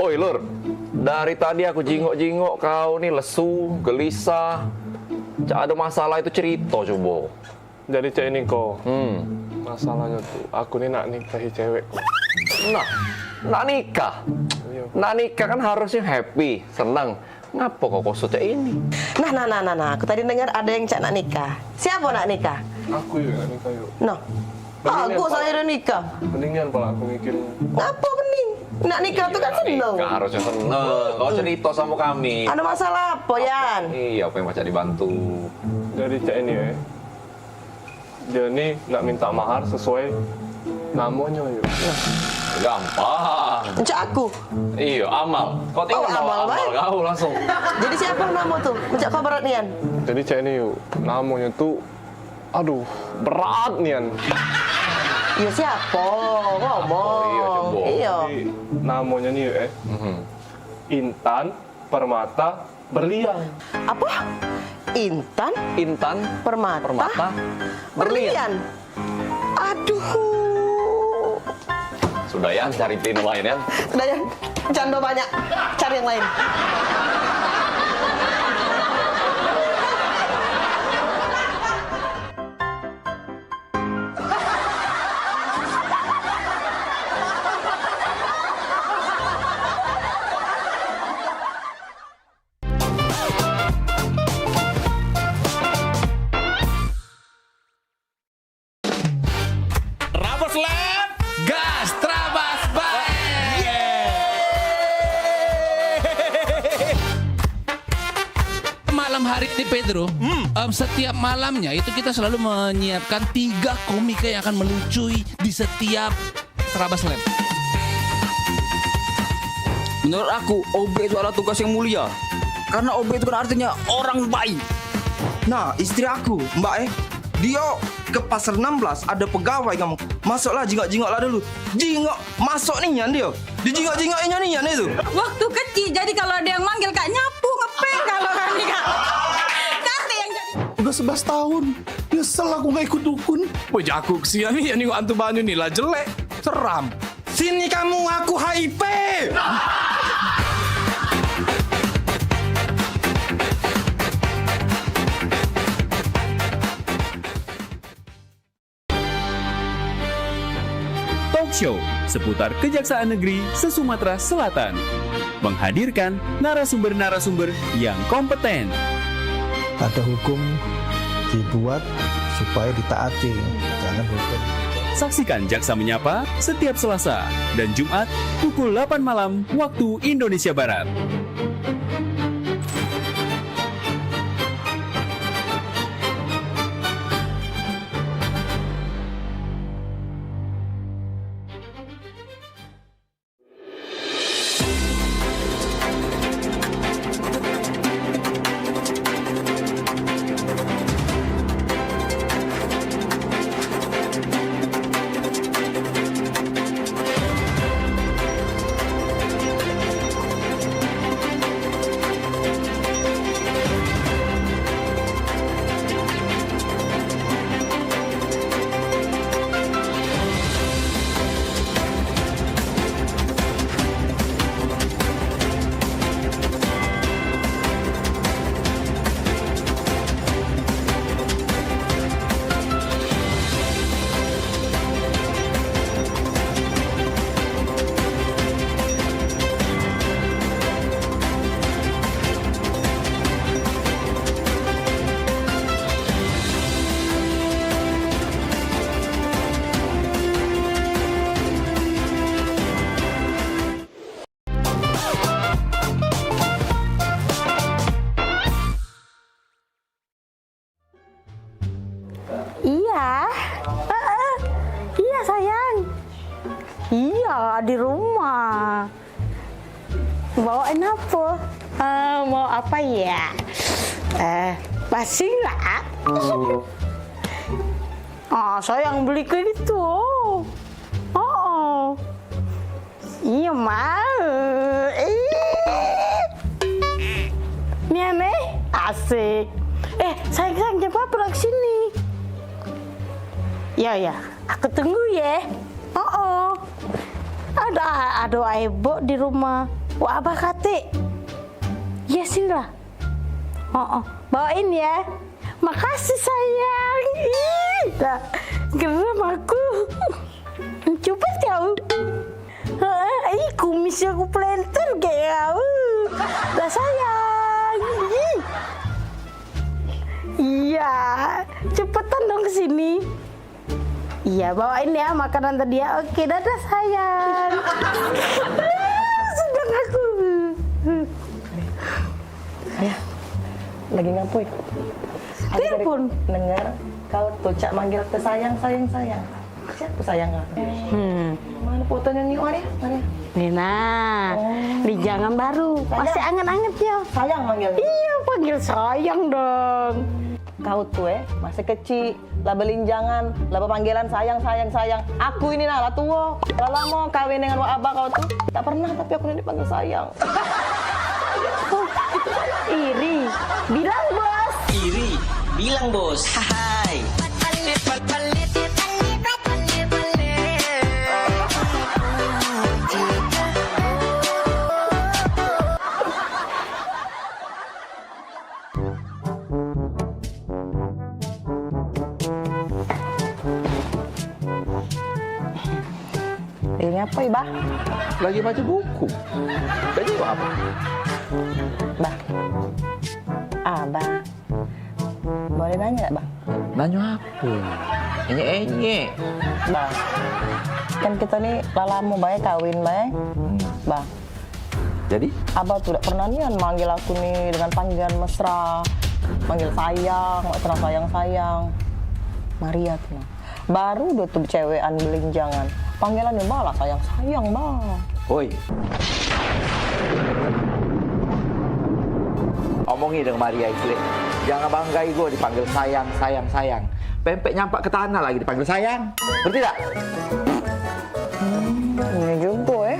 Oi Lur, dari tadi aku jingok-jingok kau nih lesu, gelisah. Cak ada masalah itu cerita coba. Jadi cek ini kok. Masalahnya tuh aku nih nak nikahi cewekku. Nah, nak nikah. Nak nikah kan harusnya happy, senang. Ngapa kok kosotnya ini? Nah, aku tadi dengar ada yang cak nak nikah. Siapa nak nikah? Aku yuk nak nikah yuk. No. Aku saya udah nikah. Mendingan kalau aku mikirin. Apa mending? Nak nikah tuh kan seneng. Nikah harusnya seneng. Kau cerita sama kami. Ada masalah apa, Yan? Iya, apa yang macam dibantu? Dari cek ini ya. Dia nih nak minta mahar sesuai namanya yuk. Gampang. Cak aku. Iya, Amal. Kau tinggal bawa Amal kau langsung. Jadi siapa nama tuh? Cak kau berat nian. Jadi cek ini yuk. Namanya tuh, aduh, berat nian. Ya siapa? Ngomong. Iya. Jadi, namanya nih yuk Intan Permata Berlian. Apa? Intan Permata Berlian. Aduh. Sudah ya, cari pin lain ya. Sudah ya, janda banyak. Cari yang lain. Rabos Lab, gas Trabas malam hari ini Pedro, setiap malamnya itu kita selalu menyiapkan 3 komika yang akan melucui di setiap Trabas Lab. Menurut aku, OB itu adalah tugas yang mulia. Karena OB itu kan artinya orang baik. Nah, istri aku, Mbak dia ke pasar 16 ada pegawai kamu. Masuklah jingok-jingok lah dulu. Jingok, masuk nih Yan dia. Dijingok-jingoknya nih Yan itu. Waktu kecil, jadi kalau ada yang manggil Kak nyapu, ngepeng kalau kami Kak. Kate yang jadi. Udah 11 tahun, nyesel aku gak ikut dukun. Wajah aku kesian nih, yang antu banyu nih lah jelek, seram. Sini kamu, aku HIP. Talk Show seputar Kejaksaan Negeri se-Sumatera Selatan. Menghadirkan narasumber-narasumber yang kompeten. Ada hukum dibuat supaya ditaati, jangan hukum. Saksikan Jaksa Menyapa setiap Selasa dan Jumat pukul 8 malam waktu Indonesia Barat. Iya sayang. Iya di rumah. Bawain apa? Mau apa ya? Pasing lah. Sayang beli ke itu. Iya mau. Ini aneh, asik. Sayang jangan apa ke sini. Ya, aku tunggu ya. Ada ibu di rumah. Wah, apa kate? Ya sinilah. Bawain ya. Makasih sayang. Dah, geram aku. Coba kau. Kumisnya aku planter kayak kau. Dah sayang. Iya, cepetan dong kesini. Iya, bawain ya makanan tadi ya. Oke, dadah sayang. Sedang aku. Ayah, lagi ngapain? Telepon. Dengar kau tuh cak manggil ke sayang. Siapa sayang? Mana fotonya nih Maria? Nina, di jangan baru. Masih anget-anget ya. Sayang manggil. Iya, panggil sayang dong. Kau tuh masih kecil, lah belinjangan, lah panggilan sayang. Aku ini lah tua, lah lama kawin dengan wak abah kau tuh. Tak pernah tapi aku ini dipanggil sayang. Iri, bilang bos. Iri, bilang bos. Hai. Ini apa ya, Bah? Lagi baca buku. Baca apa? Bah. Abah. Boleh nanya, Bang? Nanya apa? Enye. Bang, kan kita nih lalamu baik kawin baik. Bang. Jadi? Abah tuh tidak pernah nian manggil aku nih dengan panggilan mesra. Manggil sayang, mesra sayang. Maria tuh. Baru udah tuh cewekan belinjangan. Panggilannya malah sayang, Bang. Oi. Omongi dengan Maria itu, jangan banggai gue dipanggil sayang. Pempek nyampak ke tanah lagi dipanggil sayang. Berarti tak? Ini juga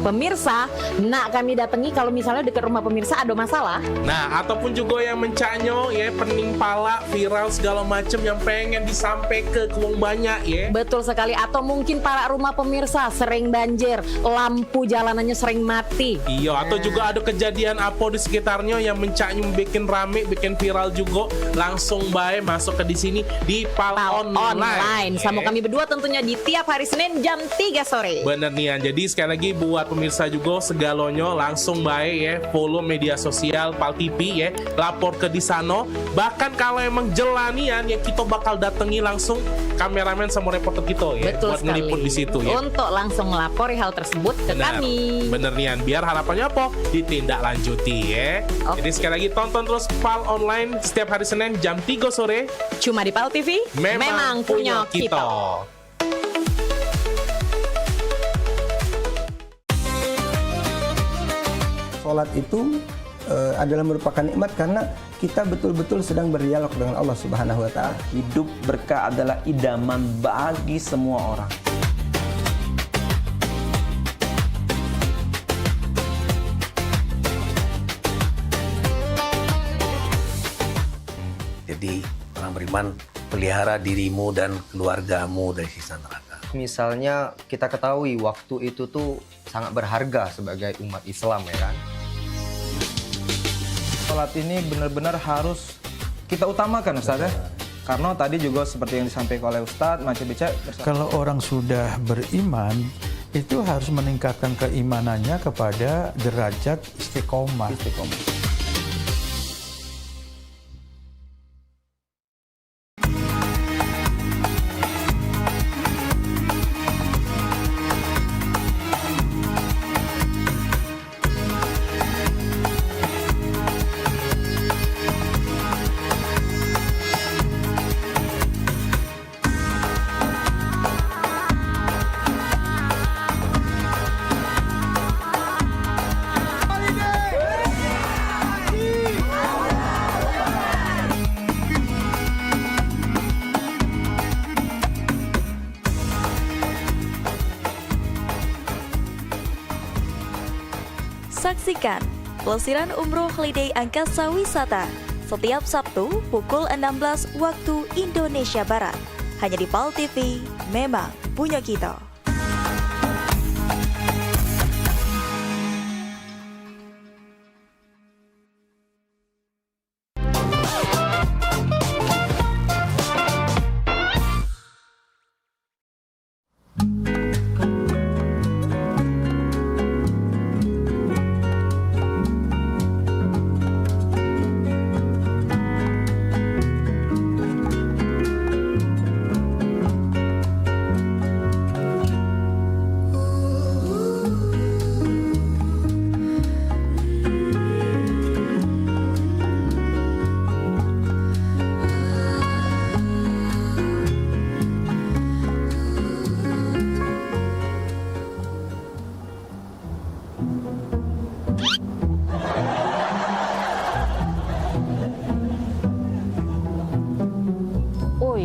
Pemirsa, nak kami datangi kalau misalnya dekat rumah pemirsa ada masalah. Nah, ataupun juga yang mencanyo ya, pening pala, viral segala macam yang pengen disampaikan ke wong banyak ya. Betul sekali, atau mungkin para rumah pemirsa sering banjir, lampu jalanannya sering mati. Iya, atau juga ada kejadian apa di sekitarnya yang mencanyo bikin rame, bikin viral juga, langsung baik masuk ke di sini di Pal Online. Sama kami berdua tentunya di tiap hari Senin jam 3 sore. Bener nih, jadi sekali lagi buat pemirsa juga segalonyo langsung baik ya, follow media sosial Pal TV ya, lapor ke di sana. Bahkan kalau emang jelanian ya, kita bakal datangi langsung kameramen sama reporter kita ya. Betul buat sekali. ngeliput di situ ya. Untuk langsung melapori hal tersebut ke kami. Bener nian, biar harapannya apa? Ditindaklanjuti ya. Jadi sekali lagi tonton terus Pal Online setiap hari Senin jam 3 sore. Cuma di Pal TV. Memang punya kita. Sholat itu adalah merupakan nikmat karena kita betul-betul sedang berdialog dengan Allah Subhanahu wa taala. Hidup berkah adalah idaman bagi semua orang. Jadi orang beriman, pelihara dirimu dan keluargamu dari siksa neraka. Misalnya kita ketahui waktu itu tuh sangat berharga sebagai umat Islam ya kan. Sholat ini benar-benar harus kita utamakan Ustaz ya. Karena tadi juga seperti yang disampaikan oleh Ustadz, Macam Beca. Kalau orang sudah beriman, itu harus meningkatkan keimanannya kepada derajat istiqomah. Saksikan pelesiran umroh Holiday Angkasa Wisata setiap Sabtu pukul 16 waktu Indonesia Barat. Hanya di PAL TV, memang punya kita.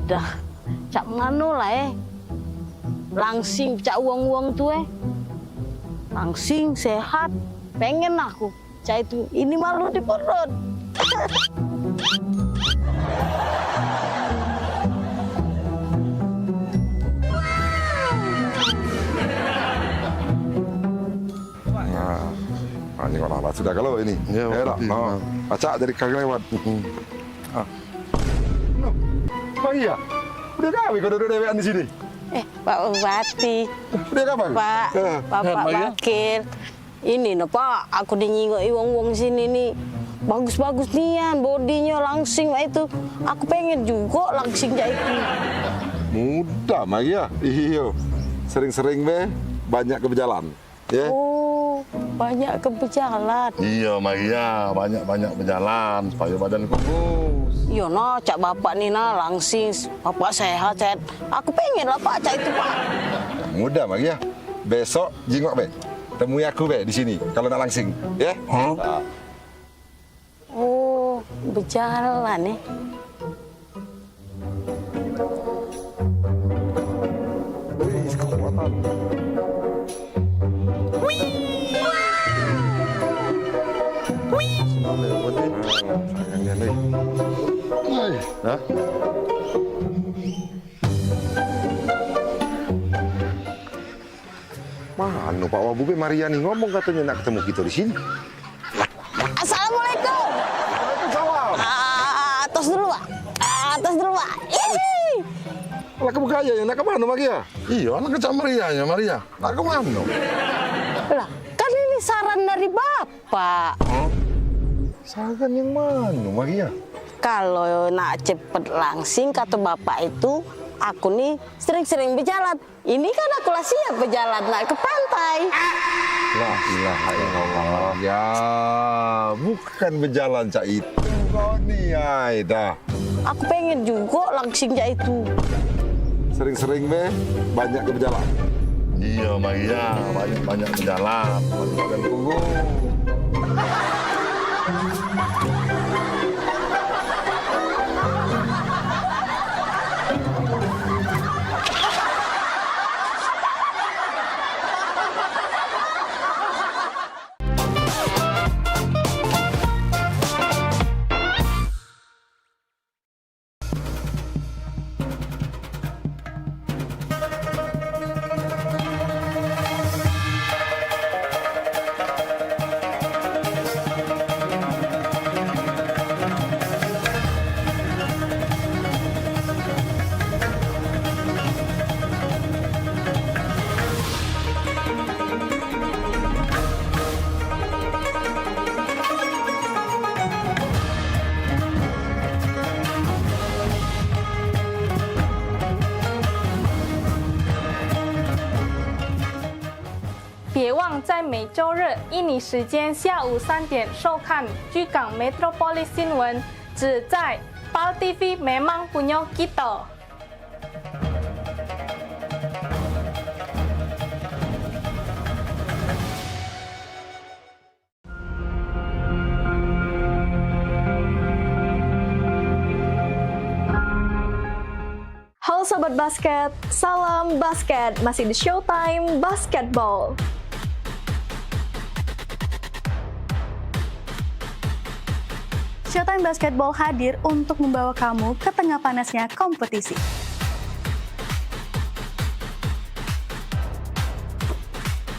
Dah, cak mano lah langsing cak uang tuh langsing sehat, pengen aku cak itu ini malu di perut. Nah, ini orang lah sudah kalau ini. Ya, acak dari kaki lewat. Iya, udah kawin kau duduk dewean di sini. Pak Bupati. Udah kapan? Pak, Bapak Wakil. Ini no Pak, aku dinyingok wong sini nih. Bagus-bagus nian, bodinya langsing itu. Aku pengen juga langsing kayak itu. Mudah mah ya. Iyo. Sering-sering be banyak ke berjalan. Ya. Oh, banyak ke berjalan. Iya, Maria, banyak berjalan supaya badan kurus. Iya no, cak bapak nih langsing, bapak sehat. Aku pengen lah Pak, cak itu Pak. Mudah Maria. Besok jingok be. Temui aku be di sini kalau nak langsing, ya. Oh, berjalan Wih, kekuatan. Sayangnya nih. Hah? Mana Pak Wabupe Mariani ngomong katanya nak ketemu kita di sini. Assalamualaikum. Waalaikumsalam. Atas dulu Pak. Atas dulu Pak. Lah kamu kaya ya nak ke mana Maria? Iya, anak kecak Maria. Nak ke mana? Lah, kan ini saran dari Bapak. Saran yang mana Maria? Kalau nak cepet langsing kata Bapak itu, aku nih sering-sering berjalan. Ini kan aku lah siap berjalan nak ke pantai. La ilaha illallah. Ya, bukan berjalan cak itu. Kau nih dah. Aku pengen juga langsing cak itu. Sering-sering be, banyak ke berjalan. Iya Maria, banyak berjalan. Badan kurus. 在每周日印尼时间下午3点收看居港 Metropolis 新闻，只在PAL TV memang punya kita。Halo Sobat Basket, salam basket, masih di Showtime Basketball. Showtime Basketball hadir untuk membawa kamu ke tengah panasnya kompetisi.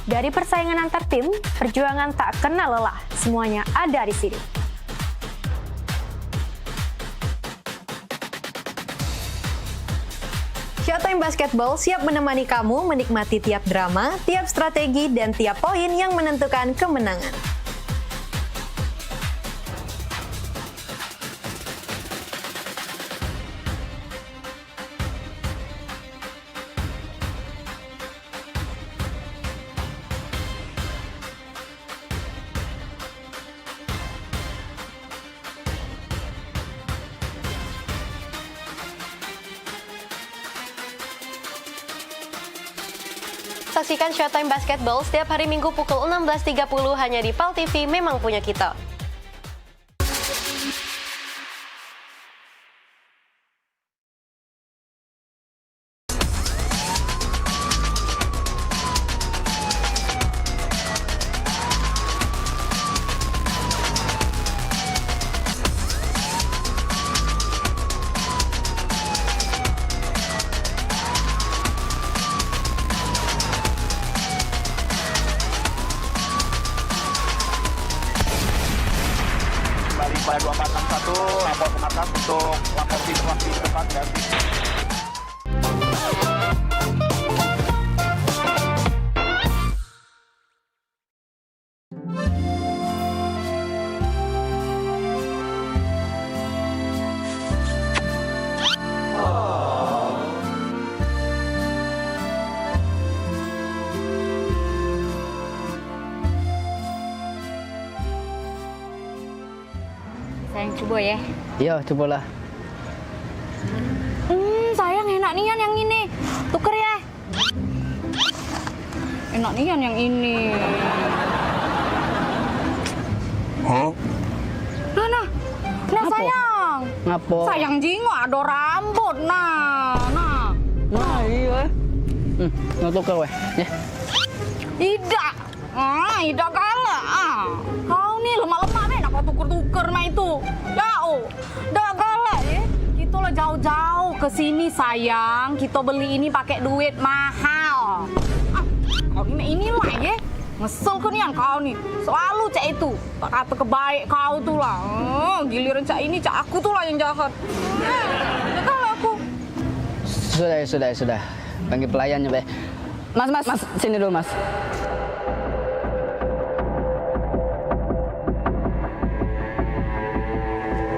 Dari persaingan antar tim, perjuangan tak kenal lelah, semuanya ada di sini. Showtime Basketball siap menemani kamu menikmati tiap drama, tiap strategi, dan tiap poin yang menentukan kemenangan. Saksikan Showtime Basketball setiap hari Minggu pukul 16.30 hanya di PAL TV memang punya kita. Pada 2461 lapor ke markas untuk lapor situasi di depan ganti. Sayang coba ya. Iya, cobalah. Sayang enak nian yang ini. Tuker ya. Enak nian yang ini. Hah? Nah Ngapo? sayang. Ngapo? Sayang jingo ada rambut nah. Nah, iya. Nggak tuker weh. Ya. Ida. Ida kalah. Kau nih lemah-lemah deh, apa tuker-tuker mah itu. Dah kalah ya. Kita lah jauh-jauh ke sini sayang. Kita beli ini pakai duit mahal. Kau inilah ya. Ngesel ke nian kau nih. Selalu cak itu. Tak kata kebaik kau tuh lah. Giliran cak ini cak aku tuh lah yang jahat. Ya kalah aku. Sudah. Panggil pelayannya, Be. Mas, sini dulu, Mas.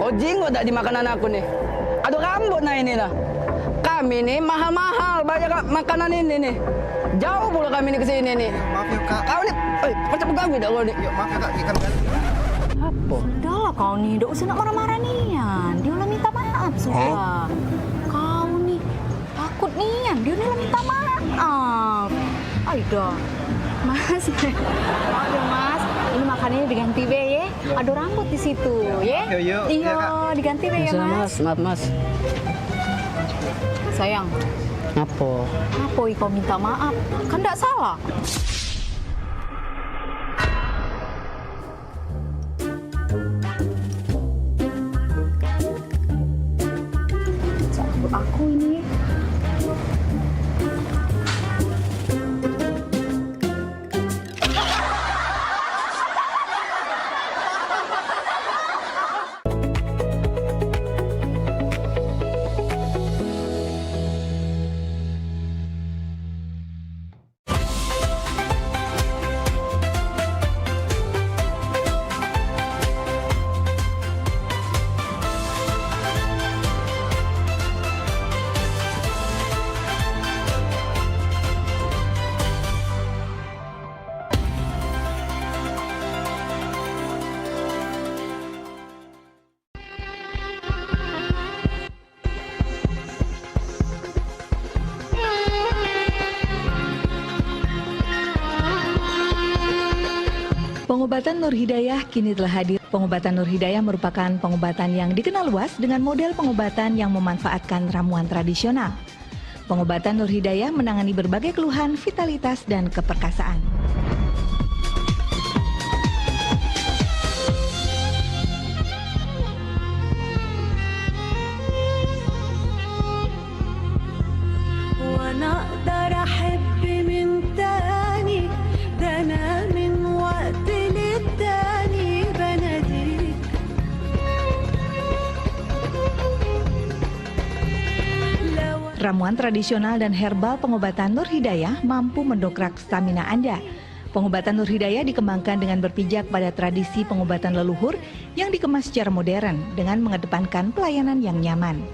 Oh, jinggo tak di makanan aku nih. Aduh, rambut nah ini nah. Kami nih mahal-mahal banyak makanan ini nih. Jauh pula kami nih ke sini nih. Maaf ya, Kak. Kau nih, macam ganggu dah kau nih. Yuk, maaf ya, Kak. Ikan kan. Apa? Sudahlah kau nih, tidak usah nak marah-marah nian. Dia udah minta maaf sudah. Kau nih takut nian, dia udah minta maaf. Aida, Mas, maaf ya Mas. Ini makanannya diganti be ya. Ada rambut di situ ya. Yuk. Iya, diganti be ya Mas. Maaf Mas. Sayang. Apa? Apa kau minta maaf? Kan tidak salah. Rambut aku ini. Pengobatan Nur Hidayah kini telah hadir. Pengobatan Nur Hidayah merupakan pengobatan yang dikenal luas dengan model pengobatan yang memanfaatkan ramuan tradisional. Pengobatan Nur Hidayah menangani berbagai keluhan vitalitas dan keperkasaan. Ramuan tradisional dan herbal pengobatan Nur Hidayah mampu mendongkrak stamina Anda. Pengobatan Nur Hidayah dikembangkan dengan berpijak pada tradisi pengobatan leluhur yang dikemas secara modern dengan mengedepankan pelayanan yang nyaman.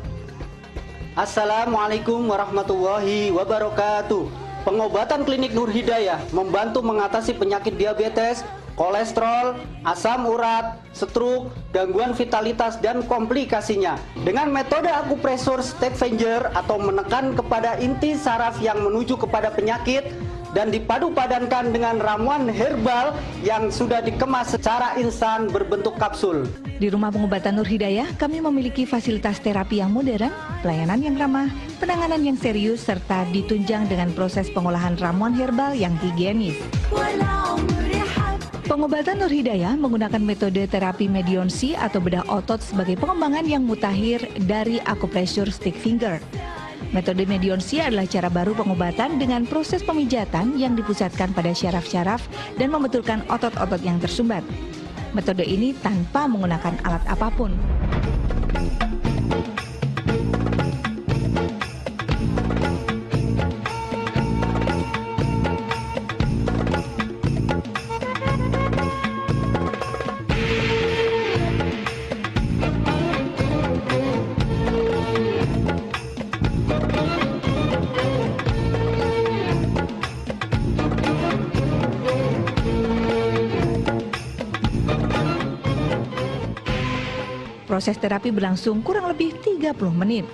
Assalamualaikum warahmatullahi wabarakatuh. Pengobatan klinik Nur Hidayah membantu mengatasi penyakit diabetes, kolesterol, asam urat, stroke, gangguan vitalitas, dan komplikasinya. Dengan metode akupresur Stavanger atau menekan kepada inti saraf yang menuju kepada penyakit dan dipadu-padankan dengan ramuan herbal yang sudah dikemas secara instan berbentuk kapsul. Di Rumah Pengobatan Nur Hidayah, kami memiliki fasilitas terapi yang modern, pelayanan yang ramah, penanganan yang serius, serta ditunjang dengan proses pengolahan ramuan herbal yang higienis. Pengobatan Nur Hidayah menggunakan metode terapi medionsi atau bedah otot sebagai pengembangan yang mutakhir dari akupresur stick finger. Metode medionsi adalah cara baru pengobatan dengan proses pemijatan yang dipusatkan pada syaraf-syaraf dan membetulkan otot-otot yang tersumbat. Metode ini tanpa menggunakan alat apapun. Proses terapi berlangsung kurang lebih 30 menit.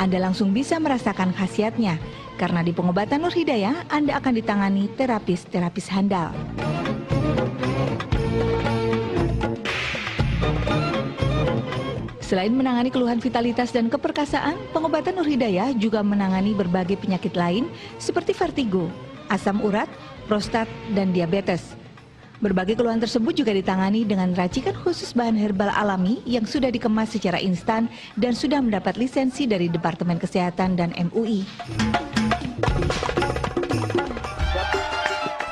Anda langsung bisa merasakan khasiatnya, karena di pengobatan Nur Hidayah, Anda akan ditangani terapis-terapis handal. Selain menangani keluhan vitalitas dan keperkasaan, pengobatan Nur Hidayah juga menangani berbagai penyakit lain seperti vertigo, asam urat, prostat, dan diabetes. Berbagai keluhan tersebut juga ditangani dengan racikan khusus bahan herbal alami yang sudah dikemas secara instan dan sudah mendapat lisensi dari Departemen Kesehatan dan MUI.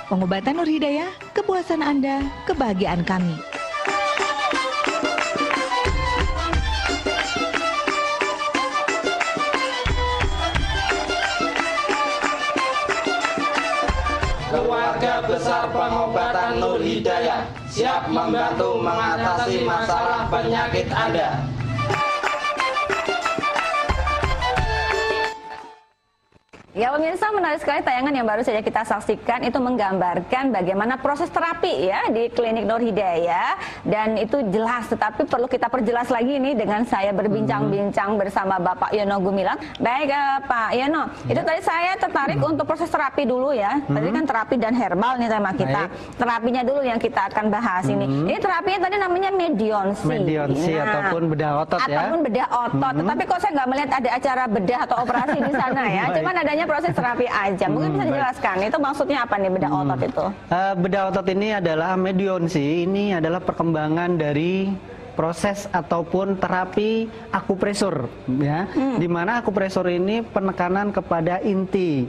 Pengobatan Nur Hidayah, kepuasan Anda, kebahagiaan kami. Keluarga besar pengobatan Nur Hidayah siap membantu mengatasi masalah penyakit Anda. Ya pemirsa, menarik sekali tayangan yang baru saja kita saksikan, itu menggambarkan bagaimana proses terapi ya di klinik Nur Hidayah, dan itu jelas, tetapi perlu kita perjelas lagi ini dengan saya berbincang-bincang bersama Bapak Yono Gumilang. Baik Pak Yono, itu tadi saya tertarik untuk proses terapi dulu ya. Tadi kan terapi dan herbal nih tema kita. Terapinya dulu yang kita akan bahas ini. Ini terapinya tadi namanya medionsi. Medionsi ataupun bedah otot ya. Ataupun bedah otot. Tetapi kok saya nggak melihat ada acara bedah atau operasi di sana ya. Cuman adanya proses terapi aja. Mungkin bisa dijelaskan itu maksudnya apa nih bedah otot itu? Bedah otot ini adalah medionsi. Ini adalah perkembangan dari proses ataupun terapi akupresur ya. Di mana akupresur ini penekanan kepada inti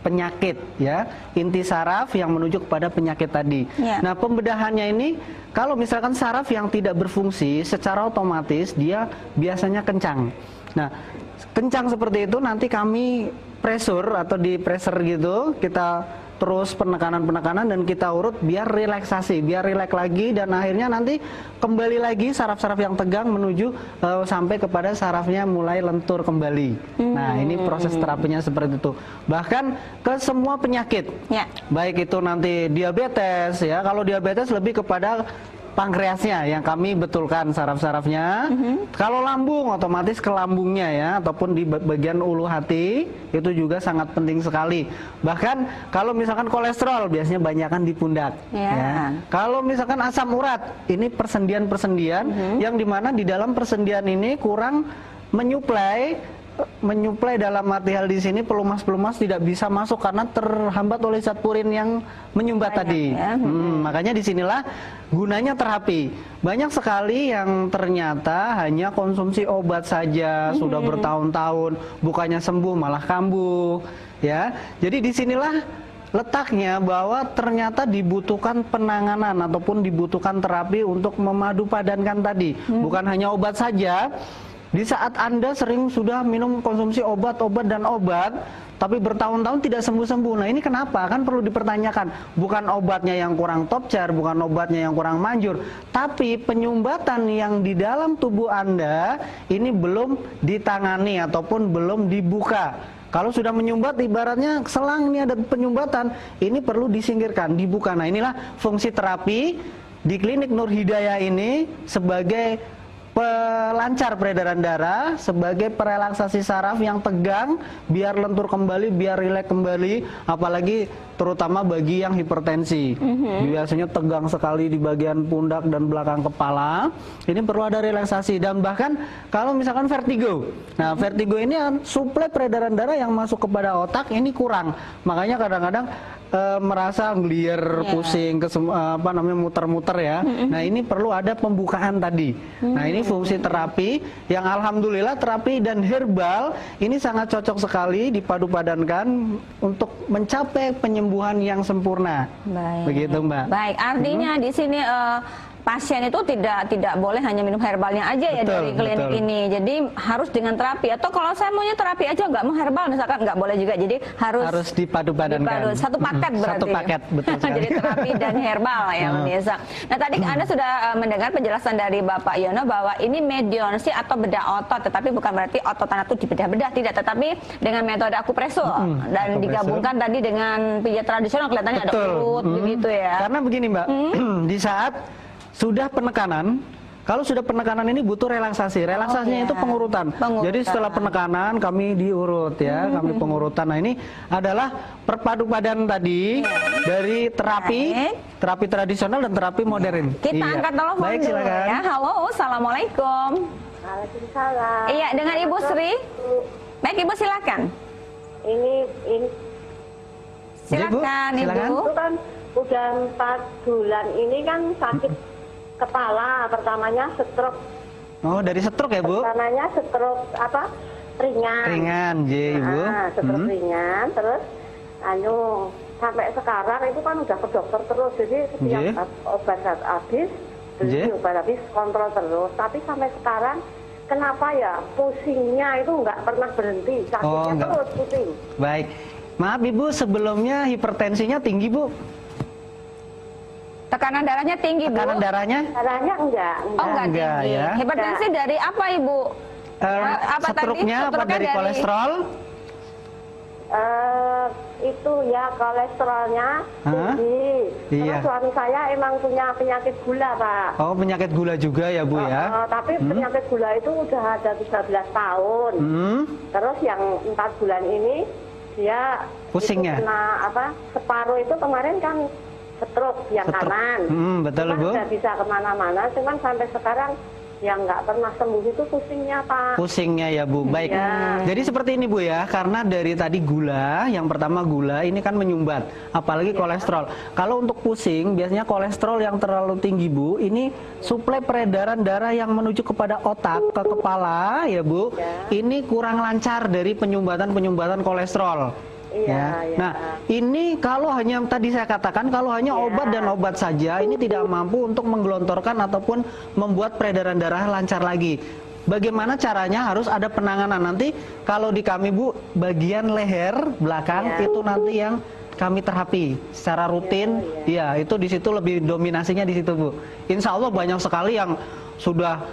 penyakit ya, inti saraf yang menuju kepada penyakit tadi. Nah, pembedahannya ini kalau misalkan saraf yang tidak berfungsi secara otomatis dia biasanya kencang. Nah, kencang seperti itu nanti kami pressure atau di pressure gitu, kita terus penekanan dan kita urut biar relaksasi, biar rileks lagi, dan akhirnya nanti kembali lagi saraf-saraf yang tegang menuju sampai kepada sarafnya mulai lentur kembali. Nah, ini proses terapinya seperti itu. Bahkan ke semua penyakit, baik itu nanti diabetes ya, kalau diabetes lebih kepada pankreasnya yang kami betulkan saraf-sarafnya. Kalau lambung otomatis ke lambungnya ya, ataupun di bagian ulu hati itu juga sangat penting sekali. Bahkan kalau misalkan kolesterol biasanya banyakan di pundak. Ya. Kalau misalkan asam urat, ini persendian-persendian yang dimana di dalam persendian ini kurang menyuplai dalam arti hal di sini pelumas-pelumas tidak bisa masuk karena terhambat oleh zat purin yang menyumbat tadi. Makanya disinilah gunanya terapi. Banyak sekali yang ternyata hanya konsumsi obat saja sudah bertahun-tahun, bukannya sembuh malah kambuh. Ya, jadi disinilah letaknya bahwa ternyata dibutuhkan penanganan ataupun dibutuhkan terapi untuk memadupadankan tadi, bukan hanya obat saja. Di saat Anda sering sudah minum konsumsi obat, tapi bertahun-tahun tidak sembuh-sembuh. Nah ini kenapa? Kan perlu dipertanyakan. Bukan obatnya yang kurang top chair, bukan obatnya yang kurang manjur, tapi penyumbatan yang di dalam tubuh Anda ini belum ditangani ataupun belum dibuka. Kalau sudah menyumbat, ibaratnya selang ini ada penyumbatan, ini perlu disingkirkan, dibuka. Nah inilah fungsi terapi di Klinik Nur Hidayah ini sebagai pelancar peredaran darah, sebagai perelaksasi saraf yang tegang, biar lentur kembali, biar rileks kembali, apalagi terutama bagi yang hipertensi. Biasanya tegang sekali di bagian pundak dan belakang kepala, ini perlu ada relaksasi. Dan bahkan kalau misalkan vertigo, nah vertigo ini suplai peredaran darah yang masuk kepada otak ini kurang, makanya kadang-kadang merasa ngelier, pusing, muter-muter ya. Nah ini perlu ada pembukaan tadi. Nah ini fungsi terapi yang alhamdulillah terapi dan herbal ini sangat cocok sekali dipadu-padankan untuk mencapai penyembuhan yang sempurna. Baik. Begitu Mbak. Baik, artinya di sini pasien itu tidak boleh hanya minum herbalnya aja ya dari klinik ini. Jadi harus dengan terapi, atau kalau saya maunya terapi aja nggak mau herbal misalkan, nggak boleh juga. Jadi harus dipadu-padankan. Satu paket berarti. Satu paket, betul sekali. Jadi terapi dan herbal ya pemirsa. Nah tadi Anda sudah mendengar penjelasan dari Bapak Yono bahwa ini medionsi atau bedah otot, tetapi bukan berarti otot Anda tuh dibedah-bedah, tidak. Tetapi dengan metode akupresur dan digabungkan tadi dengan pijat tradisional, kelihatannya ada urut begitu ya. Karena begini Mbak, di saat sudah penekanan, kalau sudah penekanan ini butuh relaksasi. Relaksasinya itu pengurutan. Jadi setelah penekanan kami diurut ya, kami pengurutan. Nah ini adalah perpadu-padan tadi dari terapi tradisional dan terapi modern. Kita angkat telepon Baik, dulu silakan. ya. Halo, assalamualaikum. Waalaikumsalam. Iya, dengan Ibu Sri. Baik Ibu silakan. Ini silakan Ibu. Itu kan udah 4 bulan ini kan sakit kepala, pertamanya stroke. Oh, dari stroke ya, Bu? Pertamanya stroke ringan. Ringan, Ibu. Stroke ringan, terus sampai sekarang itu kan udah ke dokter terus. Jadi setiap obat habis, beli obat habis, kontrol terus. Tapi sampai sekarang kenapa ya pusingnya itu nggak pernah berhenti, sakitnya terus pusing. Baik. Maaf Ibu, sebelumnya hipertensinya tinggi, Bu? Tekanan darahnya tinggi, Bu? Tekanan darahnya? Darahnya enggak tinggi. ya. Hipertensi dari apa, Ibu? Apa Stroke-nya apa dari kolesterol? Itu ya kolesterolnya tinggi. Terus suami saya emang punya penyakit gula, Pak. Oh, penyakit gula juga ya, Bu ya? Tapi penyakit gula itu udah ada 13 tahun. Terus yang 4 bulan ini dia pusingnya kena separuh itu kemarin kan stroke yang kanan. Betul, Bu. Nggak bisa kemana-mana, cuman sampai sekarang yang nggak pernah sembuh itu pusingnya, Pak. Pusingnya ya, Bu. Baik. Jadi seperti ini, Bu ya, karena dari tadi gula, yang pertama gula ini kan menyumbat, apalagi kolesterol. Kalau untuk pusing, biasanya kolesterol yang terlalu tinggi, Bu, ini suplai peredaran darah yang menuju kepada otak, ke kepala ya, Bu. Ini kurang lancar dari penyumbatan kolesterol. Nah, ini kalau hanya tadi saya katakan kalau hanya obat dan obat saja ini tidak mampu untuk menggelontorkan ataupun membuat peredaran darah lancar lagi. Bagaimana caranya? Harus ada penanganan. Nanti kalau di kami, Bu, bagian leher belakang itu nanti yang kami terapi secara rutin. Ya, itu di situ lebih dominasinya di situ, Bu. Insya Allah banyak sekali yang sudah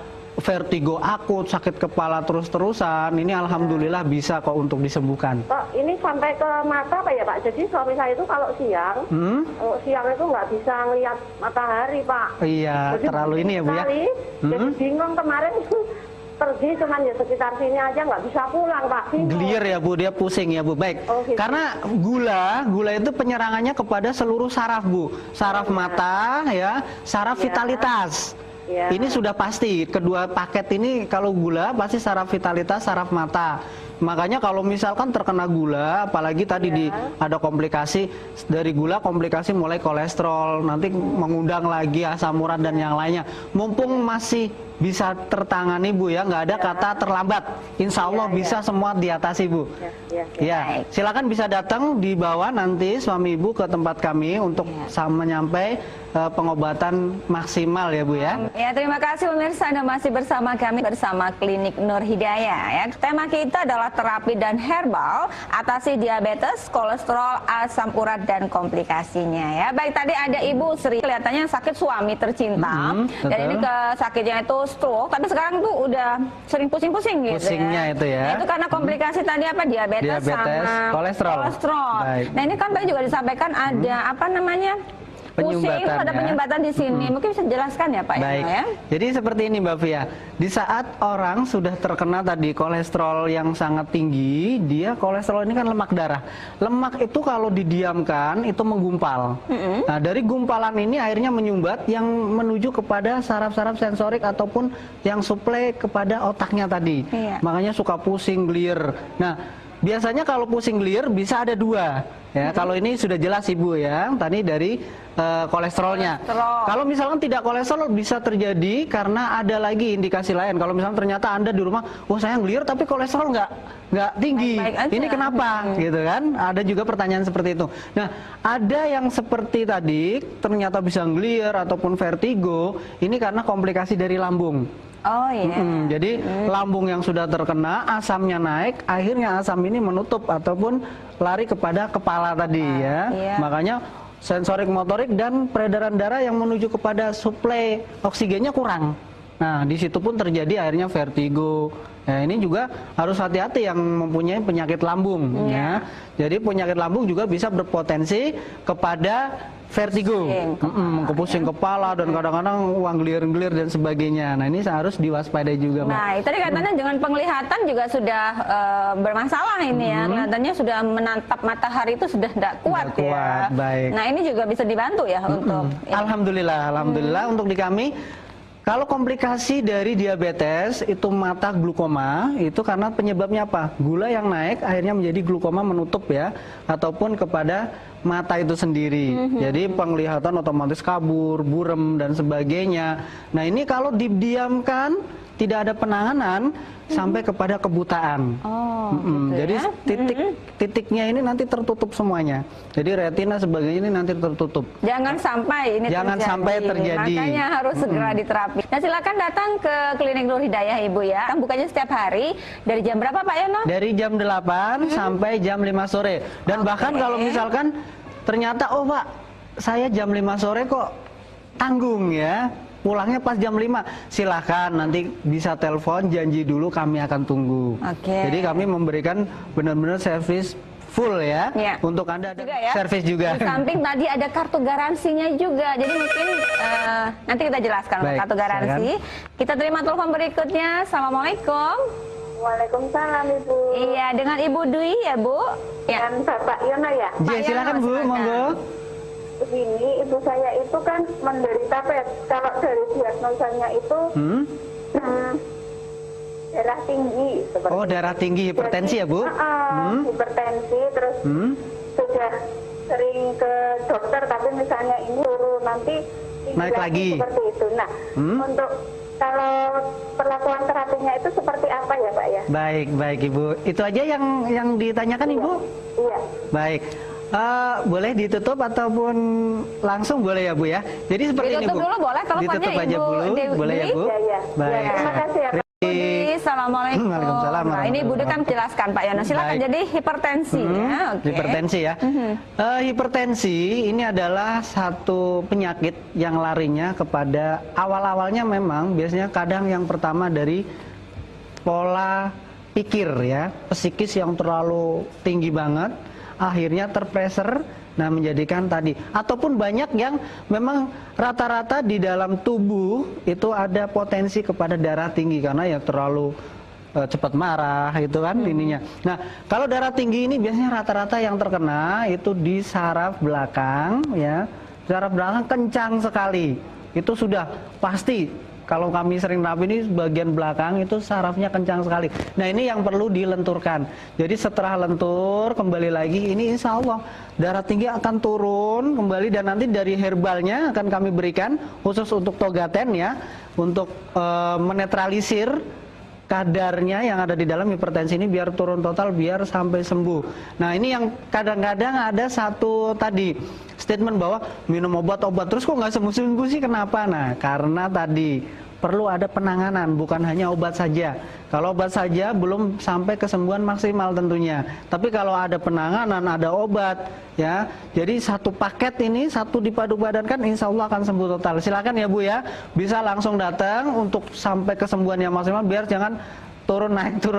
vertigo akut, sakit kepala terus-terusan, ini alhamdulillah bisa kok untuk disembuhkan. Pak, ini sampai ke mata Pak ya Pak? Jadi suami saya itu kalau siang itu nggak bisa ngelihat matahari Pak. Iya, jadi terlalu ini ya Bu ya. Jadi bingung kemarin pergi cuman ya sekitar sini aja nggak bisa pulang Pak. Gelir ya Bu, dia pusing ya Bu. Baik, gitu. Karena gula itu penyerangannya kepada seluruh saraf Bu. Saraf mata ya, saraf vitalitas. Ini sudah pasti, kedua paket ini kalau gula pasti saraf vitalitas, saraf mata. Makanya kalau misalkan terkena gula, apalagi tadi ada komplikasi dari gula, komplikasi mulai kolesterol, nanti mengundang lagi asam urat dan yang lainnya. Mumpung masih bisa tertangani Bu ya, nggak ada kata terlambat. Insya Allah bisa semua diatasi Bu. Ya, silakan bisa datang dibawa nanti suami Ibu ke tempat kami untuk menyampai pengobatan maksimal ya Bu ya. Ya, terima kasih pemirsa, Anda masih bersama kami bersama Klinik Nur Hidayah ya. Tema kita adalah terapi dan herbal atasi diabetes, kolesterol, asam urat dan komplikasinya ya. Baik, tadi ada Ibu Sri kelihatannya sakit suami tercinta dan ini sakitnya itu stroke, tapi sekarang tuh udah sering pusing-pusing gitu. Pusingnya itu ya. Nah, itu karena komplikasi tadi apa diabetes sama kolesterol. Nah, ini kan tadi juga disampaikan ada apa namanya? Pusing, itu ada penyumbatan di sini. Mungkin bisa dijelaskan ya Pak Baik. ya? Jadi seperti ini Mbak Fia, di saat orang sudah terkena tadi kolesterol yang sangat tinggi, dia kolesterol ini kan lemak darah. Lemak itu kalau didiamkan itu menggumpal. Nah, dari gumpalan ini akhirnya menyumbat yang menuju kepada saraf-saraf sensorik ataupun yang suplai kepada otaknya tadi. Makanya suka pusing, gelir. Nah, biasanya kalau pusing gelir bisa ada dua. Ya, kalau ini sudah jelas Ibu ya, tadi dari kolesterolnya. Kalau misalkan tidak kolesterol bisa terjadi karena ada lagi indikasi lain. Kalau misalnya ternyata Anda di rumah, oh saya ngelir tapi kolesterol nggak tinggi. Ini kenapa? Gitu kan? Ada juga pertanyaan seperti itu. Nah, ada yang seperti tadi ternyata bisa ngelir ataupun vertigo, ini karena komplikasi dari lambung. Oh iya. Jadi lambung yang sudah terkena, asamnya naik, akhirnya asam ini menutup ataupun lari kepada kepala tadi ya. Makanya sensorik motorik dan peredaran darah yang menuju kepada suplai oksigennya kurang. Nah, di situ pun terjadi akhirnya vertigo. Nah, ini juga harus hati-hati yang mempunyai penyakit lambung ya. Jadi penyakit lambung juga bisa berpotensi kepada vertigo, pusing kepala dan kadang-kadang uang gelir-gelir dan sebagainya. Nah, ini harus diwaspadai juga, Mbak. Nah, tadi katanya dengan penglihatan juga sudah bermasalah ini ya. Kelihatannya sudah menatap matahari itu sudah tidak kuat, ya. Baik. Nah, ini juga bisa dibantu ya untuk. Alhamdulillah untuk di kami. Kalau komplikasi dari diabetes itu mata glukoma, itu karena penyebabnya apa? Gula yang naik akhirnya menjadi glukoma menutup ya, ataupun kepada mata itu sendiri. Jadi penglihatan otomatis kabur, burem dan sebagainya. Nah, ini kalau didiamkan, tidak ada penanganan sampai kepada kebutaan. Jadi titiknya ini nanti tertutup semuanya. Jadi retina sebagainya ini nanti tertutup. Jangan sampai ini terjadi. Makanya harus segera diterapi. Nah, silakan datang ke Klinik Nur Hidayah Ibu ya. Kan bukanya setiap hari dari jam berapa Pak Yono? Dari jam 8 sampai jam 5 sore. Dan bahkan kalau misalkan ternyata oh Pak, saya jam 5 sore kok tanggung ya. Pulangnya pas jam 5, silahkan nanti bisa telepon, janji dulu kami akan tunggu. Jadi kami memberikan benar-benar servis full ya, untuk Anda ada servis juga. Di samping tadi ada kartu garansinya juga, jadi mungkin nanti kita jelaskan kartu garansi. Kita terima telepon berikutnya. Assalamualaikum. Waalaikumsalam Ibu. Iya, dengan Ibu Dwi ya Bu? Dan Bapak Yono ya? Silakan Bu, monggo. Begini, ibu saya itu kan menderita kalau dari diagnosanya itu darah tinggi. Oh, darah tinggi, hipertensi. Jadi, ya Bu? Hipertensi, terus sudah sering ke dokter, tapi misalnya ini turun nanti naik lagi. Seperti itu. Nah, untuk kalau perlakuan terapinya itu seperti apa ya Pak ya? Baik Ibu. Itu aja yang ditanyakan Ibu? Iya. Baik. Boleh ditutup ataupun langsung boleh ya Bu ya. Jadi seperti ini Bu. Ditutup dulu boleh, kalau ditutup aja Ibu dulu, boleh ya Bu. Iya. Baik. Terima kasih ya Pak. Assalamualaikum. Waalaikumsalam. Nah, ini Budi kan jelaskan Pak Yono. Silakan. Jadi hipertensi ya. Okay. Hipertensi ya. Hipertensi ini adalah satu penyakit yang larinya kepada awal-awalnya memang biasanya kadang yang pertama dari pola pikir ya, psikis yang terlalu tinggi banget, akhirnya terpressure. Nah, menjadikan tadi, ataupun banyak yang memang rata-rata di dalam tubuh itu ada potensi kepada darah tinggi karena ya terlalu cepat marah itu kan ininya. Nah, kalau darah tinggi ini biasanya rata-rata yang terkena itu di saraf belakang ya, saraf belakang kencang sekali. Itu sudah pasti. Kalau kami sering terapi ini bagian belakang itu sarafnya kencang sekali. Nah, ini yang perlu dilenturkan. Jadi setelah lentur kembali lagi ini insya Allah darah tinggi akan turun kembali dan nanti dari herbalnya akan kami berikan khusus untuk Togaten ya, untuk menetralisir kadarnya yang ada di dalam hipertensi ini biar turun total, biar sampai sembuh. Nah, ini yang kadang-kadang ada satu tadi statement bahwa minum obat-obat terus kok nggak sembuh-sembuh sih, kenapa? Nah, karena tadi perlu ada penanganan, bukan hanya obat saja. Kalau obat saja belum sampai kesembuhan maksimal tentunya. Tapi kalau ada penanganan, ada obat, ya. Jadi satu paket ini, satu dipadu-padankan, insya Allah akan sembuh total. Silakan ya Bu ya, bisa langsung datang untuk sampai kesembuhan yang maksimal, biar jangan turun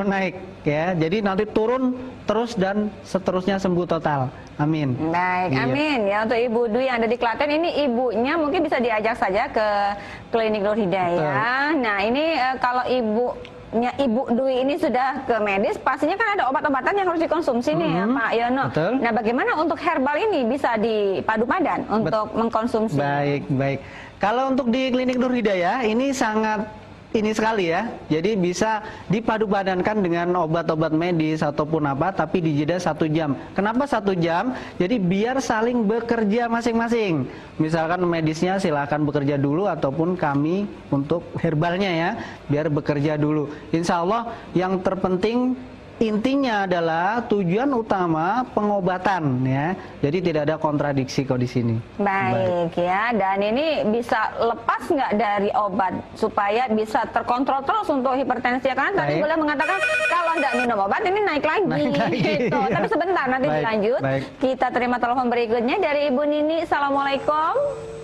naik ya. Jadi nanti turun terus dan seterusnya sembuh total. Amin. Baik, amin ya. Untuk Ibu Dwi yang ada di Klaten ini, ibunya mungkin bisa diajak saja ke Klinik Nur Hidayah. Nah, ini kalau Ibu Dwi ini sudah ke medis, pastinya kan ada obat-obatan yang harus dikonsumsi nih ya Pak Yono. Betul. Nah, bagaimana untuk herbal ini bisa dipadu padan untuk mengkonsumsi? Baik. Kalau untuk di Klinik Nur Hidayah ini sangat ini sekali ya, jadi bisa dipadu-padankan dengan obat-obat medis ataupun apa, tapi di jeda 1 jam. Kenapa 1 jam? Jadi biar saling bekerja masing-masing. Misalkan medisnya silakan bekerja dulu, ataupun kami untuk herbalnya ya, biar bekerja dulu. Insya Allah yang terpenting intinya adalah tujuan utama pengobatan ya. Jadi tidak ada kontradiksi kok di sini. Baik ya, dan ini bisa lepas nggak dari obat supaya bisa terkontrol terus untuk hipertensi ya, karena tadi boleh mengatakan kalau nggak minum obat ini naik lagi. Gitu. Ya. Tapi sebentar nanti dilanjut. Kita terima telepon berikutnya dari Ibu Nini. Assalamualaikum.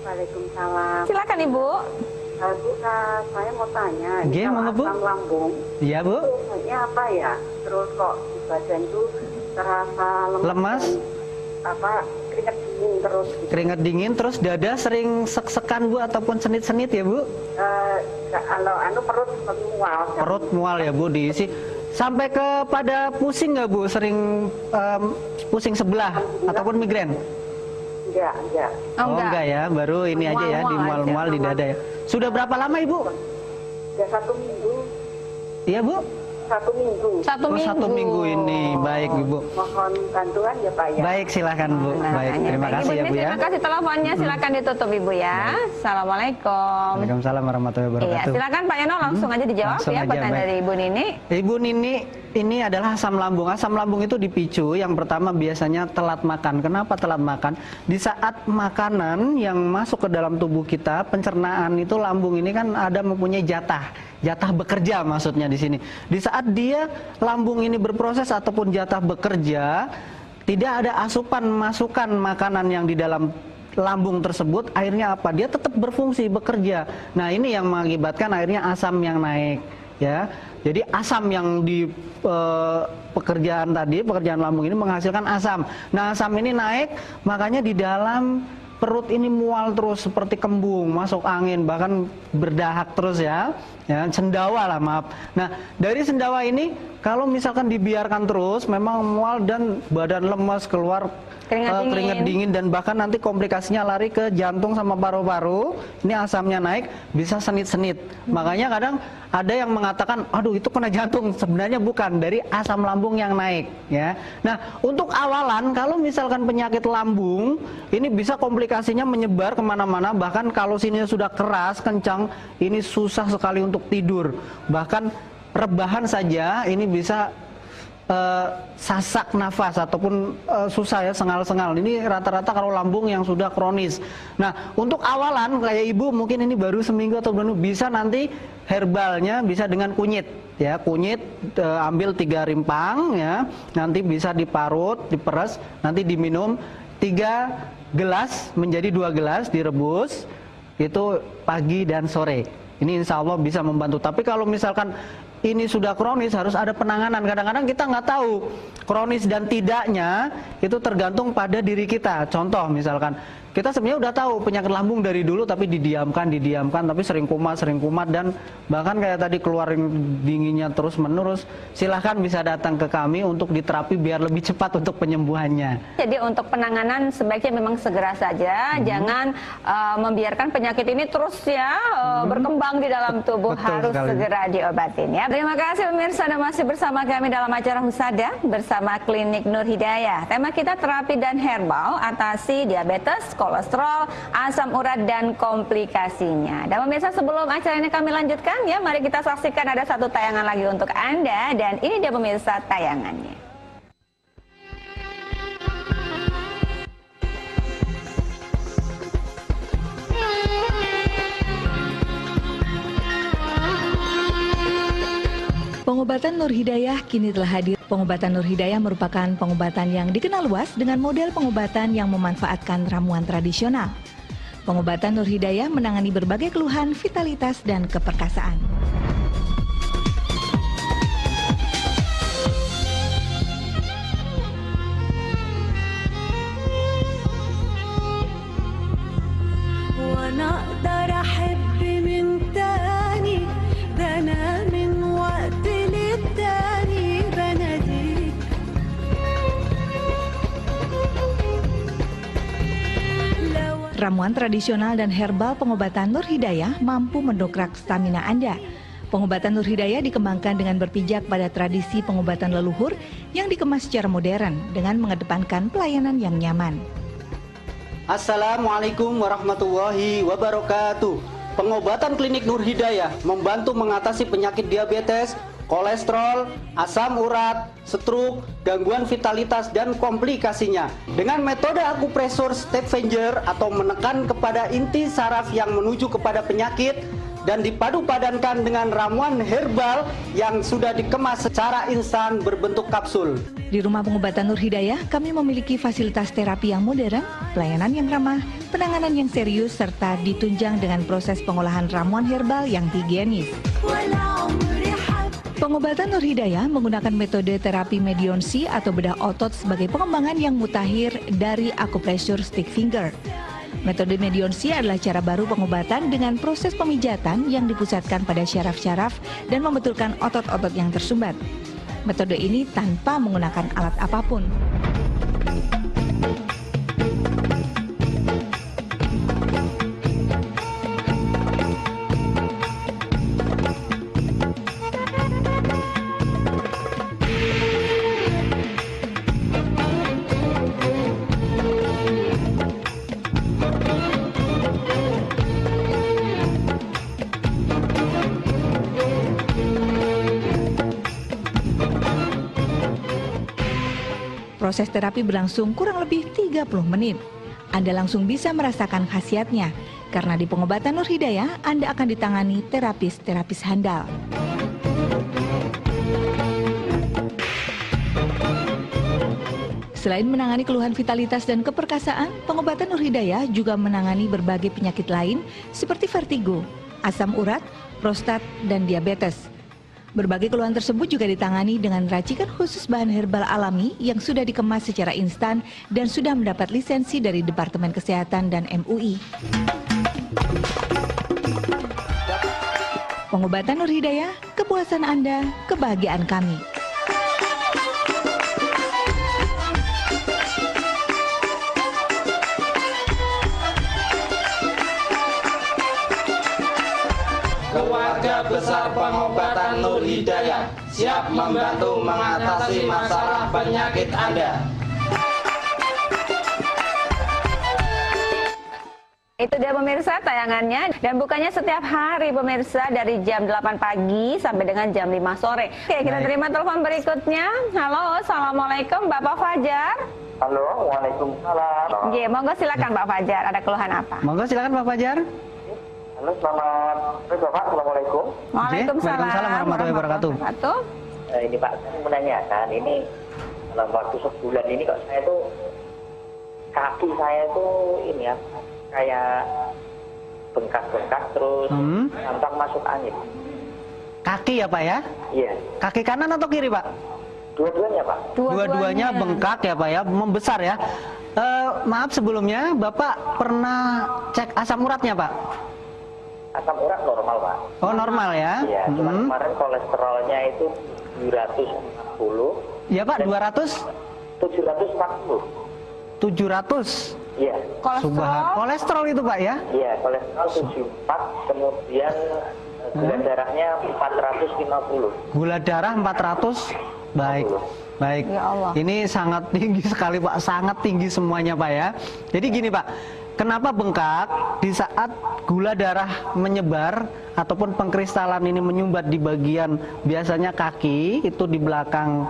Waalaikumsalam. Silakan Ibu. Bu, saya mau tanya, kalau asam lambung, iya Bu, maksudnya apa ya? Terus kok di badan tuh terasa lemas, keringat dingin terus. Gitu. Keringat dingin terus dada sering sek-sekan Bu, ataupun senit-senit ya Bu? Kalau perut mual. Perut mual ya Bu, diisi. Sampai kepada pusing nggak Bu? Sering pusing sebelah ataupun migrain? Enggak. Enggak ya, baru ini aja ya, di mual-mual di dada ya. Sudah berapa lama Ibu? Sudah 1 minggu. Iya Bu? 1 minggu. 1 minggu ini, baik Ibu. Mohon bantuan ya Pak ya. Baik, silakan Bu. Baik, terima kasih ya Bu ya. Terima kasih teleponnya, silakan ditutup Ibu ya. Assalamualaikum. Waalaikumsalam warahmatullahi wabarakatuh. Iya, silakan Pak Yono langsung aja dijawab ya pertanyaan dari Ibu Nini. Ibu Nini, ini adalah asam lambung. Asam lambung itu dipicu yang pertama biasanya telat makan. Kenapa telat makan? Di saat makanan yang masuk ke dalam tubuh kita, pencernaan itu lambung ini kan ada mempunyai jatah bekerja maksudnya di sini. Di saat dia lambung ini berproses ataupun jatah bekerja, tidak ada masukan makanan yang di dalam lambung tersebut, akhirnya apa? Dia tetap berfungsi bekerja. Nah, ini yang mengakibatkan akhirnya asam yang naik ya. Jadi asam yang di pekerjaan lambung ini menghasilkan asam. Nah, asam ini naik, makanya di dalam perut ini mual terus seperti kembung, masuk angin, bahkan berdahak terus ya, sendawa lah maaf. Nah, dari sendawa ini kalau misalkan dibiarkan terus memang mual dan badan lemas, keluar keringat dingin dan bahkan nanti komplikasinya lari ke jantung sama paru-paru. Ini asamnya naik, bisa senit-senit. Makanya kadang ada yang mengatakan, aduh itu kena jantung. Sebenarnya bukan, dari asam lambung yang naik ya. Nah, untuk awalan kalau misalkan penyakit lambung ini bisa komplikasinya menyebar kemana-mana. Bahkan kalau sini sudah keras, kencang, ini susah sekali untuk tidur. Bahkan rebahan saja ini bisa sasak nafas ataupun susah ya, sengal-sengal. Ini rata-rata kalau lambung yang sudah kronis. Nah, untuk awalan kayak Ibu mungkin ini baru seminggu atau belum, bisa nanti herbalnya bisa dengan kunyit ya, kunyit ambil 3 rimpang ya, nanti bisa diparut, diperes, nanti diminum 3 gelas menjadi 2 gelas, direbus itu pagi dan sore. Ini insya Allah bisa membantu. Tapi kalau misalkan ini sudah kronis, harus ada penanganan. Kadang-kadang kita nggak tahu kronis dan tidaknya, itu tergantung pada diri kita. Contoh misalkan kita sebenarnya udah tahu penyakit lambung dari dulu, tapi didiamkan, tapi sering kumat, dan bahkan kayak tadi keluarin dinginnya terus menerus. Silahkan bisa datang ke kami untuk diterapi biar lebih cepat untuk penyembuhannya. Jadi untuk penanganan sebaiknya memang segera saja, jangan membiarkan penyakit ini terus ya berkembang di dalam tubuh. Betul harus sekali. segera diobatin ya. Terima kasih pemirsa, dan masih bersama kami dalam acara Husada bersama Klinik Nur Hidayah. Tema kita terapi dan herbal atasi diabetes, kolesterol, asam urat, dan komplikasinya. Dan pemirsa, sebelum acara ini kami lanjutkan ya, mari kita saksikan ada satu tayangan lagi untuk Anda, dan ini dia pemirsa tayangannya. Pengobatan Nur Hidayah kini telah hadir. Pengobatan Nur Hidayah merupakan pengobatan yang dikenal luas dengan model pengobatan yang memanfaatkan ramuan tradisional. Pengobatan Nur Hidayah menangani berbagai keluhan vitalitas dan keperkasaan. Ramuan tradisional dan herbal pengobatan Nur Hidayah mampu mendongkrak stamina Anda. Pengobatan Nur Hidayah dikembangkan dengan berpijak pada tradisi pengobatan leluhur yang dikemas secara modern dengan mengedepankan pelayanan yang nyaman. Assalamualaikum warahmatullahi wabarakatuh. Pengobatan Klinik Nur Hidayah membantu mengatasi penyakit diabetes, kolesterol, asam urat, stroke, gangguan vitalitas, dan komplikasinya. Dengan metode akupresur step finger atau menekan kepada inti saraf yang menuju kepada penyakit, dan dipadu-padankan dengan ramuan herbal yang sudah dikemas secara instan berbentuk kapsul. Di Rumah Pengobatan Nur Hidayah, kami memiliki fasilitas terapi yang modern, pelayanan yang ramah, penanganan yang serius, serta ditunjang dengan proses pengolahan ramuan herbal yang higienis. Pengobatan Nur Hidayah menggunakan metode terapi medionsi atau bedah otot sebagai pengembangan yang mutakhir dari akupresur stick finger. Metode medionsi adalah cara baru pengobatan dengan proses pemijatan yang dipusatkan pada syaraf-syaraf dan membetulkan otot-otot yang tersumbat. Metode ini tanpa menggunakan alat apapun. Proses terapi berlangsung kurang lebih 30 menit. Anda langsung bisa merasakan khasiatnya, karena di Pengobatan Nur Hidayah Anda akan ditangani terapis-terapis handal. Selain menangani keluhan vitalitas dan keperkasaan, Pengobatan Nur Hidayah juga menangani berbagai penyakit lain seperti vertigo, asam urat, prostat, dan diabetes. Berbagai keluhan tersebut juga ditangani dengan racikan khusus bahan herbal alami yang sudah dikemas secara instan dan sudah mendapat lisensi dari Departemen Kesehatan dan MUI. Pengobatan Nur Hidayah, kepuasan Anda, kebahagiaan kami. Keluarga besar Pengobatan Nur Hidayah siap membantu mengatasi masalah penyakit Anda. Itu dia pemirsa tayangannya, dan bukannya setiap hari pemirsa dari jam 8 pagi sampai dengan jam 5 sore. Oke, kita terima telepon berikutnya. Halo, Assalamualaikum Bapak Fajar. Halo, Waalaikumsalam. Monggo silakan Pak Fajar, ada keluhan apa? Monggo silakan Pak Fajar. Halo, selamat sore Bapak. Assalamualaikum. Waalaikumsalam warahmatullahi wabarakatuh. Ini Pak, saya menanyakan, ini dalam waktu sebulan ini kok saya tuh, kaki saya tuh ini ya, kayak bengkak-bengkak terus gampang masuk angin. Kaki ya Pak ya? Iya. Kaki kanan atau kiri Pak? Dua-duanya Pak. Dua-duanya bengkak ya Pak ya, membesar ya. Maaf sebelumnya, Bapak pernah cek asam uratnya Pak? Asam urat normal Pak. Oh normal ya? Iya, cuma kemarin kolesterolnya itu 740. Ya Pak, 200? 740. 700? Iya. Kolesterol itu Pak ya? Iya, kolesterol 74, kemudian gula darahnya 450. Gula darah 400? Baik. Baik. Ya Allah. Ini sangat tinggi sekali Pak, sangat tinggi semuanya Pak ya. Jadi gini Pak, kenapa bengkak di saat gula darah menyebar ataupun pengkristalan ini menyumbat di bagian biasanya kaki, itu di belakang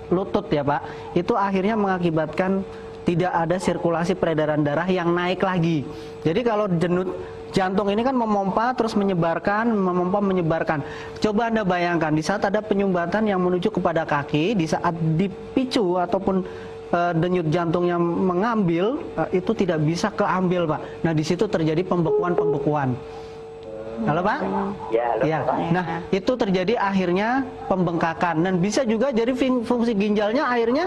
lutut ya Pak, itu akhirnya mengakibatkan tidak ada sirkulasi peredaran darah yang naik lagi. Jadi kalau denyut jantung ini kan memompa terus menyebarkan, memompa menyebarkan. Coba Anda bayangkan di saat ada penyumbatan yang menuju kepada kaki, di saat dipicu ataupun denyut jantung yang mengambil, itu tidak bisa keambil Pak. Nah di situ terjadi pembekuan-pembekuan. Halo Pak? Ya. Nah itu terjadi akhirnya pembengkakan dan bisa juga jadi fungsi ginjalnya akhirnya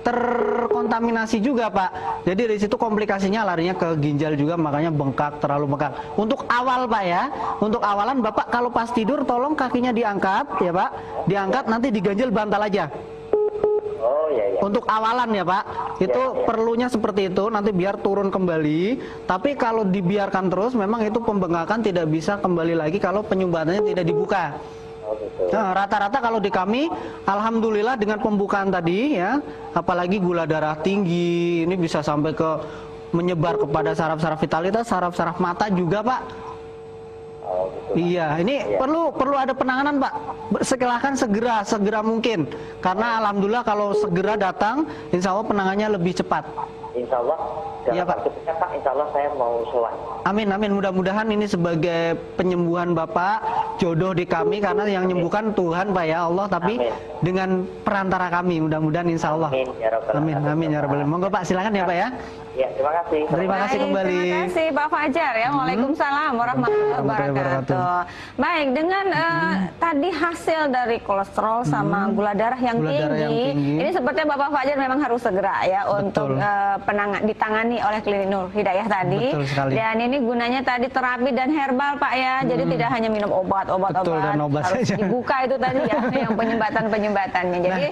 terkontaminasi juga Pak. Jadi dari situ komplikasinya larinya ke ginjal juga, makanya bengkak, terlalu bengkak. Untuk awal Pak ya, untuk awalan Bapak kalau pas tidur tolong kakinya diangkat ya Pak, diangkat nanti diganjel bantal aja. Oh iya. Untuk awalan ya Pak, itu perlunya seperti itu, nanti biar turun kembali. Tapi kalau dibiarkan terus, memang itu pembengkakan tidak bisa kembali lagi kalau penyumbatannya tidak dibuka. Nah, rata-rata kalau di kami, alhamdulillah dengan pembukaan tadi ya, apalagi gula darah tinggi, ini bisa sampai ke menyebar kepada saraf-saraf vitalitas, saraf-saraf mata juga Pak. Iya, ini perlu ada penanganan Pak. Silahkan segera mungkin. Karena alhamdulillah kalau segera datang, insya Allah penanganannya lebih cepat. Insya Allah dalam waktu dekat Pak, insya Allah saya mau sowan. Amin, amin. Mudah-mudahan ini sebagai penyembuhan Bapak, jodoh di kami, karena yang menyembuhkan Tuhan Pak ya Allah, tapi dengan perantara kami, mudah-mudahan insya Allah. Amin, amin ya Rabbal Alamin. Monggo Pak, silakan ya Pak ya. Ya, terima kasih. Terima kasih kembali. Terima kasih Pak Fajar ya. Waalaikumsalam warahmatullahi wabarakatuh. Baik, dengan tadi hasil dari kolesterol sama gula darah yang tinggi, ini sepertinya Bapak Fajar memang harus segera ya untuk ditangani oleh Klinik Nur Hidayah tadi. Dan ini gunanya tadi terapi dan herbal Pak ya. Jadi tidak hanya minum obat-obat, harus dibuka itu tadi ya yang penyumbatan-penyumbatannya. Jadi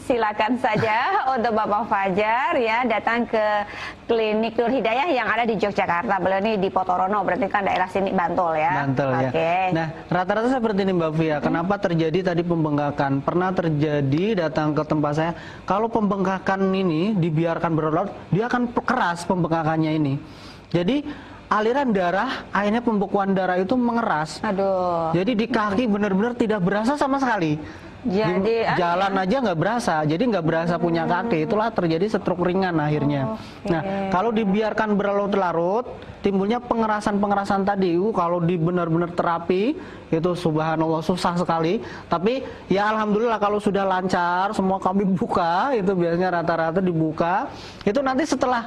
silakan saja untuk Bapak Fajar ya datang ke Klinik Nur Hidayah yang ada di Yogyakarta. Beliau ini di Potorono, berarti kan daerah sini Bantul ya. Bantul ya. Nah, rata-rata seperti ini Mbak Fia. Kenapa terjadi tadi pembengkakan? Pernah terjadi datang ke tempat saya. Kalau pembengkakan ini dibiarkan berlarut, dia akan keras pembengkakannya ini. Jadi aliran darah, akhirnya pembekuan darah itu mengeras. Aduh. Jadi di kaki benar-benar tidak berasa sama sekali. Jadi jalan aja nggak berasa, jadi nggak berasa punya kaki, itulah terjadi stroke ringan akhirnya. Nah, kalau dibiarkan berlarut-larut, timbulnya pengerasan tadi. Kalau di benar-benar terapi, itu subhanallah susah sekali. Tapi ya alhamdulillah kalau sudah lancar, semua kami buka, itu biasanya rata-rata dibuka. Itu nanti setelah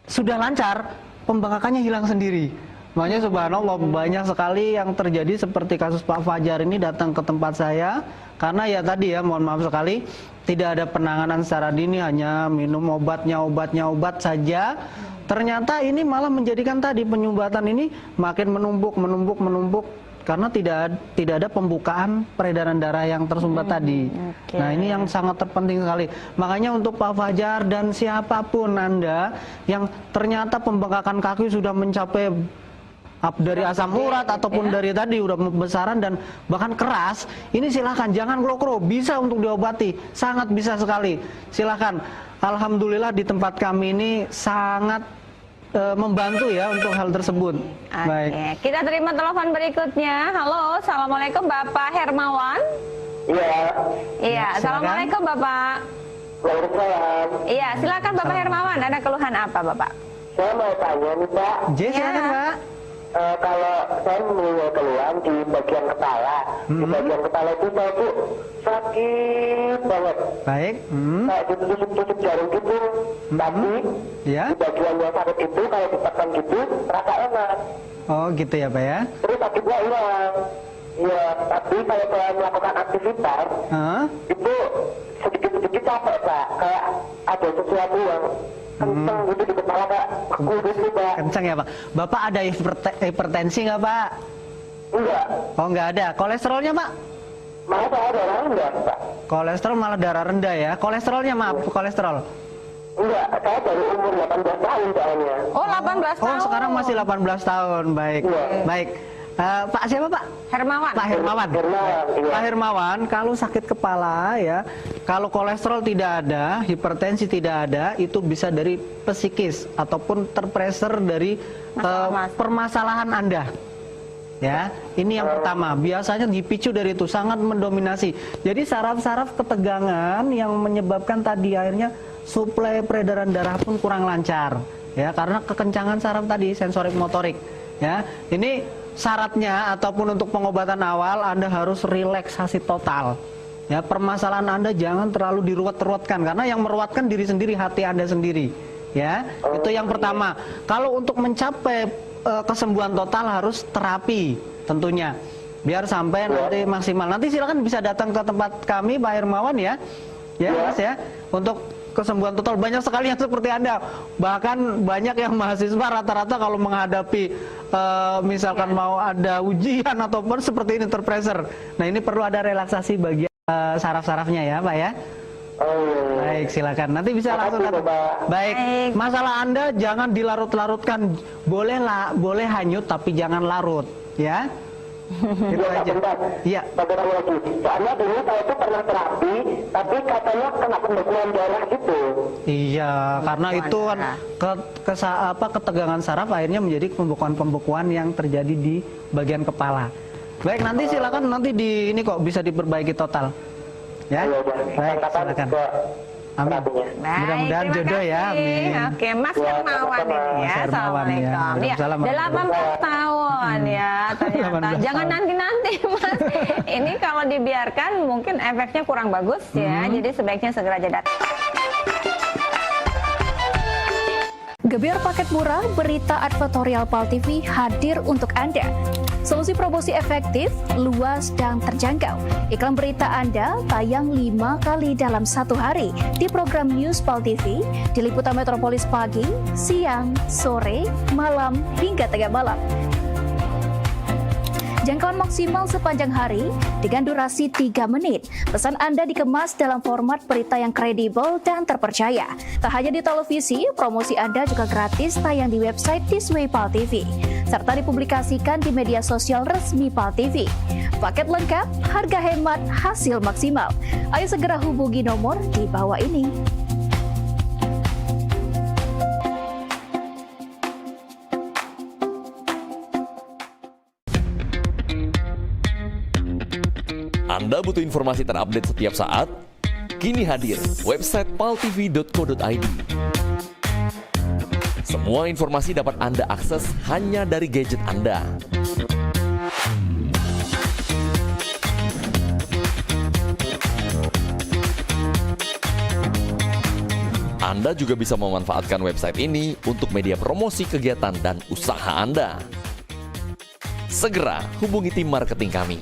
sudah lancar, pembengkakannya hilang sendiri. Makanya subhanallah banyak sekali yang terjadi seperti kasus Pak Fajar ini datang ke tempat saya. Karena ya tadi ya, mohon maaf sekali, tidak ada penanganan secara dini, hanya minum obat saja. Ternyata ini malah menjadikan tadi penyumbatan ini makin menumpuk. Karena tidak ada pembukaan peredaran darah yang tersumbat tadi. Nah ini yang sangat terpenting sekali. Makanya untuk Pak Fajar dan siapapun Anda yang ternyata pembengkakan kaki sudah mencapai dari asam urat ataupun dari tadi udah besaran dan bahkan keras, ini silahkan jangan glokro, bisa untuk diobati, sangat bisa sekali. Silahkan. Alhamdulillah di tempat kami ini sangat membantu ya untuk hal tersebut. Baik. Kita terima telepon berikutnya. Halo, assalamualaikum Bapak Hermawan. Iya. Assalamualaikum Bapak. Waalaikumsalam. Iya, silakan Bapak Hermawan. Ada keluhan apa Bapak? Saya mau tanya nih Pak. Silakan Pak. Kalau saya mempunyai keluhan di bagian kepala, di bagian kepala itu saya tuh sakit banget. Baik. Kayak ditusuk-tusuk jarum gitu. Tapi Ya. di bagian yang sakit itu kalau ditekan gitu rasa enak. Oh gitu ya Pak ya. Terus sakitnya hilang. Iya, tapi kalau saya melakukan aktivitas itu sedikit-sedikit capek Pak. Kayak ada sesuatu yang kenceng gitu di kepala Pak. Beku gitu Pak. Kencang ya Pak. Bapak ada hipertensi nggak Pak? Enggak. Oh nggak ada. Kolesterolnya Pak? Malah saya darah rendah Pak. Kolesterol malah darah rendah ya. Kolesterolnya maaf, kolesterol. Enggak, saya baru umur 18 tahun soalnya. Oh 18 tahun. Oh sekarang masih 18 tahun. Baik. Baik. Pak siapa Pak? Hermawan. Pak Hermawan. Pak Hermawan, kalau sakit kepala ya, kalau kolesterol tidak ada, hipertensi tidak ada, itu bisa dari psikis ataupun terpressure dari permasalahan Anda. Ya, ini yang pertama. Biasanya dipicu dari itu, sangat mendominasi. Jadi saraf-saraf ketegangan yang menyebabkan tadi akhirnya suplai peredaran darah pun kurang lancar. Ya, karena kekencangan saraf tadi, sensorik motorik. Ya, ini syaratnya ataupun untuk pengobatan awal Anda harus relaksasi total. Ya, permasalahan Anda jangan terlalu diruat-ruatkan karena yang meruatkan diri sendiri, hati Anda sendiri. Ya, itu yang pertama. Kalau untuk mencapai kesembuhan total harus terapi tentunya. Biar sampai nanti maksimal. Nanti silakan bisa datang ke tempat kami Pak Hermawan ya. Ya, Mas ya. Untuk kesembuhan total banyak sekali yang seperti Anda. Bahkan banyak yang mahasiswa rata-rata kalau menghadapi misalkan mau ada ujian ataupun seperti ini terpressure. Nah, ini perlu ada relaksasi bagian saraf-sarafnya ya, Pak ya. Baik, silakan. Nanti bisa langsung datang. Baik. Masalah Anda jangan dilarut-larutkan. Boleh hanyut tapi jangan larut, ya. Itu aja. Iya. Soalnya dulu saya itu pernah terapi, tapi katanya kena pembekuan darah gitu. Iya, karena itu kan ketegangan saraf akhirnya menjadi pembekuan yang terjadi di bagian kepala. Baik, nanti silakan nanti di ini kok bisa diperbaiki total. Ya. Baik, silakan. Amin. Mudah-mudahan jodoh ya. Amin. Oke, Mas Hermawan ini ya. Assalamualaikum. Ya, 18 tahun ya ternyata. Jangan nanti-nanti Mas. Ini kalau dibiarkan mungkin efeknya kurang bagus ya. Jadi sebaiknya segera jeda. Gebyar paket murah berita advertorial PAL TV hadir untuk Anda. Solusi promosi efektif, luas, dan terjangkau. Iklan berita Anda tayang 5 kali dalam 1 hari di program News PAL TV, di liputan Metropolis pagi, siang, sore, malam, hingga tengah malam. Jangkauan maksimal sepanjang hari dengan durasi 3 menit. Pesan Anda dikemas dalam format berita yang kredibel dan terpercaya. Tak hanya di televisi, promosi Anda juga gratis tayang di website Tisway PAL TV, serta dipublikasikan di media sosial resmi PAL TV. Paket lengkap, harga hemat, hasil maksimal. Ayo segera hubungi nomor di bawah ini. Anda butuh informasi terupdate setiap saat? Kini hadir website paltv.co.id. Semua informasi dapat Anda akses hanya dari gadget Anda. Anda juga bisa memanfaatkan website ini untuk media promosi kegiatan dan usaha Anda. Segera hubungi tim marketing kami.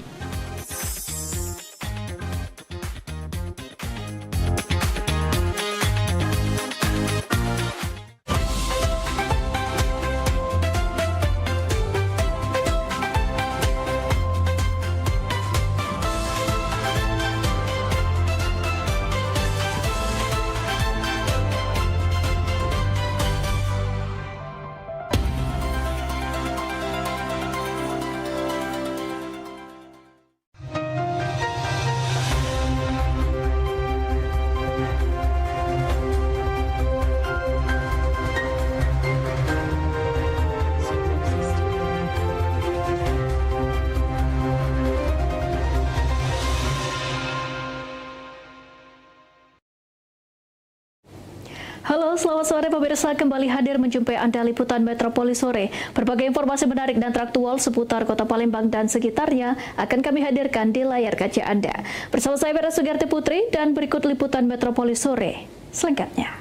Halo, selamat sore pemirsa, kembali hadir menjumpai Anda Liputan Metropolis Sore. Berbagai informasi menarik dan teraktual seputar Kota Palembang dan sekitarnya akan kami hadirkan di layar kaca Anda. Bersama saya Vera Sugarti Putri dan berikut Liputan Metropolis Sore selengkapnya.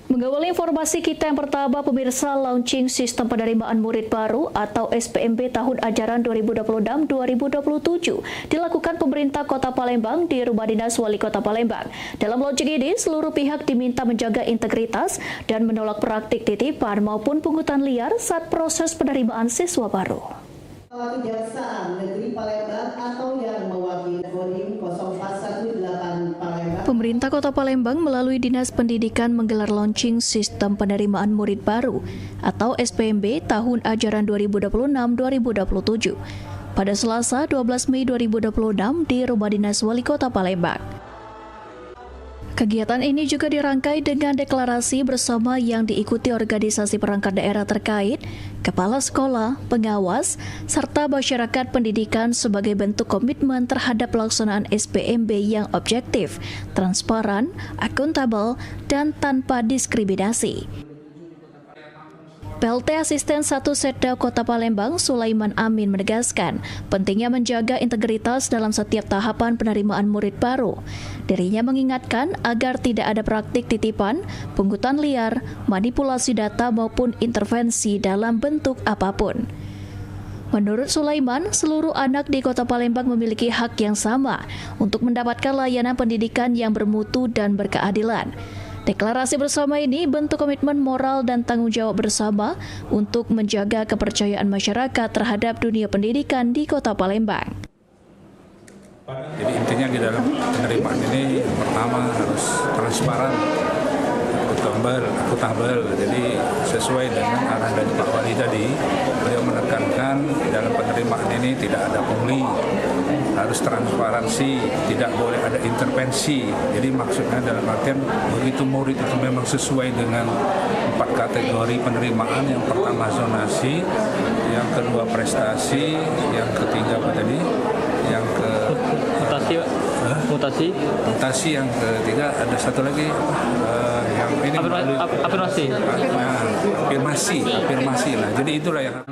Mengawali informasi kita yang pertama, pemirsa, launching sistem penerimaan murid baru atau SPMB tahun ajaran 2026-2027 dilakukan pemerintah Kota Palembang di Rumah Dinas Wali Kota Palembang. Dalam launching ini, seluruh pihak diminta menjaga integritas dan menolak praktik titipan maupun pungutan liar saat proses penerimaan siswa baru. Kejaksaan Negeri Palembang atau yang mewakili Kodim 0418 Palembang. Pemerintah Kota Palembang melalui Dinas Pendidikan menggelar launching sistem penerimaan murid baru atau SPMB tahun ajaran 2026-2027 pada Selasa 12 Mei 2026 di Rumah Dinas Wali Kota Palembang. Kegiatan ini juga dirangkai dengan deklarasi bersama yang diikuti organisasi perangkat daerah terkait, kepala sekolah, pengawas, serta masyarakat pendidikan sebagai bentuk komitmen terhadap pelaksanaan SPMB yang objektif, transparan, akuntabel, dan tanpa diskriminasi. PLT Asisten 1 Setda Kota Palembang Sulaiman Amin menegaskan pentingnya menjaga integritas dalam setiap tahapan penerimaan murid baru. Dirinya mengingatkan agar tidak ada praktik titipan, pungutan liar, manipulasi data maupun intervensi dalam bentuk apapun. Menurut Sulaiman, seluruh anak di Kota Palembang memiliki hak yang sama untuk mendapatkan layanan pendidikan yang bermutu dan berkeadilan. Deklarasi bersama ini bentuk komitmen moral dan tanggung jawab bersama untuk menjaga kepercayaan masyarakat terhadap dunia pendidikan di Kota Palembang. Jadi intinya di dalam penerimaan ini pertama harus transparan, akuntabel. Jadi sesuai dengan arahan dari Pak Wali tadi, beliau menekankan dalam penerimaan ini tidak ada pungli, harus transparansi, tidak boleh ada intervensi. Jadi maksudnya dalam artian begitu murid itu memang sesuai dengan 4 kategori penerimaan. Yang pertama zonasi, yang kedua prestasi, yang ketiga apa tadi? Yang ke mutasi, yang ketiga ada satu lagi yang ini afirmasi lah. Jadi itulah yang.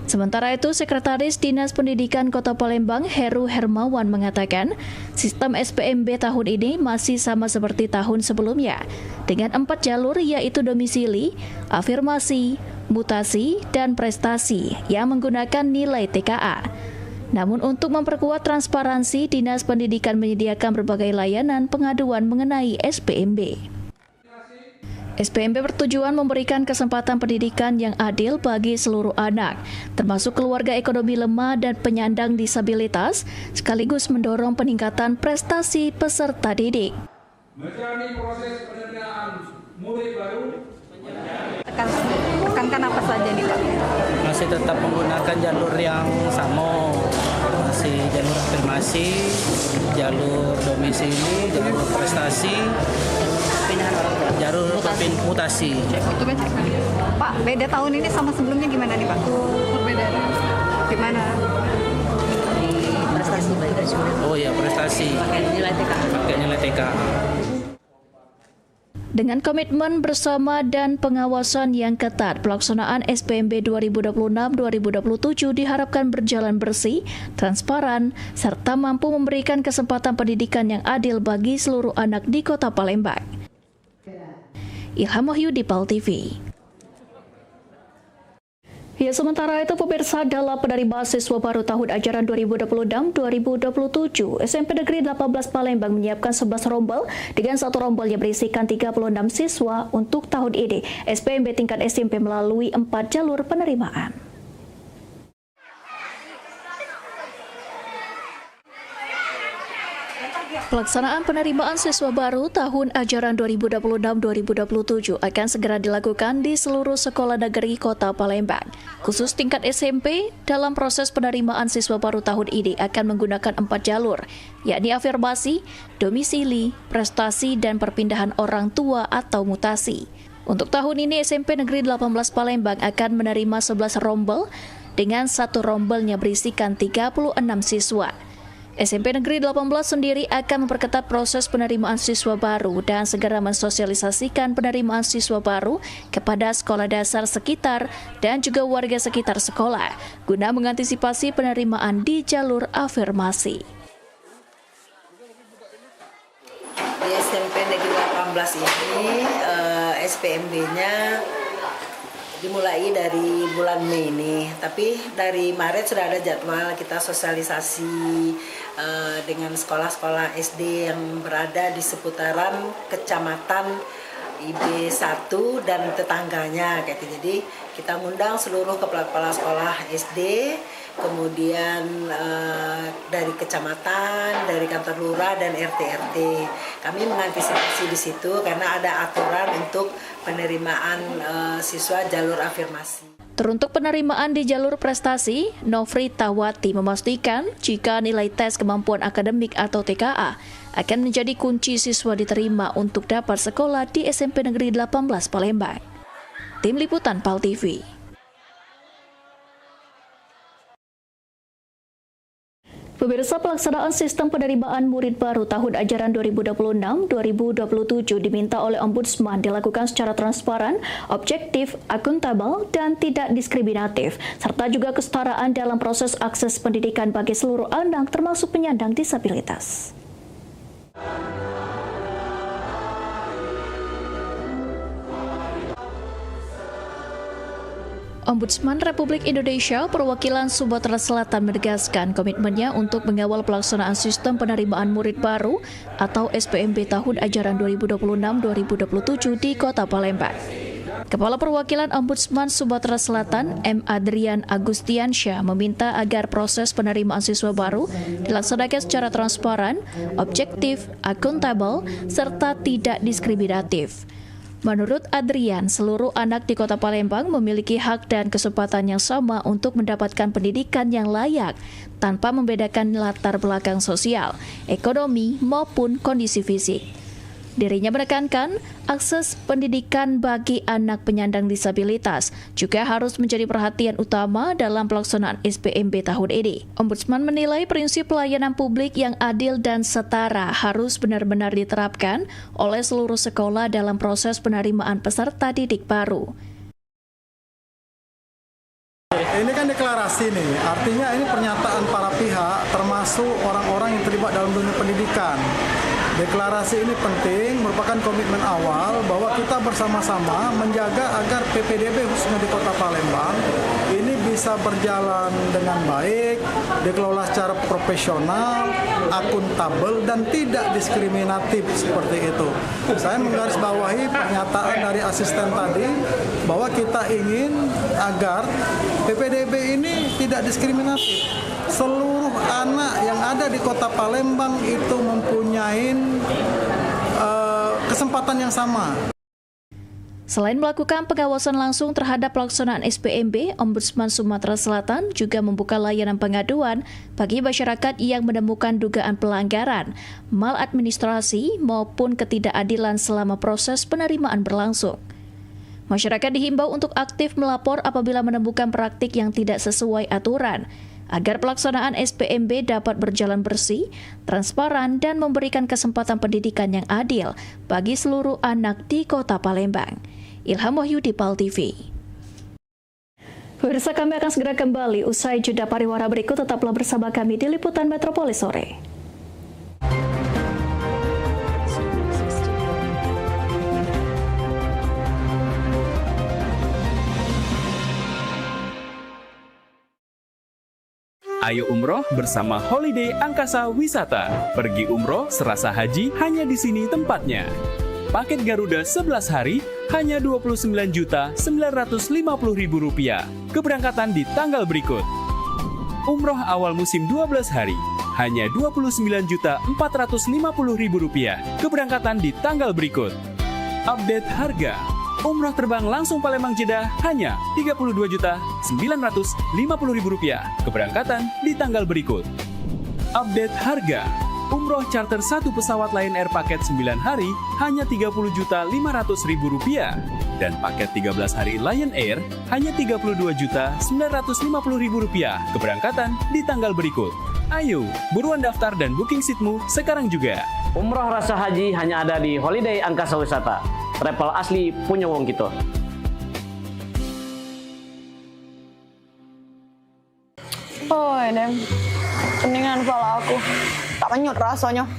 Sementara itu, Sekretaris Dinas Pendidikan Kota Palembang Heru Hermawan mengatakan sistem SPMB tahun ini masih sama seperti tahun sebelumnya dengan 4 jalur, yaitu domisili, afirmasi, mutasi, dan prestasi yang menggunakan nilai TKA. Namun untuk memperkuat transparansi, Dinas Pendidikan menyediakan berbagai layanan pengaduan mengenai SPMB. SPMB bertujuan memberikan kesempatan pendidikan yang adil bagi seluruh anak, termasuk keluarga ekonomi lemah dan penyandang disabilitas, sekaligus mendorong peningkatan prestasi peserta didik. Menjalani proses penerimaan murid baru. Tekankan apa saja nih Pak? Masih tetap menggunakan jalur yang sama, masih jalur afirmasi, jalur domisili, jalur prestasi, jalur mutasi. Pak, beda tahun ini sama sebelumnya gimana nih Pak? Perbedaan gimana? Prestasi. Oh ya, prestasi. Pakai nilai TKA. Dengan komitmen bersama dan pengawasan yang ketat, pelaksanaan SPMB 2026-2027 diharapkan berjalan bersih, transparan, serta mampu memberikan kesempatan pendidikan yang adil bagi seluruh anak di Kota Palembang. Ilham Wahyudi, PAL TV. Ya, sementara itu pemirsa, dalam penerimaan siswa baru tahun ajaran 2026-2027, SMP Negeri 18 Palembang menyiapkan 11 rombel dengan satu rombel yang berisikan 36 siswa untuk tahun ini. SPMB tingkat SMP melalui 4 jalur penerimaan. Pelaksanaan penerimaan siswa baru tahun ajaran 2026-2027 akan segera dilakukan di seluruh sekolah negeri Kota Palembang. Khusus tingkat SMP, dalam proses penerimaan siswa baru tahun ini akan menggunakan 4 jalur, yakni afirmasi, domisili, prestasi, dan perpindahan orang tua atau mutasi. Untuk tahun ini SMP Negeri 18 Palembang akan menerima 11 rombel dengan satu rombelnya berisikan 36 siswa. SMP Negeri 18 sendiri akan memperketat proses penerimaan siswa baru dan segera mensosialisasikan penerimaan siswa baru kepada sekolah dasar sekitar dan juga warga sekitar sekolah guna mengantisipasi penerimaan di jalur afirmasi. Di SMP Negeri 18 ini SPMB-nya dimulai dari bulan Mei ini, tapi dari Maret sudah ada jadwal kita sosialisasi dengan sekolah-sekolah SD yang berada di seputaran kecamatan IB1 dan tetangganya kayak gitu. Jadi kita ngundang seluruh kepala sekolah SD, kemudian dari kecamatan, dari kantor lurah dan RT-RT. Kami mengantisipasi di situ karena ada aturan untuk penerimaan siswa jalur afirmasi. Teruntuk penerimaan di jalur prestasi, Nofri Tawati memastikan jika nilai tes kemampuan akademik atau TKA akan menjadi kunci siswa diterima untuk dapat sekolah di SMP Negeri 18 Palembang. Tim Liputan PAL TV. Pemirsa, pelaksanaan sistem penerimaan murid baru tahun ajaran 2026-2027 diminta oleh Ombudsman dilakukan secara transparan, objektif, akuntabel, dan tidak diskriminatif, serta juga kesetaraan dalam proses akses pendidikan bagi seluruh anak termasuk penyandang disabilitas. Ombudsman Republik Indonesia perwakilan Sumatera Selatan menegaskan komitmennya untuk mengawal pelaksanaan sistem penerimaan murid baru atau SPMB tahun ajaran 2026-2027 di Kota Palembang. Kepala Perwakilan Ombudsman Sumatera Selatan, M. Adrian Agustiansyah, meminta agar proses penerimaan siswa baru dilaksanakan secara transparan, objektif, akuntabel, serta tidak diskriminatif. Menurut Adrian, seluruh anak di Kota Palembang memiliki hak dan kesempatan yang sama untuk mendapatkan pendidikan yang layak tanpa membedakan latar belakang sosial, ekonomi, maupun kondisi fisik. Dirinya menekankan akses pendidikan bagi anak penyandang disabilitas juga harus menjadi perhatian utama dalam pelaksanaan SPMB tahun ini. Ombudsman menilai prinsip pelayanan publik yang adil dan setara harus benar-benar diterapkan oleh seluruh sekolah dalam proses penerimaan peserta didik baru. Ini kan deklarasi nih, artinya ini pernyataan para pihak termasuk orang-orang yang terlibat dalam dunia pendidikan. Deklarasi ini penting, merupakan komitmen awal bahwa kita bersama-sama menjaga agar PPDB khususnya di Kota Palembang ini bisa berjalan dengan baik, dikelola secara profesional, akuntabel, dan tidak diskriminatif seperti itu. Saya menggarisbawahi pernyataan dari asisten tadi bahwa kita ingin agar PPDB ini tidak diskriminatif. Seluruh anak yang ada di Kota Palembang itu mempunyai kesempatan yang sama. Selain melakukan pengawasan langsung terhadap pelaksanaan SPMB, Ombudsman Sumatera Selatan juga membuka layanan pengaduan bagi masyarakat yang menemukan dugaan pelanggaran, maladministrasi maupun ketidakadilan selama proses penerimaan berlangsung. Masyarakat dihimbau untuk aktif melapor apabila menemukan praktik yang tidak sesuai aturan, agar pelaksanaan SPMB dapat berjalan bersih, transparan, dan memberikan kesempatan pendidikan yang adil bagi seluruh anak di Kota Palembang. Ilham Wahyudi, PAL TV. Pemirsa, kami akan segera kembali usai jeda pariwara berikut. Tetaplah bersama kami di Liputan Metropolis Sore. Ayo umroh bersama Holiday Angkasa Wisata. Pergi umroh serasa haji hanya di sini tempatnya. Paket Garuda 11 hari hanya Rp29.950.000. Keberangkatan di tanggal berikut. Umroh awal musim 12 hari hanya Rp29.450.000. Keberangkatan di tanggal berikut. Update harga. Umroh terbang langsung Palembang Jeddah hanya Rp32.950.000. Keberangkatan di tanggal berikut. Update harga. Umroh charter 1 pesawat Lion Air paket 9 hari hanya Rp30.500.000 dan paket 13 hari Lion Air hanya Rp32.950.000 keberangkatan di tanggal berikut. Ayo, buruan daftar dan booking seatmu sekarang juga. Umroh rasa haji hanya ada di Holiday Angkasa Wisata. Travel asli punya wong kita. Oh, ini peningan kepala aku. Tak menyut rasanya.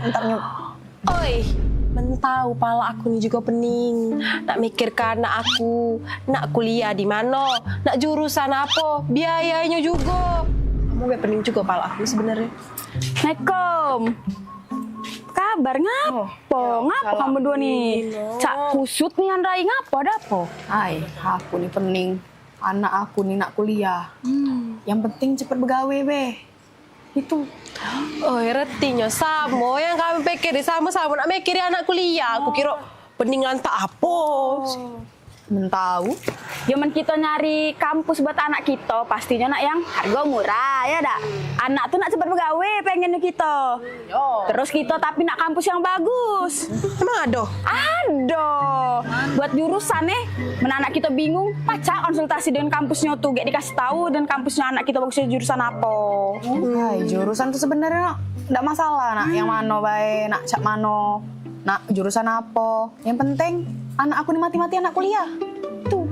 Entar nyut. Oi, mentau pala aku ni juga pening. Nak mikirkan anak aku, nak kuliah di mana, nak jurusan apa, biayanya juga. Kamu gak pening juga pala aku sebenarnya. Assalamualaikum. Kabar ngapo? Ngapo kamu dua nih? Cak kusut nih andai ngapo dapo? Ai, aku nih pening. Anak aku nih nak kuliah. Yang penting cepet begawe be. Itu. Oh, retinya sama yang kami pikir sama-sama nak mikir anak kuliah. Aku kira peningan tak apa. Mentau. Zaman kita nyari kampus buat anak kita, pastinya nak yang harga murah ya dak. Anak tuh nak cepet begawe pengennya kita. Terus kita tapi nak kampus yang bagus. Emang ada? Ada. Buat jurusan anak kita bingung, pacar konsultasi dengan kampusnya tuh, gak dikasih tahu dan kampusnya anak kita bagusnya jurusan apa. Jurusan tuh sebenarnya nggak masalah nak yang mano baik, nak cak mano, nak jurusan apa. Yang penting anak aku nih mati-mati anak kuliah. Tuh.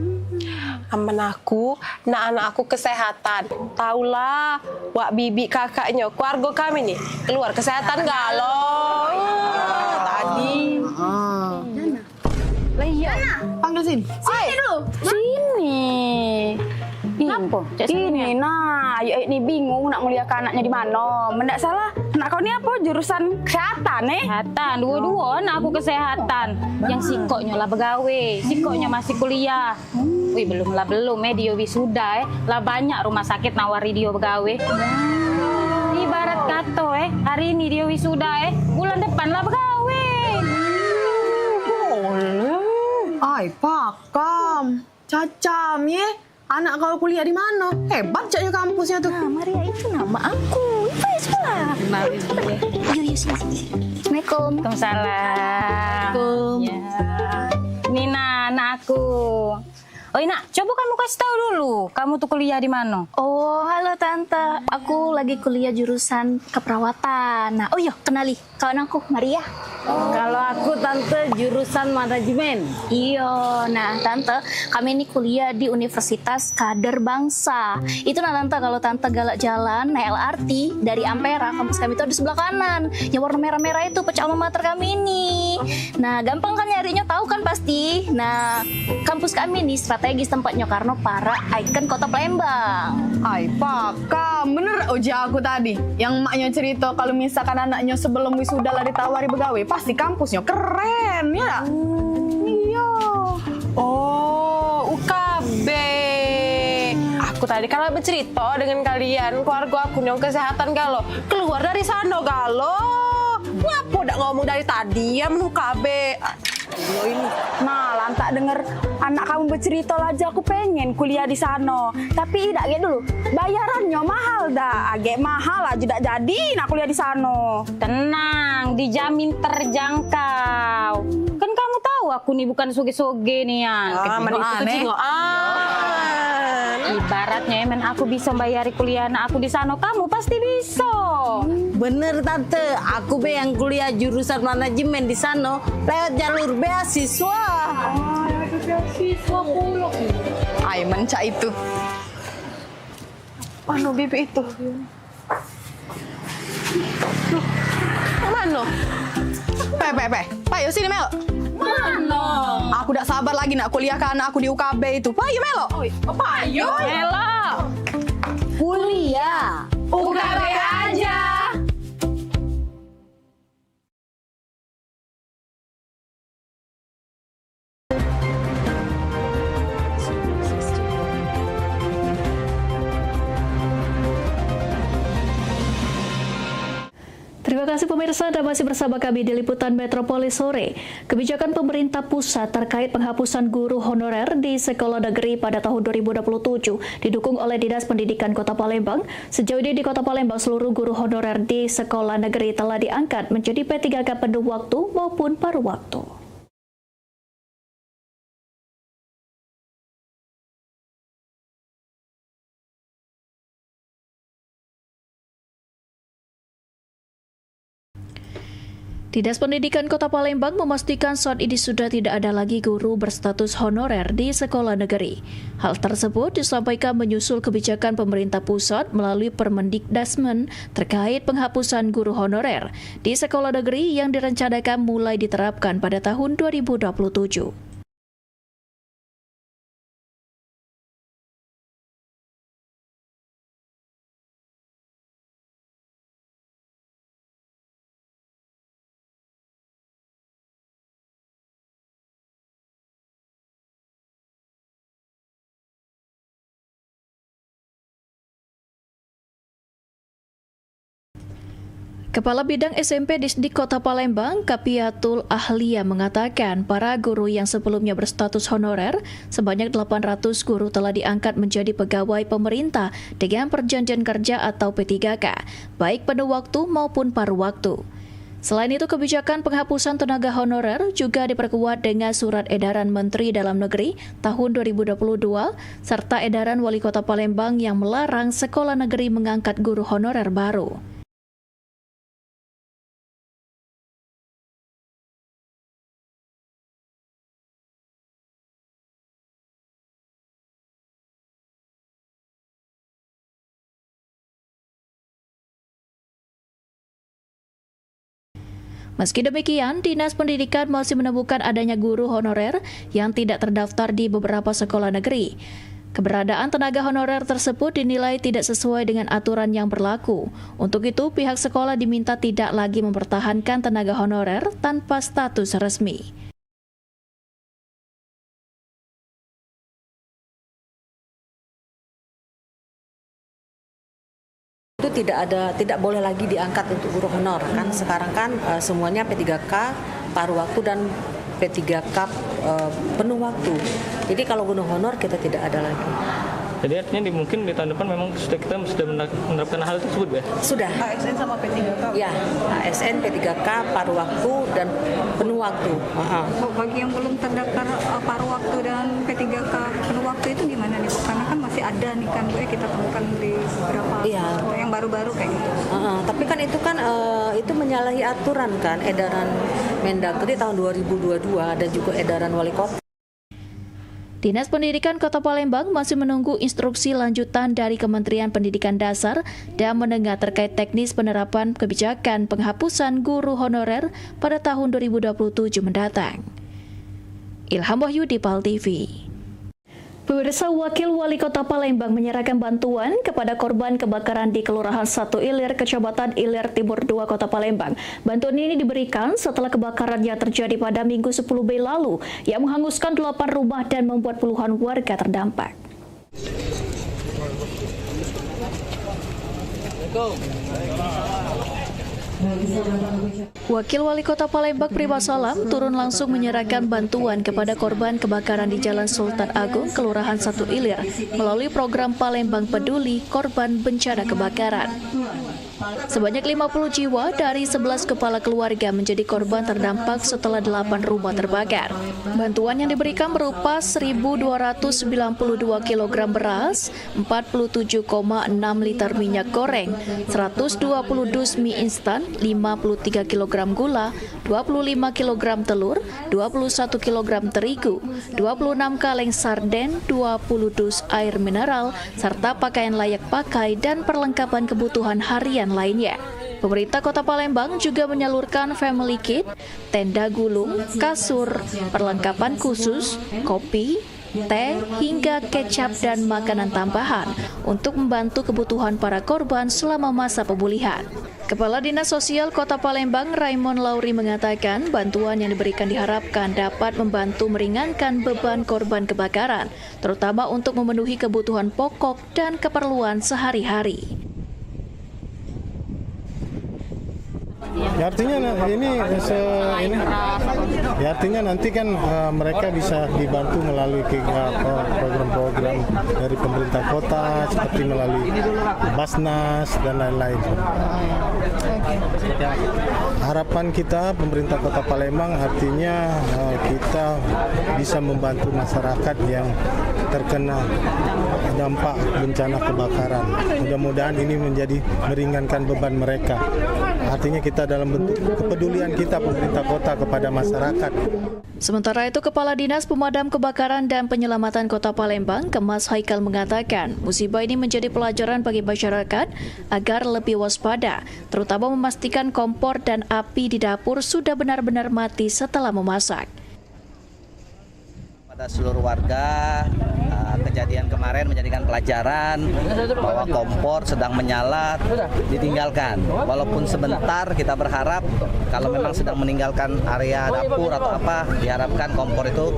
Aman aku, nak anak aku kesehatan. Taulah, wak bibi kakaknya, keluarga kami nih keluar kesehatan galau. Tadi. Lah iya. Panggil sini. Sini dulu. Sini. Kenapa? Ini nah, ini bingung nak muliakan anaknya di mana. Mendak salah. Anak kau ni apa? Jurusan kesehatan Kesehatan, dua-dua anak aku kesehatan. Yang sikoknya lah begawe, sikoknya masih kuliah. Wih, belum dia wisuda lah banyak rumah sakit nawari dia begawe. Ibarat kata hari ini dia wisuda bulan depan lah begawe. Ay, pakam. Cacam ya. Anak kau kuliah di mana? Hebat caknya kampusnya tuh. Nah, Maria itu nama aku. Itu ya sekolah. Yuk, sini. Assalamualaikum. Waalaikumsalam. Ya. Nina, anak aku. Oh, Ina, coba kamu kasih tahu dulu. Kamu tuh kuliah di mana? Oh, halo Tante. Aku lagi kuliah jurusan keperawatan. Nah, oh iya, kenali kawan aku, Maria. Kalau aku Tante jurusan manajemen. Iya, nah Tante, kami ini kuliah di Universitas Kader Bangsa. Itu nah Tante, kalau Tante galak jalan naik LRT dari Ampera, kampus kami itu di sebelah kanan. Yang warna merah-merah itu pecah alma mater kami ini. Nah, gampang kan nyarinya, tahu kan pasti. Nah, kampus kami ini strategis tempatnya karena para ikon kota Palembang. Ay, pakam. Bener uji aku tadi. Yang maknya cerita kalau misalkan anaknya sebelum wisuda lah ditawari begawe, pasti kampusnya keren ya. Iya. Oh, UKB. Aku tadi kalau bercerita dengan kalian, keluarga aku yang kesehatan galo keluar dari sana galo. Ngapa udah ngomong dari tadi ya UKB? Nah, lantak denger anak kamu bercerita aja aku pengen kuliah di sana. Tapi tidak kayak dulu. Bayarannya mahal dah. Agak mahal aja tidak jadi nak kuliah di sana. Tenang, dijamin terjangkau. Kan kamu tahu aku nih bukan soge-soge nih ya. Ibaratnya aku bisa bayari kuliah anak aku di sana, kamu pasti bisa. Bener Tante, aku be yang kuliah jurusan manajemen di sana lewat jalur beasiswa. Beasiswa pula. Ay, mencak itu. Mana bibi itu? Mana? Payo sini Mel. Mana? Aku udah sabar lagi nak kuliah ke anak aku di UKB itu. Payo Melo. Payo. Melo. Kuliah. UKB aja. Terima Terima kasih pemirsa, Anda masih bersama kami di Liputan Metropolis Sore. Kebijakan pemerintah pusat terkait penghapusan guru honorer di sekolah negeri pada tahun 2027 didukung oleh Dinas Pendidikan Kota Palembang. Sejauh ini di Kota Palembang seluruh guru honorer di sekolah negeri telah diangkat menjadi P3K penuh waktu maupun paruh waktu. Dinas Pendidikan Kota Palembang memastikan saat ini sudah tidak ada lagi guru berstatus honorer di sekolah negeri. Hal tersebut disampaikan menyusul kebijakan pemerintah pusat melalui Permendikdasmen terkait penghapusan guru honorer di sekolah negeri yang direncanakan mulai diterapkan pada tahun 2027. Kepala Bidang SMP di Kota Palembang, Kapiatul Ahlia mengatakan para guru yang sebelumnya berstatus honorer, sebanyak 800 guru telah diangkat menjadi pegawai pemerintah dengan perjanjian kerja atau P3K, baik penuh waktu maupun paruh waktu. Selain itu, kebijakan penghapusan tenaga honorer juga diperkuat dengan Surat Edaran Menteri Dalam Negeri tahun 2022 serta Edaran Wali Kota Palembang yang melarang sekolah negeri mengangkat guru honorer baru. Meski demikian, Dinas Pendidikan masih menemukan adanya guru honorer yang tidak terdaftar di beberapa sekolah negeri. Keberadaan tenaga honorer tersebut dinilai tidak sesuai dengan aturan yang berlaku. Untuk itu, pihak sekolah diminta tidak lagi mempertahankan tenaga honorer tanpa status resmi. Itu tidak boleh lagi diangkat untuk guru honor kan sekarang kan semuanya P3K paruh waktu dan P3K penuh waktu. Jadi kalau guru honor kita tidak ada lagi. Jadi artinya mungkin di tahun depan memang kita sudah menerapkan hal tersebut ya? Sudah. ASN sama P3K? Ya, ASN, P3K, paruh waktu, dan penuh waktu. Bagi yang belum terdaftar paruh waktu dan P3K penuh waktu itu gimana nih? Karena kan masih ada nih kan Bu, kita temukan di beberapa yang baru-baru kayak gitu. Tapi kan itu menyalahi aturan kan, edaran Mendagri tahun 2022 dan juga edaran Wali Kota. Dinas Pendidikan Kota Palembang masih menunggu instruksi lanjutan dari Kementerian Pendidikan Dasar dan Menengah terkait teknis penerapan kebijakan penghapusan guru honorer pada tahun 2027 mendatang. Ilham Wahyudi, PAL TV. Pemirsa, Wakil Wali Kota Palembang menyerahkan bantuan kepada korban kebakaran di Kelurahan 1 Ilir, Kecamatan Ilir Timur 2, Kota Palembang. Bantuan ini diberikan setelah kebakaran yang terjadi pada Minggu 10 Mei lalu yang menghanguskan 8 rumah dan membuat puluhan warga terdampak. Wakil Wali Kota Palembang Prima Salam turun langsung menyerahkan bantuan kepada korban kebakaran di Jalan Sultan Agung, Kelurahan 1 Ilir melalui program Palembang Peduli Korban Bencana Kebakaran. Sebanyak 50 jiwa dari 11 kepala keluarga menjadi korban terdampak setelah 8 rumah terbakar. Bantuan yang diberikan berupa 1.292 kg beras, 47,6 liter minyak goreng, 120 dus mie instan, 53 kg gula, 25 kg telur, 21 kg terigu, 26 kaleng sarden, 20 dus air mineral, serta pakaian layak pakai dan perlengkapan kebutuhan harian lainnya. Pemerintah Kota Palembang juga menyalurkan family kit, tenda gulung, kasur, perlengkapan khusus, kopi, teh, hingga kecap dan makanan tambahan untuk membantu kebutuhan para korban selama masa pemulihan. Kepala Dinas Sosial Kota Palembang Raymond Lauri mengatakan bantuan yang diberikan diharapkan dapat membantu meringankan beban korban kebakaran, terutama untuk memenuhi kebutuhan pokok dan keperluan sehari-hari. Ya artinya artinya nanti kan mereka bisa dibantu melalui program-program dari pemerintah kota seperti melalui Basnas dan lain-lain. Harapan kita pemerintah Kota Palembang artinya kita bisa membantu masyarakat yang terkena dampak bencana kebakaran. Mudah-mudahan ini menjadi meringankan beban mereka. Artinya kita dalam bentuk kepedulian kita pemerintah kota kepada masyarakat. Sementara itu, Kepala Dinas Pemadam Kebakaran dan Penyelamatan Kota Palembang, Kemas Haikal mengatakan, musibah ini menjadi pelajaran bagi masyarakat agar lebih waspada, terutama memastikan kompor dan api di dapur sudah benar-benar mati setelah memasak. Pada seluruh warga, kejadian kemarin menjadikan pelajaran bahwa kompor sedang menyala ditinggalkan. Walaupun sebentar, kita berharap kalau memang sedang meninggalkan area dapur atau apa, diharapkan kompor itu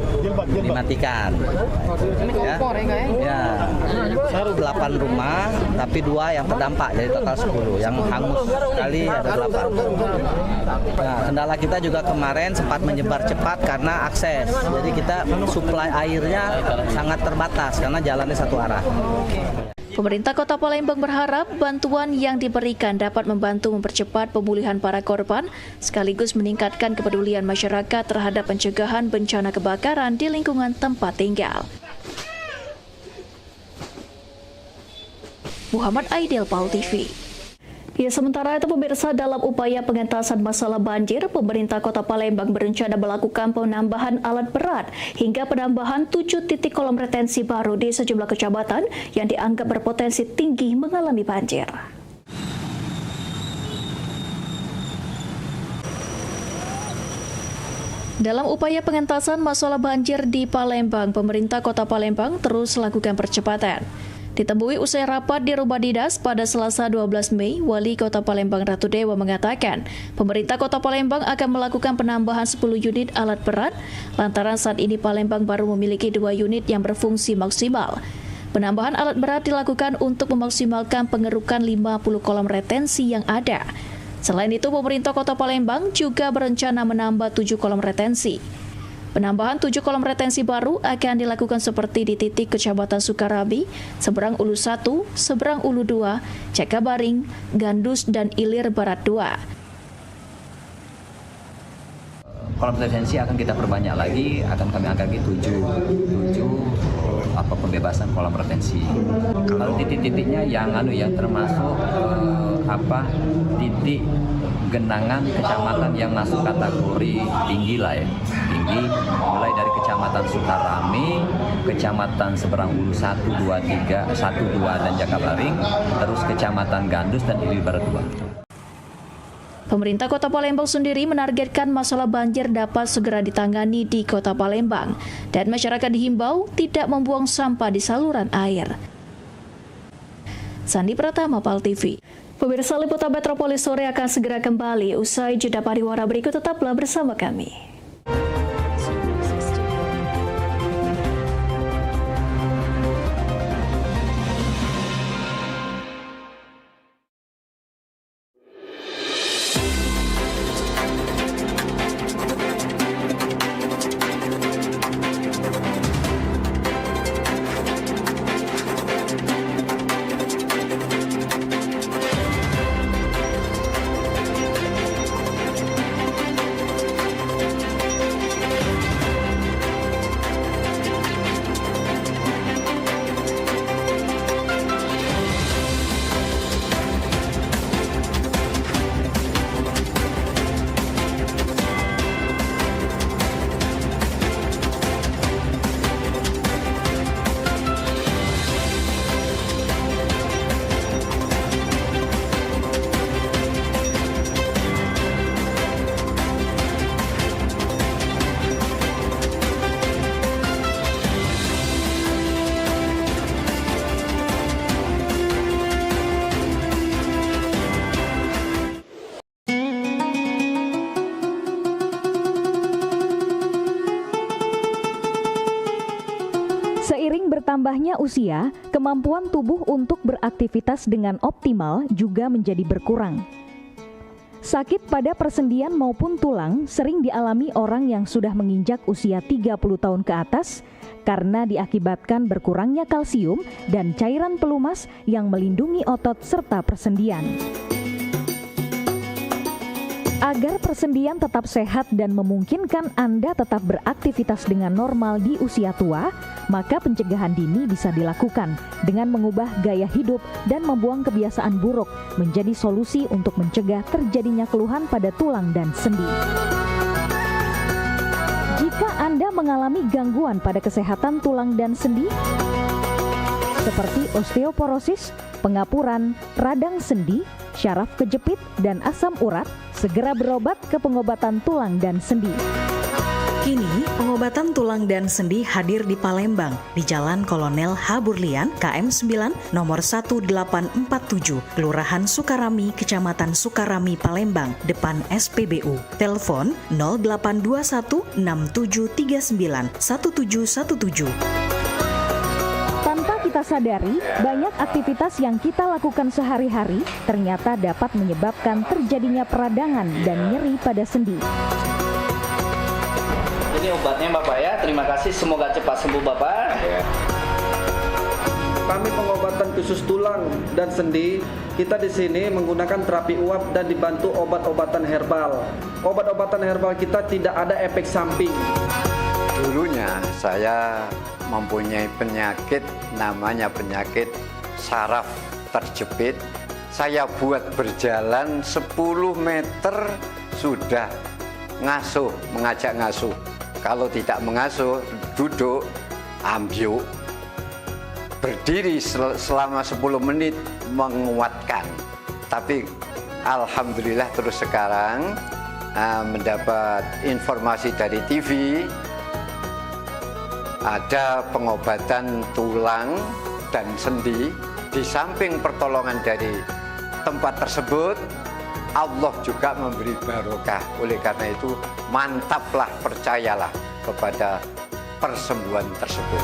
dimatikan. Ya, 8 rumah, tapi 2 yang terdampak, jadi total 10. Yang hangus sekali ada 8. Nah, kendala kita juga kemarin sempat menyebar cepat karena akses. Jadi kita suplai airnya sangat terbatas karena jalannya satu arah. Pemerintah Kota Palembang berharap bantuan yang diberikan dapat membantu mempercepat pemulihan para korban, sekaligus meningkatkan kepedulian masyarakat terhadap pencegahan bencana kebakaran di lingkungan tempat tinggal. Muhammad Aidil, PAL TV. Ya, sementara itu pemirsa, dalam upaya pengentasan masalah banjir, pemerintah Kota Palembang berencana melakukan penambahan alat berat hingga penambahan 7 titik kolam retensi baru di sejumlah kecamatan yang dianggap berpotensi tinggi mengalami banjir. Dalam upaya pengentasan masalah banjir di Palembang, pemerintah Kota Palembang terus melakukan percepatan. Ditemui usai rapat di Rumah Dinas pada Selasa 12 Mei, Wali Kota Palembang Ratu Dewa mengatakan, pemerintah Kota Palembang akan melakukan penambahan 10 unit alat berat, lantaran saat ini Palembang baru memiliki 2 unit yang berfungsi maksimal. Penambahan alat berat dilakukan untuk memaksimalkan pengerukan 50 kolam retensi yang ada. Selain itu, pemerintah Kota Palembang juga berencana menambah 7 kolam retensi. Penambahan 7 kolam retensi baru akan dilakukan seperti di titik Kecamatan Sukarabi, Seberang Ulu 1, Seberang Ulu 2, Cakabaring, Gandus, dan Ilir Barat 2. Kolam retensi akan kita perbanyak lagi, akan kami angkat ke 7 pembebasan kolam retensi. Kalau titik-titiknya yang termasuk titik genangan kecamatan yang masuk kategori tinggi lah ya, tinggi, mulai dari Kecamatan Sukarame, Kecamatan Seberang Ulu 1, 2, 3, 1, 2 dan Jakabaring, terus Kecamatan Gandus dan Ilir Barat 2. Pemerintah Kota Palembang sendiri menargetkan masalah banjir dapat segera ditangani di Kota Palembang, dan masyarakat dihimbau tidak membuang sampah di saluran air. Sandi Pratama, PAL TV. Pemirsa, liputan Metropolis sore akan segera kembali usai jeda pariwara berikut, tetaplah bersama kami. Seiring bertambahnya usia, kemampuan tubuh untuk beraktivitas dengan optimal juga menjadi berkurang. Sakit pada persendian maupun tulang sering dialami orang yang sudah menginjak usia 30 tahun ke atas karena diakibatkan berkurangnya kalsium dan cairan pelumas yang melindungi otot serta persendian. Agar persendian tetap sehat dan memungkinkan Anda tetap beraktivitas dengan normal di usia tua, maka pencegahan dini bisa dilakukan dengan mengubah gaya hidup dan membuang kebiasaan buruk menjadi solusi untuk mencegah terjadinya keluhan pada tulang dan sendi. Jika Anda mengalami gangguan pada kesehatan tulang dan sendi, seperti osteoporosis, pengapuran, radang sendi, syaraf kejepit, dan asam urat, segera berobat ke pengobatan tulang dan sendi. Kini, pengobatan tulang dan sendi hadir di Palembang, di Jalan Kolonel H. Burlian, KM 9, nomor 1847, Kelurahan Sukarami, Kecamatan Sukarami, Palembang, depan SPBU. Telepon 0821 6739 1717. Tanpa kita sadari, banyak aktivitas yang kita lakukan sehari-hari ternyata dapat menyebabkan terjadinya peradangan dan nyeri pada sendi. Ini obatnya Bapak ya, terima kasih, semoga cepat sembuh Bapak. Kami pengobatan khusus tulang dan sendi, kita di sini menggunakan terapi uap dan dibantu obat-obatan herbal. Obat-obatan herbal kita tidak ada efek samping. Dulunya saya mempunyai penyakit namanya penyakit saraf terjepit. Saya buat berjalan 10 meter sudah ngasuh, mengajak ngasuh. Kalau tidak mengasuh, duduk, ambyuk. Berdiri selama 10 menit menguatkan. Tapi alhamdulillah terus sekarang mendapat informasi dari TV, ada pengobatan tulang dan sendi. Di samping pertolongan dari tempat tersebut, Allah juga memberi barokah. Oleh karena itu, mantaplah, percayalah kepada persembuhan tersebut.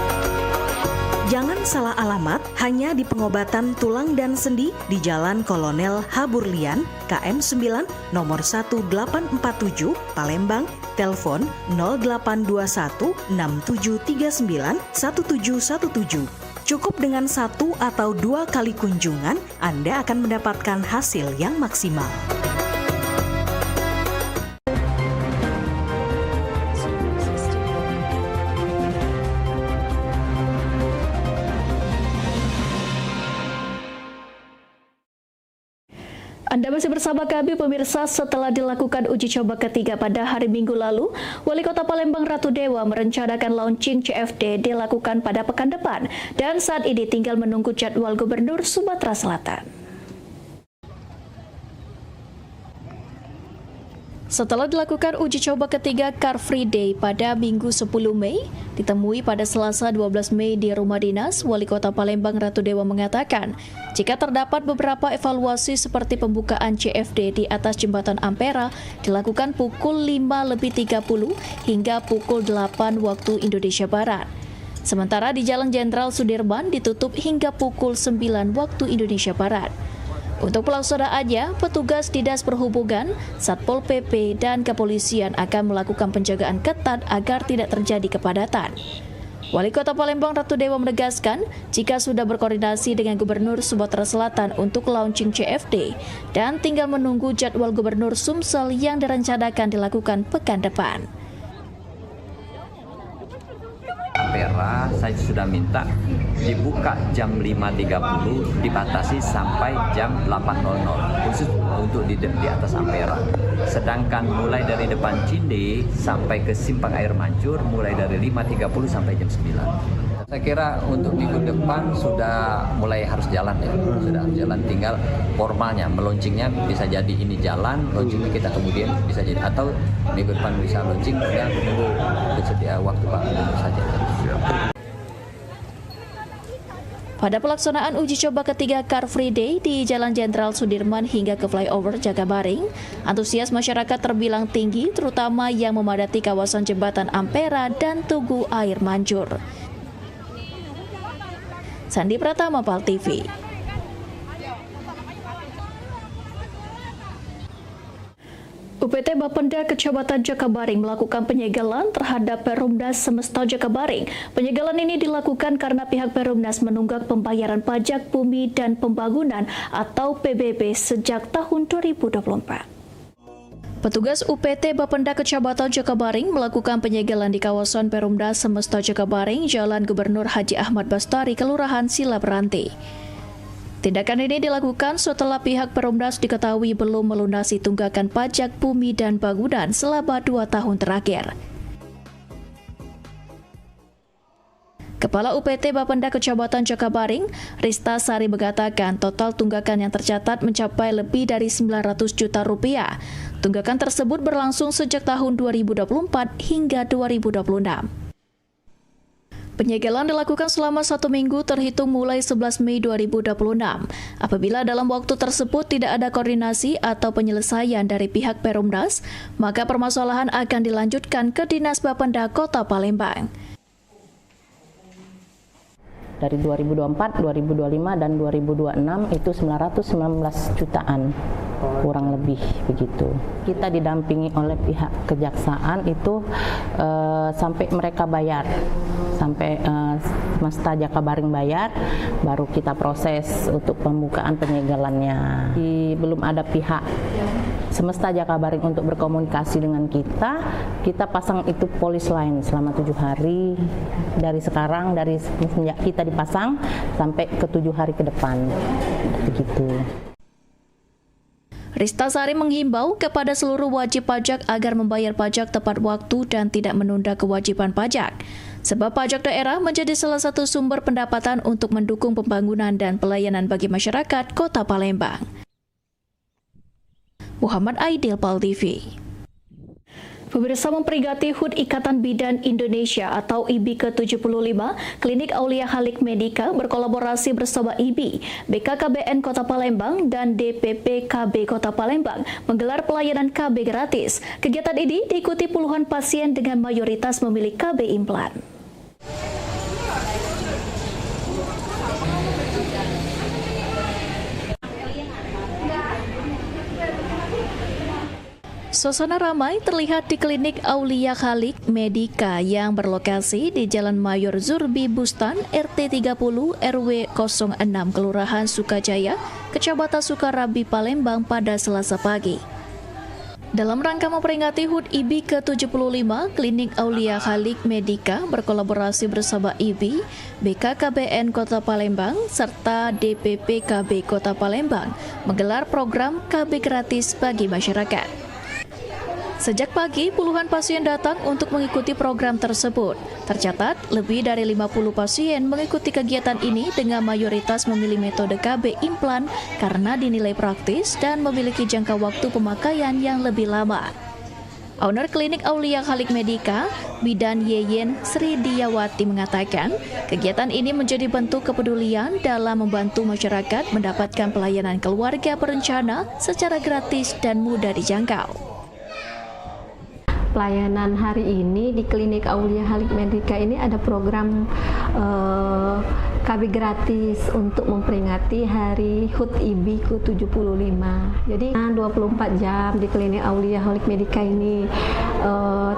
Jangan salah alamat, hanya di pengobatan tulang dan sendi di Jalan Kolonel H. Burlian, KM 9, nomor 1847, Palembang, telepon 0821 6739 1717. Cukup dengan 1 atau 2 kali kunjungan, Anda akan mendapatkan hasil yang maksimal. Anda masih bersama kami pemirsa. Setelah dilakukan uji coba ketiga pada hari Minggu lalu, Wali Kota Palembang Ratu Dewa merencanakan launching CFD dilakukan pada pekan depan dan saat ini tinggal menunggu jadwal Gubernur Sumatera Selatan. Setelah dilakukan uji coba ketiga Car Free Day pada Minggu 10 Mei, ditemui pada Selasa 12 Mei di Rumah Dinas, Wali Kota Palembang Ratu Dewa mengatakan, jika terdapat beberapa evaluasi seperti pembukaan CFD di atas Jembatan Ampera dilakukan pukul 5:30 hingga pukul 8 waktu Indonesia Barat. Sementara di Jalan Jenderal Sudirman ditutup hingga pukul 9 waktu Indonesia Barat. Untuk pelaksanaannya, petugas Dinas Perhubungan, Satpol PP, dan Kepolisian akan melakukan penjagaan ketat agar tidak terjadi kepadatan. Wali Kota Palembang Ratu Dewa menegaskan, jika sudah berkoordinasi dengan Gubernur Sumatera Selatan untuk launching CFD dan tinggal menunggu jadwal Gubernur Sumsel yang direncanakan dilakukan pekan depan. Ampera saya sudah minta dibuka jam 5.30, dibatasi sampai jam 8.00 khusus untuk di atas Ampera. Sedangkan mulai dari depan Cinde sampai ke Simpang Air Mancur mulai dari 5.30 sampai jam 9. Saya kira untuk minggu depan sudah mulai harus jalan ya, sudah harus jalan, tinggal formalnya, meluncingnya bisa jadi ini jalan, launchingnya kita kemudian bisa jadi, atau minggu depan bisa launching, kemudian menunggu bersedia waktu Pak Gubernur saja. Pada pelaksanaan uji coba ketiga Car Free Day di Jalan Jenderal Sudirman hingga ke flyover Jagabaring, antusias masyarakat terbilang tinggi, terutama yang memadati kawasan Jembatan Ampera dan Tugu Air Mancur. Sandi Pratama, PAL TV. UPT Bapenda Kecamatan Jakabaring melakukan penyegelan terhadap Perumnas Semesta Jakabaring. Penyegelan ini dilakukan karena pihak Perumnas menunggak pembayaran pajak bumi dan pembangunan atau PBB sejak tahun 2024. Petugas UPT Bapenda Kecamatan Jakabaring melakukan penyegelan di kawasan Perumnas Semesta Jakabaring, Jalan Gubernur Haji Ahmad Bastari, Kelurahan Silap Ranti. Tindakan ini dilakukan setelah pihak Perumnas diketahui belum melunasi tunggakan pajak bumi dan bangunan selama 2 tahun terakhir. Kepala UPT Bapenda Kecamatan Jakabaring, Rista Sari mengatakan total tunggakan yang tercatat mencapai lebih dari 900 juta rupiah. Tunggakan tersebut berlangsung sejak tahun 2024 hingga 2026. Penyegelan dilakukan selama 1 minggu terhitung mulai 11 Mei 2026. Apabila dalam waktu tersebut tidak ada koordinasi atau penyelesaian dari pihak Perumnas, maka permasalahan akan dilanjutkan ke Dinas Bapenda Kota Palembang. Dari 2024, 2025, dan 2026 itu 919 jutaan, kurang lebih begitu. Kita didampingi oleh pihak kejaksaan itu sampai mereka bayar, sampai Semesta Jakabaring bayar, baru kita proses untuk pembukaan penyegelannya. Belum ada pihak Semesta Jakabaring untuk berkomunikasi dengan kita pasang itu polis line selama 7 hari dari sekarang, dari semenjak kita dipasang sampai ke 7 hari ke depan, begitu. Rista Sari menghimbau kepada seluruh wajib pajak agar membayar pajak tepat waktu dan tidak menunda kewajiban pajak. Sebab pajak daerah menjadi salah satu sumber pendapatan untuk mendukung pembangunan dan pelayanan bagi masyarakat Kota Palembang. Muhammad Aidil, Pal TV. Pemirsa, memperingati HUT Ikatan Bidan Indonesia atau IBI ke-75, Klinik Aulia Halik Medika berkolaborasi bersama IBI, BKKBN Kota Palembang, dan DPP KB Kota Palembang menggelar pelayanan KB gratis. Kegiatan ini diikuti puluhan pasien dengan mayoritas memilih KB implan. Suasana ramai terlihat di Klinik Aulia Halik Medika yang berlokasi di Jalan Mayor Zurbi Bustan, RT 30 RW 06 Kelurahan Sukajaya, Kecamatan Sukarabi, Palembang pada Selasa pagi. Dalam rangka memperingati HUT IBI ke-75, Klinik Aulia Halik Medika berkolaborasi bersama IBI, BKKBN Kota Palembang, serta DPP KB Kota Palembang menggelar program KB gratis bagi masyarakat. Sejak pagi, puluhan pasien datang untuk mengikuti program tersebut. Tercatat, lebih dari 50 pasien mengikuti kegiatan ini dengan mayoritas memilih metode KB implan karena dinilai praktis dan memiliki jangka waktu pemakaian yang lebih lama. Owner Klinik Aulia Halik Medika, Bidan Yeyen Sri Diyawati mengatakan, kegiatan ini menjadi bentuk kepedulian dalam membantu masyarakat mendapatkan pelayanan keluarga berencana secara gratis dan mudah dijangkau. Pelayanan hari ini di Klinik Aulia Halik Medika ini ada program KB gratis untuk memperingati hari HUT IBI ke-75. Jadi 24 jam di Klinik Aulia Halik Medika ini,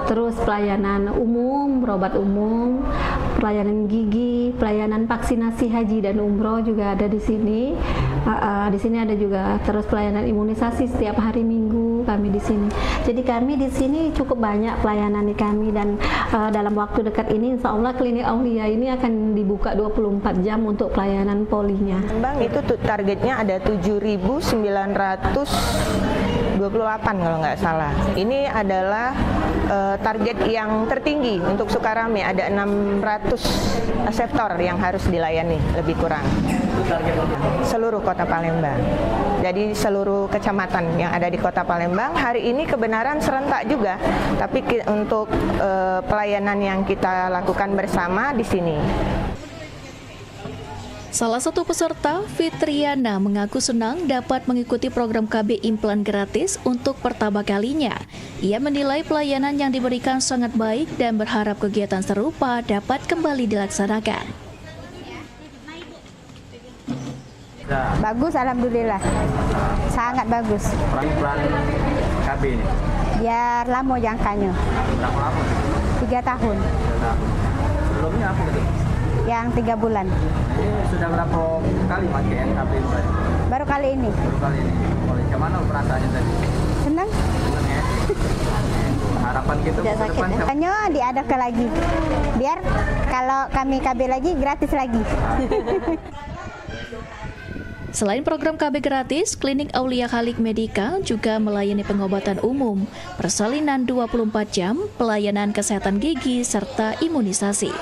terus pelayanan umum, berobat umum, pelayanan gigi, pelayanan vaksinasi haji dan umroh juga ada di sini. Di sini ada juga terus pelayanan imunisasi setiap hari Minggu kami di sini. Jadi kami di sini cukup banyak pelayanan di kami, dan dalam waktu dekat ini Insya Allah Klinik Aulia ini akan dibuka 24 jam untuk pelayanan polinya. Bang, itu targetnya ada 7.928 kalau nggak salah. Ini adalah target yang tertinggi untuk Sukarame, ada 600 sektor yang harus dilayani lebih kurang. Seluruh Kota Palembang. Jadi seluruh kecamatan yang ada di Kota Palembang hari ini kebenaran serentak juga, tapi untuk pelayanan yang kita lakukan bersama di sini. Salah satu peserta, Fitriana, mengaku senang dapat mengikuti program KB implan gratis untuk pertama kalinya. Ia menilai pelayanan yang diberikan sangat baik dan berharap kegiatan serupa dapat kembali dilaksanakan. Bagus, alhamdulillah. Sangat bagus. Implan KB ini biar lama jangkanya. Berapa lama? 3 tahun. 3 tahun. Sebelumnya apa gitu? Yang 3 bulan. Ini sudah berapa kali pakai KB itu? Baru kali ini. Baru kali ini. Boleh, mana perasaannya tadi? Senang. Senang ya? Harapan kita Tidak sakit. Hanya diadakan lagi. Biar kalau kami KB lagi, gratis lagi. Selain program KB gratis, Klinik Aulia Khalik Medika juga melayani pengobatan umum, persalinan 24 jam, pelayanan kesehatan gigi, serta imunisasi.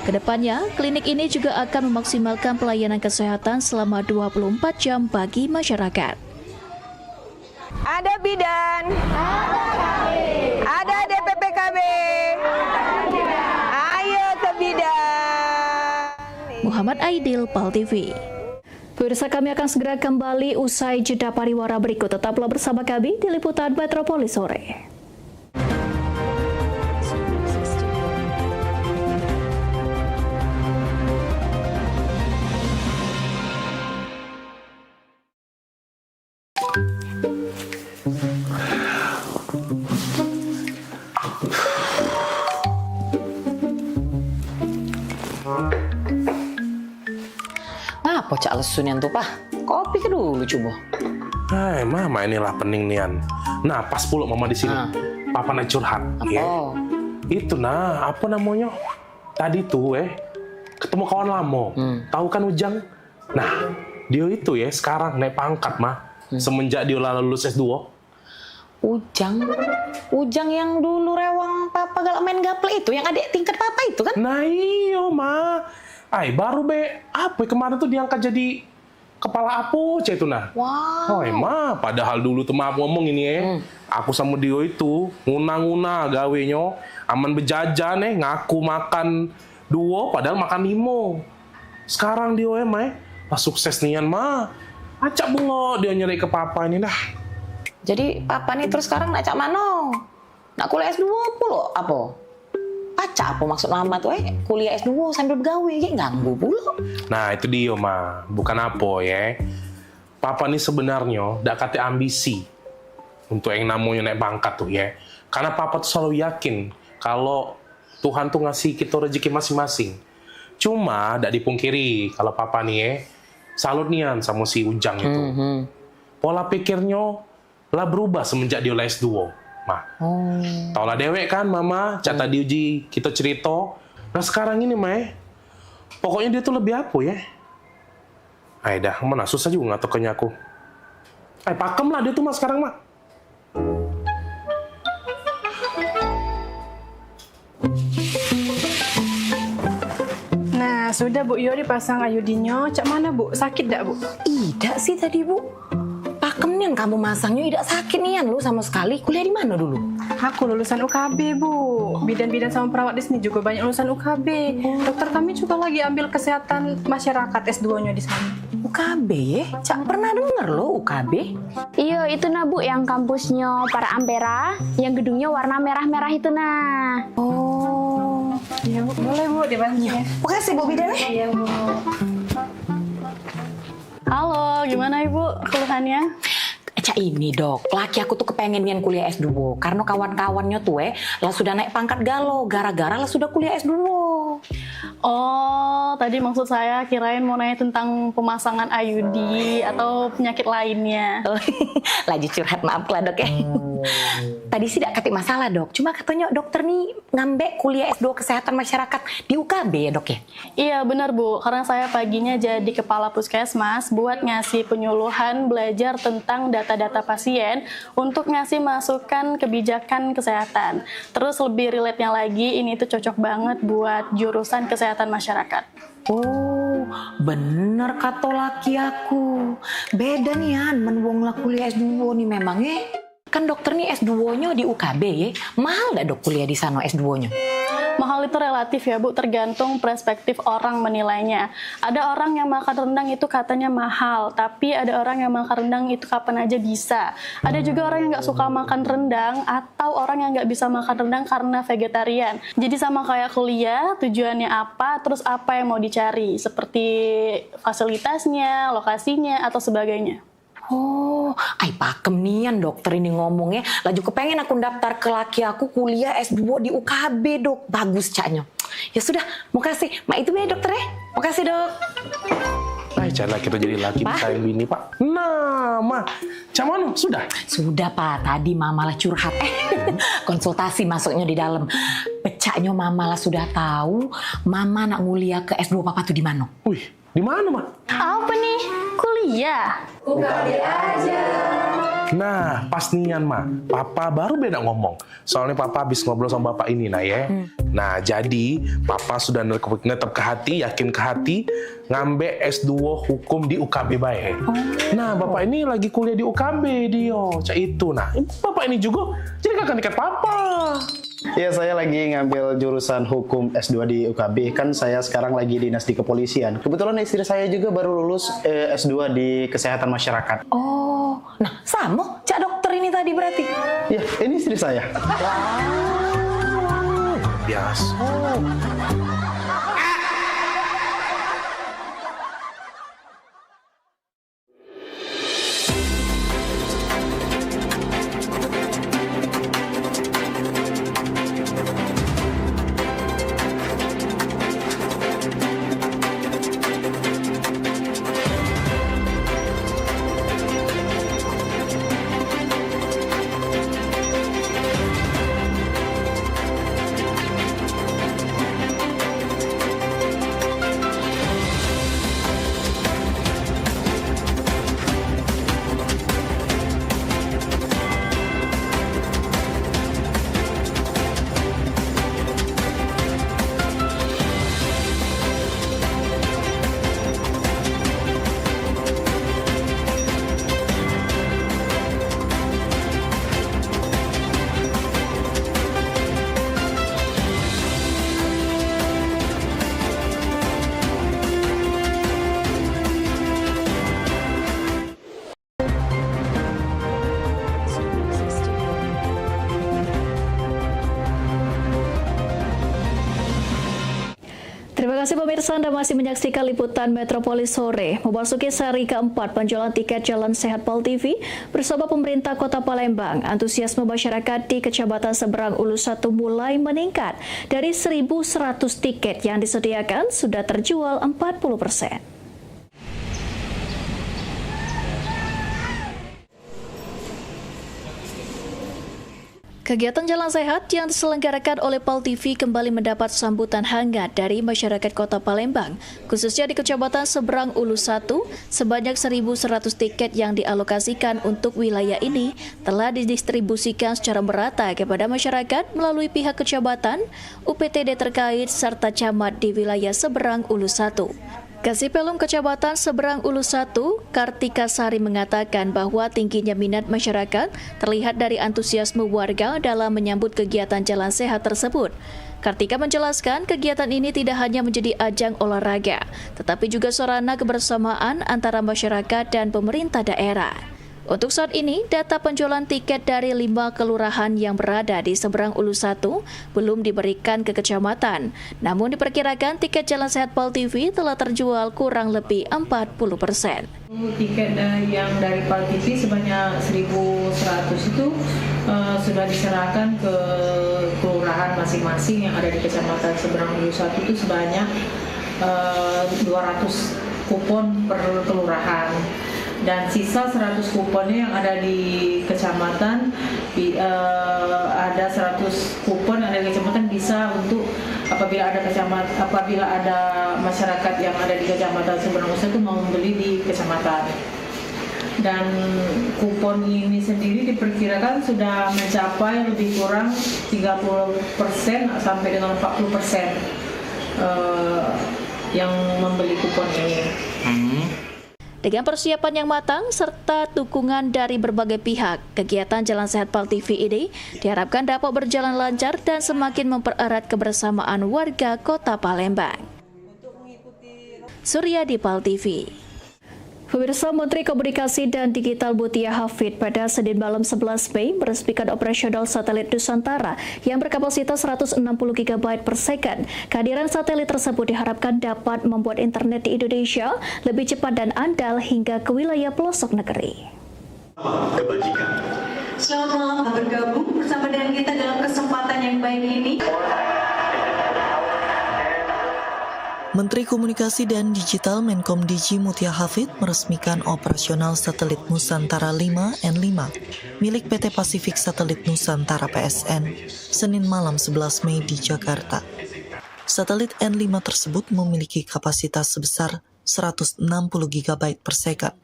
Kedepannya, klinik ini juga akan memaksimalkan pelayanan kesehatan selama 24 jam bagi masyarakat. Ada bidan, ada DPP KB, ayo ke bidan. Muhammad Aidil, PAL TV. Pemirsa, kami akan segera kembali usai jeda pariwara berikut. Tetaplah bersama kami di Liputan Metropolis Sore. Apa cak lesunian tuh, Pah? Kopi ke dulu coba. Hai, mama inilah pening nian. Nah, pas pula mama di sini. Papa nak curhat. Ya. Itu nah, apa namanya? Tadi tuh ketemu kawan lama. Tahu kan Ujang? Nah, dia itu sekarang naik pangkat mah. Semenjak dia lulus S2. Ujang yang dulu rewang Papa galak main gaple itu, yang adik tingkat Papa itu kan? Nah iyo ma. Baru apa kemarin tuh diangkat jadi kepala Apoce itu nah. Wow. Ma, padahal dulu tuh maaf ngomong ini aku sama dia itu nguna-nguna gawenya, aman bejajan ngaku makan 2 padahal makan 5. Sekarang dia pas sukses nian ma. Acak bungo dia nyari ke Papa ini dah. Jadi Papa nih terus sekarang nak cak mano? Nak kuliah S2 pula apa? Pacar apa maksud mama tuh kuliah S2 sambil bergawe ganggu pula. Nah itu dia ma, bukan apa Papa nih sebenarnya dak kate ambisi untuk yang namanya naik pangkat tuh karena Papa tuh selalu yakin kalau Tuhan tuh ngasih kita rezeki masing-masing. Cuma dak dipungkiri kalau Papa nih salut nian sama si Ujang itu. Pola pikirnya lah berubah semenjak dia S2. Tau lah dewek kan mama, cak tadi uji kita cerita. Nah sekarang ini pokoknya dia tuh lebih apa dah, mana susah juga ngatur aku. Pakem lah dia tuh sekarang mah. Nah sudah Bu Yo dipasang ayudinyo, cak mana Bu? Sakit dak Bu? Tidak sih tadi Bu. Pakem nian kamu masangnya tidak sakit nian lu sama sekali. Kuliah di mana dulu? Aku lulusan UKB Bu. Bidan-bidan sama perawat di sini juga banyak lulusan UKB. Dokter kami juga lagi ambil kesehatan masyarakat S2-nya di sana. UKB Cak pernah denger lo UKB? Iya itu nah Bu, yang kampusnya para Ampera, yang gedungnya warna merah-merah itu nah. Oh, iya Bu, boleh Bu dibantu ya. Makasih Bu Bidan. Iya Bu. Halo, gimana Ibu keluhannya? Cak ini dok, laki aku tuh kepengen nian kuliah S2 karena kawan-kawannya tuh lah sudah naik pangkat galau gara-gara lah sudah kuliah S2. Oh, tadi maksud saya kirain mau nanya tentang pemasangan IUD atau penyakit lainnya. Lagi curhat, maaf lah dok Tadi sih tidak kata masalah dok, cuma katanya dokter nih ngambek kuliah S2 kesehatan masyarakat di UKB ya dok ya? Iya benar Bu, karena saya paginya jadi kepala puskesmas buat ngasih penyuluhan belajar tentang data-data pasien untuk ngasih masukan kebijakan kesehatan. Terus lebih relate-nya lagi, ini tuh cocok banget buat jurusan kesehatan masyarakat. Oh, bener kata laki aku. Beda nian, menwong lah kuliah S2 nih memangnya. Kan dokter nih S2-nya di UKB mahal gak dok kuliah di sana S2-nya? Mahal itu relatif ya Bu, tergantung perspektif orang menilainya. Ada orang yang makan rendang itu katanya mahal, tapi ada orang yang makan rendang itu kapan aja bisa. Ada juga orang yang nggak suka makan rendang, atau orang yang nggak bisa makan rendang karena vegetarian. Jadi sama kayak kuliah, tujuannya apa, terus apa yang mau dicari, seperti fasilitasnya, lokasinya, atau sebagainya. Oh, ai pakem nian dokter ini ngomongnya. Laju kepengen aku daftar ke laki aku kuliah S2 di UKB, Dok. Bagus caknya. Ya sudah, mau kasih. Mak itu ya dokter ya. Makasih, Dok. Cari laki itu jadi laki, sayang bini, Pak. Nah, Ma, cuman sudah? Sudah, Pak. Tadi Mama lah curhat. Konsultasi masuknya di dalam. Pecahnya Mama lah sudah tahu, Mama nak nguliah ke S2 Papa tuh di mana? Wih, di mana, Ma? Apa nih? Kuliah? UKB aja. Nah, pas nian, Ma. Papa baru beda ngomong. Soalnya Papa habis ngobrol sama Bapak ini, nah ya. Nah, jadi Papa sudah netep ke hati, yakin ke hati, ngambil S2 hukum di UKB bae. Nah, Bapak ini lagi kuliah di UKB, Dio. Cak itu. Nah, Bapak ini juga jadi kakak tingkat Papa. Ya, saya lagi ngambil jurusan hukum S2 di UKB. Kan saya sekarang lagi dinas di kepolisian. Kebetulan istri saya juga baru lulus S2 di kesehatan masyarakat. Oh, nah sama cak dokter ini tadi berarti? Ya, ini istri saya. Biasa. Terima kasih pemirsa, Anda masih menyaksikan liputan Metropolis sore. Memasuki seri keempat penjualan tiket Jalan Sehat Pal TV bersama pemerintah Kota Palembang, antusiasme masyarakat di Kecamatan Seberang Ulu 1 mulai meningkat. Dari 1.100 tiket yang disediakan sudah terjual 40%. Kegiatan Jalan Sehat yang diselenggarakan oleh Pal TV kembali mendapat sambutan hangat dari masyarakat Kota Palembang, khususnya di Kecamatan Seberang Ulu 1. Sebanyak 1.100 tiket yang dialokasikan untuk wilayah ini telah didistribusikan secara merata kepada masyarakat melalui pihak kecamatan, UPTD terkait, serta camat di wilayah Seberang Ulu 1. Kasipelum Kecamatan Seberang Ulu 1, Kartika Sari mengatakan bahwa tingginya minat masyarakat terlihat dari antusiasme warga dalam menyambut kegiatan Jalan Sehat tersebut. Kartika menjelaskan kegiatan ini tidak hanya menjadi ajang olahraga, tetapi juga sarana kebersamaan antara masyarakat dan pemerintah daerah. Untuk saat ini, data penjualan tiket dari 5 kelurahan yang berada di Seberang Ulu 1 belum diberikan ke kecamatan. Namun diperkirakan tiket Jalan Sehat Pal TV telah terjual kurang lebih 40%. Tiket yang dari Pal TV sebanyak 1.100 itu sudah diserahkan ke kelurahan masing-masing yang ada di Kecamatan Seberang Ulu 1 itu sebanyak 200 kupon per kelurahan. Dan sisa 100 kuponnya yang ada di kecamatan, ada 100 kupon yang ada di kecamatan bisa untuk apabila ada masyarakat yang ada di Kecamatan Seberang Ulu 1 mau membeli di kecamatan. Dan kupon ini sendiri diperkirakan sudah mencapai lebih kurang 30% sampai dengan 40% yang membeli kupon ini. Dengan persiapan yang matang serta dukungan dari berbagai pihak, kegiatan Jalan Sehat Pal TV ini diharapkan dapat berjalan lancar dan semakin mempererat kebersamaan warga Kota Palembang. Suryadi, Pal TV. Pemirsa, Menteri Komunikasi dan Digital Mutia Hafid pada Senin malam 11 Mei meresmikan operasional satelit Nusantara yang berkapasitas 160 GB per second. Kehadiran satelit tersebut diharapkan dapat membuat internet di Indonesia lebih cepat dan andal hingga ke wilayah pelosok negeri. Selamat malam, bergabung bersama dengan kita dalam kesempatan yang baik ini. Menteri Komunikasi dan Digital Menkom Digi Mutia Hafid meresmikan operasional satelit Nusantara 5 N5 milik PT Pasifik Satelit Nusantara PSN Senin malam 11 Mei di Jakarta. Satelit N5 tersebut memiliki kapasitas sebesar 160 GB per second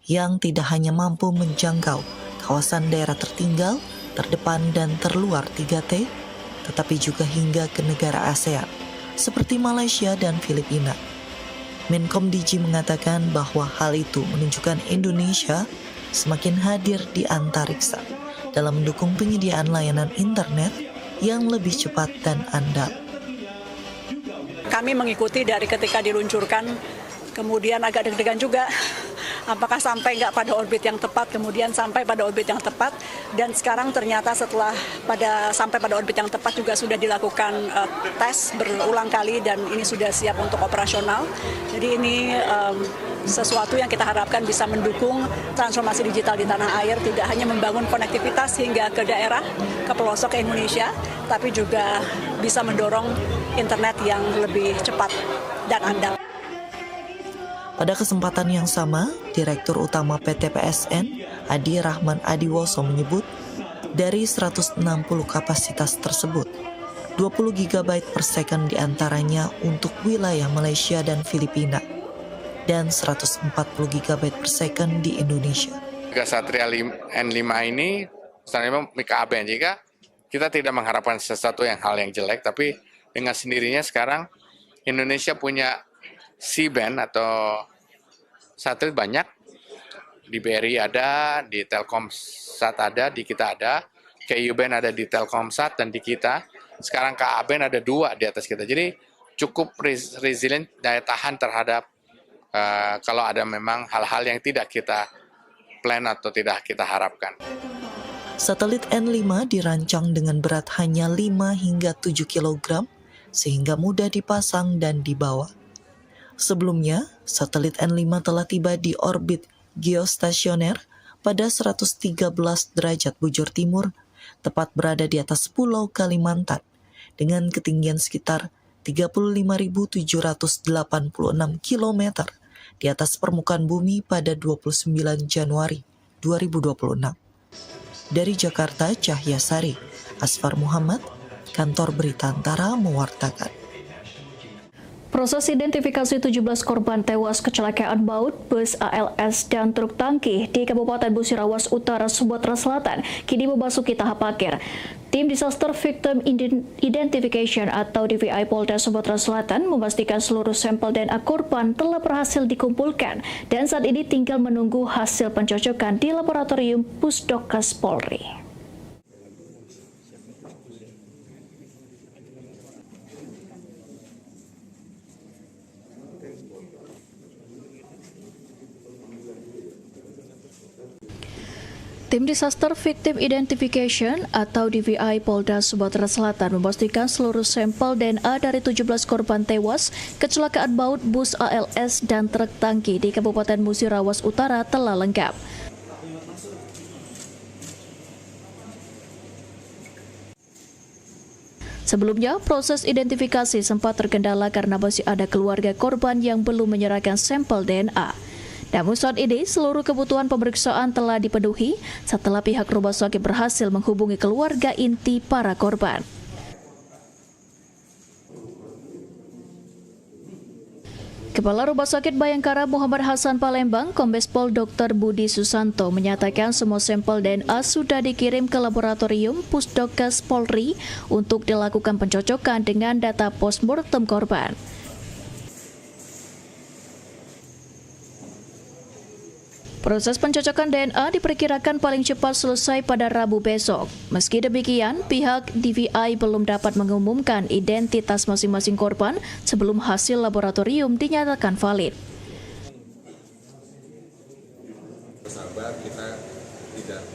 yang tidak hanya mampu menjangkau kawasan daerah tertinggal, terdepan dan terluar 3T, tetapi juga hingga ke negara ASEAN, seperti Malaysia dan Filipina. Menkom Digi mengatakan bahwa hal itu menunjukkan Indonesia semakin hadir di antariksa dalam mendukung penyediaan layanan internet yang lebih cepat dan andal. Kami mengikuti dari ketika diluncurkan, kemudian agak deg-degan juga. Apakah sampai nggak pada orbit yang tepat, kemudian sampai pada orbit yang tepat, dan sekarang ternyata setelah sampai pada orbit yang tepat juga sudah dilakukan tes berulang kali dan ini sudah siap untuk operasional. Jadi ini sesuatu yang kita harapkan bisa mendukung transformasi digital di tanah air, tidak hanya membangun konektivitas hingga ke daerah, ke pelosok Indonesia, tapi juga bisa mendorong internet yang lebih cepat dan andal. Pada kesempatan yang sama, Direktur Utama PT PSN, Adi Rahman Adiwoso menyebut, dari 160 kapasitas tersebut, 20 GB per second diantaranya untuk wilayah Malaysia dan Filipina, dan 140 GB per second di Indonesia. Satria N5 ini, sebenarnya ABN jika kita tidak mengharapkan sesuatu hal yang jelek, tapi dengan sendirinya sekarang Indonesia punya C-band atau satelit banyak, di BRI ada, di Telkomsat ada, di kita ada, KU-band ada di Telkomsat dan di kita, sekarang KA-band ada 2 di atas kita, jadi cukup resilient, daya tahan terhadap kalau ada memang hal-hal yang tidak kita plan atau tidak kita harapkan. Satelit N5 dirancang dengan berat hanya 5 hingga 7 kg, sehingga mudah dipasang dan dibawa. Sebelumnya, satelit N5 telah tiba di orbit geostasioner pada 113 derajat bujur timur, tepat berada di atas Pulau Kalimantan, dengan ketinggian sekitar 35.786 km di atas permukaan bumi pada 29 Januari 2026. Dari Jakarta, Cahya Sari, Asfar Muhammad, Kantor Berita Antara mewartakan. Proses identifikasi 17 korban tewas kecelakaan baut bus ALS dan truk tangki di Kabupaten Musirawas Utara, Sumatera Selatan kini memasuki tahap akhir. Tim Disaster Victim Identification atau DVI Polda Sumatera Selatan memastikan seluruh sampel DNA korban telah berhasil dikumpulkan dan saat ini tinggal menunggu hasil pencocokan di laboratorium Pusdokas Polri. Tim Disaster Victim Identification atau DVI Polda Sumatera Selatan memastikan seluruh sampel DNA dari 17 korban tewas kecelakaan baut bus ALS dan truk tangki di Kabupaten Musirawas Utara telah lengkap. Sebelumnya, proses identifikasi sempat terkendala karena masih ada keluarga korban yang belum menyerahkan sampel DNA. Namun saat ini seluruh kebutuhan pemeriksaan telah dipenuhi setelah pihak rumah sakit berhasil menghubungi keluarga inti para korban. Kepala Rumah Sakit Bayangkara Muhammad Hasan Palembang, Kombes Pol Dr. Budi Susanto menyatakan semua sampel DNA sudah dikirim ke laboratorium Pusdokas Polri untuk dilakukan pencocokan dengan data postmortem korban. Proses pencocokan DNA diperkirakan paling cepat selesai pada Rabu besok. Meski demikian, pihak DVI belum dapat mengumumkan identitas masing-masing korban sebelum hasil laboratorium dinyatakan valid. Sabar, kita tidak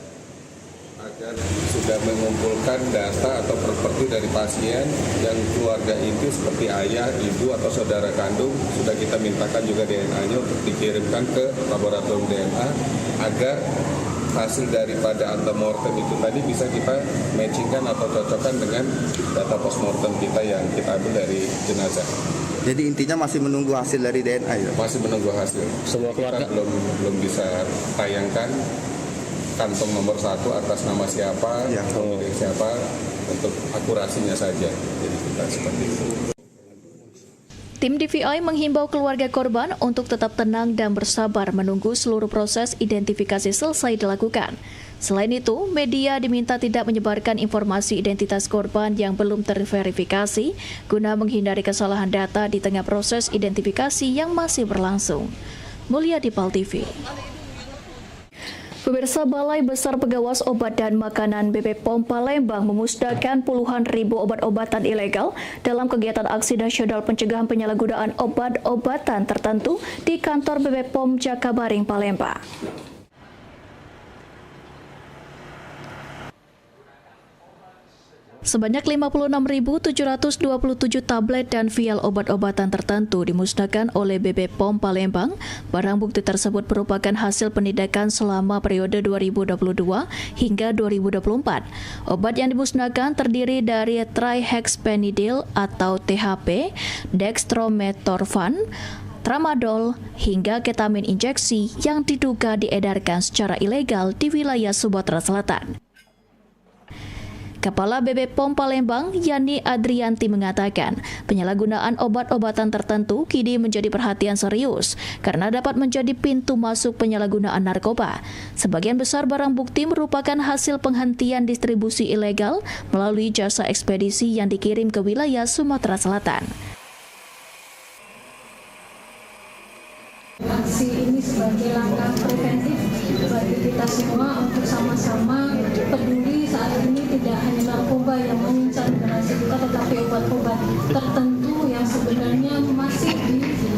agar sudah mengumpulkan data atau properti dari pasien yang keluarga inti seperti ayah, ibu atau saudara kandung, sudah kita mintakan juga DNA-nya untuk dikirimkan ke laboratorium DNA agar hasil daripada antemortem itu tadi bisa kita matchingkan atau cocokkan dengan data postmortem kita yang kita ambil dari jenazah. Jadi intinya masih menunggu hasil dari DNA ya? Masih menunggu hasil. Semua keluarga kita belum bisa tayangkan kantong nomor 1 atas nama siapa, pemilik siapa, untuk akurasinya saja. Jadi kita seperti itu. Tim DVI menghimbau keluarga korban untuk tetap tenang dan bersabar menunggu seluruh proses identifikasi selesai dilakukan. Selain itu, media diminta tidak menyebarkan informasi identitas korban yang belum terverifikasi guna menghindari kesalahan data di tengah proses identifikasi yang masih berlangsung. Mulia di PAL TV. Pemirsa, Balai Besar Pengawas Obat dan Makanan BPOM Palembang memusnahkan puluhan ribu obat-obatan ilegal dalam kegiatan aksi nasional pencegahan penyalahgunaan obat-obatan tertentu di kantor BPOM Jakabaring, Palembang. Sebanyak 56.727 tablet dan vial obat-obatan tertentu dimusnahkan oleh BPOM Palembang. Barang bukti tersebut merupakan hasil penindakan selama periode 2022 hingga 2024. Obat yang dimusnahkan terdiri dari trihexyphenidyl atau THP, dextromethorphan, tramadol, hingga ketamin injeksi yang diduga diedarkan secara ilegal di wilayah Sumatera Selatan. Kepala BPOM Palembang, Yani Adrianti mengatakan, penyalahgunaan obat-obatan tertentu kini menjadi perhatian serius karena dapat menjadi pintu masuk penyalahgunaan narkoba. Sebagian besar barang bukti merupakan hasil penghentian distribusi ilegal melalui jasa ekspedisi yang dikirim ke wilayah Sumatera Selatan. Aksi ini sebagai langkah preventif bagi kita semua untuk sama-sama peduli saat ini tidak hanya narkoba yang mengincar generasi kita, tetapi obat-obat tertentu yang sebenarnya masih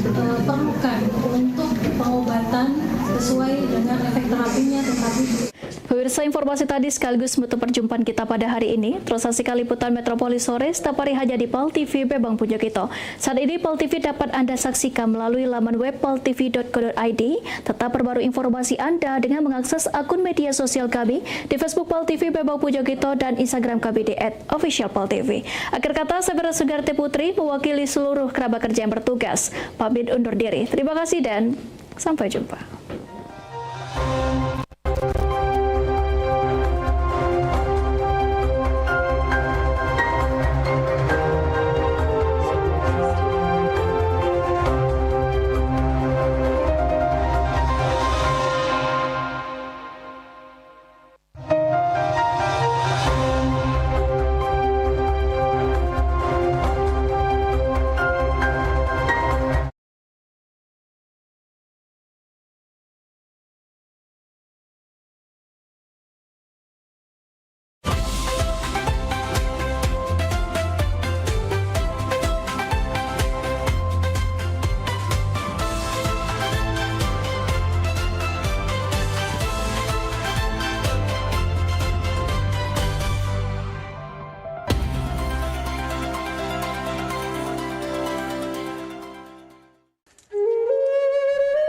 diperlukan untuk pengobatan sesuai dengan efek terapinya, tetapi Pemirsa, informasi tadi sekaligus menutup perjumpaan kita pada hari ini. Terus saksikan liputan Metropolis Sore setiap hari hanya di PAL TV Bebang Punyokito. Saat ini PAL TV dapat Anda saksikan melalui laman web paltv.co.id. Tetap perbarui informasi Anda dengan mengakses akun media sosial kami di Facebook PAL TV Bebang Punyokito dan Instagram kami di @officialpaltv. Akhir kata, saya Vera Sugarte Putri mewakili seluruh kerabat kerja yang bertugas pamit undur diri. Terima kasih dan sampai jumpa.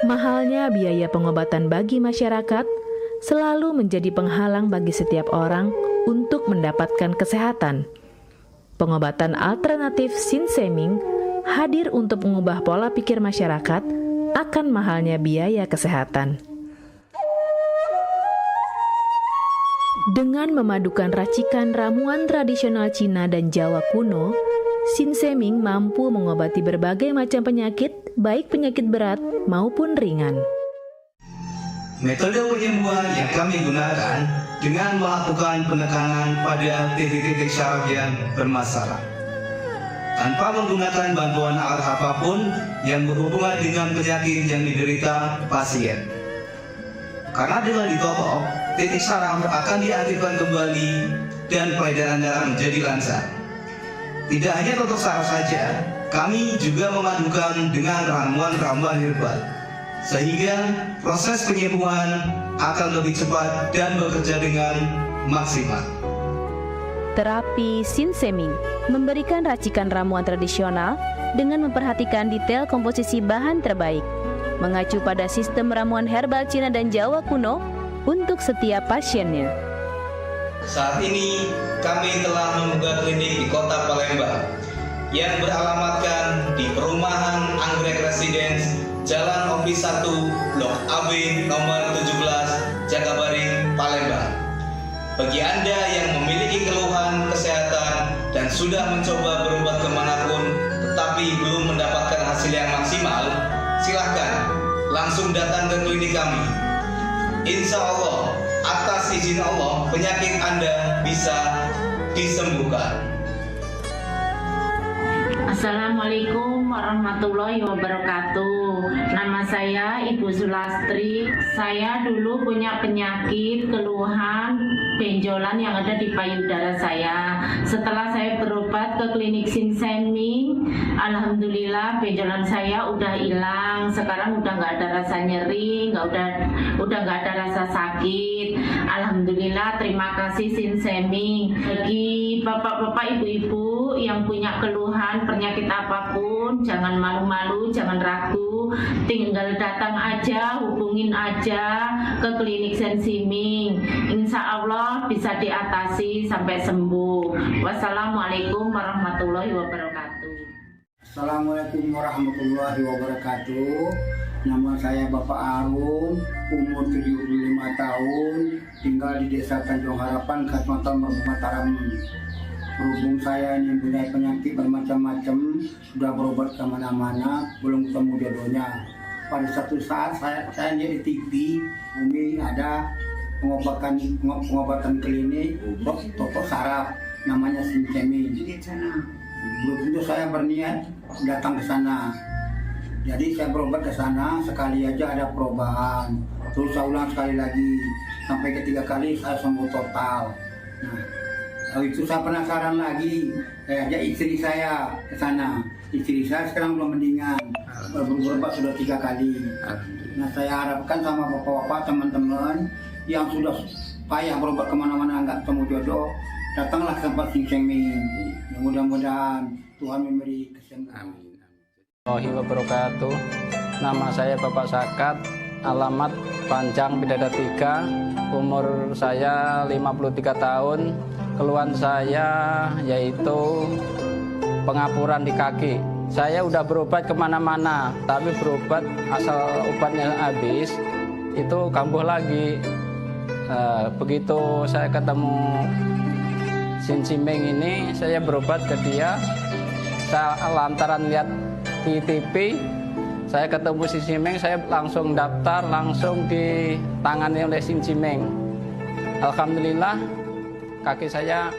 Mahalnya biaya pengobatan bagi masyarakat selalu menjadi penghalang bagi setiap orang untuk mendapatkan kesehatan. Pengobatan alternatif Sinseming hadir untuk mengubah pola pikir masyarakat akan mahalnya biaya kesehatan. Dengan memadukan racikan ramuan tradisional Cina dan Jawa kuno, Sinseming mampu mengobati berbagai macam penyakit, baik penyakit berat maupun ringan. Metode penyembuhan yang kami gunakan dengan melakukan penekanan pada titik-titik syaraf yang bermasalah, tanpa menggunakan bantuan alat apapun yang berhubungan dengan penyakit yang diderita pasien. Karena dengan ditopok, titik syaraf akan diaktifkan kembali dan peredaran darah menjadi lancar. Tidak hanya untuk saraf saja, kami juga memadukan dengan ramuan-ramuan herbal, sehingga proses penyembuhan akan lebih cepat dan bekerja dengan maksimal. Terapi Sinseming memberikan racikan ramuan tradisional dengan memperhatikan detail komposisi bahan terbaik. Mengacu pada sistem ramuan herbal Cina dan Jawa kuno, untuk setiap pasiennya. Saat ini kami telah membuka klinik di Kota Palembang yang beralamatkan di Perumahan Anggrek Residence, Jalan Opi 1, Blok AB nomor 17, Jagabaring, Palembang. Bagi Anda yang memiliki keluhan kesehatan dan sudah mencoba berobat kemanapun tetapi belum mendapatkan hasil yang maksimal, silahkan langsung datang ke klinik kami. Insya Allah, atas izin Allah, penyakit Anda bisa disembuhkan. Assalamualaikum warahmatullahi wabarakatuh. Nama saya Ibu Sulastri. Saya dulu punya penyakit keluhan benjolan yang ada di payudara saya. Setelah saya berobat ke klinik Sinseming, alhamdulillah benjolan saya udah hilang. Sekarang udah nggak ada rasa nyeri, udah nggak ada rasa sakit. Alhamdulillah, terima kasih Sinseming. Bagi bapak-bapak, ibu-ibu yang punya keluhan penyakit apapun, jangan malu-malu, jangan ragu, tinggal datang aja, hubungin aja ke klinik Sinseming. Insya Allah bisa diatasi sampai sembuh. Wassalamualaikum warahmatullahi wabarakatuh. Assalamualaikum warahmatullahi wabarakatuh. Nama saya Bapak Arum, umur 75 tahun, tinggal di Desa Tanjung Harapan, Kecamatan Mataram. Berhubung saya ini punya penyakit bermacam-macam, sudah berobat kemana-mana, belum ketemu jodohnya. Pada satu saat saya lihat di TV, Umi ada pengobatan klinik, toko saraf, namanya Sinseming. Belum tentu saya berniat datang ke sana. Jadi saya berobat ke sana, sekali aja ada perubahan. Terus saya ulang sekali lagi, sampai ketiga kali saya sembuh total. Nah, lalu itu saya penasaran lagi, saya ajak istri saya ke sana. Istri saya sekarang belum mendingan, berobat sudah 3 kali. Nah, saya harapkan sama bapak-bapak, teman-teman yang sudah payah berobat kemana-mana nggak ketemu jodoh, datanglah ke tempat Sinseming. Mudah-mudahan Tuhan memberi kesembuhan. Warahmatullahi wabarakatuh. Nama saya Bapak Sakat, alamat Panjang Bidada 3, umur saya 53 tahun. Keluhan saya yaitu pengapuran di kaki. Saya udah berobat kemana-mana, tapi berobat asal obatnya habis, itu kambuh lagi. Begitu saya ketemu Sinseming ini, saya berobat ke dia. Saya lantaran lihat di TV, saya ketemu Sinseming, saya langsung daftar, langsung ditangani oleh Sinseming. Alhamdulillah, kaki saya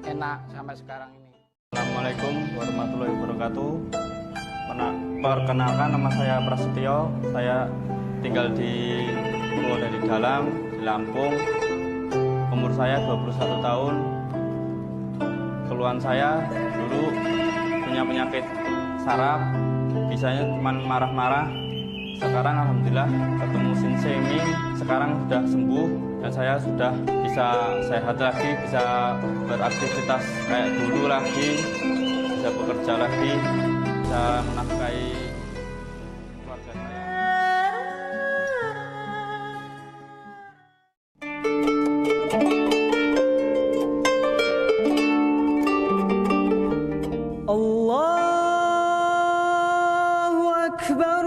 enak sampai sekarang ini. Assalamualaikum warahmatullahi wabarakatuh. Perkenalkan, nama saya Prasetyo. Saya tinggal di Purwodadi Dalam, di Lampung. Umur saya 21 tahun. Keluhan saya dulu punya penyakit saraf, bisanya cuma marah-marah. Sekarang alhamdulillah ketemu Sinseming, sekarang sudah sembuh dan saya sudah bisa sehat lagi, bisa beraktivitas kayak dulu lagi, bisa bekerja lagi, bisa menafkahi keluarga saya. Allahu Akbar,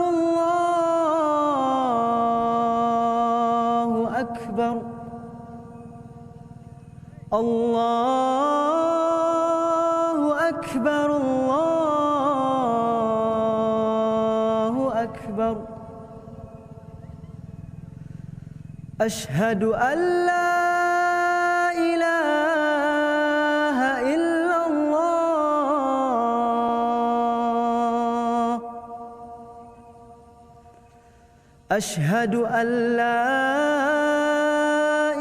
Allahu Akbar, Allahu Akbar, Allahu Akbar. Ashhadu an la ilaha illallah. Ashhadu an la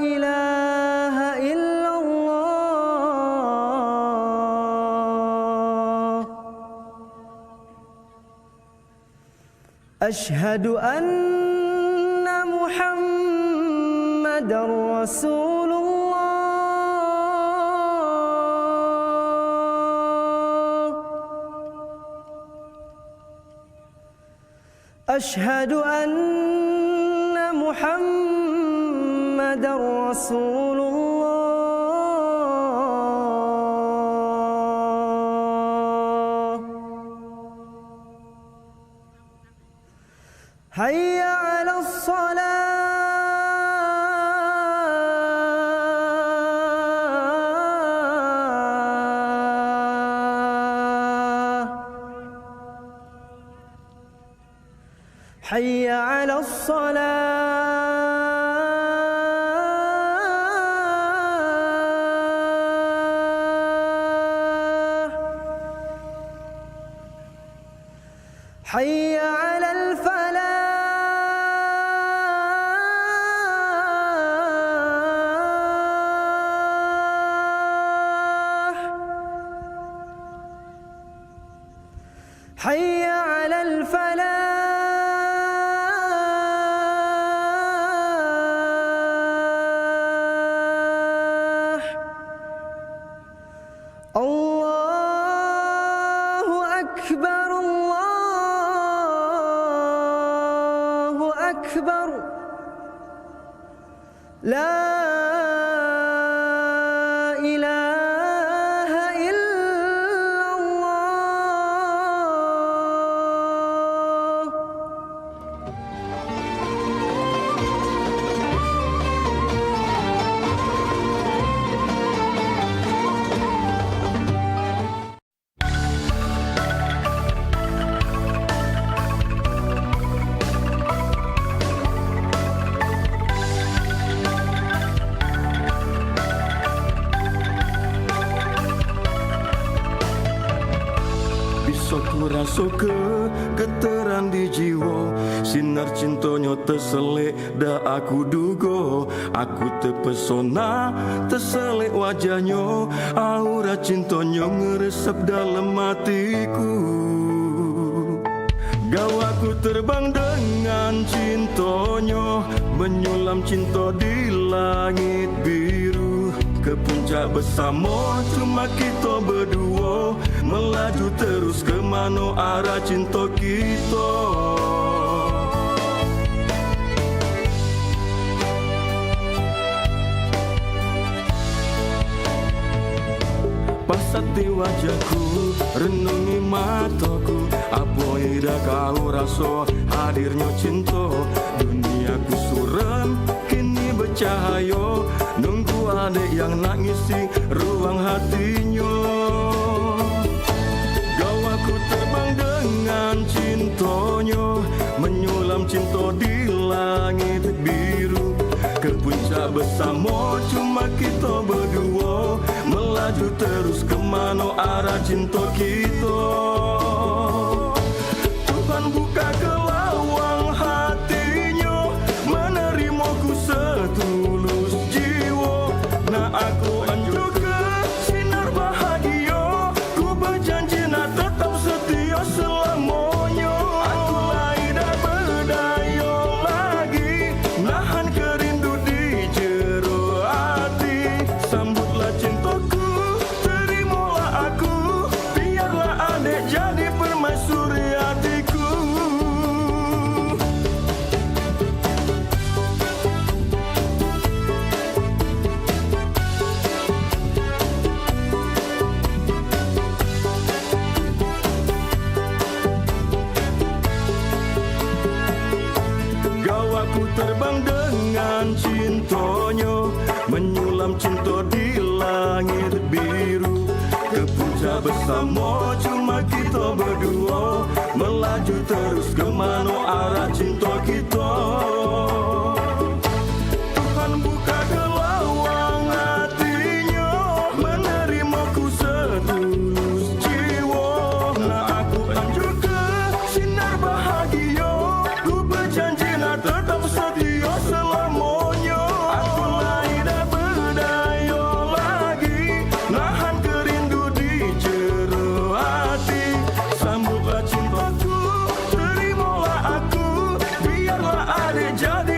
ilaha illallah. Ashhadu anna Muhammadar Rasulullah. Ashhadu anna Muhammadar محمد رسول الله حي على الصلاة حي على الصلاة حي على الفلاح حي على الفلاح الله أكبر الله أكبر لا إله إلا الله Bisa ku rasoke keteran di jiwa, sinar cintonyo terselik dah aku dugo. Aku terpesona terselik wajahnya, aura cintonyo ngeresep dalam hatiku. Gawaku terbang dengan cintonyo, menyulam cinta di langit biru. Ke puncak bersama cuma kita berdua, melaju terus ke mana arah cinta kita. Pasati wajahku, renungi mataku, apa ida kau rasa hadirnya cinta. Duniaku suram kini bercahaya, nunggu adik yang nak ngisi ruang hatinya. Gawaku terbang dengan cintonya, menyulam cinta di langit biru. Ke puncak bersama cuma kita berdua, melaju terus ke mana arah cinta kita. Tuhan buka ke lawang hatinya, menerimaku setulus jiwa. Nah aku anjur ke sinar bahagia, ku berjanji nak tetap setia selamanya. Aku lain dah berdaya lagi, nahan kerindu di jero hati. Sambutlah cintaku, terimalah aku, biarlah adik jadi permaisuri hatiku. Gawaku terbang dengan cintonya, menyulam cinta di langit biru. Ke puncak bersama cuma kita berdua, melaju terus ke mana arah cinta kita. Tuhan buka ke lawang hatinya, menerimaku setulus jiwa. Nah aku anjur ke sinar bahagia, ku berjanji nak tetap setia selamanya. Aku lain dah berdaya lagi, nahan kerindu di jero hati. Sambutlah cintaku, terimalah aku, biarlah adik jadi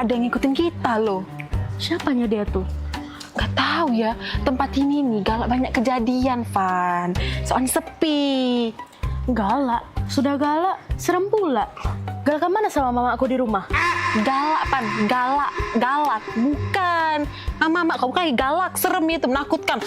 ada yang ngikutin kita loh. Siapanya dia tuh? Gak tahu ya, tempat ini nih galak banyak kejadian, Van. Soalnya sepi. Galak? Sudah galak, serem pula. Galak mana sama mama aku di rumah? Galak, Pan. Galak. Bukan. Mama kamu kayak galak, serem itu, menakutkan.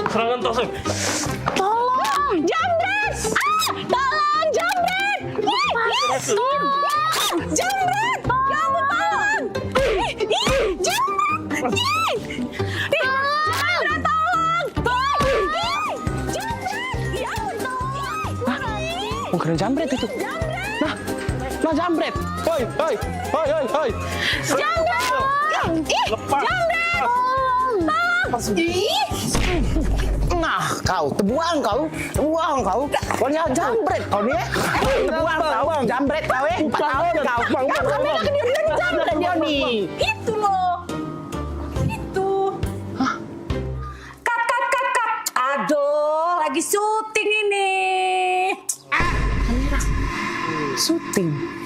Serangan tos. Tolong, jambret! Tolong, jambret! Tolong, jambret! Ya ampun, tolong! Jambret! Jambret, tolong! Jambret! Ya ampun, tolong! Bukan jambret itu. Nah jambret. Hoi. Jambret! Lepas. Jambret! Nah, kau tebuang kau. Kau ni jambret kau ni. Tebuang kau, jambret kau 4 tahun kau. Kami lagi dia jambret dia nih. Itu loh. Itu. Kat. Aduh, lagi syuting ini. Syuting.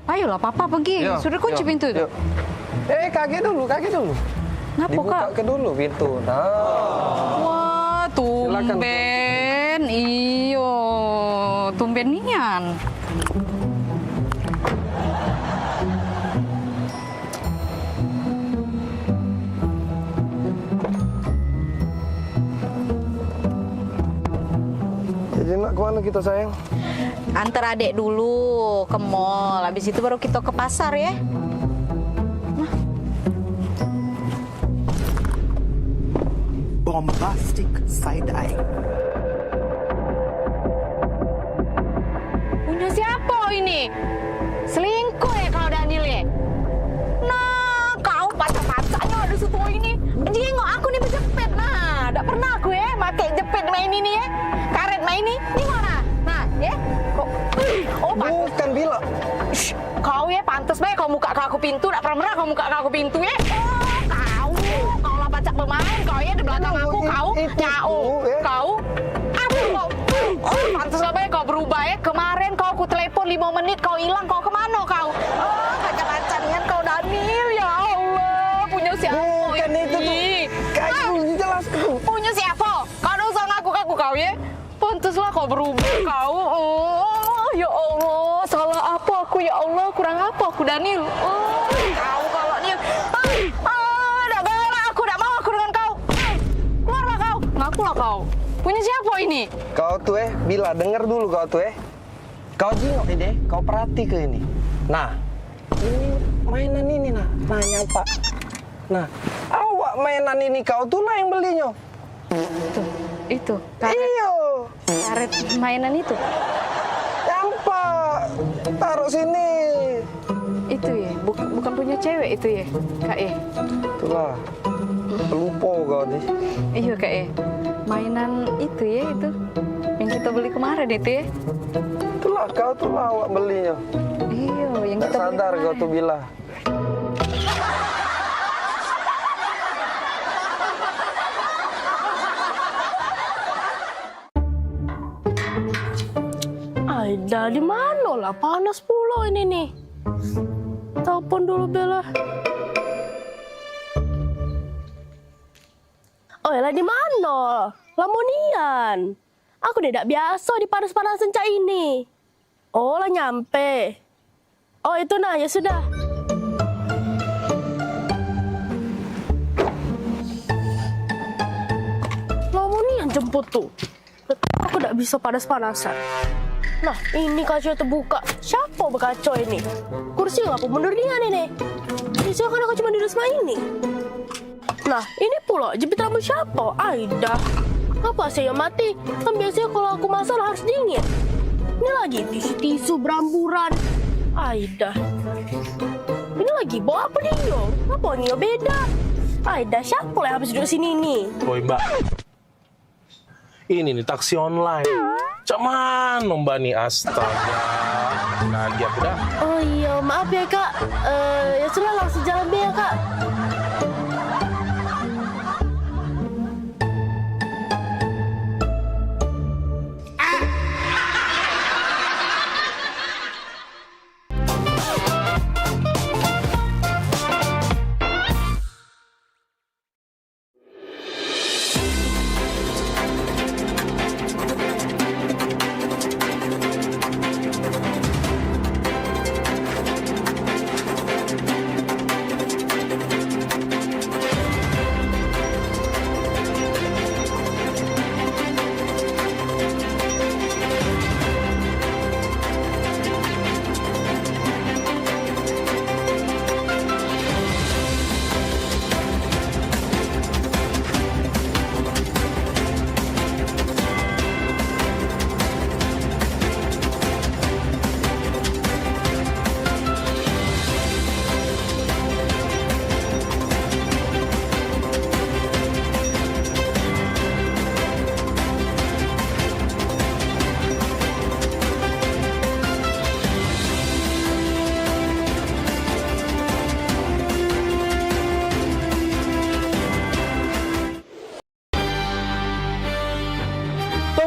Ayolah, Papa pergi. Sudah kunci pintu itu. Kaki dulu. Ngapa, Dibuka Kak? dulu pintu. Nah. Wah, tumben. Iyo, tumben nian. Jadi nak kemana kita sayang? Antar adik dulu ke mall. Habis itu baru kita ke pasar ya. Bombastic side eye. Punya siapa ini? Selingkuh ya kalau Daniel ya? Nah, kau pacar-pacarnya ada situ ini. Jengok aku nih berjepit. Nah, tidak pernah aku ya pakai jepit main ini ya. Karet main ini. Ini mana? Nah, ya. Kok? Oh, bukan bila. Kau ya pantas baik kau muka ke aku pintu. Tidak pernah kau muka ke aku pintu ya. Oh, kau lah pacak pemain. Kau ya di belakang aku. Kau nyau. Kau. Aku kau. Oh, pantas lah baik kau berubah ya. Kemarin kau aku telepon 5 menit. Kau hilang. Kau kemana kau? Oh, pacar-pacarnya kau Daniel. Ya Allah. Punya siapa? Bukan itu tuh. Kau jelas tuh. Punya siapa? Kau udah usah ngaku-ngaku kau ya. Pantaslah kau berubah kau. Oh, ya Allah. Salah apa aku ya Allah? Kurang apa aku Daniel? Oh, kau kalau dia. Dah galak aku. Dah mau aku dengan kau. Keluarlah kau. Ngakulah kau. Punya siapa ini? Kau tuh bila dengar dulu kau tuh Kau jengok ini, kau perhati ke ini. Nah, ini mainan ini nah nyapa. Nah, awak mainan ini kau tuh lah yang belinya. Itu. Karet mainan itu. Nyampak. Taruh sini. Itu ya, bukan punya cewek itu ya, Kak ya. Itulah. Lupa kau nih. Iya Kak ya. Mainan itu ya itu. Yang kita beli kemarin itu ya. Itulah kau tuh lah awak belinya. Iya, yang kita beli sadar kau tuh bila. Aida di mana lah? Panas pula ini nih. Telepon dulu Bella. Oh, lah di mana? Lamonian. Aku tidak biasa di panas-panasan cak ini. Oh, lah nyampe. Oh, itu nah, ya sudah. Lamonian jemput tuh. Aku tidak bisa panas-panasan. Nah, ini kaca terbuka. Siapa berkaca ini? Kursi ngapa mundur dia ini? Bisa kan aku cuma di rumah ini. Nah, ini pula jepit rambut siapa? Aida. Apa saya mati? Kan biasanya kalau aku masak harus dingin. Ini lagi tisu beramburan. Aida. Ini lagi bawa apa dia? Apa Nio beda? Aida, siapa yang habis duduk sini nih? Woi Mbak. Ini nih taksi online. Cuman Mbak nih, astaga. Lagi aku dah. Oh iya, maaf ya Kak. Ya sudah langsung jalan deh ya Kak.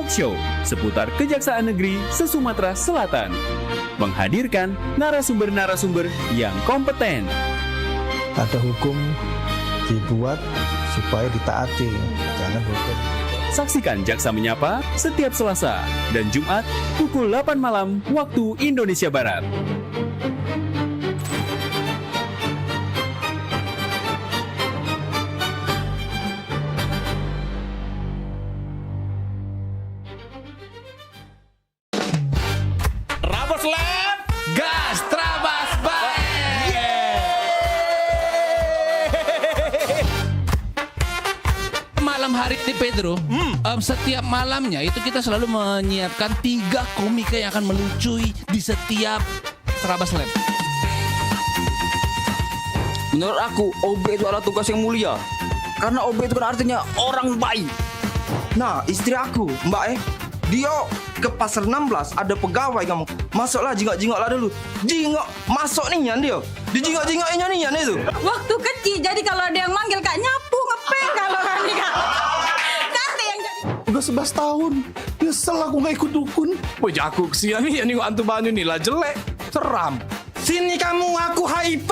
Show seputar Kejaksaan Negeri se-Sumatera Selatan, menghadirkan narasumber-narasumber yang kompeten. Ada hukum dibuat supaya ditaati, jangan hukum. Saksikan Jaksa Menyapa setiap Selasa dan Jumat pukul 8 malam waktu Indonesia Barat. Gas Trabas malam hari di Pedro, setiap malamnya itu kita selalu menyiapkan 3 komika yang akan melucui di setiap Trabas Lab. Menurut aku, OB itu adalah tugas yang mulia. Karena OB itu kan artinya orang baik. Nah, istri aku, Mbak dia ke pasar 16 ada pegawai kamu. Masuklah jingok-jingok lah dulu. Jingok masuk nih Yan dia. Dijingok-jingoknya nih Yan itu. Waktu kecil jadi kalau ada yang manggil Kak nyapu ngepel kalau kami Kak. Nanti yang jadi. Udah 11 tahun. Nyesel aku gak ikut dukun. Wah aku kesian nih nengok antu banyu nih lah jelek. Seram. Sini kamu aku HIP.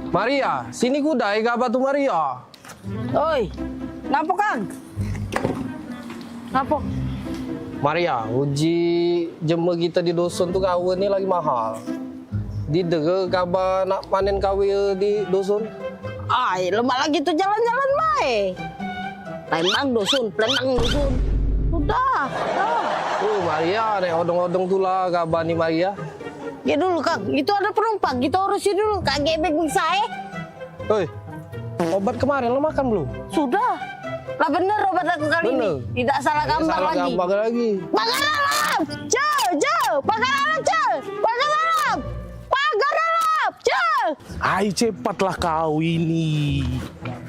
Maria, sini kudai kabar tu Maria. Oi, ngapa Kang? Ngapa? Maria, uji jemur kita di dusun tu kawin ni lagi mahal. Didera kabar nak panen kawin di dusun? Ai, lemak lagi tu jalan-jalan baik. Palembang dusun. Sudah. Maria, nek odong-odong tu lah kabar ni Maria. Ya dulu Kang, itu ada penumpang, kita urusin dulu. Kak gebek saya. Hei, obat kemarin lo makan belum? Sudah. Lah bener obat aku kali ini. Tidak salah gambar lagi. Salah lagi. Pagar alam! Pagar alam! Pagar alam! Ayo cepatlah kau ini.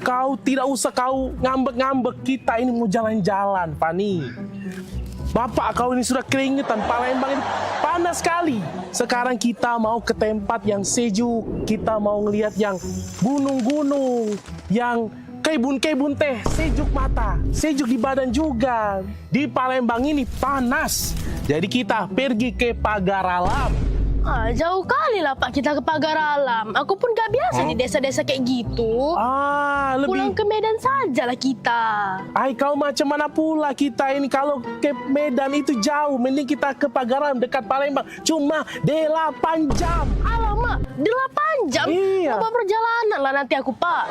Kau tidak usah kau ngambek-ngambek. Kita ini mau jalan-jalan, Fani. Bapak kau ini sudah keringetan, Palembang ini panas sekali. Sekarang kita mau ke tempat yang sejuk. Kita mau ngelihat yang gunung-gunung, yang kebun-kebun teh, sejuk mata, sejuk di badan juga. Di Palembang ini panas. Jadi kita pergi ke Pagar Alam. Jauh kali lah Pak kita ke Pagar Alam. Aku pun gak biasa di desa-desa kayak gitu. Pulang ke Medan sajalah kita. Kau macam mana pula kita ini, kalau ke Medan itu jauh. Mending kita ke Pagar Alam dekat Palembang. Cuma 8 jam. Alamak, 8 jam? Iya. Coba perjalanan lah nanti aku Pak.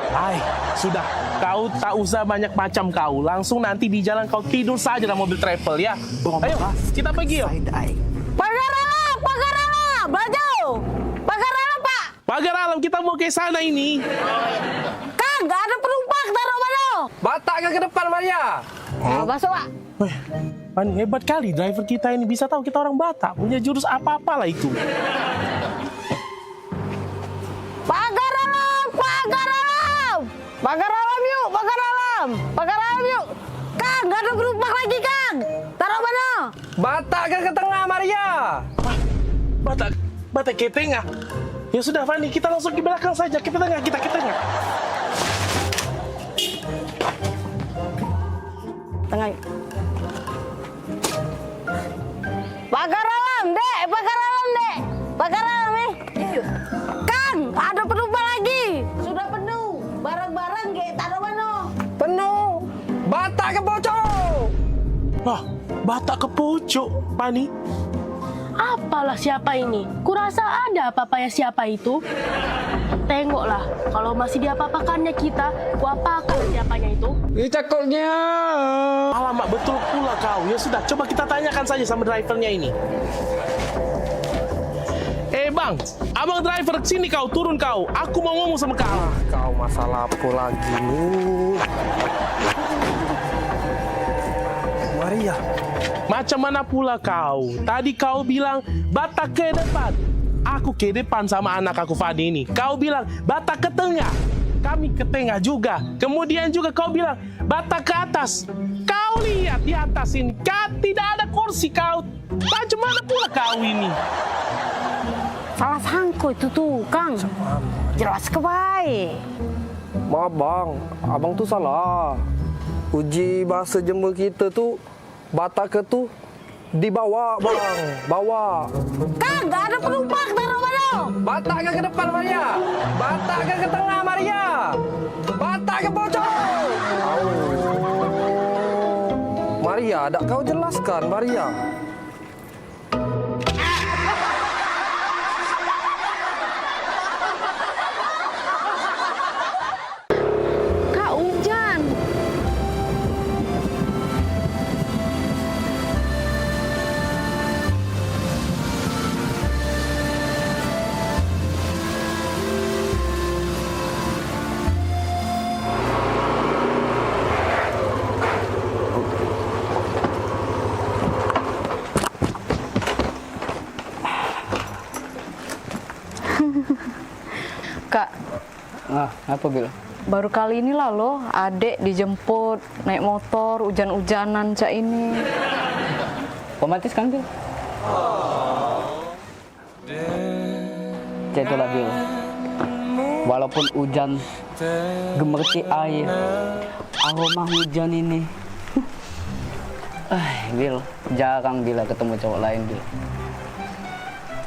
Sudah. Kau tak usah banyak macam kau. Langsung nanti di jalan kau tidur saja dalam mobil travel ya. Ayo, kita pergi yuk. Pagar Alam, Pagar Alam, Baju. Pagar Alam Pak. Pagar Alam, kita mau ke sana ini. Kang, gak ada penumpang, taruh mana? Batak ke depan Maria. Masuk Pak. Pani, hebat kali driver kita ini, bisa tahu kita orang Batak, punya jurus apa-apa lah itu. Pagar Alam, Pagar Alam. Pagar Alam yuk, Pagar Alam. Pagar Alam yuk. Kang, gak ada penumpang lagi Kang. Taruh mana? Batak ke tengah Maria. Batak ke tengah. Ya sudah Fani, kita langsung ke belakang saja, ke tengah, kita ke tengah. Tengah yuk. Pagar Alam, Dek. Pagar Alam, Dek. Pagar Alam, Kang, ada penumpang lagi. Sudah penuh. Barang-barang kayak taruh mana? Penuh. Batak ke pojok. Batak ke pojok, Pani. Apalah siapa ini? Kurasa ada apa-apanya siapa itu. Tengoklah, kalau masih diapa-apakannya kita, kuapakan siapanya itu. Cakoknya. Alamak, betul pula kau. Ya sudah, coba kita tanyakan saja sama drivernya ini. Bang, abang driver sini kau, turun kau. Aku mau ngomong sama kau. Kau masalah apa lagi nih? Maria. Macam mana pula kau? Tadi kau bilang Batak ke depan. Aku ke depan sama anak aku Fadi ini. Kau bilang Batak ke tengah. Kami ke tengah juga. Kemudian juga kau bilang Batak ke atas. Kau lihat di atas ini, tidak ada kursi kau. Macam mana pula kau ini? Salah sangko itu tuh, Kang. Jelas ke baik. Maaf bang, abang tuh salah. Uji bahasa Jember kita tuh Batak ke tuh dibawa bang, bawa. Kang, gak ada penumpang, taruh mana? Batak ke depan Maria, Batak ke tengah Maria, Batak ke pojok. Maria, tak kau jelaskan Maria. Kak, hujan. Kak, apa Bil? baru kali ini lah loh, adek dijemput naik motor hujan-hujanan cak ini. Romantis kan Bil? Cek itulah Bil. Walaupun hujan gemerci air, aroma hujan ini. Bil, jarang Bila ketemu cowok lain Bil.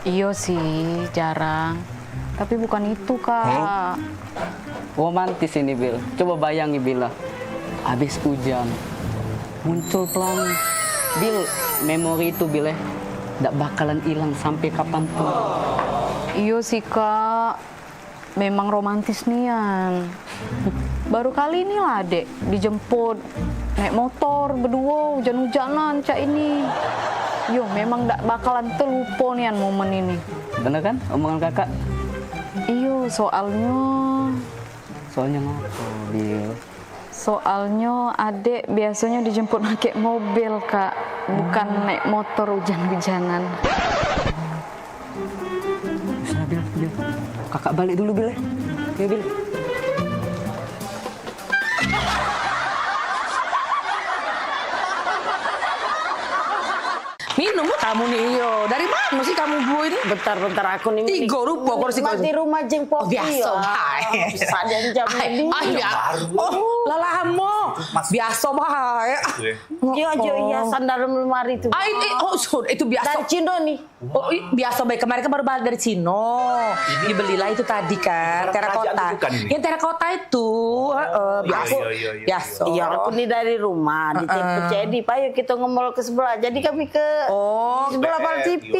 Iyo sih, jarang. Tapi bukan itu, Kak. Romantis ini Bil. Coba bayangi Bila. Habis hujan, muncul pelangi. Bil, memori itu Bil nggak bakalan hilang sampai kapanpun. Iyo sih, Kak. Memang romantis nian. Baru kali ini lah, Dek, dijemput naik motor berdua hujan-hujanan cak ini. Yo, memang nggak bakalan terlupa nian momen ini. Bener kan omongan kakak? Iyo, soalnya ngapa Bil? Soalnya adek biasanya dijemput pakai mobil, Kak, bukan naik motor hujan-hujanan. Bisa Bil. Kakak balik dulu, Bil. Ya, Bil. Minum kamu nih, iyo. Dari mana sih kamu gue ini? Bentar aku nih. 3 rupiah kursi di rumah jeng Popi. Biasa, Sadan jam ini. Lalamo. Biasa bahaya. Jo hiasan dalam lemari itu. Itu biasa. Dari Cino nih. Oh, biasa baik. Kemarin kan baru balik dari Cino. Dibelilah itu tadi kan, terakota. Yang terakota itu biasa. Biasa. Iya, aku nih dari rumah di CPCD. Pak, yuk kita ngemol ke sebelah. Jadi kami ke sebelah Pal TV.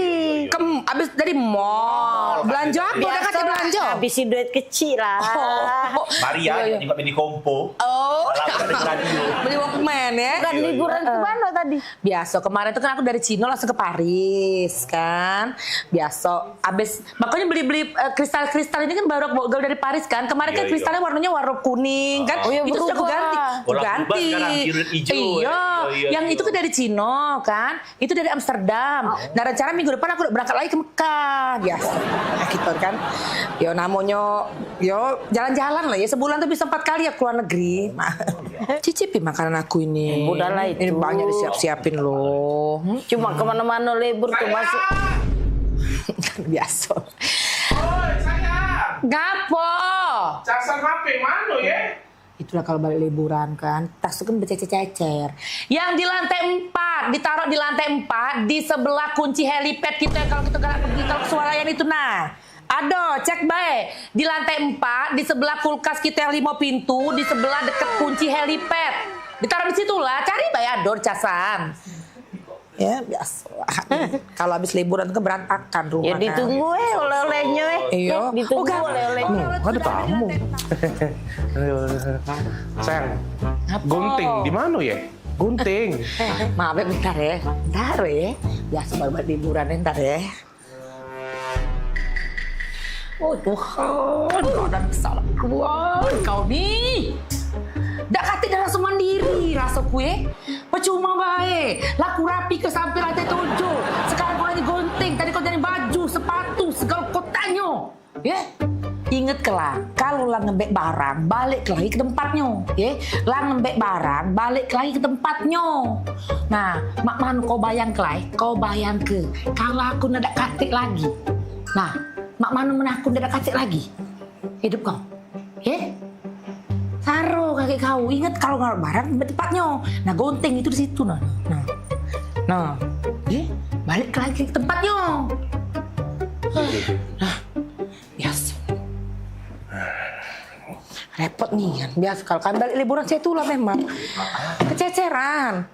Abis dari mall. Belanja apa? Udah kasih belanja? Habisin duit kecil lah. Maria juga beli kompo. Beli Walkman ya. Bukan liburan ke mana tadi? Biasa, kemarin tuh kan aku dari Cino langsung ke Paris kan. Biasa, abis makanya beli kristal-kristal ini kan baru bawa dari Paris kan. Kemarin kan kristalnya warnanya warna kuning kan. Itu sudah aku ganti. Ganti. Iya, yang itu kan dari Cino kan. Itu dari Amsterdam. Nah, rencana minggu depan aku udah berangkat lagi ke Mekah. Biasa. Nah, gitu kan. Yo namanya jalan-jalan lah ya. Sebulan tuh bisa 4 kali ya keluar negeri. Cicipi makanan aku ini. Udahlah itu. Ini banyak disiap-siapin loh. Cuma kemana-mana libur tuh masuk. Biasa. Oi, sayang. Gapo? Casan HP mana ya? Itulah kalau balik liburan kan, tas itu kan bercecer-cecer. Yang di lantai 4, ditaruh di lantai 4 di sebelah kunci helipad kita kalau kita pergi kalau swalayan itu nah. Aduh, cek baik. Di lantai 4, di sebelah kulkas kita yang 5 pintu, di sebelah deket kunci helipad. Ditaruh di situ lah, cari baik ador casan. Ya, biasa. Kalau habis liburan kan berantakan rumah. Ya ditunggu oleh-olehnya Iya. Ditunggu oleh-olehnya. Ada tamu. Sayang, gunting di mana ya? Gunting. Maaf ya, bentar ya. Bentar ya. Biasa baru buat liburan bentar ya. Oh Tuhan, kau dan kesalahan kau nih. Dak kati dah langsung mandiri rasa kue. Percuma baik. Laku rapi ke sampai lantai 7. Sekarang kau lagi gunting. Tadi kau jadi baju, sepatu, segala kau tanya. Ya? Ingat kelak, kalau lah ngembek barang, balik lagi ke tempatnya. Ya? Lah ngembek barang, balik lagi ke tempatnya. Nah, mak manu kau bayang kelai, kau bayang ke. Kalau aku nak katik lagi. Nah, mak manu mana aku nak katik lagi. Hidup kau. Ya? Taruh kaki kau, ingat kalau nggak barang di tempatnya. Nah, gunting itu di situ nah. Balik lagi ke tempatnya. Nah, biasa. Repot nih kan, biasa kalau kan balik liburan saya itulah memang kececeran.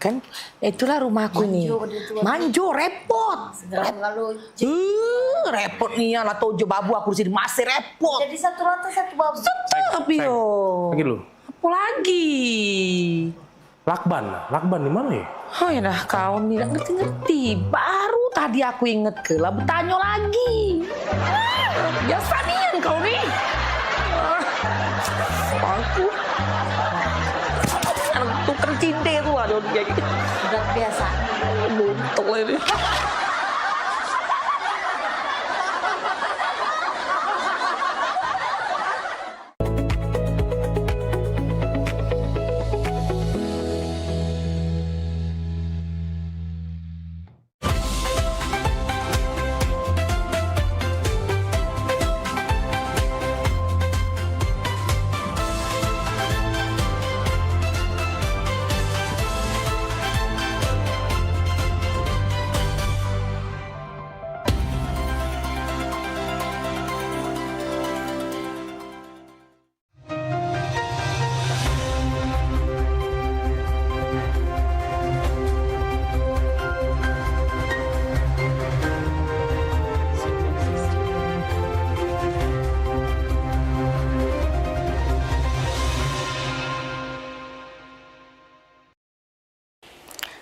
Kan itulah rumahku nih. Manjo repot. Repot nih ya, tojo babu aku di sini masih repot. Jadi satu rata satu babu. Tapi yo. Lagi lu. Apa lagi? Lakban di mana ya? Oh ya dah kau nih ngerti. Baru tadi aku inget ke lah bertanya lagi. Biasa nih kau nih. Aku tukar cinta itu ada dia gitu. Udah biasa. Buntuk ini.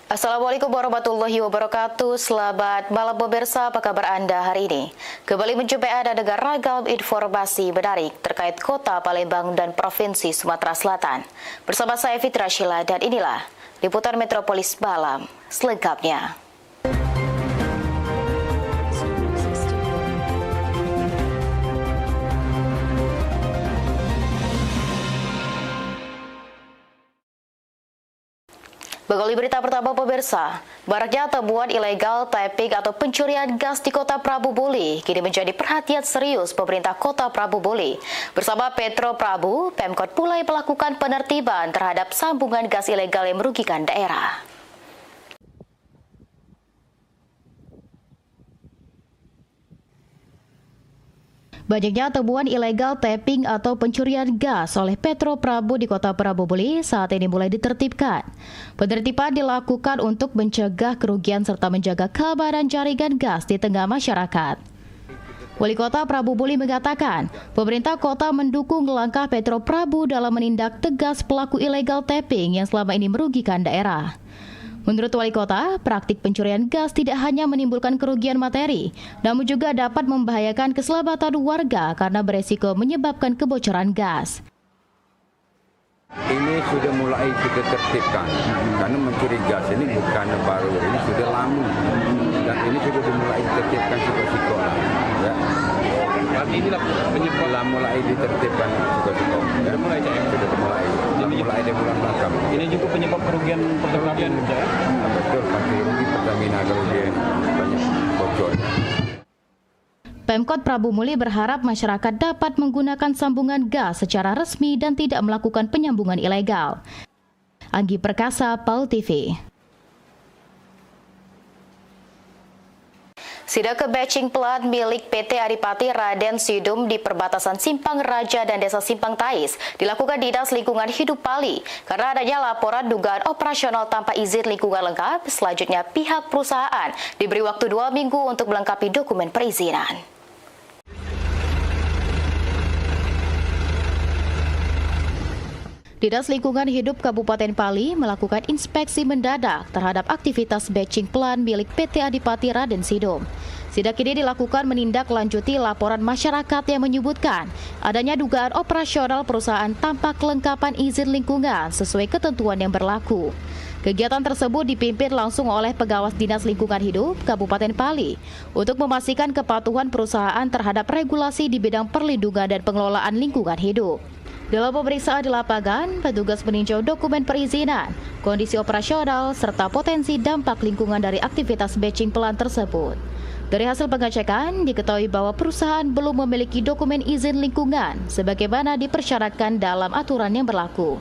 Assalamualaikum warahmatullahi wabarakatuh. Selamat malam pemirsa, apa kabar Anda hari ini? Kembali menjumpai Anda dengan ragam informasi menarik terkait Kota Palembang dan Provinsi Sumatera Selatan. Bersama saya Fitra Syila dan inilah liputan Metropolis Malam selengkapnya. Beralih berita pertama pemirsa, maraknya temuan ilegal tapping atau pencurian gas di Kota Prabu Buli kini menjadi perhatian serius pemerintah Kota Prabu Buli. Bersama Petro Prabu, Pemkot mulai melakukan penertiban terhadap sambungan gas ilegal yang merugikan daerah. Banyaknya temuan ilegal tapping atau pencurian gas oleh Petro Prabu di Kota Prabu Buli saat ini mulai ditertibkan. Penertiban dilakukan untuk mencegah kerugian serta menjaga keamanan jaringan gas di tengah masyarakat. Wali Kota Prabu Buli mengatakan, pemerintah kota mendukung langkah Petro Prabu dalam menindak tegas pelaku ilegal tapping yang selama ini merugikan daerah. Menurut Wali Kota, praktik pencurian gas tidak hanya menimbulkan kerugian materi, namun juga dapat membahayakan keselamatan warga karena beresiko menyebabkan kebocoran gas. Ini sudah mulai kita tertibkan, karena mencuri gas ini bukan baru, ini sudah lama, dan ini sudah dimulai ditertibkan siko-siko. Ya. Inilah penyebab mulai ditertibkan siko-siko. Sudah mulai dari bulan Maret. Ini juga penyebab kerugian Pertamina. Betul, pasti rugi Pertamina kerugian banyak bocor. Pemkot Prabu Muli berharap masyarakat dapat menggunakan sambungan gas secara resmi dan tidak melakukan penyambungan ilegal. Anggi Perkasa, PAL TV. Sidak batching plat milik PT Adipati Raden Sidum di perbatasan Simpang Raja dan Desa Simpang Tais dilakukan Dinas Lingkungan Hidup Bali karena adanya laporan dugaan operasional tanpa izin lingkungan lengkap. Selanjutnya pihak perusahaan diberi waktu 2 minggu untuk melengkapi dokumen perizinan. Dinas Lingkungan Hidup Kabupaten Pali melakukan inspeksi mendadak terhadap aktivitas batching plant milik PT Adipati Raden Sidum. Sidak ini dilakukan menindaklanjuti laporan masyarakat yang menyebutkan adanya dugaan operasional perusahaan tanpa kelengkapan izin lingkungan sesuai ketentuan yang berlaku. Kegiatan tersebut dipimpin langsung oleh Pengawas Dinas Lingkungan Hidup Kabupaten Pali untuk memastikan kepatuhan perusahaan terhadap regulasi di bidang perlindungan dan pengelolaan lingkungan hidup. Dalam pemeriksaan di lapangan, petugas meninjau dokumen perizinan, kondisi operasional, serta potensi dampak lingkungan dari aktivitas batching plant tersebut. Dari hasil pengecekan, diketahui bahwa perusahaan belum memiliki dokumen izin lingkungan sebagaimana dipersyaratkan dalam aturan yang berlaku.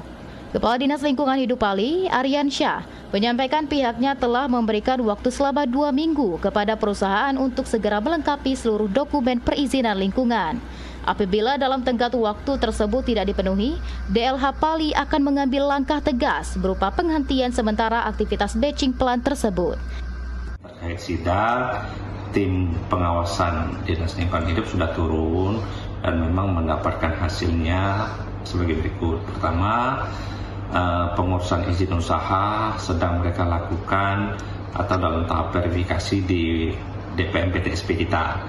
Kepala Dinas Lingkungan Hidup Pali, Aryan Syah, menyampaikan pihaknya telah memberikan waktu selama 2 minggu kepada perusahaan untuk segera melengkapi seluruh dokumen perizinan lingkungan. Apabila dalam tenggat waktu tersebut tidak dipenuhi, DLH Pali akan mengambil langkah tegas berupa penghentian sementara aktivitas batching plant tersebut. Terkait sidak, tim pengawasan Dinas Lingkungan Hidup sudah turun dan memang mendapatkan hasilnya sebagai berikut. Pertama, pengurusan izin usaha sedang mereka lakukan atau dalam tahap verifikasi di DPM PTSP kita.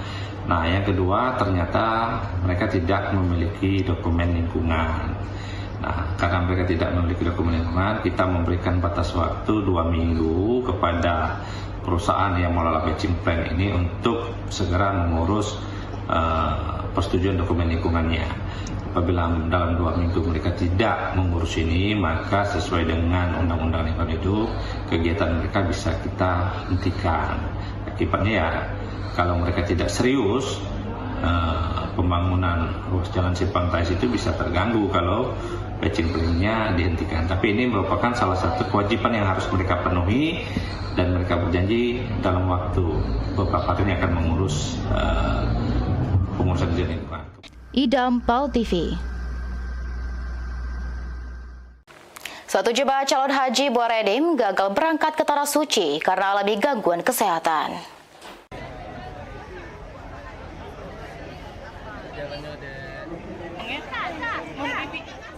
Nah, yang kedua ternyata mereka tidak memiliki dokumen lingkungan. Nah, karena mereka tidak memiliki dokumen lingkungan, kita memberikan batas waktu 2 minggu kepada perusahaan yang mengelola batching plant ini untuk segera mengurus persetujuan dokumen lingkungannya. Apabila dalam 2 minggu mereka tidak mengurus ini, maka sesuai dengan Undang-Undang Lingkungan Hidup, kegiatan mereka bisa kita hentikan. Akibatnya ya, kalau mereka tidak serius, pembangunan ruas jalan Simpang Tais itu bisa terganggu kalau batching plant-nya dihentikan. Tapi ini merupakan salah satu kewajiban yang harus mereka penuhi dan mereka berjanji dalam waktu beberapa hari ini akan mengurus pengurusan izin lingkungan. Idam, PAL TV. Satu jemaah calon haji Buaredim gagal berangkat ke Tanah Suci karena alami gangguan kesehatan.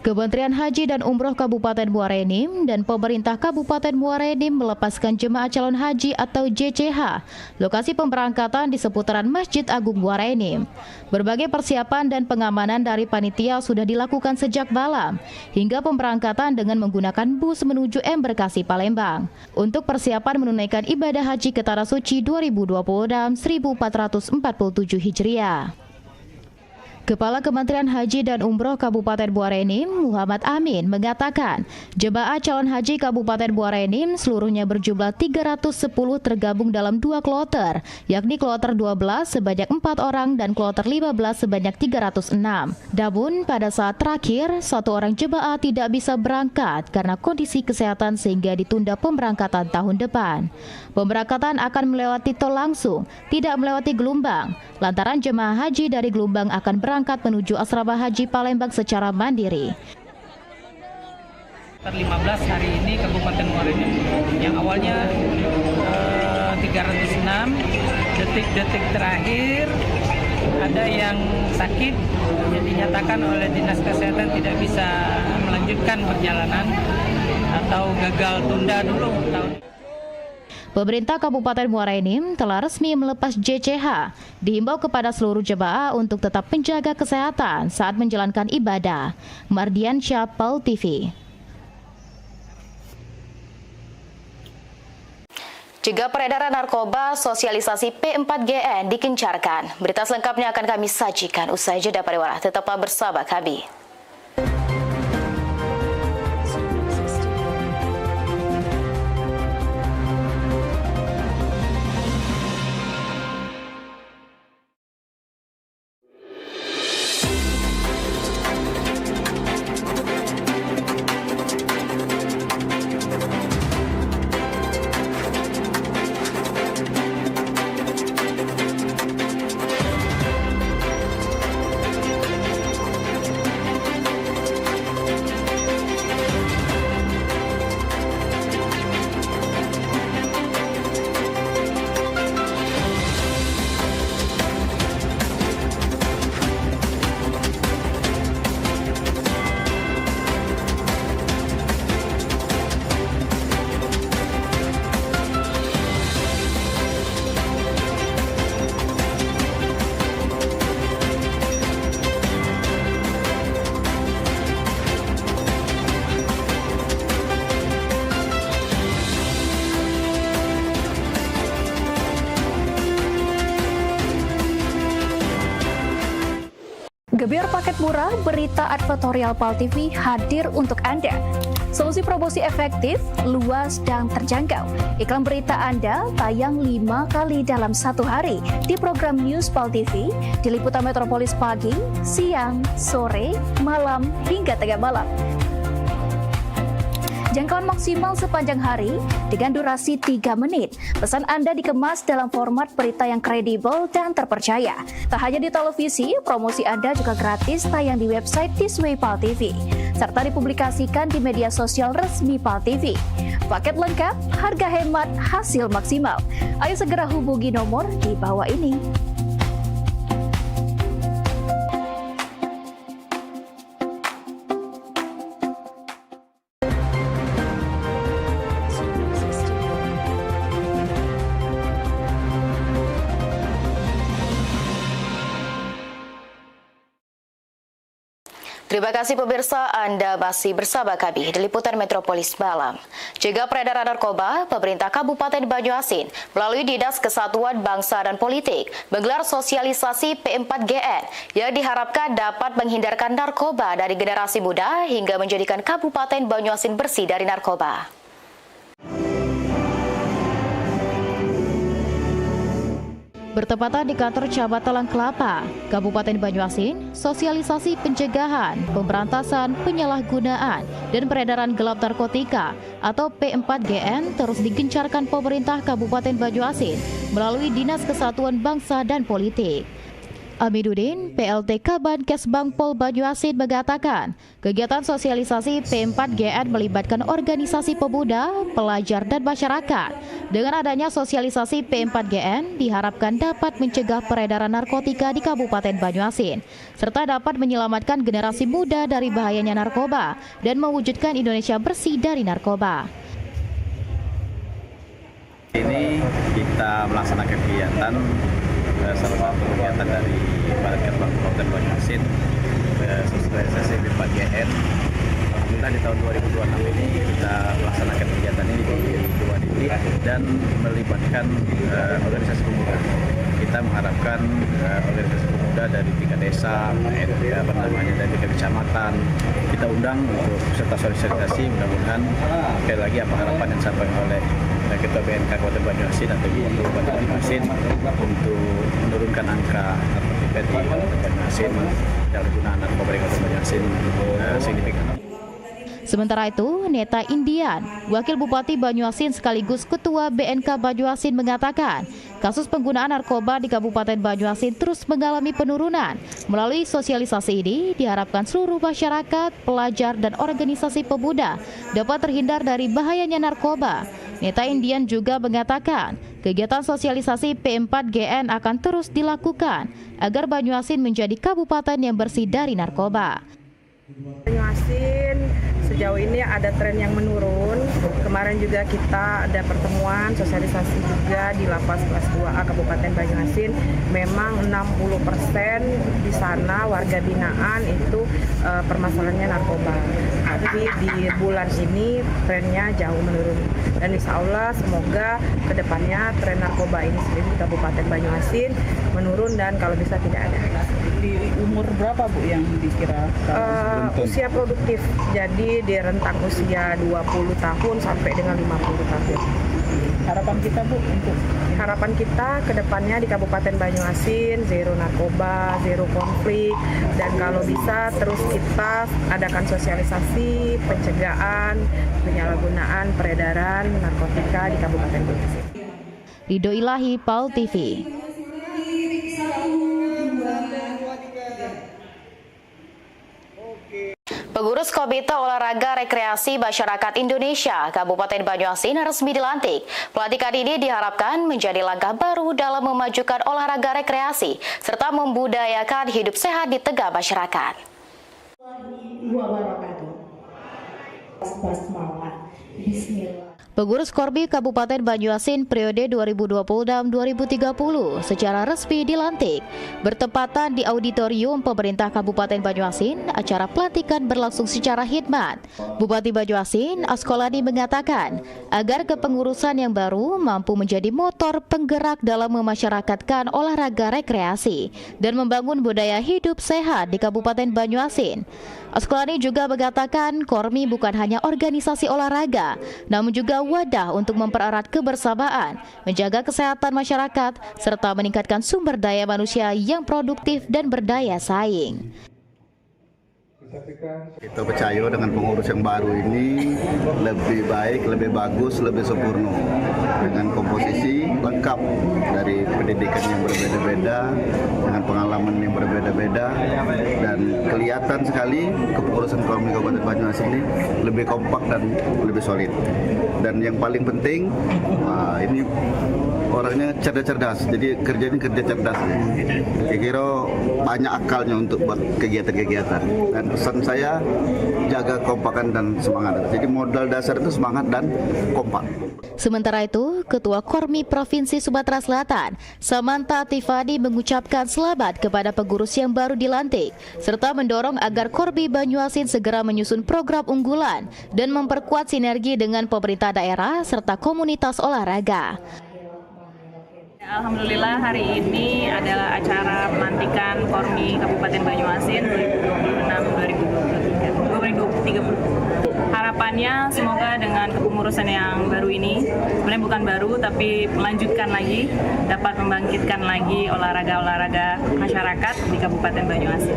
Kementerian Haji dan Umroh Kabupaten Muarenim dan pemerintah Kabupaten Muarenim melepaskan jemaah calon haji atau JCH lokasi pemberangkatan di seputaran Masjid Agung Muarenim. Berbagai persiapan dan pengamanan dari panitia sudah dilakukan sejak malam hingga pemberangkatan dengan menggunakan bus menuju Embarkasi Palembang untuk persiapan menunaikan ibadah haji ke Tanah Suci 2026 1447 Hijriah. Kepala Kementerian Haji dan Umroh Kabupaten Muarenim, Muhammad Amin, mengatakan jemaah calon haji Kabupaten Muarenim seluruhnya berjumlah 310 tergabung dalam 2 kloter, yakni kloter 12 sebanyak 4 orang dan kloter 15 sebanyak 306. Namun pada saat terakhir, 1 orang jemaah tidak bisa berangkat karena kondisi kesehatan sehingga ditunda pemberangkatan tahun depan. Pemberangkatan akan melewati tol langsung, tidak melewati Gelombang, lantaran jemaah haji dari Gelombang akan berangkat menuju asrama haji Palembang secara mandiri. 15 hari ini Kabupaten Muarenim yang awalnya 306, detik-detik terakhir ada yang sakit, jadi dinyatakan oleh Dinas Kesehatan tidak bisa melanjutkan perjalanan atau gagal tunda dulu tahun. Pemerintah Kabupaten Muarenim telah resmi melepas JCH. Dihimbau kepada seluruh jemaah untuk tetap menjaga kesehatan saat menjalankan ibadah. Mardian Syah, PAL TV. Jika peredaran narkoba, sosialisasi P4GN digencarkan. Berita selengkapnya akan kami sajikan usai jeda pariwara. Tetaplah bersama kami. Gebyar paket murah, berita advertorial PAL TV hadir untuk Anda. Solusi promosi efektif, luas, dan terjangkau. Iklan berita Anda tayang 5 kali dalam 1 hari di program News PAL TV, di liputan Metropolis pagi, siang, sore, malam, hingga tengah malam. Jangkauan maksimal sepanjang hari dengan durasi 3 menit. Pesan Anda dikemas dalam format berita yang kredibel dan terpercaya. Tak hanya di televisi, promosi Anda juga gratis tayang di website Tisway PAL TV, serta dipublikasikan di media sosial resmi PAL TV. Paket lengkap, harga hemat, hasil maksimal. Ayo segera hubungi nomor di bawah ini. Terima kasih pemirsa, Anda masih bersama kami di Liputan Metropolis Malam. Cegah peredaran narkoba, pemerintah Kabupaten Banyuasin melalui Dinas Kesatuan Bangsa dan Politik menggelar sosialisasi P4GN yang diharapkan dapat menghindarkan narkoba dari generasi muda hingga menjadikan Kabupaten Banyuasin bersih dari narkoba. Bertepatan di kantor Camat Talang Kelapa, Kabupaten Banyuasin, sosialisasi pencegahan, pemberantasan, penyalahgunaan, dan peredaran gelap narkotika atau P4GN terus digencarkan pemerintah Kabupaten Banyuasin melalui Dinas Kesatuan Bangsa dan Politik. Amiduddin, PLT Kabankes Bangpol Banyuasin mengatakan, kegiatan sosialisasi P4GN melibatkan organisasi pemuda, pelajar, dan masyarakat. Dengan adanya sosialisasi P4GN, diharapkan dapat mencegah peredaran narkotika di Kabupaten Banyuasin, serta dapat menyelamatkan generasi muda dari bahayanya narkoba dan mewujudkan Indonesia bersih dari narkoba. Ini kita melaksanakan kegiatan salah satu kegiatan dari Balikkat Kabupaten Banyuasin, sosialisasi P4GN. Alhamdulillah di tahun 2026 ini kita melaksanakan kegiatan ini di 2 titik dan melibatkan organisasi pemuda. Kita mengharapkan organisasi pemuda pemuda dari 3 desa, dari 3 kecamatan. Kita undang untuk serta sosialisasi, mudah-mudahan sekali lagi apa harapan yang disampaikan oleh Ketua BNK Kabupaten Banyuasin atau Gubernur Kabupaten Banyuasin untuk menurunkan angka narkotika di Kabupaten Banyuasin dan penggunaan narkoba di Kabupaten Banyuasin signifikan. Sementara itu, Neta Indian, Wakil Bupati Banyuasin sekaligus Ketua BNK Banyuasin mengatakan, kasus penggunaan narkoba di Kabupaten Banyuasin terus mengalami penurunan. Melalui sosialisasi ini, diharapkan seluruh masyarakat, pelajar, dan organisasi pemuda dapat terhindar dari bahayanya narkoba. Neta Indian juga mengatakan, kegiatan sosialisasi P4GN akan terus dilakukan agar Banyuasin menjadi kabupaten yang bersih dari narkoba. Banyuasin sejauh ini ada tren yang menurun. Kemarin juga kita ada pertemuan sosialisasi juga di Lapas Kelas 2A Kabupaten Banyuasin. Memang 60% di sana warga binaan itu permasalahannya narkoba. Tapi di bulan ini trennya jauh menurun. Dan insya Allah semoga kedepannya tren narkoba ini sendiri di Kabupaten Banyuasin menurun dan kalau bisa tidak ada. Di umur berapa Bu yang dikira? Usia produktif, jadi di rentang usia 20 tahun sampai dengan 50 tahun. Harapan kita Bu untuk? Harapan kita ke depannya di Kabupaten Banyuasin zero narkoba, zero konflik, dan kalau bisa terus kita adakan sosialisasi, pencegahan, penyalahgunaan, peredaran narkotika di Kabupaten Banyuasin. Ridho Ilahi, PAL TV. Pengurus Komite Olahraga Rekreasi Masyarakat Indonesia Kabupaten Banyuasin resmi dilantik. Pelantikan ini diharapkan menjadi langkah baru dalam memajukan olahraga rekreasi serta membudayakan hidup sehat di tengah masyarakat. Pengurus Korbi Kabupaten Banyuasin periode 2026-2030 secara resmi dilantik. Bertepatan di auditorium pemerintah Kabupaten Banyuasin, acara pelantikan berlangsung secara khidmat. Bupati Banyuasin, Askolani mengatakan, agar kepengurusan yang baru mampu menjadi motor penggerak dalam memasyarakatkan olahraga rekreasi dan membangun budaya hidup sehat di Kabupaten Banyuasin. Askolani juga mengatakan Kormi bukan hanya organisasi olahraga, namun juga wadah untuk mempererat kebersamaan, menjaga kesehatan masyarakat, serta meningkatkan sumber daya manusia yang produktif dan berdaya saing. Kita percaya dengan pengurus yang baru ini lebih baik, lebih bagus, lebih sempurna dengan komposisi lengkap dari pendidikan yang berbeda-beda, dengan pengalaman yang berbeda-beda, dan kelihatan sekali kepengurusan Kormi Kabupaten Banyuasin ini lebih kompak dan lebih solid. Dan yang paling penting, ini orangnya cerdas-cerdas, jadi kerja cerdas. Kira-kira banyak akalnya untuk buat kegiatan-kegiatan. Dan pesan saya, jaga kompakan dan semangat. Jadi modal dasar itu semangat dan kompak. Sementara itu, Ketua Kormi Provinsi Sumatera Selatan, Samantha Tifani mengucapkan selamat kepada pengurus yang baru dilantik, serta mendorong agar Korbi Banyuasin segera menyusun program unggulan dan memperkuat sinergi dengan pemerintah daerah serta komunitas olahraga. Alhamdulillah hari ini adalah acara pelantikan Kormi Kabupaten Banyuasin 2026-2030. Harapannya semoga dengan kepengurusan yang baru ini, sebenarnya bukan baru tapi melanjutkan lagi, dapat membangkitkan lagi olahraga-olahraga masyarakat di Kabupaten Banyuasin.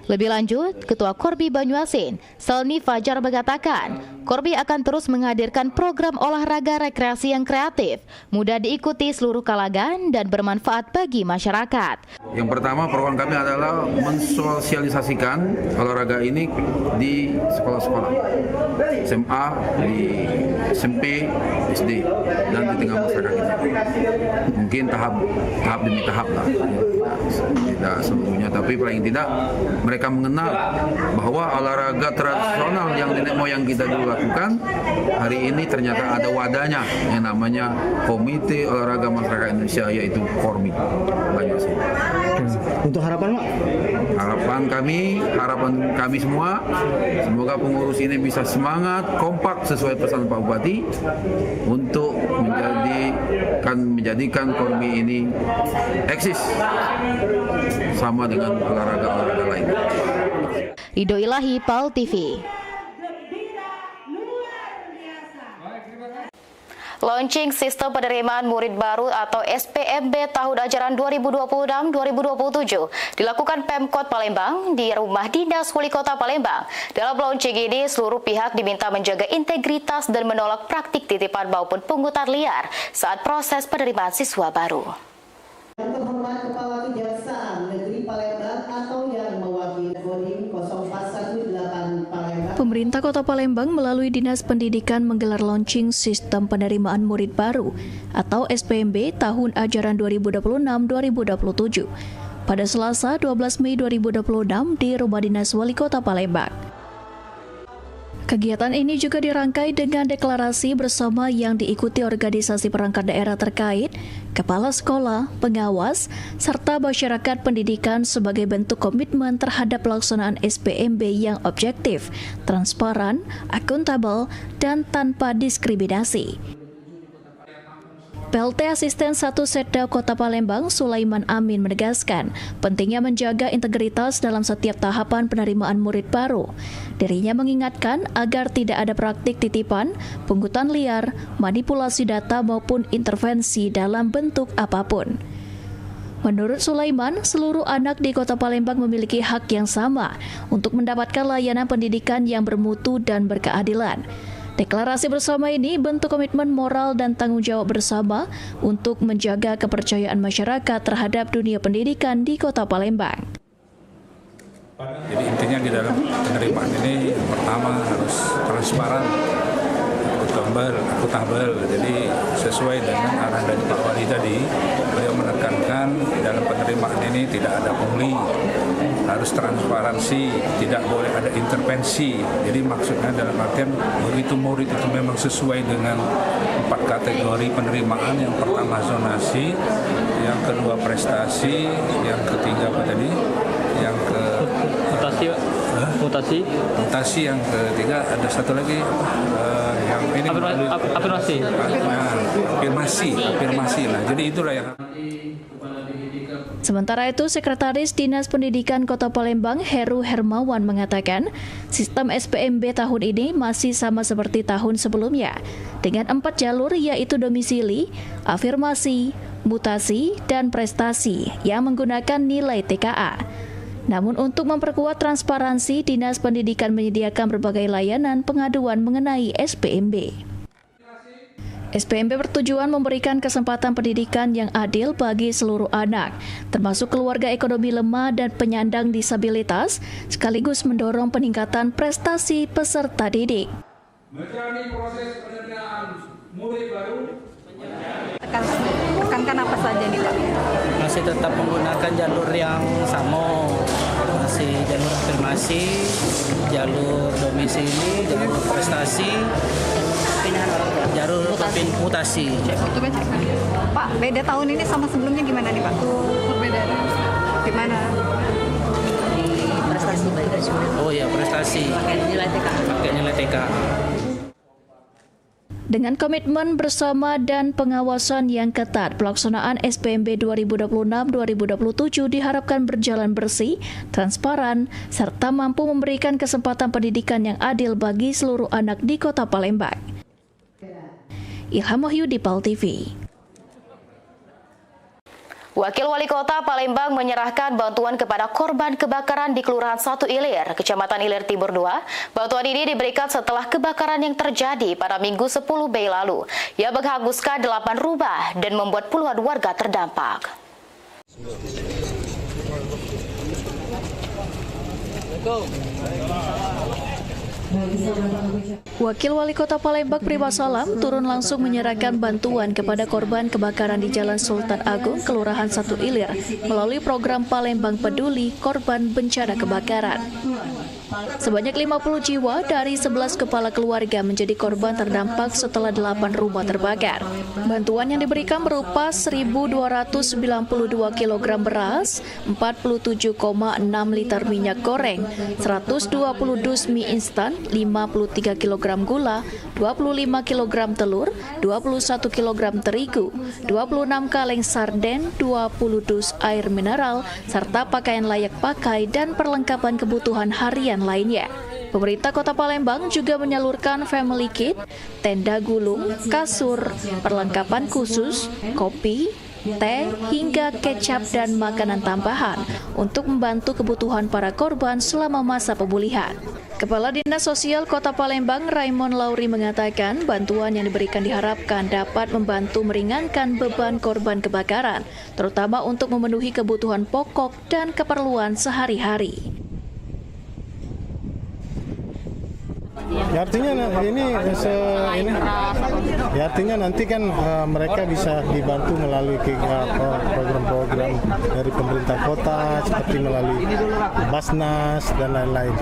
Lebih lanjut, Ketua Korbi Banyuasin, Salni Fajar mengatakan, Korbi akan terus menghadirkan program olahraga rekreasi yang kreatif, mudah diikuti seluruh kalangan dan bermanfaat bagi masyarakat. Yang pertama, program kami adalah mensosialisasikan olahraga ini di sekolah-sekolah, SMA, di SMP, SD, dan di tengah masyarakat kita. Mungkin tahap demi tahap lah, tidak seluruhnya, tapi paling tidak mereka mengenal bahwa olahraga tradisional yang nenek moyang kita dulu lakukan, hari ini ternyata ada wadahnya yang namanya Komite Olahraga Masyarakat Indonesia, yaitu Kormi Banyuasin. Untuk harapan Pak? Harapan harapan kami semua, semoga pengurus ini bisa semangat, kompak sesuai pesan Pak Bupati untuk menjadikan Kormi ini eksis sama dengan olahraga-olahraga lain. Ridho Ilahi, PAL TV. Launching sistem penerimaan murid baru atau SPMB tahun ajaran 2026-2027 dilakukan Pemkot Palembang di Rumah Dinas Wali Kota Palembang. Dalam launching ini, seluruh pihak diminta menjaga integritas dan menolak praktik titipan maupun pungutan liar saat proses penerimaan siswa baru. Terhormat Kepala Kejaksaan Negeri Palembang atau yang mewakili Kodim 0418 Palembang. Pemerintah Kota Palembang melalui Dinas Pendidikan menggelar launching Sistem Penerimaan Murid Baru atau SPMB tahun ajaran 2026-2027 pada Selasa 12 Mei 2026 di Rumah Dinas Wali Kota Palembang. Kegiatan ini juga dirangkai dengan deklarasi bersama yang diikuti organisasi perangkat daerah terkait, kepala sekolah, pengawas, serta masyarakat pendidikan sebagai bentuk komitmen terhadap pelaksanaan SPMB yang objektif, transparan, akuntabel, dan tanpa diskriminasi. PLT Asisten 1 Setda Kota Palembang, Sulaiman Amin menegaskan pentingnya menjaga integritas dalam setiap tahapan penerimaan murid baru. Dirinya mengingatkan agar tidak ada praktik titipan, pungutan liar, manipulasi data maupun intervensi dalam bentuk apapun. Menurut Sulaiman, seluruh anak di Kota Palembang memiliki hak yang sama untuk mendapatkan layanan pendidikan yang bermutu dan berkeadilan. Deklarasi bersama ini bentuk komitmen moral dan tanggung jawab bersama untuk menjaga kepercayaan masyarakat terhadap dunia pendidikan di Kota Palembang. Jadi intinya di dalam penerimaan ini yang pertama harus transparan, akuntabel. Jadi sesuai dengan arahan dari Pak Wali tadi, beliau menekankan dalam penerimaan ini tidak ada pungli, harus transparansi, tidak boleh ada intervensi. Jadi maksudnya dalam artian begitu murid itu memang sesuai dengan 4 kategori penerimaan. Yang pertama zonasi, yang kedua prestasi, yang ketiga apa tadi? Yang ke mutasi yang ketiga ada satu lagi yang ini afirmasi. Nah, jadi itulah yang. Sementara itu, Sekretaris Dinas Pendidikan Kota Palembang Heru Hermawan mengatakan, sistem SPMB tahun ini masih sama seperti tahun sebelumnya, dengan 4 jalur yaitu domisili, afirmasi, mutasi, dan prestasi yang menggunakan nilai TKA. Namun untuk memperkuat transparansi, Dinas Pendidikan menyediakan berbagai layanan pengaduan mengenai SPMB. SPMB bertujuan memberikan kesempatan pendidikan yang adil bagi seluruh anak, termasuk keluarga ekonomi lemah dan penyandang disabilitas, sekaligus mendorong peningkatan prestasi peserta didik. Menjalani proses penerimaan murid baru. Tekankan apa saja nih Pak? Masih tetap menggunakan jalur yang sama, masih jalur afirmasi, jalur domisili, jalur prestasi, jalur mutasi. Pak, beda tahun ini sama sebelumnya gimana nih Pak? Perbedaan gimana? Di prestasi baik. Oh ya, prestasi. Pakai nilai TK. Dengan komitmen bersama dan pengawasan yang ketat, pelaksanaan SPMB 2026-2027 diharapkan berjalan bersih, transparan, serta mampu memberikan kesempatan pendidikan yang adil bagi seluruh anak di Kota Palembang. Ilham Wahyudi, PAL TV. Wakil Wali Kota Palembang menyerahkan bantuan kepada korban kebakaran di Kelurahan 1 Ilir, Kecamatan Ilir Timur 2. Bantuan ini diberikan setelah kebakaran yang terjadi pada Minggu 10 Mei lalu, yang menghanguskan 8 rumah dan membuat puluhan warga terdampak. Wakil Wali Kota Palembang Prima Salam turun langsung menyerahkan bantuan kepada korban kebakaran di Jalan Sultan Agung, Kelurahan 1 Ilir, melalui program Palembang Peduli Korban Bencana Kebakaran. Sebanyak 50 jiwa dari 11 kepala keluarga menjadi korban terdampak setelah 8 rumah terbakar. Bantuan yang diberikan berupa 1.292 kg beras, 47,6 liter minyak goreng, 120 dus mie instan, 53 kg gula, 25 kg telur, 21 kg terigu, 26 kaleng sarden, 20 dus air mineral, serta pakaian layak pakai dan perlengkapan kebutuhan harian lainnya. Pemerintah Kota Palembang juga menyalurkan family kit, tenda gulung, kasur, perlengkapan khusus, kopi, teh, hingga kecap dan makanan tambahan untuk membantu kebutuhan para korban selama masa pemulihan. Kepala Dinas Sosial Kota Palembang Raymond Lauri mengatakan bantuan yang diberikan diharapkan dapat membantu meringankan beban korban kebakaran, terutama untuk memenuhi kebutuhan pokok dan keperluan sehari-hari. Ya, artinya artinya nanti kan mereka bisa dibantu melalui program-program dari pemerintah kota seperti melalui Basnas dan lain-lain.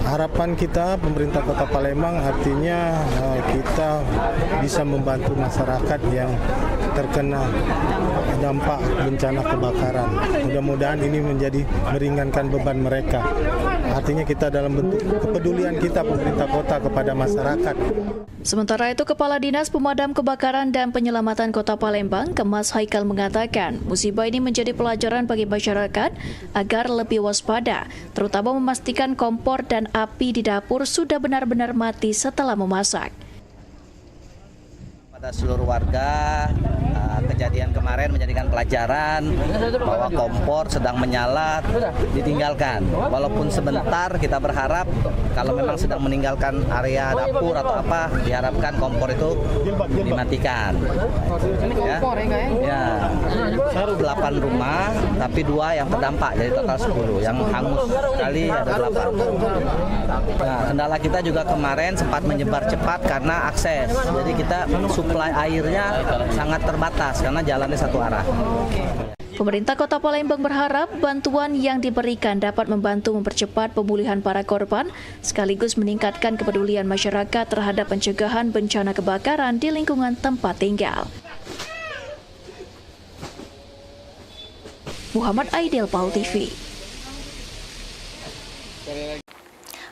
Harapan kita pemerintah Kota Palembang artinya kita bisa membantu masyarakat yang terkena dampak bencana kebakaran. Mudah-mudahan ini meringankan beban mereka. Artinya kita dalam bentuk kepedulian kita pemerintah kota kepada masyarakat. Sementara itu, Kepala Dinas Pemadam Kebakaran dan Penyelamatan Kota Palembang, Kemas Haikal mengatakan, musibah ini menjadi pelajaran bagi masyarakat agar lebih waspada, terutama memastikan kompor dan api di dapur sudah benar-benar mati setelah memasak. Pada seluruh warga, kejadian kemarin menjadikan pelajaran bahwa kompor sedang menyala ditinggalkan. Walaupun sebentar, kita berharap kalau memang sedang meninggalkan area dapur atau apa, diharapkan kompor itu dimatikan. Ya, 8 rumah, tapi 2 yang terdampak, jadi total 10. Yang hangus sekali ada 8. Nah, kendala kita juga kemarin sempat menyebar cepat karena akses. Jadi kita suplai airnya sangat terbatas karena jalannya satu arah. Pemerintah Kota Palembang berharap bantuan yang diberikan dapat membantu mempercepat pemulihan para korban, sekaligus meningkatkan kepedulian masyarakat terhadap pencegahan bencana kebakaran di lingkungan tempat tinggal. Muhammad Aidil, PAL TV.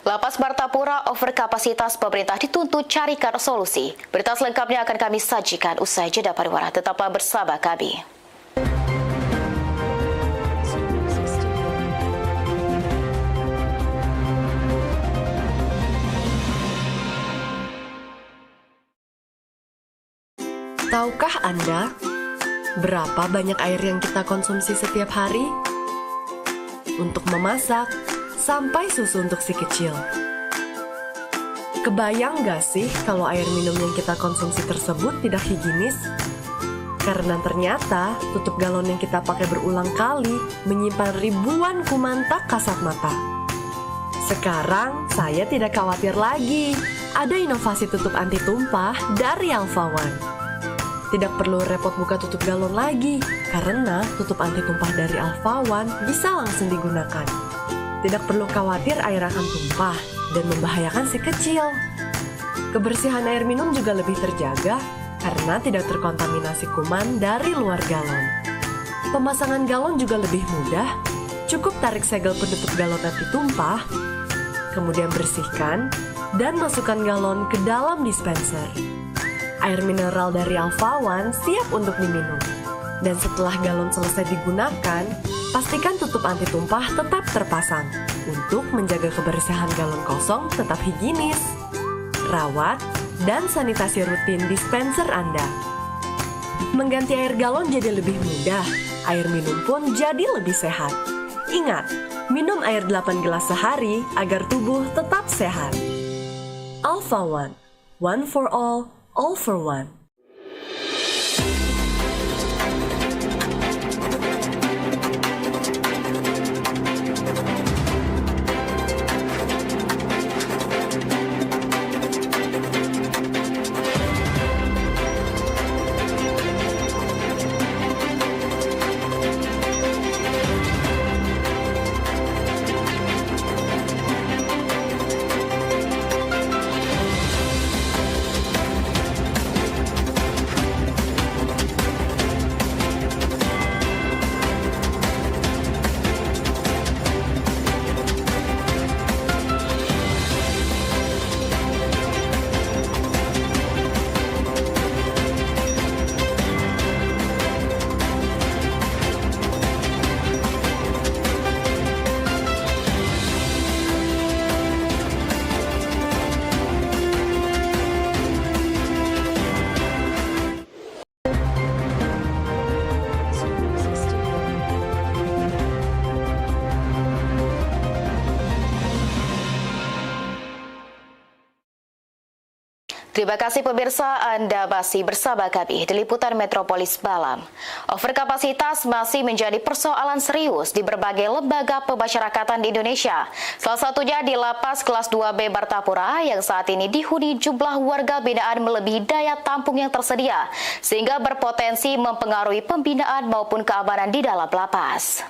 Lapas Martapura overkapasitas, pemerintah dituntut carikan solusi. Berita selengkapnya akan kami sajikan usai jeda pariwara. Tetaplah bersama kami. Tahukah Anda berapa banyak air yang kita konsumsi setiap hari? Untuk memasak, sampai susu untuk si kecil. Kebayang gak sih kalau air minum yang kita konsumsi tersebut tidak higienis? Karena ternyata tutup galon yang kita pakai berulang kali menyimpan ribuan kuman tak kasat mata. Sekarang saya tidak khawatir lagi. Ada inovasi tutup anti tumpah dari Alpha One. Tidak perlu repot buka tutup galon lagi, karena tutup anti tumpah dari Alpha One bisa langsung digunakan. Tidak perlu khawatir air akan tumpah dan membahayakan si kecil. Kebersihan air minum juga lebih terjaga karena tidak terkontaminasi kuman dari luar galon. Pemasangan galon juga lebih mudah. Cukup tarik segel penutup galon anti tumpah, kemudian bersihkan dan masukkan galon ke dalam dispenser. Air mineral dari Alpha One siap untuk diminum. Dan setelah galon selesai digunakan, pastikan tutup anti tumpah tetap terpasang untuk menjaga kebersihan galon kosong tetap higienis. Rawat dan sanitasi rutin dispenser Anda. Mengganti air galon jadi lebih mudah, air minum pun jadi lebih sehat. Ingat, minum air 8 gelas sehari agar tubuh tetap sehat. Alpha One, one for all for one. Terima kasih pemirsa, Anda masih bersama kami di Liputan Metropolis Malam. Overkapasitas masih menjadi persoalan serius di berbagai lembaga pemasyarakatan di Indonesia. Salah satunya di Lapas Kelas 2B Martapura yang saat ini dihuni jumlah warga binaan melebihi daya tampung yang tersedia, sehingga berpotensi mempengaruhi pembinaan maupun keamanan di dalam lapas.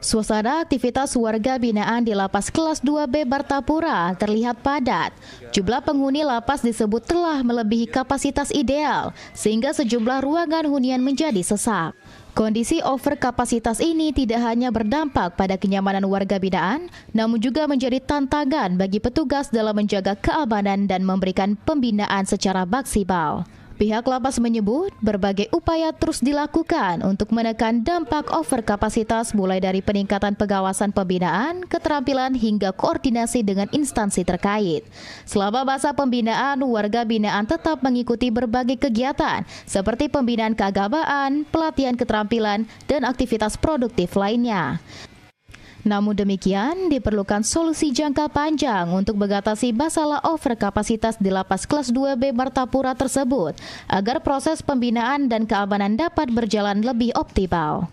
Suasana aktivitas warga binaan di Lapas Kelas 2B Martapura terlihat padat. Jumlah penghuni lapas disebut telah melebihi kapasitas ideal, sehingga sejumlah ruangan hunian menjadi sesak. Kondisi overkapasitas ini tidak hanya berdampak pada kenyamanan warga binaan, namun juga menjadi tantangan bagi petugas dalam menjaga keamanan dan memberikan pembinaan secara maksimal. Pihak lapas menyebut berbagai upaya terus dilakukan untuk menekan dampak overkapasitas mulai dari peningkatan pengawasan pembinaan, keterampilan hingga koordinasi dengan instansi terkait. Selama masa pembinaan, warga binaan tetap mengikuti berbagai kegiatan seperti pembinaan keagamaan, pelatihan keterampilan, dan aktivitas produktif lainnya. Namun demikian, diperlukan solusi jangka panjang untuk mengatasi masalah overkapasitas di Lapas Kelas 2B Martapura tersebut, agar proses pembinaan dan keamanan dapat berjalan lebih optimal.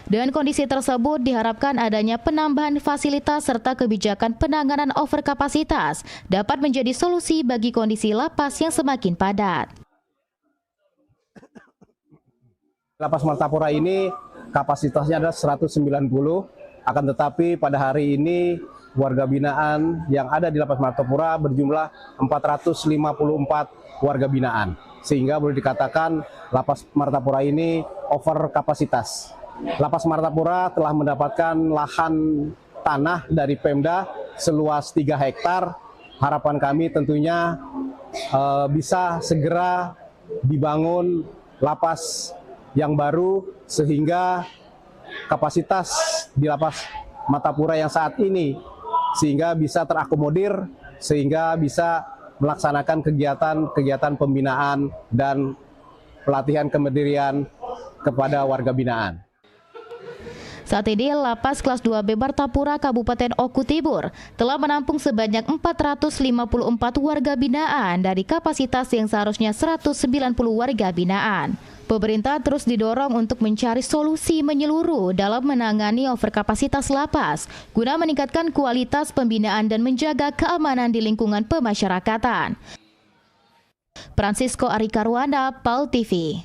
Dengan kondisi tersebut, diharapkan adanya penambahan fasilitas serta kebijakan penanganan overkapasitas dapat menjadi solusi bagi kondisi lapas yang semakin padat. Lapas Martapura ini kapasitasnya ada 190, akan tetapi pada hari ini warga binaan yang ada di Lapas Martapura berjumlah 454 warga binaan. Sehingga boleh dikatakan Lapas Martapura ini over kapasitas. Lapas Martapura telah mendapatkan lahan tanah dari Pemda seluas 3 hektar. Harapan kami tentunya bisa segera dibangun lapas yang baru sehingga kapasitas di Lapas Martapura yang saat ini sehingga bisa terakomodir, sehingga bisa melaksanakan kegiatan pembinaan dan pelatihan kemandirian kepada warga binaan. Saat ini Lapas Kelas 2B Martapura Kabupaten Oku Tibur telah menampung sebanyak 454 warga binaan dari kapasitas yang seharusnya 190 warga binaan. Pemerintah terus didorong untuk mencari solusi menyeluruh dalam menangani overkapasitas lapas guna meningkatkan kualitas pembinaan dan menjaga keamanan di lingkungan pemasyarakatan. Francisco Arikarwana, PAL TV.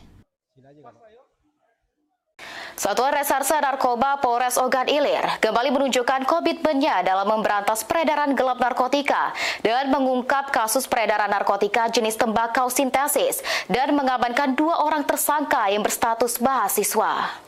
Satuan Reserse Narkoba Polres Ogan Ilir kembali menunjukkan komitmennya dalam memberantas peredaran gelap narkotika dengan mengungkap kasus peredaran narkotika jenis tembakau sintesis dan mengamankan 2 orang tersangka yang berstatus mahasiswa.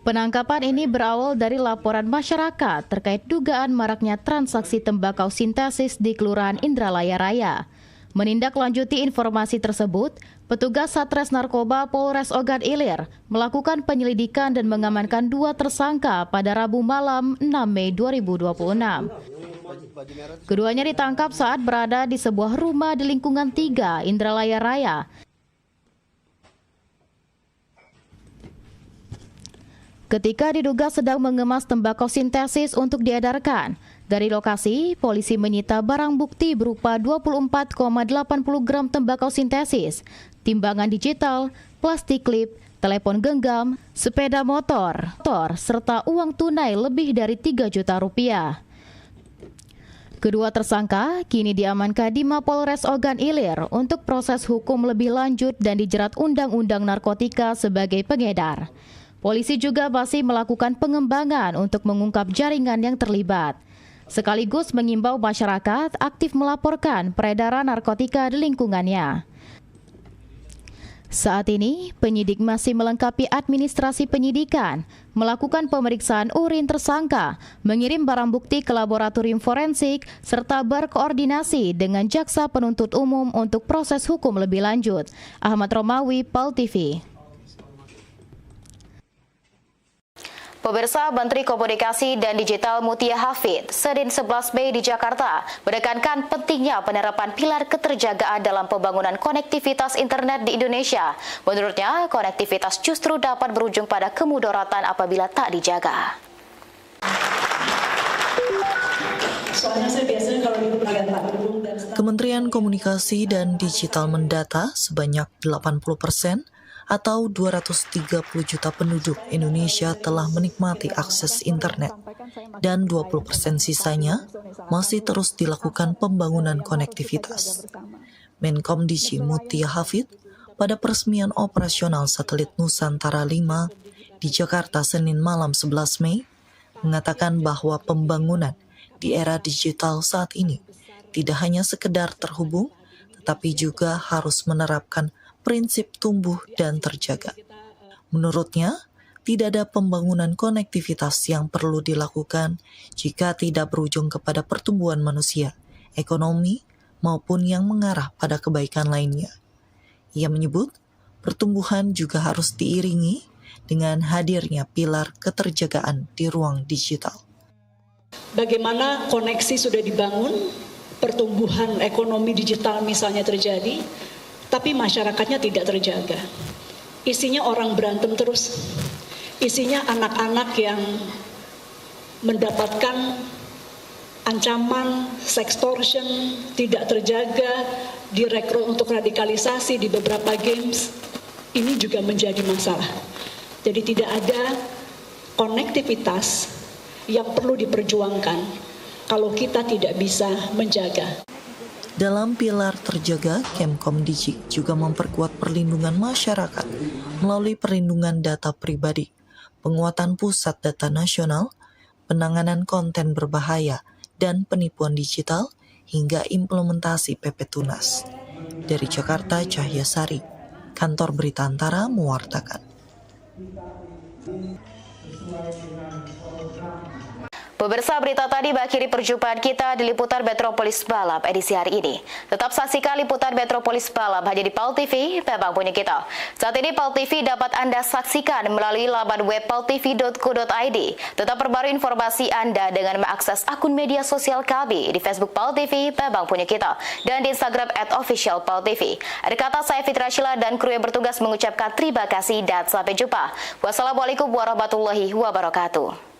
Penangkapan ini berawal dari laporan masyarakat terkait dugaan maraknya transaksi tembakau sintesis di Kelurahan Indralaya Raya. Menindaklanjuti informasi tersebut, petugas Satres Narkoba Polres Ogan Ilir melakukan penyelidikan dan mengamankan 2 tersangka pada Rabu malam 6 Mei 2026. Keduanya ditangkap saat berada di sebuah rumah di lingkungan 3 Indralaya Raya. Ketika diduga sedang mengemas tembakau sintesis untuk diedarkan. Dari lokasi, polisi menyita barang bukti berupa 24,80 gram tembakau sintesis, timbangan digital, plastik klip, telepon genggam, sepeda motor, serta uang tunai lebih dari 3 juta rupiah. Kedua tersangka kini diamankan di Mapolres Ogan Ilir untuk proses hukum lebih lanjut dan dijerat Undang-Undang Narkotika sebagai pengedar. Polisi juga masih melakukan pengembangan untuk mengungkap jaringan yang terlibat. Sekaligus mengimbau masyarakat aktif melaporkan peredaran narkotika di lingkungannya. Saat ini, penyidik masih melengkapi administrasi penyidikan, melakukan pemeriksaan urin tersangka, mengirim barang bukti ke laboratorium forensik, serta berkoordinasi dengan jaksa penuntut umum untuk proses hukum lebih lanjut. Ahmad Romawi, PAL TV. Pemirsa, Menteri Komunikasi dan Digital Mutia Hafid Senin 11 Mei di Jakarta menekankan pentingnya penerapan pilar keterjagaan dalam pembangunan konektivitas internet di Indonesia. Menurutnya, konektivitas justru dapat berujung pada kemudaratan apabila tak dijaga. Kementerian Komunikasi dan Digital mendata sebanyak 80% atau 230 juta penduduk Indonesia telah menikmati akses internet dan 20% sisanya masih terus dilakukan pembangunan konektivitas. Menkom Digi Mutia Hafid pada peresmian operasional satelit Nusantara 5 di Jakarta Senin malam 11 Mei mengatakan bahwa pembangunan di era digital saat ini tidak hanya sekedar terhubung, tetapi juga harus menerapkan prinsip tumbuh dan terjaga. Menurutnya, tidak ada pembangunan konektivitas yang perlu dilakukan jika tidak berujung kepada pertumbuhan manusia, ekonomi, maupun yang mengarah pada kebaikan lainnya. Ia menyebut, pertumbuhan juga harus diiringi dengan hadirnya pilar keterjagaan di ruang digital. Bagaimana koneksi sudah dibangun, pertumbuhan ekonomi digital misalnya terjadi, tapi masyarakatnya tidak terjaga. Isinya orang berantem terus. Isinya anak-anak yang mendapatkan ancaman, sextortion, tidak terjaga, direkrut untuk radikalisasi di beberapa games. Ini juga menjadi masalah. Jadi tidak ada konektivitas yang perlu diperjuangkan kalau kita tidak bisa menjaga. Dalam pilar terjaga, Kemkom Digi juga memperkuat perlindungan masyarakat melalui perlindungan data pribadi, penguatan pusat data nasional, penanganan konten berbahaya, dan penipuan digital, hingga implementasi PP Tunas. Dari Jakarta, Cahya Sari, Kantor Berita Antara mewartakan. Pemirsa, berita tadi mengakhiri perjumpaan kita di Liputan Metropolis Balap edisi hari ini. Tetap saksikan Liputan Metropolis Balap hanya di PAL TV, memang punya kita. Saat ini PAL TV dapat Anda saksikan melalui laman web paltv.co.id. Tetap perbarui informasi Anda dengan mengakses akun media sosial kami di Facebook PAL TV, memang punya kita, dan di Instagram @officialpaltv. Ada kata saya Fitra Shila dan kru yang bertugas mengucapkan terima kasih dan sampai jumpa. Wassalamualaikum warahmatullahi wabarakatuh.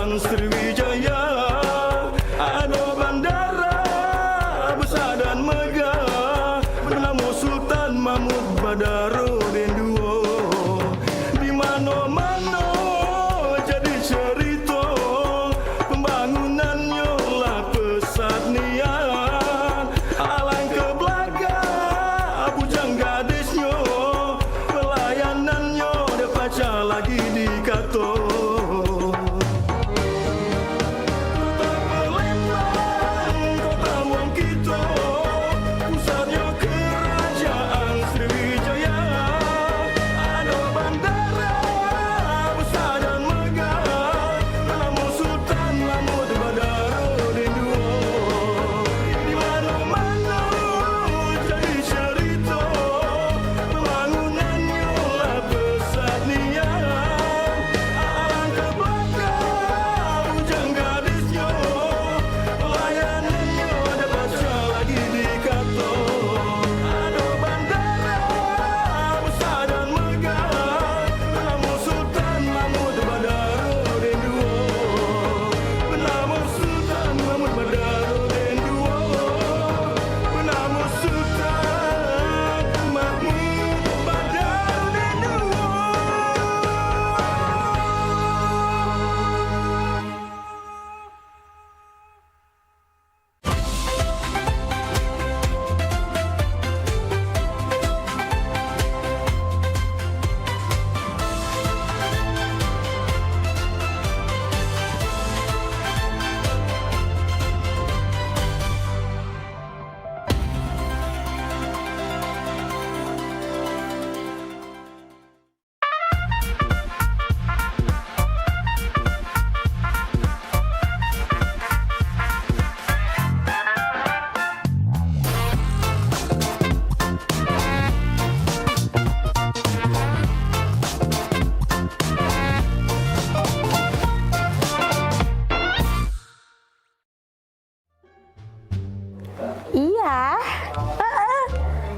kerajaan Sriwijaya, ada bandara besar dan megah bernama Sultan Mahmud Badarudin II. Di mana-mana jadi cerita, pembangunannya lah pesat niat. Alang ke belakang bujang gadisnya, pelayanannya dia baca lagi dikata.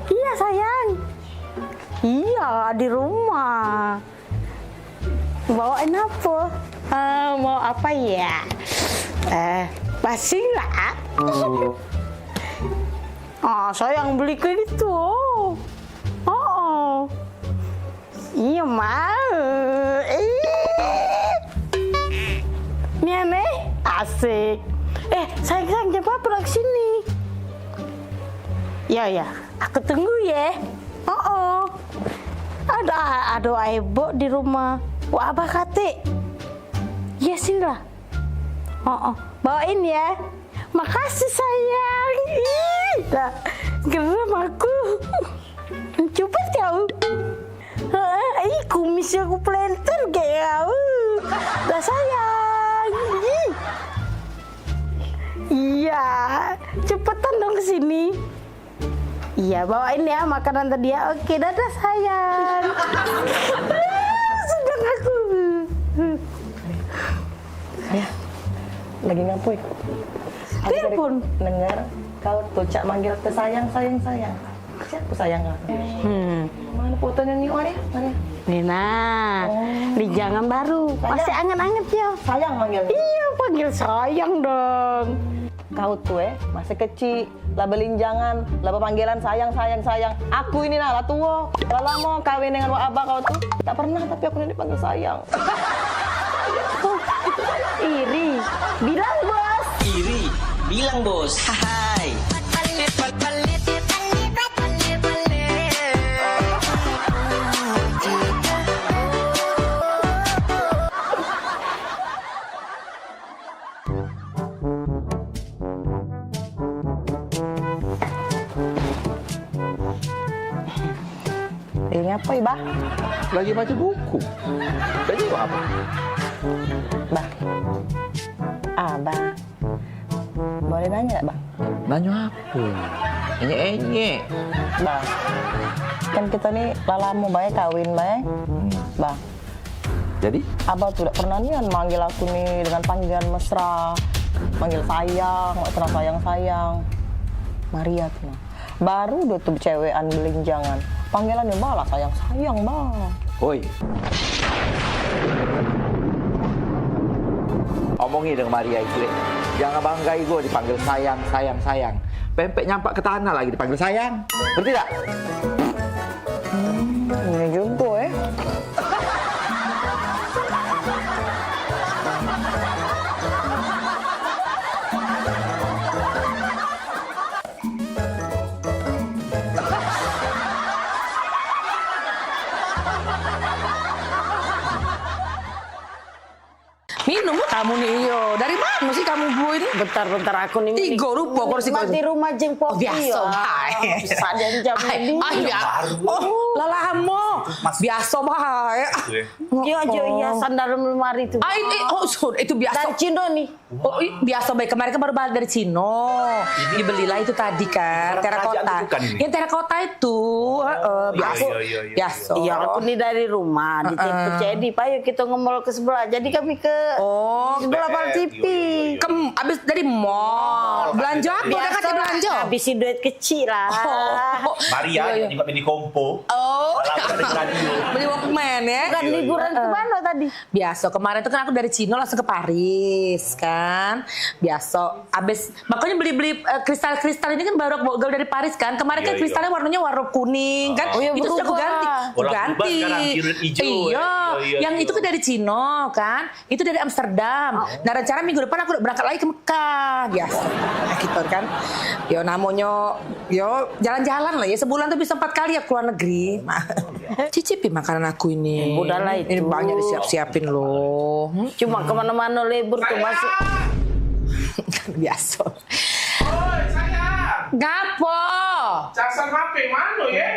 Iya sayang. Iya di rumah. Bawain apa? Mau apa ya? Pasing lah. Sayang beli ke itu. Iya mau. Ini aneh, asik. Sayang jangan pulang ke sini. Ya, aku tunggu ya. Ada ibu di rumah. Wah, abah kate. Ya sini lah. Bawain ya. Makasih sayang. Dah, geram aku. Coba tahu. Kumisnya aku planter kayak. Dah sayang. Iya, cepetan dong kesini. Iya, bawain ya makanan tadi ya. Oke, dadah sayang. Sedang aku. Ya, lagi ngapain? Telepon. Dengar kau tuh cak manggil ke sayang. Siapa sayang aku? Mana fotonya nih Maria? Nina, di jangan baru. Masih anget-anget ya. Sayang manggil. Iya, panggil sayang dong. Kau tuh masih kecil, lah belinjangan, lah panggilan sayang. Aku ini lah tua, lah lama kawin dengan wak abah kau tuh. Tak pernah tapi aku ini dipanggil sayang. Iri, bilang bos. Iri, bilang bos. Hai. Apa Bah? Lagi baca buku. Baca apa? Bah. Abah. Boleh nanya Bang? Nanya apa? Enye. Bang. Kan kita nih lama baik kawin baik. Bang. Jadi? Abah tuh tidak pernah nih manggil aku nih dengan panggilan mesra. Manggil sayang, mesra sayang. Maria tuh. Baru udah tuh cewekan belinjangan. Panggilannya balas sayang Bang. Oi. omongi dengan Maria itu. Jangan banggai gue dipanggil sayang, sayang, sayang. Pempek nyampak ke tanah lagi dipanggil sayang. Ngerti tak? Ini juga ya. Minum kamu nih, yo. Dari mana sih kamu bu ini? Bentar aku nih. Tiga rupa kursi di rumah jeng Popi. Biasa, Sadar jam ini. Lalamo. Biasa bahaya. Iya, sandal lemari itu. Itu biasa. Dari Cino nih. Oh, biasa baik kemarin baru balik dari Cino. Dibelilah itu tadi kan, terakota. Yang terakota itu biasa. Iya, aku nih dari rumah di Cepet. Pak, yuk kita nge-mall ke sebelah. Jadi kami ke sebelah Pal TV. Abis dari mall. Belanja apa? Udah kasih belanja? Habisin duit kecil lah. Maria yang beli kompo. Beli Walkman ya. Bukan liburan ke mana tadi? Biasa, kemarin tuh kan aku dari Cino langsung ke Paris kan. Biasa, abis makanya beli kristal-kristal ini kan baru aku dari Paris kan. Kemarin kan kristalnya warnanya warna kuning kan. Itu sudah aku ganti. Ganti. Iya, yang itu kan dari Cino kan. Itu dari Amsterdam. Nah rencana minggu depan aku udah berangkat lagi ke Mekah. Biasa, gitu kan. Yo namanya, yo jalan-jalan lah ya. Sebulan tuh bisa 4 kali ya keluar negeri. Cicipi makanan aku ini. Udahlah itu. Ini banyak disiap-siapin loh. Cuma kemana-mana libur tuh masuk. Biasa. Oi, sayang. Gapo? Casan HP mana ya?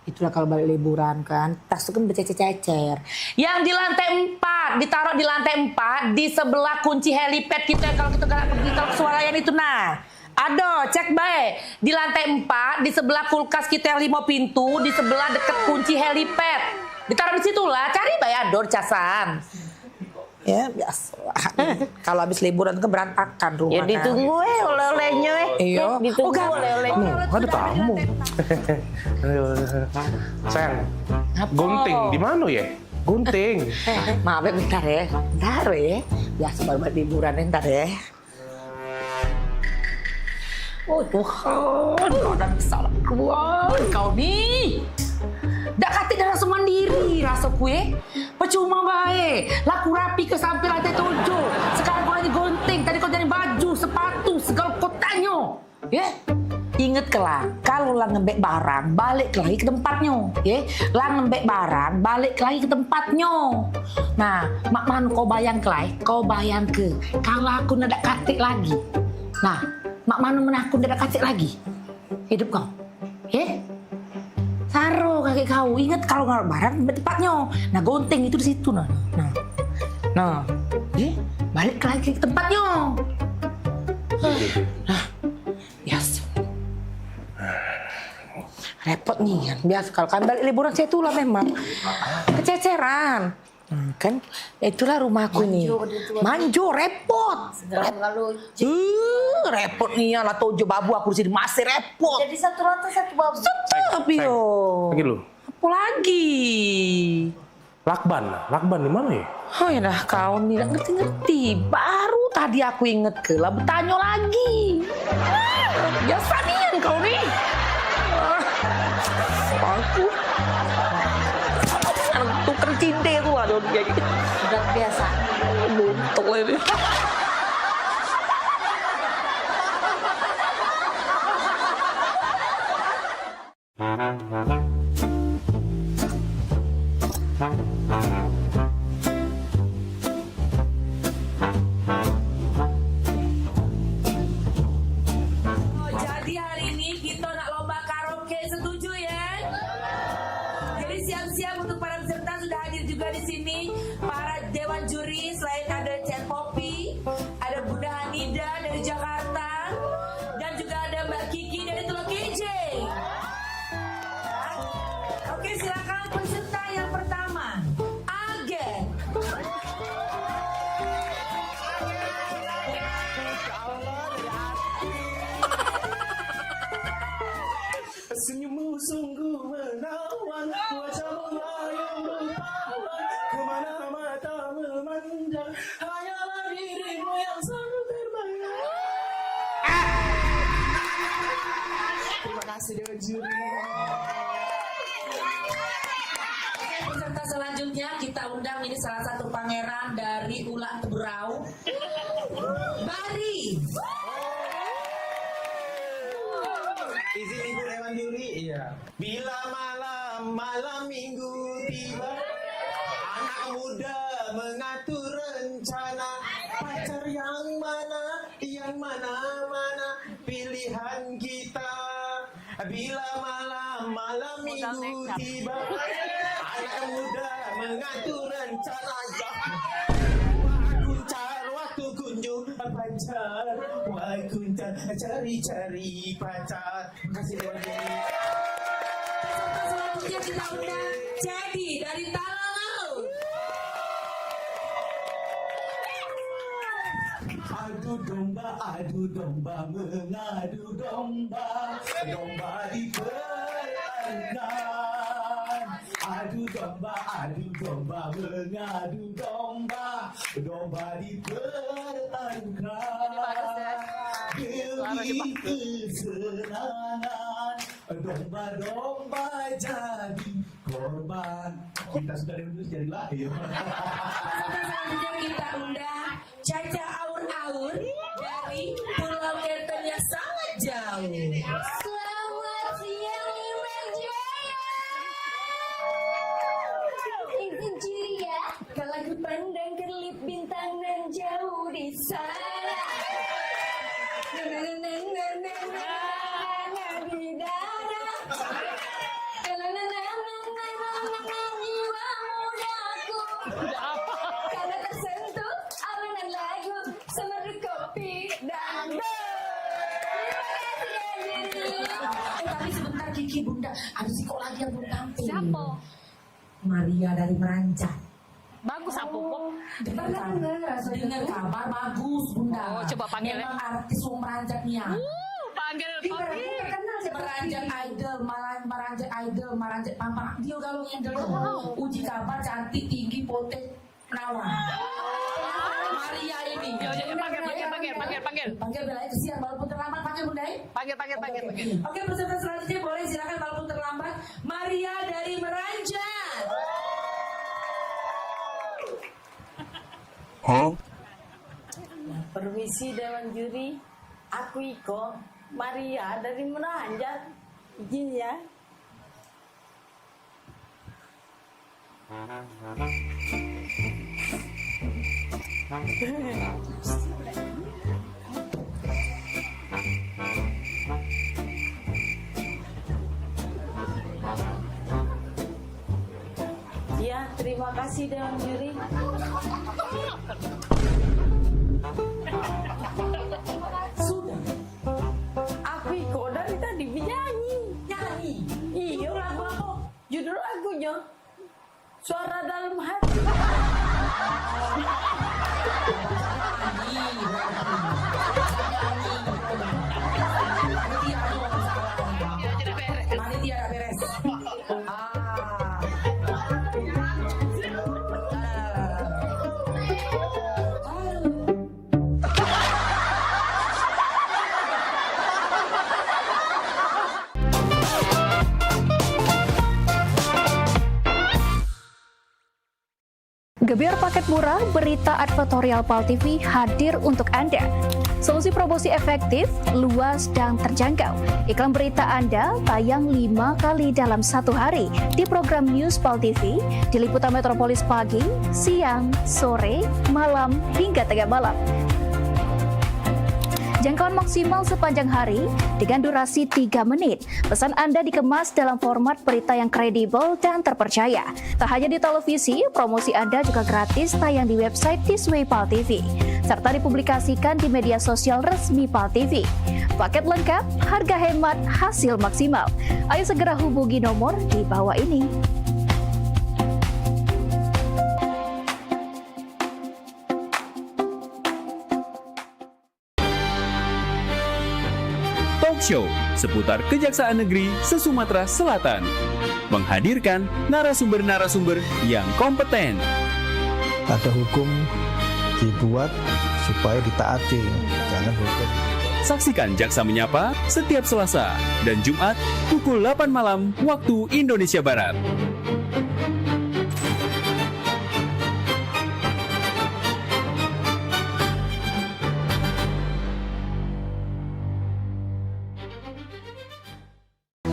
Itulah kalau balik liburan kan, tas itu kan bercecer-cecer. Yang di lantai 4, ditaruh di lantai 4 di sebelah kunci helipad kita kalau kita pergi ke Sualayan itu nah. Aduh, cek baik. Di lantai 4 di sebelah kulkas kita yang 5 pintu, di sebelah deket kunci helipad. Ditaruh di situ lah, cari baik ador casan. Ya biasa. Kalau habis liburan ke berantakan rumah. Ya ditunggu oleh-olehnya Iya. Ditunggu oleh-olehnya. Ada tamu. Sayang, gunting di mana ya? Gunting. Maaf ya bentar ya. Bentar ya. Biasa baru buat liburan ntar ya. Oh Tuhan, udah bisa lah. Wah, kau nih. Dak kati dah langsung mandiri rasa kue. Percuma baik. Laku rapi ke sampai lantai 7. Sekarang kau lagi gunting. Tadi kau jadi baju, sepatu, segala kau tanya. Ya? Ingat kelah, kalau lah ngembek barang, balik lagi ke tempatnya. Ya? Lah ngembek barang, balik lagi ke tempatnya. Nah, mak man kau bayang kelai, kau bayang ke. Kalau aku nak katik lagi. Nah, mak mana menakut nak katik lagi. Hidup kau. Ya? Taruh kaki kau, ingat kalau nggak barang tempatnya. Nah gunting itu di situ nah. Balik lagi ke tempatnya. Nah, biasa. Repot nih kan, biasa kalau kan balik liburan saya itulah memang kececeran. Kan itulah rumahku nih. Manjo repot. Repot nih ya lah tojo babu aku di sini masih repot. Jadi satu rata satu babu. Tetap yo. Lagi lu. Apa lagi? Lakban di mana ya? Oh ya dah kau nih nggak ngerti. Baru tadi aku inget ke lah bertanya lagi. Biasa nih kau nih. Aku tuker cinta itu ada dia gitu. Udah biasa. Buntung ini. Jadi hari ini kita nak lomba karaoke, setuju ya? Jadi siap-siap untuk para peserta sudah hadir juga di sini para dewan juri. Selain ada Chat Popi, ada Bunda Hanida dari Jakarta, dan juga ada Mbak Kiki dari Teluk KJ. Oke, silakan peserta yang pertama, Agen. Senyummu sungguh menawan, wajahmu yang berpawan, kemana mata memandang, hanyalah dirimu yang kasih Dewan Juri. Peserta selanjutnya kita undang, ini salah satu pangeran dari Ulak Teberau, Bari. Izin Ibu Dewan Juri. Iya. Bila malam minggu tiba, anak muda mengatur rencana, pacar yang mana pilihan kita. Bila malam minggu tiba, anak muda mengatur rencana, waktu kunjung pacar, cari pacar. Terima kasih Dewan Juri. Selanjutnya kita undang Jadi dari Talaut. Adu domba, mengadu domba, domba di perairan. Adu domba, mengadu domba, domba di perairan. Demi kesenangan, domba-domba jadi korban. Kita sudah lulus jadi lahir. Selanjutnya kita undang Caca Aur-Aur dari Pulau Kerten yang sangat jauh. Selamat siang Liman Jaya. Izin ciri ya, kalau aku pandang kerlip bintang nan jauh di sana. Karena tersentuh alunan lagu semeru kopi dan Tapi sebentar Kiki Bunda, ada si kok lagi yang belum tampil. Siapa? Maria dari Meranjak. Bagus apa kok? Dengar kabar bagus Bunda. Oh, coba panggil ya. Memang artis Meranjaknya. Panggil. Meranjak idol, Meranjak Pampang. Dia udah lo handle. Uji kabar cantik, tinggi, potek, perawan. Maria ini. Panggil Bella kesian walaupun terlambat, panggil Bunda. Panggil. Oke, peserta selanjutnya boleh silakan walaupun terlambat. Maria dari Meranjak. Permisi Dewan Juri, aku Iko, Maria dari Meranjak. Izin ya. Ya, terima kasih Dewan Juri. Sudah. Aku Iko dari tadi nyanyi. Iya, lagu apa? Judul lagunya Suara Dalam Hati. Panitia beres. Gebyar paket murah, berita advertorial PAL TV hadir untuk Anda. Solusi promosi efektif, luas, dan terjangkau. Iklan berita Anda tayang 5 kali dalam satu hari di program News PAL TV, di liputan Metropolis pagi, siang, sore, malam, hingga tengah malam. Jangkauan maksimal sepanjang hari dengan durasi 3 menit. Pesan Anda dikemas dalam format berita yang kredibel dan terpercaya. Tak hanya di televisi, promosi Anda juga gratis tayang di website Thisway PAL TV, serta dipublikasikan di media sosial resmi PAL TV. Paket lengkap, harga hemat, hasil maksimal. Ayo segera hubungi nomor di bawah ini. Show seputar Kejaksaan Negeri se-Sumatera Selatan, menghadirkan narasumber-narasumber yang kompeten. Ada hukum dibuat supaya ditaati, jangan hukum Saksikan Jaksa Menyapa setiap Selasa dan Jumat pukul 8 malam waktu Indonesia Barat.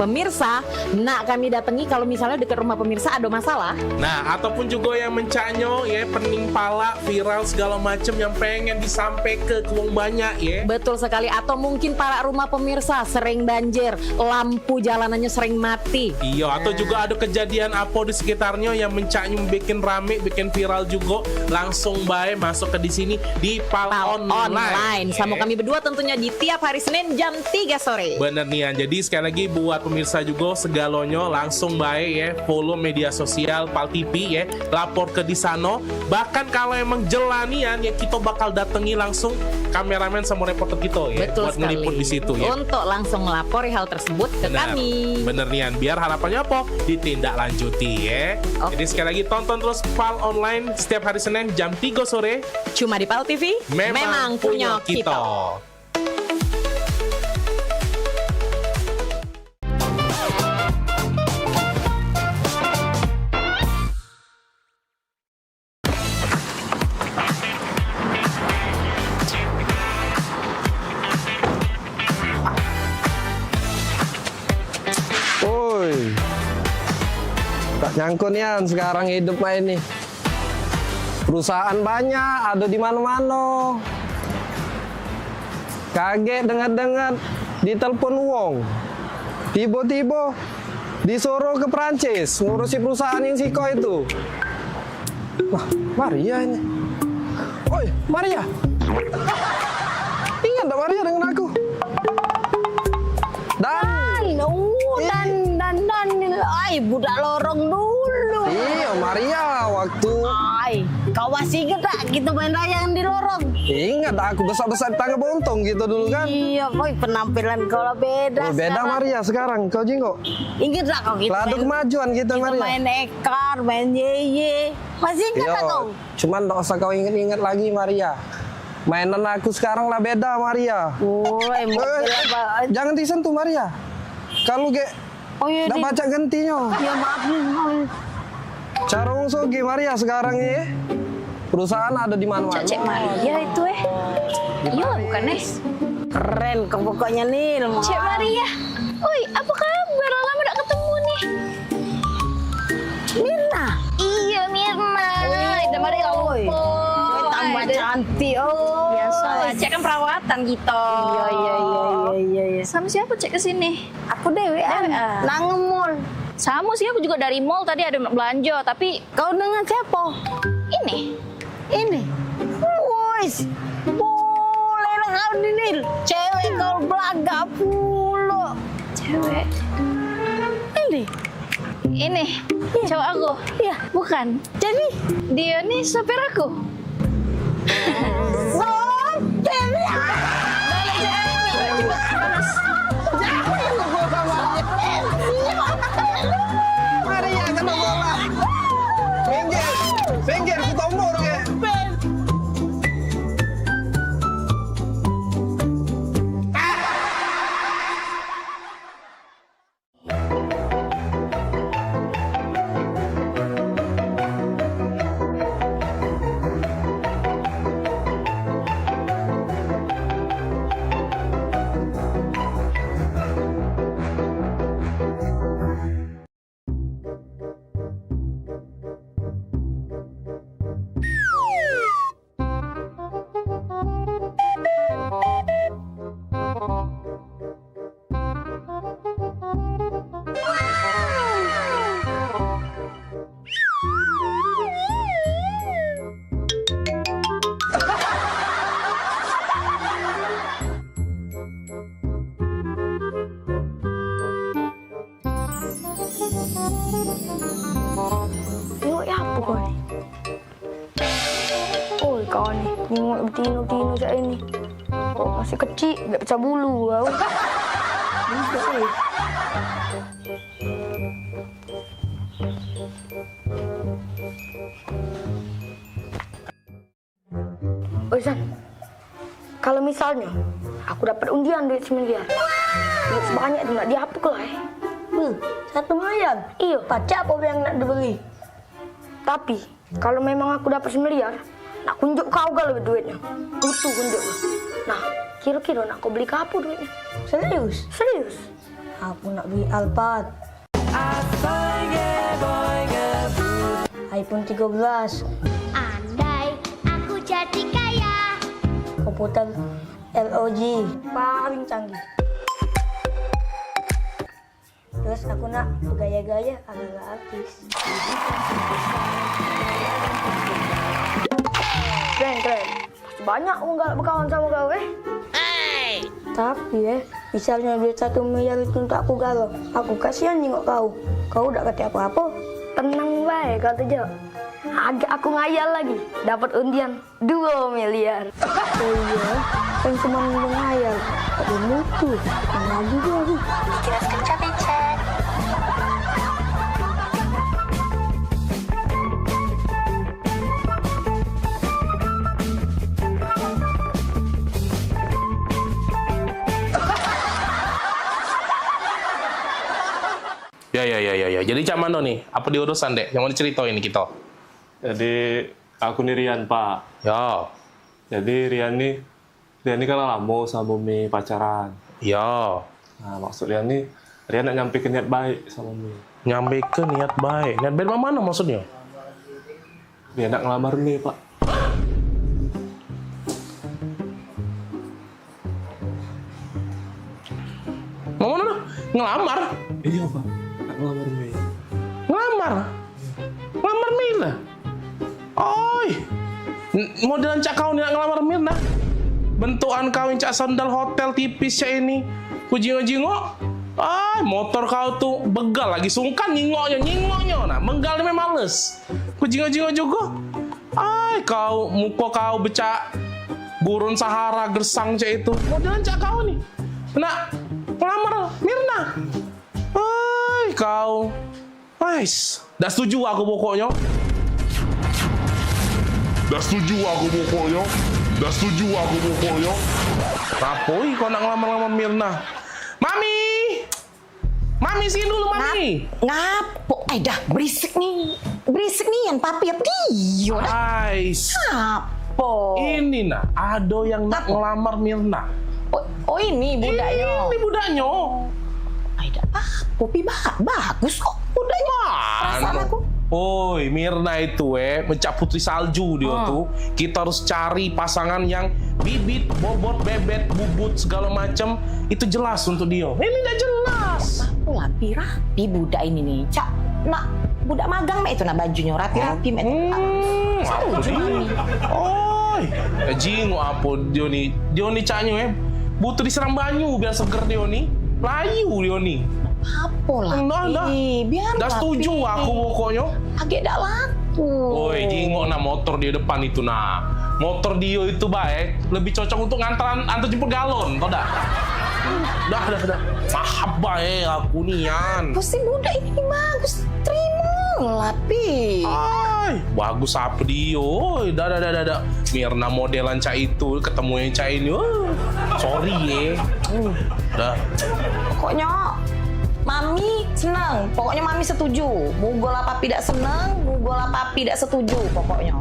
Pemirsa, nak kami datangi kalau misalnya dekat rumah pemirsa ada masalah. Nah, ataupun juga yang mencanyo ya, pening pala, viral segala macam yang pengen disampaikan ke wong banyak ya. Betul sekali, atau mungkin para rumah pemirsa sering banjir, lampu jalanannya sering mati. Iya, atau juga ada kejadian apa di sekitarnya yang mencanyo bikin rame, bikin viral juga, langsung baik masuk ke di sini di Pal Online. Sama kami berdua tentunya di tiap hari Senin jam 3 sore. Bener nih, jadi sekali lagi buat pemirsa juga segalonyo langsung baik ya, follow media sosial Pal TV ya, lapor ke di sana. Bahkan kalau emang jelanian ya, kita bakal datangi langsung kameramen sama reporter kita ya. Betul buat sekali. ngeliput di situ ya. Untuk langsung melapori hal tersebut ke kami. Bener nih, biar harapannya apa? Ditindaklanjuti ya. Jadi sekali lagi tonton terus Pal Online setiap hari Senin jam 3 sore. Cuma di Pal TV. Memang punya kita. Woi, tak nyangkut nian sekarang hidup mah ini. Perusahaan banyak, ada di mana-mana. Kaget dengar-dengar ditelepon wong. Tiba-tiba disuruh ke Prancis ngurusi perusahaan yang Siko itu. Wah, Maria ini. Oi, Maria. Ingat tak Maria dengan aku? Ay, budak lorong dulu. Iya, Maria waktu. Ay, kau masih ingat tak kita main layang di lorong? Ingat aku besar-besar tangga bontong gitu dulu kan? Iya, boy, penampilan kau lah beda. Oh, beda Maria sekarang, kau jinggo. Ingat tak kau kita? Ladu kemajuan kita Maria. Main ekar, main yeye. Masih ingat tak kau? Cuman tak usah kau ingat-ingat lagi Maria. Mainan aku sekarang lah beda Maria. Woi, jangan disentuh Maria. Kalau dah baca gentinya. Ya maaf nih. Cara sogi Maria sekarang ini perusahaan ada di mana-mana. Cek Maria itu Iya bukan Keren kau pokoknya nih. Cek Maria. Oi, apa kabar? Lama gak ketemu nih. Mirna. Iya Mirna. Ada Maria lupa. Tambah cantik. Oh. Biasa lah. Cek kan perawatan gitu. Iya. Sama siapa cek kesini? Aku dewean. Nang mall. Sama sih, aku juga dari mall tadi ada belanja, tapi kau dengan siapa? Ini. Woi, boleh lah kau Nil. Cewek kau belaga pula. Cewek. Ini. Cowok aku. Iya. Bukan. Jadi dia nih sopir aku. Maria kena bola. Minggir, kita umur ke. Tino cak ini. Oh, masih kecil, nggak pecah bulu. San, kalau misalnya Aku dapat undian duit 1 miliar. Duit sebanyak itu nak dihapuk lah. 1 miliar? Iya, pacar apa yang nak dibeli. Tapi kalau memang aku dapat 1 miliar, nak kunjuk kau galau duitnya. Utuh kunjuk. Nah, kira-kira nak kau beli ke apa duitnya? Serius? Serius? Aku nak beli Alphard. iPhone 13. Andai aku jadi kaya. Komputer LOG paling canggih. Terus aku nak gaya-gaya ala-ala artis. Keren. Banyak aku nggak berkawan sama kau Tapi misalnya duit 1 miliar itu untuk aku galau, aku kasihan nengok kau. Kau udah kata apa-apa. Tenang baik kata Jo. Agak aku ngayal lagi, dapat undian 2 miliar. Oh iya, kan cuma ngayal, tapi mutu, lagi dia. Kira sekejap cek. Ya. Jadi cak mano nih? Apa diurusan dek? Yang mau diceritain ini kita? Jadi aku nih Rian Pak. Ya. Jadi Rian nih kan lama sama Mimi pacaran. Ya. Nah maksud Rian nak nyampe ke niat baik sama Mimi. Nyampe ke niat baik? Niat baik mana maksudnya? Dia nak ngelamar Mimi Pak. Mana? Ngelamar? Iya Pak. Ngelamar Mimi. Ngelamar Mirna? Oi, modelan cak kau nih ngelamar Mirna. Bentukan kau yang cak sandal hotel tipis cak ini. Ku jingok. Motor kau tuh begal lagi sungkan nyingoknya. Nah, menggal memang males. Ku jingok juga. Kau muka kau becak gurun Sahara gersang cak itu. Modelan cak kau nih. Nak ngelamar Mirna. Kau. Dah setuju aku pokoknya. Rapoi kau nak ngelamar Mirna. Mami sini dulu Mami. Ngapo? Dah berisik nih yang papi apa dia? Ngapo? Ini nah, ada yang nak ngelamar Mirna. Oh ini budaknya. Ini budaknya. Popi bagus kok budaknya. Perasaan aku. Oi, Mirna itu mencak putri salju dia tuh. Kita harus cari pasangan yang bibit, bobot, bebet, bubut segala macam itu jelas untuk dia. Ini udah jelas. Aku rapi budak ini nih. Cak, nak budak magang itu nah bajunya rapi-rapi mek. Oi, jingok apa dia nih caknya butuh disiram banyu biar seger dia nih. Layu dia nih. Apa lah? Biar dah setuju aku pokoknya. Agak dak laku. Oi, jingok nah motor di depan itu nah. Motor dia itu baik, lebih cocok untuk antar jemput galon, tau dah? Dah. Mahab baik aku nian. Pasti budak ini bagus, terima lapi. Bagus apa dia? Oi, dah. Mirna modelan cak itu ketemu yang cak ini. Sorry dah. Pokoknya Mami senang, pokoknya Mami setuju. Mugola papi tidak senang, mugola papi tidak setuju pokoknya.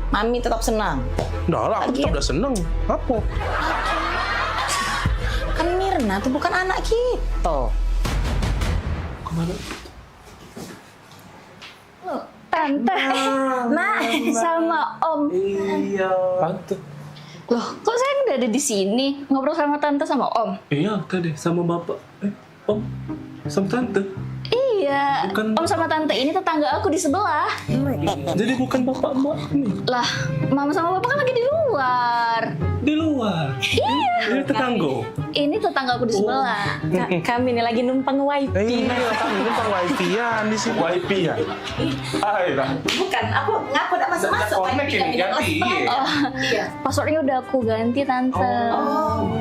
Mami tetap senang. Dah lah, aku tetap udah senang. Apa? Kan Mirna tuh bukan anak kita. Kemana? Tante, sama Om. Iya. Tante. Loh, kok saya nggak ada di sini ngobrol sama Tante sama Om? Iya, tadi sama bapak. Om, sama tante. Iya, Om sama Tante ini tetangga aku di sebelah. Jadi bukan bapak emak nih. Lah, Mama sama Papa kan lagi di luar. Di luar? Iya. Ini tetangga? Ini tetangga aku di sebelah. Kami ini lagi numpang wifi. Kami numpang wifi-an di sini. Wifi-an? Bukan, aku ngaku udah masuk-masuk. Iya. Passwordnya udah aku ganti Tante.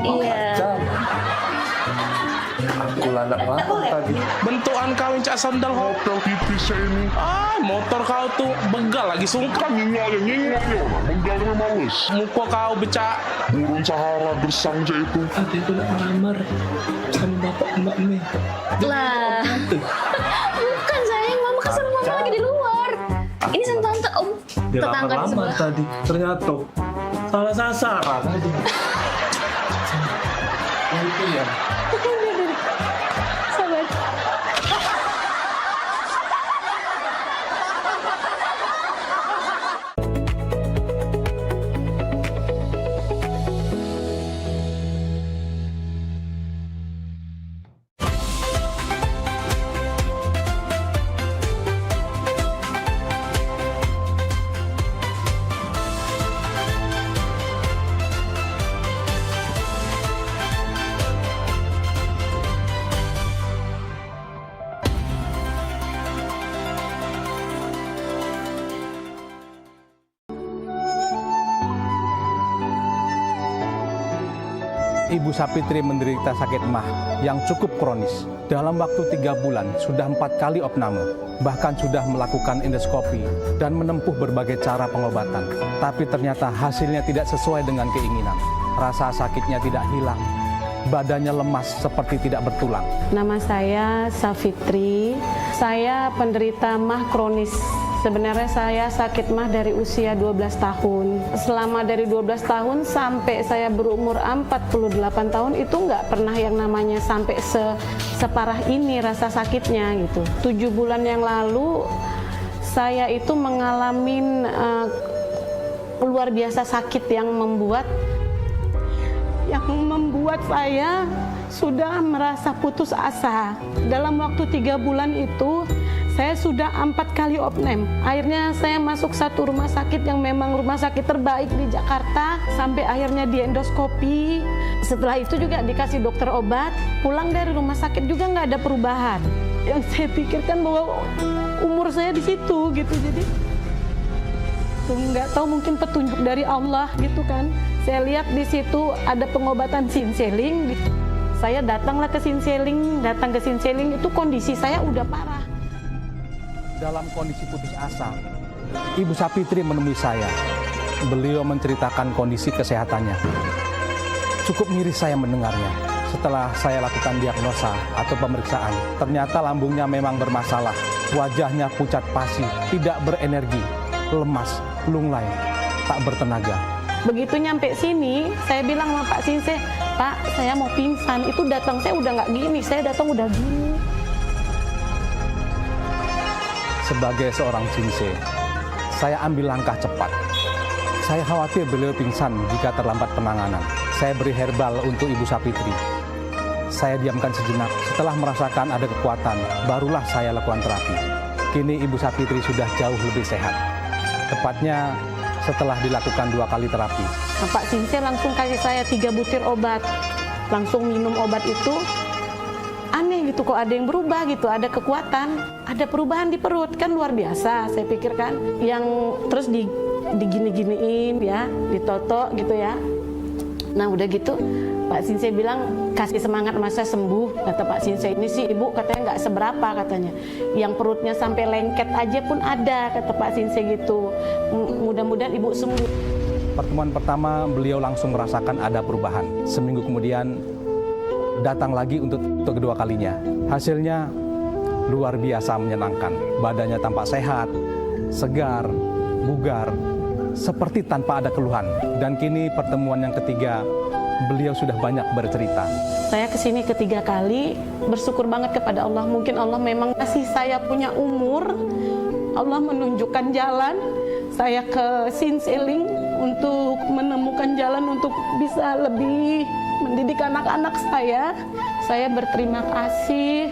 Iya. Aku anak apa tadi? Bentukan kau yang cak sandal. Motor tipis ini. Motor kau tuh begal lagi sungkan. Nyingok. Begal males. Muka kau becak. Burung Sahara gersang je itu. Tadi itu nak melamar sama bapak mbak Me. Lah. Bukan sayang, mama kan sama mama lagi di luar. Ini sama tante om. Dia Tetangga di lamar sebelah. tadi. Ternyata salah sasaran tadi. Itu ya. Sabar. Ibu Sapitri menderita sakit mah yang cukup kronis. Dalam waktu 3 bulan, sudah 4 kali opname, bahkan sudah melakukan endoskopi dan menempuh berbagai cara pengobatan. Tapi ternyata hasilnya tidak sesuai dengan keinginan. Rasa sakitnya tidak hilang, badannya lemas seperti tidak bertulang. Nama saya Safitri, saya penderita mah kronis. Sebenarnya saya sakit mah dari usia 12 tahun. Selama dari 12 tahun sampai saya berumur 48 tahun itu nggak pernah yang namanya sampai separah ini rasa sakitnya gitu. 7 bulan yang lalu saya itu mengalami luar biasa sakit yang membuat saya sudah merasa putus asa. Dalam waktu 3 bulan itu saya sudah 4 kali opname. Akhirnya saya masuk satu rumah sakit yang memang rumah sakit terbaik di Jakarta. Sampai akhirnya di endoskopi. Setelah itu juga dikasih dokter obat. Pulang dari rumah sakit juga nggak ada perubahan. Yang saya pikirkan bahwa umur saya di situ gitu. Jadi nggak tahu mungkin petunjuk dari Allah gitu kan. Saya lihat di situ ada pengobatan sinseling. Saya datanglah ke sinseling. Datang ke sinseling itu kondisi saya udah parah. Dalam kondisi putus asa, Ibu Sapitri menemui saya. Beliau menceritakan kondisi kesehatannya. Cukup miris saya mendengarnya. Setelah saya lakukan diagnosa atau pemeriksaan, ternyata lambungnya memang bermasalah. Wajahnya pucat pasi, tidak berenergi, lemas, lunglai, tak bertenaga. Begitu nyampe sini, saya bilang sama Pak Sinse, Pak, saya mau pingsan. Itu datang saya udah nggak gini, saya datang udah gini. Sebagai seorang Sinse, saya ambil langkah cepat. Saya khawatir beliau pingsan jika terlambat penanganan. Saya beri herbal untuk Ibu Sapitri. Saya diamkan sejenak. Setelah merasakan ada kekuatan, barulah saya lakukan terapi. Kini Ibu Sapitri sudah jauh lebih sehat. Tepatnya setelah dilakukan 2 kali terapi. Nah, Pak Sinse langsung kasih saya 3 butir obat. Langsung minum obat itu. Aneh gitu, kok ada yang berubah gitu, ada kekuatan, ada perubahan di perut, kan luar biasa saya pikirkan. Yang terus digini-giniin ya, ditoto gitu ya. Nah udah gitu Pak Sinse bilang kasih semangat masa sembuh. Kata Pak Sinse, ini sih ibu katanya nggak seberapa katanya. Yang perutnya sampai lengket aja pun ada, kata Pak Sinse gitu. Mudah-mudahan ibu sembuh. Pertemuan pertama beliau langsung merasakan ada perubahan. Seminggu kemudian datang lagi untuk kedua kalinya. Hasilnya luar biasa menyenangkan. Badannya tampak sehat, segar, bugar, seperti tanpa ada keluhan. Dan kini pertemuan yang ketiga, beliau sudah banyak bercerita. Saya kesini ketiga kali, bersyukur banget kepada Allah. Mungkin Allah memang kasih saya punya umur. Allah menunjukkan jalan. Saya ke Sinseling untuk menemukan jalan untuk bisa lebih mendidik anak-anak saya. Saya berterima kasih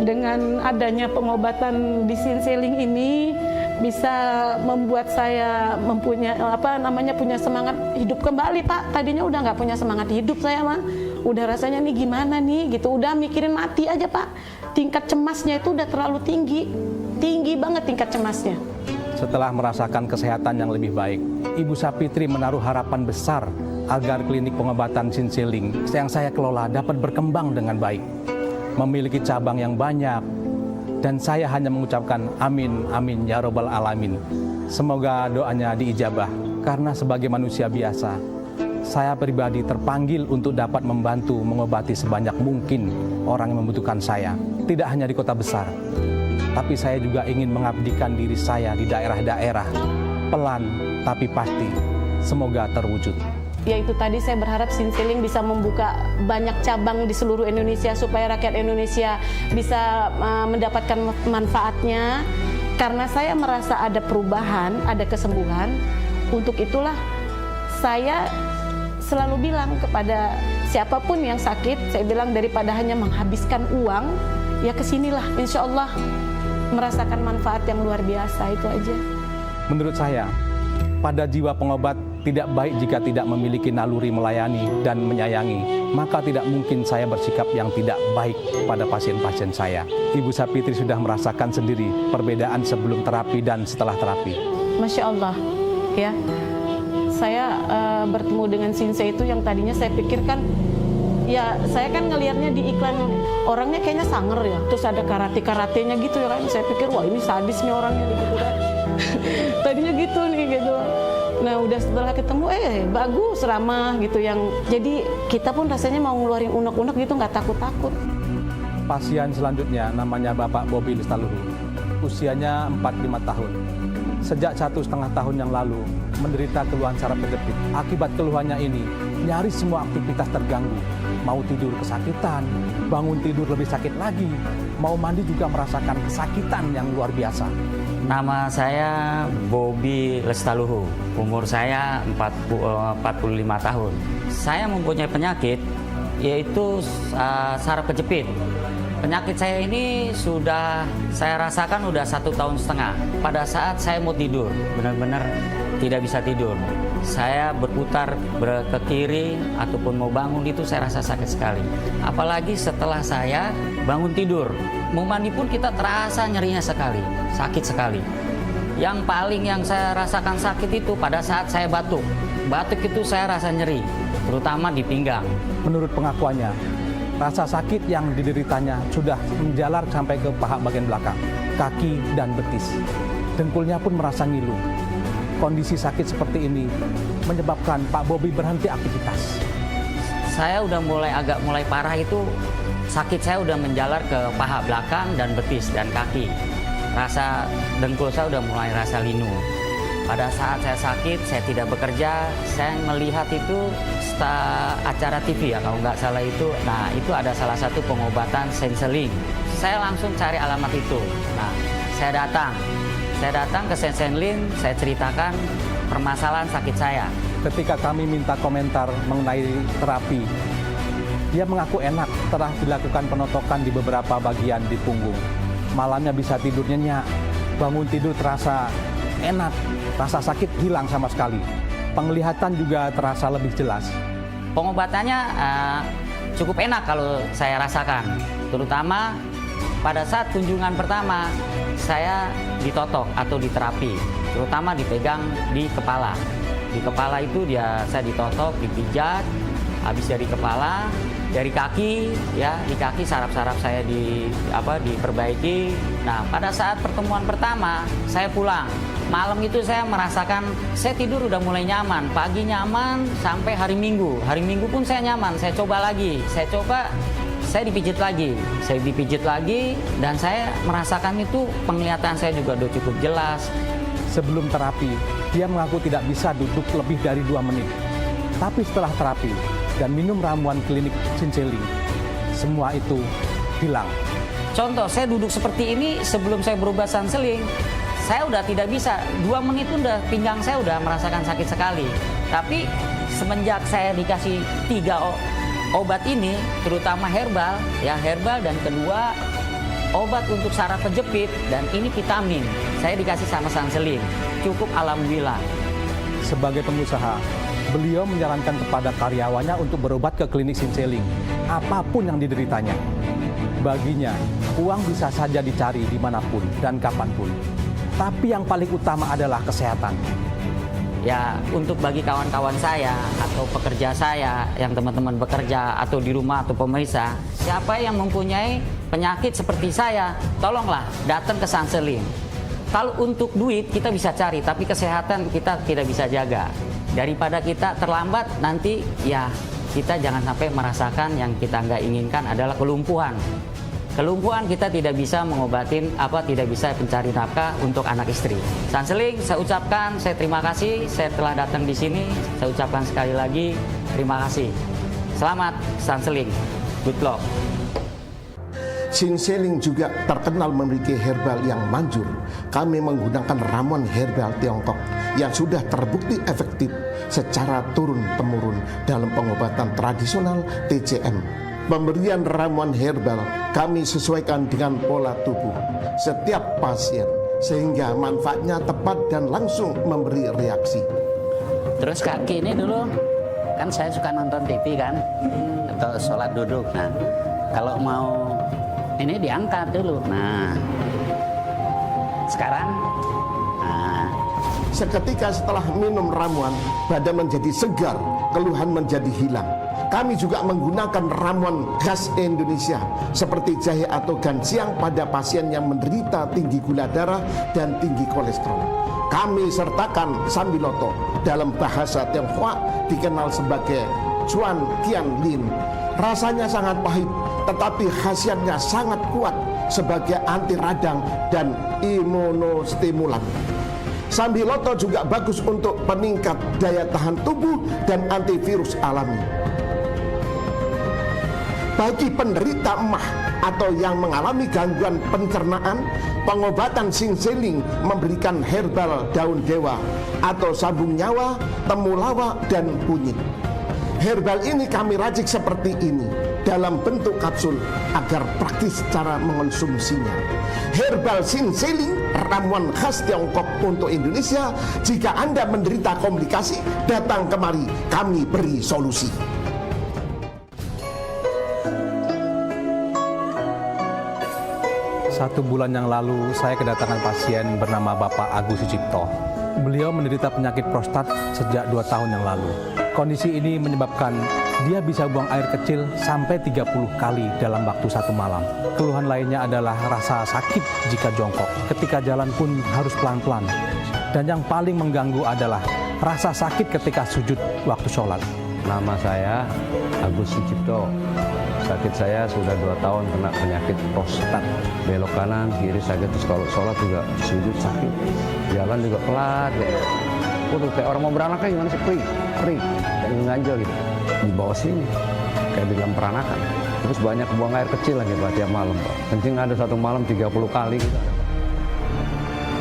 dengan adanya pengobatan di Sinseling ini bisa membuat saya punya semangat hidup kembali, Pak. Tadinya udah nggak punya semangat hidup saya mah. Udah rasanya nih gimana nih gitu, udah mikirin mati aja, Pak. Tingkat cemasnya itu udah terlalu tinggi. Tinggi banget tingkat cemasnya. Setelah merasakan kesehatan yang lebih baik, Ibu Sapitri menaruh harapan besar agar klinik pengobatan Sinseling yang saya kelola dapat berkembang dengan baik. memiliki cabang yang banyak. Dan saya hanya mengucapkan amin, amin, ya robbal alamin. Semoga doanya diijabah. Karena sebagai manusia biasa, saya pribadi terpanggil untuk dapat membantu mengobati sebanyak mungkin orang yang membutuhkan saya. Tidak hanya di kota besar, tapi saya juga ingin mengabdikan diri saya di daerah-daerah. Pelan tapi pasti, semoga terwujud. Yaitu tadi saya berharap Sinseling bisa membuka banyak cabang di seluruh Indonesia supaya rakyat Indonesia bisa mendapatkan manfaatnya. Karena saya merasa ada perubahan, ada kesembuhan. Untuk itulah saya selalu bilang kepada siapapun yang sakit, saya bilang daripada hanya menghabiskan uang, ya kesinilah, insya Allah merasakan manfaat yang luar biasa, itu aja. Menurut saya, pada jiwa pengobat tidak baik jika tidak memiliki naluri melayani dan menyayangi, maka tidak mungkin saya bersikap yang tidak baik pada pasien-pasien saya. Ibu Sapitri sudah merasakan sendiri perbedaan sebelum terapi dan setelah terapi. Masya Allah, ya. Saya bertemu dengan Sinse itu yang tadinya saya pikirkan, ya saya kan ngelihatnya di iklan orangnya kayaknya sangar ya, terus ada karate-karatenya gitu ya kan, saya pikir wah ini sadis nih orangnya gitu kan. Tadinya gitu nih gitu. Nah udah setelah ketemu bagus, ramah gitu, yang jadi kita pun rasanya mau ngeluarin unek-unek gitu, nggak takut-takut. Pasien selanjutnya namanya Bapak Bobi Lestaluhu, usianya 45 tahun. Sejak 1,5 tahun yang lalu menderita keluhan saraf kejepit. Akibat keluhannya ini nyaris semua aktivitas terganggu. Mau tidur kesakitan, bangun tidur lebih sakit lagi, mau mandi juga merasakan kesakitan yang luar biasa. Nama saya Bobi Lestaluhu, umur saya 45 tahun. Saya mempunyai penyakit yaitu saraf kejepit. Penyakit saya ini sudah saya rasakan udah 1,5 tahun. Pada saat saya mau tidur, benar-benar tidak bisa tidur. Saya berputar ke kiri ataupun mau bangun itu saya rasa sakit sekali. Apalagi setelah saya bangun tidur, mau mandi pun kita terasa nyerinya sekali, sakit sekali. Yang paling yang saya rasakan sakit itu pada saat saya batuk. Batuk itu saya rasa nyeri, terutama di pinggang. Menurut pengakuannya, rasa sakit yang dideritanya sudah menjalar sampai ke paha bagian belakang, kaki dan betis. Dengkulnya pun merasa ngilu. Kondisi sakit seperti ini menyebabkan Pak Bobi berhenti aktivitas. Saya udah agak mulai parah itu, sakit saya udah menjalar ke paha belakang dan betis dan kaki. Rasa dengkul saya udah mulai rasa linu. Pada saat saya sakit, saya tidak bekerja, saya melihat itu acara TV ya kalau nggak salah itu. Nah itu ada salah satu pengobatan Sinseling. Saya langsung cari alamat itu. Nah saya datang ke Sinseling, saya ceritakan permasalahan sakit saya. Ketika kami minta komentar mengenai terapi, dia mengaku enak, telah dilakukan penotokan di beberapa bagian di punggung. Malamnya bisa tidur nyenyak, bangun tidur terasa enak, rasa sakit hilang sama sekali. Penglihatan juga terasa lebih jelas. Pengobatannya cukup enak kalau saya rasakan, terutama pada saat kunjungan pertama saya ditotok atau diterapi, terutama dipegang di kepala. Di kepala itu saya ditotok, dipijat, habis dari kepala, dari kaki ya, di kaki saraf-saraf saya diperbaiki. Nah, pada saat pertemuan pertama saya pulang. Malam itu saya merasakan saya tidur udah mulai nyaman, pagi nyaman sampai hari Minggu. Hari Minggu pun saya nyaman, saya coba lagi. Saya dipijit lagi, dan saya merasakan itu penglihatan saya juga udah cukup jelas. Sebelum terapi, dia mengaku tidak bisa duduk lebih dari 2 menit. Tapi setelah terapi dan minum ramuan klinik Sinseling, semua itu hilang. Contoh, saya duduk seperti ini sebelum saya berubah Sinseling, saya udah tidak bisa, 2 menit itu udah pinggang saya udah merasakan sakit sekali. Tapi semenjak saya dikasih 3 obat ini, terutama herbal dan kedua obat untuk saraf kejepit dan ini vitamin, saya dikasih sama Sinseling, cukup alhamdulillah. Sebagai pengusaha, beliau menyarankan kepada karyawannya untuk berobat ke klinik Sinseling, apapun yang dideritanya. Baginya, uang bisa saja dicari dimanapun dan kapanpun. Tapi yang paling utama adalah kesehatan. Ya untuk bagi kawan-kawan saya atau pekerja saya yang teman-teman bekerja atau di rumah atau pemirsa, siapa yang mempunyai penyakit seperti saya, tolonglah datang ke Sunseling. Kalau untuk duit kita bisa cari, tapi kesehatan kita tidak bisa jaga. Daripada kita terlambat nanti ya kita jangan sampai merasakan yang kita nggak inginkan adalah kelumpuhan. Kelumpuhan kita tidak bisa mengobatin tidak bisa mencari nafkah untuk anak istri. Sunseling, saya ucapkan saya terima kasih saya telah datang di sini. Saya ucapkan sekali lagi terima kasih. Selamat Sunseling. Good luck. Sunseling juga terkenal memiliki herbal yang manjur. Kami menggunakan ramuan herbal Tiongkok yang sudah terbukti efektif secara turun-temurun dalam pengobatan tradisional TCM. Pemberian ramuan herbal kami sesuaikan dengan pola tubuh setiap pasien sehingga manfaatnya tepat dan langsung memberi reaksi. Terus kaki ini dulu kan saya suka nonton TV kan atau sholat duduk. Nah kalau mau ini diangkat dulu. Nah sekarang seketika setelah minum ramuan badan menjadi segar, keluhan menjadi hilang. Kami juga menggunakan ramuan khas Indonesia seperti jahe atau gansiang pada pasien yang menderita tinggi gula darah dan tinggi kolesterol. Kami sertakan sambiloto, dalam bahasa Tionghoa dikenal sebagai Cuan Kian Lin. Rasanya sangat pahit, tetapi khasiatnya sangat kuat sebagai anti radang dan imunostimulan. Sambiloto juga bagus untuk peningkat daya tahan tubuh dan antivirus alami. Bagi penderita emah atau yang mengalami gangguan pencernaan, pengobatan Sunseling memberikan herbal daun dewa atau sabung nyawa, temulawak, dan kunyit. Herbal ini kami racik seperti ini dalam bentuk kapsul agar praktis cara mengonsumsinya. Herbal Sunseling, ramuan khas Tiongkok untuk Indonesia. Jika Anda menderita komplikasi, datang kemari, kami beri solusi. 1 bulan yang lalu saya kedatangan pasien bernama Bapak Agus Sucipto. Beliau menderita penyakit prostat sejak 2 tahun yang lalu. Kondisi ini menyebabkan dia bisa buang air kecil sampai 30 kali dalam waktu 1 malam. Keluhan lainnya adalah rasa sakit jika jongkok. Ketika jalan pun harus pelan-pelan. Dan yang paling mengganggu adalah rasa sakit ketika sujud waktu sholat. Nama saya Agus Sucipto. Sakit saya sudah 2 tahun kena penyakit prostat. Belok kanan, kiri sakit, terus kalau sholat juga sujud sakit. Jalan juga pelat. Waduh, kayak orang mau beranak kayak gimana sih? Kering, kayak nganjol gitu. Di bawah sini, kayak di dalam peranakan. Terus banyak buang air kecil lagi Pak, tiap malam Pak. Kencing ada 1 malam 30 kali gitu.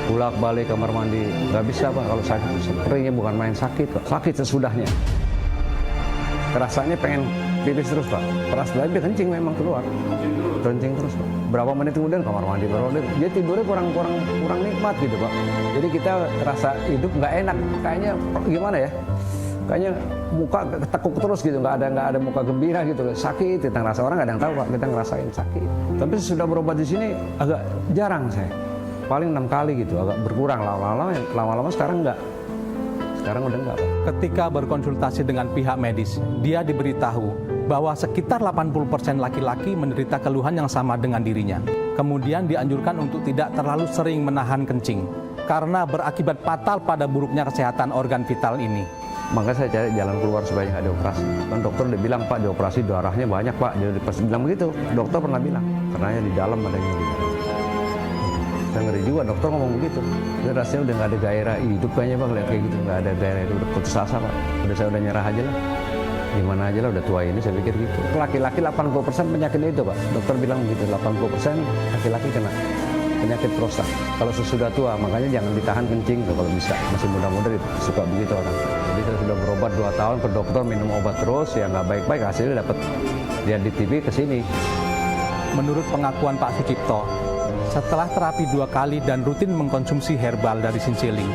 Pulak balik kamar mandi, nggak bisa Pak kalau sakit. Keringnya bukan main sakit Pak, sakit sesudahnya. Rasanya pengen pipis terus Pak, peras lagi dia kencing memang keluar, kencing terus Pak. Berapa menit kemudian kamar mandi baru dia tidurnya kurang nikmat gitu Pak. Jadi kita rasa hidup nggak enak, kayaknya gimana ya? Kayaknya muka tekuk terus gitu, nggak ada muka gembira gitu, sakit. Kita ngerasa orang nggak ada yang tahu Pak, kita ngerasain sakit. Tapi sudah berobat di sini agak jarang saya, paling 6 kali gitu, agak berkurang lama-lama sekarang nggak. Sekarang udah enggak Pak. Ketika berkonsultasi dengan pihak medis, dia diberitahu bahwa sekitar 80% laki-laki menderita keluhan yang sama dengan dirinya. Kemudian dianjurkan untuk tidak terlalu sering menahan kencing, karena berakibat fatal pada buruknya kesehatan organ vital ini. Maka saya cari jalan keluar supaya nggak dioperasi. Kan dokter udah bilang Pak, dioperasi darahnya banyak Pak. Dia pas bilang begitu, dokter pernah bilang, karenanya di dalam adanya gitu. Saya ngeri juga dokter ngomong begitu. Dia rasanya udah nggak ada gairah hidup kayaknya Pak, lihat kayak gitu, nggak ada gairah hidup, udah putus asa Pak. Saya udah nyerah aja lah. Gimana aja lah, udah tua ini saya pikir gitu. Laki-laki 80% penyakitnya itu Pak. Dokter bilang begitu, 80% laki-laki kena penyakit prostat. Kalau sesudah tua, makanya jangan ditahan kencing tuh kalau bisa. Masih muda-muda suka begitu orang. Jadi saya sudah berobat 2 tahun ke dokter, minum obat terus, ya nggak baik-baik, hasilnya dapat lihat di TV kesini. Menurut pengakuan Pak Sucipto, setelah terapi 2 kali dan rutin mengkonsumsi herbal dari Sunseling,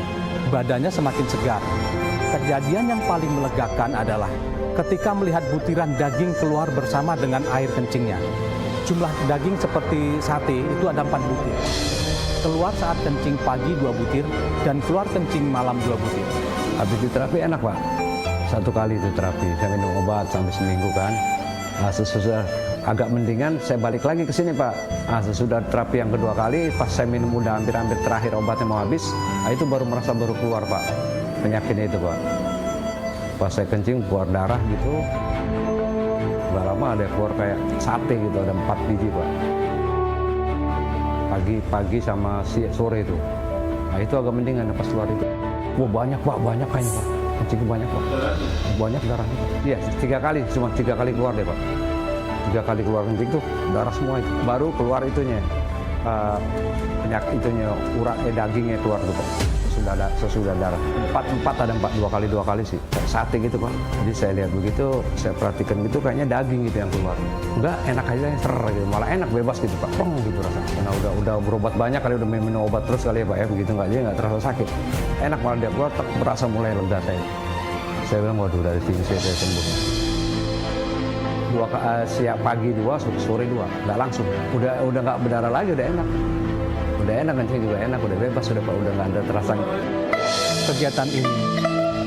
badannya semakin segar. Kejadian yang paling melegakan adalah ketika melihat butiran daging keluar bersama dengan air kencingnya. Jumlah daging seperti sate itu ada 4 butir. Keluar saat kencing pagi 2 butir dan keluar kencing malam 2 butir. Habis itu terapi enak Pak. 1 kali itu terapi, saya minum obat sampai seminggu kan. Nah, sesudah agak mendingan, saya balik lagi ke sini Pak. Nah, sesudah terapi yang kedua kali, pas saya minum udah hampir-hampir terakhir obatnya mau habis, nah itu baru keluar Pak, penyakitnya itu Pak. Pas saya kencing keluar darah gitu, nggak lama ada keluar kayak sate gitu, ada 4 biji Pak. Pagi sama sore itu. Nah itu agak mendingan pas keluar itu. Wah banyak Pak, banyak kayaknya Pak. Kencing banyak Pak. Banyak darahnya Pak. Iya 3 kali, cuma 3 kali keluar deh Pak. 3 kali keluar kencing tuh darah semua itu. Baru keluar itunya, penyakit itunya, dagingnya keluar tuh Pak. Sesudah darah. 4 ada 2 kali sih. Kayak sate gitu Pak. Jadi saya lihat begitu, saya perhatikan gitu kayaknya daging gitu yang keluar. Enggak, enak aja ser gitu. Malah enak bebas gitu Pak. Plong gitu rasanya. Karena udah berobat banyak kali, udah minum obat terus kali ya Pak ya. Begitu enggak, dia enggak terasa sakit. Enak malah dia keluar, berasa mulai lega saya. Saya bilang waduh dari sini saya sembuh. Siang pagi 2, sore 2, enggak langsung. Udah enggak berdarah lagi, udah enak. Udah enak, kencing juga enak, udah bebas, udah Pak, udah nggak ada terasa. Kegiatan ini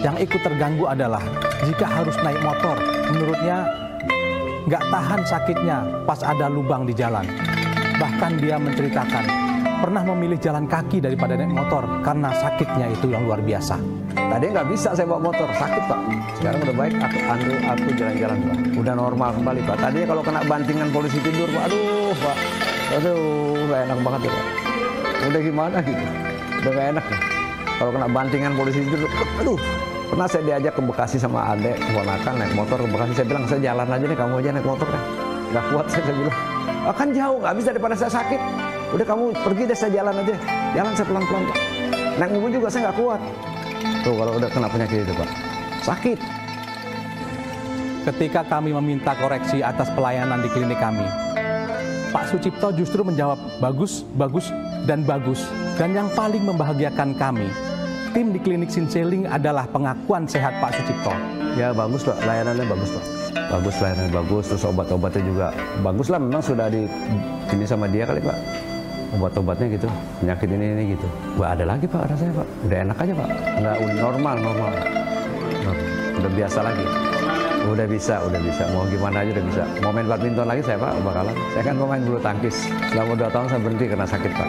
yang ikut terganggu adalah jika harus naik motor, menurutnya nggak tahan sakitnya pas ada lubang di jalan. Bahkan dia menceritakan pernah memilih jalan kaki daripada naik motor karena sakitnya itu yang luar biasa. Tadi nggak bisa saya bawa motor, sakit Pak. Sekarang udah baik, aku jalan-jalan Pak. Udah normal kembali Pak. Tadinya kalau kena bantingan polisi tidur Pak, aduh Pak, aduh nggak enak banget ya Pak. Udah gimana gitu, udah gak enak nih. Kalau kena bantingan polisi itu, aduh. Pernah saya diajak ke Bekasi sama adek, keponakan naik motor ke Bekasi. Saya bilang, saya jalan aja nih, kamu aja naik motor deh. Gak kuat saya bilang, kan jauh, gak bisa daripada saya sakit. Udah kamu pergi deh, saya jalan aja. Jalan saya pelan-pelan Pak. Naik mobil juga saya gak kuat. Tuh kalau udah kena penyakit itu Pak, sakit. Ketika kami meminta koreksi atas pelayanan di klinik kami, Pak Sucipto justru menjawab bagus, bagus, dan bagus. Dan yang paling membahagiakan kami, tim di klinik Sinseling adalah pengakuan sehat Pak Sucipto. Ya bagus Pak, layanannya bagus Pak. Bagus, layanannya bagus, terus obat-obatnya juga bagus lah. Memang sudah ini sama dia kali Pak. Obat-obatnya gitu, penyakit ini gitu. Wah ada lagi Pak rasanya Pak, udah enak aja Pak. Nggak normal. Udah biasa lagi. Udah bisa. Mau gimana aja udah bisa. Mau main badminton lagi saya Pak, bakalan. Saya kan pemain bulu tangkis. Selama 2 tahun saya berhenti karena sakit Pak.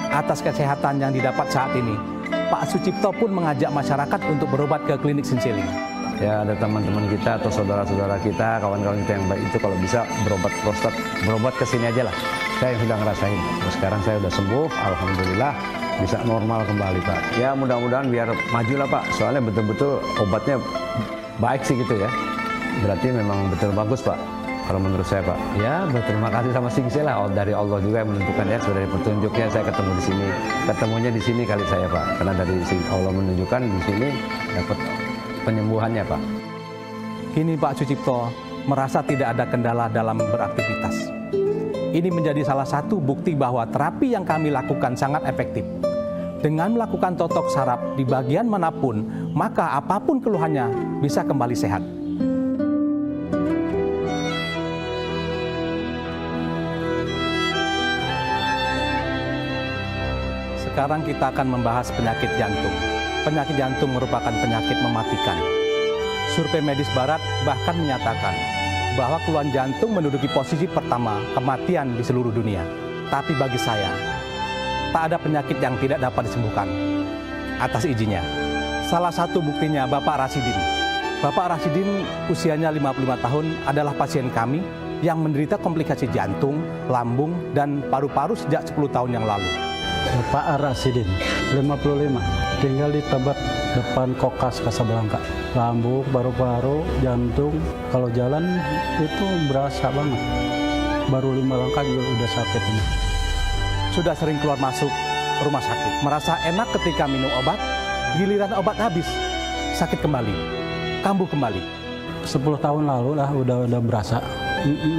Atas kesehatan yang didapat saat ini, Pak Sucipto pun mengajak masyarakat untuk berobat ke klinik Sinseling. Ya ada teman-teman kita atau saudara-saudara kita, kawan-kawan kita yang baik itu kalau bisa berobat prostat, berobat ke sini aja lah. Saya yang sudah ngerasain. Nah, sekarang saya udah sembuh, alhamdulillah bisa normal kembali Pak. Ya mudah-mudahan biar maju lah Pak. Soalnya betul-betul obatnya baik sih gitu ya. Berarti memang betul bagus Pak, kalau menurut saya Pak. Ya berterima kasih sama Singsel lah, dari Allah juga yang menentukan ya. Sudah dari petunjuknya saya ketemu di sini. Ketemunya di sini kali saya Pak, karena dari Allah menunjukkan di sini dapat penyembuhannya Pak. Kini Pak Sucipto merasa tidak ada kendala dalam beraktivitas. Ini menjadi salah satu bukti bahwa terapi yang kami lakukan sangat efektif. Dengan melakukan totok saraf di bagian manapun, maka apapun keluhannya bisa kembali sehat. Sekarang kita akan membahas penyakit jantung. Penyakit jantung merupakan penyakit mematikan. Survei Medis Barat bahkan menyatakan bahwa keluhan jantung menduduki posisi pertama kematian di seluruh dunia. Tapi bagi saya, tak ada penyakit yang tidak dapat disembuhkan atas izinnya. Salah satu buktinya Bapak Rasidin. Bapak Rasidin usianya 55 tahun adalah pasien kami yang menderita komplikasi jantung, lambung, dan paru-paru sejak 10 tahun yang lalu. Bapak Rasidin, 55, tinggal di Tebet, depan Kokas, Kasablanka. Lambung, paru-paru, jantung, kalau jalan itu berasa banget. Baru 5 langkah juga udah sakit ini. Sudah sering keluar masuk rumah sakit, merasa enak ketika minum obat, giliran obat habis, sakit kembali, kambuh kembali. 10 tahun lalu lah udah berasa,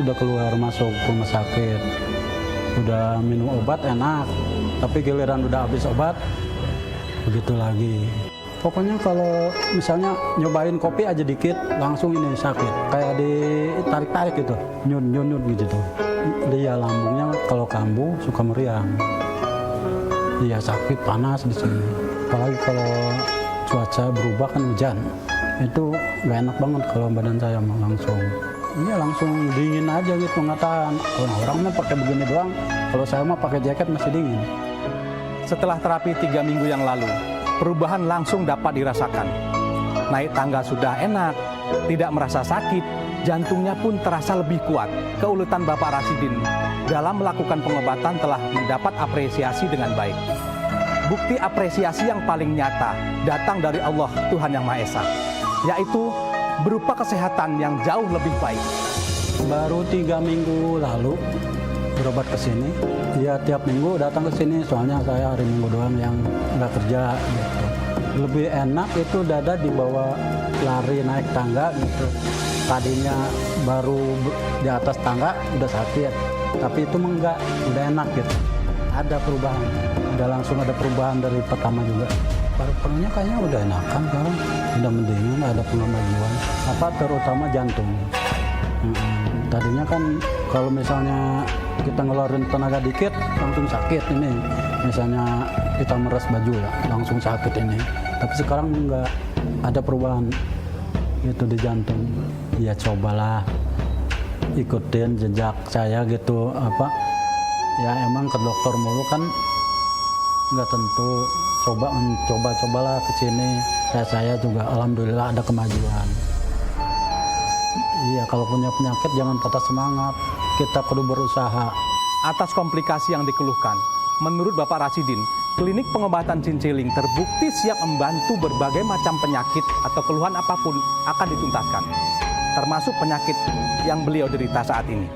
udah keluar masuk rumah sakit, udah minum obat enak, tapi giliran udah habis obat, begitu lagi. Pokoknya kalau misalnya nyobain kopi aja dikit, langsung ini sakit, kayak ditarik-tarik gitu, nyun gitu. Dia lambungnya kalau kambuh suka meriang. Dia sakit panas di sini. Apalagi kalau cuaca berubah kan hujan. Itu nggak enak banget kalau badan saya mah langsung. Iya langsung dingin aja gitu nggak tahan. Orang mah pakai begini doang. Kalau saya mah pakai jaket masih dingin. Setelah terapi 3 minggu yang lalu, perubahan langsung dapat dirasakan. Naik tangga sudah enak, tidak merasa sakit, jantungnya pun terasa lebih kuat. Keuletan Bapak Rasidin dalam melakukan pengobatan telah mendapat apresiasi dengan baik. Bukti apresiasi yang paling nyata datang dari Allah Tuhan Yang Maha Esa, yaitu berupa kesehatan yang jauh lebih baik. Baru 3 minggu lalu berobat ke sini. Ya tiap minggu datang ke sini, soalnya saya hari Minggu doang yang nggak kerja gitu. Lebih enak itu dada dibawa lari naik tangga gitu. Tadinya baru di atas tangga udah sakit, tapi itu enggak, udah enak gitu. Ada perubahan, udah langsung ada perubahan dari pertama juga. Paru-parunya kayaknya udah enakan sekarang, udah mendingan, ada pengajuan. Terutama jantung. Tadinya kan kalau misalnya kita ngeluarin tenaga dikit langsung sakit ini. Misalnya kita meres baju ya, langsung sakit ini. Tapi sekarang enggak, ada perubahan itu di jantung. Ya cobalah ikutin jejak saya gitu ya emang ke dokter mulu kan nggak tentu, cobalah ke sini. Saya juga alhamdulillah ada kemajuan. Iya, kalau punya penyakit jangan patah semangat, kita perlu berusaha. Atas komplikasi yang dikeluhkan, menurut Bapak Rasidin, klinik pengobatan Cinciling terbukti siap membantu berbagai macam penyakit atau keluhan apapun akan dituntaskan, termasuk penyakit yang beliau derita saat ini.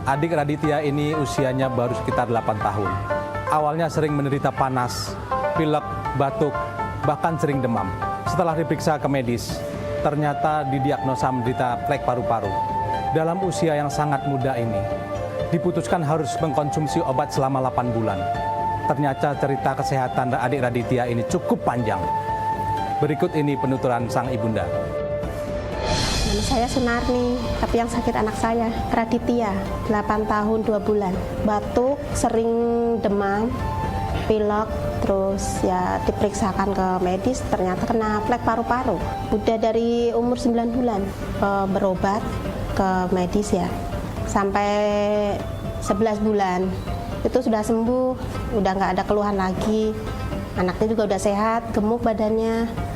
Adik Raditya ini usianya baru sekitar 8 tahun. Awalnya sering menderita panas, pilek, batuk, bahkan sering demam. Setelah diperiksa ke medis, ternyata didiagnosa menderita plek paru-paru. Dalam usia yang sangat muda ini, diputuskan harus mengkonsumsi obat selama 8 bulan. Ternyata cerita kesehatan adik Raditya ini cukup panjang. Berikut ini penuturan sang ibunda. Nama saya Sunarni, tapi yang sakit anak saya, Raditya, 8 tahun 2 bulan. Batuk, sering demam, pilek, terus ya diperiksakan ke medis, ternyata kena plek paru-paru. Udah dari umur 9 bulan berobat ke medis ya, sampai 11 bulan. Itu sudah sembuh, udah nggak ada keluhan lagi. Anaknya juga udah sehat, gemuk badannya.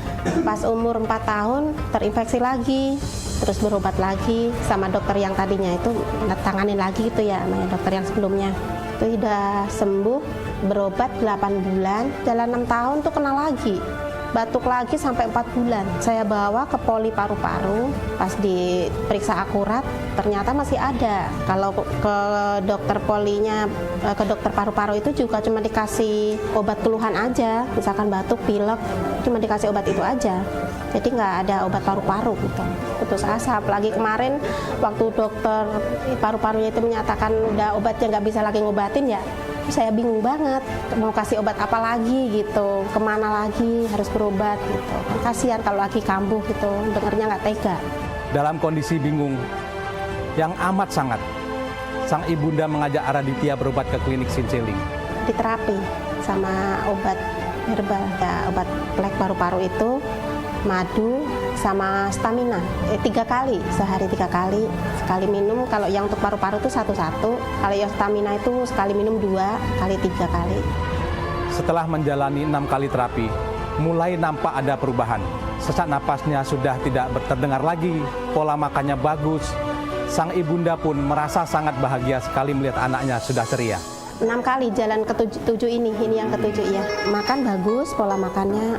Pas umur 4 tahun terinfeksi lagi, terus berobat lagi sama dokter yang tadinya itu tanganin lagi gitu ya, sama dokter yang sebelumnya. Itu udah sembuh, berobat 8 bulan, jalan 6 tahun tuh kena lagi. Batuk lagi sampai 4 bulan. Saya bawa ke poli paru-paru, pas diperiksa akurat ternyata masih ada. Kalau ke dokter polinya, ke dokter paru-paru itu juga cuma dikasih obat keluhan aja, misalkan batuk, pilek, cuma dikasih obat itu aja. Jadi nggak ada obat paru-paru gitu. Putus asa, apalagi kemarin waktu dokter paru-parunya itu menyatakan udah obatnya nggak bisa lagi ngobatin ya, saya bingung banget mau kasih obat apa lagi gitu, kemana lagi harus berobat gitu. Kasihan kalau lagi kambuh gitu, dengernya nggak tega. Dalam kondisi bingung yang amat sangat, sang ibunda mengajak Raditya berobat ke klinik Cinciling. Diterapi sama obat herbal, ya, obat plek paru-paru itu madu sama stamina 3 kali, sehari 3 kali, sekali minum. Kalau yang untuk paru-paru itu 1-1, kalau yang stamina itu sekali minum 2 kali 3 kali. Setelah menjalani 6 kali terapi, mulai nampak ada perubahan. Sesak napasnya sudah tidak terdengar lagi, pola makannya bagus. Sang ibunda pun merasa sangat bahagia sekali melihat anaknya sudah ceria. 6 kali jalan ke-7 ini yang ke-7 ya. Makan bagus, pola makannya.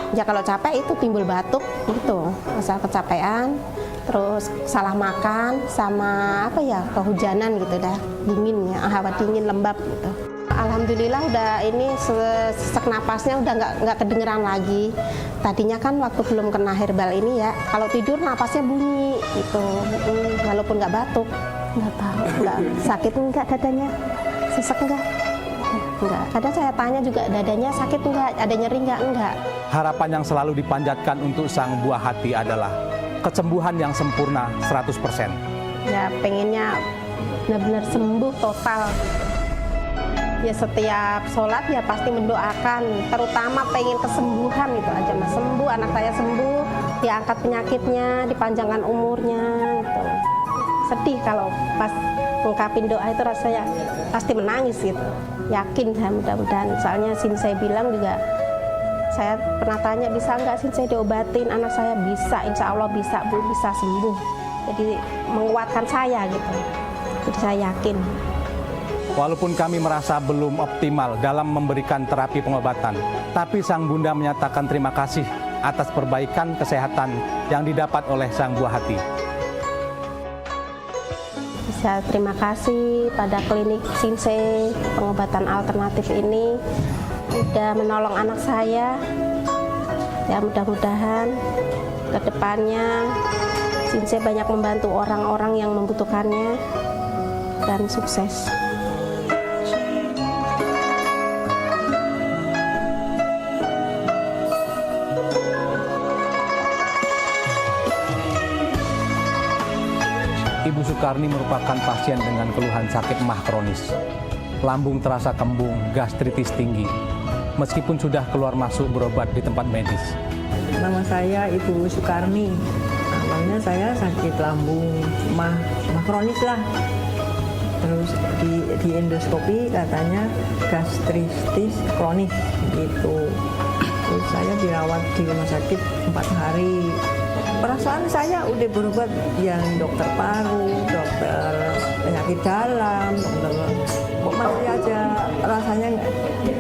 Ya kalau capek itu timbul batuk gitu, asal kecapean, terus salah makan sama kehujanan gitu dah, dingin ya, hawa dingin lembab gitu. Alhamdulillah udah ini sesak napasnya udah nggak kedengeran lagi. Tadinya kan waktu belum kena herbal ini ya, kalau tidur napasnya bunyi gitu, walaupun nggak batuk. Nggak tahu, nggak sakit enggak dadanya, sesek enggak? Enggak. Kadang saya tanya juga dadanya sakit enggak, ada nyeri enggak? Harapan yang selalu dipanjatkan untuk sang buah hati adalah kesembuhan yang sempurna 100%. Ya pengennya benar-benar sembuh total. Ya setiap sholat ya pasti mendoakan, terutama pengen kesembuhan itu aja mas, sembuh, anak saya sembuh, diangkat penyakitnya, dipanjangkan umurnya gitu. Sedih kalau pas ngungkapin doa itu rasanya pasti menangis gitu. Yakin saya mudah-mudahan, soalnya saya bilang juga, saya pernah tanya bisa nggak saya diobatin, anak saya bisa, insya Allah bisa Bu, bisa sembuh. Jadi menguatkan saya gitu, jadi saya yakin. Walaupun kami merasa belum optimal dalam memberikan terapi pengobatan, tapi sang bunda menyatakan terima kasih atas perbaikan kesehatan yang didapat oleh sang buah hati. Saya terima kasih pada klinik Sinse pengobatan alternatif ini sudah menolong anak saya. Ya mudah-mudahan ke depannya Sinse banyak membantu orang-orang yang membutuhkannya dan sukses. Ibu Sukarni merupakan pasien dengan keluhan sakit mah kronis. Lambung terasa kembung, gastritis tinggi. Meskipun sudah keluar masuk berobat di tempat medis. Nama saya Ibu Sukarni. Awalnya saya sakit lambung, mah kronis lah. Terus di endoskopi katanya gastritis kronis gitu. Terus saya dirawat di rumah sakit 4 hari. Perasaan saya udah berobat yang dokter paru, dokter penyakit dalam, kok masih aja rasanya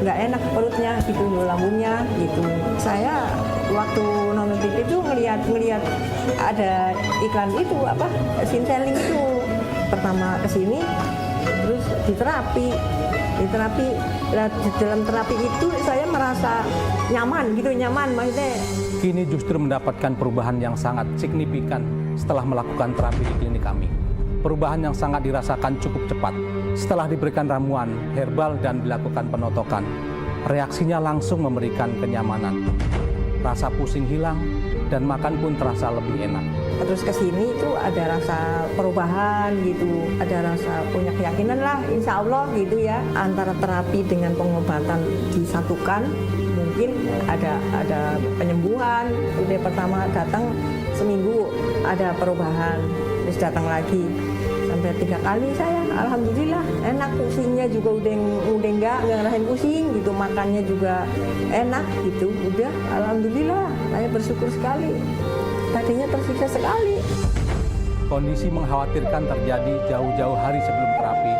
nggak enak perutnya gitu, lambungnya gitu. Saya waktu nonton TV itu ngelihat ada iklan itu apa Sinseling itu. Pertama kesini terus diterapi. Di dalam terapi itu saya merasa nyaman gitu, nyaman maksudnya. Kini justru mendapatkan perubahan yang sangat signifikan setelah melakukan terapi di klinik kami. Perubahan yang sangat dirasakan cukup cepat. Setelah diberikan ramuan herbal dan dilakukan penotokan, reaksinya langsung memberikan kenyamanan. Rasa pusing hilang dan makan pun terasa lebih enak. Terus ke sini itu ada rasa perubahan gitu, ada rasa punya keyakinan lah insya Allah gitu ya. Antara terapi dengan pengobatan disatukan, mungkin ada penyembuhan. Udah pertama datang seminggu ada perubahan, terus datang lagi sampai 3 kali saya, alhamdulillah enak, pusingnya juga udah nggak ngerasain pusing gitu, makannya juga enak gitu, udah alhamdulillah saya bersyukur sekali. Tadinya tersiksa sekali. Kondisi mengkhawatirkan terjadi jauh-jauh hari sebelum terapi.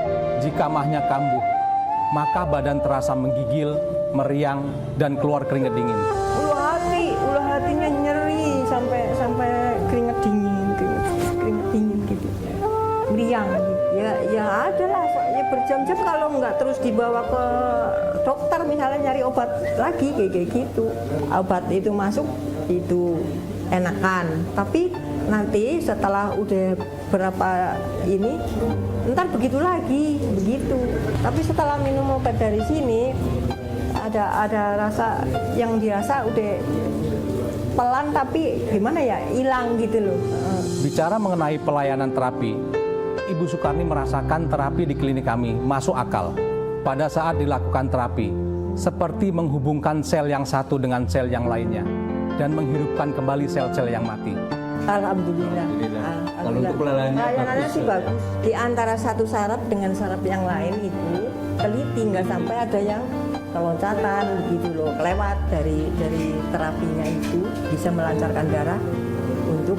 Jika mahnya kambuh, maka badan terasa menggigil, meriang, dan keluar keringat dingin. Ulu hatinya nyeri sampai keringat dingin gitu. Meriang gitu. Ya ada lah, ya berjam-jam kalau nggak terus dibawa ke dokter misalnya nyari obat lagi kayak gitu. Obat itu masuk itu enakan, tapi nanti setelah udah berapa ini ntar begitu lagi begitu. Tapi setelah minum obat dari sini ada rasa yang dirasa udah pelan tapi gimana ya hilang gitu loh. Bicara mengenai pelayanan terapi, Ibu Sukarni merasakan terapi di klinik kami masuk akal. Pada saat dilakukan terapi, seperti menghubungkan sel yang satu dengan sel yang lainnya dan menghidupkan kembali sel-sel yang mati. Alhamdulillah. Kalau untuk pelayanannya sih bagus. Di antara satu saraf dengan saraf yang lain itu teliti, nggak sampai ada yang keloncatan begitu loh, kelewat dari terapinya itu bisa melancarkan darah untuk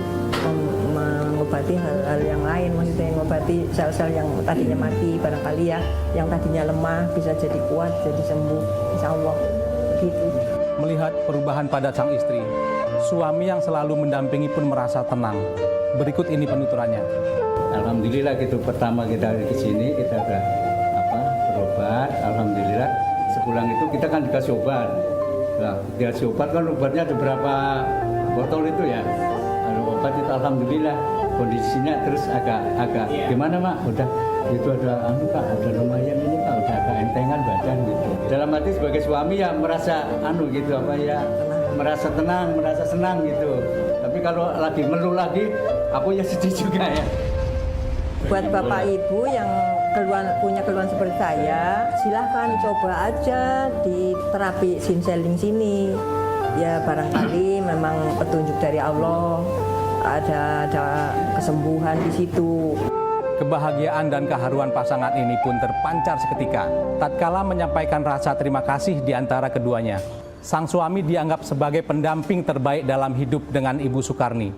mengobati hal-hal yang lain, maksudnya mengobati sel-sel yang tadinya mati barangkali ya, yang tadinya lemah bisa jadi kuat, jadi sembuh, insya Allah gitu. Melihat perubahan pada sang istri, suami yang selalu mendampingi pun merasa tenang. Berikut ini penuturannya. Alhamdulillah gitu, pertama kita di sini kita udah berobat, alhamdulillah. Sepulang itu kita kan dikasih obat. Nah, dikasih obat kan obatnya ada berapa botol itu ya. Kalau obat itu alhamdulillah kondisinya terus agak gimana Mak? Udah itu ada Pak, udah lumayan ini Pak, udah agak entengan badan gitu. Dalam hati sebagai suami ya merasa gitu merasa tenang, merasa senang gitu. Tapi kalau lagi ngeluh lagi, aku ya sedih juga ya. buat Bapak Ibu yang punya keluhan seperti saya, silahkan coba aja di terapi sinseling sini. Ya barangkali memang petunjuk dari Allah, ada kesembuhan di situ. Kebahagiaan dan keharuan pasangan ini pun terpancar seketika tatkala menyampaikan rasa terima kasih di antara keduanya. Sang suami dianggap sebagai pendamping terbaik dalam hidup dengan Ibu Sukarni.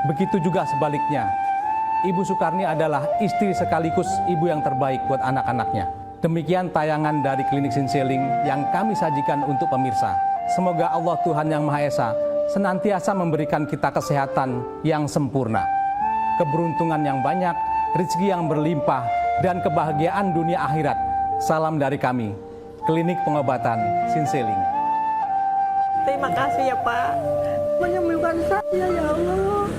Begitu juga sebaliknya, Ibu Sukarni adalah istri sekaligus ibu yang terbaik buat anak-anaknya. Demikian tayangan dari Klinik Sinseling yang kami sajikan untuk pemirsa. Semoga Allah Tuhan Yang Maha Esa senantiasa memberikan kita kesehatan yang sempurna, keberuntungan yang banyak, rezeki yang berlimpah, dan kebahagiaan dunia akhirat. Salam dari kami, Klinik Pengobatan Sinseling. Terima kasih ya Pak, menyembuhkan saya ya Allah.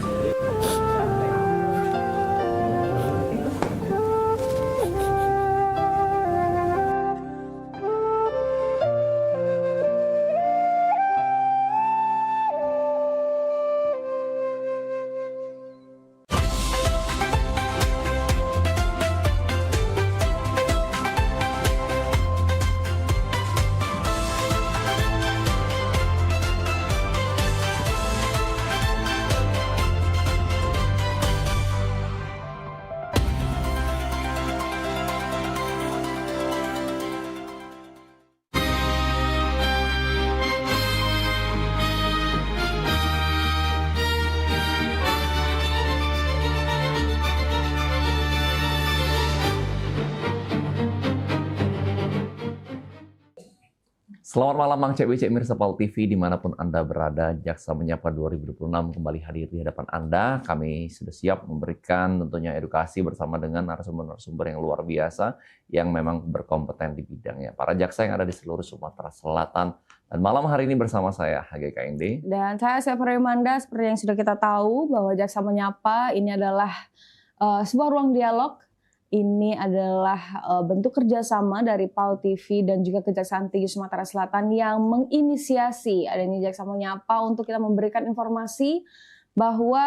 Selamat malam Mang Cek Wicek Mirsa Pal TV dimanapun Anda berada. Jaksa Menyapa 2026 kembali hadir di hadapan Anda. Kami sudah siap memberikan tentunya edukasi bersama dengan narasumber-narasumber yang luar biasa yang memang berkompeten di bidangnya. Para jaksa yang ada di seluruh Sumatera Selatan. Dan malam hari ini bersama saya HGKND. Dan saya Remanda, seperti yang sudah kita tahu bahwa Jaksa Menyapa ini adalah sebuah ruang dialog. Ini adalah bentuk kerjasama dari PAL TV dan juga Kejaksaan Tinggi Sumatera Selatan yang menginisiasi adanya Jaksa Menyapa untuk kita memberikan informasi bahwa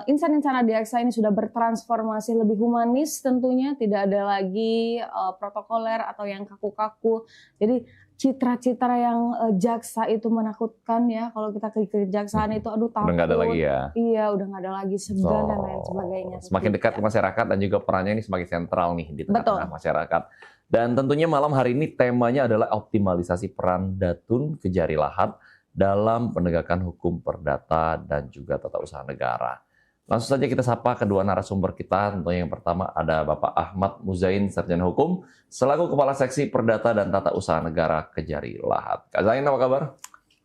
insan-insan adiaksa ini sudah bertransformasi lebih humanis tentunya, tidak ada lagi protokoler atau yang kaku-kaku. Jadi citra-citra yang jaksa itu menakutkan ya, kalau kita ke kejaksaan itu aduh takut. Udah nggak ada lagi ya? Iya, udah nggak ada lagi, segan dan lain sebagainya. Semakin dekat ke masyarakat dan juga perannya ini semakin sentral nih di tengah-tengah masyarakat. Dan tentunya malam hari ini temanya adalah optimalisasi peran Datun Kejari Lahat dalam penegakan hukum perdata dan juga tata usaha negara. Langsung saja kita sapa kedua narasumber kita. Tentunya yang pertama ada Bapak Ahmad Muzain, Sarjana Hukum, selaku Kepala Seksi Perdata dan Tata Usaha Negara Kejari Lahat. Kak Zain, apa kabar?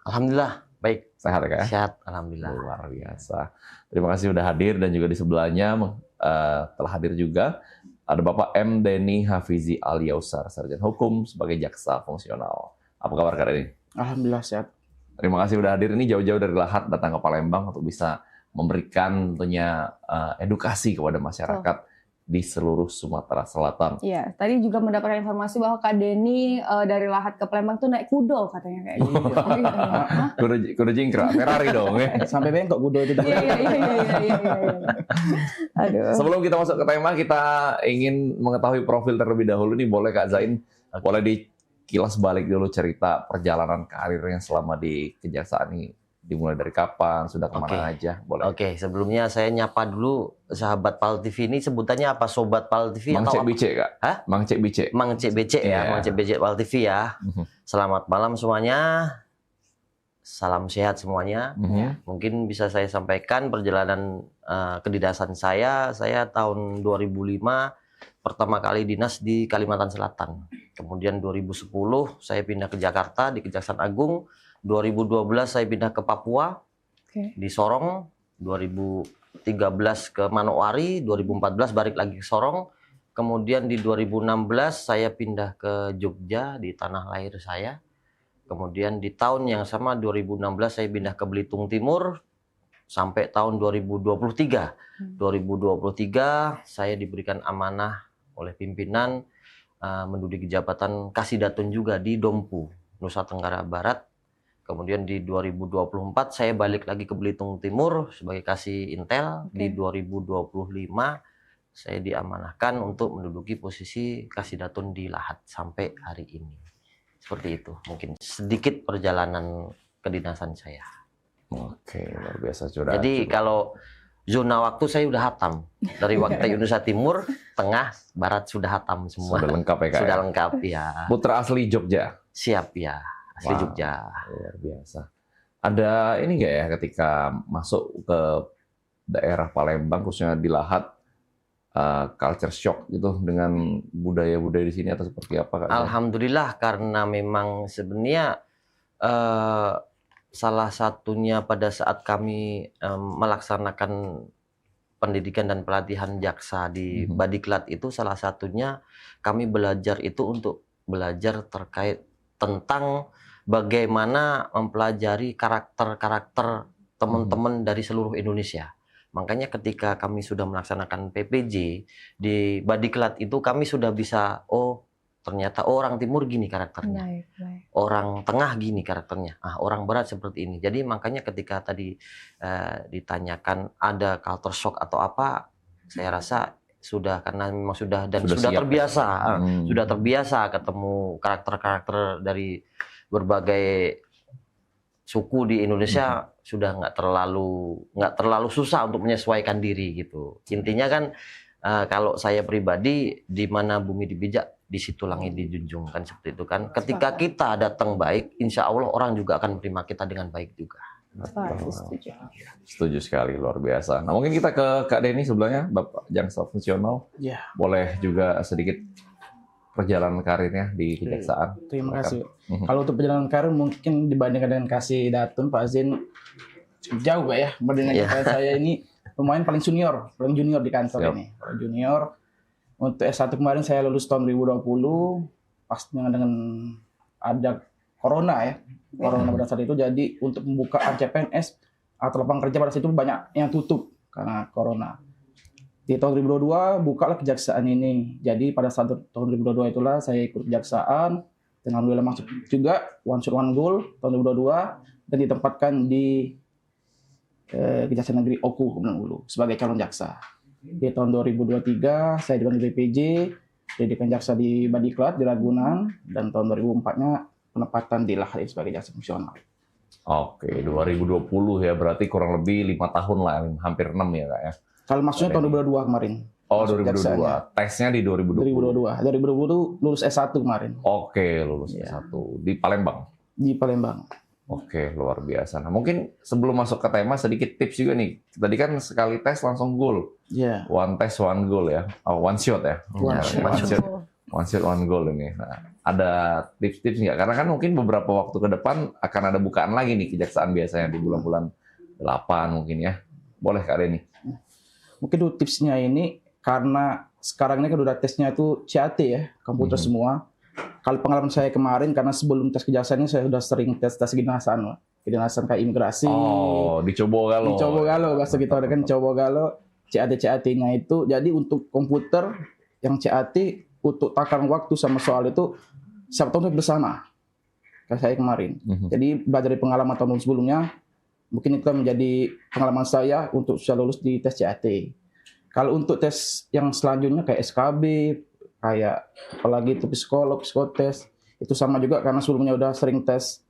Alhamdulillah, baik. Sehat ya Kak? Sehat, Alhamdulillah. Luar biasa. Terima kasih sudah hadir dan juga di sebelahnya telah hadir juga ada Bapak M. Denny Hafizi Aliausar, Sarjana Hukum sebagai Jaksa Fungsional. Apa kabar Kak Denny? Alhamdulillah sehat. Terima kasih sudah hadir. Ini jauh-jauh dari Lahat datang ke Palembang untuk bisa memberikan tentunya edukasi kepada masyarakat di seluruh Sumatera Selatan. Iya, tadi juga mendapatkan informasi bahwa Kak Denny dari Lahat ke Palembang tuh naik kudo katanya kayak gitu. Kudo jingkrak, Ferrari dong ya. Sampai bengkok kudo itu. Iya. Aduh. Sebelum kita masuk ke tema, kita ingin mengetahui profil terlebih dahulu nih. Boleh Kak Zain, boleh dikilas balik dulu cerita perjalanan karirnya selama di kejaksaan ini. Dimulai dari kapan, sudah kemana aja, boleh. Oke, sebelumnya saya nyapa dulu sahabat PAL TV ini, sebutannya apa? Sobat PAL TV Mang atau Cek Bicek, Kak? Hah? Mang Cek Bicek. Mang Cek Bicek ya, Mang Cek Bicek PAL TV ya. Selamat malam semuanya. Salam sehat semuanya. Mungkin bisa saya sampaikan perjalanan kedinasan saya tahun 2005 pertama kali dinas di Kalimantan Selatan. Kemudian 2010 saya pindah ke Jakarta di Kejaksaan Agung. 2012 saya pindah ke Papua, di Sorong. 2013 ke Manokwari, 2014 balik lagi ke Sorong. Kemudian di 2016 saya pindah ke Jogja, di tanah lahir saya. Kemudian di tahun yang sama 2016 saya pindah ke Belitung Timur sampai tahun 2023. 2023 saya diberikan amanah oleh pimpinan menduduki jabatan Kasidatun juga di Dompu, Nusa Tenggara Barat. Kemudian di 2024 saya balik lagi ke Belitung Timur sebagai Kasih Intel. Di 2025 saya diamanahkan untuk menduduki posisi Kasidatun di Lahat sampai hari ini. Seperti itu, mungkin sedikit perjalanan kedinasan saya. Oke, luar biasa sudah. Jadi kalau zona waktu saya udah hatam. Dari waktu Indonesia Timur, Tengah, Barat sudah hatam semua. Sudah lengkap ya, Kak? Sudah lengkap, ya. Putra asli Jogja? Siap, ya. Asli Jogja. Luar biasa. Ada ini nggak ya ketika masuk ke daerah Palembang, khususnya di Lahat, culture shock gitu dengan budaya-budaya di sini atau seperti apa, Kak? Alhamdulillah, karena memang sebenarnya salah satunya pada saat kami melaksanakan pendidikan dan pelatihan jaksa di Badiklat itu, salah satunya kami belajar itu untuk belajar terkait tentang bagaimana mempelajari karakter-karakter teman-teman dari seluruh Indonesia. Makanya ketika kami sudah melaksanakan PPJ di Badiklat itu, kami sudah bisa, oh ternyata orang Timur gini karakternya, orang Tengah gini karakternya, orang Barat seperti ini. Jadi makanya ketika tadi ditanyakan ada culture shock atau apa, saya rasa sudah, karena memang sudah dan sudah terbiasa, sudah terbiasa ketemu karakter-karakter dari berbagai suku di Indonesia, sudah nggak terlalu susah untuk menyesuaikan diri gitu. Intinya kan kalau saya pribadi, di mana bumi dipijak, di situ langit dijunjung, kan seperti itu kan. Ketika kita datang baik, insya Allah orang juga akan menerima kita dengan baik juga. Setuju sekali, luar biasa. Nah, mungkin kita ke Kak Denny sebelahnya, Bapak Jaksa Fungsional. Ya. Boleh juga sedikit perjalanan karirnya di kejaksaan. Terima kasih. Kalau untuk perjalanan karir mungkin dibandingkan dengan Kasidatun, Pak Zain jauh Pak ya. Dengan saya ini lumayan paling junior di kantor ini. Paling junior. Untuk S1 kemarin saya lulus tahun 2020, pas dengan ada corona ya. Corona pada saat itu, jadi untuk membuka CPNS atau lapangan kerja pada saat itu banyak yang tutup karena corona. Di tahun 2022 bukalah kejaksaan ini. Jadi pada saat tahun 2022 itulah saya ikut kejaksaan, dan alhamdulillah masuk juga one shot one goal tahun 2022 dan ditempatkan di Kejaksaan Negeri Oku Kemenang sebagai calon jaksa. Di tahun 2023 saya dipanggil PPJ, pendidikan jaksa di Badiklat di Ragunan, dan tahun 2004-nya penempatan di Lahat sebagai jaksa fungsional. Oke, 2020 ya, berarti kurang lebih 5 tahun lah, hampir 6 ya Kak ya. Kalau maksudnya tahun 2022 kemarin. Oh, 2022. Tesnya di 2020. 2020 itu lulus S1 kemarin. Oke, lulus S1 di Palembang. Di Palembang. Oke, luar biasa. Nah, mungkin sebelum masuk ke tema sedikit tips juga nih. Tadi kan sekali tes langsung goal. Iya. One test one goal ya. Oh, one shot ya. One shot one goal ini. Nah, ada tips-tips nggak? Karena kan mungkin beberapa waktu ke depan akan ada bukaan lagi nih kejaksaan biasanya di bulan-bulan 8 mungkin ya. Boleh Kak Denny? Mungkin itu tipsnya ini karena sekarang ini kan udah tesnya itu CAT ya, komputer semua. Kalau pengalaman saya kemarin, karena sebelum tes kejaksaan ini saya sudah sering tes kedinasan, kedinasan kayak imigrasi. Oh, di Cobogalo. Di Cobogalo, bahasa kita ada kan Cobogalo, CAT-nya itu. Jadi untuk komputer yang CAT, untuk takaran waktu sama soal itu, siapa tahu bersama. Kayak saya kemarin. Jadi belajar dari pengalaman tahun sebelumnya, mungkin itu menjadi pengalaman saya untuk bisa lulus di tes CAT. Kalau untuk tes yang selanjutnya kayak SKB, kayak apalagi itu psikolog, psikotes, itu sama juga karena sebelumnya udah sering tes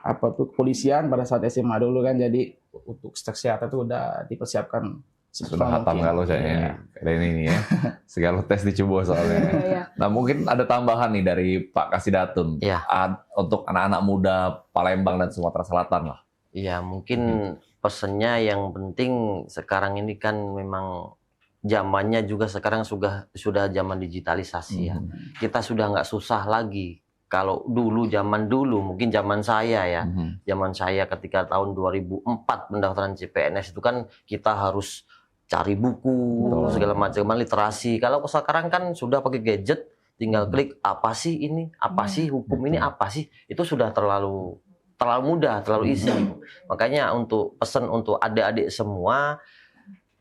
kepolisian pada saat SMA dulu kan, jadi untuk tes kesehatan itu udah dipersiapkan. Sudah hatam kalau saya ini ya. Segala tes dicoba soalnya. Nah, mungkin ada tambahan nih dari Pak Kasidatun untuk anak-anak muda Palembang dan Sumatera Selatan lah. Iya, mungkin pesannya yang penting sekarang ini kan memang zamannya juga sekarang sudah zaman digitalisasi ya. Kita sudah nggak susah lagi. Kalau zaman dulu, mungkin zaman saya ya, zaman saya ketika tahun 2004 pendaftaran CPNS itu kan kita harus cari buku, segala macam, literasi. Kalau sekarang kan sudah pakai gadget, tinggal klik apa sih ini, apa sih hukum ini, apa sih, itu sudah terlalu mudah, terlalu easy. Makanya untuk pesan untuk adik-adik semua,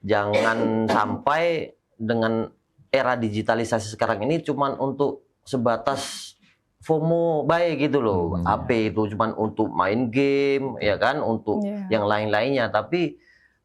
jangan sampai dengan era digitalisasi sekarang ini cuman untuk sebatas FOMO baik gitu loh. HP itu cuman untuk main game, ya kan, untuk yang lain-lainnya. Tapi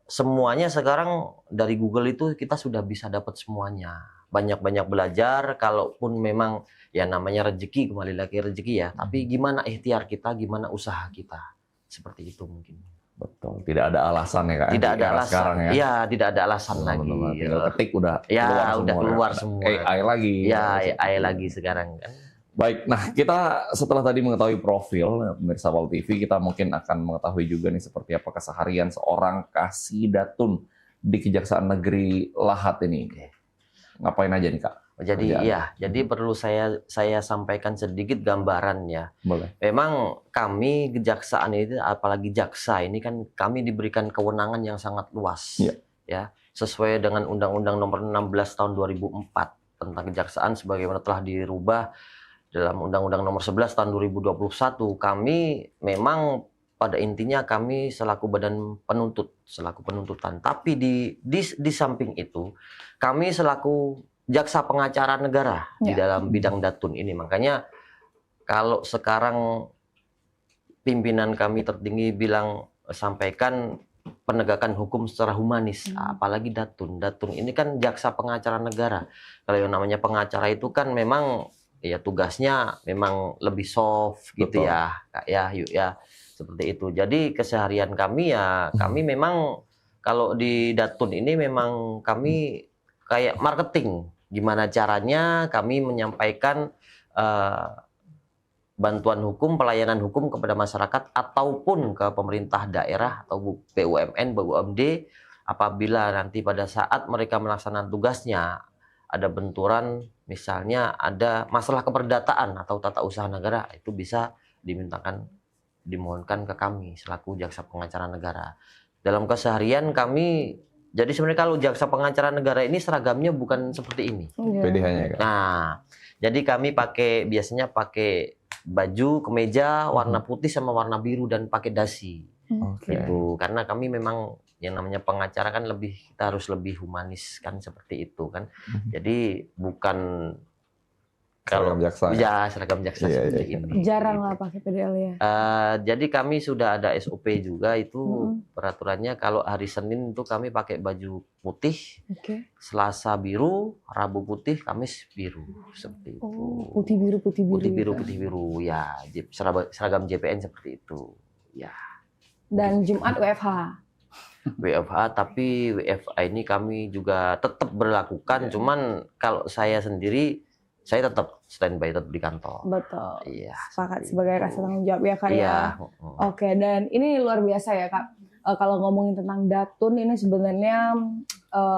semuanya sekarang dari Google itu kita sudah bisa dapat semuanya. Banyak-banyak belajar, kalaupun memang ya namanya rezeki, kembali lagi rezeki ya. Tapi gimana ikhtiar kita, gimana usaha kita. Seperti itu mungkin. Betul, tidak ada alasan ya Kak. Tidak ada alasan. Sekarang ya. Iya, tidak ada alasan lagi. Tinggal ketik udah ya, keluar udah semua. keluar semua. AI lagi. Ya, AI lagi sekarang kan. Baik, nah kita setelah tadi mengetahui profil pemirsa Pal TV, kita mungkin akan mengetahui juga nih seperti apa keseharian seorang Kasidatun di Kejaksaan Negeri Lahat ini. Ngapain aja nih Kak? Jadi ya, jadi perlu saya sampaikan sedikit gambaran ya. Boleh. Memang kami kejaksaan itu, apalagi jaksa ini kan kami diberikan kewenangan yang sangat luas, ya, sesuai dengan Undang-Undang Nomor 16 Tahun 2004 tentang kejaksaan sebagaimana telah dirubah dalam Undang-Undang Nomor 11 Tahun 2021. Kami memang pada intinya kami selaku badan penuntut, selaku penuntutan. Tapi di samping itu kami selaku jaksa pengacara negara di dalam bidang datun ini. Makanya kalau sekarang pimpinan kami tertinggi bilang sampaikan penegakan hukum secara humanis, apalagi datun. Datun ini kan jaksa pengacara negara. Kalau yang namanya pengacara itu kan memang ya tugasnya memang lebih soft gitu. Betul. Ya, Kak ya, yuk ya, seperti itu. Jadi keseharian kami ya, kami memang kalau di datun ini memang kami kayak marketing. Gimana caranya kami menyampaikan bantuan hukum, pelayanan hukum kepada masyarakat ataupun ke pemerintah daerah atau BUMN, BUMD apabila nanti pada saat mereka melaksanakan tugasnya ada benturan, misalnya ada masalah keperdataan atau tata usaha negara, itu bisa dimohonkan ke kami selaku jaksa pengacara negara. Dalam keseharian kami, jadi sebenarnya kalau jaksa pengacara negara ini seragamnya bukan seperti ini. PDH-nya, Kak. Nah, jadi kami biasanya pakai baju kemeja warna putih sama warna biru dan pakai dasi. Gitu. Karena kami memang yang namanya pengacara kan kita harus lebih humanis kan, seperti itu kan. Jadi bukan kalau seragam jaksa seperti ini. Jarang lah pakai PDL ya. Jadi kami sudah ada SOP juga itu peraturannya, kalau hari Senin itu kami pakai baju putih, Selasa biru, Rabu putih, Kamis biru, seperti itu. Putih biru ya, seragam JPN seperti itu. Ya. Dan Jumat WFH. WFH, tapi WFH ini kami juga tetap berlakukan, cuman kalau saya sendiri saya tetap standby, tetap di kantor. Betul. Iya. Sepakat sebagai rasa tanggung jawab ya Kak ya. Oke, dan ini luar biasa ya Kak. Kalau ngomongin tentang datun ini sebenarnya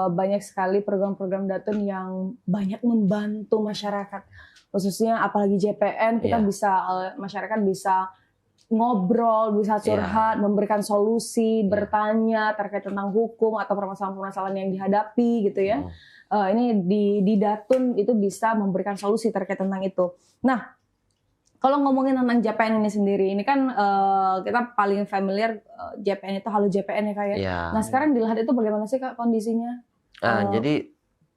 banyak sekali program-program datun yang banyak membantu masyarakat. Khususnya apalagi JPN, kita bisa masyarakat bisa ngobrol, bisa curhat, memberikan solusi, bertanya terkait tentang hukum atau permasalahan-permasalahan yang dihadapi gitu ya. Ini di datun itu bisa memberikan solusi terkait tentang itu. Nah, kalau ngomongin tentang JPN ini sendiri, ini kan kita paling familiar JPN itu Halo JPN ya Kak ya. Nah sekarang di Lahat itu bagaimana sih Kak kondisinya? Jadi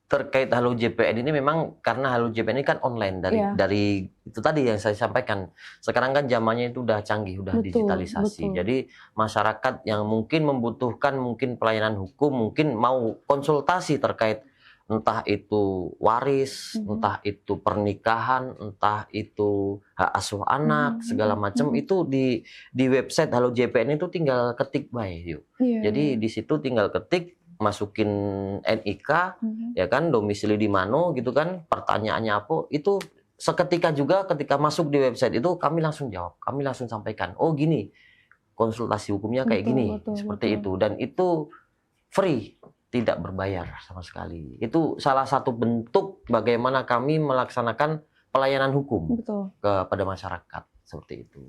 terkait Halo JPN ini memang karena Halo JPN ini kan online dari itu tadi yang saya sampaikan. Sekarang kan zamannya itu udah canggih, udah digitalisasi. Jadi masyarakat yang mungkin membutuhkan pelayanan hukum, mungkin mau konsultasi terkait entah itu waris, entah itu pernikahan, entah itu hak asuh anak, segala macam itu di website Halo JPN itu tinggal ketik yuk. Jadi di situ tinggal ketik, masukin NIK, ya kan, domisili di mana gitu kan, pertanyaannya apa, itu seketika juga ketika masuk di website itu kami langsung jawab, kami langsung sampaikan, oh gini, konsultasi hukumnya kayak gini, seperti itu, dan itu free, tidak berbayar sama sekali. Itu salah satu bentuk bagaimana kami melaksanakan pelayanan hukum kepada masyarakat, seperti itu.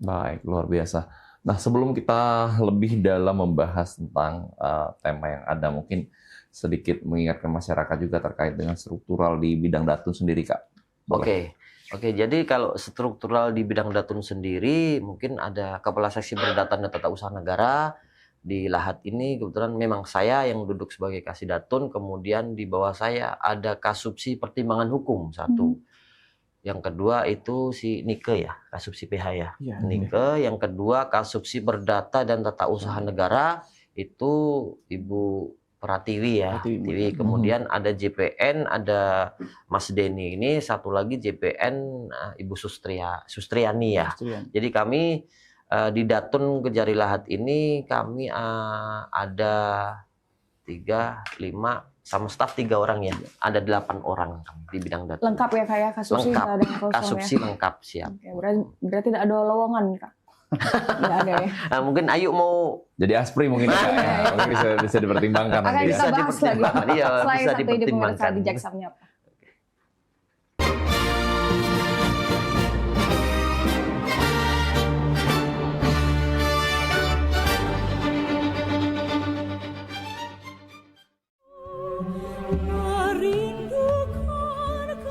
Baik, luar biasa. Nah, sebelum kita lebih dalam membahas tentang tema yang ada, mungkin sedikit mengingatkan masyarakat juga terkait dengan struktural di bidang datun sendiri, Kak. Oke, jadi kalau struktural di bidang datun sendiri, mungkin ada Kepala Seksi Perdatan dan Tata Usaha Negara. Di Lahat ini kebetulan memang saya yang duduk sebagai Kasidatun, kemudian di bawah saya ada Kasubsi Pertimbangan Hukum satu. Yang kedua itu si Nike ya, Kasubsi PH ya. Nike. Yang kedua Kasubsi Perdata dan Tata Usaha Negara. itu Ibu Pratiwi ya. Pratiwi. Kemudian ada JPN, ada Mas Denny. Ini satu lagi JPN Ibu Sustriani ya. Jadi kami di Datun Kejari Lahat ini kami ada 3, 5 sama staf 3 orang ya. Ada 8 orang di bidang Datun. Lengkap ya kayak Kasubsi, lengkap. nggak ada yang kosong Kasubsi ya? lengkap, siap. Oke, berarti tidak ada lowongan Kak? Nggak ada ya? Nah, mungkin Ayu mau jadi aspri mungkin ya. Mungkin bisa dipertimbangkan Akan nanti. kita bahas lagi. Iya, Selain bisa satu ide pemirsa dipertimbangkan. di Jaksa Menyapa.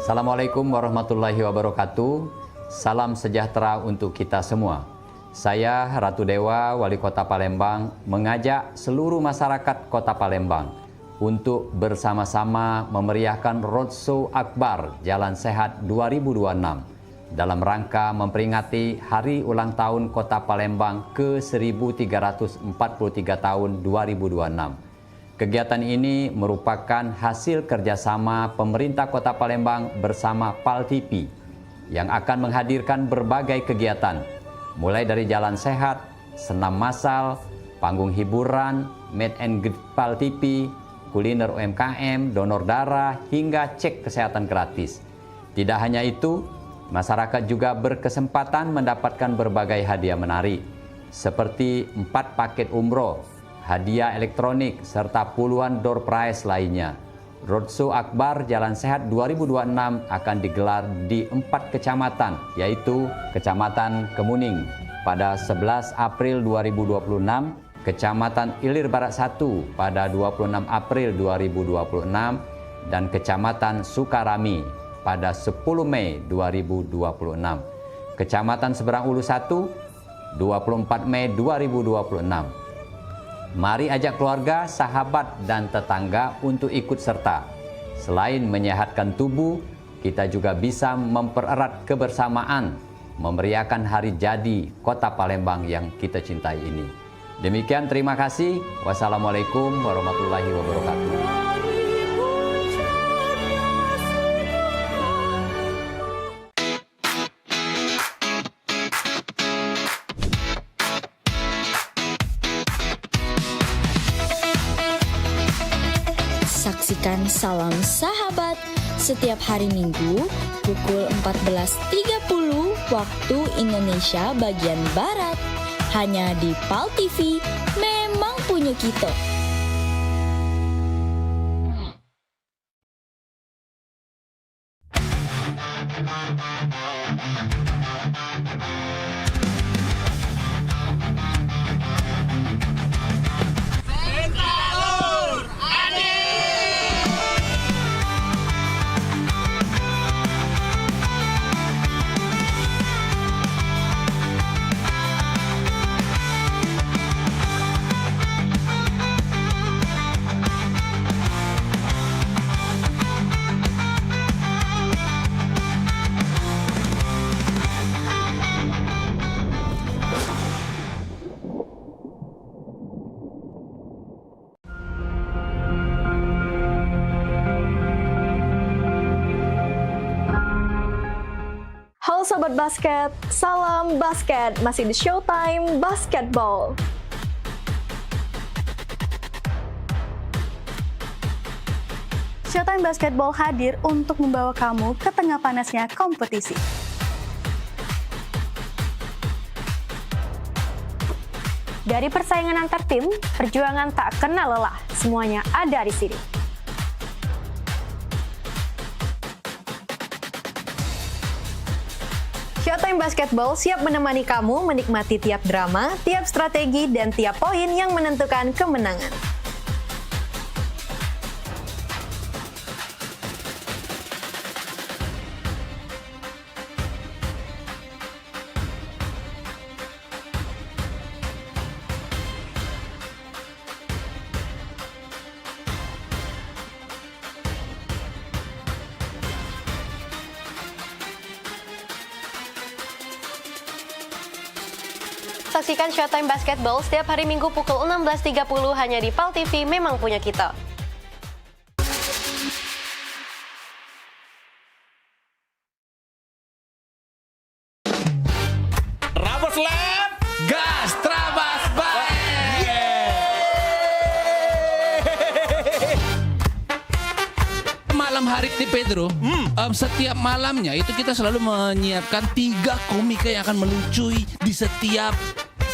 Assalamualaikum warahmatullahi wabarakatuh. Salam sejahtera untuk kita semua. Saya Ratu Dewa, Wali Kota Palembang, mengajak seluruh masyarakat Kota Palembang untuk bersama-sama memeriahkan Roadshow Akbar Jalan Sehat 2026 dalam rangka memperingati Hari Ulang Tahun Kota Palembang ke-1343 tahun 2026. Kegiatan ini merupakan hasil kerjasama pemerintah Kota Palembang bersama PAL TV yang akan menghadirkan berbagai kegiatan, mulai dari jalan sehat, senam massal, panggung hiburan, meet and greet PAL TV, kuliner UMKM, donor darah, hingga cek kesehatan gratis. Tidak hanya itu, masyarakat juga berkesempatan mendapatkan berbagai hadiah menarik, seperti 4 paket umroh, hadiah elektronik, serta puluhan door prize lainnya. Roadshow Akbar Jalan Sehat 2026 akan digelar di 4 kecamatan, yaitu Kecamatan Kemuning pada 11 April 2026, Kecamatan Ilir Barat 1 pada 26 April 2026, dan Kecamatan Sukarami pada 10 Mei 2026. Kecamatan Seberang Ulu 1, 24 Mei 2026. Mari ajak keluarga, sahabat, dan tetangga untuk ikut serta. Selain menyehatkan tubuh, kita juga bisa mempererat kebersamaan, memeriahkan hari jadi Kota Palembang yang kita cintai ini. Demikian, terima kasih. Wassalamualaikum warahmatullahi wabarakatuh. Saksikan Salam Sahabat setiap hari Minggu pukul 14.30 waktu Indonesia bagian Barat. Hanya di PAL TV, memang punya kita. Halo Sobat Basket, salam basket, masih di Showtime Basketball. Showtime Basketball hadir untuk membawa kamu ke tengah panasnya kompetisi. Dari persaingan antar tim, perjuangan tak kenal lelah, semuanya ada di sini. Showtime Basketball siap menemani kamu menikmati tiap drama, tiap strategi, dan tiap poin yang menentukan kemenangan. Saksikan Showtime Basketball setiap hari Minggu pukul 16.30 hanya di PAL TV, memang punya kita. Trabas Lab, gas Trabas baik. Malam hari di Pedro, setiap malamnya itu kita selalu menyiapkan 3 komika yang akan meluncui di setiap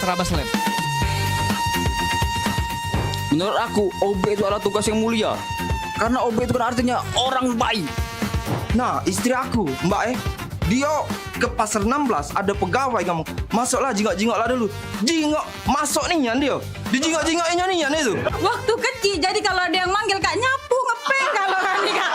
Trabas Lab. Menurut aku, OB itu adalah tugas yang mulia. Karena OB itu kan artinya orang baik. Nah, istri aku, Mbak dia ke pasar 16 ada pegawai kamu. Masuklah jingok-jingok lah dulu. Jingok masuk nih Nyan dia. Dijingok-jingoknya nih Nyan itu. Waktu kecil jadi kalau ada yang manggil Kak nyapu ngepeng kalau kan Kak.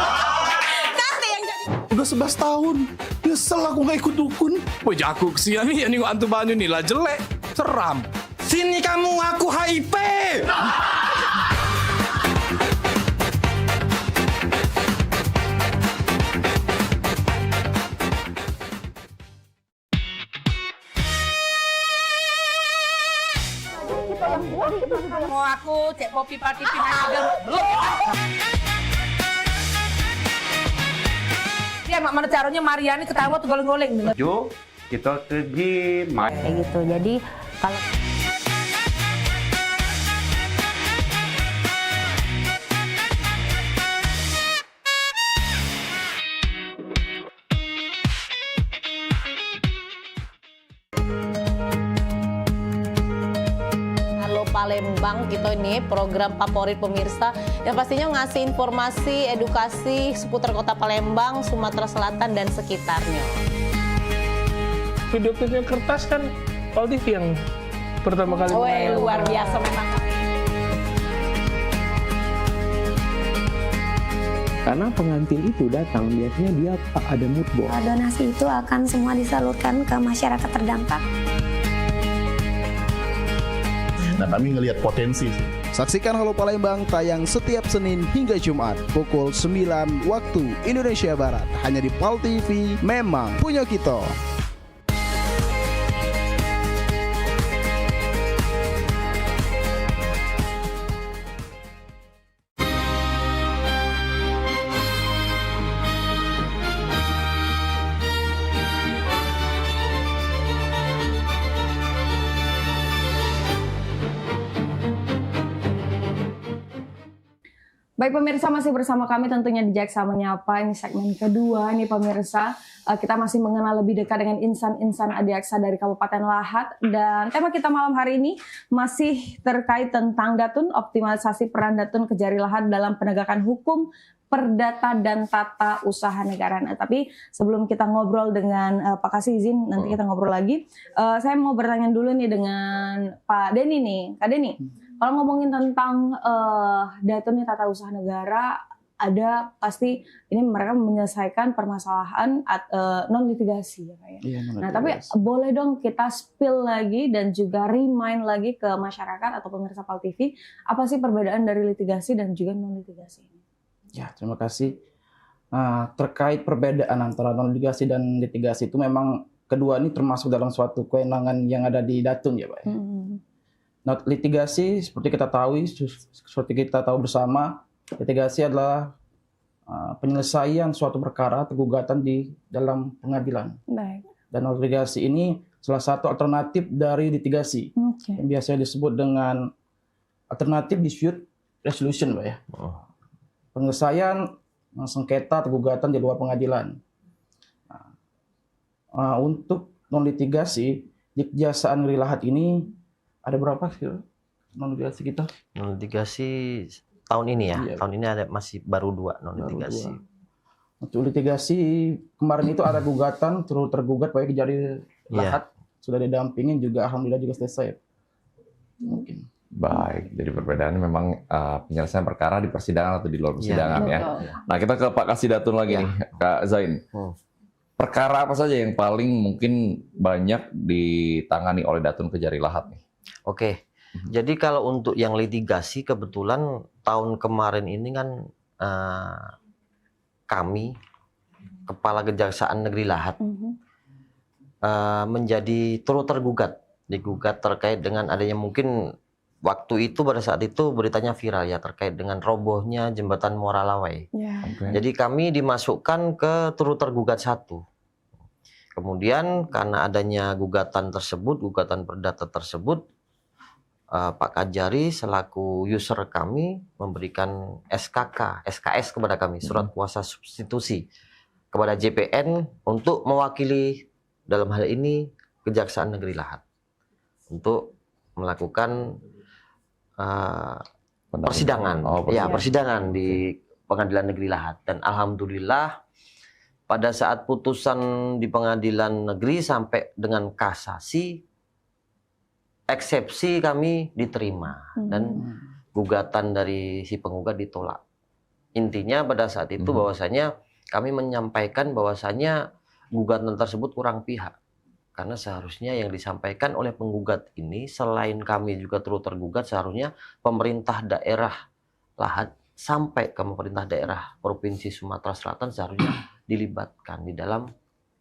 Nanti yang jadi. Udah 11 tahun. Nyesel aku nggak ikut dukun. Wah aku kesian nih yang antu banyu nih lah jelek. Seram. Sini kamu aku HIP. Mau aku cek kopi party pindah belum. Dia mana caranya Mariani ketawa tuh goleng-goleng. Yuk kita pergi main. Kayak gitu. Jadi kalau Palembang kita ini program favorit pemirsa yang pastinya ngasih informasi, edukasi seputar kota Palembang, Sumatera Selatan dan sekitarnya. Video klipnya kertas kan PAL TV yang pertama kali. Luar biasa memang. Karena pengantin itu datang biasanya dia ada mood board. Donasi itu akan semua disalurkan ke masyarakat terdampak. Nah, kami ngelihat potensi. Saksikan Halo Palembang tayang setiap Senin hingga Jumat pukul 9 waktu Indonesia Barat hanya di PAL TV, memang punya kita. Baik pemirsa, masih bersama kami tentunya di Jaksa Menyapa. Ini segmen kedua nih pemirsa. Kita masih mengenal lebih dekat dengan insan-insan adiaksa dari Kabupaten Lahat. Dan tema kita malam hari ini masih terkait tentang Datun, optimalisasi peran Datun Kejari Lahat dalam penegakan hukum, perdata dan tata usaha negara. Nah, tapi sebelum kita ngobrol dengan Pak Kasih izin, nanti kita ngobrol lagi. Saya mau bertanya dulu nih dengan Pak Denny nih. Kak Denny, kalau ngomongin tentang Datun tata usaha negara, ada pasti ini mereka menyelesaikan permasalahan non litigasi ya Pak ya. Iya, nah tapi boleh dong kita spill lagi dan juga remind lagi ke masyarakat atau pemirsa PAL TV apa sih perbedaan dari litigasi dan juga non litigasi ini? Ya, terima kasih. Terkait perbedaan antara non litigasi dan litigasi itu memang kedua ini termasuk dalam suatu kewenangan yang ada di Datun ya Pak. Nah, litigasi seperti kita tahu bersama, litigasi adalah penyelesaian suatu perkara atau gugatan di dalam pengadilan. Baik. Dan litigasi ini salah satu alternatif dari litigasi yang biasanya disebut dengan alternatif dispute resolution, Pak ya. Penyelesaian sengketa atau gugatan di luar pengadilan. Untuk non litigasi di Kejaksaan Negeri Lahat ini ada berapa sih non litigasi kita? Non litigasi tahun ini ya. Iya. Tahun ini ada masih baru 2 non litigasi. Untuk litigasi kemarin itu ada gugatan tergugat Pak Kejari Lahat sudah didampingin juga alhamdulillah juga selesai. Mungkin. Baik, jadi perbedaannya memang penyelesaian perkara di persidangan atau di luar persidangan ya. Nah, kita ke Pak Kasih Datun lagi nih, Kak Zain. Perkara apa saja yang paling mungkin banyak ditangani oleh Datun Kejari Lahat nih? Oke, jadi kalau untuk yang litigasi kebetulan tahun kemarin ini kan kami Kepala Kejaksaan Negeri Lahat menjadi turut tergugat digugat terkait dengan adanya mungkin waktu itu pada saat itu beritanya viral ya terkait dengan robohnya jembatan Muara Lawai. Jadi kami dimasukkan ke turut tergugat 1. Kemudian karena adanya gugatan tersebut, gugatan perdata tersebut, Pak Kajari selaku user kami memberikan SKS kepada kami, surat kuasa substitusi kepada JPN untuk mewakili dalam hal ini Kejaksaan Negeri Lahat untuk melakukan persidangan, persidangan di Pengadilan Negeri Lahat. Dan alhamdulillah pada saat putusan di Pengadilan Negeri sampai dengan kasasi, eksepsi kami diterima dan gugatan dari si penggugat ditolak. Intinya pada saat itu bahwasanya kami menyampaikan bahwasanya gugatan tersebut kurang pihak. Karena seharusnya yang disampaikan oleh penggugat ini selain kami juga turut tergugat, seharusnya pemerintah daerah Lahat sampai ke pemerintah daerah Provinsi Sumatera Selatan seharusnya dilibatkan di dalam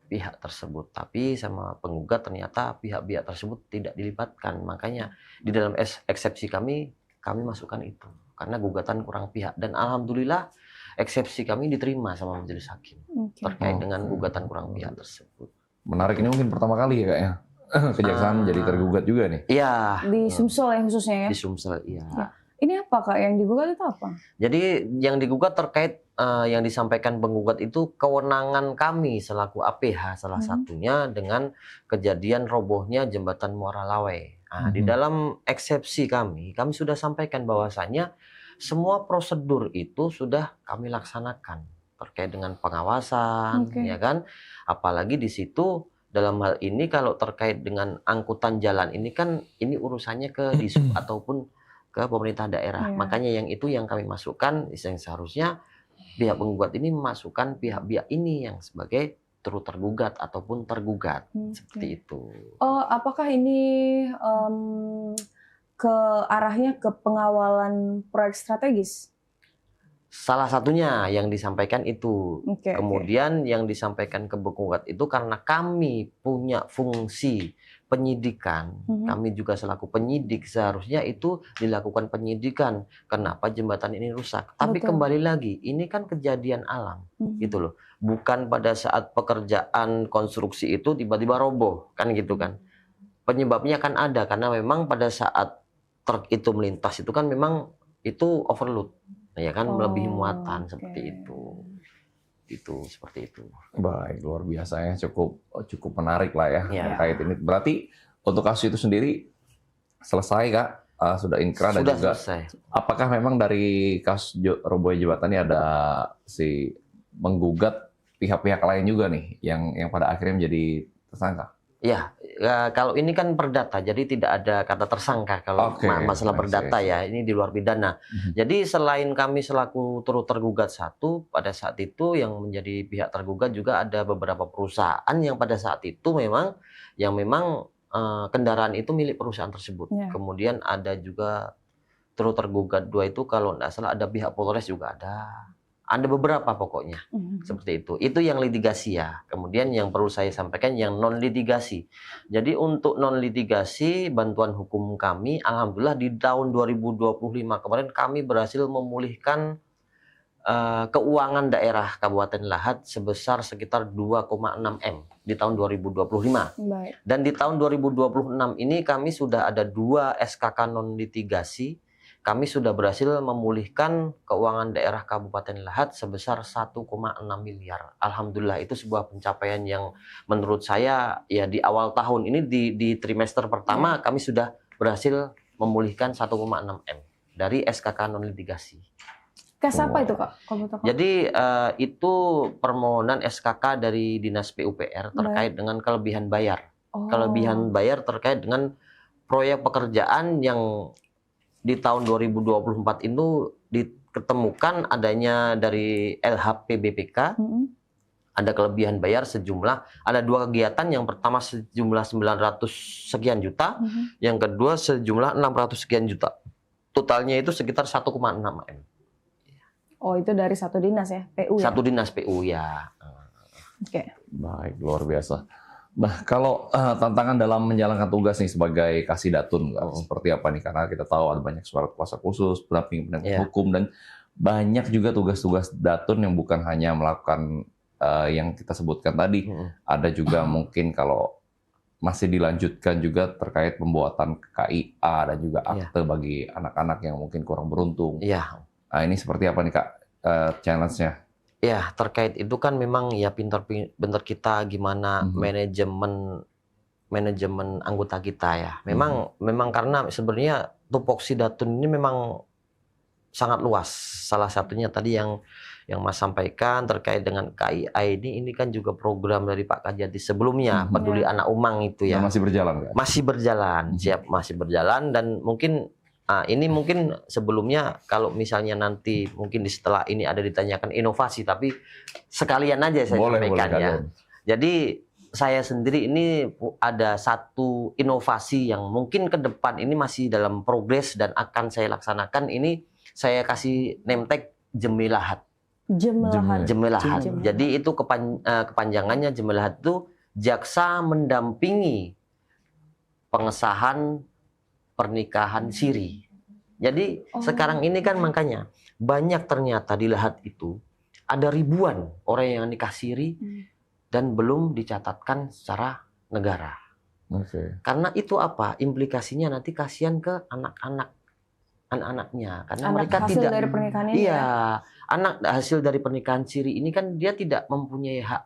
pihak tersebut, tapi sama penggugat ternyata pihak-pihak tersebut tidak dilibatkan. Makanya di dalam eksepsi kami masukkan itu karena gugatan kurang pihak, dan alhamdulillah eksepsi kami diterima sama majelis hakim terkait dengan gugatan kurang pihak tersebut. Menarik, ini mungkin pertama kali ya Kak ya Kejaksaan jadi tergugat juga nih. Iya. Di Sumsel ya khususnya ya. Di Sumsel iya. Ya. Ini apa Kak yang digugat itu apa? Jadi yang digugat terkait yang disampaikan penggugat itu kewenangan kami selaku APH salah satunya dengan kejadian robohnya jembatan Muara Lawai. Nah, di dalam eksepsi kami sudah sampaikan bahwasanya semua prosedur itu sudah kami laksanakan terkait dengan pengawasan, ya kan? Apalagi di situ dalam hal ini kalau terkait dengan angkutan jalan ini kan ini urusannya ke Disub ataupun ke pemerintah daerah. Makanya yang itu yang kami masukkan, yang seharusnya pihak penggugat ini memasukkan pihak-pihak ini yang sebagai turut tergugat ataupun tergugat. Seperti itu. Oh, apakah ini ke arahnya ke pengawalan proyek strategis? Salah satunya yang disampaikan itu. Kemudian yang disampaikan ke penggugat itu karena kami punya fungsi penyidikan, kami juga selaku penyidik seharusnya itu dilakukan penyidikan. Kenapa jembatan ini rusak? Tapi kembali lagi, ini kan kejadian alam, gitu loh. Bukan pada saat pekerjaan konstruksi itu tiba-tiba roboh, kan gitu kan? Penyebabnya kan ada karena memang pada saat truk itu melintas itu kan memang itu overload, ya kan, melebihi muatan seperti itu. Itu seperti itu. Baik, luar biasa ya, cukup menarik lah ya terkait ini. Berarti untuk kasus itu sendiri selesai Kak, sudah inkrah dan juga selesai. Apakah memang dari kasus robohnya jembatan ini ada si menggugat pihak-pihak lain juga nih yang pada akhirnya menjadi tersangka? Ya, kalau ini kan perdata, jadi tidak ada kata tersangka kalau masalah perdata ya, ini di luar pidana. Jadi selain kami selaku turut tergugat 1, pada saat itu yang menjadi pihak tergugat juga ada beberapa perusahaan yang pada saat itu memang kendaraan itu milik perusahaan tersebut. Kemudian ada juga turut tergugat 2 itu kalau tidak salah ada pihak Polres juga ada. Ada beberapa pokoknya, seperti itu. Itu yang litigasi ya. Kemudian yang perlu saya sampaikan yang non-litigasi. Jadi untuk non-litigasi, bantuan hukum kami, alhamdulillah di tahun 2025 kemarin kami berhasil memulihkan keuangan daerah Kabupaten Lahat sebesar sekitar 2,6 M di tahun 2025. Dan di tahun 2026 ini kami sudah ada 2 SKK non-litigasi. Kami sudah berhasil memulihkan keuangan daerah Kabupaten Lahat sebesar 1,6 miliar. Alhamdulillah itu sebuah pencapaian yang menurut saya ya di awal tahun ini di trimester pertama kami sudah berhasil memulihkan 1,6 M dari SKK non litigasi. Kas apa itu Kak? Jadi itu permohonan SKK dari Dinas PUPR terkait dengan kelebihan bayar. Kelebihan bayar terkait dengan proyek pekerjaan yang di tahun 2024 itu diketemukan adanya dari LHP BPK ada kelebihan bayar sejumlah, ada 2 kegiatan, yang pertama sejumlah 900 sekian juta, yang kedua sejumlah 600 sekian juta. Totalnya itu sekitar 1,6 M. Oh, itu dari satu dinas ya, PU ya? Satu dinas PU ya. Baik, luar biasa. Nah, kalau tantangan dalam menjalankan tugas nih sebagai Kasidatun, seperti apa nih? Karena kita tahu ada banyak surat kuasa khusus, pendamping hukum, dan banyak juga tugas-tugas Datun yang bukan hanya melakukan yang kita sebutkan tadi. Ada juga mungkin kalau masih dilanjutkan juga terkait pembuatan KIA dan juga akte bagi anak-anak yang mungkin kurang beruntung. Nah, ini seperti apa nih Kak challenge-nya? Ya, terkait itu kan memang ya pintar-pintar kita gimana manajemen anggota kita ya. Memang karena sebenarnya tupoksi Datun ini memang sangat luas. Salah satunya tadi yang Mas sampaikan terkait dengan KIA ini kan juga program dari Pak Kajati sebelumnya, Peduli Anak Umang itu ya. Masih berjalan kan? Masih berjalan, masih berjalan, dan mungkin ini mungkin sebelumnya kalau misalnya nanti mungkin setelah ini ada ditanyakan inovasi, tapi sekalian aja saya sampaikan ya. Jadi saya sendiri ini ada satu inovasi yang mungkin ke depan ini masih dalam progres dan akan saya laksanakan. Ini saya kasih name tag Jemilahat. Jemilahat. Jadi itu kepanjangannya Jemilahat itu jaksa mendampingi pengesahan pernikahan siri. Jadi sekarang ini kan makanya banyak ternyata di Lahat itu ada ribuan orang yang nikah siri dan belum dicatatkan secara negara. Karena itu apa? Implikasinya nanti kasihan ke anak-anaknya karena mereka hasil tidak dari pernikahan ini anak hasil dari pernikahan siri ini kan dia tidak mempunyai hak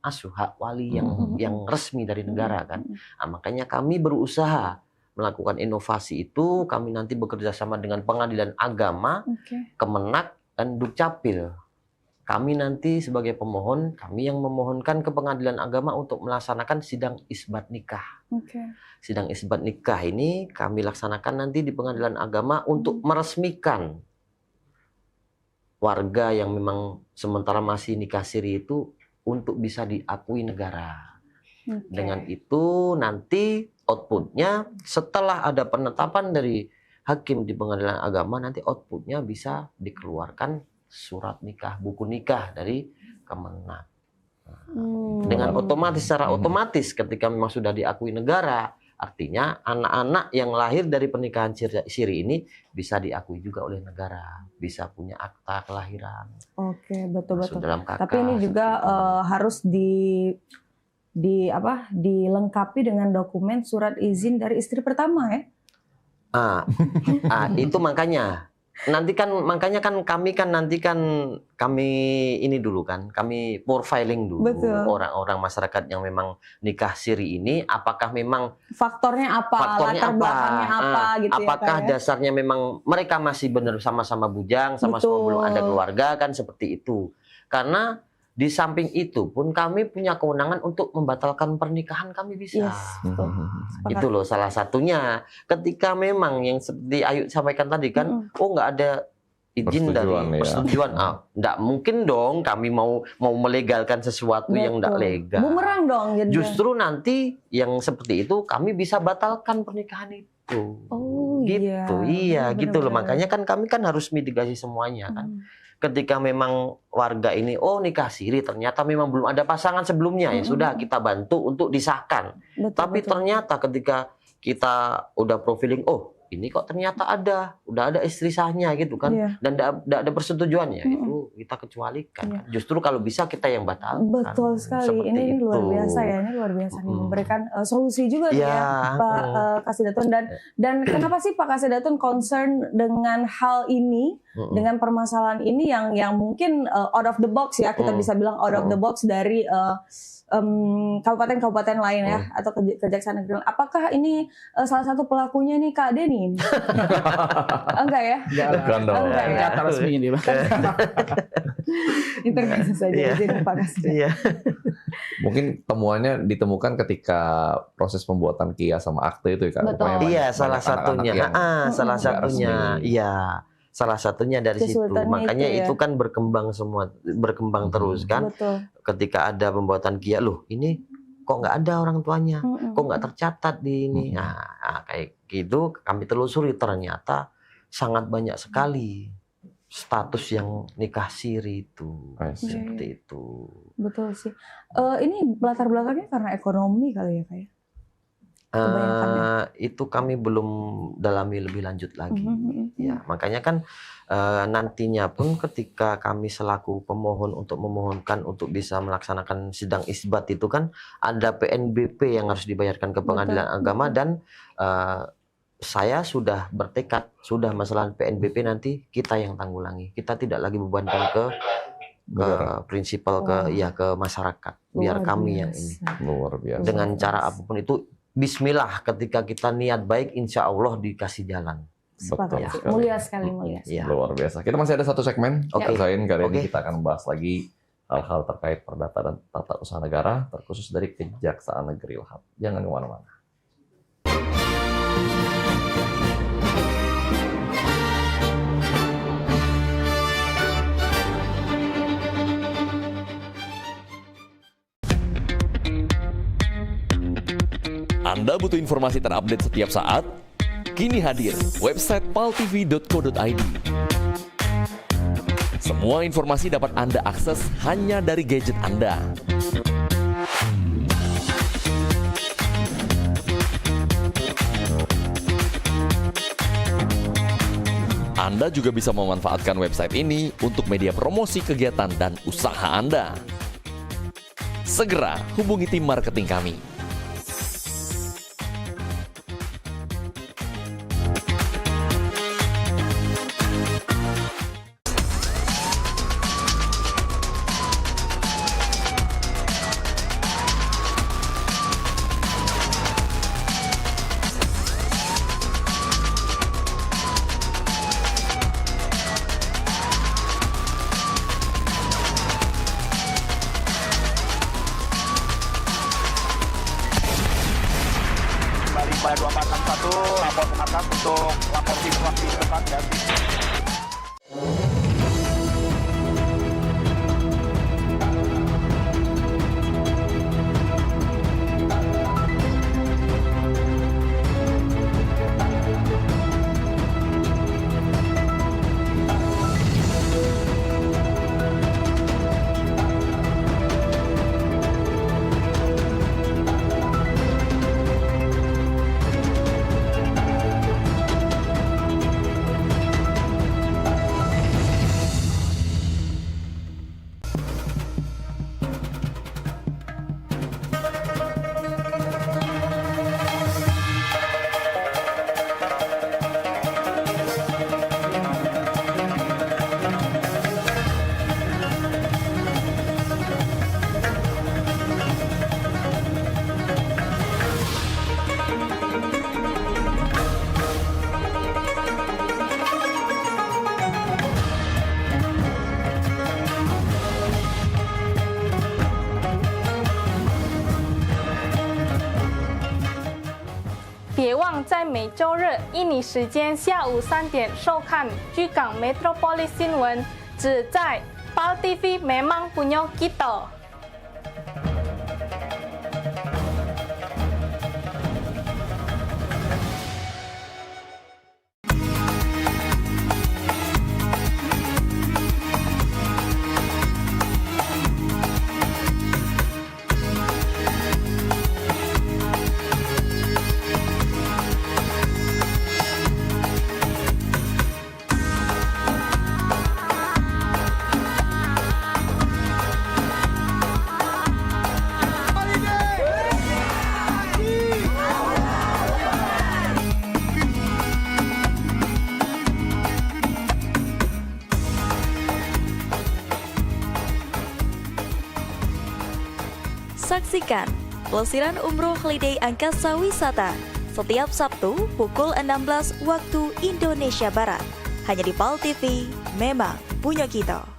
asuh, hak wali yang resmi dari negara kan. Nah, makanya kami berusaha melakukan inovasi itu. Kami nanti bekerja sama dengan Pengadilan Agama, Kemenak, dan Dukcapil. Kami nanti sebagai pemohon, kami yang memohonkan ke Pengadilan Agama untuk melaksanakan sidang isbat nikah. Sidang isbat nikah ini kami laksanakan nanti di Pengadilan Agama untuk meresmikan warga yang memang sementara masih nikah siri itu untuk bisa diakui negara. Dengan itu nanti outputnya setelah ada penetapan dari hakim di Pengadilan Agama, nanti outputnya bisa dikeluarkan surat nikah, buku nikah dari Kemenak. Dengan otomatis, secara otomatis ketika memang sudah diakui negara, artinya anak-anak yang lahir dari pernikahan siri ini bisa diakui juga oleh negara, bisa punya akta kelahiran. Betul-betul. Dalam KK. Tapi ini juga harus dilengkapi dengan dokumen surat izin dari istri pertama ya. Itu makanya makanya kami ini dulu kan, kami profiling dulu orang-orang masyarakat yang memang nikah siri ini, apakah memang faktornya apa, latar belakangnya apa gitu. Apakah dasarnya memang mereka masih benar sama-sama bujang, sama-sama belum ada keluarga kan, seperti itu. Karena di samping itu pun kami punya kewenangan untuk membatalkan pernikahan, kami bisa. Itu loh salah satunya. Ketika memang yang seperti Ayu sampaikan tadi kan, nggak ada izin dari persetujuan. Nggak mungkin dong kami mau melegalkan sesuatu yang nggak legal. Bumerang dong. Justru nanti yang seperti itu kami bisa batalkan pernikahan itu. Gitu loh. Makanya kan kami kan harus mitigasi semuanya kan. Ketika memang warga ini nikah siri, ternyata memang belum ada pasangan sebelumnya, ya sudah kita bantu untuk disahkan. Tapi ternyata ketika kita udah profiling, ini kok ternyata udah ada istri sahnya gitu kan, dan tidak ada persetujuannya, itu kita kecualikan. Justru kalau bisa kita yang batalkan. Betul sekali. Ini luar biasa ya, ini luar biasa nih, memberikan solusi juga ya Pak Kasidatun. Dan kenapa sih Pak Kasidatun concern dengan hal ini, dengan permasalahan ini yang mungkin out of the box ya, kita bisa bilang out of the box dari kabupaten-kabupaten lain ya, atau Kejaksaan Negeri. Apakah ini salah satu pelakunya nih Kak Denny? Enggak ya? Enggak ya? Kata resmi ini Intervensi saja Pak Kasidatun. Mungkin temuannya ditemukan ketika proses pembuatan KIA sama akte itu ya Kak? Iya, salah satunya. Salah satunya. Iya. Salah satunya dari situ. Makanya itu kan berkembang terus kan. Ketika ada pembuatan KIA, ini kok nggak ada orang tuanya, kok nggak tercatat di ini. Kayak gitu kami telusuri, ternyata sangat banyak sekali status yang nikah siri itu. Seperti itu. Betul sih. Ini latar belakangnya karena ekonomi kali ya, Kak ya? Itu kami belum dalami lebih lanjut lagi. Ya, makanya kan nantinya pun ketika kami selaku pemohon untuk memohonkan untuk bisa melaksanakan sidang isbat itu kan ada PNBP yang harus dibayarkan ke pengadilan agama dan saya sudah bertekad, sudah masalah PNBP nanti kita yang tanggulangi. Kita tidak lagi bebankan ke prinsipal ke masyarakat. Biar kami yang ini. Luar biasa. Dengan cara apapun itu bismillah, ketika kita niat baik insya Allah dikasih jalan. Betul. Mulia sekali, mulia. Luar biasa. Kita masih ada satu segmen. Zain, kali ini kita akan bahas lagi hal-hal terkait perdata dan tata usaha negara, terkhusus dari Kejaksaan Negeri Lahad. Jangan kemana-mana. Anda butuh informasi terupdate setiap saat? Kini hadir website paltv.co.id. Semua informasi dapat Anda akses hanya dari gadget Anda. Anda juga bisa memanfaatkan website ini untuk media promosi kegiatan dan usaha Anda. Segera hubungi tim marketing kami. Pada 2461 lapor ke atas untuk lapor situasi depan dan别忘在每周日印尼时间下午3点收看居港 Metropolis 新闻，只在PAL TV memang punya kita。Saksikan pelesiran umroh holiday angkasa wisata setiap Sabtu pukul 16 waktu Indonesia Barat. Hanya di PAL TV, memang punya kita.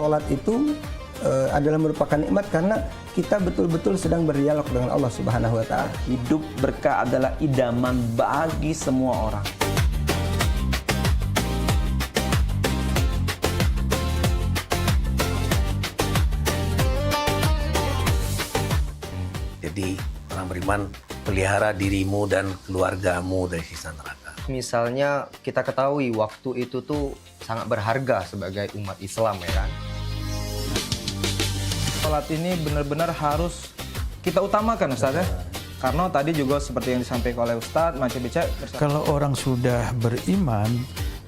sholat itu adalah merupakan nikmat karena kita betul-betul sedang berdialog dengan Allah Subhanahu wa Ta'ala. Hidup berkah adalah idaman bagi semua orang. Jadi orang beriman, pelihara dirimu dan keluargamu dari siksa neraka. Misalnya kita ketahui waktu itu tuh sangat berharga sebagai umat Islam ya kan. Salat ini benar-benar harus kita utamakan Ustaz ya. Karena tadi juga seperti yang disampaikan oleh Ustaz, Macam Becak. Kalau orang sudah beriman,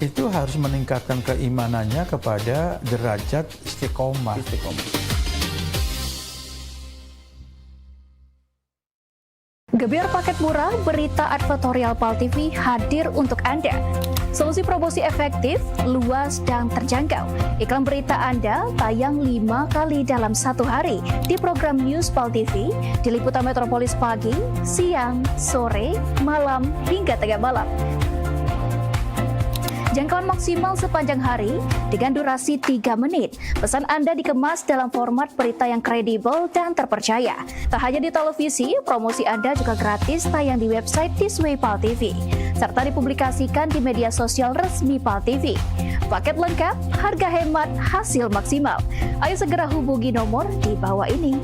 itu harus meningkatkan keimanannya kepada derajat istiqomah. Gebyar paket murah, berita advertorial PAL TV hadir untuk Anda. Solusi promosi efektif, luas, dan terjangkau. Iklan berita Anda tayang 5 kali dalam 1 hari di program News PAL TV, di liputan Metropolis pagi, siang, sore, malam, hingga tengah malam. Jangkauan maksimal sepanjang hari dengan durasi 3 menit. Pesan Anda dikemas dalam format berita yang kredibel dan terpercaya. Tak hanya di televisi, promosi Anda juga gratis tayang di website Thisway PAL TV, serta dipublikasikan di media sosial resmi PAL TV. Paket lengkap, harga hemat, hasil maksimal. Ayo segera hubungi nomor di bawah ini.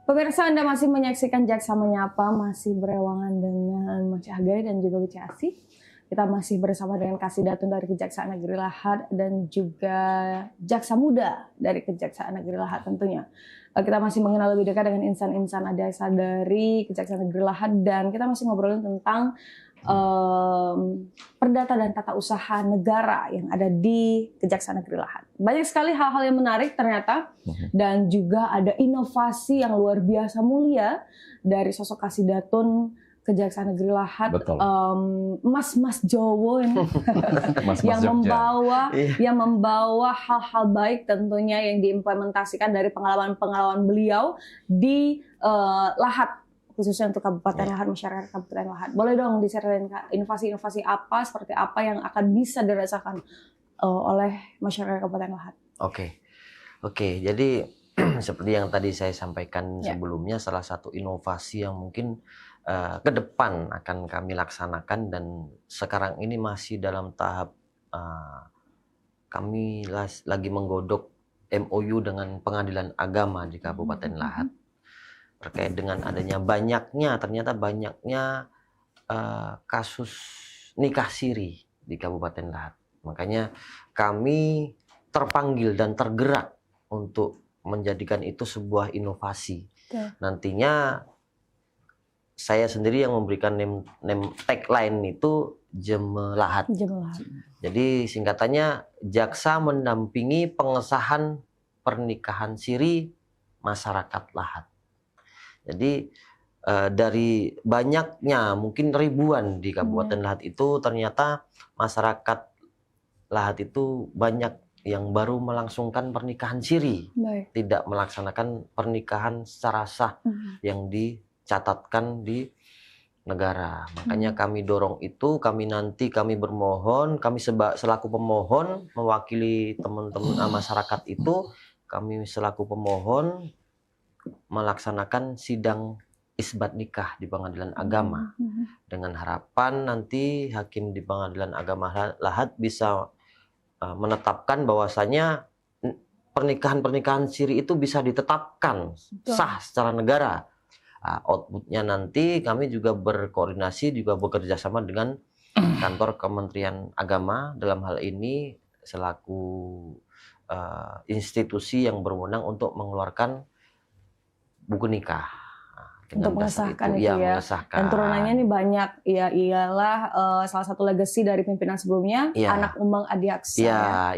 Pemirsa, Anda masih menyaksikan Jaksa Menyapa, masih berewangan dengan Mas Agai dan juga Bu Ciasih. Kita masih bersama dengan Kasidatun dari Kejaksaan Negeri Lahad dan juga Jaksa Muda dari Kejaksaan Negeri Lahad tentunya. Kita masih mengenal lebih dekat dengan insan-insan adaksa dari Kejaksaan Negeri Lahad dan kita masih ngobrolin tentang perdata dan tata usaha negara yang ada di Kejaksaan Negeri Lahad. Banyak sekali hal-hal yang menarik ternyata dan juga ada inovasi yang luar biasa mulia dari sosok Kasidatun Kejaksaan Negeri Lahad, Mas Jowo ini yang membawa hal-hal baik tentunya yang diimplementasikan dari pengalaman-pengalaman beliau di Lahad, khususnya untuk Kabupaten Lahad, masyarakat Kabupaten Lahad. Boleh dong diceritain inovasi-inovasi apa, seperti apa yang akan bisa dirasakan oleh masyarakat Kabupaten Lahad? Oke. Jadi seperti yang tadi saya sampaikan sebelumnya, salah satu inovasi yang mungkin ke depan akan kami laksanakan dan sekarang ini masih dalam tahap kami lagi menggodok MOU dengan Pengadilan Agama di Kabupaten Lahad. Terkait dengan adanya ternyata banyaknya kasus nikah siri di Kabupaten Lahad. Makanya kami terpanggil dan tergerak untuk menjadikan itu sebuah inovasi. Nantinya saya sendiri yang memberikan name tagline itu Jeme Lahad. Jadi singkatannya jaksa mendampingi pengesahan pernikahan siri masyarakat Lahad. Jadi dari banyaknya mungkin ribuan di Kabupaten Lahad itu ternyata masyarakat Lahad itu banyak yang baru melangsungkan pernikahan siri, tidak melaksanakan pernikahan secara sah yang dicatatkan di negara. Makanya kami dorong itu, kami bermohon, kami selaku pemohon mewakili teman-teman masyarakat itu, kami selaku pemohon melaksanakan sidang isbat nikah di Pengadilan Agama dengan harapan nanti hakim di Pengadilan Agama Lahad bisa menetapkan bahwasanya pernikahan siri itu bisa ditetapkan sah secara negara. Outputnya nanti kami juga berkoordinasi, juga bekerja sama dengan kantor Kementerian Agama dalam hal ini selaku institusi yang berwenang untuk mengeluarkan buku nikah. Untuk mengesahkan itu ya. Dan turunannya ini banyak, ialah salah satu legacy dari pimpinan sebelumnya, Anak Umang Adiaksa.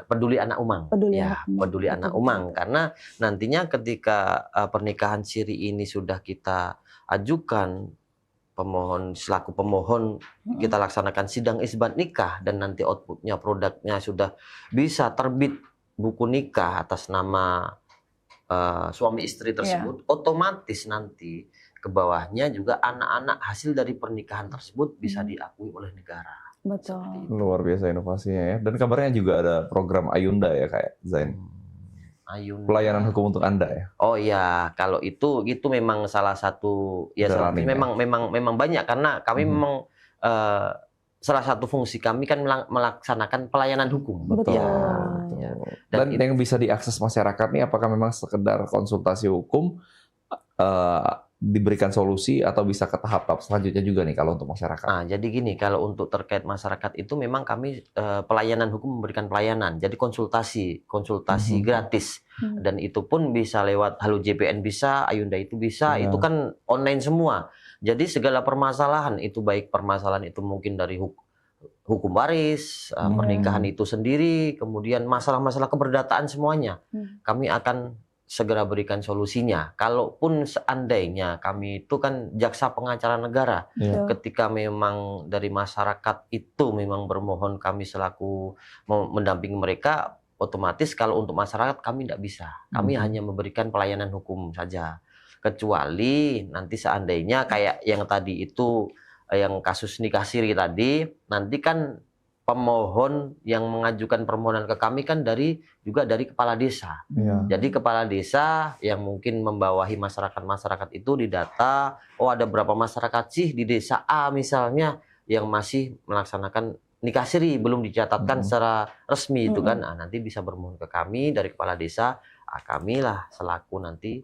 Peduli Anak Umang. Peduli Anak Umang. Karena nantinya ketika pernikahan siri ini sudah kita ajukan selaku pemohon kita laksanakan sidang isbat nikah dan nanti outputnya produknya sudah bisa terbit buku nikah atas nama suami istri tersebut, otomatis nanti ke bawahnya juga anak-anak hasil dari pernikahan tersebut bisa diakui oleh negara. Betul. Luar biasa inovasinya ya. Dan kabarnya juga ada program Ayunda ya kayak Zain. Ayunda. Pelayanan hukum untuk Anda ya. Oh iya, kalau itu memang salah satu ya memang banyak karena kami memang salah satu fungsi kami kan melaksanakan pelayanan hukum. Betul. Ya. Dan yang bisa diakses masyarakat nih apakah memang sekedar konsultasi hukum diberikan solusi atau bisa ke tahap-tahap selanjutnya juga nih kalau untuk masyarakat? Nah, jadi gini, kalau untuk terkait masyarakat itu memang kami pelayanan hukum memberikan pelayanan, jadi konsultasi gratis dan itu pun bisa lewat Halo JPN bisa, Ayunda itu bisa, itu kan online semua. Jadi segala permasalahan itu baik permasalahan itu mungkin dari hukum waris, pernikahan itu sendiri, kemudian masalah-masalah keperdataan semuanya, kami akan segera berikan solusinya. Kalaupun seandainya kami itu kan jaksa pengacara negara, ketika memang dari masyarakat itu memang bermohon kami selaku mendampingi mereka, otomatis kalau untuk masyarakat kami tidak bisa. Kami hanya memberikan pelayanan hukum saja. Kecuali nanti seandainya kayak yang tadi itu, yang kasus nikah siri tadi, nanti kan pemohon yang mengajukan permohonan ke kami kan juga dari kepala desa. Jadi kepala desa yang mungkin membawahi masyarakat itu didata, oh ada berapa masyarakat sih di desa A misalnya yang masih melaksanakan nikah siri belum dicatatkan secara resmi itu kan. Nah, nanti bisa bermohon ke kami dari kepala desa, kami lah selaku nanti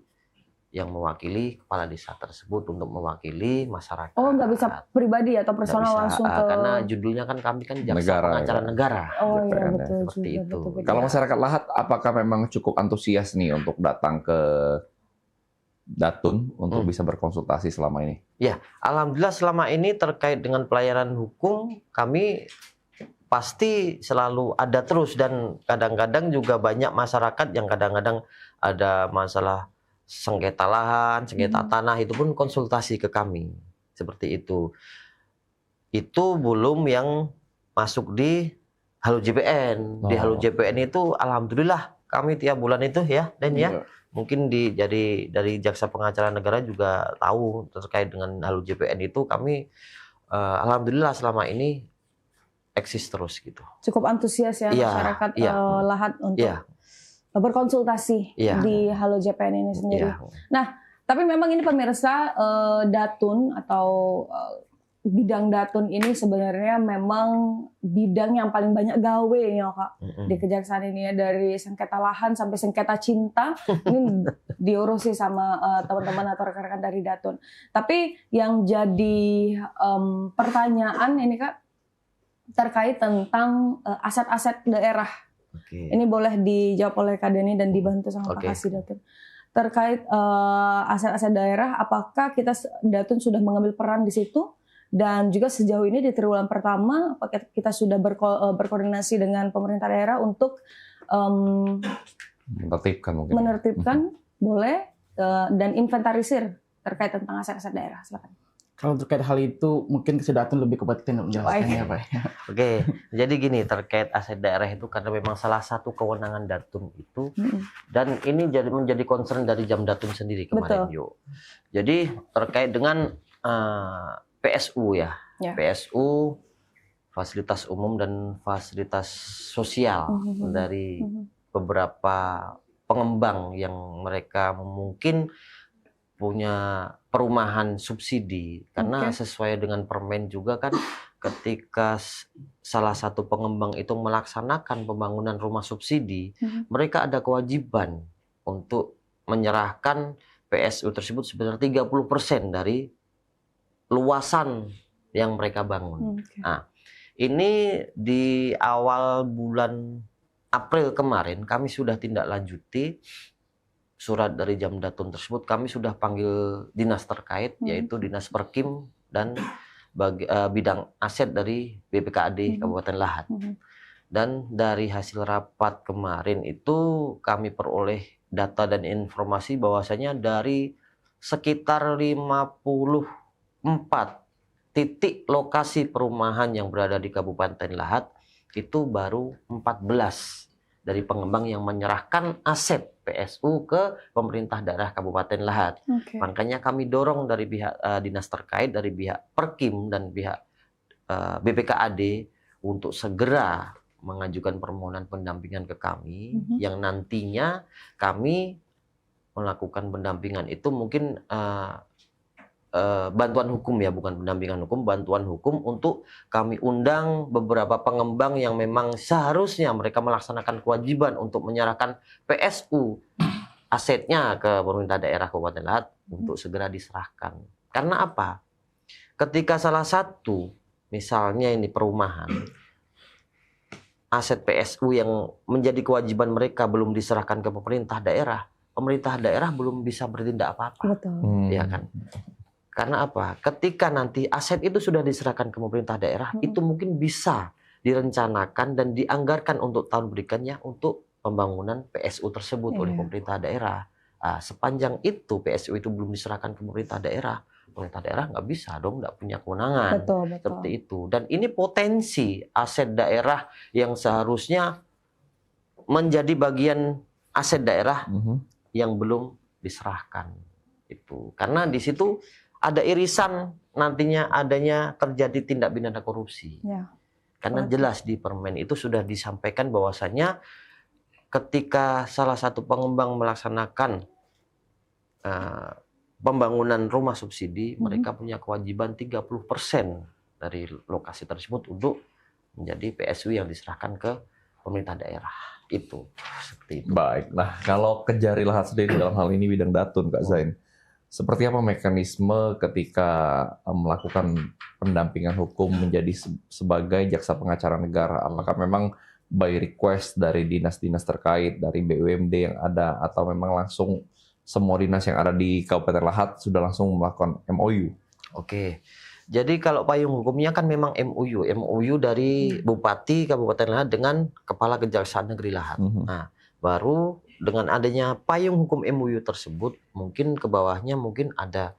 yang mewakili kepala desa tersebut untuk mewakili masyarakat. Oh, nggak bisa pribadi atau personal langsung ke... Karena judulnya kan kami kan jaksa pengacara negara. Oh iya, betul seperti juga, itu. betul. Kalau masyarakat Lahat, apakah memang cukup antusias nih untuk datang ke Datun untuk bisa berkonsultasi selama ini? Ya, alhamdulillah selama ini terkait dengan pelayanan hukum kami pasti selalu ada terus dan kadang-kadang juga banyak masyarakat yang kadang-kadang ada masalah sengketa lahan, sengketa tanah itu pun konsultasi ke kami seperti itu. Itu belum yang masuk di Halo JPN. Di Halo JPN itu alhamdulillah kami tiap bulan itu ya dan ya mungkin dari jaksa pengacara negara juga tahu terkait dengan Halo JPN itu kami alhamdulillah selama ini eksis terus gitu. Cukup antusias ya masyarakat Lahat untuk berkonsultasi di Halo JPN ini sendiri. Nah, tapi memang ini pemirsa Datun atau bidang Datun ini sebenarnya memang bidang yang paling banyak gawe ya Kak di kejaksaan ini ya, dari sengketa lahan sampai sengketa cinta ini diurusi sama teman-teman atau rekan-rekan dari Datun. Tapi yang jadi pertanyaan ini Kak terkait tentang aset-aset daerah. Ini boleh dijawab oleh Kak Denny dan dibantu sama Pak Kasih Datun. Terkait aset-aset daerah, apakah Datun sudah mengambil peran di situ? Dan juga sejauh ini di triwulan pertama, apakah kita sudah berkoordinasi dengan pemerintah daerah untuk menertibkan boleh dan inventarisir terkait tentang aset-aset daerah? Silakan. Kalau terkait hal itu mungkin Datun lebih kompeten menjelaskannya Pak. Oke, jadi gini terkait aset daerah itu karena memang salah satu kewenangan Datun itu dan ini menjadi concern dari Jam Datun sendiri kemarin yuk. Jadi terkait dengan PSU ya, PSU fasilitas umum dan fasilitas sosial dari beberapa pengembang yang mereka mungkin punya perumahan subsidi karena sesuai dengan permen juga kan ketika salah satu pengembang itu melaksanakan pembangunan rumah subsidi mereka ada kewajiban untuk menyerahkan PSU tersebut sebesar 30% dari luasan yang mereka bangun. Nah, ini di awal bulan April kemarin kami sudah tindak lanjuti surat dari Jam Datun tersebut, kami sudah panggil dinas terkait yaitu Dinas Perkim dan bidang aset dari BPKAD Kabupaten Lahat. Dan dari hasil rapat kemarin itu kami peroleh data dan informasi bahwasanya dari sekitar 54 titik lokasi perumahan yang berada di Kabupaten Lahat itu baru 14 dari pengembang yang menyerahkan aset PSU ke pemerintah daerah Kabupaten Lahat. Makanya kami dorong dari pihak dinas terkait, dari pihak Perkim dan pihak BPKAD untuk segera mengajukan permohonan pendampingan ke kami, yang nantinya kami melakukan pendampingan itu mungkin bantuan hukum ya, bukan pendampingan hukum, bantuan hukum untuk kami undang beberapa pengembang yang memang seharusnya mereka melaksanakan kewajiban untuk menyerahkan PSU asetnya ke pemerintah daerah Kabupaten Lahat untuk segera diserahkan. Karena apa? Ketika salah satu, misalnya ini perumahan, aset PSU yang menjadi kewajiban mereka belum diserahkan ke pemerintah daerah belum bisa bertindak apa-apa. Ya kan? Karena apa? Ketika nanti aset itu sudah diserahkan ke pemerintah daerah, itu mungkin bisa direncanakan dan dianggarkan untuk tahun berikutnya untuk pembangunan PSU tersebut oleh pemerintah daerah. Sepanjang itu PSU itu belum diserahkan ke pemerintah daerah nggak bisa dong, nggak punya kewenangan. Seperti itu. Dan ini potensi aset daerah yang seharusnya menjadi bagian aset daerah yang belum diserahkan. Itu karena di situ ada irisan nantinya adanya terjadi tindak pidana korupsi. Karena jelas di permen itu sudah disampaikan bahwasanya ketika salah satu pengembang melaksanakan pembangunan rumah subsidi, mereka punya kewajiban 30% dari lokasi tersebut untuk menjadi PSU yang diserahkan ke pemerintah daerah. Itu seperti itu. Baik. Nah, kalau Kejari Lahat sendiri dalam hal ini bidang datun, Kak Zain, seperti apa mekanisme ketika melakukan pendampingan hukum menjadi sebagai jaksa pengacara negara? Apakah memang by request dari dinas-dinas terkait, dari BUMD yang ada, atau memang langsung semua dinas yang ada di Kabupaten Lahat sudah langsung melakukan MOU? Oke, jadi kalau payung hukumnya kan memang MOU dari Bupati Kabupaten Lahat dengan Kepala Kejaksaan Negeri Lahat. Nah, baru dengan adanya payung hukum MOU tersebut, mungkin ke bawahnya mungkin ada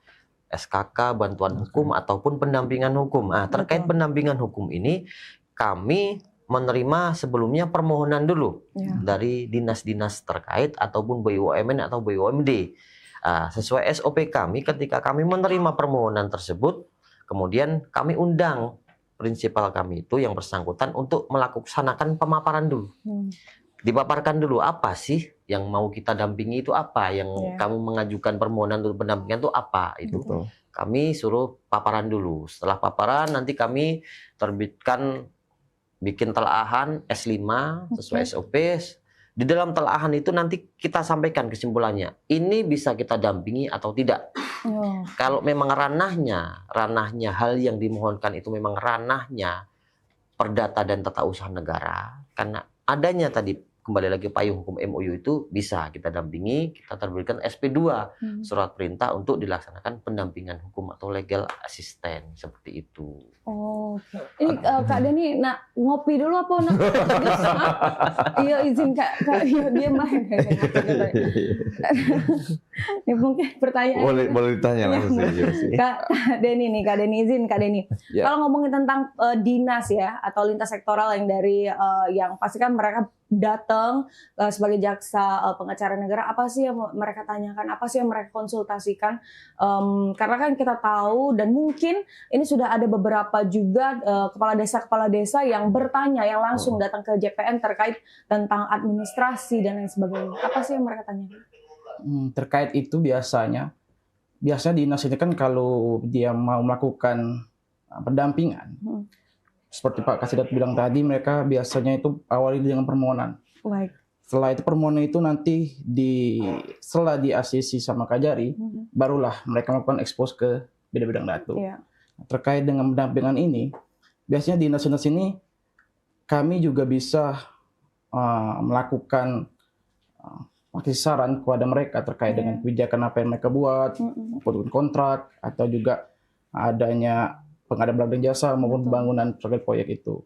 SKK, bantuan hukum, ataupun pendampingan hukum. Nah, terkait pendampingan hukum ini, kami menerima sebelumnya permohonan dulu dari dinas-dinas terkait ataupun BUMN atau BUMD. Sesuai SOP kami, ketika kami menerima permohonan tersebut, kemudian kami undang prinsipal kami itu yang bersangkutan untuk melaksanakan pemaparan dulu. Dipaparkan dulu apa sih yang mau kita dampingi, itu apa yang kamu mengajukan permohonan untuk pendampingan itu apa itu. Kami suruh paparan dulu. Setelah paparan nanti kami terbitkan, bikin telaahan S5 sesuai SOP. Di dalam telaahan itu nanti kita sampaikan kesimpulannya. Ini bisa kita dampingi atau tidak. Kalau memang ranahnya hal yang dimohonkan itu memang ranahnya perdata dan tata usaha negara, karena adanya tadi kembali lagi payung hukum MOU itu bisa kita dampingi, kita terbitkan SP2 surat perintah untuk dilaksanakan pendampingan hukum atau legal assistant seperti itu. Ini Kak Deni, nak ngopi dulu apa nak? Iya izin Kak, dia main. Ini mungkin pertanyaan. Boleh ditanya langsung. Kak Deni nih, Kak Deni izin Kak Deni. Kalau ngomongin tentang dinas ya atau lintas sektoral yang dari yang pasti kan mereka datang sebagai jaksa pengacara negara, apa sih yang mereka tanyakan, apa sih yang mereka konsultasikan, karena kan kita tahu dan mungkin ini sudah ada beberapa juga kepala desa yang bertanya, yang langsung datang ke JPN terkait tentang administrasi dan lain sebagainya. Apa sih yang mereka tanyakan? Terkait itu biasanya dinas ini kan kalau dia mau melakukan pendampingan, seperti Pak Kasidat bilang tadi, mereka biasanya itu awali dengan permohonan. Setelah itu permohonan itu nanti setelah di-ACC sama Kajari, barulah mereka melakukan ekspos ke bidang-bidang datu. Terkait dengan pendampingan ini, biasanya dinas-dinas ini kami juga bisa melakukan kasih saran kepada mereka terkait dengan kebijakan apa yang mereka buat, maupun kontrak, atau juga adanya pengadaan barang dan jasa maupun pembangunan proyek itu.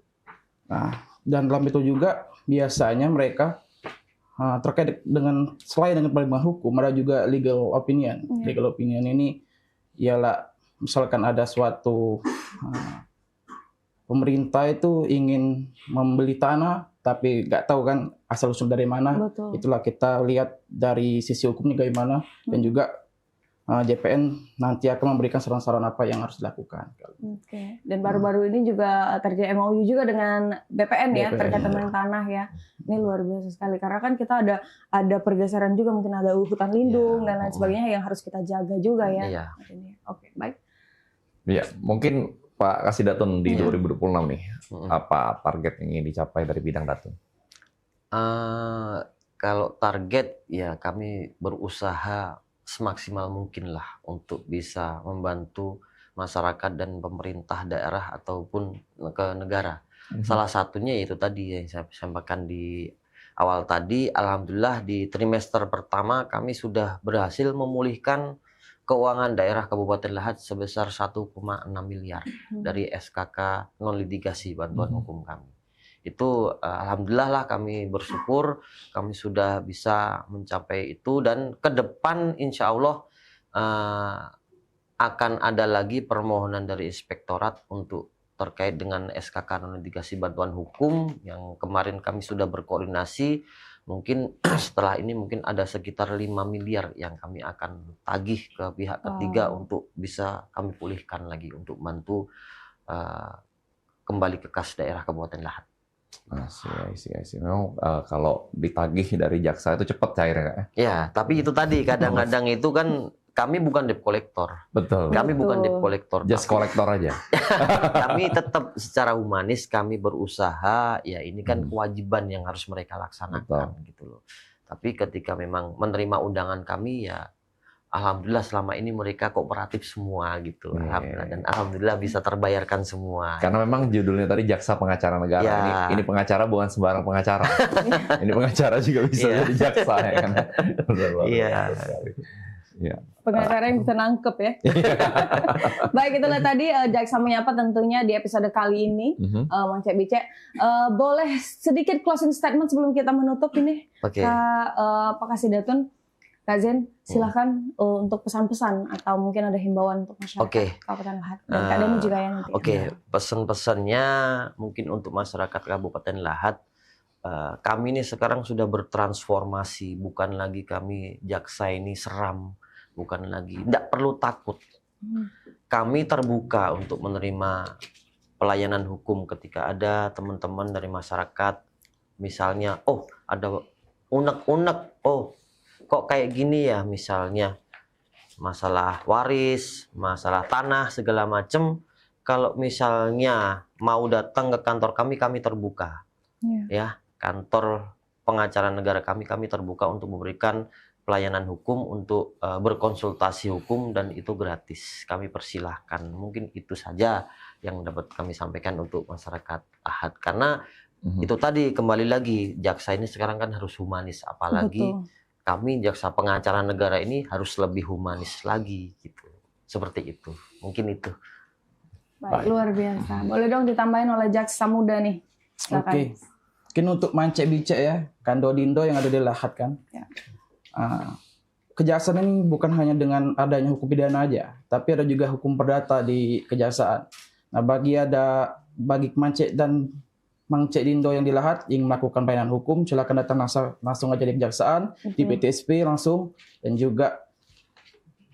Nah, dan dalam itu juga biasanya mereka terkait dengan selain dengan pertimbangan hukum, ada juga legal opinion. Legal opinion ini ialah misalkan ada suatu pemerintah itu ingin membeli tanah tapi nggak tahu kan asal usul dari mana. Betul. Itulah kita lihat dari sisi hukumnya bagaimana dan juga JPN nanti akan memberikan saran-saran apa yang harus dilakukan. Oke. Dan baru-baru ini juga terjadi MOU juga dengan BPN ya terkait dengan tanah ya. Ini luar biasa sekali karena kan kita ada pergeseran juga, mungkin ada hutan lindung dan lain sebagainya yang harus kita jaga juga ya. Iya. Oke, baik. Ya, mungkin Pak Kasidatun di 2026 nih, apa target yang ingin dicapai dari bidang Datun? Kalau target ya kami berusaha semaksimal mungkin lah untuk bisa membantu masyarakat dan pemerintah daerah ataupun ke negara. Salah satunya itu tadi yang saya sampaikan di awal tadi, alhamdulillah di trimester pertama kami sudah berhasil memulihkan keuangan daerah Kabupaten Lahat sebesar 1,6 miliar dari SKK non litigasi bantuan hukum kami. Itu alhamdulillah lah kami bersyukur kami sudah bisa mencapai itu dan ke depan insya Allah akan ada lagi permohonan dari inspektorat untuk terkait dengan SKK non litigasi bantuan hukum yang kemarin kami sudah berkoordinasi. Mungkin setelah ini mungkin ada sekitar 5 miliar yang kami akan tagih ke pihak ketiga untuk bisa kami pulihkan lagi untuk bantu kembali ke kas daerah Kabupaten Lahat. Asik. Memang kalau ditagih dari jaksa itu cepat cairnya Kak ya? Ya, tapi itu tadi kadang-kadang itu kan kami bukan debt collector. Betul. Kami bukan debt collector. Just kolektor aja. Kami tetap secara humanis kami berusaha, ya ini kan kewajiban yang harus mereka laksanakan gitu loh. Tapi ketika memang menerima undangan kami ya alhamdulillah selama ini mereka kooperatif semua gitu. Alhamdulillah dan alhamdulillah bisa terbayarkan semua. Karena memang judulnya tadi jaksa pengacara negara. Ya. Ini pengacara bukan sembarang pengacara. Ini pengacara juga bisa jadi jaksa ya kan. Iya. Pengacara yang bisa nangkep ya. Baik, itulah tadi Jaksa Menyapa tentunya di episode kali ini. Mang Cek Bicek, boleh sedikit closing statement sebelum kita menutup ini? Pak Kasidatun, Kak Zen, silakan untuk pesan-pesan atau mungkin ada himbauan untuk masyarakat Kabupaten Lahat dan Kak Deni juga ya nanti. Pesan-pesannya mungkin untuk masyarakat Kabupaten Lahat, kami ini sekarang sudah bertransformasi, bukan lagi kami jaksa ini seram, bukan lagi, tidak perlu takut. Kami terbuka untuk menerima pelayanan hukum ketika ada teman-teman dari masyarakat, misalnya, ada unek-unek, kok kayak gini ya, misalnya masalah waris, masalah tanah, segala macam. Kalau misalnya mau datang ke kantor kami terbuka. Ya, kantor pengacara negara kami terbuka untuk memberikan pelayanan hukum, untuk berkonsultasi hukum, dan itu gratis. Kami persilahkan. Mungkin itu saja yang dapat kami sampaikan untuk masyarakat Lahat. Karena itu tadi, kembali lagi, jaksa ini sekarang kan harus humanis. Apalagi kami jaksa pengacara negara ini harus lebih humanis lagi. Gitu. Seperti itu. Mungkin itu. Baik, luar biasa. Boleh dong ditambahin oleh jaksa muda nih. Silakan. Mungkin untuk Mang Cek Bicek ya, Kando Dindo yang ada di Lahat kan. Kejaksaan ini bukan hanya dengan adanya hukum pidana aja, tapi ada juga hukum perdata di kejaksaan. Nah, bagi Mang Cek dan Mang Cek Dindo yang di Lahat ingin melakukan pelayanan hukum, silakan datang langsung aja di kejaksaan, di PTSP langsung, dan juga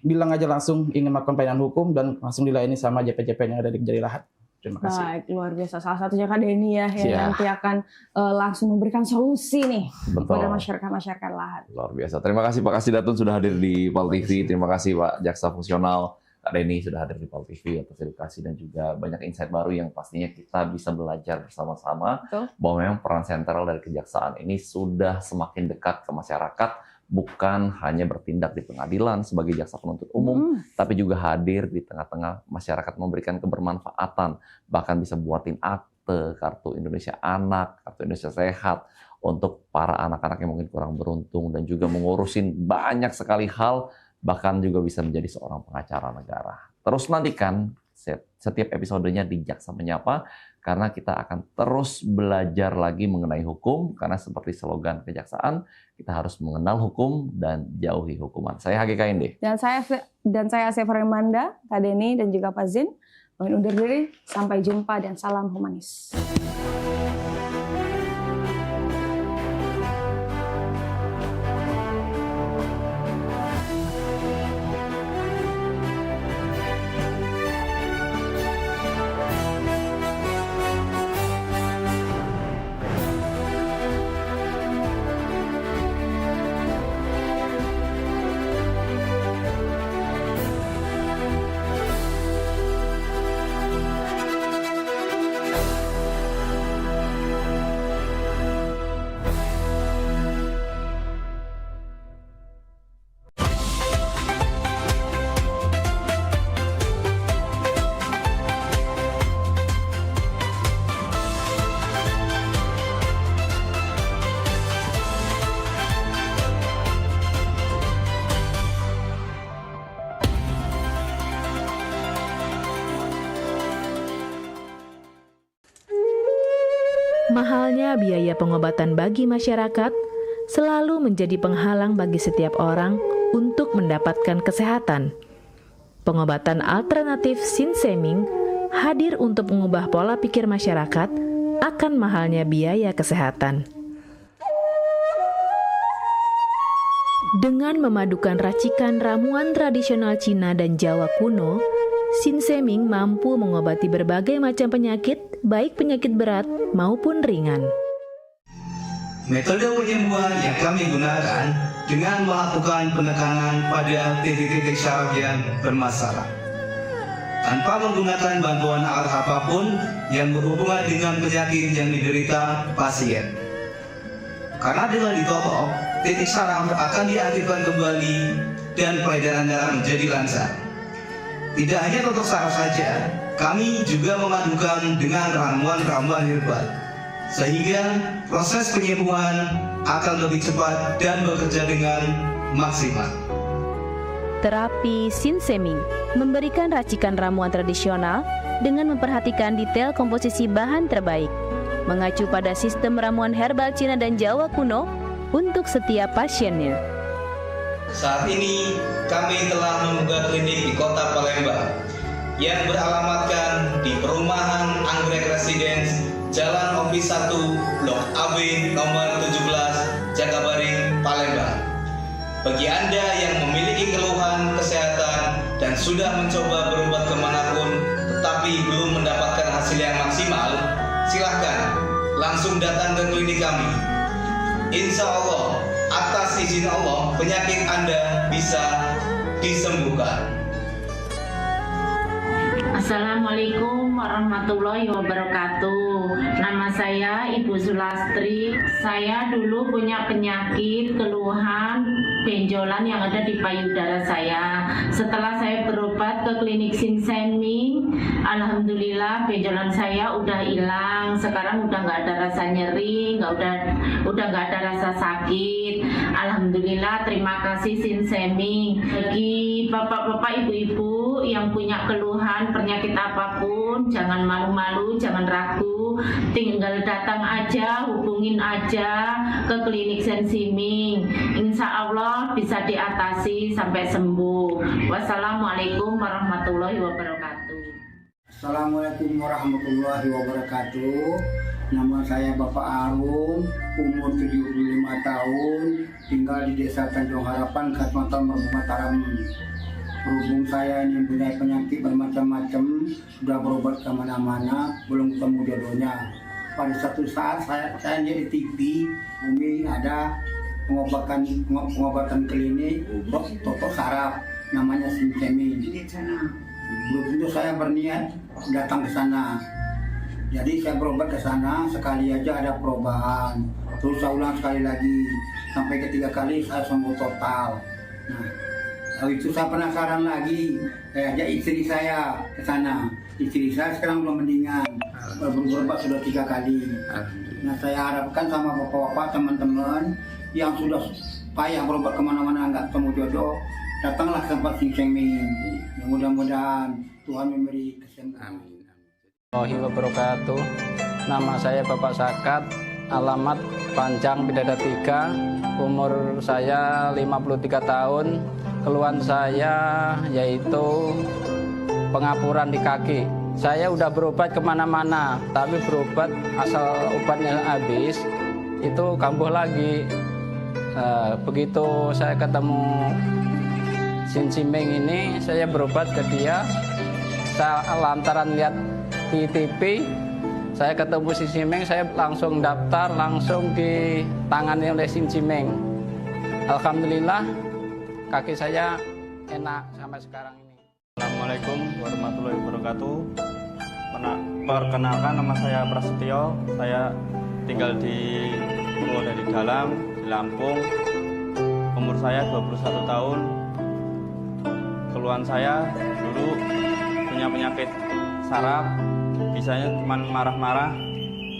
bilang aja langsung ingin melakukan pelayanan hukum dan langsung dilayani sama JP-JP yang ada di Kejari Lahat. Terima kasih. Baik, luar biasa. Salah satunya Kak Deni ya, yang nanti akan langsung memberikan solusi nih kepada masyarakat Lahat. Luar biasa. Terima kasih Pak Kasidatun sudah hadir di PAL TV. Terima kasih Pak Jaksa Fungsional Kak Deni sudah hadir di PAL TV atas edukasi dan juga banyak insight baru yang pastinya kita bisa belajar bersama-sama bahwa memang peran sentral dari kejaksaan ini sudah semakin dekat ke masyarakat. Bukan hanya bertindak di pengadilan sebagai jaksa penuntut umum, tapi juga hadir di tengah-tengah masyarakat, memberikan kebermanfaatan, bahkan bisa buatin akte, kartu Indonesia Anak, kartu Indonesia Sehat, untuk para anak-anak yang mungkin kurang beruntung, dan juga mengurusin banyak sekali hal, bahkan juga bisa menjadi seorang pengacara negara. Terus nantikan setiap episodenya di Jaksa Menyapa, karena kita akan terus belajar lagi mengenai hukum, karena seperti slogan kejaksaan, kita harus mengenal hukum dan jauhi hukuman. Saya HGK Inde. Dan saya Asef Remanda, Kak Deni, dan juga Pak Zin. Kami undur diri, sampai jumpa dan salam humanis. Mahalnya biaya pengobatan bagi masyarakat selalu menjadi penghalang bagi setiap orang untuk mendapatkan kesehatan. Pengobatan alternatif Sinseming hadir untuk mengubah pola pikir masyarakat akan mahalnya biaya kesehatan. Dengan memadukan racikan ramuan tradisional Cina dan Jawa kuno, Sinseming mampu mengobati berbagai macam penyakit, baik penyakit berat maupun ringan. Metode penyembuhan yang kami gunakan dengan melakukan penekanan pada titik-titik syaraf yang bermasalah, tanpa menggunakan bantuan alat apapun yang berhubungan dengan penyakit yang diderita pasien. Karena dengan ditotok, titik syaraf akan diaktifkan kembali dan peredaran darah menjadi lancar. Tidak hanya totok saraf saja, kami juga memadukan dengan ramuan-ramuan herbal, sehingga proses penyembuhan akan lebih cepat dan bekerja dengan maksimal. Terapi Sinseming memberikan racikan ramuan tradisional dengan memperhatikan detail komposisi bahan terbaik, mengacu pada sistem ramuan herbal Cina dan Jawa kuno untuk setiap pasiennya. Saat ini kami telah membuka klinik di Kota Palembang yang beralamatkan di Perumahan Anggrek Residence, Jalan Office 1, Blok AB nomor 17, Jakabaring, Palembang. Bagi Anda yang memiliki keluhan kesehatan dan sudah mencoba berobat kemanapun tetapi belum mendapatkan hasil yang maksimal, silahkan langsung datang ke klinik kami. Insya Allah, atas izin Allah, penyakit Anda bisa disembuhkan. Assalamualaikum warahmatullahi wabarakatuh. Nama saya Ibu Sulastri. Saya dulu punya penyakit keluhan benjolan yang ada di payudara saya. Setelah saya berobat ke klinik Sinseming, alhamdulillah benjolan saya udah hilang. Sekarang udah nggak ada rasa nyeri, udah nggak ada rasa sakit. Alhamdulillah, terima kasih Sinseming. Bagi bapak-bapak, ibu-ibu yang punya keluhan penyakit apapun, jangan malu-malu, jangan ragu, tinggal datang aja, hubungin aja ke klinik Sinseming. Insya Allah bisa diatasi sampai sembuh. Wassalamualaikum warahmatullahi wabarakatuh. Assalamualaikum warahmatullahi wabarakatuh. Nama saya Bapak Arum, umur 75 tahun, tinggal di Desa Tanjung Harapan, Kecamatan Mataram. Berhubung saya ini punya penyakit bermacam-macam, sudah berobat kemana-mana, belum ketemu jodohnya. Pada satu saat saya lihat di TV, Umi ada pengobatan klinik totok saraf, namanya Sinseming. Belum tentu saya berniat datang ke sana. Jadi saya berobat ke sana, sekali aja ada perubahan. Terus saya ulang sekali lagi, sampai ketiga kali saya sembuh total. Nah, lalu itu saya penasaran lagi, saya ajak istri saya ke sana. Istri saya sekarang belum mendingan, berobat sudah 3 kali. Nah, saya harapkan sama bapak-bapak, teman-teman yang sudah payah berobat kemana-mana nggak ketemu jodoh, datanglah ke tempat Sinseming. Mudah-mudahan Tuhan memberi kesembuhan. Warahmatullahi wabarakatuh. Nama saya Bapak Sakat, alamat Panjang Bidada 3, umur saya 53 tahun. Keluhan saya yaitu pengapuran di kaki. Saya udah berobat kemana-mana, tapi berobat asal obatnya habis, itu kambuh lagi. Begitu saya ketemu Sin Cimeng ini, saya berobat ke dia. Saya lantaran lihat di TV, saya ketemu Sin Cimeng, saya langsung daftar, langsung ditangani oleh Sin Cimeng. Alhamdulillah, kaki saya enak sampai sekarang ini. Assalamualaikum warahmatullahi wabarakatuh. Perkenalkan, nama saya Prasetyo. Saya tinggal di Purwodadi Dalam, di Lampung. Umur saya 21 tahun. Keluhan saya dulu punya penyakit saraf, bisanya cuma marah-marah.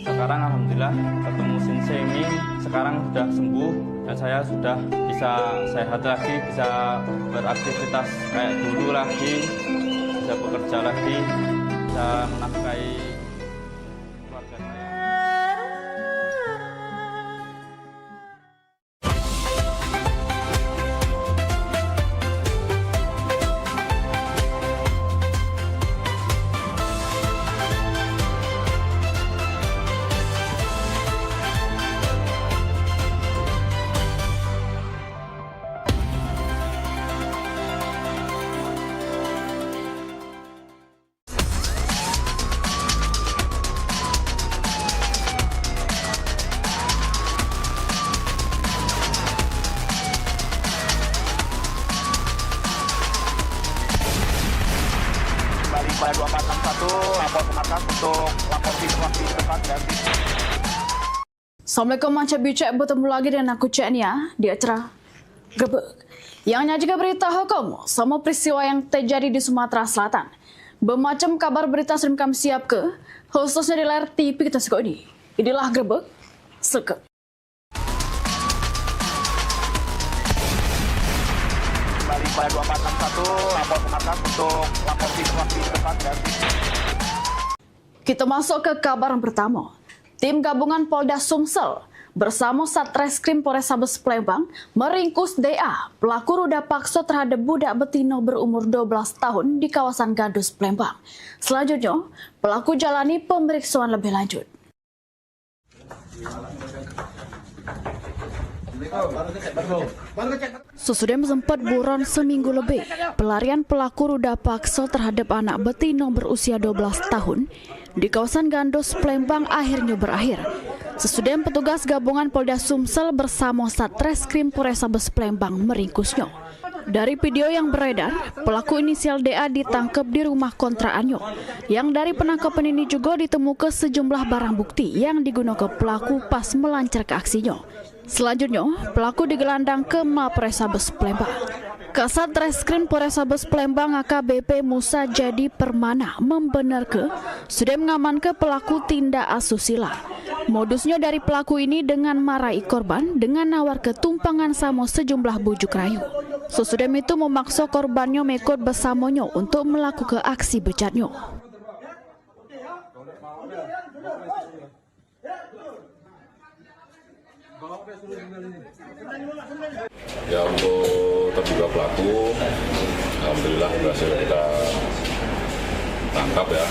Sekarang alhamdulillah ketemu Sin Cimeng, sekarang sudah sembuh dan saya sudah bisa sehat lagi, bisa beraktivitas kayak dulu lagi, bisa bekerja lagi, bisa menafkahi keluarga saya. Pada 2461 lapor ke markas untuk lapor di depan dan Assalamualaikum, Macam Bicek, bertemu lagi dengan aku Cek Nia di acara Grebek. Yang juga berita hukum sama peristiwa yang terjadi di Sumatera Selatan. Bermacam kabar berita sering kami siap ke, khususnya di layar TV kita sekolah ini. Inilah Grebek Selekep. pada 2461 lapor ke markas untuk lapor di depan dan Kita masuk ke kabar yang pertama. Tim gabungan Polda Sumsel bersama Satreskrim Polrestabes Palembang meringkus DA, pelaku ruda paksa terhadap budak betina berumur 12 tahun di kawasan Gandus, Palembang. Selanjutnya, pelaku jalani pemeriksaan lebih lanjut. Sesudah sempat buron seminggu lebih, pelarian pelaku ruda paksa terhadap anak betina berusia 12 tahun di kawasan Gandus, Palembang akhirnya berakhir. Sesudah petugas gabungan Polda Sumsel bersama Satreskrim Polrestabes Palembang meringkusnya. Dari video yang beredar, pelaku inisial DA ditangkap di rumah kontraannya. Yang dari penangkapan ini juga ditemukan sejumlah barang bukti yang digunakan pelaku pas melancarkan aksinya. Selanjutnya, pelaku digelandang ke Mapolrestabes Palembang. Kasat Reskrim Polrestabes Palembang AKBP Musa Jadi Permana membenarkan sudah mengamankan pelaku tindak asusila. Modusnya dari pelaku ini dengan marahi korban dengan nawar ketumpangan sama sejumlah bujuk rayu. Sesudah itu memaksa korbannya mengikut bersamanya untuk melakukan aksi bejatnya. Ya, untuk terduga pelaku, alhamdulillah berhasil kita tangkap ya,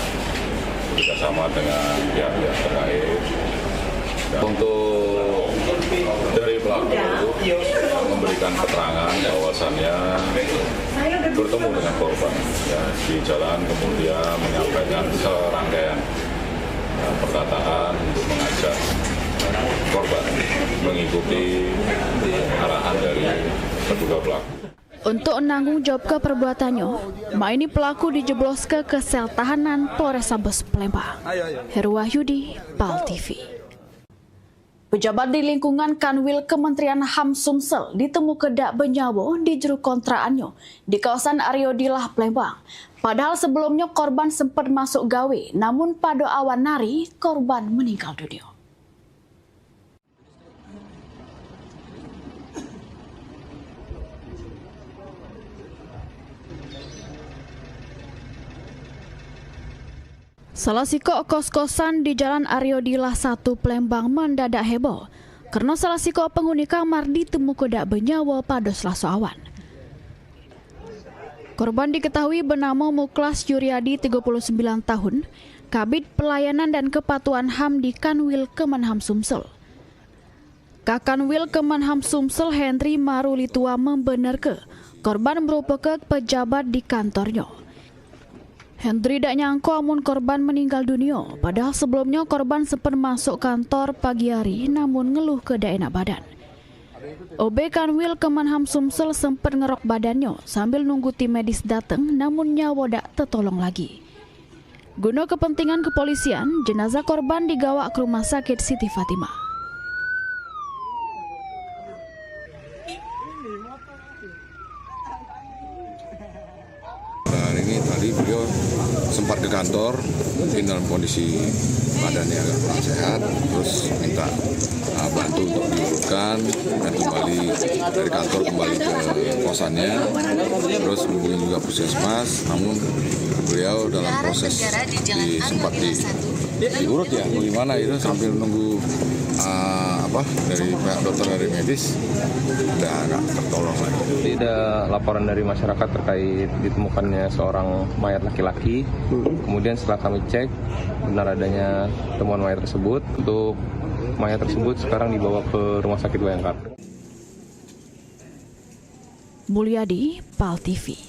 bekerjasama dengan pihak-pihak terkait. Untuk dari pelaku memberikan keterangan bahwasannya bertemu dengan korban ya, di jalan, kemudian menyampaikan serangkaian perkataan untuk mengajak korban mengikuti arahan dari terduga pelaku. Untuk menanggung jawab ke perbuatannya, ini pelaku dijebloskan ke sel tahanan Polrestabes Palembang. Heru Wahyudi, PAL TV. Pejabat di lingkungan Kanwil Kementerian HAM Sumsel ditemukan dak bernyawa di jero kontraannya di kawasan Ariodilah, Palembang. Padahal sebelumnya korban sempat masuk gawe, namun pada awan nari korban meninggal dunia. Salah siko kos-kosan di Jalan Ariodilah 1 Palembang mendadak heboh karena salah siko penghuni kamar ditemukan dak bernyawa pada Selasa awan. Korban diketahui bernama Muklas Yuryadi 39 tahun, Kabid Pelayanan dan Kepatuhan HAM di Kanwil Kemenham Sumsel. Kakanwil Kemenham Sumsel Henry Marulitua membenarkan korban merupakan pejabat di kantornya. Hendri tak nyangka amun korban meninggal dunia, padahal sebelumnya korban sempat masuk kantor pagi hari namun ngeluh ke enak badan. OB Kanwil Kemenham Sumsel sempat ngerok badannya sambil nunggu tim medis datang namun nyawa tak tertolong lagi. Guna kepentingan kepolisian, jenazah korban digawa ke Rumah Sakit Siti Fatimah. Ini tadi beliau sempat ke kantor, mungkin dalam kondisi badannya agak kurang sehat, terus minta bantu untuk diurutkan dan kembali dari kantor kembali ke kosannya, terus hubungi juga puskesmas, namun beliau dalam proses sempat diurut ya, bagaimana itu sambil nunggu dari pihak dokter dari medis udah agak tertolong lagi. Tidak laporan dari masyarakat terkait ditemukannya seorang mayat laki-laki. Kemudian setelah kami cek benar adanya temuan mayat tersebut. Untuk mayat tersebut sekarang dibawa ke Rumah Sakit Bayangkara. Mulyadi, PAL TV.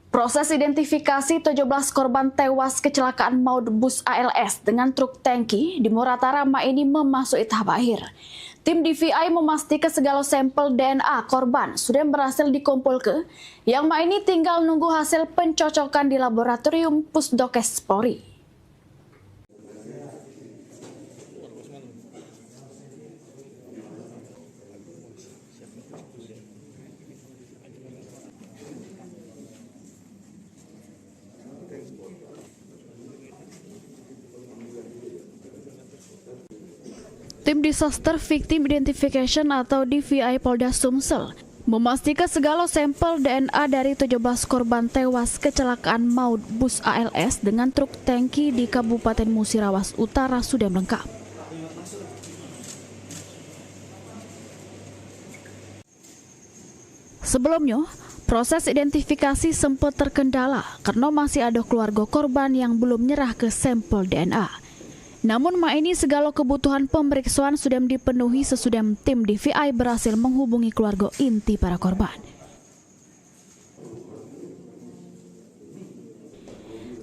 Proses identifikasi 17 korban tewas kecelakaan maut bus ALS dengan truk tangki di Moratara ini memasuki tahap akhir. Tim DVI memastikan segala sampel DNA korban sudah berhasil dikumpulkan, yang ini tinggal nunggu hasil pencocokan di laboratorium Pusdokes Polri. Tim Disaster Victim Identification atau DVI Polda Sumsel memastikan segala sampel DNA dari 17 korban tewas kecelakaan maut bus ALS dengan truk tangki di Kabupaten Musirawas Utara sudah lengkap. Sebelumnya, proses identifikasi sempat terkendala karena masih ada keluarga korban yang belum nyerah ke sampel DNA. Namun ini segala kebutuhan pemeriksaan sudah dipenuhi sesudah tim DVI berhasil menghubungi keluarga inti para korban.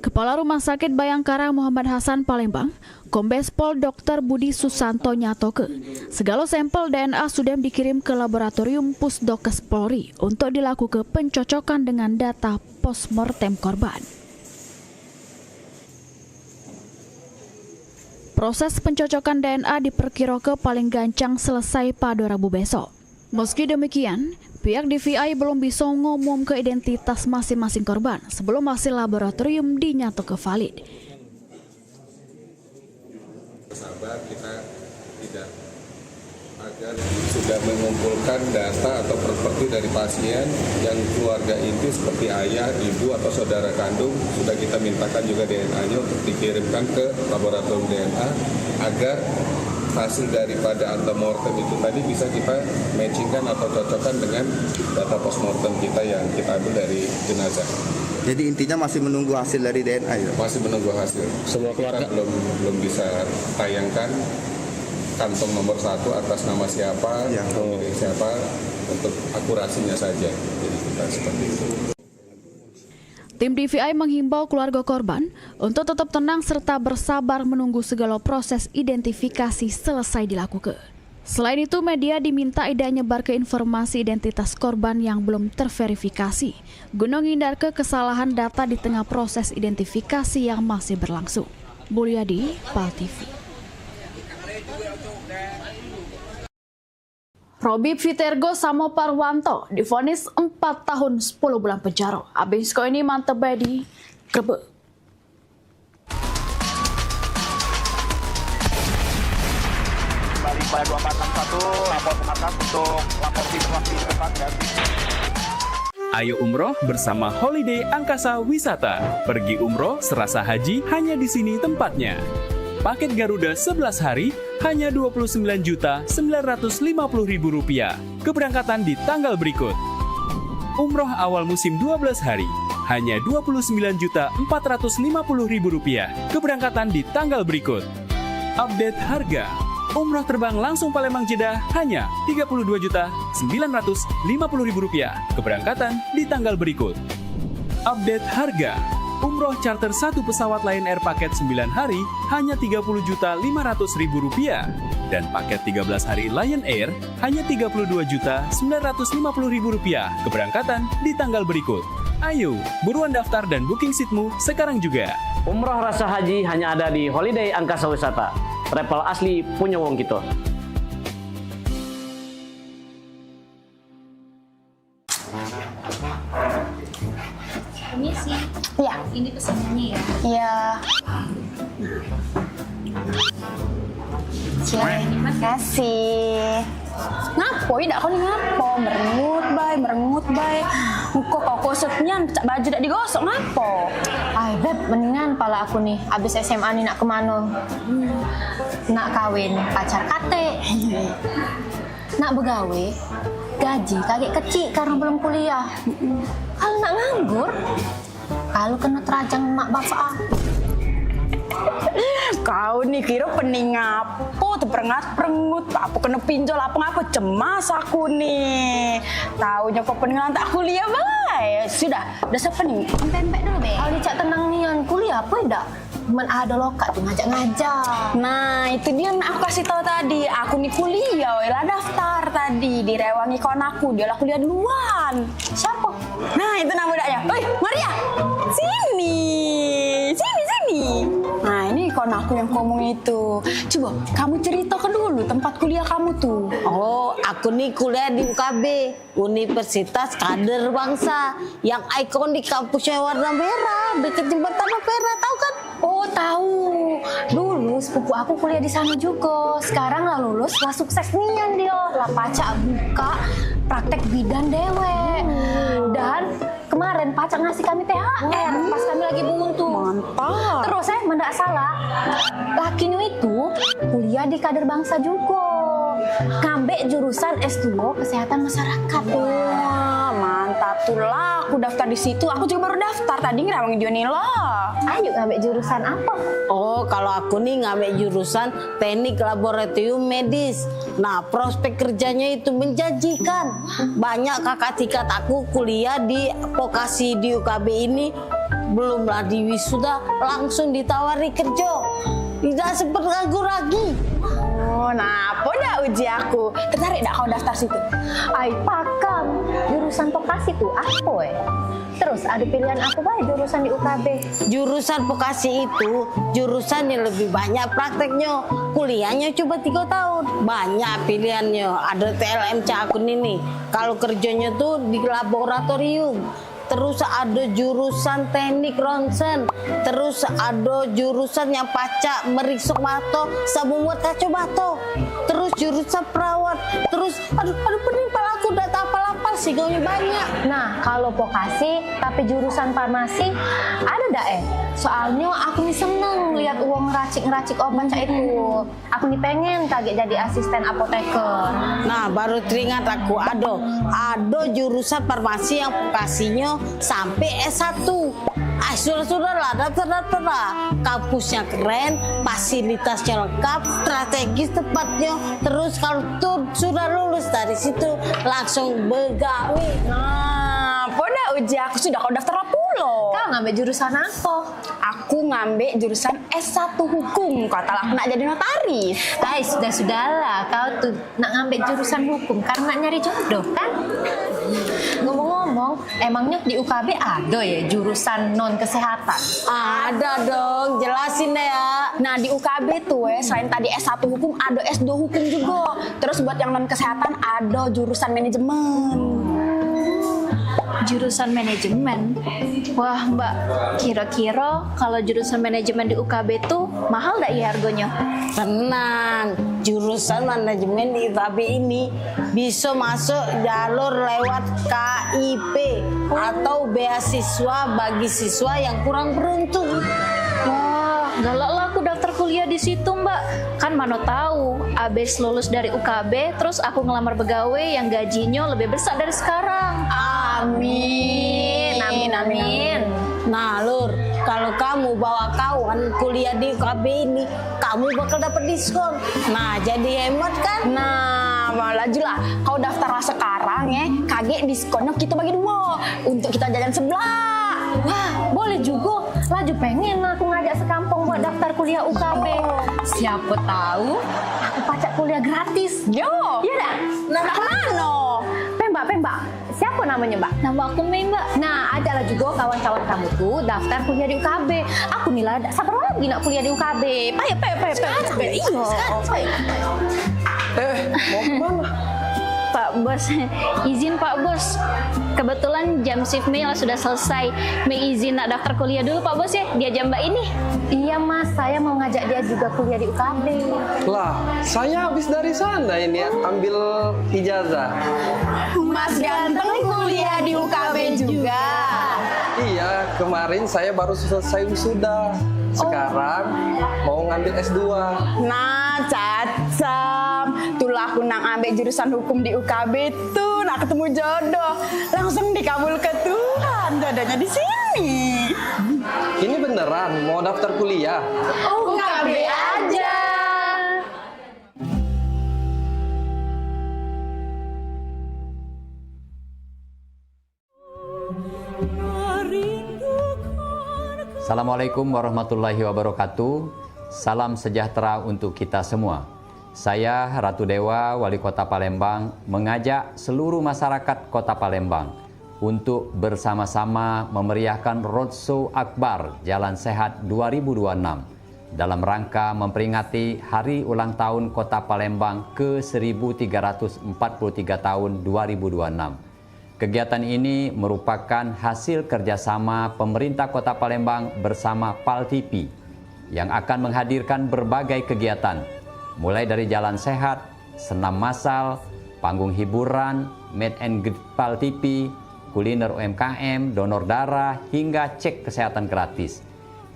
Kepala Rumah Sakit Bayangkara Muhammad Hasan Palembang, Kombes Pol Dr. Budi Susanto nyatoke, segala sampel DNA sudah dikirim ke laboratorium Pusdokes Polri untuk dilakukan pencocokan dengan data postmortem korban. Proses pencocokan DNA diperkirakan paling gancang selesai pada Rabu besok. Meski demikian, pihak DVI belum bisa ngomong ke identitas masing-masing korban sebelum hasil laboratorium dinyatakan valid. Sabar, kita tidak agar sudah mengumpulkan data atau properti dari pasien yang keluarga inti seperti ayah, ibu atau saudara kandung sudah kita mintakan juga DNA-nya untuk dikirimkan ke laboratorium DNA agar hasil daripada antemortem itu tadi bisa kita matchingkan atau cocokkan dengan data postmortem kita yang kita ambil dari jenazah. Jadi intinya masih menunggu hasil dari DNA ya? Masih menunggu hasil. Semua keluarga kita belum bisa tayangkan kantong nomor 1 atas nama siapa, pemilik siapa, untuk akurasinya saja. Jadi kita seperti itu. Tim DVI menghimbau keluarga korban untuk tetap tenang serta bersabar menunggu segala proses identifikasi selesai dilakukan. Selain itu, media diminta tidak nyebar ke informasi identitas korban yang belum terverifikasi, guna menghindari kesalahan data di tengah proses identifikasi yang masih berlangsung. Mulyadi, PAL TV. Robby Vitergo Samo Parwanto divonis 4 tahun 10 bulan penjara. Abis ini mantep di Grebek. Kembali pada 2461, lapor ke markas untuk lapor situasi depan dan Ayo umroh bersama Holiday Angkasa Wisata. Pergi umroh serasa haji hanya di sini tempatnya. paket Garuda 11 hari hanya Rp29.950.000. Keberangkatan di tanggal berikut. Umroh awal musim 12 hari hanya Rp29.450.000. Keberangkatan di tanggal berikut. Update harga. Umroh terbang langsung Palembang Jeddah hanya Rp32.950.000. Keberangkatan di tanggal berikut. Update harga. Umroh charter 1 pesawat Lion Air paket 9 hari hanya Rp30.500.000. Dan paket 13 hari Lion Air hanya Rp32.950.000. Keberangkatan di tanggal berikut. Ayo, buruan daftar dan booking seatmu sekarang juga. Umroh rasa haji hanya ada di Holiday Angkasa Wisata. Travel asli punya wong gitu. Permisi. Ya. Ini pesanannya ya. Iya. Terima kasih. Ngapo dak kau ni ngapo? Merengut bay. Muka kau kosotnya baju dak digosok ngapo? Ay, beb, mendingan pala aku nih abis SMA nih nak kemana? Nak kawin pacar kate. Nak begawe, gaji kagak kecil karena belum kuliah. Kalau nak nganggur, kalau kena terajang mak bapak. Kau nih kira pening ngapo tuh perengut apa kena pinjol apa ngapa cemas aku nih. Taunya kok pening tak kuliah bae. Sudah sepening. Empek dulu be. Kalau dicak tenang nian kuliah apa dak? Cuman ada lokat tuh ngajak-ngajak. Nah itu dia yang aku kasih tahu tadi. Aku nih kuliah, lah daftar tadi direwangi kawan aku. Dia lah kuliah duluan. Siapa? Nah itu nama budaknya. Hei Maria, sini. Nah ini kawan aku yang ngomong itu. Coba kamu ceritakan dulu tempat kuliah kamu tuh. Oh, aku nih kuliah di UKB, Universitas Kader Bangsa, yang ikon di kampusnya warna merah, dekat jembatan Ampera, tahu kan? Oh tahu. Dulu sepupu aku kuliah di sana juga. Sekarang lah lulus, lah sukses nian dia. Lah pacak buka praktek bidan dewe. Dan kemarin pacak ngasih kami THR pas kami lagi buntu. Mantap. Terus mendak salah, lakinya itu kuliah di Kader Bangsa juga. Ngambil jurusan S2 Kesehatan Masyarakat. Wah, mantap tuh lah. Aku daftar di situ. Aku juga baru daftar tadi ngerawang Joni lah. Ayo ngambil jurusan apa? Oh, kalau aku nih ngambil jurusan Teknik Laboratorium Medis. Nah, prospek kerjanya itu menjanjikan. Banyak kakak tingkat aku kuliah di vokasi di UKB ini, belumlah di wisuda langsung ditawari kerja. Tidak seperti ragu-ragu. Oh, nah apa dah uji aku? Tertarik dak kau daftar situ? Ay, pakam. Jurusan vokasi tuh apa Terus ada pilihan apa baik jurusan di UKB? Jurusan vokasi itu jurusan yang lebih banyak prakteknya. Kuliahnya cuma 3 tahun. Banyak pilihannya. Ada TLMC aku ini. Kalau kerjanya tuh di laboratorium. Terus ada jurusan teknik ronsen, terus ada jurusan yang pacak meriksok mato, sabun buat kaca mato, terus jurusan perawat, terus aduh pening pala aku udah tapal-apal sih gaunya banyak. Nah kalau vokasi tapi jurusan farmasi ada dak Soalnya aku nih seneng lihat uang ngeracik obat cak itu. Aku nih pengen kaget jadi asisten apoteker. Nah baru teringat aku ada jurusan farmasi yang vokasinya sampai S1. Sudah lah, daftar lah. Kampusnya keren, fasilitasnya lengkap, strategis tepatnya. Terus kalau tuh sudah lulus dari situ langsung begawe. Nah, pada uji aku sudah kau daftar pulo. Kau ngambil jurusan apa? Aku ngambil jurusan S1 hukum. Kau tak nak jadi notaris. Sudahlah. Kau tuh nak ngambil jurusan hukum karena nyari jodoh kan? Ngomong-ngomong, emangnya di UKB ada ya jurusan non kesehatan? Ada dong, jelasin deh ya. Nah di UKB tuh selain tadi S1 hukum ada S2 hukum juga. Terus buat yang non kesehatan ada jurusan manajemen. Jurusan manajemen? Wah mbak, kira-kira kalau jurusan manajemen di UKB tuh mahal gak ya harganya? Tenang, jurusan manajemen di UKB ini bisa masuk jalur lewat KIP atau beasiswa bagi siswa yang kurang beruntung. Wah, galak lah aku daftar kuliah di di situ Mbak. Kan mana tahu, abis lulus dari UKB, terus aku ngelamar pegawai yang gajinya lebih besar dari sekarang. Amin. Amin, amin. Nah, Lur, kalau kamu bawa kawan kuliah di UKB ini, kamu bakal dapat diskon. Nah, jadi hemat kan? Nah, malah lah. Kau daftarlah sekarang ya, kaget diskonnya kita bagi 2 untuk kita jajan sebelah. Wah, boleh juga. Laju pengen aku ngajak sekampung buat daftar kuliah UKB. Siapa tahu aku pacak kuliah gratis. Yo. Iya dah. Nama mana? Pembak. Siapa namanya, Mbak? Nama aku Mei, Mbak. Nah, ajaklah juga kawan-kawan kamu tuh daftar kuliah di UKB. Aku nih lah, sabar lagi nak kuliah di UKB. Iya. Mau kemana? Pak Bos, izin Pak Bos. Kebetulan jam shift Mei sudah selesai. Mei izin nak daftar kuliah dulu Pak Bos ya, dia jam Mbak ini. Iya Mas, saya mau ngajak dia juga kuliah di UKB. Lah, saya habis dari sana ini ambil ijazah. Mas ganteng kuliah di UKB juga. Iya, kemarin saya baru selesai wisuda. Sekarang mau ngambil S2. Nah, cacam. Tulah aku nang ambil jurusan hukum di UKB tuh, nak ketemu jodoh. Langsung dikabul ke Tuhan, jodohnya di sini. Ini beneran mau daftar kuliah? UKB aja. Assalamualaikum warahmatullahi wabarakatuh. Salam sejahtera untuk kita semua. Saya Ratu Dewa, Wali Kota Palembang, mengajak seluruh masyarakat Kota Palembang untuk bersama-sama memeriahkan Roadshow Akbar Jalan Sehat 2026 dalam rangka memperingati Hari Ulang Tahun Kota Palembang ke-1343 tahun 2026. Kegiatan ini merupakan hasil kerjasama pemerintah Kota Palembang bersama PAL TV yang akan menghadirkan berbagai kegiatan, mulai dari jalan sehat, senam massal, panggung hiburan, meet and greet PAL TV, kuliner UMKM, donor darah, hingga cek kesehatan gratis.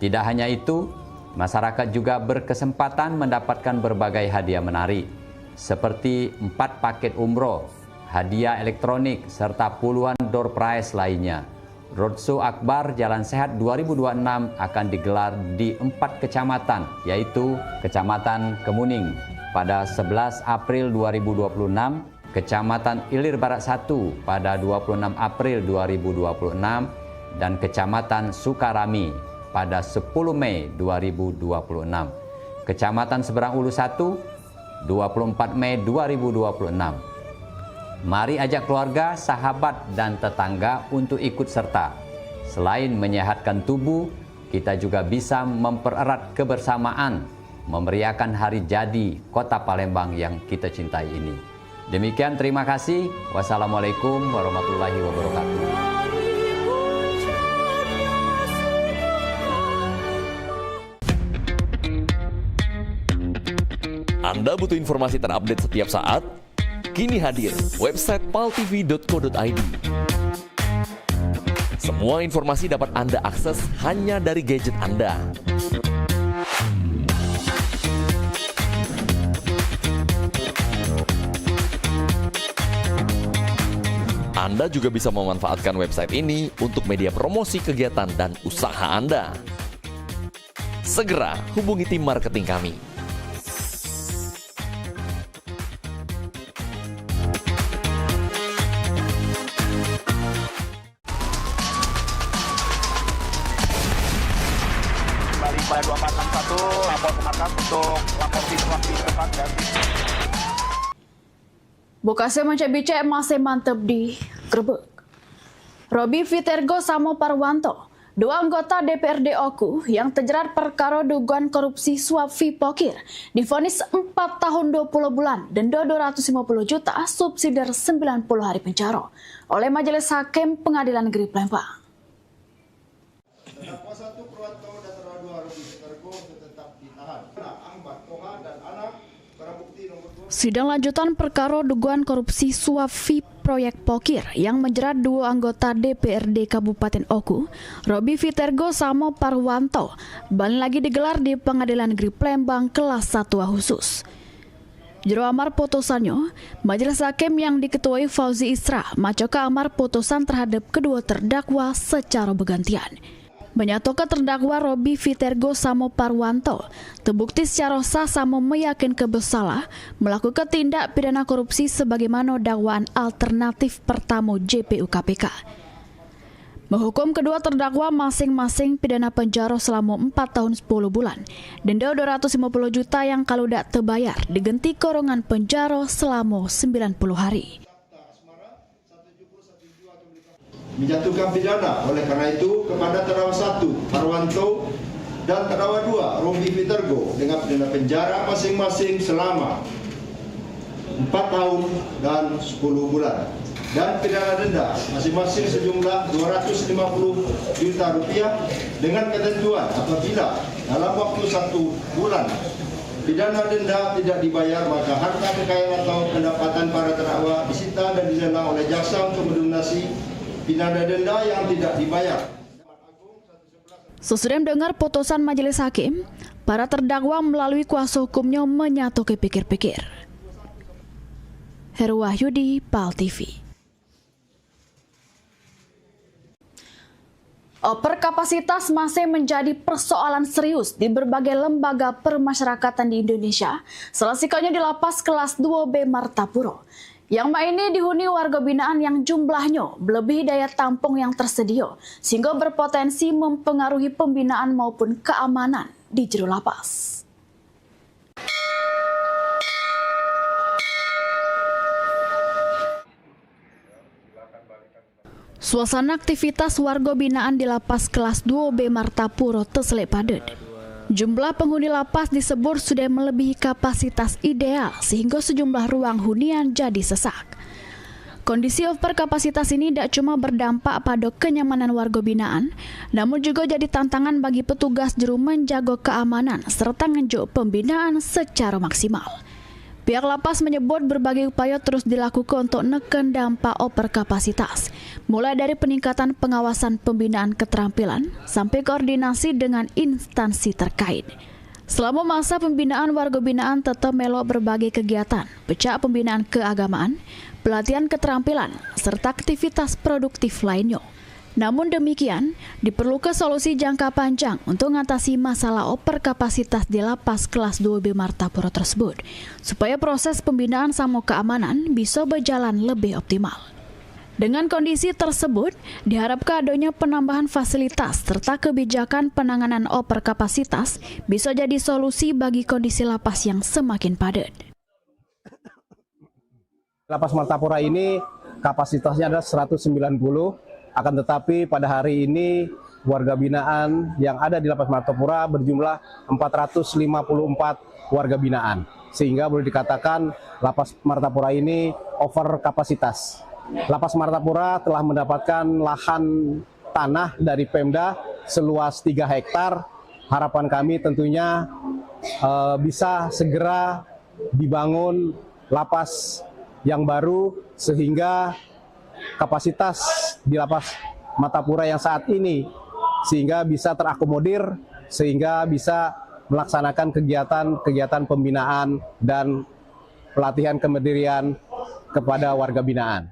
Tidak hanya itu, masyarakat juga berkesempatan mendapatkan berbagai hadiah menarik, seperti 4 paket umroh, hadiah elektronik, serta puluhan door prize lainnya. Roadshow Akbar Jalan Sehat 2026 akan digelar di 4 kecamatan, yaitu Kecamatan Kemuning pada 11 April 2026, Kecamatan Ilir Barat 1 pada 26 April 2026, dan Kecamatan Sukarami pada 10 Mei 2026. Kecamatan Seberang Ulu 1, 24 Mei 2026. Mari ajak keluarga, sahabat, dan tetangga untuk ikut serta. Selain menyehatkan tubuh, kita juga bisa mempererat kebersamaan, memeriahkan hari jadi Kota Palembang yang kita cintai ini. Demikian, terima kasih. Wassalamualaikum warahmatullahi wabarakatuh. Anda butuh informasi terupdate setiap saat? Kini hadir website paltv.co.id. Semua informasi dapat Anda akses hanya dari gadget Anda. Anda juga bisa memanfaatkan website ini untuk media promosi kegiatan dan usaha Anda. Segera hubungi tim marketing kami. Pada 2461 lapor ke markas untuk lapor situasi tempat dan Bokase mencek-bicek masih mantep di Grebek. Robi Vitergo Samo Parwanto, 2 anggota DPRD Oku yang terjerat perkara dugaan korupsi suap Vipokir, divonis 4 tahun 20 bulan, denda 250 juta, subsidiar 90 hari penjara oleh Majelis Hakim Pengadilan Negeri Palembang. Terdakwa 1 Purwanto dan terdakwa 2 Robi Vitergo tetap ditahan. Angbat Toha dan anak barang bukti nomor 2 Sidang lanjutan perkara dugaan korupsi suap fee proyek Pokir yang menjerat 2 anggota DPRD Kabupaten Oku, Robi Vitergo sama Parwanto, balik lagi digelar di Pengadilan Negeri Plembang kelas 1 khusus. Jero amar putusannya, Majelis Hakim yang diketuai Fauzi Isra macoka amar putusan terhadap kedua terdakwa secara bergantian. Menyatakan terdakwa Robi Vitergo sama Parwanto terbukti secara sah sama meyakinkan bersalah melakukan tindak pidana korupsi sebagaimana dakwaan alternatif pertama JPU KPK. Menghukum kedua terdakwa masing-masing pidana penjara selama 4 tahun 10 bulan, denda 250 juta yang kalau tidak terbayar diganti kurungan penjara selama 90 hari. Menjatuhkan pidana oleh karena itu kepada terdakwa 1 Parwanto dan terdakwa 2 Robi Vitergo dengan pidana penjara masing-masing selama 4 tahun dan 10 bulan dan pidana denda masing-masing sejumlah 250 juta rupiah dengan ketentuan apabila dalam waktu 1 bulan pidana denda tidak dibayar maka harta kekayaan atau pendapatan para terdakwa disita dan dilelang oleh jaksa untuk melunasi pidana denda yang tidak dibayar. Sesudah mendengar putusan Majelis Hakim, para terdakwa melalui kuasa hukumnya menyatu pikir-pikir. Heru Wahyudi, PAL TV. Overkapasitas masih menjadi persoalan serius di berbagai lembaga permasyarakatan di Indonesia, salah satunya di Lapas Kelas 2B Martapura. Yang ini dihuni warga binaan yang jumlahnya melebihi daya tampung yang tersedia, sehingga berpotensi mempengaruhi pembinaan maupun keamanan di jero lapas. Suasana aktivitas warga binaan di Lapas Kelas 2B Martapura terselip padat. Jumlah penghuni lapas disebut sudah melebihi kapasitas ideal sehingga sejumlah ruang hunian jadi sesak. Kondisi overkapasitas ini tidak cuma berdampak pada kenyamanan warga binaan, namun juga jadi tantangan bagi petugas jero menjaga keamanan serta ngejuk pembinaan secara maksimal. Pihak lapas menyebut berbagai upaya terus dilakukan untuk neken dampak overkapasitas, mulai dari peningkatan pengawasan pembinaan keterampilan sampai koordinasi dengan instansi terkait. Selama masa pembinaan, warga binaan tetap melok berbagai kegiatan, pecah pembinaan keagamaan, pelatihan keterampilan, serta aktivitas produktif lainnya. Namun demikian, diperlukan solusi jangka panjang untuk mengatasi masalah overkapasitas di Lapas Kelas 2B Martapura tersebut, supaya proses pembinaan sama keamanan bisa berjalan lebih optimal. Dengan kondisi tersebut, diharapkan adanya penambahan fasilitas serta kebijakan penanganan overkapasitas bisa jadi solusi bagi kondisi lapas yang semakin padat. Lapas Martapura ini kapasitasnya ada 190. Akan tetapi pada hari ini warga binaan yang ada di Lapas Martapura berjumlah 454 warga binaan. Sehingga boleh dikatakan Lapas Martapura ini over kapasitas. Lapas Martapura telah mendapatkan lahan tanah dari Pemda seluas 3 hektar. Harapan kami tentunya bisa segera dibangun lapas yang baru sehingga kapasitas di Lapas Martapura yang saat ini sehingga bisa terakomodir, sehingga bisa melaksanakan kegiatan pembinaan dan pelatihan kemandirian kepada warga binaan.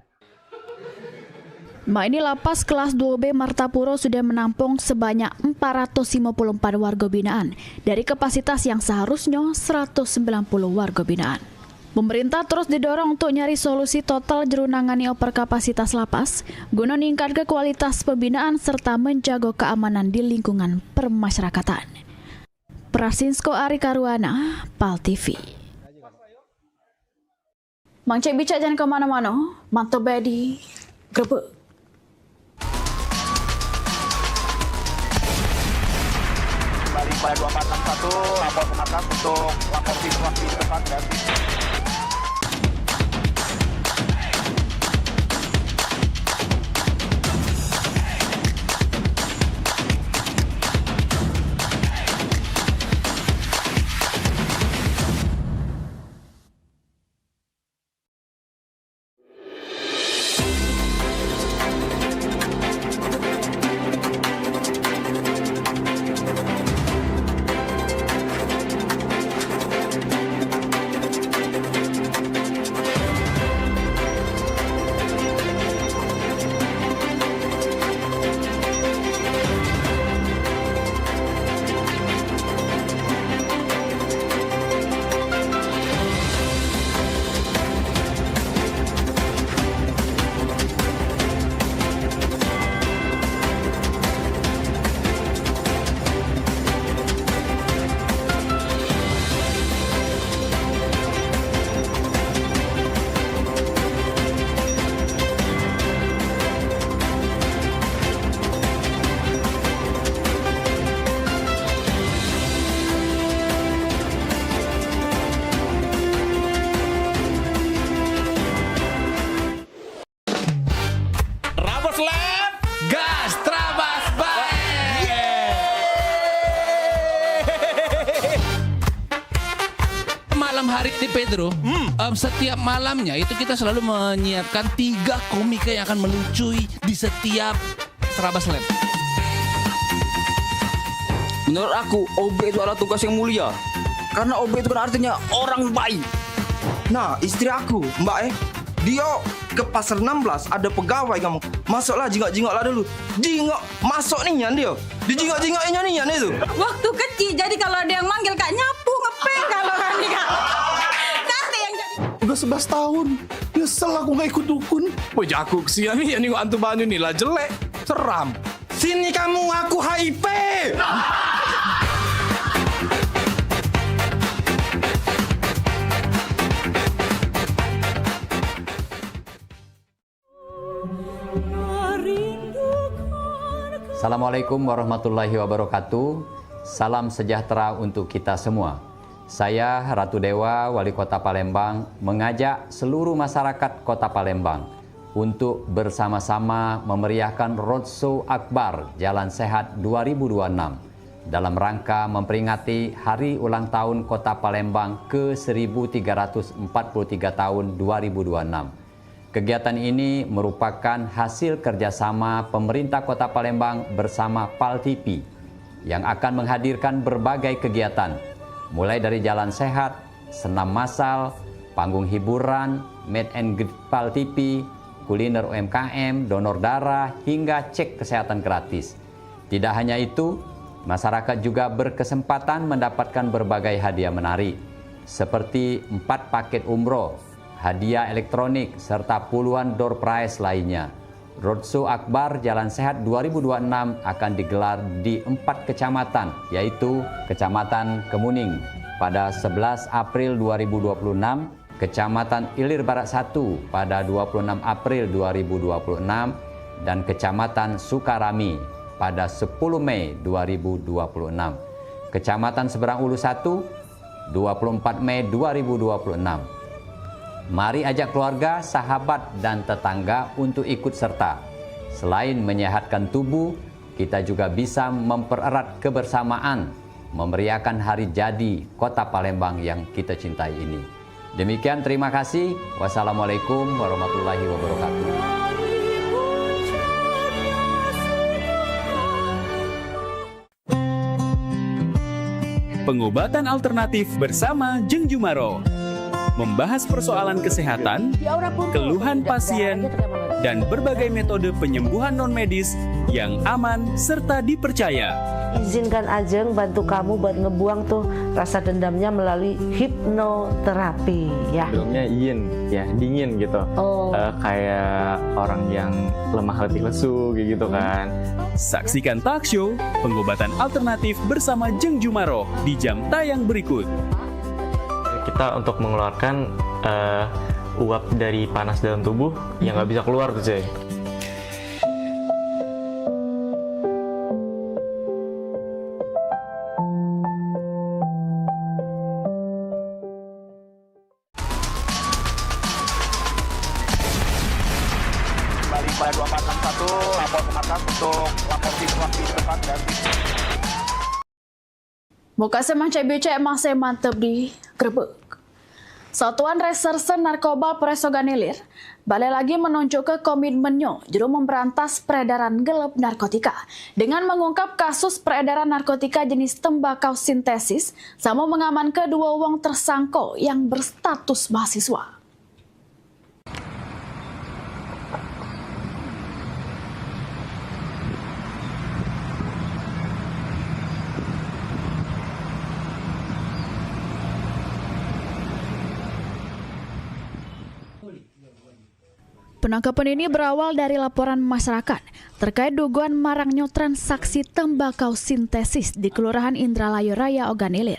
Ini Lapas Kelas 2B Martapura sudah menampung sebanyak 454 warga binaan dari kapasitas yang seharusnya 190 warga binaan. Pemerintah terus didorong untuk nyari solusi total jero nangani overkapasitas lapas, guna meningkatkan kualitas pembinaan serta menjaga keamanan di lingkungan permasyarakatan. Prasinsko Ari Karuana, PAL TV. Mang Cek Bica jangan kemana-mana, mantap bedi, grebek. Kembali pada 2461, lapor ke markas untuk lapor situasi tempat dan menarik nih Pedro. Setiap malamnya itu kita selalu menyiapkan 3 komika yang akan meluncui di setiap Terabas Lab. Menurut aku, OB itu adalah tugas yang mulia. Karena OB itu kan artinya orang baik. Nah, istri aku, Mbak dia ke pasar 16 ada pegawai kamu. Masuklah, jingok-jingoklah dulu. Jingok, masuk nian dia. Dijingok-jingoknya nian itu. Waktu kecil, jadi kalau ada yang manggil Kak nyapu, ngepeng kalau Rani Kak. Nanti yang jadi. Udah 11 tahun, nyesel aku gak ikut dukun. Wah, aku kesian nih, nengok antu banyu nih lah jelek, seram. Sini kamu, aku HIV. Assalamualaikum warahmatullahi wabarakatuh. Salam sejahtera untuk kita semua. Saya Ratu Dewa, Wali Kota Palembang, mengajak seluruh masyarakat Kota Palembang untuk bersama-sama memeriahkan Roadshow Akbar Jalan Sehat 2026 dalam rangka memperingati Hari Ulang Tahun Kota Palembang ke-1343 tahun 2026. Kegiatan ini merupakan hasil kerjasama pemerintah Kota Palembang bersama PAL TV yang akan menghadirkan berbagai kegiatan, mulai dari jalan sehat, senam massal, panggung hiburan, meet and greet PAL TV, kuliner UMKM, donor darah, hingga cek kesehatan gratis. Tidak hanya itu, masyarakat juga berkesempatan mendapatkan berbagai hadiah menarik, seperti 4 paket umroh, hadiah elektronik, serta puluhan door prize lainnya. Roadshow Akbar Jalan Sehat 2026 akan digelar di 4 kecamatan, yaitu Kecamatan Kemuning pada 11 April 2026, Kecamatan Ilir Barat 1 pada 26 April 2026, dan Kecamatan Sukarami pada 10 Mei 2026. Kecamatan Seberang Ulu 1, 24 Mei 2026. Mari ajak keluarga, sahabat, dan tetangga untuk ikut serta. Selain menyehatkan tubuh, kita juga bisa mempererat kebersamaan, memeriahkan hari jadi Kota Palembang yang kita cintai ini. Demikian, terima kasih. Wassalamualaikum warahmatullahi wabarakatuh. Pengobatan alternatif bersama Jeng Jumaro. Membahas persoalan kesehatan, keluhan pasien, dan berbagai metode penyembuhan non-medis yang aman serta dipercaya. Izinkan Ajeng bantu kamu buat ngebuang tuh rasa dendamnya melalui hipnoterapi ya. Sebelumnya izin ya, dingin gitu. Kayak orang yang lemah letih lesu gitu kan. Saksikan talk show Pengobatan Alternatif bersama Jeng Jumaro di jam tayang berikut. Kita untuk mengeluarkan uap dari panas dalam tubuh yang nggak bisa keluar tuh cuy. Kembali pada 2461 lapor ke markas untuk lapor situasi depan dan Muka semacam becek masih mantap di Grebek. Satuan Reserse Narkoba Polres Ogan Ilir balik lagi menunjuk komitmennya juru memberantas peredaran gelap narkotika dengan mengungkap kasus peredaran narkotika jenis tembakau sintesis sama mengamankan 2 orang tersangka yang berstatus mahasiswa. Penangkapan ini berawal dari laporan masyarakat terkait dugaan maraknya transaksi tembakau sintesis di Kelurahan Indralayu Raya Ogan Ilir.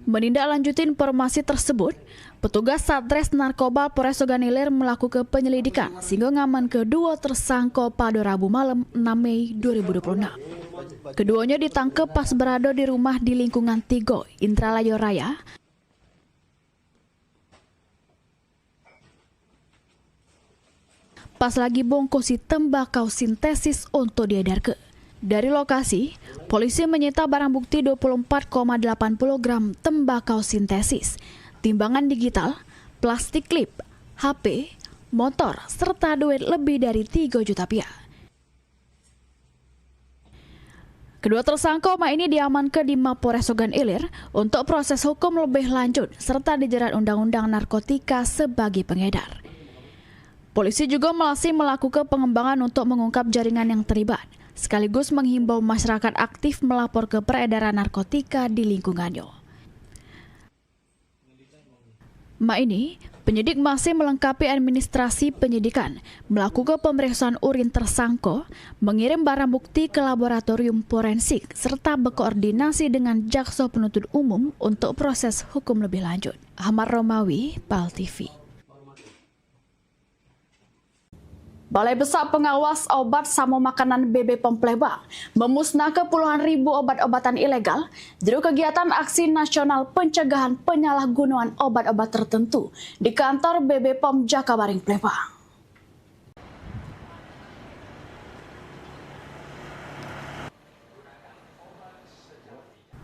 Menindaklanjuti informasi tersebut, petugas Satres Narkoba Polres Ogan Ilir melakukan penyelidikan sehingga ngaman kedua tersangka pada Rabu malam 6 Mei 2026. Keduanya ditangkap pas berada di rumah di lingkungan 3 Indralayu Raya. Pas lagi bongkosi tembakau sintesis untuk diedarkan. Dari lokasi, polisi menyita barang bukti 24,80 gram tembakau sintesis timbangan digital, plastik klip, HP, motor, serta duit lebih dari 3 juta rupiah. Kedua tersangka ini diamankan di Mapores Sogan Ilir untuk proses hukum lebih lanjut serta dijerat Undang-Undang Narkotika sebagai pengedar. Polisi juga masih melakukan pengembangan untuk mengungkap jaringan yang terlibat, sekaligus menghimbau masyarakat aktif melapor ke peredaran narkotika di lingkungannya. Ini, penyidik masih melengkapi administrasi penyidikan, melakukan pemeriksaan urin tersangka, mengirim barang bukti ke laboratorium forensik, serta berkoordinasi dengan jaksa penuntut umum untuk proses hukum lebih lanjut. Ahmad Romawi, PAL TV. Balai Besar Pengawas Obat sama Makanan BB POM Plembang memusnahkan puluhan ribu obat-obatan ilegal dari kegiatan Aksi Nasional Pencegahan Penyalahgunaan Obat-obat Tertentu di kantor BB POM Jakabaring Plembang.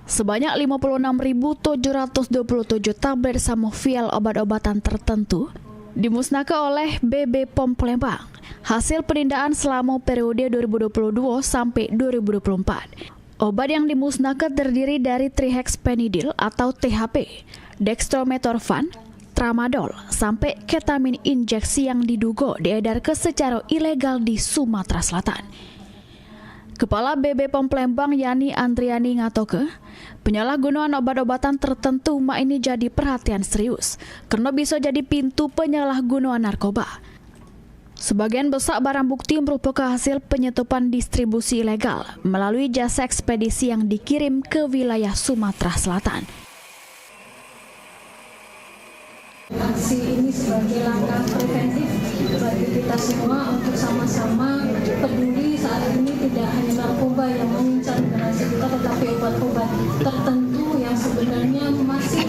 Sebanyak 56.727 tablet Samovial obat-obatan tertentu dimusnahkan oleh BB POM Plembang. Hasil penindaan selama periode 2022 sampai 2024. Obat yang dimusnahkan terdiri dari trihexpenidil atau THP, dextrometorphan, tramadol, sampai ketamin injeksi yang diduga diedarkan secara ilegal di Sumatera Selatan. Kepala BB POM Plembang Yani Andriani ngatoke, penyalahgunaan obat-obatan tertentu ini jadi perhatian serius karena bisa jadi pintu penyalahgunaan narkoba. Sebagian besar barang bukti merupakan hasil penyetupan distribusi ilegal melalui jasa ekspedisi yang dikirim ke wilayah Sumatera Selatan. Aksi ini sebagai langkah preventif bagi kita semua untuk sama-sama peduli saat ini tidak hanya narkoba yang mengincar generasi kita, tetapi obat-obat tertentu yang sebenarnya masih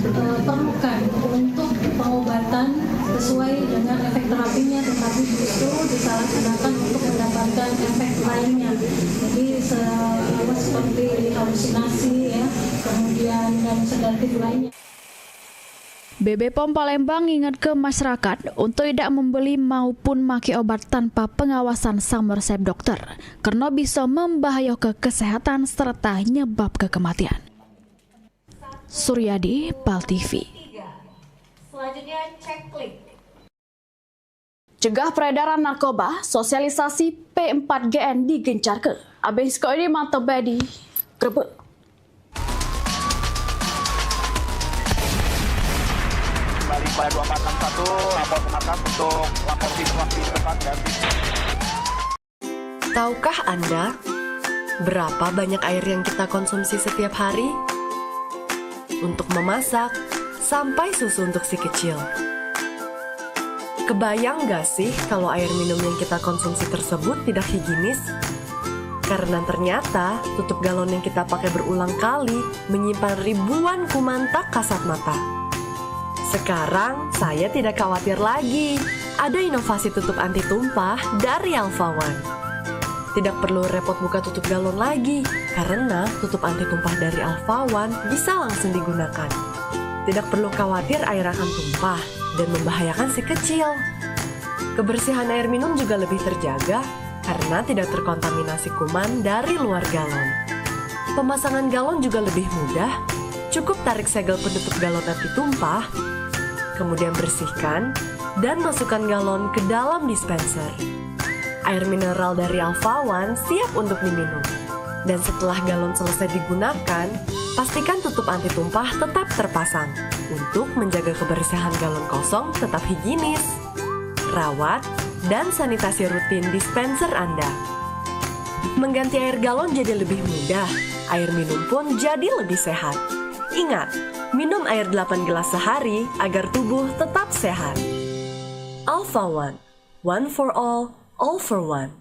diperlukan untuk pengobatan sesuai dengan efek terapinya, tetapi justru disalahgunakan untuk mendapatkan efek lainnya. Jadi seperti halusinasi, ya, kemudian dan sedatif lainnya. BB POM Palembang ingat ke masyarakat untuk tidak membeli maupun maki obat tanpa pengawasan sama resep dokter karena bisa membahayakan kesehatan serta nyebab kematian. Suryadi, PAL TV. Selanjutnya cek klik. Cegah peredaran narkoba, sosialisasi P4GN digencarkan. Abis kau ini mantap badi, Grebek. Kembali pada 2461, lapor ke markas untuk lapor situasi tempat ganti. Tahukah Anda berapa banyak air yang kita konsumsi setiap hari? Untuk memasak, sampai susu untuk si kecil. Kebayang gak sih kalau air minum yang kita konsumsi tersebut tidak higienis? Karena ternyata tutup galon yang kita pakai berulang kali menyimpan ribuan kuman tak kasat mata. Sekarang saya tidak khawatir lagi. Ada inovasi tutup anti tumpah dari Alpha One. Tidak perlu repot buka tutup galon lagi, karena tutup anti tumpah dari Alpha One bisa langsung digunakan. Tidak perlu khawatir air akan tumpah dan membahayakan si kecil. Kebersihan air minum juga lebih terjaga karena tidak terkontaminasi kuman dari luar galon. Pemasangan galon juga lebih mudah. Cukup tarik segel penutup galon anti tumpah, kemudian bersihkan dan masukkan galon ke dalam dispenser. Air mineral dari Alpha One siap untuk diminum. Dan setelah galon selesai digunakan, pastikan tutup anti tumpah tetap terpasang untuk menjaga kebersihan galon kosong tetap higienis. Rawat dan sanitasi rutin dispenser Anda. Mengganti air galon jadi lebih mudah, air minum pun jadi lebih sehat. Ingat, minum air 8 gelas sehari agar tubuh tetap sehat. Alpha One, one for all for one.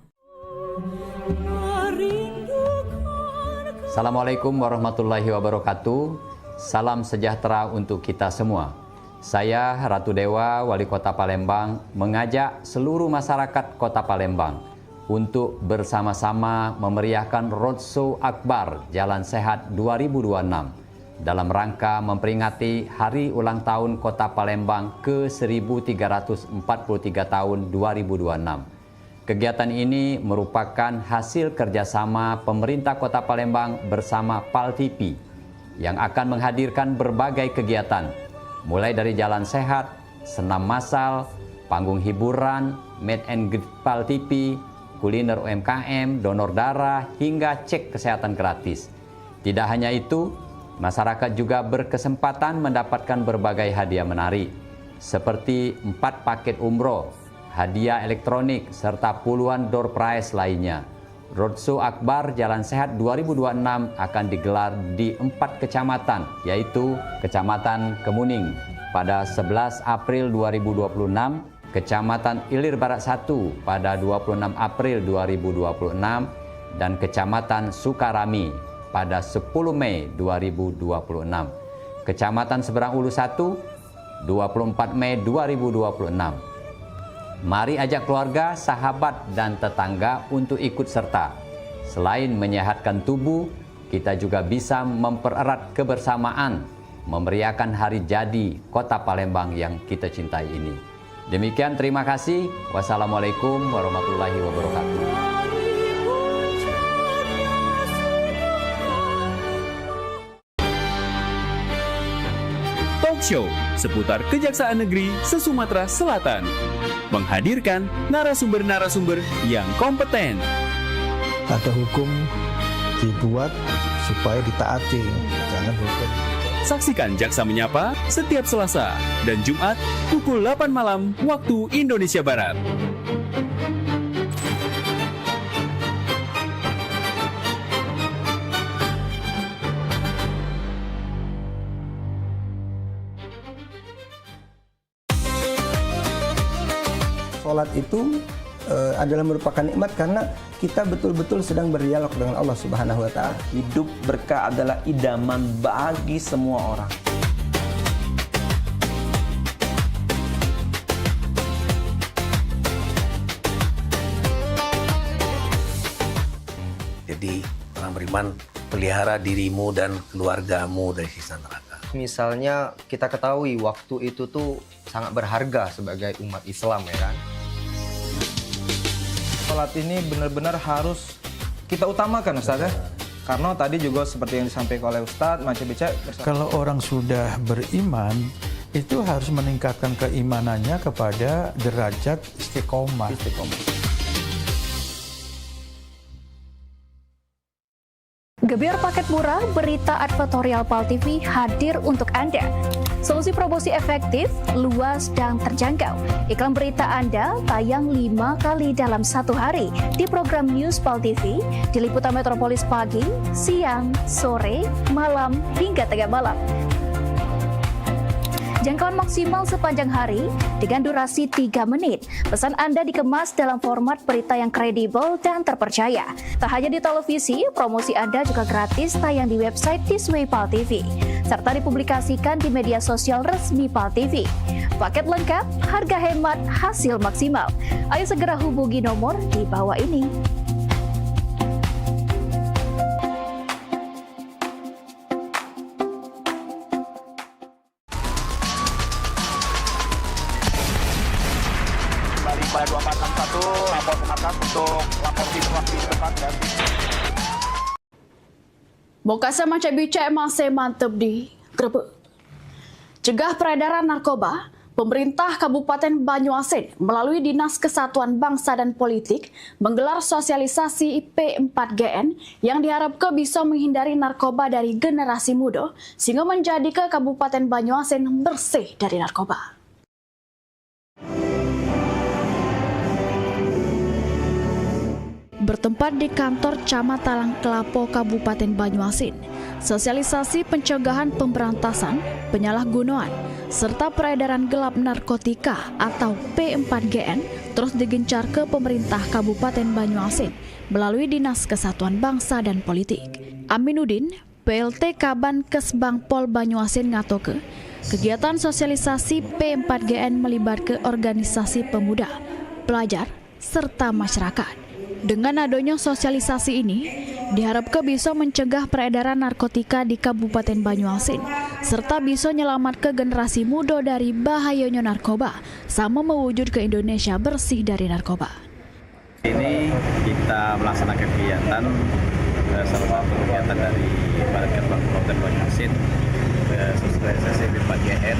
Assalamualaikum warahmatullahi wabarakatuh. Salam sejahtera untuk kita semua. Saya Ratu Dewa, Wali Kota Palembang, mengajak seluruh masyarakat Kota Palembang untuk bersama-sama memeriahkan Roadshow Akbar Jalan Sehat 2026 dalam rangka memperingati Hari Ulang Tahun Kota Palembang ke-1343 tahun 2026. Kegiatan ini merupakan hasil kerjasama pemerintah Kota Palembang bersama PAL TV yang akan menghadirkan berbagai kegiatan, mulai dari jalan sehat, senam massal, panggung hiburan, meet and greet PAL TV, kuliner UMKM, donor darah, hingga cek kesehatan gratis. Tidak hanya itu, masyarakat juga berkesempatan mendapatkan berbagai hadiah menarik, seperti 4 paket umroh, hadiah elektronik, serta puluhan door prize lainnya. Roadshow Akbar Jalan Sehat 2026 akan digelar di 4 kecamatan, yaitu Kecamatan Kemuning pada 11 April 2026, Kecamatan Ilir Barat 1 pada 26 April 2026, dan Kecamatan Sukarami pada 10 Mei 2026. Kecamatan Seberang Ulu 1, 24 Mei 2026. Mari ajak keluarga, sahabat, dan tetangga untuk ikut serta. Selain menyehatkan tubuh, kita juga bisa mempererat kebersamaan, memeriahkan hari jadi Kota Palembang yang kita cintai ini. Demikian, terima kasih. Wassalamualaikum warahmatullahi wabarakatuh. Talk show seputar Kejaksaan Negeri se-Sumatera Selatan. Menghadirkan narasumber-narasumber yang kompeten. Ada hukum dibuat supaya ditaati, jangan hukum. Saksikan Jaksa Menyapa setiap Selasa dan Jumat pukul 8 malam waktu Indonesia Barat. Sholat itu adalah merupakan nikmat karena kita betul-betul sedang berdialog dengan Allah Subhanahu wa Ta'ala. Hidup berkah adalah idaman bagi semua orang. Jadi orang beriman, pelihara dirimu dan keluargamu dari siksa neraka. Misalnya kita ketahui waktu itu tuh sangat berharga sebagai umat Islam, ya kan? Sholat ini benar-benar harus kita utamakan, Ustaz, ya. Karena tadi juga seperti yang disampaikan oleh Ustaz, Macam Bica. Kalau orang sudah beriman, itu harus meningkatkan keimanannya kepada derajat istiqomah. Gebyar paket murah, berita advertorial PAL TV hadir untuk Anda. Solusi promosi efektif, luas, dan terjangkau. Iklan berita Anda tayang 5 kali dalam 1 hari di program News PAL TV, di liputan Metropolis pagi, siang, sore, malam, hingga tengah malam. Jangkauan maksimal sepanjang hari dengan durasi 3 menit. Pesan Anda dikemas dalam format berita yang kredibel dan terpercaya. Tak hanya di televisi, promosi Anda juga gratis tayang di website Thisway PAL TV, serta dipublikasikan di media sosial resmi PAL TV. Paket lengkap, harga hemat, hasil maksimal. Ayo segera hubungi nomor di bawah ini. Pada 2461 lapor ke markas untuk lapor di tempat dan Bokasa Macam Bica masih mantap di Grebek. Cegah peredaran narkoba, pemerintah Kabupaten Banyuasin melalui Dinas Kesatuan Bangsa dan Politik menggelar sosialisasi P4GN yang diharapkan bisa menghindari narkoba dari generasi muda sehingga menjadikan Kabupaten Banyuasin bersih dari narkoba. Bertempat di kantor Camat Talang Kelapo Kabupaten Banyuasin, sosialisasi pencegahan pemberantasan, penyalahgunaan, serta peredaran gelap narkotika atau P4GN terus digencar ke pemerintah Kabupaten Banyuasin melalui Dinas Kesatuan Bangsa dan Politik. Aminuddin, PLT Kaban Kesbang Pol Banyuasin ngatoke, kegiatan sosialisasi P4GN melibatkan organisasi pemuda, pelajar, serta masyarakat. Dengan adanya sosialisasi ini, diharapkan bisa mencegah peredaran narkotika di Kabupaten Banyuasin, serta bisa nyelamatkan generasi muda dari bahayanya narkoba, sama mewujud ke Indonesia bersih dari narkoba. Ini kita melaksanakan kegiatan, salah satu kegiatan dari Barat Kabupaten Banyuasin, sosialisasi 4GN.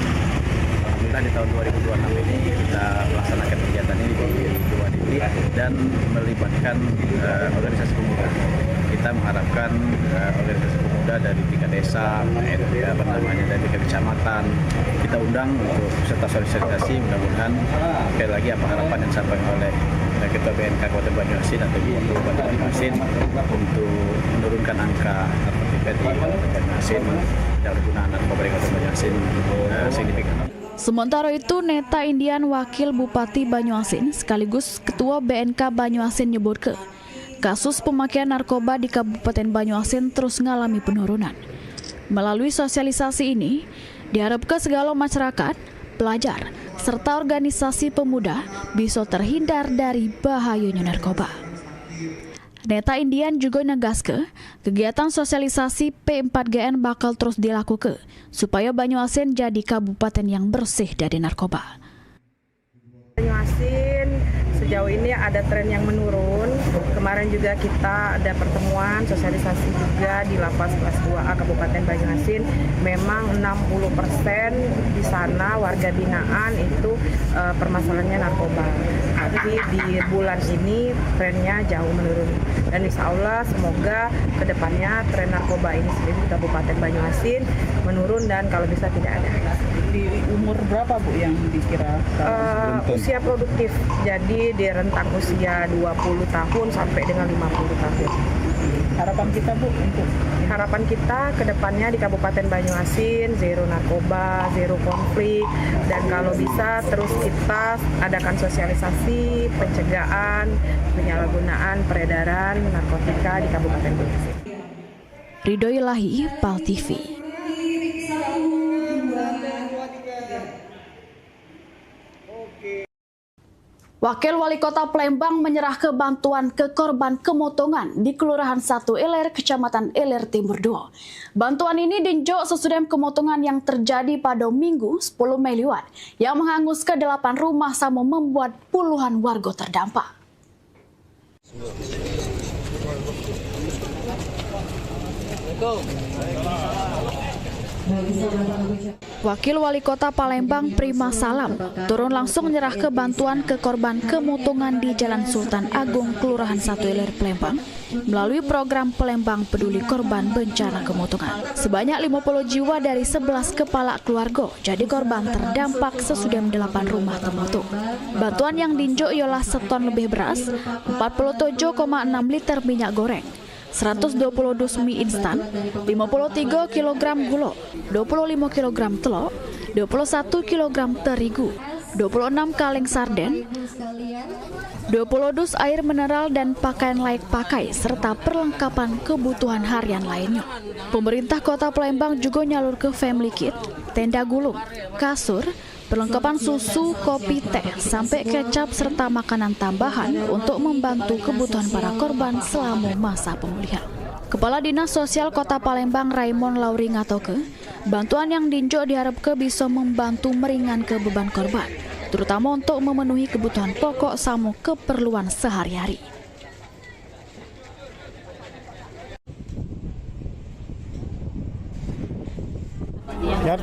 Alhamdulillah di tahun 2026 ini kita melaksanakan kegiatan ini di 2 titik dan melibatkan organisasi pemuda. Kita mengharapkan organisasi pemuda dari tingkat desa, dari tingkat kecamatan, kita undang untuk serta sosialisasi. Mudah-mudahan sekali lagi apa harapan yang disampaikan oleh Ketua BNK Kabupaten Banyuasin atau Bupati Banyuasin untuk menurunkan angka narkotika di Kabupaten Banyuasin dan penggunaan narkoba di Kabupaten Banyuasin signifikan. Sementara itu, Neta Indian, Wakil Bupati Banyuasin sekaligus Ketua BNK Banyuasin nyebut kasus pemakaian narkoba di Kabupaten Banyuasin terus mengalami penurunan. Melalui sosialisasi ini, diharapkan segala masyarakat, pelajar, serta organisasi pemuda bisa terhindar dari bahayanya narkoba. Neta Indian juga negaskan kegiatan sosialisasi P4GN bakal terus dilakukan supaya Banyuasin jadi kabupaten yang bersih dari narkoba. Banyuasin sejauh ini ada tren yang menurun. Kemarin juga kita ada pertemuan sosialisasi juga di Lapas kelas 2A Kabupaten Banyuasin. Memang 60% di sana warga binaan itu permasalahannya narkoba. Tapi di bulan ini trennya jauh menurun. Dan insya Allah semoga kedepannya tren narkoba ini sendiri di Kabupaten Banyuasin menurun dan kalau bisa tidak ada. Di umur berapa Bu yang dikira? Usia produktif, jadi di rentang usia 20 tahun sampai dengan 50 tahun. Harapan kita Bu untuk? Harapan kita ke depannya di Kabupaten Banyuasin zero narkoba, zero konflik, dan kalau bisa terus kita adakan sosialisasi, pencegahan, penyalahgunaan, peredaran narkotika di Kabupaten Banyuasin. Ridho Ilahi, PAL TV. Wakil Wali Kota Palembang menyerahkan bantuan ke korban kemotongan di Kelurahan 1 Ilir, Kecamatan Ilir Timur 2. Bantuan ini dinjok sesudah kemotongan yang terjadi pada Minggu 10 Mei lewat, yang menghanguskan 8 rumah sama membuat puluhan warga terdampak. Wakil Wali Kota Palembang Prima Salam turun langsung menyerah ke bantuan ke korban kemotongan di Jalan Sultan Agung, Kelurahan 1 Ilir, Palembang melalui program Palembang Peduli Korban Bencana Kemotongan. Sebanyak 50 jiwa dari 11 kepala keluarga jadi korban terdampak sesudah 8 rumah termotok. Bantuan yang dinjok ialah seton lebih beras, 47,6 liter minyak goreng, 120 dus mie instan, 53 kg gula, 25 kg telur, 21 kg terigu, 26 kaleng sarden, 20 dus air mineral dan pakaian layak pakai, serta perlengkapan kebutuhan harian lainnya. Pemerintah Kota Palembang juga nyalur ke family kit, tenda gulung, kasur, perlengkapan susu, kopi, teh, sampai kecap serta makanan tambahan untuk membantu kebutuhan para korban selama masa pemulihan. Kepala Dinas Sosial Kota Palembang Raymond Lauri ngatoke, bantuan yang dinjok diharapkan bisa membantu meringankan beban korban, terutama untuk memenuhi kebutuhan pokok sama keperluan sehari-hari. Ya,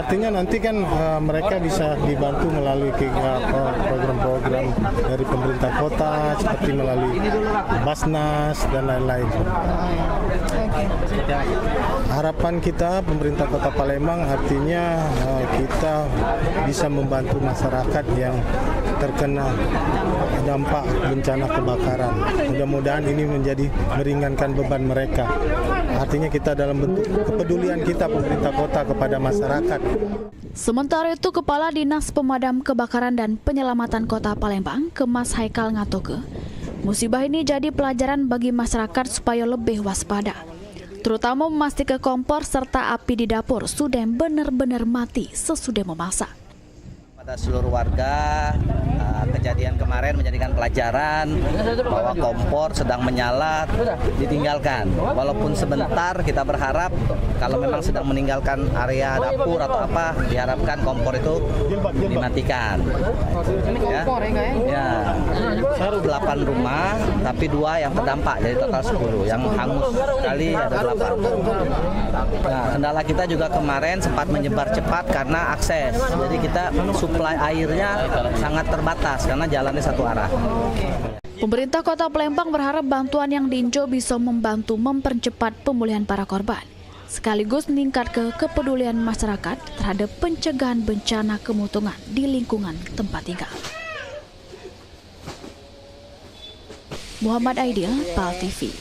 artinya nanti kan mereka bisa dibantu melalui program-program dari pemerintah kota seperti melalui Basnas dan lain-lain. Harapan kita pemerintah Kota Palembang artinya kita bisa membantu masyarakat yang terkena dampak bencana kebakaran. Mudah-mudahan ini menjadi meringankan beban mereka. Artinya kita dalam bentuk kepedulian kita pemerintah kota kepada masyarakat. Sementara itu, Kepala Dinas Pemadam Kebakaran dan Penyelamatan Kota Palembang, Kemas Haikal ngatoke, musibah ini jadi pelajaran bagi masyarakat supaya lebih waspada, terutama memastikan kompor serta api di dapur sudah benar-benar mati sesudah memasak. Pada seluruh warga, kejadian kemarin menjadikan pelajaran bahwa kompor sedang menyala ditinggalkan. Walaupun sebentar, kita berharap kalau memang sedang meninggalkan area dapur atau apa, diharapkan kompor itu dimatikan. Ya, 8 rumah, tapi 2 yang terdampak, jadi total 10. Yang hangus sekali ada 8. Nah, kendala kita juga kemarin sempat menyebar cepat karena akses. Jadi kita suplai airnya sangat terbatas karena jalannya satu arah. Pemerintah Kota Palembang berharap bantuan yang diinjau bisa membantu mempercepat pemulihan para korban, sekaligus meningkatkan kepedulian masyarakat terhadap pencegahan bencana kemutungan di lingkungan tempat tinggal. Muhammad Aidil, PAL TV.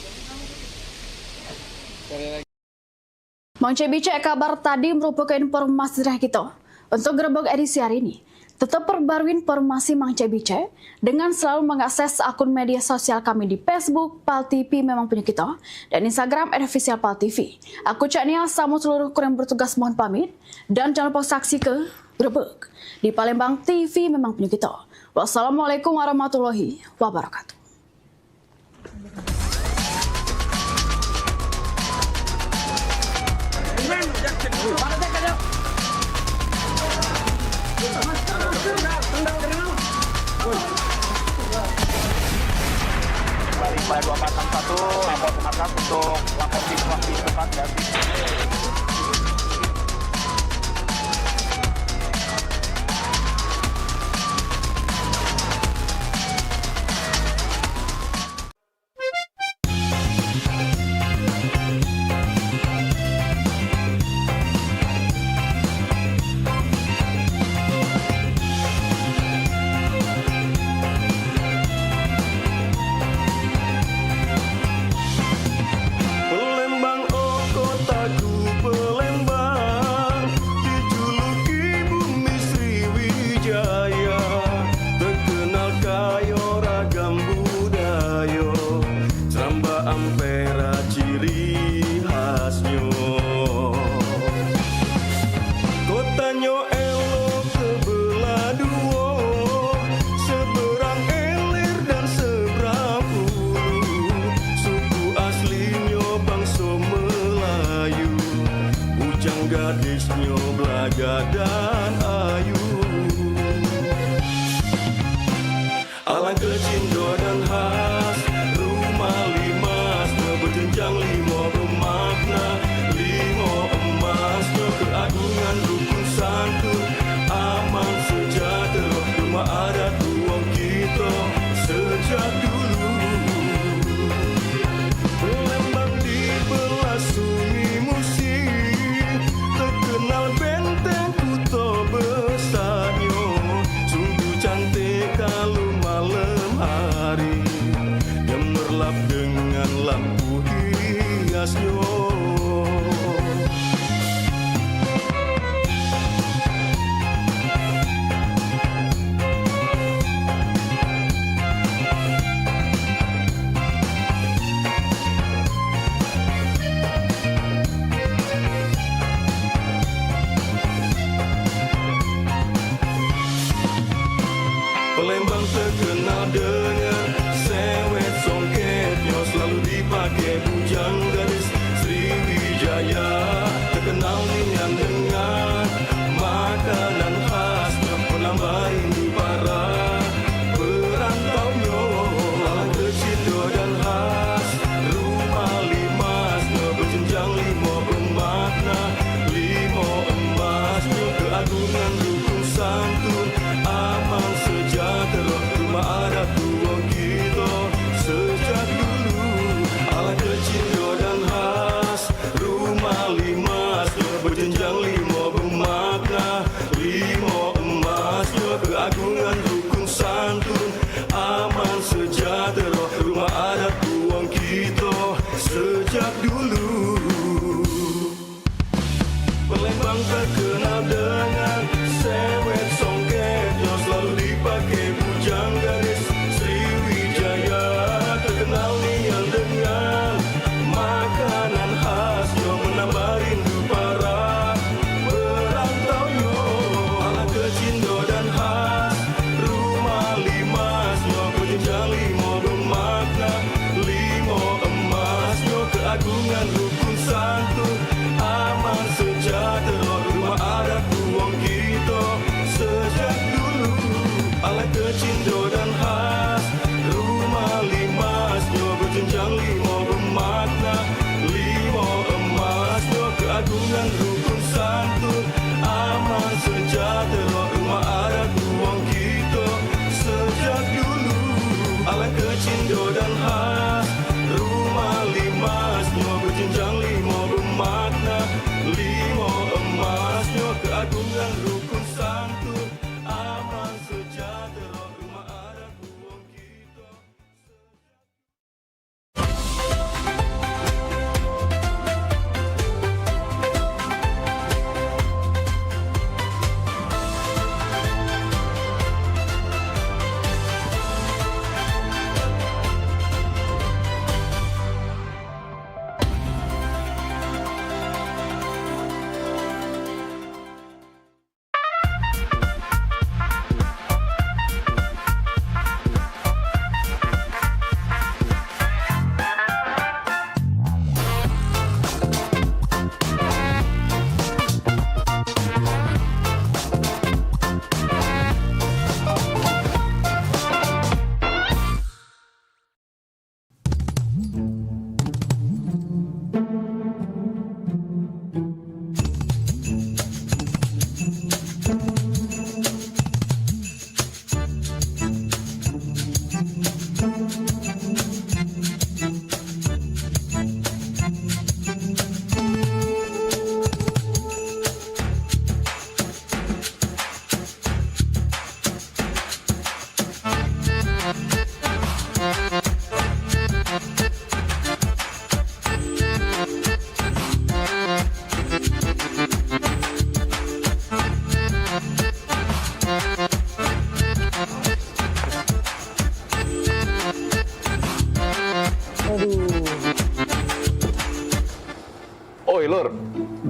Mang Cebice, kabar tadi merupakan informasi dari kita. Untuk gerbong edisi hari ini, tetap perbarui informasi Mang Cebice dengan selalu mengakses akun media sosial kami di Facebook, PAL TV Memang Punya Kita, dan Instagram @official PAL TV. Aku Cak Nia, sama seluruh kru yang bertugas mohon pamit, dan jangan lupa saksi ke Grebek di Palembang TV Memang Punya Kita. Wassalamualaikum warahmatullahi wabarakatuh. Kembali pada 2461, lapor ke markas untuk lapor situasi tempat ya. Gadisnya belaga dan ayu, alang kecindo dan khas, rumah limasnya berjenjang 5 bermakna, 5 emasnya keagungan rukun santun, aman sejahtera, rumah adat ruang kita sejak dulu. Palembang dibelah sunyi musim, terkenal benteng kuto besarnya, sungguh cantik kalau malam hari, gemerlap dengan lampu hiasnya. Palembang terkenal dengan sewet songketnya, selalu dipakai bujang gadis Sriwijaya, terkenal dengan makanan khasnya, menambah rindu para perantaunya, alang kecindo dan khas, rumah limasnya berjenjang 5 bermakna, 5 emasnya keagungan rukun santun, aman sejahtera, rumah adat ruang kita sejak dulu, alang kecindo dan khas, rumah limasnya berjenjang 5 bermakna, 5 emasnya keagungan rukun santun, aman sejahtera, rumah adat ruang kita sejak dulu. Palembang terkenal dengan sewet songketnya, selalu dipakai bujang gadis Sriwijaya, terkenal nian dengan makanan khasnya, menambah rindu para perantaunya, alang kecindo dan khas,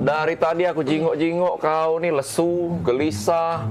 Dari tadi aku jingok-jingok kau nih lesu, gelisah,